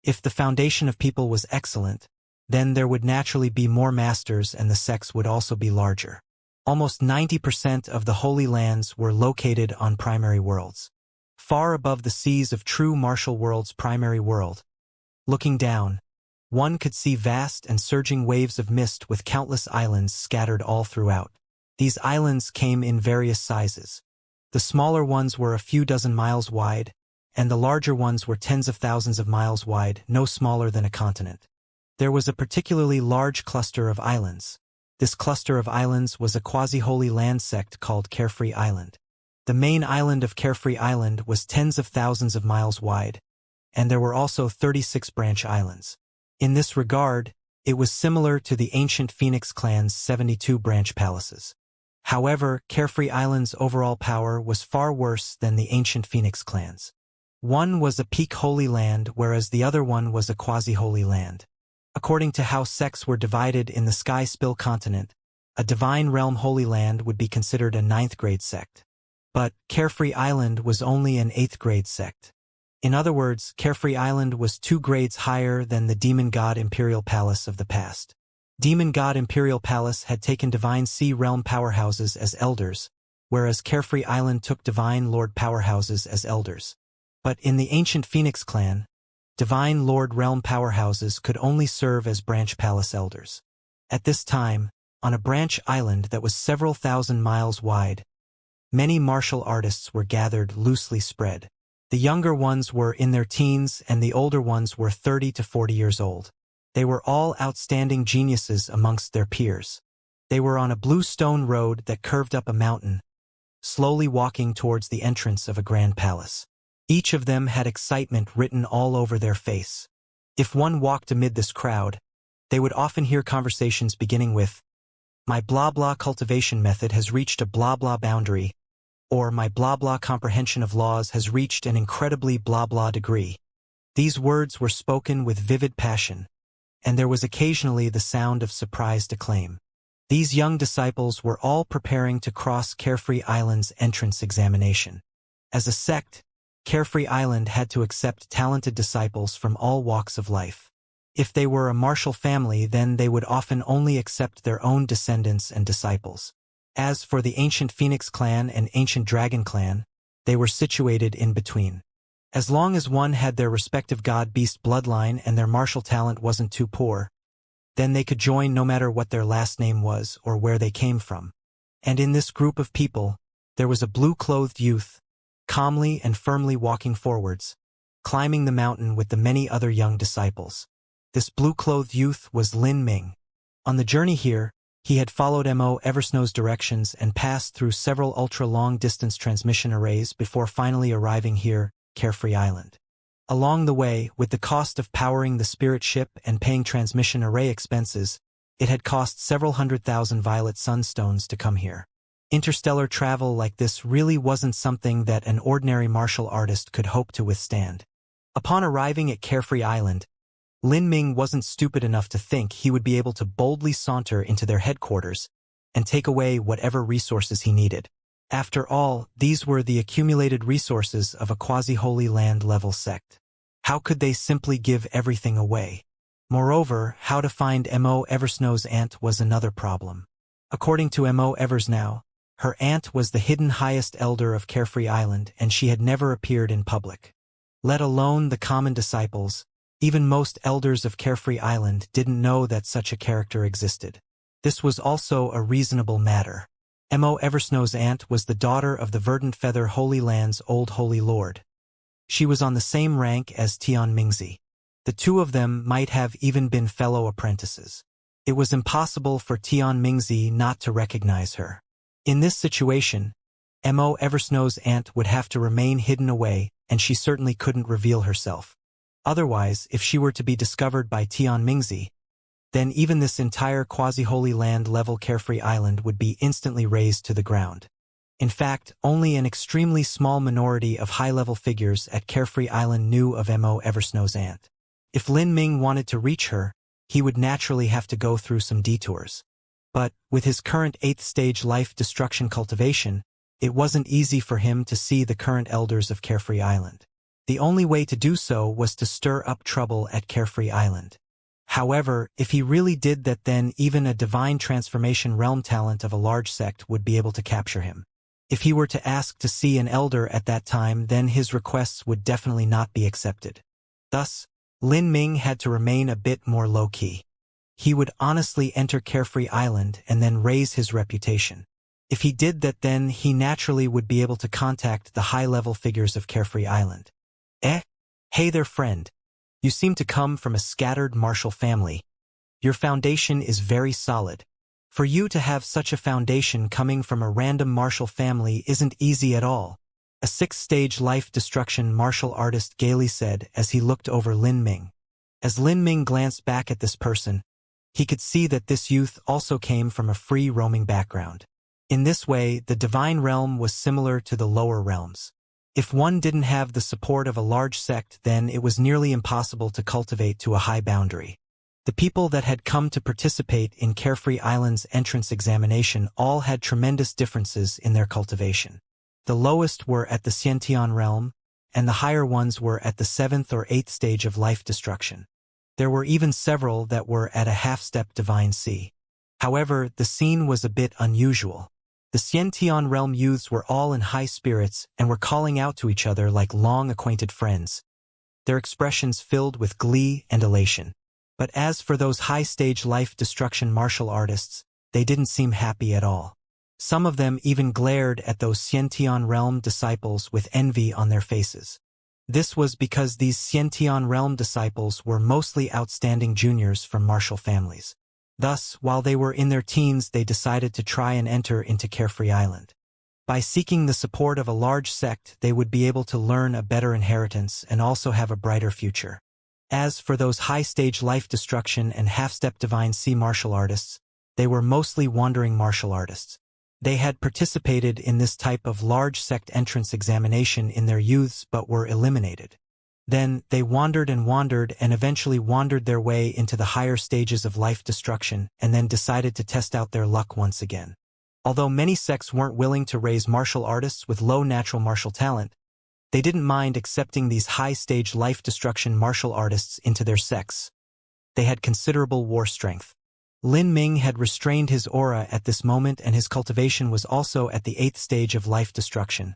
If the foundation of people was excellent, then there would naturally be more masters and the sects would also be larger. Almost 90% of the Holy Lands were located on primary worlds. Far above the seas of true martial world's primary world, looking down, one could see vast and surging waves of mist with countless islands scattered all throughout. These islands came in various sizes. The smaller ones were a few dozen miles wide, and the larger ones were tens of thousands of miles wide, no smaller than a continent. There was a particularly large cluster of islands. This cluster of islands was a quasi-holy land sect called Carefree Island. The main island of Carefree Island was tens of thousands of miles wide, and there were also 36 branch islands. In this regard, it was similar to the ancient Phoenix clan's 72 branch palaces. However, Carefree Island's overall power was far worse than the ancient Phoenix clans. One was a peak holy land, whereas the other one was a quasi-holy land. According to how sects were divided in the Sky Spill continent, a divine realm holy land would be considered a 9th grade sect. But Carefree Island was only an 8th grade sect. In other words, Carefree Island was 2 grades higher than the Demon God Imperial Palace of the past. Demon God Imperial Palace had taken Divine Sea Realm powerhouses as elders, whereas Carefree Island took Divine Lord powerhouses as elders. But in the ancient Phoenix clan, Divine Lord Realm powerhouses could only serve as branch palace elders. At this time, on a branch island that was several thousand miles wide, many martial artists were gathered loosely spread. The younger ones were in their teens and the older ones were 30 to 40 years old. They were all outstanding geniuses amongst their peers. They were on a blue stone road that curved up a mountain, slowly walking towards the entrance of a grand palace. Each of them had excitement written all over their face. If one walked amid this crowd, they would often hear conversations beginning with, "My blah-blah cultivation method has reached a blah-blah boundary," or "My blah-blah comprehension of laws has reached an incredibly blah-blah degree." These words were spoken with vivid passion, and there was occasionally the sound of surprised acclaim. These young disciples were all preparing to cross Carefree Island's entrance examination. As a sect, Carefree Island had to accept talented disciples from all walks of life. If they were a martial family, then they would often only accept their own descendants and disciples. As for the ancient Phoenix clan and ancient Dragon clan, they were situated in between. As long as one had their respective god-beast bloodline and their martial talent wasn't too poor, then they could join no matter what their last name was or where they came from. And in this group of people, there was a blue-clothed youth, calmly and firmly walking forwards, climbing the mountain with the many other young disciples. This blue-clothed youth was Lin Ming. On the journey here, he had followed Mo Eversnow's directions and passed through several ultra-long-distance transmission arrays before finally arriving here, Carefree Island. Along the way, with the cost of powering the spirit ship and paying transmission array expenses, it had cost several 100,000 violet sunstones to come here. Interstellar travel like this really wasn't something that an ordinary martial artist could hope to withstand. Upon arriving at Carefree Island, Lin Ming wasn't stupid enough to think he would be able to boldly saunter into their headquarters and take away whatever resources he needed. After all, these were the accumulated resources of a quasi-holy land level sect. How could they simply give everything away? Moreover, how to find Mo Eversnow's aunt was another problem. According to Mo Eversnow, her aunt was the hidden highest elder of Carefree Island and she had never appeared in public. Let alone the common disciples, even most elders of Carefree Island didn't know that such a character existed. This was also a reasonable matter. Mo Eversnow's aunt was the daughter of the Verdant Feather Holy Land's old Holy Lord. She was on the same rank as Tian Mingzi. The two of them might have even been fellow apprentices. It was impossible for Tian Mingzi not to recognize her. In this situation, Mo Eversnow's aunt would have to remain hidden away, and she certainly couldn't reveal herself. Otherwise, if she were to be discovered by Tian Mingzi, then even this entire quasi-Holy Land level Carefree Island would be instantly razed to the ground. In fact, only an extremely small minority of high-level figures at Carefree Island knew of Mo Eversnow's aunt. If Lin Ming wanted to reach her, he would naturally have to go through some detours. But, with his current 8th stage life destruction cultivation, it wasn't easy for him to see the current elders of Carefree Island. The only way to do so was to stir up trouble at Carefree Island. However, if he really did that, then even a divine transformation realm talent of a large sect would be able to capture him. If he were to ask to see an elder at that time, then his requests would definitely not be accepted. Thus, Lin Ming had to remain a bit more low-key. He would honestly enter Carefree Island and then raise his reputation. If he did that, then he naturally would be able to contact the high-level figures of Carefree Island. Hey there, friend. You seem to come from a scattered martial family. Your foundation is very solid. For you to have such a foundation coming from a random martial family isn't easy at all, a 6th-stage life destruction martial artist gaily said as he looked over Lin Ming. As Lin Ming glanced back at this person, he could see that this youth also came from a free-roaming background. In this way, the divine realm was similar to the lower realms. If one didn't have the support of a large sect, then it was nearly impossible to cultivate to a high boundary. The people that had come to participate in Carefree Island's entrance examination all had tremendous differences in their cultivation. The lowest were at the Xiantian realm, and the higher ones were at the 7th or 8th stage of life destruction. There were even several that were at a half-step divine sea. However, the scene was a bit unusual. The Xiantian realm youths were all in high spirits and were calling out to each other like long-acquainted friends, their expressions filled with glee and elation. But as for those high-stage life destruction martial artists, they didn't seem happy at all. Some of them even glared at those Xiantian realm disciples with envy on their faces. This was because these Xiantian realm disciples were mostly outstanding juniors from martial families. Thus, while they were in their teens, they decided to try and enter into Carefree Island. By seeking the support of a large sect, they would be able to learn a better inheritance and also have a brighter future. As for those high-stage life destruction and half-step divine sea martial artists, they were mostly wandering martial artists. They had participated in this type of large sect entrance examination in their youths but were eliminated. Then, they wandered and eventually wandered their way into the higher stages of life destruction and then decided to test out their luck once again. Although many sects weren't willing to raise martial artists with low natural martial talent, they didn't mind accepting these high-stage life destruction martial artists into their sects. They had considerable war strength. Lin Ming had restrained his aura at this moment, and his cultivation was also at the 8th stage of life destruction.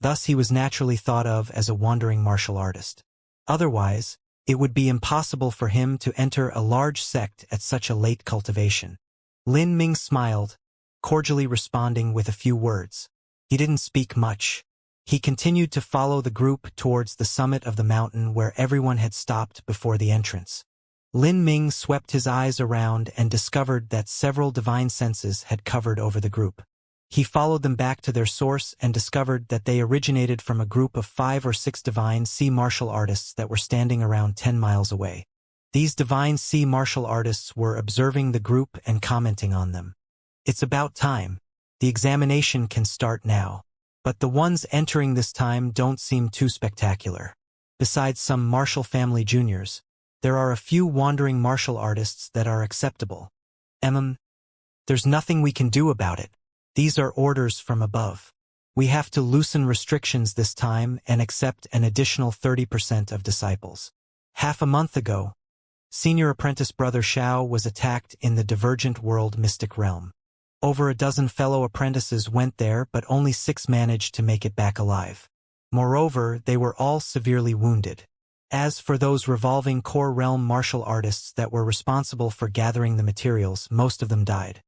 Thus he was naturally thought of as a wandering martial artist. Otherwise, it would be impossible for him to enter a large sect at such a late cultivation. Lin Ming smiled, cordially responding with a few words. He didn't speak much. He continued to follow the group towards the summit of the mountain where everyone had stopped before the entrance. Lin Ming swept his eyes around and discovered that several divine senses had covered over the group. He followed them back to their source and discovered that they originated from a group of 5 or 6 divine sea martial artists that were standing around 10 miles away. These divine sea martial artists were observing the group and commenting on them. It's about time. The examination can start now. But the ones entering this time don't seem too spectacular. Besides some martial family juniors, there are a few wandering martial artists that are acceptable. There's nothing we can do about it. These are orders from above. We have to loosen restrictions this time and accept an additional 30% of disciples. Half a month ago, Senior Apprentice Brother Xiao was attacked in the Divergent World Mystic Realm. Over a dozen fellow apprentices went there, but only 6 managed to make it back alive. Moreover, they were all severely wounded. As for those revolving core realm martial artists that were responsible for gathering the materials, most of them died.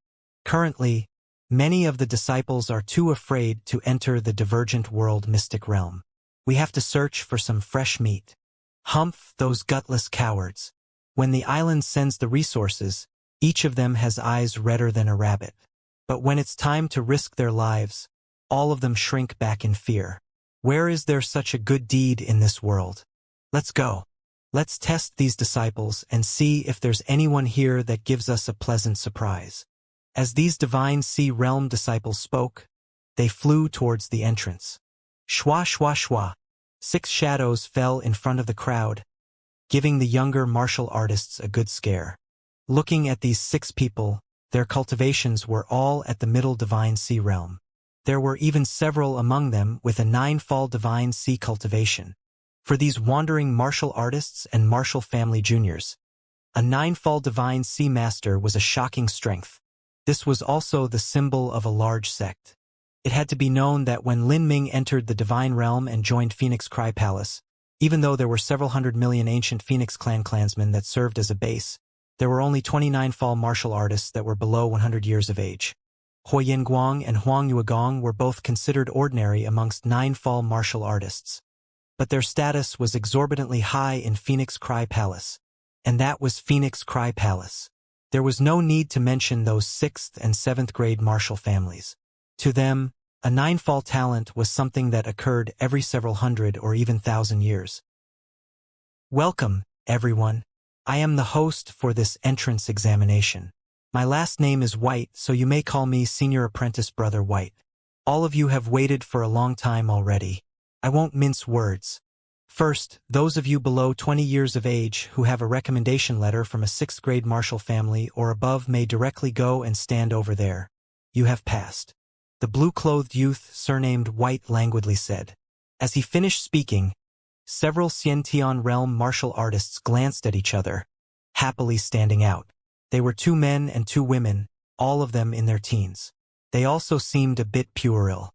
Currently, many of the disciples are too afraid to enter the Divergent World Mystic Realm. We have to search for some fresh meat. Humph, those gutless cowards. When the island sends the resources, Each of them has eyes redder than a rabbit. But when it's time to risk their lives, all of them shrink back in fear. Where is there such a good deed in this world? Let's go. Let's test these disciples and see if there's anyone here that gives us a pleasant surprise. As these divine sea realm disciples spoke, they flew towards the entrance. Shwa shwa shwa. 6 shadows fell in front of the crowd, giving the younger martial artists a good scare. Looking at these 6 people, their cultivations were all at the middle divine sea realm. There were even several among them with a 9-fall divine sea cultivation. For these wandering martial artists and martial family juniors, a 9-fall divine sea master was a shocking strength. This was also the symbol of a large sect. It had to be known that when Lin Ming entered the divine realm and joined Phoenix Cry Palace, even though there were several hundred million ancient Phoenix Clan clansmen that served as a base, there were only 29-fall martial artists that were below 100 years of age. Hoi Yinguang and Huang Yuegong were both considered ordinary amongst 9-fall martial artists. But their status was exorbitantly high in Phoenix Cry Palace, and that was Phoenix Cry Palace. There was no need to mention those 6th and 7th grade martial families. To them, a 9-fall talent was something that occurred every several hundred or even 1,000 years. Welcome, everyone. I am the host for this entrance examination. My last name is White, so you may call me Senior Apprentice Brother White. All of you have waited for a long time already. I won't mince words. First, those of you below 20 years of age who have a recommendation letter from a 6th grade martial family or above may directly go and stand over there. You have passed. The blue-clothed youth surnamed White languidly said. As he finished speaking, several Xiantian realm martial artists glanced at each other, happily standing out. They were 2 men and 2 women, all of them in their teens. They also seemed a bit puerile.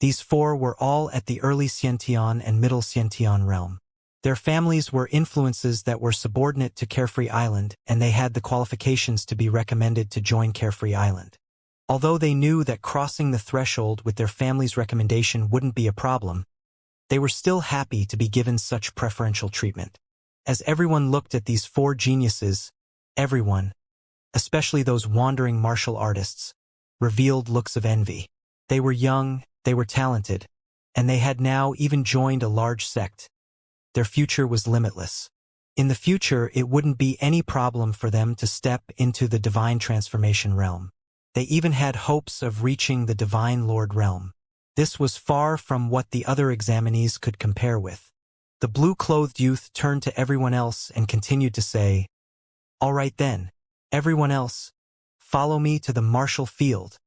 These 4 were all at the early Xiantian and middle Xiantian realm. Their families were influences that were subordinate to Carefree Island, and they had the qualifications to be recommended to join Carefree Island. Although they knew that crossing the threshold with their family's recommendation wouldn't be a problem, they were still happy to be given such preferential treatment. As everyone looked at these 4 geniuses, everyone, especially those wandering martial artists, revealed looks of envy. They were young, they were talented, and they had now even joined a large sect. Their future was limitless. In the future, it wouldn't be any problem for them to step into the divine transformation realm. They even had hopes of reaching the divine Lord realm. This was far from what the other examinees could compare with. The blue-clothed youth turned to everyone else and continued to say, "All right then, everyone else, follow me to the martial field."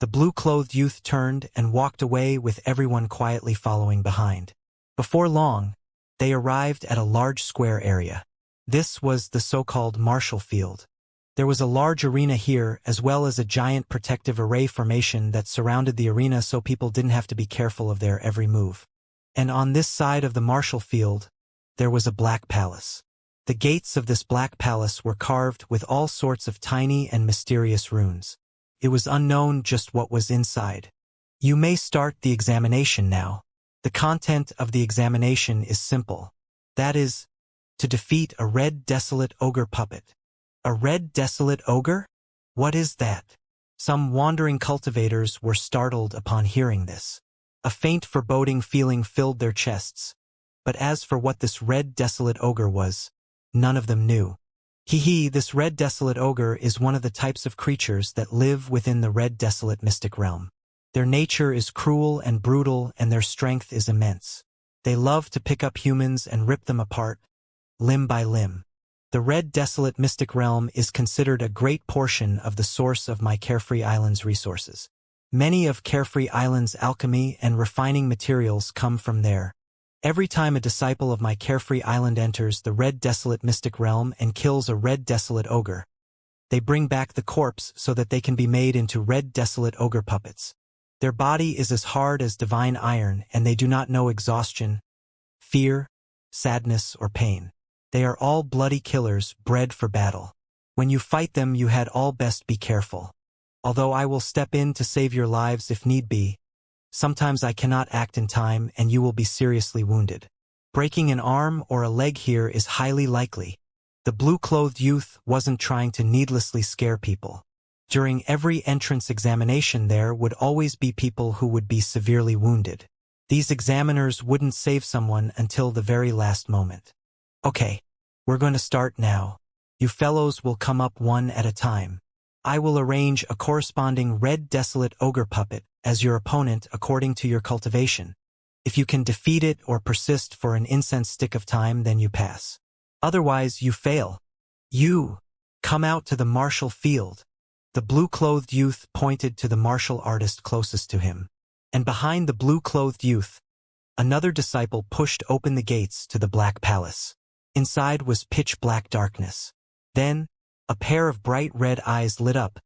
The blue-clothed youth turned and walked away with everyone quietly following behind. Before long, they arrived at a large square area. This was the so-called martial field. There was a large arena here, as well as a giant protective array formation that surrounded the arena so people didn't have to be careful of their every move. And on this side of the martial field, there was a black palace. The gates of this black palace were carved with all sorts of tiny and mysterious runes. It was unknown just what was inside. You may start the examination now. The content of the examination is simple. That is, to defeat a red desolate ogre puppet. A red desolate ogre? What is that? Some wandering cultivators were startled upon hearing this. A faint foreboding feeling filled their chests. But as for what this red desolate ogre was, none of them knew. This red desolate ogre is one of the types of creatures that live within the red desolate mystic realm. Their nature is cruel and brutal, and their strength is immense. They love to pick up humans and rip them apart, limb by limb. The red desolate mystic realm is considered a great portion of the source of my Carefree Island's resources. Many of Carefree Island's alchemy and refining materials come from there. Every time a disciple of my Carefree Island enters the red desolate mystic realm and kills a red desolate ogre, they bring back the corpse so that they can be made into red desolate ogre puppets. Their body is as hard as divine iron, and they do not know exhaustion, fear, sadness, or pain. They are all bloody killers bred for battle. When you fight them, you had all best be careful. Although I will step in to save your lives if need be, sometimes I cannot act in time and you will be seriously wounded. Breaking an arm or a leg here is highly likely. The blue-clothed youth wasn't trying to needlessly scare people. During every entrance examination there would always be people who would be severely wounded. These examiners wouldn't save someone until the very last moment. Okay, we're going to start now. You fellows will come up one at a time. I will arrange a corresponding red desolate ogre puppet as your opponent according to your cultivation. If you can defeat it or persist for an incense stick of time, then you pass. Otherwise, you fail. You, come out to the martial field. The blue-clothed youth pointed to the martial artist closest to him. And behind the blue-clothed youth, another disciple pushed open the gates to the Black Palace. Inside was pitch-black darkness. Then, a pair of bright red eyes lit up,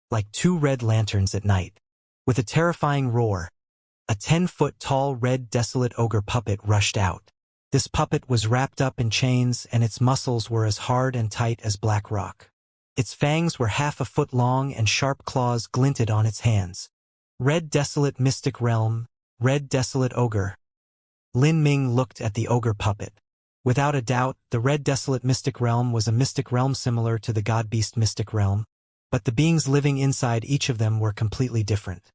like two red lanterns at night. With a terrifying roar, a 10-foot-tall red desolate ogre puppet rushed out. This puppet was wrapped up in chains and its muscles were as hard and tight as black rock. Its fangs were half a foot long and sharp claws glinted on its hands. Red desolate mystic realm, red desolate ogre. Lin Ming looked at the ogre puppet. Without a doubt, the red desolate mystic realm was a mystic realm similar to the god-beast mystic realm, but the beings living inside each of them were completely different.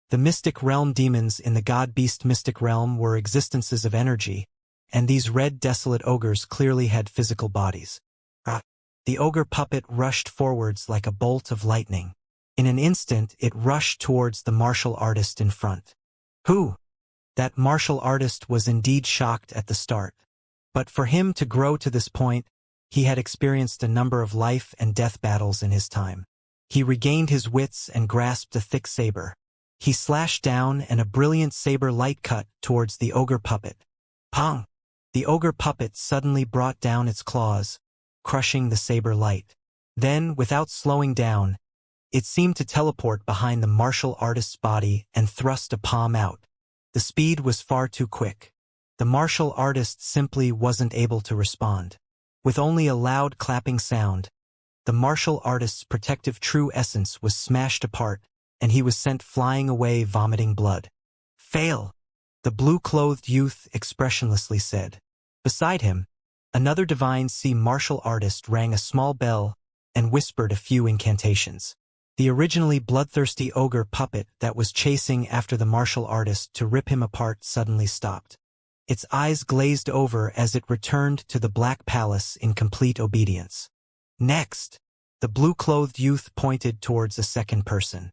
The mystic realm demons in the god-beast mystic realm were existences of energy, and these red desolate ogres clearly had physical bodies. The ogre puppet rushed forwards like a bolt of lightning. In an instant it rushed towards the martial artist in front. Who? That martial artist was indeed shocked at the start. But for him to grow to this point, he had experienced a number of life and death battles in his time. He regained his wits and grasped a thick saber. He slashed down and a brilliant saber light cut towards the ogre puppet. Pong! The ogre puppet suddenly brought down its claws, crushing the saber light. Then, without slowing down, it seemed to teleport behind the martial artist's body and thrust a palm out. The speed was far too quick. The martial artist simply wasn't able to respond. With only a loud clapping sound, the martial artist's protective true essence was smashed apart, and he was sent flying away vomiting blood. Fail! The blue-clothed youth expressionlessly said. Beside him, another divine sea martial artist rang a small bell and whispered a few incantations. The originally bloodthirsty ogre puppet that was chasing after the martial artist to rip him apart suddenly stopped. Its eyes glazed over as it returned to the Black Palace in complete obedience. Next, the blue-clothed youth pointed towards a second person.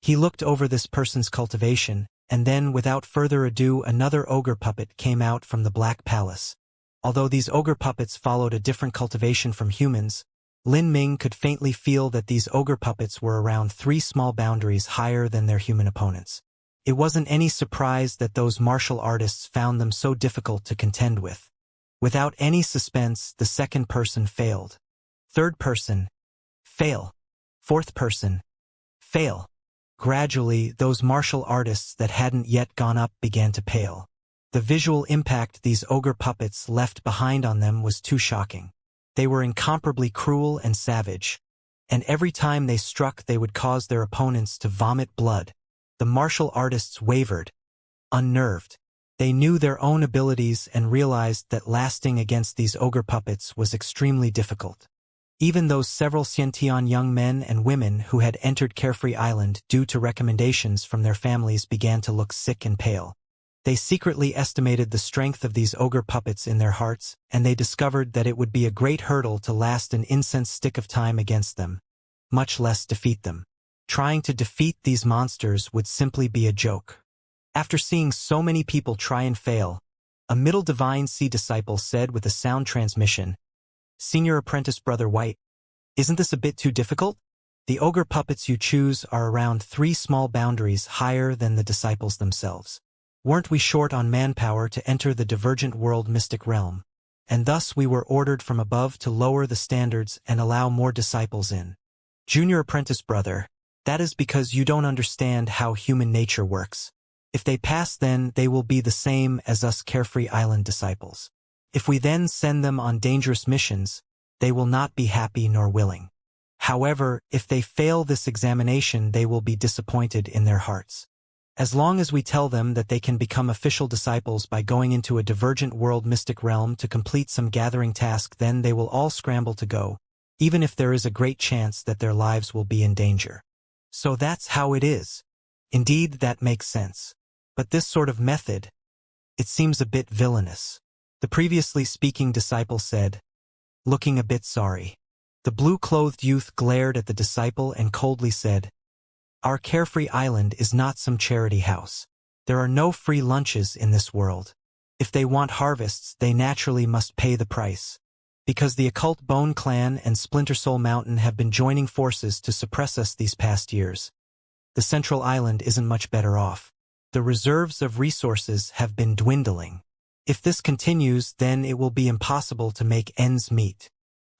He looked over this person's cultivation, and then, without further ado, another ogre puppet came out from the Black Palace. Although these ogre puppets followed a different cultivation from humans, Lin Ming could faintly feel that these ogre puppets were around 3 small boundaries higher than their human opponents. It wasn't any surprise that those martial artists found them so difficult to contend with. Without any suspense, the second person failed. Third person, fail. Fourth person, fail. Gradually, those martial artists that hadn't yet gone up began to pale. The visual impact these ogre puppets left behind on them was too shocking. They were incomparably cruel and savage, and every time they struck they would cause their opponents to vomit blood. The martial artists wavered, unnerved. They knew their own abilities and realized that lasting against these ogre puppets was extremely difficult. Even those several Xiantian young men and women who had entered Carefree Island due to recommendations from their families began to look sick and pale. They secretly estimated the strength of these ogre puppets in their hearts, and they discovered that it would be a great hurdle to last an incense stick of time against them, much less defeat them. Trying to defeat these monsters would simply be a joke. After seeing so many people try and fail, a middle divine sea disciple said with a sound transmission, "Senior apprentice Brother White, isn't this a bit too difficult? The ogre puppets you choose are around 3 small boundaries higher than the disciples themselves. Weren't we short on manpower to enter the divergent world mystic realm? And thus we were ordered from above to lower the standards and allow more disciples in. Junior apprentice brother, that is because you don't understand how human nature works. If they pass, then they will be the same as us Carefree Island disciples. If we then send them on dangerous missions, they will not be happy nor willing. However, if they fail this examination, they will be disappointed in their hearts. As long as we tell them that they can become official disciples by going into a divergent world mystic realm to complete some gathering task, then they will all scramble to go, even if there is a great chance that their lives will be in danger. So that's how it is. Indeed, that makes sense. But this sort of method, it seems a bit villainous. The previously speaking disciple said, looking a bit sorry. The blue-clothed youth glared at the disciple and coldly said, "Our carefree island is not some charity house. There are no free lunches in this world. If they want harvests, they naturally must pay the price. Because the occult Bone Clan and Splinter Soul Mountain have been joining forces to suppress us these past years. The central island isn't much better off. The reserves of resources have been dwindling. If this continues, then it will be impossible to make ends meet."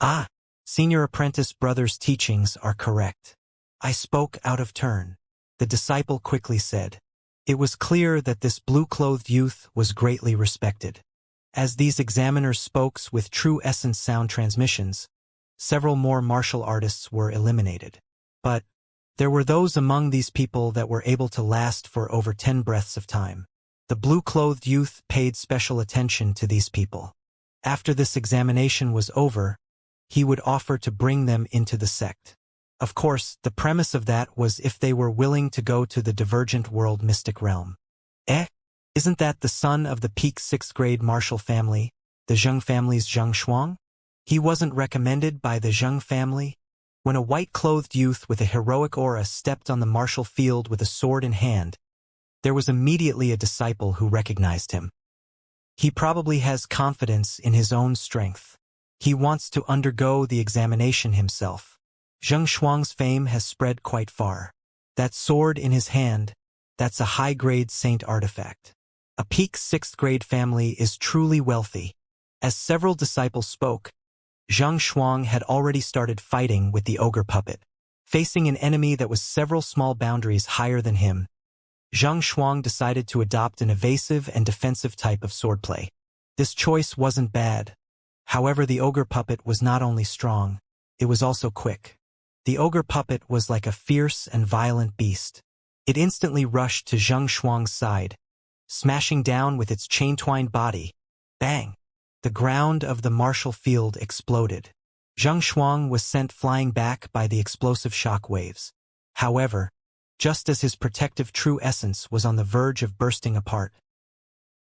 Ah, Senior Apprentice Brother's teachings are correct. I spoke out of turn. The disciple quickly said. It was clear that this blue-clothed youth was greatly respected. As these examiners spoke with true essence sound transmissions, several more martial artists were eliminated. But there were those among these people that were able to last for over 10 breaths of time. The blue-clothed youth paid special attention to these people. After this examination was over, he would offer to bring them into the sect. Of course, the premise of that was if they were willing to go to the divergent world mystic realm. Isn't that the son of the peak 6th grade martial family, the Zheng family's Zheng Shuang? He wasn't recommended by the Zheng family? When a white-clothed youth with a heroic aura stepped on the martial field with a sword in hand, there was immediately a disciple who recognized him. He probably has confidence in his own strength. He wants to undergo the examination himself. Zheng Shuang's fame has spread quite far. That sword in his hand, that's a high-grade saint artifact. A peak 6th grade family is truly wealthy. As several disciples spoke, Zheng Shuang had already started fighting with the ogre puppet. Facing an enemy that was several small boundaries higher than him, Zheng Shuang decided to adopt an evasive and defensive type of swordplay. This choice wasn't bad. However, the ogre puppet was not only strong, it was also quick. The ogre puppet was like a fierce and violent beast. It instantly rushed to Zheng Shuang's side, smashing down with its chain-twined body. Bang! The ground of the martial field exploded. Zheng Shuang was sent flying back by the explosive shock waves. However, just as his protective true essence was on the verge of bursting apart,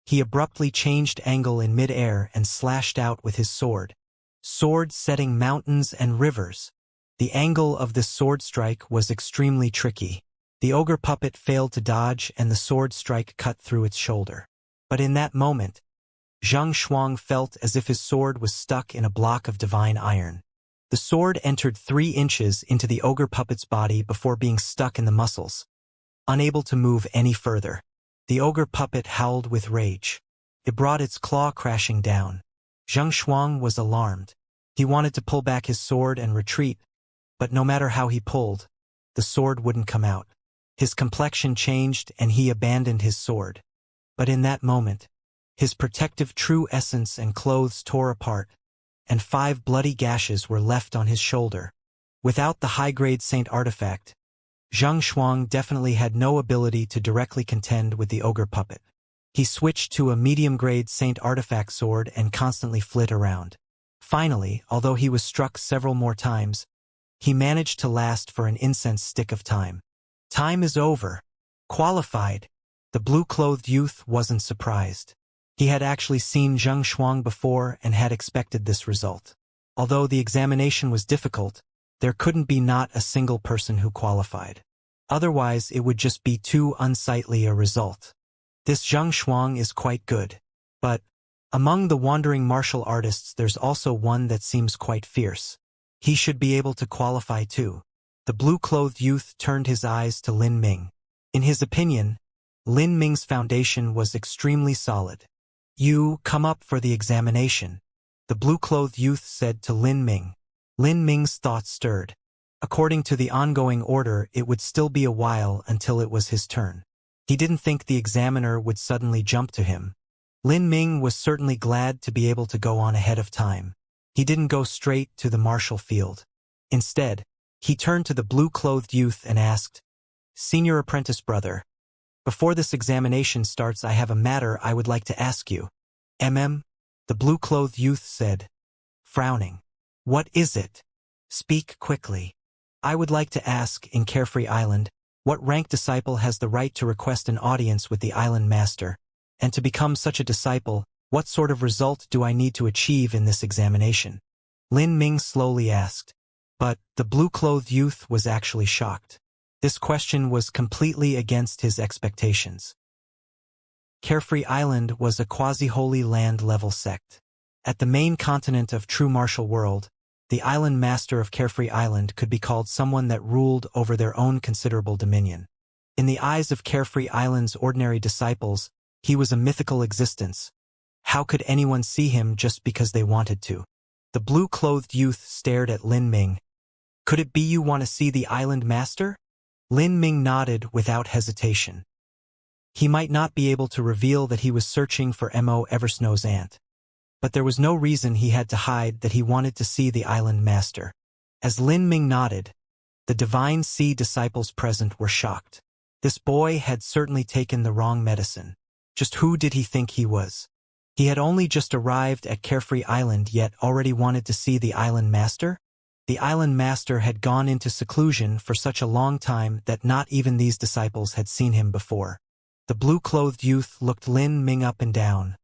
he abruptly changed angle in mid-air and slashed out with his sword. Sword setting mountains and rivers. The angle of this sword strike was extremely tricky. The ogre puppet failed to dodge and the sword strike cut through its shoulder. But in that moment, Zheng Shuang felt as if his sword was stuck in a block of divine iron. The sword entered 3 inches into the ogre puppet's body before being stuck in the muscles. Unable to move any further, the ogre puppet howled with rage. It brought its claw crashing down. Zheng Shuang was alarmed. He wanted to pull back his sword and retreat, but no matter how he pulled, the sword wouldn't come out. His complexion changed and he abandoned his sword. But in that moment, his protective true essence and clothes tore apart, and 5 bloody gashes were left on his shoulder. Without the high-grade saint artifact, Zheng Shuang definitely had no ability to directly contend with the ogre puppet. He switched to a medium-grade saint artifact sword and constantly flit around. Finally, although he was struck several more times, he managed to last for an incense stick of time. Time is over. Qualified. The blue-clothed youth wasn't surprised. He had actually seen Zheng Shuang before and had expected this result. Although the examination was difficult, there couldn't be not a single person who qualified. Otherwise, it would just be too unsightly a result. This Zheng Shuang is quite good. But among the wandering martial artists, there's also one that seems quite fierce. He should be able to qualify too. The blue-clothed youth turned his eyes to Lin Ming. In his opinion, Lin Ming's foundation was extremely solid. You come up for the examination, the blue-clothed youth said to Lin Ming. Lin Ming's thoughts stirred. According to the ongoing order, it would still be a while until it was his turn. He didn't think the examiner would suddenly jump to him. Lin Ming was certainly glad to be able to go on ahead of time. He didn't go straight to the martial field. Instead, he turned to the blue-clothed youth and asked, "Senior Apprentice Brother, Before this examination starts, I have a matter I would like to ask you. The blue-clothed youth said, frowning. What is it? Speak quickly. I would like to ask, in Carefree Island, what rank disciple has the right to request an audience with the island master? And to become such a disciple, what sort of result do I need to achieve in this examination? Lin Ming slowly asked. But the blue-clothed youth was actually shocked. This question was completely against his expectations. Carefree Island was a quasi-holy land-level sect. At the main continent of true martial world, the island master of Carefree Island could be called someone that ruled over their own considerable dominion. In the eyes of Carefree Island's ordinary disciples, he was a mythical existence. How could anyone see him just because they wanted to? The blue-clothed youth stared at Lin Ming. Could it be you want to see the island master? Lin Ming nodded without hesitation. He might not be able to reveal that he was searching for Mo Eversnow's aunt. But there was no reason he had to hide that he wanted to see the island master. As Lin Ming nodded, the Divine Sea disciples present were shocked. This boy had certainly taken the wrong medicine. Just who did he think he was? He had only just arrived at Carefree Island yet already wanted to see the island master? The island master had gone into seclusion for such a long time that not even these disciples had seen him before. The blue-clothed youth looked Lin Ming up and down,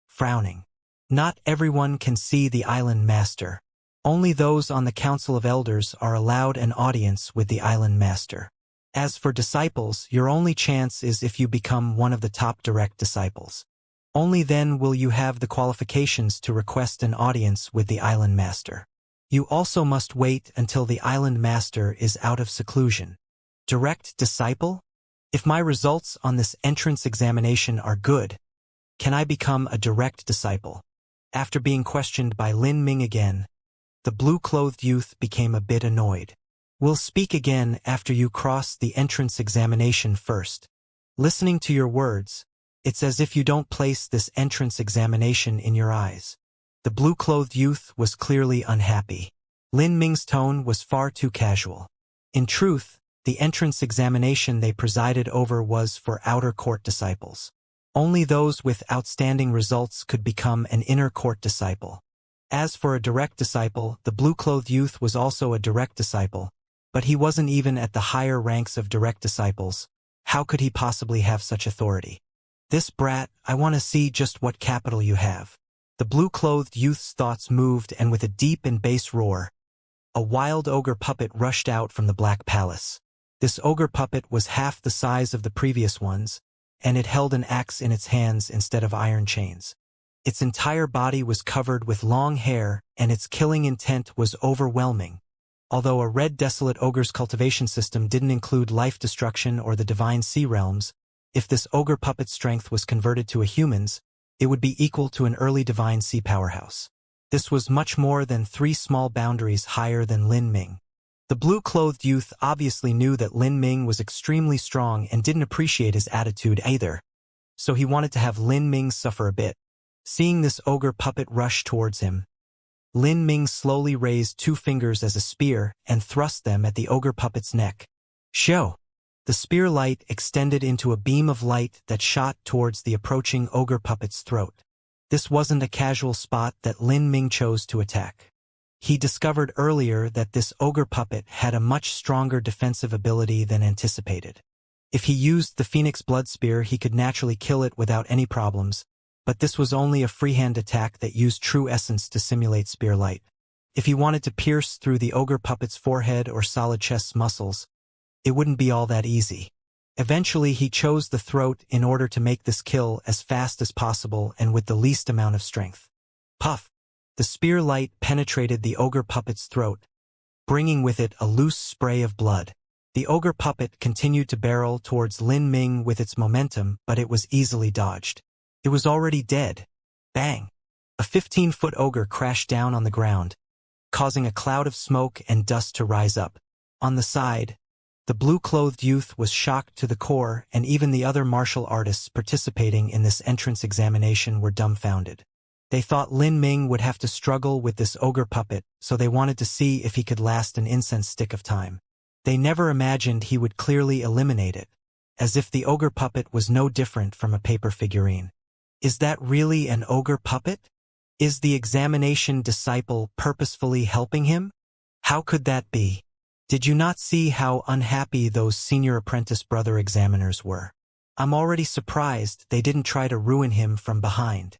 frowning. Not everyone can see the island master. Only those on the Council of Elders are allowed an audience with the island master. As for disciples, your only chance is if you become one of the top direct disciples. Only then will you have the qualifications to request an audience with the island master. You also must wait until the island master is out of seclusion. Direct disciple? If my results on this entrance examination are good, can I become a direct disciple? After being questioned by Lin Ming again, the blue-clothed youth became a bit annoyed. We'll speak again after you cross the entrance examination first. Listening to your words, it's as if you don't place this entrance examination in your eyes. The blue-clothed youth was clearly unhappy. Lin Ming's tone was far too casual. In truth, the entrance examination they presided over was for outer court disciples. Only those with outstanding results could become an inner court disciple. As for a direct disciple, the blue-clothed youth was also a direct disciple, but he wasn't even at the higher ranks of direct disciples. How could he possibly have such authority? This brat, I want to see just what capital you have. The blue-clothed youth's thoughts moved, and with a deep and bass roar, a wild ogre puppet rushed out from the Black Palace. This ogre puppet was half the size of the previous ones, and it held an axe in its hands instead of iron chains. Its entire body was covered with long hair, and its killing intent was overwhelming. Although a red desolate ogre's cultivation system didn't include life destruction or the divine sea realms, if this ogre puppet's strength was converted to a human's, it would be equal to an early divine sea powerhouse. This was much more than 3 small boundaries higher than Lin Ming. The blue-clothed youth obviously knew that Lin Ming was extremely strong and didn't appreciate his attitude either, so he wanted to have Lin Ming suffer a bit. Seeing this ogre puppet rush towards him, Lin Ming slowly raised 2 fingers as a spear and thrust them at the ogre puppet's neck. Show! The spear light extended into a beam of light that shot towards the approaching ogre puppet's throat. This wasn't a casual spot that Lin Ming chose to attack. He discovered earlier that this ogre puppet had a much stronger defensive ability than anticipated. If he used the Phoenix Blood Spear, he could naturally kill it without any problems, but this was only a freehand attack that used true essence to simulate spear light. If he wanted to pierce through the ogre puppet's forehead or solid chest's muscles, it wouldn't be all that easy. Eventually, he chose the throat in order to make this kill as fast as possible and with the least amount of strength. Puff! The spear light penetrated the ogre puppet's throat, bringing with it a loose spray of blood. The ogre puppet continued to barrel towards Lin Ming with its momentum, but it was easily dodged. It was already dead. Bang! A 15-foot ogre crashed down on the ground, causing a cloud of smoke and dust to rise up. On the side, the blue-clothed youth was shocked to the core, and even the other martial artists participating in this entrance examination were dumbfounded. They thought Lin Ming would have to struggle with this ogre puppet, so they wanted to see if he could last an incense stick of time. They never imagined he would clearly eliminate it. as if the ogre puppet was no different from a paper figurine. Is that really an ogre puppet? Is the examination disciple purposefully helping him? How could that be? Did you not see how unhappy those senior apprentice brother examiners were? I'm already surprised they didn't try to ruin him from behind.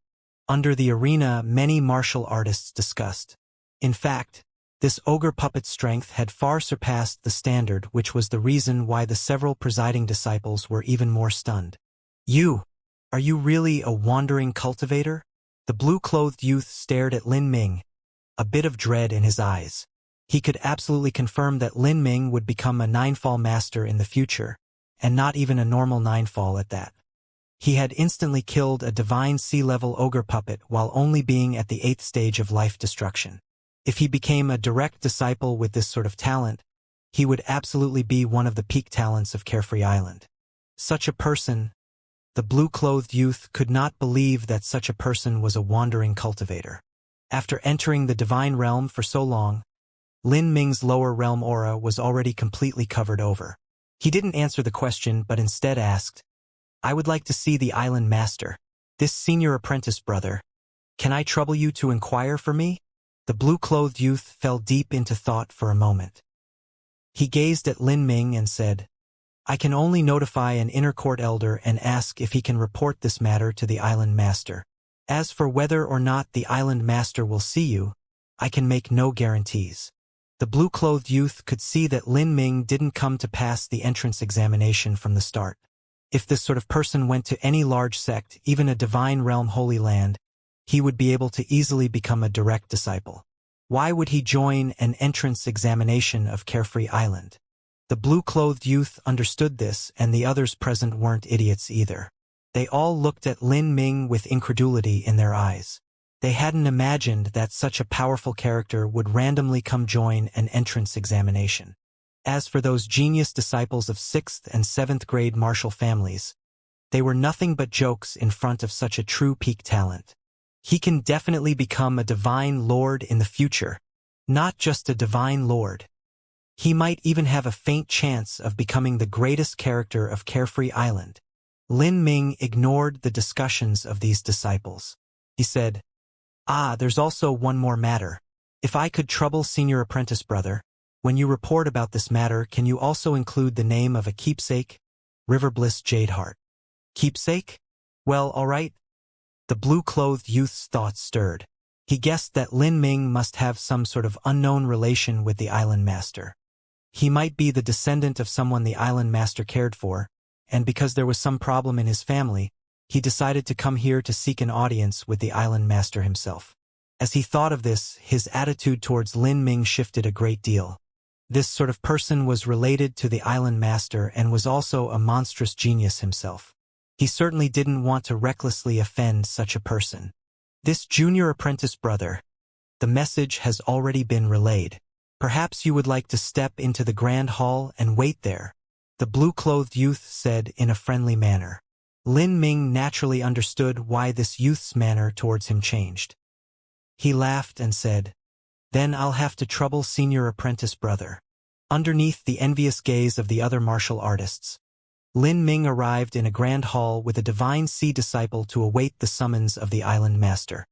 Under the arena, many martial artists discussed. In fact, this ogre puppet's strength had far surpassed the standard, which was the reason why the several presiding disciples were even more stunned. Are you really a wandering cultivator? The blue-clothed youth stared at Lin Ming, a bit of dread in his eyes. He could absolutely confirm that Lin Ming would become a ninefall master in the future, and not even a normal ninefall at that. He had instantly killed a divine sea-level ogre puppet while only being at the 8th stage of life destruction. If he became a direct disciple with this sort of talent, he would absolutely be one of the peak talents of Carefree Island. Such a person, the blue-clothed youth could not believe that such a person was a wandering cultivator. After entering the divine realm for so long, Lin Ming's lower realm aura was already completely covered over. He didn't answer the question but instead asked, I would like to see the island master, this senior apprentice brother. Can I trouble you to inquire for me? The blue-clothed youth fell deep into thought for a moment. He gazed at Lin Ming and said, I can only notify an inner court elder and ask if he can report this matter to the island master. As for whether or not the island master will see you, I can make no guarantees. The blue-clothed youth could see that Lin Ming didn't come to pass the entrance examination from the start. If this sort of person went to any large sect, even a divine realm holy land, he would be able to easily become a direct disciple. Why would he join an entrance examination of Carefree Island? The blue-clothed youth understood this, and the others present weren't idiots either. They all looked at Lin Ming with incredulity in their eyes. They hadn't imagined that such a powerful character would randomly come join an entrance examination. As for those genius disciples of 6th and 7th grade martial families, they were nothing but jokes in front of such a true peak talent. He can definitely become a divine lord in the future, not just a divine lord. He might even have a faint chance of becoming the greatest character of Carefree Island. Lin Ming ignored the discussions of these disciples. He said, there's also one more matter. If I could trouble senior apprentice brother, when you report about this matter, can you also include the name of a keepsake? Riverbliss Jadeheart. Keepsake? Well, all right. The blue-clothed youth's thoughts stirred. He guessed that Lin Ming must have some sort of unknown relation with the island master. He might be the descendant of someone the island master cared for, and because there was some problem in his family, he decided to come here to seek an audience with the island master himself. As he thought of this, his attitude towards Lin Ming shifted a great deal. This sort of person was related to the island master and was also a monstrous genius himself. He certainly didn't want to recklessly offend such a person. This junior apprentice brother, the message has already been relayed. Perhaps you would like to step into the grand hall and wait there, the blue-clothed youth said in a friendly manner. Lin Ming naturally understood why this youth's manner towards him changed. He laughed and said, Then I'll have to trouble senior apprentice brother. Underneath the envious gaze of the other martial artists, Lin Ming arrived in a grand hall with a divine sea disciple to await the summons of the island master.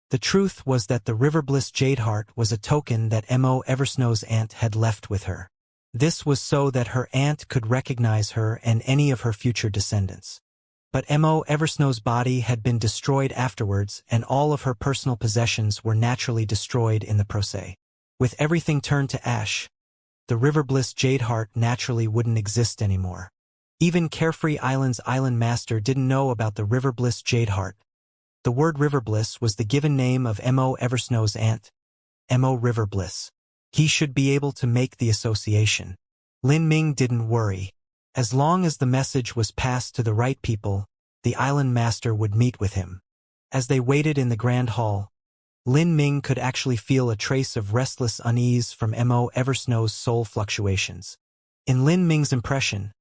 The truth was that the Riverbliss Jadeheart was a token that Mo Eversnow's aunt had left with her. This was so that her aunt could recognize her and any of her future descendants. But Mo Eversnow's body had been destroyed afterwards, and all of her personal possessions were naturally destroyed in the process. With everything turned to ash, the Riverbliss Jadeheart naturally wouldn't exist anymore. Even Carefree Island's island master didn't know about the Riverbliss Jadeheart. The word Riverbliss was the given name of Mo Eversnow's aunt, Mo Riverbliss. He should be able to make the association. Lin Ming didn't worry. As long as the message was passed to the right people, the island master would meet with him. As they waited in the grand hall, Lin Ming could actually feel a trace of restless unease from Mo Eversnow's soul fluctuations. In Lin Ming's impression,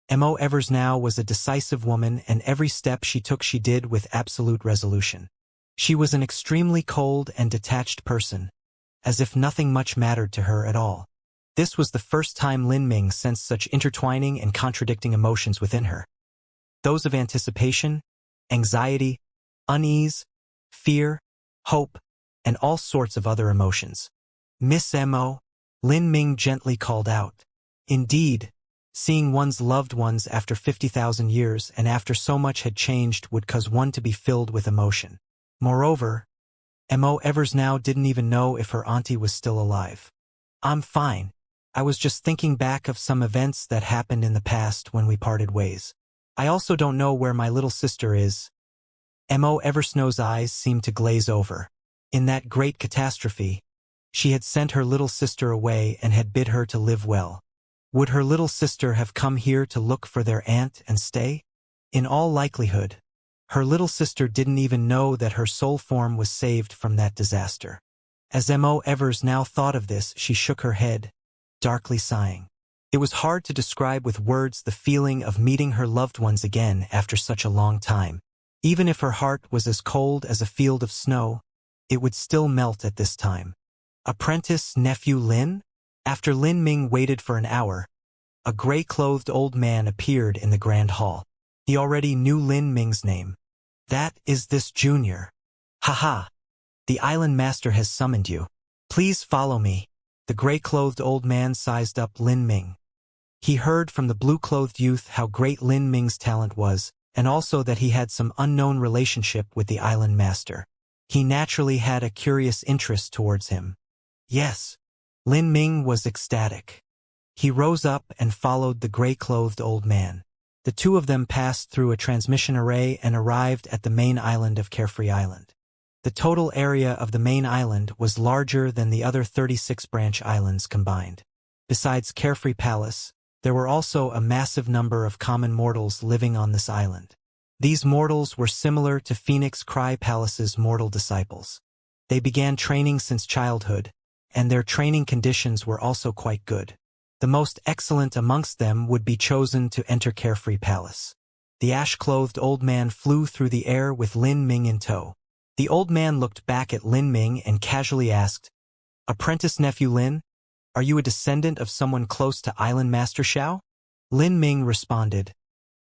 Mo Eversnow was a decisive woman, and every step she took she did with absolute resolution. She was an extremely cold and detached person, as if nothing much mattered to her at all. This was the first time Lin Ming sensed such intertwining and contradicting emotions within her. Those of anticipation, anxiety, unease, fear, hope, and all sorts of other emotions. "Miss Mo," Lin Ming gently called out. Indeed, seeing one's loved ones after 50,000 years and after so much had changed would cause one to be filled with emotion. Moreover, Mo Evers now didn't even know if her auntie was still alive. "I'm fine. I was just thinking back of some events that happened in the past when we parted ways. I also don't know where my little sister is." Mo Eversnow's eyes seemed to glaze over. In that great catastrophe, she had sent her little sister away and had bid her to live well. Would her little sister have come here to look for their aunt and stay? In all likelihood, her little sister didn't even know that her soul form was saved from that disaster. As Mo Evers now thought of this, she shook her head, darkly sighing. It was hard to describe with words the feeling of meeting her loved ones again after such a long time. Even if her heart was as cold as a field of snow, it would still melt at this time. Apprentice nephew Lin? After Lin Ming waited for an hour, a gray-clothed old man appeared in the grand hall. He already knew Lin Ming's name. "That is this junior. Haha. The island master has summoned you. Please follow me." The gray-clothed old man sized up Lin Ming. He heard from the blue-clothed youth how great Lin Ming's talent was, and also that he had some unknown relationship with the island master. He naturally had a curious interest towards him. Yes. Lin Ming was ecstatic. He rose up and followed the gray-clothed old man. The two of them passed through a transmission array and arrived at the main island of Carefree Island. The total area of the main island was larger than the other 36 branch islands combined. Besides Carefree Palace, there were also a massive number of common mortals living on this island. These mortals were similar to Phoenix Cry Palace's mortal disciples. They began training since childhood, and their training conditions were also quite good. The most excellent amongst them would be chosen to enter Carefree Palace. The ash-clothed old man flew through the air with Lin Ming in tow. The old man looked back at Lin Ming and casually asked, "Apprentice nephew Lin, are you a descendant of someone close to Island Master Xiao?" Lin Ming responded,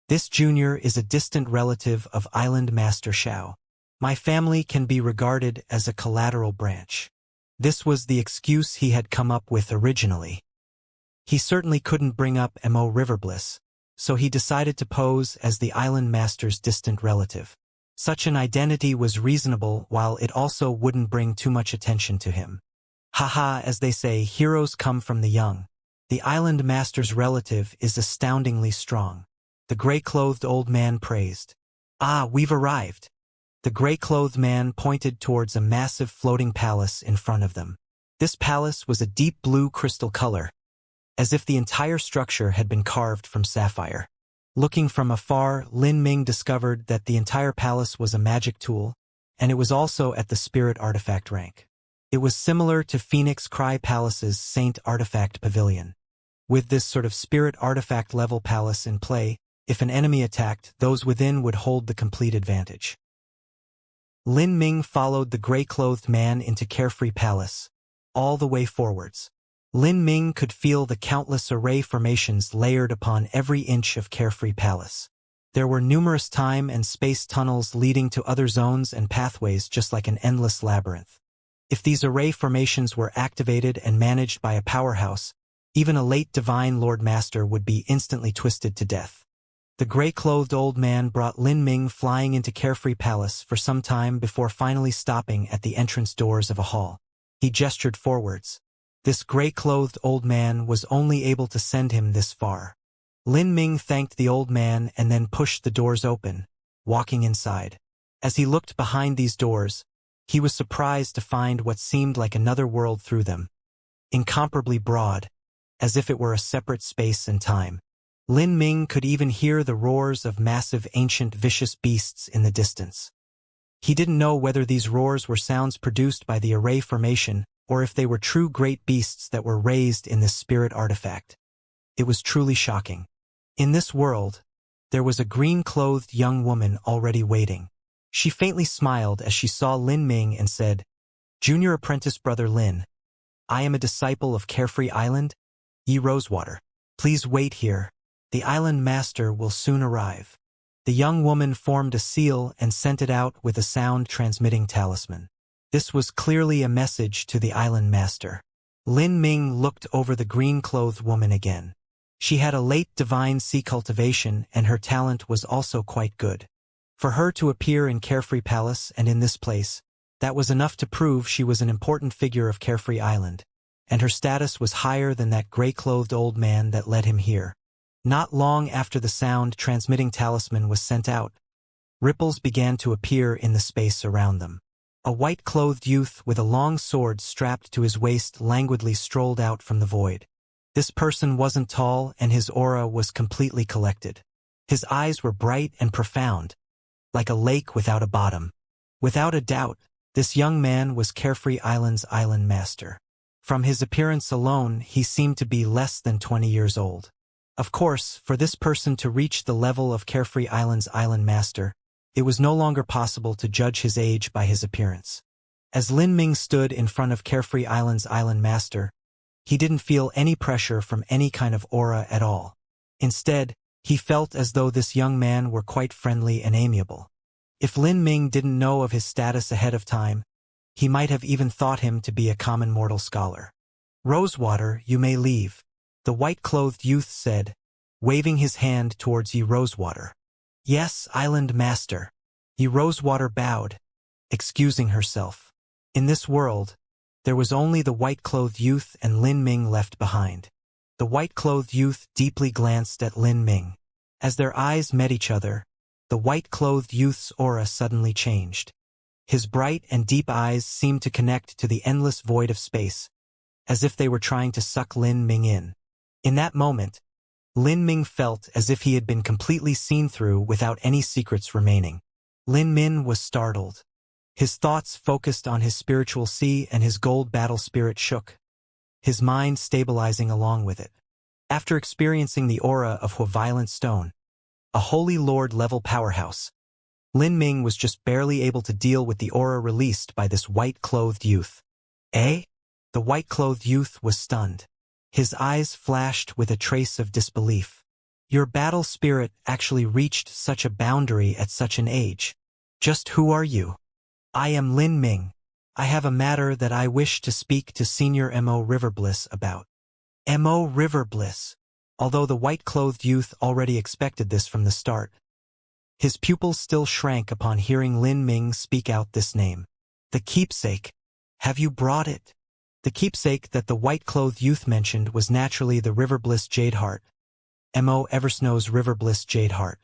"This junior is a distant relative of Island Master Xiao. My family can be regarded as a collateral branch." This was the excuse he had come up with originally. He certainly couldn't bring up Mo Riverbliss, so he decided to pose as the Island Master's distant relative. Such an identity was reasonable while it also wouldn't bring too much attention to him. Haha, as they say, heroes come from the young. The Island Master's relative is astoundingly strong. The gray-clothed old man praised. "Ah, we've arrived." The gray-clothed man pointed towards a massive floating palace in front of them. This palace was a deep blue crystal color, as if the entire structure had been carved from sapphire. Looking from afar, Lin Ming discovered that the entire palace was a magic tool, and it was also at the spirit artifact rank. It was similar to Phoenix Cry Palace's Saint Artifact Pavilion. With this sort of spirit artifact level palace in play, if an enemy attacked, those within would hold the complete advantage. Lin Ming followed the gray-clothed man into Carefree Palace, all the way forwards. Lin Ming could feel the countless array formations layered upon every inch of Carefree Palace. There were numerous time and space tunnels leading to other zones and pathways just like an endless labyrinth. If these array formations were activated and managed by a powerhouse, even a late Divine Lord Master would be instantly twisted to death. The gray-clothed old man brought Lin Ming flying into Carefree Palace for some time before finally stopping at the entrance doors of a hall. He gestured forwards. This gray-clothed old man was only able to send him this far. Lin Ming thanked the old man and then pushed the doors open, walking inside. As he looked behind these doors, he was surprised to find what seemed like another world through them. Incomparably broad, as if it were a separate space and time. Lin Ming could even hear the roars of massive ancient vicious beasts in the distance. He didn't know whether these roars were sounds produced by the array formation or if they were true great beasts that were raised in this spirit artifact. It was truly shocking. In this world, there was a green-clothed young woman already waiting. She faintly smiled as she saw Lin Ming and said, "Junior apprentice brother Lin, I am a disciple of Carefree Island. Ye Rosewater, please wait here. The island master will soon arrive. The young woman formed a seal and sent it out with a sound-transmitting talisman. This was clearly a message to the island master. Lin Ming looked over the green-clothed woman again. She had a late divine sea cultivation, and her talent was also quite good. For her to appear in Carefree Palace and in this place, that was enough to prove she was an important figure of Carefree Island, and her status was higher than that gray-clothed old man that led him here. Not long after the sound-transmitting talisman was sent out, ripples began to appear in the space around them. A white-clothed youth with a long sword strapped to his waist languidly strolled out from the void. This person wasn't tall, and his aura was completely collected. His eyes were bright and profound, like a lake without a bottom. Without a doubt, this young man was Carefree Island's island master. From his appearance alone, he seemed to be less than 20 years old. Of course, for this person to reach the level of Carefree Island's island master, it was no longer possible to judge his age by his appearance. As Lin Ming stood in front of Carefree Island's island master, he didn't feel any pressure from any kind of aura at all. Instead, he felt as though this young man were quite friendly and amiable. If Lin Ming didn't know of his status ahead of time, he might have even thought him to be a common mortal scholar. Rosewater, you may leave, the white-clothed youth said, waving his hand towards Ye Rosewater. Yes, island master. Ye Rosewater bowed, excusing herself. In this world, there was only the white-clothed youth and Lin Ming left behind. The white-clothed youth deeply glanced at Lin Ming. As their eyes met each other, the white-clothed youth's aura suddenly changed. His bright and deep eyes seemed to connect to the endless void of space, as if they were trying to suck Lin Ming in. In that moment, Lin Ming felt as if he had been completely seen through without any secrets remaining. Lin Ming was startled. His thoughts focused on his spiritual sea, and his gold battle spirit shook, his mind stabilizing along with it. After experiencing the aura of Hua Violent Stone, a Holy Lord-level powerhouse, Lin Ming was just barely able to deal with the aura released by this white-clothed youth. Eh? The white-clothed youth was stunned. His eyes flashed with a trace of disbelief. Your battle spirit actually reached such a boundary at such an age. Just who are you? I am Lin Ming. I have a matter that I wish to speak to Senior M.O. Riverbliss about. M.O. Riverbliss. Although the white-clothed youth already expected this from the start, his pupils still shrank upon hearing Lin Ming speak out this name. The keepsake. Have you brought it? The keepsake that the white-clothed youth mentioned was naturally the Riverbliss Jade Heart. M.O. Eversnow's Riverbliss Jade Heart.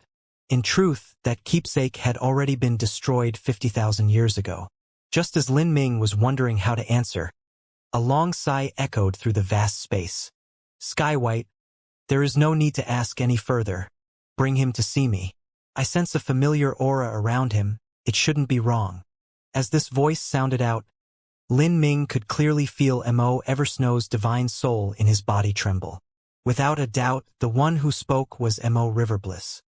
In truth, that keepsake had already been destroyed 50,000 years ago. Just as Lin Ming was wondering how to answer, a long sigh echoed through the vast space. Skywhite, there is no need to ask any further. Bring him to see me. I sense a familiar aura around him. It shouldn't be wrong. As this voice sounded out, Lin Ming could clearly feel M.O. Eversnow's divine soul in his body tremble. Without a doubt, the one who spoke was M.O. Riverbliss.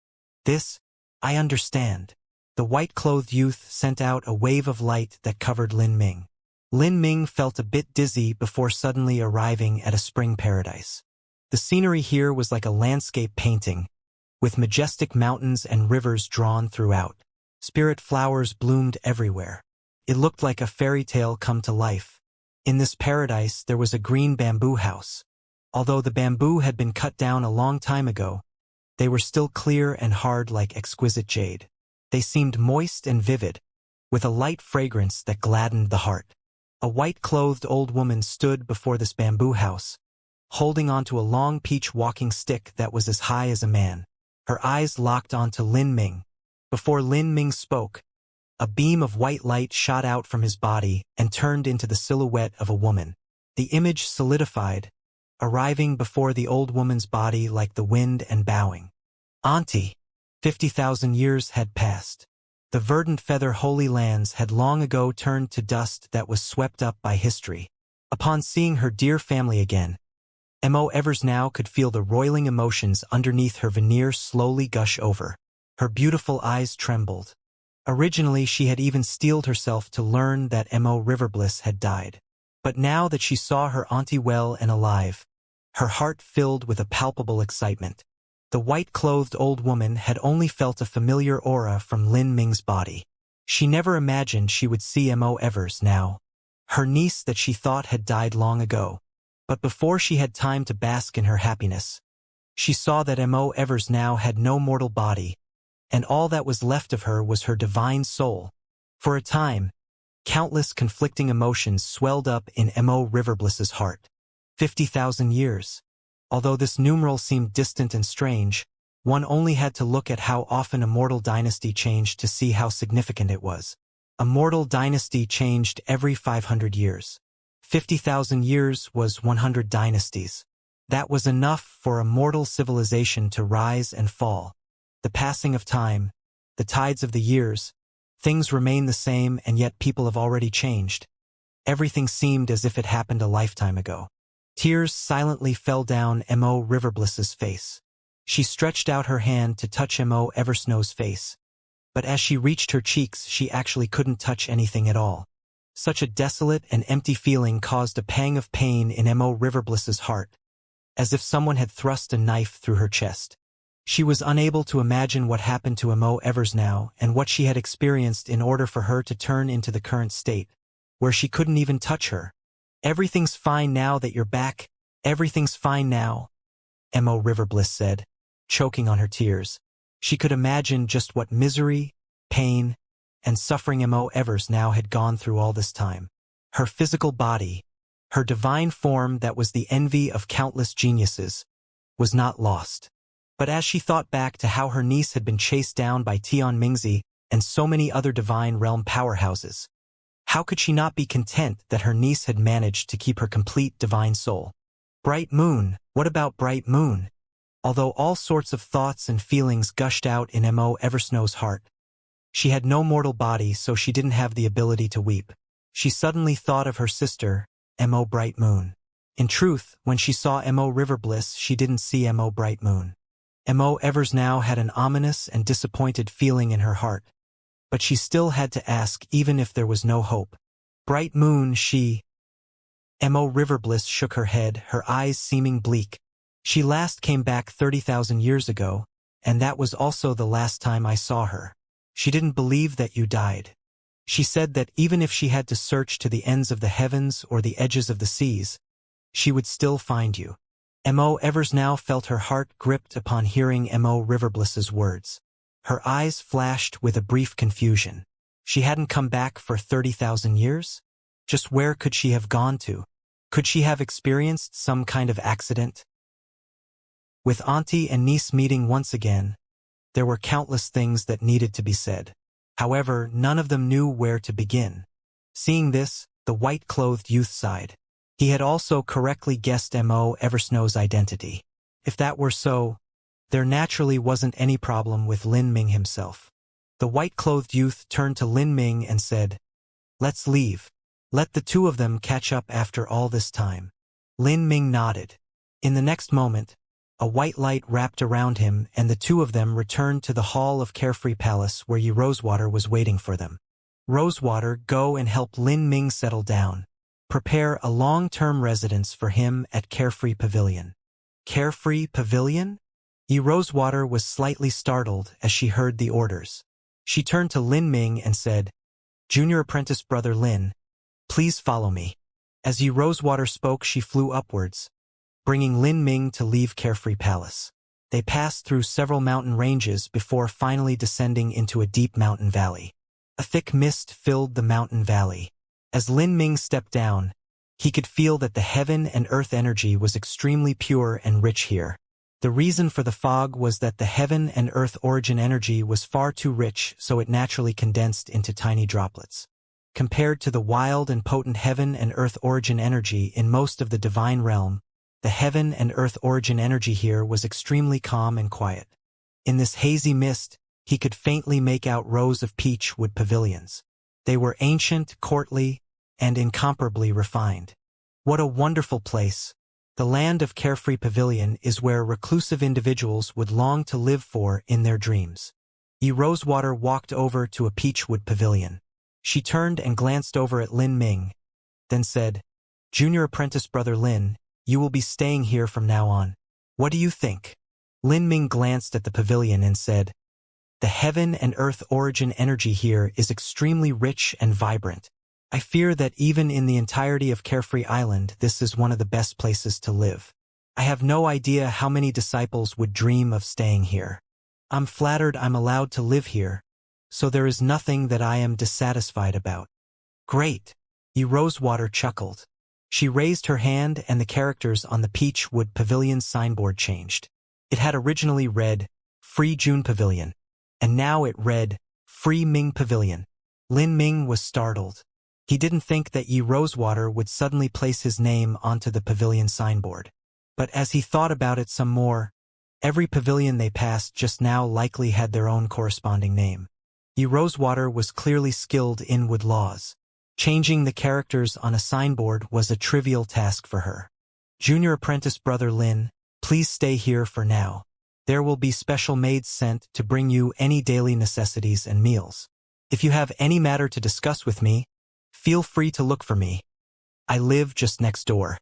This, I understand. The white-clothed youth sent out a wave of light that covered Lin Ming. Lin Ming felt a bit dizzy before suddenly arriving at a spring paradise. The scenery here was like a landscape painting, with majestic mountains and rivers drawn throughout. Spirit flowers bloomed everywhere. It looked like a fairy tale come to life. In this paradise there was a green bamboo house. Although the bamboo had been cut down a long time ago, they were still clear and hard like exquisite jade. They seemed moist and vivid, with a light fragrance that gladdened the heart. A white-clothed old woman stood before this bamboo house, holding onto a long peach walking stick that was as high as a man. Her eyes locked onto Lin Ming. Before Lin Ming spoke, a beam of white light shot out from his body and turned into the silhouette of a woman. The image solidified, arriving before the old woman's body like the wind and bowing. Auntie. 50,000 years had passed. The verdant feather holy lands had long ago turned to dust that was swept up by history. Upon seeing her dear family again, M.O. Evers now could feel the roiling emotions underneath her veneer slowly gush over. Her beautiful eyes trembled. Originally she had even steeled herself to learn that M.O. Riverbliss had died. But now that she saw her auntie well and alive, her heart filled with a palpable excitement. The white-clothed old woman had only felt a familiar aura from Lin Ming's body. She never imagined she would see Mo Evers now, her niece that she thought had died long ago. But before she had time to bask in her happiness, she saw that Mo Evers now had no mortal body, and all that was left of her was her divine soul. For a time, countless conflicting emotions swelled up in Mo Riverbliss's heart. 50,000 years. Although this numeral seemed distant and strange, one only had to look at how often a mortal dynasty changed to see how significant it was. A mortal dynasty changed every 500 years. 50,000 years was 100 dynasties. That was enough for a mortal civilization to rise and fall. The passing of time, the tides of the years, things remain the same, and yet people have already changed. Everything seemed as if it happened a lifetime ago. Tears silently fell down Mo Riverbliss's face. She stretched out her hand to touch Mo Eversnow's face. But as she reached her cheeks, she actually couldn't touch anything at all. Such a desolate and empty feeling caused a pang of pain in Mo Riverbliss's heart, as if someone had thrust a knife through her chest. She was unable to imagine what happened to Mo Evers now and what she had experienced in order for her to turn into the current state, where she couldn't even touch her. "Everything's fine now that you're back. Everything's fine now," Mo Riverbliss said, choking on her tears. She could imagine just what misery, pain, and suffering Mo Evers now had gone through all this time. Her physical body, her divine form that was the envy of countless geniuses, was not lost. But as she thought back to how her niece had been chased down by Tian Mingzi and so many other divine realm powerhouses, how could she not be content that her niece had managed to keep her complete divine soul? Bright Moon, what about Bright Moon? Although all sorts of thoughts and feelings gushed out in Mo Eversnow's heart, she had no mortal body, so she didn't have the ability to weep. She suddenly thought of her sister, Mo Bright Moon. In truth, when she saw Mo Riverbliss, she didn't see Mo Bright Moon. Mo Evers now had an ominous and disappointed feeling in her heart, but she still had to ask even if there was no hope. Bright Moon, Mo Riverbliss shook her head, her eyes seeming bleak. "She last came back 30,000 years ago, and that was also the last time I saw her. She didn't believe that you died. She said that even if she had to search to the ends of the heavens or the edges of the seas, she would still find you." Mo Evers now felt her heart gripped upon hearing Mo Riverbliss's words. Her eyes flashed with a brief confusion. She hadn't come back for 30,000 years? Just where could she have gone to? Could she have experienced some kind of accident? With auntie and niece meeting once again, there were countless things that needed to be said. However, none of them knew where to begin. Seeing this, the white-clothed youth sighed. He had also correctly guessed Mo Eversnow's identity. If that were so, there naturally wasn't any problem with Lin Ming himself. The white-clothed youth turned to Lin Ming and said, "Let's leave. Let the two of them catch up after all this time." Lin Ming nodded. In the next moment, a white light wrapped around him, and the two of them returned to the hall of Carefree Palace where Yi Rosewater was waiting for them. "Rosewater, go and help Lin Ming settle down. Prepare a long-term residence for him at Carefree Pavilion." Carefree Pavilion? Yi Rosewater was slightly startled as she heard the orders. She turned to Lin Ming and said, "Junior apprentice brother Lin, please follow me." As Yi Rosewater spoke, she flew upwards, bringing Lin Ming to leave Carefree Palace. They passed through several mountain ranges before finally descending into a deep mountain valley. A thick mist filled the mountain valley. As Lin Ming stepped down, he could feel that the heaven and earth energy was extremely pure and rich here. The reason for the fog was that the heaven and earth origin energy was far too rich, so it naturally condensed into tiny droplets. Compared to the wild and potent heaven and earth origin energy in most of the divine realm, the heaven and earth origin energy here was extremely calm and quiet. In this hazy mist, he could faintly make out rows of peach wood pavilions. They were ancient, courtly, and incomparably refined. What a wonderful place! The land of Carefree Pavilion is where reclusive individuals would long to live for in their dreams. Yi Rosewater walked over to a peachwood pavilion. She turned and glanced over at Lin Ming, then said, "Junior apprentice brother Lin, You will be staying here from now on. What do you think? Lin Ming glanced at the pavilion and said, the heaven and earth origin energy here is extremely rich and vibrant. I fear that even in the entirety of Carefree Island, this is one of the best places to live. I have no idea how many disciples would dream of staying here. I'm flattered I'm allowed to live here, so there is nothing that I am dissatisfied about. Great. Rosewater chuckled. She raised her hand and the characters on the Peachwood Pavilion signboard changed. It had originally read, Free June Pavilion, and now it read, Free Ming Pavilion. Lin Ming was startled. He didn't think that Rosewater would suddenly place his name onto the pavilion signboard. But as he thought about it some more, every pavilion they passed just now likely had their own corresponding name. Rosewater was clearly skilled in wood laws. Changing the characters on a signboard was a trivial task for her. Junior apprentice brother Lin, please stay here for now. There will be special maids sent to bring you any daily necessities and meals. If you have any matter to discuss with me, feel free to look for me. I live just next door.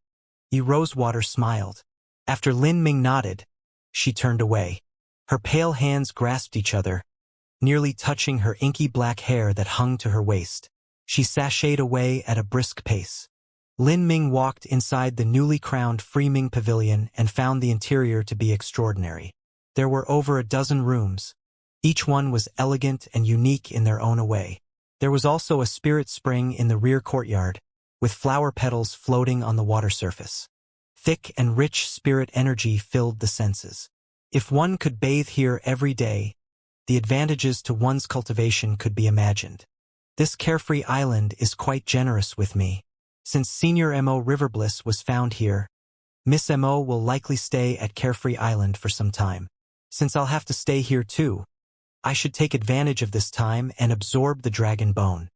Rosewater smiled. After Lin Ming nodded, she turned away. Her pale hands grasped each other, nearly touching her inky black hair that hung to her waist. She sashayed away at a brisk pace. Lin Ming walked inside the newly crowned Free Ming Pavilion and found the interior to be extraordinary. There were over a dozen rooms. Each one was elegant and unique in their own way. There was also a spirit spring in the rear courtyard, with flower petals floating on the water surface. Thick and rich spirit energy filled the senses. If one could bathe here every day, the advantages to one's cultivation could be imagined. This Carefree Island is quite generous with me. Since Senior M.O. Riverbliss was found here, Miss M.O. will likely stay at Carefree Island for some time. Since I'll have to stay here too, I should take advantage of this time and absorb the dragon bone.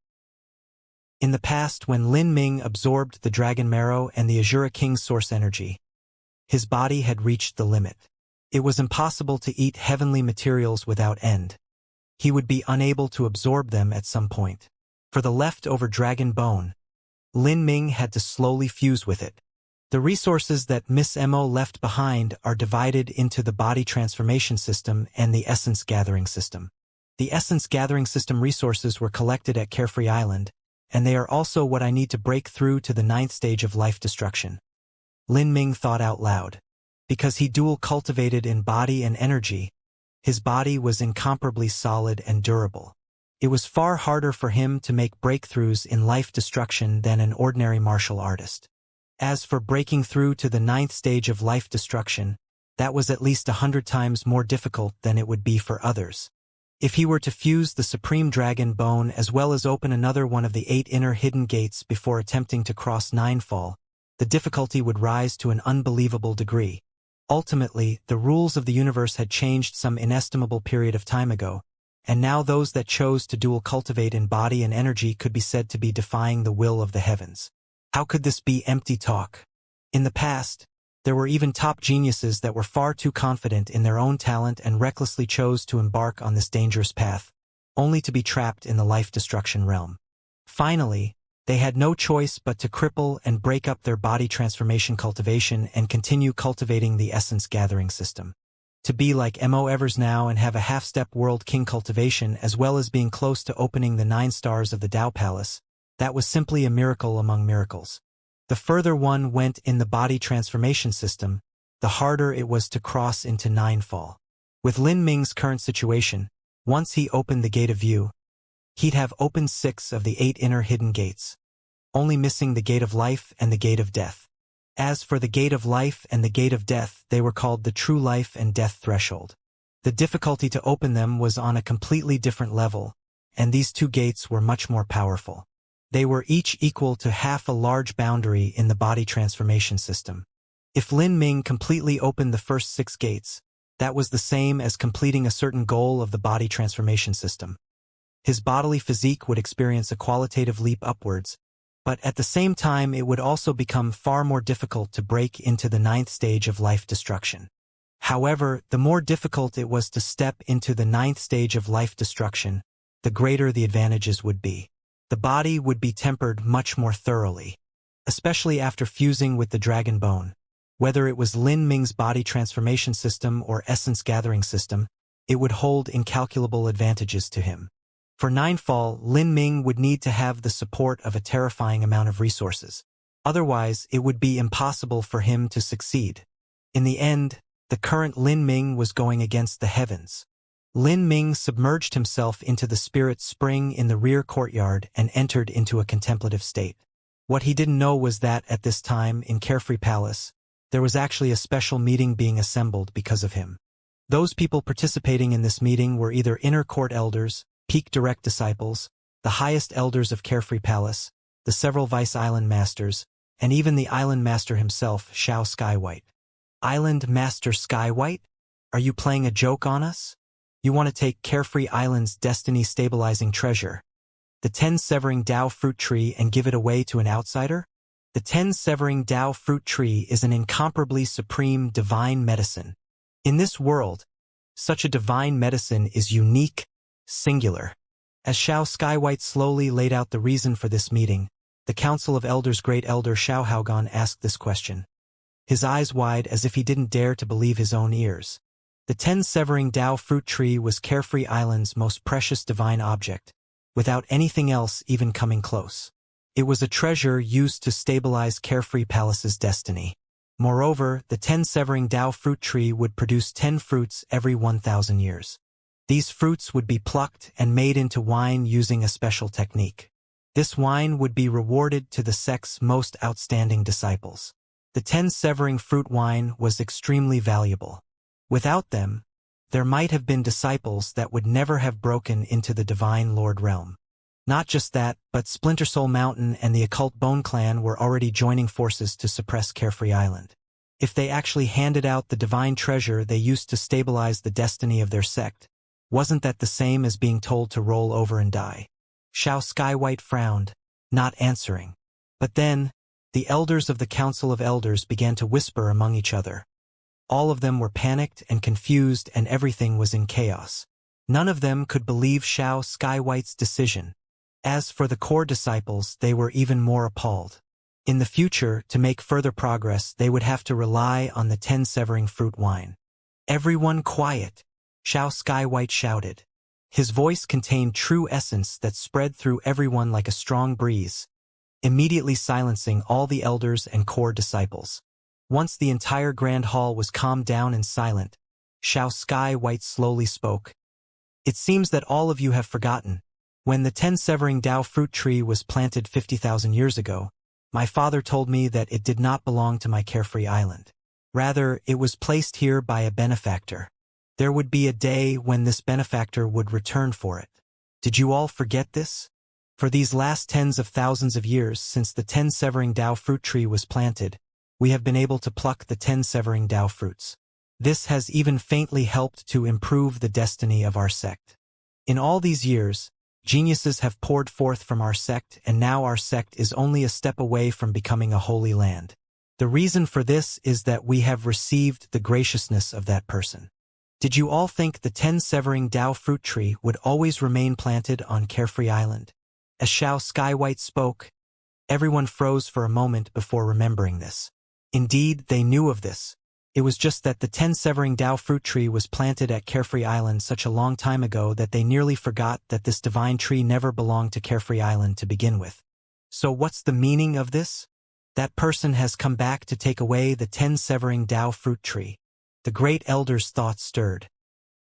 In the past, when Lin Ming absorbed the dragon marrow and the Azura King's source energy, his body had reached the limit. It was impossible to eat heavenly materials without end. He would be unable to absorb them at some point. For the leftover dragon bone, Lin Ming had to slowly fuse with it. The resources that Miss M.O. left behind are divided into the body transformation system and the essence gathering system. The essence gathering system resources were collected at Carefree Island, and they are also what I need to break through to the 9th stage of life destruction. Lin Ming thought out loud. Because he dual cultivated in body and energy, his body was incomparably solid and durable. It was far harder for him to make breakthroughs in life destruction than an ordinary martial artist. As for breaking through to the 9th stage of life destruction, that was at least 100 times more difficult than it would be for others. If he were to fuse the Supreme Dragon Bone as well as open another one of the 8 inner hidden gates before attempting to cross Ninefall, the difficulty would rise to an unbelievable degree. Ultimately, the rules of the universe had changed some inestimable period of time ago, and now those that chose to dual cultivate in body and energy could be said to be defying the will of the heavens. How could this be empty talk? In the past, there were even top geniuses that were far too confident in their own talent and recklessly chose to embark on this dangerous path, only to be trapped in the life-destruction realm. Finally, they had no choice but to cripple and break up their body transformation cultivation and continue cultivating the essence-gathering system. To be like M.O. Evers now and have a half-step World King cultivation as well as being close to opening the 9 stars of the Tao Palace, that was simply a miracle among miracles. The further one went in the body transformation system, the harder it was to cross into Ninefall. With Lin Ming's current situation, once he opened the Gate of View, he'd have opened 6 of the 8 inner hidden gates, only missing the Gate of Life and the Gate of Death. As for the Gate of Life and the Gate of Death, they were called the True Life and Death Threshold. The difficulty to open them was on a completely different level, and these 2 gates were much more powerful. They were each equal to half a large boundary in the body transformation system. If Lin Ming completely opened the first 6 gates, that was the same as completing a certain goal of the body transformation system. His bodily physique would experience a qualitative leap upwards, but at the same time it would also become far more difficult to break into the 9th stage of life destruction. However, the more difficult it was to step into the 9th stage of life destruction, the greater the advantages would be. The body would be tempered much more thoroughly, especially after fusing with the dragon bone. Whether it was Lin Ming's body transformation system or essence gathering system, it would hold incalculable advantages to him. For Ninefall, Lin Ming would need to have the support of a terrifying amount of resources. Otherwise, it would be impossible for him to succeed. In the end, the current Lin Ming was going against the heavens. Lin Ming submerged himself into the spirit spring in the rear courtyard and entered into a contemplative state. What he didn't know was that at this time, in Carefree Palace, there was actually a special meeting being assembled because of him. Those people participating in this meeting were either inner court elders, peak direct disciples, the highest elders of Carefree Palace, the several vice island masters, and even the island master himself, Xiao Skywhite. Island Master Skywhite? Are you playing a joke on us? You want to take Carefree Island's destiny-stabilizing treasure, the 10-severing Dao fruit tree, and give it away to an outsider? The 10-severing Dao fruit tree is an incomparably supreme divine medicine. In this world, such a divine medicine is unique, singular. As Xiao Skywhite slowly laid out the reason for this meeting, the Council of Elders' Great Elder Xiao Haogan asked this question, his eyes wide as if he didn't dare to believe his own ears. The 10-severing Dao fruit tree was Carefree Island's most precious divine object, without anything else even coming close. It was a treasure used to stabilize Carefree Palace's destiny. Moreover, the 10-severing Dao fruit tree would produce 10 fruits every 1,000 years. These fruits would be plucked and made into wine using a special technique. This wine would be rewarded to the sect's most outstanding disciples. The 10-severing fruit wine was extremely valuable. Without them, there might have been disciples that would never have broken into the Divine Lord realm. Not just that, but Splinter Soul Mountain and the Occult Bone Clan were already joining forces to suppress Carefree Island. If they actually handed out the divine treasure they used to stabilize the destiny of their sect, wasn't that the same as being told to roll over and die? Xiao Skywhite frowned, not answering. But then, the elders of the Council of Elders began to whisper among each other. All of them were panicked and confused, and everything was in chaos. None of them could believe Xiao Skywhite's decision. As for the core disciples, they were even more appalled. In the future, to make further progress, they would have to rely on the 10-severing fruit wine. "Everyone quiet!" Xiao Skywhite shouted. His voice contained true essence that spread through everyone like a strong breeze, immediately silencing all the elders and core disciples. Once the entire grand hall was calmed down and silent, Xiao Skywhite slowly spoke. "It seems that all of you have forgotten. When the 10-severing Dao fruit tree was planted 50,000 years ago, my father told me that it did not belong to my Carefree Island. Rather, it was placed here by a benefactor. There would be a day when this benefactor would return for it. Did you all forget this? For these last tens of thousands of years since the 10-severing Dao fruit tree was planted, we have been able to pluck the 10-severing Dao fruits. This has even faintly helped to improve the destiny of our sect. In all these years, geniuses have poured forth from our sect, and now our sect is only a step away from becoming a holy land. The reason for this is that we have received the graciousness of that person. Did you all think the 10-severing Dao fruit tree would always remain planted on Carefree Island?" As Xiao Skywhite spoke, everyone froze for a moment before remembering this. Indeed, they knew of this. It was just that the 10-severing Dao fruit tree was planted at Carefree Island such a long time ago that they nearly forgot that this divine tree never belonged to Carefree Island to begin with. So what's the meaning of this? That person has come back to take away the 10-severing Dao fruit tree. The great elder's thoughts stirred.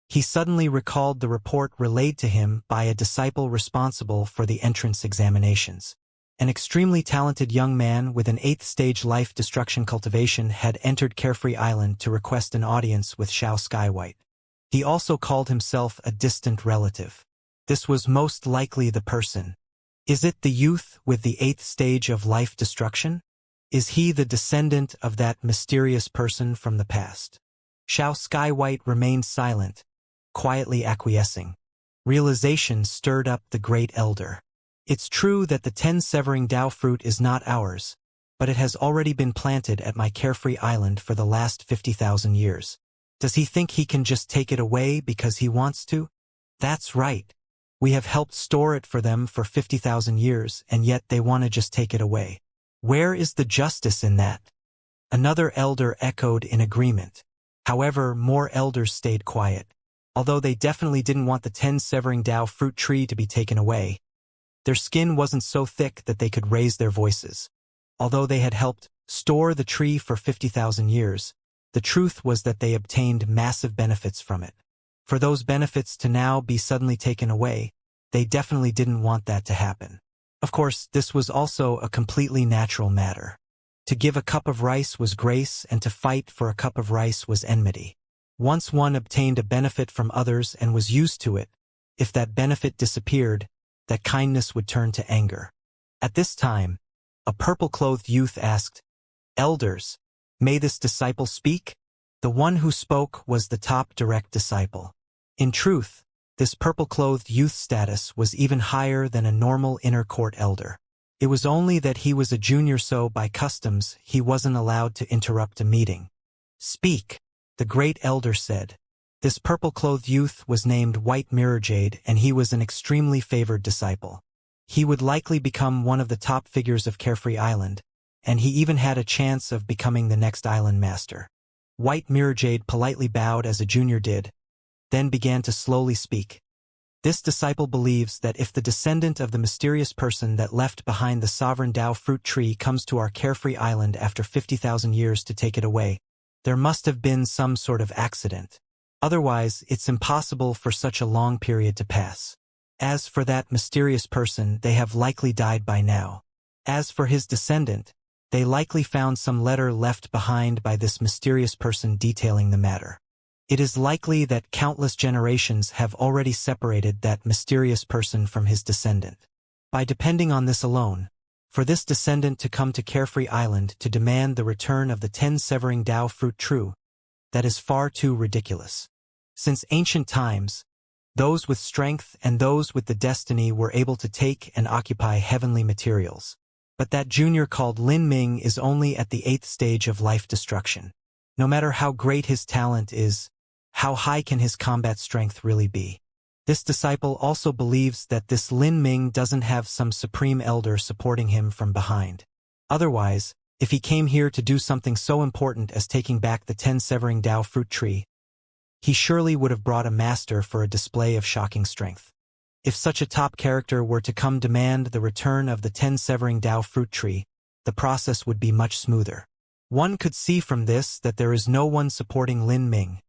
He suddenly recalled the report relayed to him by a disciple responsible for the entrance examinations. An extremely talented young man with an 8th-stage life destruction cultivation had entered Carefree Island to request an audience with Xiao Skywhite. He also called himself a distant relative. This was most likely the person. Is it the youth with the 8th stage of life destruction? Is he the descendant of that mysterious person from the past? Xiao Skywhite remained silent, quietly acquiescing. Realization stirred up the great elder. It's true that the 10-severing Dao fruit is not ours, but it has already been planted at my Carefree Island for the last 50,000 years. Does he think he can just take it away because he wants to? That's right. We have helped store it for them for 50,000 years, and yet they want to just take it away. Where is the justice in that? Another elder echoed in agreement. However, more elders stayed quiet. Although they definitely didn't want the 10 severing Dao fruit tree to be taken away, their skin wasn't so thick that they could raise their voices. Although they had helped store the tree for 50,000 years, the truth was that they obtained massive benefits from it. For those benefits to now be suddenly taken away, they definitely didn't want that to happen. Of course, this was also a completely natural matter. To give a cup of rice was grace, and to fight for a cup of rice was enmity. Once one obtained a benefit from others and was used to it, if that benefit disappeared, that kindness would turn to anger. At this time, a purple-clothed youth asked, "Elders, may this disciple speak?" The one who spoke was the top direct disciple. In truth, this purple-clothed youth's status was even higher than a normal inner court elder. It was only that he was a junior, so by customs he wasn't allowed to interrupt a meeting. "Speak," the great elder said. This purple-clothed youth was named White Mirror Jade, and he was an extremely favored disciple. He would likely become one of the top figures of Carefree Island, and he even had a chance of becoming the next island master. White Mirror Jade politely bowed as a junior did, then began to slowly speak. This disciple believes that if the descendant of the mysterious person that left behind the sovereign Dao fruit tree comes to our Carefree Island after 50,000 years to take it away, there must have been some sort of accident. Otherwise, it's impossible for such a long period to pass. As for that mysterious person, they have likely died by now. As for his descendant, they likely found some letter left behind by this mysterious person detailing the matter. It is likely that countless generations have already separated that mysterious person from his descendant. By depending on this alone, for this descendant to come to Carefree Island to demand the return of the 10 severing Dao fruit true, that is far too ridiculous. Since ancient times, those with strength and those with the destiny were able to take and occupy heavenly materials. But that junior called Lin Ming is only at the 8th stage of life destruction. No matter how great his talent is, how high can his combat strength really be? This disciple also believes that this Lin Ming doesn't have some supreme elder supporting him from behind. Otherwise, if he came here to do something so important as taking back the 10 severing Dao fruit tree, he surely would have brought a master for a display of shocking strength. If such a top character were to come demand the return of the 10 severing Dao fruit tree, the process would be much smoother. One could see from this that there is no one supporting Lin Ming.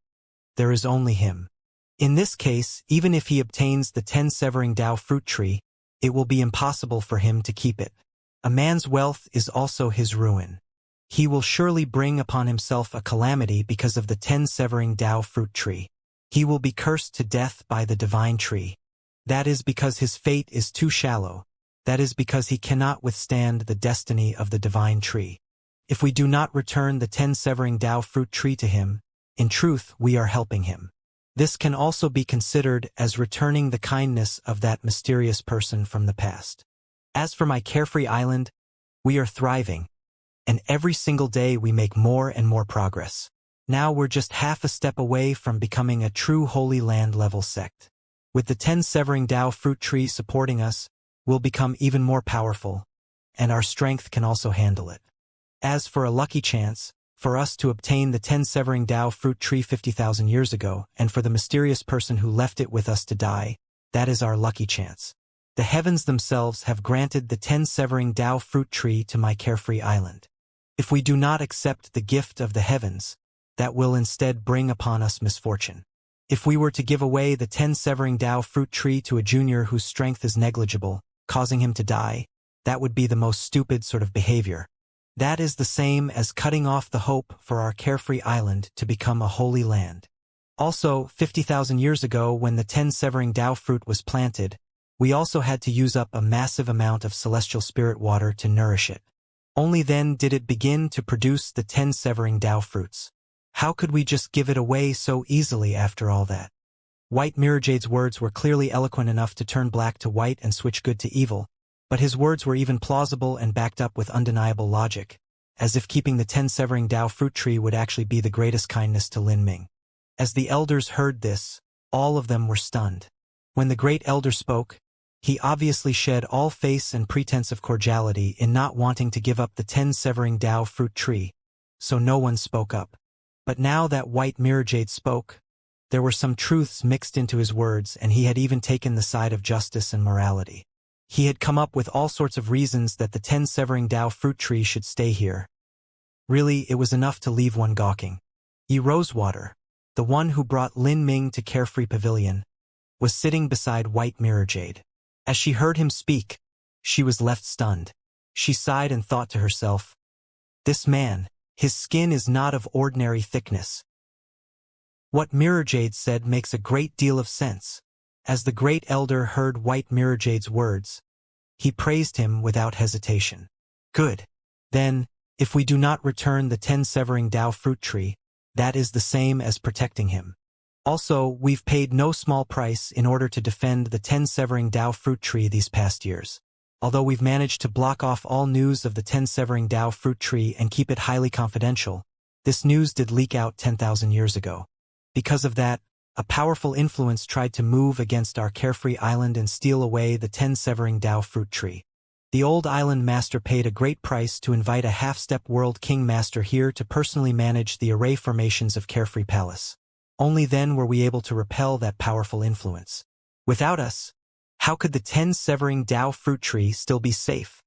There is only him. In this case, even if he obtains the 10 severing Dao fruit tree, it will be impossible for him to keep it. A man's wealth is also his ruin. He will surely bring upon himself a calamity because of the 10 severing Dao fruit tree. He will be cursed to death by the divine tree. That is because his fate is too shallow. That is because he cannot withstand the destiny of the divine tree. If we do not return the 10 severing Dao fruit tree to him, in truth, we are helping him. This can also be considered as returning the kindness of that mysterious person from the past. As for my Carefree Island, we are thriving, and every single day we make more and more progress. Now we're just half a step away from becoming a true Holy Land level sect. With the 10 severing Dao fruit tree supporting us, we'll become even more powerful, and our strength can also handle it. As for a lucky chance, for us to obtain the 10 severing Dao fruit tree 50,000 years ago, and for the mysterious person who left it with us to die, that is our lucky chance. The heavens themselves have granted the 10 severing Dao fruit tree to my Carefree Island. If we do not accept the gift of the heavens, that will instead bring upon us misfortune. If we were to give away the 10 severing Dao fruit tree to a junior whose strength is negligible, causing him to die, that would be the most stupid sort of behavior. That is the same as cutting off the hope for our Carefree Island to become a holy land. Also, 50,000 years ago when the 10 severing Dao fruit was planted, we also had to use up a massive amount of celestial spirit water to nourish it. Only then did it begin to produce the 10 severing Dao fruits. How could we just give it away so easily after all that? White Mirror Jade's words were clearly eloquent enough to turn black to white and switch good to evil, but his words were even plausible and backed up with undeniable logic, as if keeping the 10 severing Dao fruit tree would actually be the greatest kindness to Lin Ming. As the elders heard this, all of them were stunned. When the great elder spoke, he obviously shed all face and pretense of cordiality in not wanting to give up the 10 severing Dao fruit tree, so no one spoke up. But now that White Mirrorjade spoke, there were some truths mixed into his words, and he had even taken the side of justice and morality. He had come up with all sorts of reasons that the 10 severing Dao fruit tree should stay here. Really, it was enough to leave one gawking. Yi Rosewater, the one who brought Lin Ming to Carefree Pavilion, was sitting beside White Mirrorjade. As she heard him speak, she was left stunned. She sighed and thought to herself, "This man, his skin is not of ordinary thickness." What Mirrorjade said makes a great deal of sense. As the great elder heard White Mirrorjade's words, he praised him without hesitation. "Good. Then, if we do not return the 10 severing Dao fruit tree, that is the same as protecting him. Also, we've paid no small price in order to defend the 10 severing Dao fruit tree these past years. Although we've managed to block off all news of the 10 severing Dao fruit tree and keep it highly confidential, this news did leak out 10,000 years ago. Because of that, a powerful influence tried to move against our carefree island and steal away the 10 severing Dao fruit tree. The old island master paid a great price to invite a half-step world king master here to personally manage the array formations of Carefree Palace. Only then were we able to repel that powerful influence. Without us, how could the 10 severing Dao fruit tree still be safe?"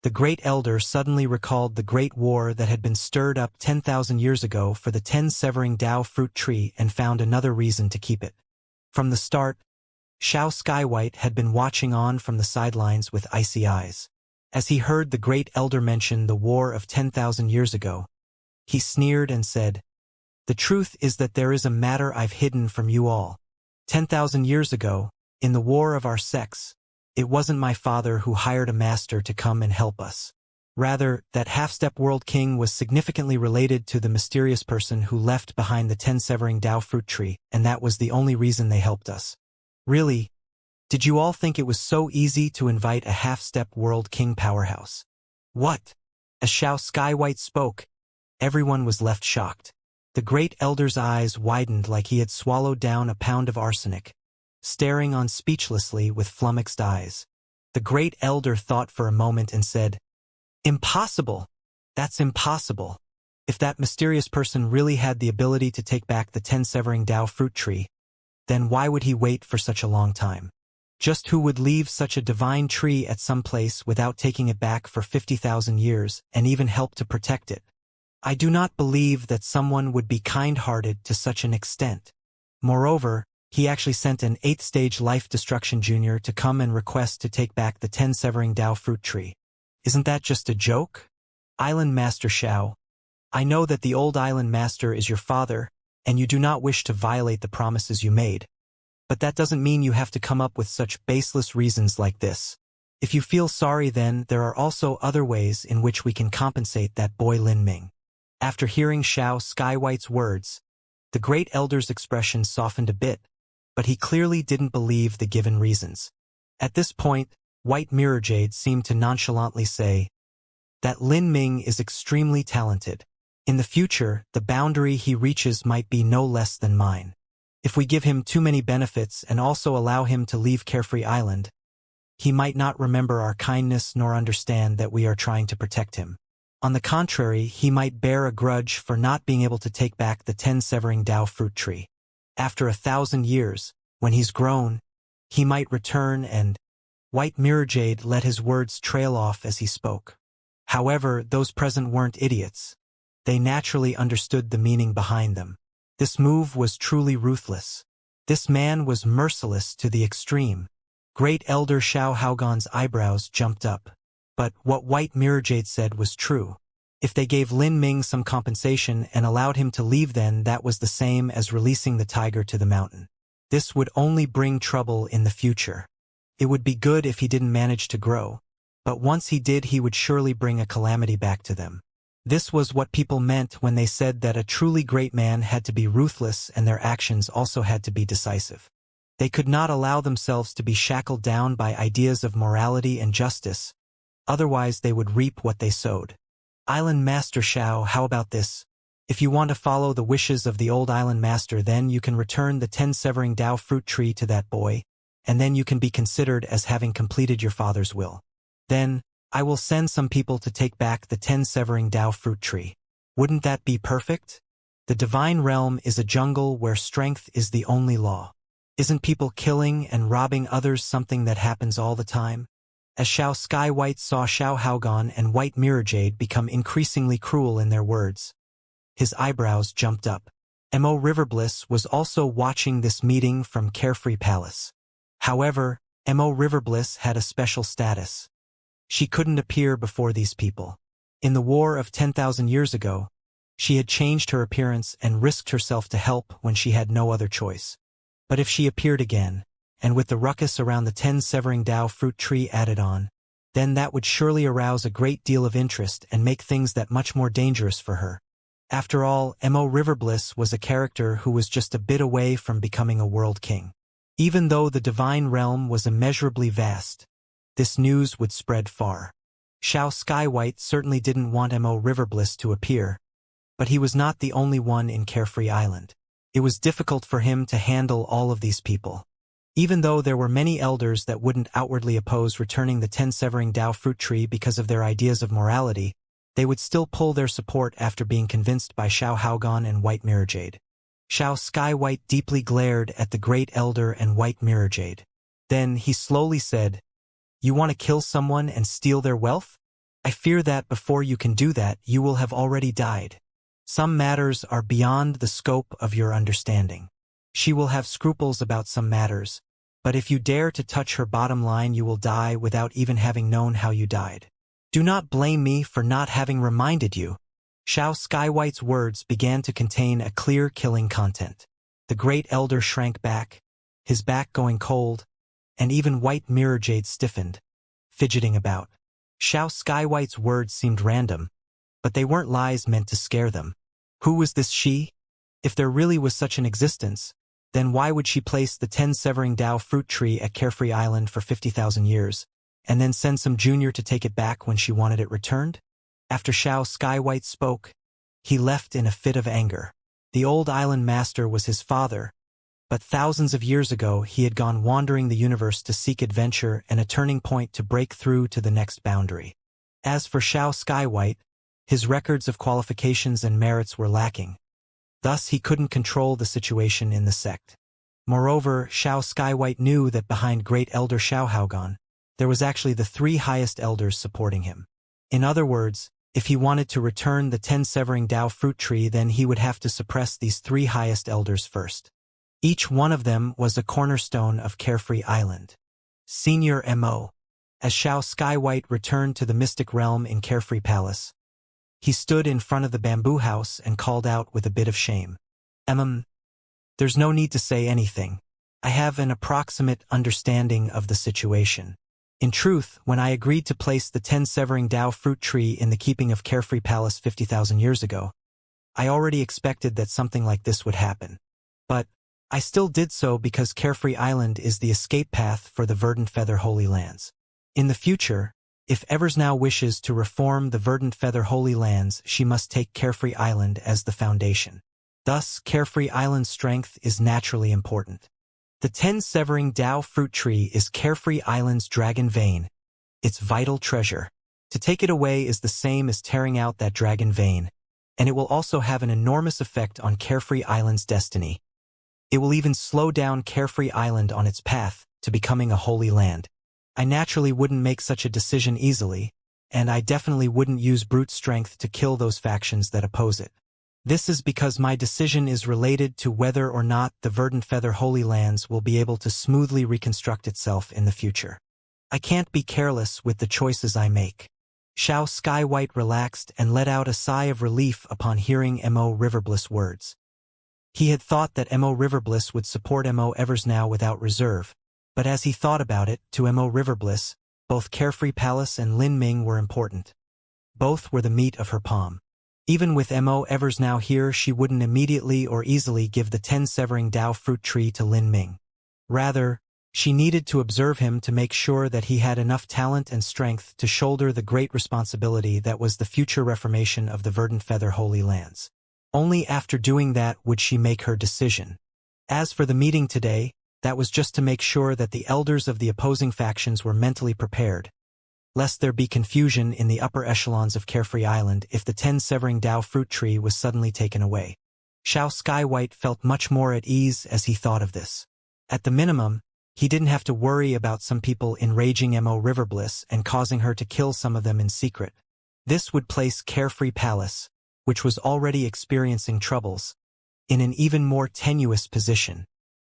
The great elder suddenly recalled the great war that had been stirred up 10,000 years ago for the 10 severing Dao fruit tree and found another reason to keep it. From the start, Xiao Skywhite had been watching on from the sidelines with icy eyes. As he heard the great elder mention the war of 10,000 years ago, he sneered and said, "The truth is that there is a matter I've hidden from you all. 10,000 years ago, in the war of our sex, it wasn't my father who hired a master to come and help us. Rather, that half-step world king was significantly related to the mysterious person who left behind the 10 severing Dao fruit tree, and that was the only reason they helped us. Really, did you all think it was so easy to invite a half-step world king powerhouse? What?" As Xiao Skywhite spoke, everyone was left shocked. The great elder's eyes widened like he had swallowed down a pound of arsenic, staring on speechlessly with flummoxed eyes. The great elder thought for a moment and said, "Impossible! That's impossible. If that mysterious person really had the ability to take back the 10 severing Dao fruit tree, then why would he wait for such a long time? Just who would leave such a divine tree at some place without taking it back for 50,000 years and even help to protect it? I do not believe that someone would be kind-hearted to such an extent. Moreover, he actually sent an 8th-stage life destruction junior to come and request to take back the 10 severing Dao fruit tree. Isn't that just a joke? Island Master Xiao, I know that the old Island Master is your father, and you do not wish to violate the promises you made. But that doesn't mean you have to come up with such baseless reasons like this. If you feel sorry, then there are also other ways in which we can compensate that boy Lin Ming." After hearing Xiao Skywhite's words, the great elder's expression softened a bit, but he clearly didn't believe the given reasons. At this point, White Mirrorjade seemed to nonchalantly say, "That Lin Ming is extremely talented. In the future, the boundary he reaches might be no less than mine. If we give him too many benefits and also allow him to leave Carefree Island, he might not remember our kindness nor understand that we are trying to protect him. On the contrary, he might bear a grudge for not being able to take back the 10 severing Dao fruit tree. After 1,000 years, when he's grown, he might return and—" White Mirrorjade let his words trail off as he spoke. However, those present weren't idiots. They naturally understood the meaning behind them. This move was truly ruthless. This man was merciless to the extreme. Great Elder Xiao Haogan's eyebrows jumped up. But what White Mirrorjade said was true. If they gave Lin Ming some compensation and allowed him to leave, then that was the same as releasing the tiger to the mountain. This would only bring trouble in the future. It would be good if he didn't manage to grow, but once he did, he would surely bring a calamity back to them. This was what people meant when they said that a truly great man had to be ruthless and their actions also had to be decisive. They could not allow themselves to be shackled down by ideas of morality and justice, otherwise they would reap what they sowed. Island Master Xiao, how about this? If you want to follow the wishes of the old Island Master, then you can return the 10 severing Dao fruit tree to that boy, and then you can be considered as having completed your father's will. Then, I will send some people to take back the 10 severing Dao fruit tree. Wouldn't that be perfect? The divine realm is a jungle where strength is the only law. Isn't people killing and robbing others something that happens all the time? As Xiao Skywhite saw Xiao Haogan and White Mirrorjade become increasingly cruel in their words, his eyebrows jumped up. Mo Riverbliss was also watching this meeting from Carefree Palace. However, Mo Riverbliss had a special status. She couldn't appear before these people. In the war of 10,000 years ago, she had changed her appearance and risked herself to help when she had no other choice. But if she appeared again, and with the ruckus around the 10 severing Dao fruit tree added on, then that would surely arouse a great deal of interest and make things that much more dangerous for her. After all, Mo Riverbliss was a character who was just a bit away from becoming a world king. Even though the divine realm was immeasurably vast, this news would spread far. Xiao Skywhite certainly didn't want Mo Riverbliss to appear, but he was not the only one in Carefree Island. It was difficult for him to handle all of these people. Even though there were many elders that wouldn't outwardly oppose returning the 10 severing Dao fruit tree because of their ideas of morality, they would still pull their support after being convinced by Xiao Haogan and White Mirrorjade. Xiao Skywhite deeply glared at the Great Elder and White Mirrorjade. Then he slowly said, "You want to kill someone and steal their wealth? I fear that before you can do that, you will have already died. Some matters are beyond the scope of your understanding. She will have scruples about some matters, but if you dare to touch her bottom line, you will die without even having known how you died. Do not blame me for not having reminded you." Xiao Skywhite's words began to contain a clear killing content. The Great Elder shrank back, his back going cold, and even White Mirrorjade stiffened, fidgeting about. Xiao Skywhite's words seemed random, but they weren't lies meant to scare them. Who was this she? If there really was such an existence, then why would she place the 10 severing Dao fruit tree at Carefree Island for 50,000 years, and then send some junior to take it back when she wanted it returned? After Xiao Skywhite spoke, he left in a fit of anger. The old island master was his father, but thousands of years ago he had gone wandering the universe to seek adventure and a turning point to break through to the next boundary. As for Xiao Skywhite, his records of qualifications and merits were lacking. Thus he couldn't control the situation in the sect. Moreover, Xiao Skywhite knew that behind Great Elder Xiao Haogan, there was actually the 3 highest elders supporting him. In other words, if he wanted to return the 10 severing Dao fruit tree, then he would have to suppress these 3 highest elders first. Each one of them was a cornerstone of Carefree Island. Senior M.O. As Xiao Skywhite returned to the mystic realm in Carefree Palace, he stood in front of the bamboo house and called out with a bit of shame. There's no need to say anything. I have an approximate understanding of the situation. In truth, when I agreed to place the 10 severing Dao fruit tree in the keeping of Carefree Palace 50,000 years ago, I already expected that something like this would happen. But I still did so because Carefree Island is the escape path for the Verdant Feather Holy Lands. In the future, if Eversnow wishes to reform the Verdant Feather Holy Lands, she must take Carefree Island as the foundation. Thus, Carefree Island's strength is naturally important. The 10 severing Dao fruit tree is Carefree Island's dragon vein, its vital treasure. To take it away is the same as tearing out that dragon vein, and it will also have an enormous effect on Carefree Island's destiny. It will even slow down Carefree Island on its path to becoming a holy land. I naturally wouldn't make such a decision easily, and I definitely wouldn't use brute strength to kill those factions that oppose it. This is because my decision is related to whether or not the Verdant Feather Holy Lands will be able to smoothly reconstruct itself in the future. I can't be careless with the choices I make. Xiao Skywhite relaxed and let out a sigh of relief upon hearing Mo Riverbliss' words. He had thought that Mo Riverbliss would support Mo Eversnow without reserve, but as he thought about it, to Mo Riverbliss, both Carefree Palace and Lin Ming were important. Both were the meat of her palm. Even with Mo Eversnow here, she wouldn't immediately or easily give the 10 severing Dao fruit tree to Lin Ming. Rather, she needed to observe him to make sure that he had enough talent and strength to shoulder the great responsibility that was the future reformation of the Verdant Feather Holy Lands. Only after doing that would she make her decision. As for the meeting today, that was just to make sure that the elders of the opposing factions were mentally prepared. lest there be confusion in the upper echelons of Carefree Island if the 10-severing Dao fruit tree was suddenly taken away. Xiao Skywhite felt much more at ease as he thought of this. At the minimum, he didn't have to worry about some people enraging Mo Riverbliss and causing her to kill some of them in secret. This would place Carefree Palace, which was already experiencing troubles, in an even more tenuous position.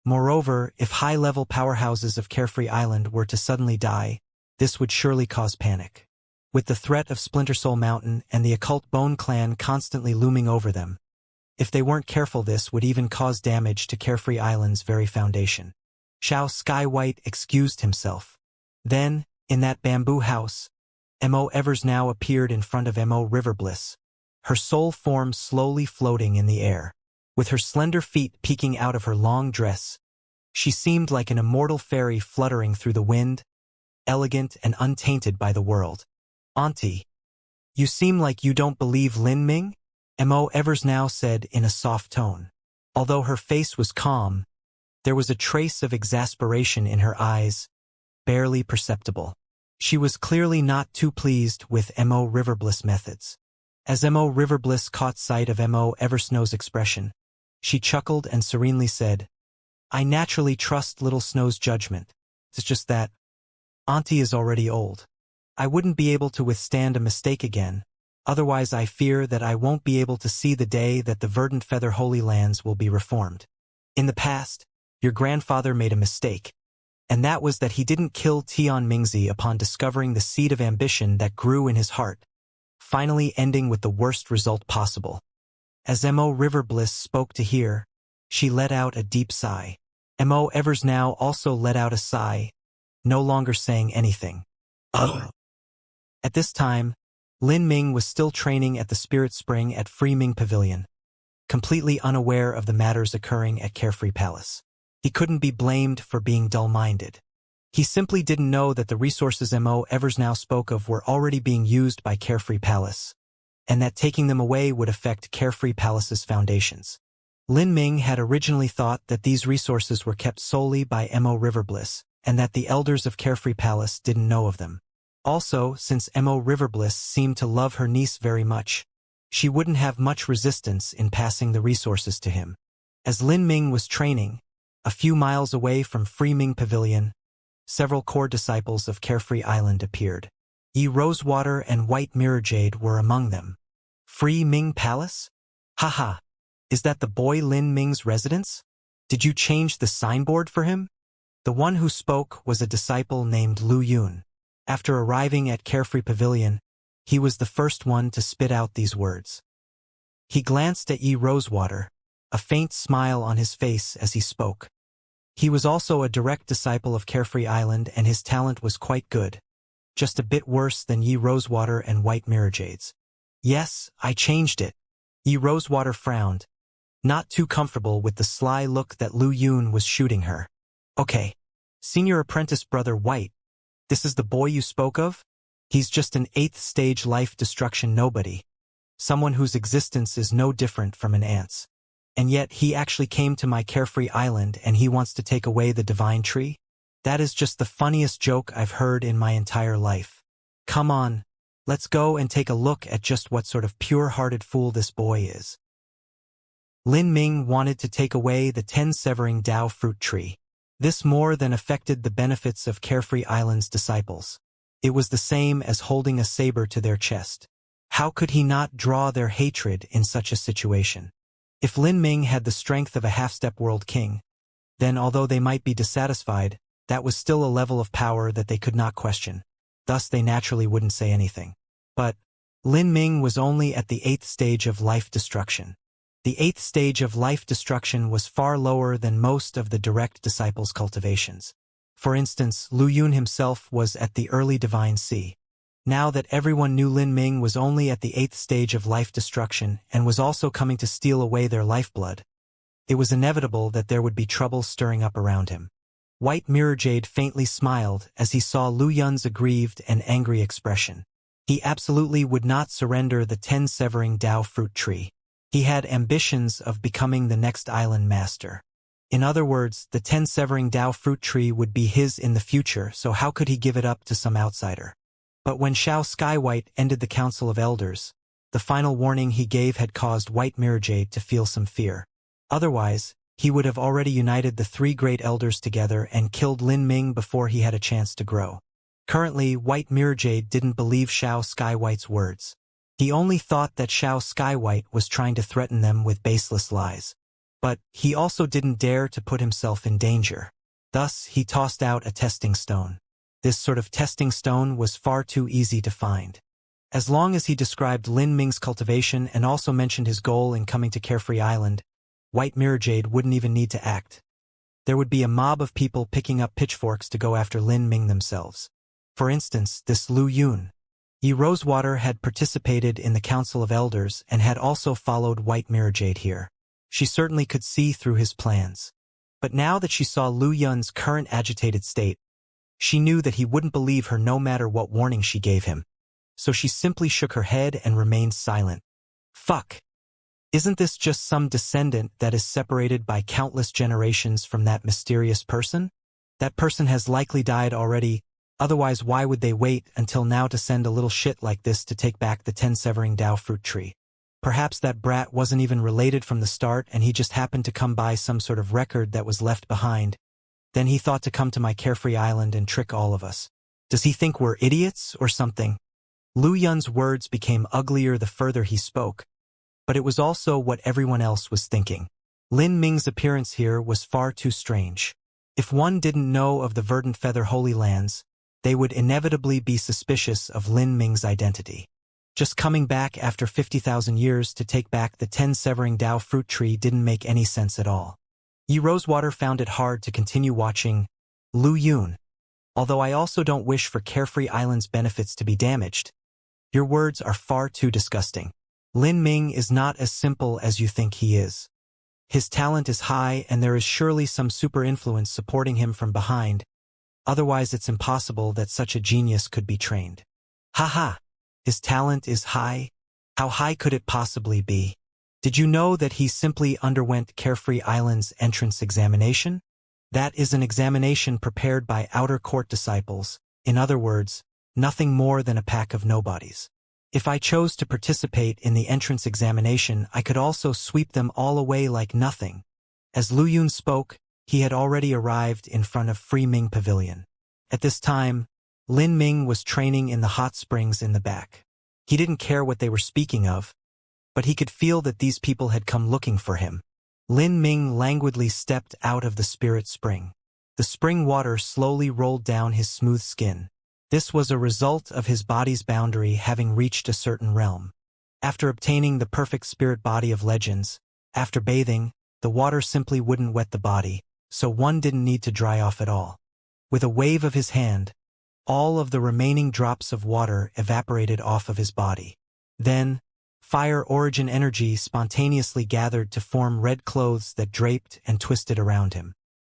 Moreover, if high-level powerhouses of Carefree Island were to suddenly die, this would surely cause panic. With the threat of Splinter Soul Mountain and the occult Bone Clan constantly looming over them, if they weren't careful, this would even cause damage to Carefree Island's very foundation. Xiao Skywhite excused himself. Then, in that bamboo house, Mo Evers now appeared in front of Mo Riverbliss, her soul form slowly floating in the air. With her slender feet peeking out of her long dress, she seemed like an immortal fairy fluttering through the wind, elegant and untainted by the world. "Auntie, you seem like you don't believe Lin Ming?" Mo Evers now said in a soft tone. Although her face was calm, there was a trace of exasperation in her eyes, barely perceptible. She was clearly not too pleased with Mo Riverbliss' methods. As Mo Riverbliss caught sight of Mo Eversnow's expression, she chuckled and serenely said, "I naturally trust Little Snow's judgment. It's just that Auntie is already old. I wouldn't be able to withstand a mistake again. Otherwise, I fear that I won't be able to see the day that the Verdant Feather Holy Lands will be reformed. In the past, your grandfather made a mistake, and that was that he didn't kill Tian Mingzi upon discovering the seed of ambition that grew in his heart, finally ending with the worst result possible." As Mo Riverbliss spoke to hear, she let out a deep sigh. Mo Evers now also let out a sigh, no longer saying anything. At this time, Lin Ming was still training at the Spirit Spring at Free Ming Pavilion, completely unaware of the matters occurring at Carefree Palace. He couldn't be blamed for being dull-minded. He simply didn't know that the resources Mo Evers now spoke of were already being used by Carefree Palace, and that taking them away would affect Carefree Palace's foundations. Lin Ming had originally thought that these resources were kept solely by Mo Riverbliss, and that the elders of Carefree Palace didn't know of them. Also, since Mo Riverbliss seemed to love her niece very much, she wouldn't have much resistance in passing the resources to him. As Lin Ming was training, a few miles away from Free Ming Pavilion, several core disciples of Carefree Island appeared. Yi Rosewater and White Mirrorjade were among them. Free Ming Palace? Haha, is that the boy Lin Ming's residence? Did you change the signboard for him? The one who spoke was a disciple named Lu Yun. After arriving at Carefree Pavilion, he was the first one to spit out these words. He glanced at Yi Rosewater, a faint smile on his face as he spoke. He was also a direct disciple of Carefree Island, and his talent was quite good, just a bit worse than Yi Rosewater and White Mirrorjade's. "Yes, I changed it." Yi Rosewater frowned, not too comfortable with the sly look that Lu Yun was shooting her. "Okay, Senior Apprentice Brother White, this is the boy you spoke of? He's just an 8th stage life destruction nobody, someone whose existence is no different from an ant's. And yet he actually came to my Carefree Island and he wants to take away the divine tree? That is just the funniest joke I've heard in my entire life. Come on, let's go and take a look at just what sort of pure-hearted fool this boy is." Lin Ming wanted to take away the 10-severing Dao fruit tree. This more than affected the benefits of Carefree Island's disciples. It was the same as holding a saber to their chest. How could he not draw their hatred in such a situation? If Lin Ming had the strength of a half-step world king, then although they might be dissatisfied, that was still a level of power that they could not question. Thus they naturally wouldn't say anything. But Lin Ming was only at the 8th stage of life destruction. The 8th stage of life destruction was far lower than most of the direct disciples' cultivations. For instance, Lu Yun himself was at the early divine sea. Now that everyone knew Lin Ming was only at the 8th stage of life destruction and was also coming to steal away their lifeblood, it was inevitable that there would be trouble stirring up around him. White Mirrorjade faintly smiled as he saw Lu Yun's aggrieved and angry expression. He absolutely would not surrender the 10-severing Dao fruit tree. He had ambitions of becoming the next island master. In other words, the 10-severing Dao fruit tree would be his in the future, so how could he give it up to some outsider? But when Xiao Skywhite ended the Council of Elders, the final warning he gave had caused White Mirrorjade to feel some fear. Otherwise, he would have already united the three great elders together and killed Lin Ming before he had a chance to grow. Currently, White Mirrorjade didn't believe Xiao Skywhite's words. He only thought that Xiao Skywhite was trying to threaten them with baseless lies. But he also didn't dare to put himself in danger. Thus, he tossed out a testing stone. This sort of testing stone was far too easy to find. As long as he described Lin Ming's cultivation and also mentioned his goal in coming to Carefree Island, White Mirrorjade wouldn't even need to act. There would be a mob of people picking up pitchforks to go after Lin Ming themselves. For instance, this Lu Yun. Yi Rosewater had participated in the Council of Elders and had also followed White Mirrorjade here. She certainly could see through his plans. But now that she saw Lu Yun's current agitated state, she knew that he wouldn't believe her no matter what warning she gave him. So she simply shook her head and remained silent. Fuck. Isn't this just some descendant that is separated by countless generations from that mysterious person? That person has likely died already, otherwise why would they wait until now to send a little shit like this to take back the 10-severing Dao fruit tree? Perhaps that brat wasn't even related from the start and he just happened to come by some sort of record that was left behind. Then he thought to come to my Carefree Island and trick all of us. Does he think we're idiots or something? Lu Yun's words became uglier the further he spoke. But it was also what everyone else was thinking. Lin Ming's appearance here was far too strange. If one didn't know of the Verdant Feather Holy Lands, they would inevitably be suspicious of Lin Ming's identity. Just coming back after 50,000 years to take back the 10-severing Dao fruit tree didn't make any sense at all. Yi Rosewater found it hard to continue watching Lu Yun. Although I also don't wish for Carefree Island's benefits to be damaged. Your words are far too disgusting. Lin Ming is not as simple as you think he is. His talent is high and there is surely some super influence supporting him from behind. Otherwise it's impossible that such a genius could be trained. Haha. His talent is high? How high could it possibly be? Did you know that he simply underwent Carefree Island's entrance examination? That is an examination prepared by outer court disciples, in other words, nothing more than a pack of nobodies. If I chose to participate in the entrance examination, I could also sweep them all away like nothing. As Lu Yun spoke, he had already arrived in front of Free Ming Pavilion. At this time, Lin Ming was training in the hot springs in the back. He didn't care what they were speaking of, but he could feel that these people had come looking for him. Lin Ming languidly stepped out of the spirit spring. The spring water slowly rolled down his smooth skin. This was a result of his body's boundary having reached a certain realm. After obtaining the perfect spirit body of legends, after bathing, the water simply wouldn't wet the body, so one didn't need to dry off at all. With a wave of his hand, all of the remaining drops of water evaporated off of his body. Then, fire origin energy spontaneously gathered to form red clothes that draped and twisted around him.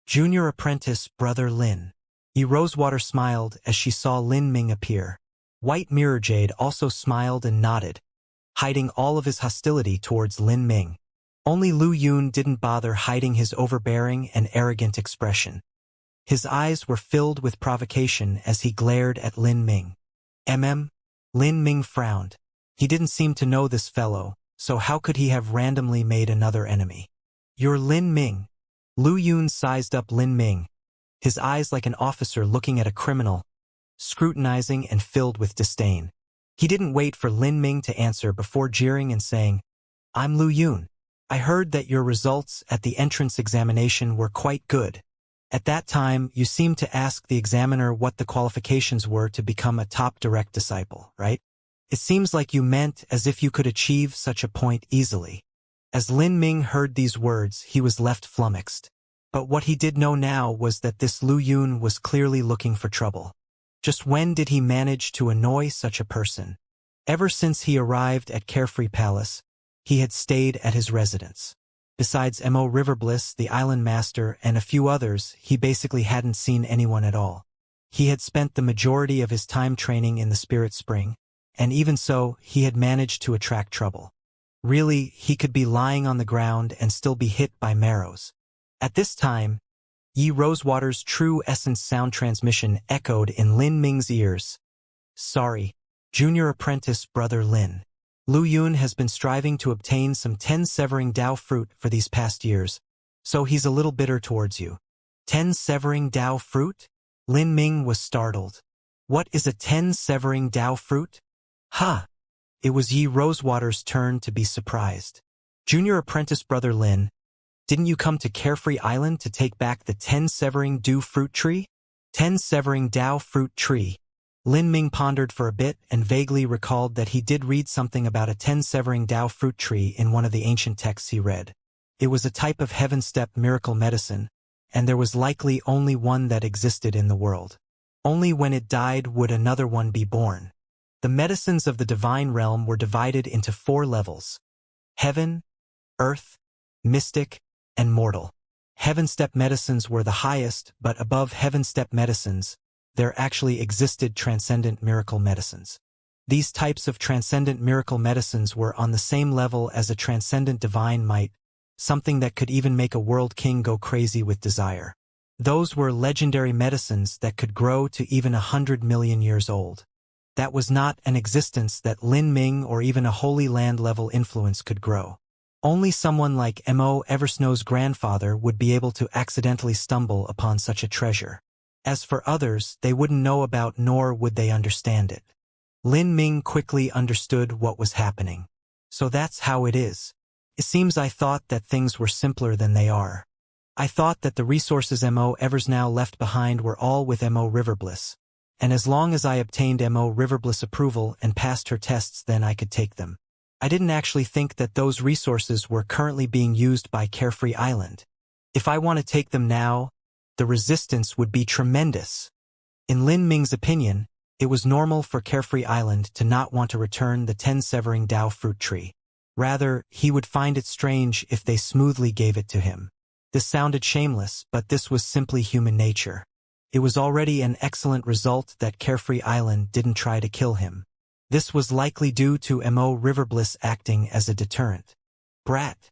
Junior apprentice Brother Lin. Yi Rosewater smiled as she saw Lin Ming appear. White Mirrorjade also smiled and nodded, hiding all of his hostility towards Lin Ming. Only Lu Yun didn't bother hiding his overbearing and arrogant expression. His eyes were filled with provocation as he glared at Lin Ming. Lin Ming frowned. He didn't seem to know this fellow, so how could he have randomly made another enemy? You're Lin Ming. Lu Yun sized up Lin Ming, his eyes like an officer looking at a criminal, scrutinizing and filled with disdain. He didn't wait for Lin Ming to answer before jeering and saying, I'm Lu Yun. I heard that your results at the entrance examination were quite good. At that time, you seemed to ask the examiner what the qualifications were to become a top direct disciple, right? It seems like you meant as if you could achieve such a point easily. As Lin Ming heard these words, he was left flummoxed. But what he did know now was that this Lu Yun was clearly looking for trouble. Just when did he manage to annoy such a person? Ever since he arrived at Carefree Palace, he had stayed at his residence. Besides Mo Riverbliss, the island master, and a few others, he basically hadn't seen anyone at all. He had spent the majority of his time training in the Spirit Spring, and even so, he had managed to attract trouble. Really, he could be lying on the ground and still be hit by marrows. At this time, Yi Rosewater's true essence sound transmission echoed in Lin Ming's ears. Sorry, junior apprentice brother Lin. Lu Yun has been striving to obtain some 10 severing Dao fruit for these past years, so he's a little bitter towards you. 10 severing Dao fruit? Lin Ming was startled. What is a 10 severing Dao fruit? Ha! It was Yi Rosewater's turn to be surprised. Junior apprentice brother Lin, didn't you come to Carefree Island to take back the 10 severing Dao fruit tree? 10 severing Dao fruit tree. Lin Ming pondered for a bit and vaguely recalled that he did read something about a 10 severing Dao fruit tree in one of the ancient texts he read. It was a type of heaven-step miracle medicine, and there was likely only one that existed in the world. Only when it died would another one be born. The medicines of the divine realm were divided into 4 levels: heaven, earth, mystic, and mortal. Heaven-step medicines were the highest, but above heaven-step medicines, there actually existed transcendent miracle medicines. These types of transcendent miracle medicines were on the same level as a transcendent divine might, something that could even make a world king go crazy with desire. Those were legendary medicines that could grow to even 100 million years old. That was not an existence that Lin Ming or even a Holy Land level influence could grow. Only someone like Mo Eversnow's grandfather would be able to accidentally stumble upon such a treasure. As for others, they wouldn't know about nor would they understand it. Lin Ming quickly understood what was happening. So that's how it is. It seems I thought that things were simpler than they are. I thought that the resources Mo Eversnow left behind were all with Mo Riverbliss. And as long as I obtained Mo Riverbliss approval and passed her tests, then I could take them. I didn't actually think that those resources were currently being used by Carefree Island. If I want to take them now, the resistance would be tremendous. In Lin Ming's opinion, it was normal for Carefree Island to not want to return the 10 severing Dao fruit tree. Rather, he would find it strange if they smoothly gave it to him. This sounded shameless, but this was simply human nature. It was already an excellent result that Carefree Island didn't try to kill him. This was likely due to Mo Riverbliss acting as a deterrent. Brat!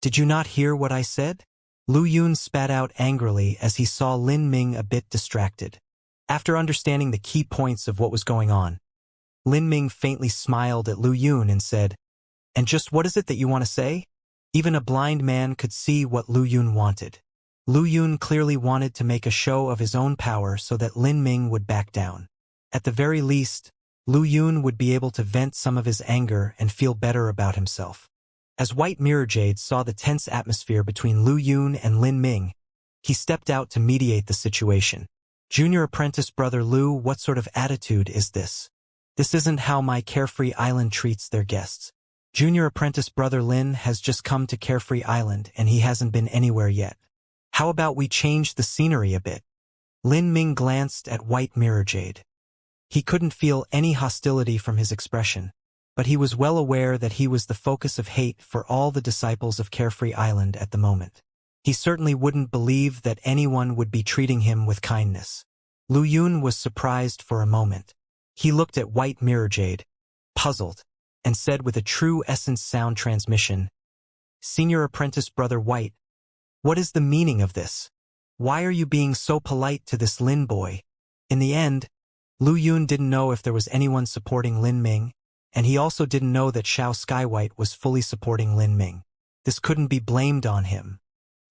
Did you not hear what I said? Lu Yun spat out angrily as he saw Lin Ming a bit distracted. After understanding the key points of what was going on, Lin Ming faintly smiled at Lu Yun and said, "And just what is it that you want to say?" Even a blind man could see what Lu Yun wanted. Lu Yun clearly wanted to make a show of his own power so that Lin Ming would back down. At the very least, Lu Yun would be able to vent some of his anger and feel better about himself. As White Mirror Jade saw the tense atmosphere between Lu Yun and Lin Ming, he stepped out to mediate the situation. "Junior apprentice brother Lu, what sort of attitude is this? This isn't how my Carefree Island treats their guests. Junior apprentice brother Lin has just come to Carefree Island and he hasn't been anywhere yet. How about we change the scenery a bit?" Lin Ming glanced at White Mirror Jade. He couldn't feel any hostility from his expression, but he was well aware that he was the focus of hate for all the disciples of Carefree Island at the moment. He certainly wouldn't believe that anyone would be treating him with kindness. Lu Yun was surprised for a moment. He looked at White Mirror Jade, puzzled, and said with a true essence sound transmission, "Senior apprentice brother White, what is the meaning of this? Why are you being so polite to this Lin boy?" In the end, Lu Yun didn't know if there was anyone supporting Lin Ming, and he also didn't know that Xiao Skywhite was fully supporting Lin Ming. This couldn't be blamed on him.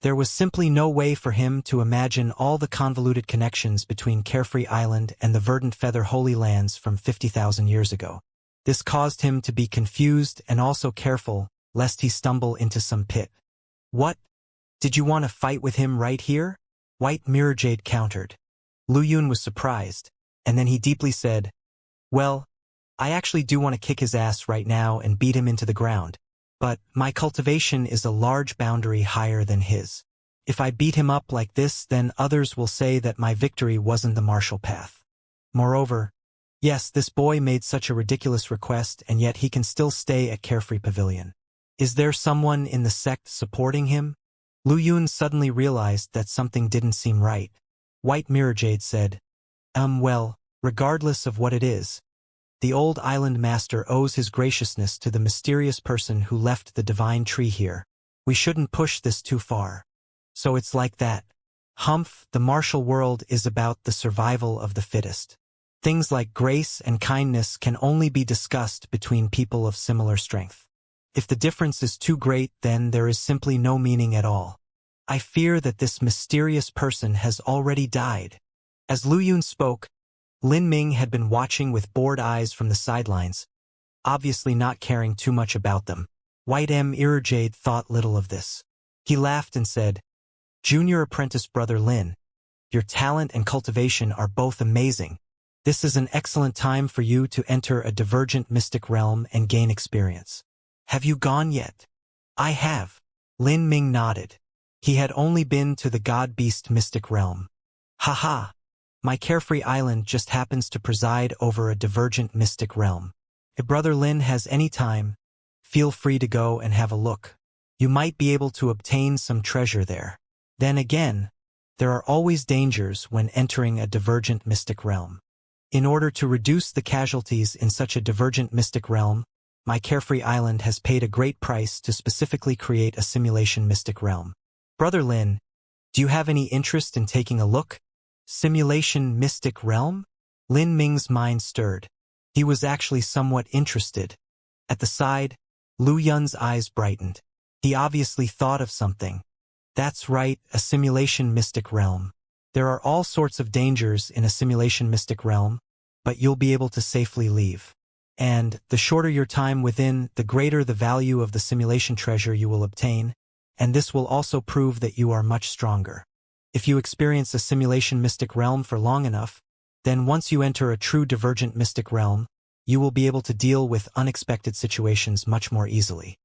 There was simply no way for him to imagine all the convoluted connections between Carefree Island and the Verdant Feather Holy Lands from 50,000 years ago. This caused him to be confused and also careful, lest he stumble into some pit. "What? Did you want to fight with him right here?" White Mirror Jade countered. Lu Yun was surprised, and then he deeply said, "Well, I actually do want to kick his ass right now and beat him into the ground, but my cultivation is a large boundary higher than his. If I beat him up like this, then others will say that my victory wasn't the martial path. Moreover, yes, this boy made such a ridiculous request and yet he can still stay at Carefree Pavilion. Is there someone in the sect supporting him?" Lu Yun suddenly realized that something didn't seem right. White Mirror Jade said, Well, regardless of what it is, the old island master owes his graciousness to the mysterious person who left the divine tree here. We shouldn't push this too far. So it's like that. Humph, the martial world is about the survival of the fittest. Things like grace and kindness can only be discussed between people of similar strength. If the difference is too great, then there is simply no meaning at all. I fear that this mysterious person has already died. As Lu Yun spoke, Lin Ming had been watching with bored eyes from the sidelines, obviously not caring too much about them. White M. Irajade thought little of this. He laughed and said, "Junior apprentice brother Lin, your talent and cultivation are both amazing. This is an excellent time for you to enter a divergent mystic realm and gain experience. Have you gone yet?" "I have." Lin Ming nodded. He had only been to the God-Beast mystic realm. "Haha. My carefree island just happens to preside over a divergent mystic realm. If Brother Lin has any time, feel free to go and have a look. You might be able to obtain some treasure there. Then again, there are always dangers when entering a divergent mystic realm. In order to reduce the casualties in such a divergent mystic realm, my carefree island has paid a great price to specifically create a simulation mystic realm. Brother Lin, do you have any interest in taking a look?" Simulation mystic realm? Lin Ming's mind stirred. He was actually somewhat interested. At the side, Lu Yun's eyes brightened. He obviously thought of something. That's right, a simulation mystic realm. There are all sorts of dangers in a simulation mystic realm, but you'll be able to safely leave. And the shorter your time within, the greater the value of the simulation treasure you will obtain, and this will also prove that you are much stronger. If you experience a simulation mystic realm for long enough, then once you enter a true divergent mystic realm, you will be able to deal with unexpected situations much more easily.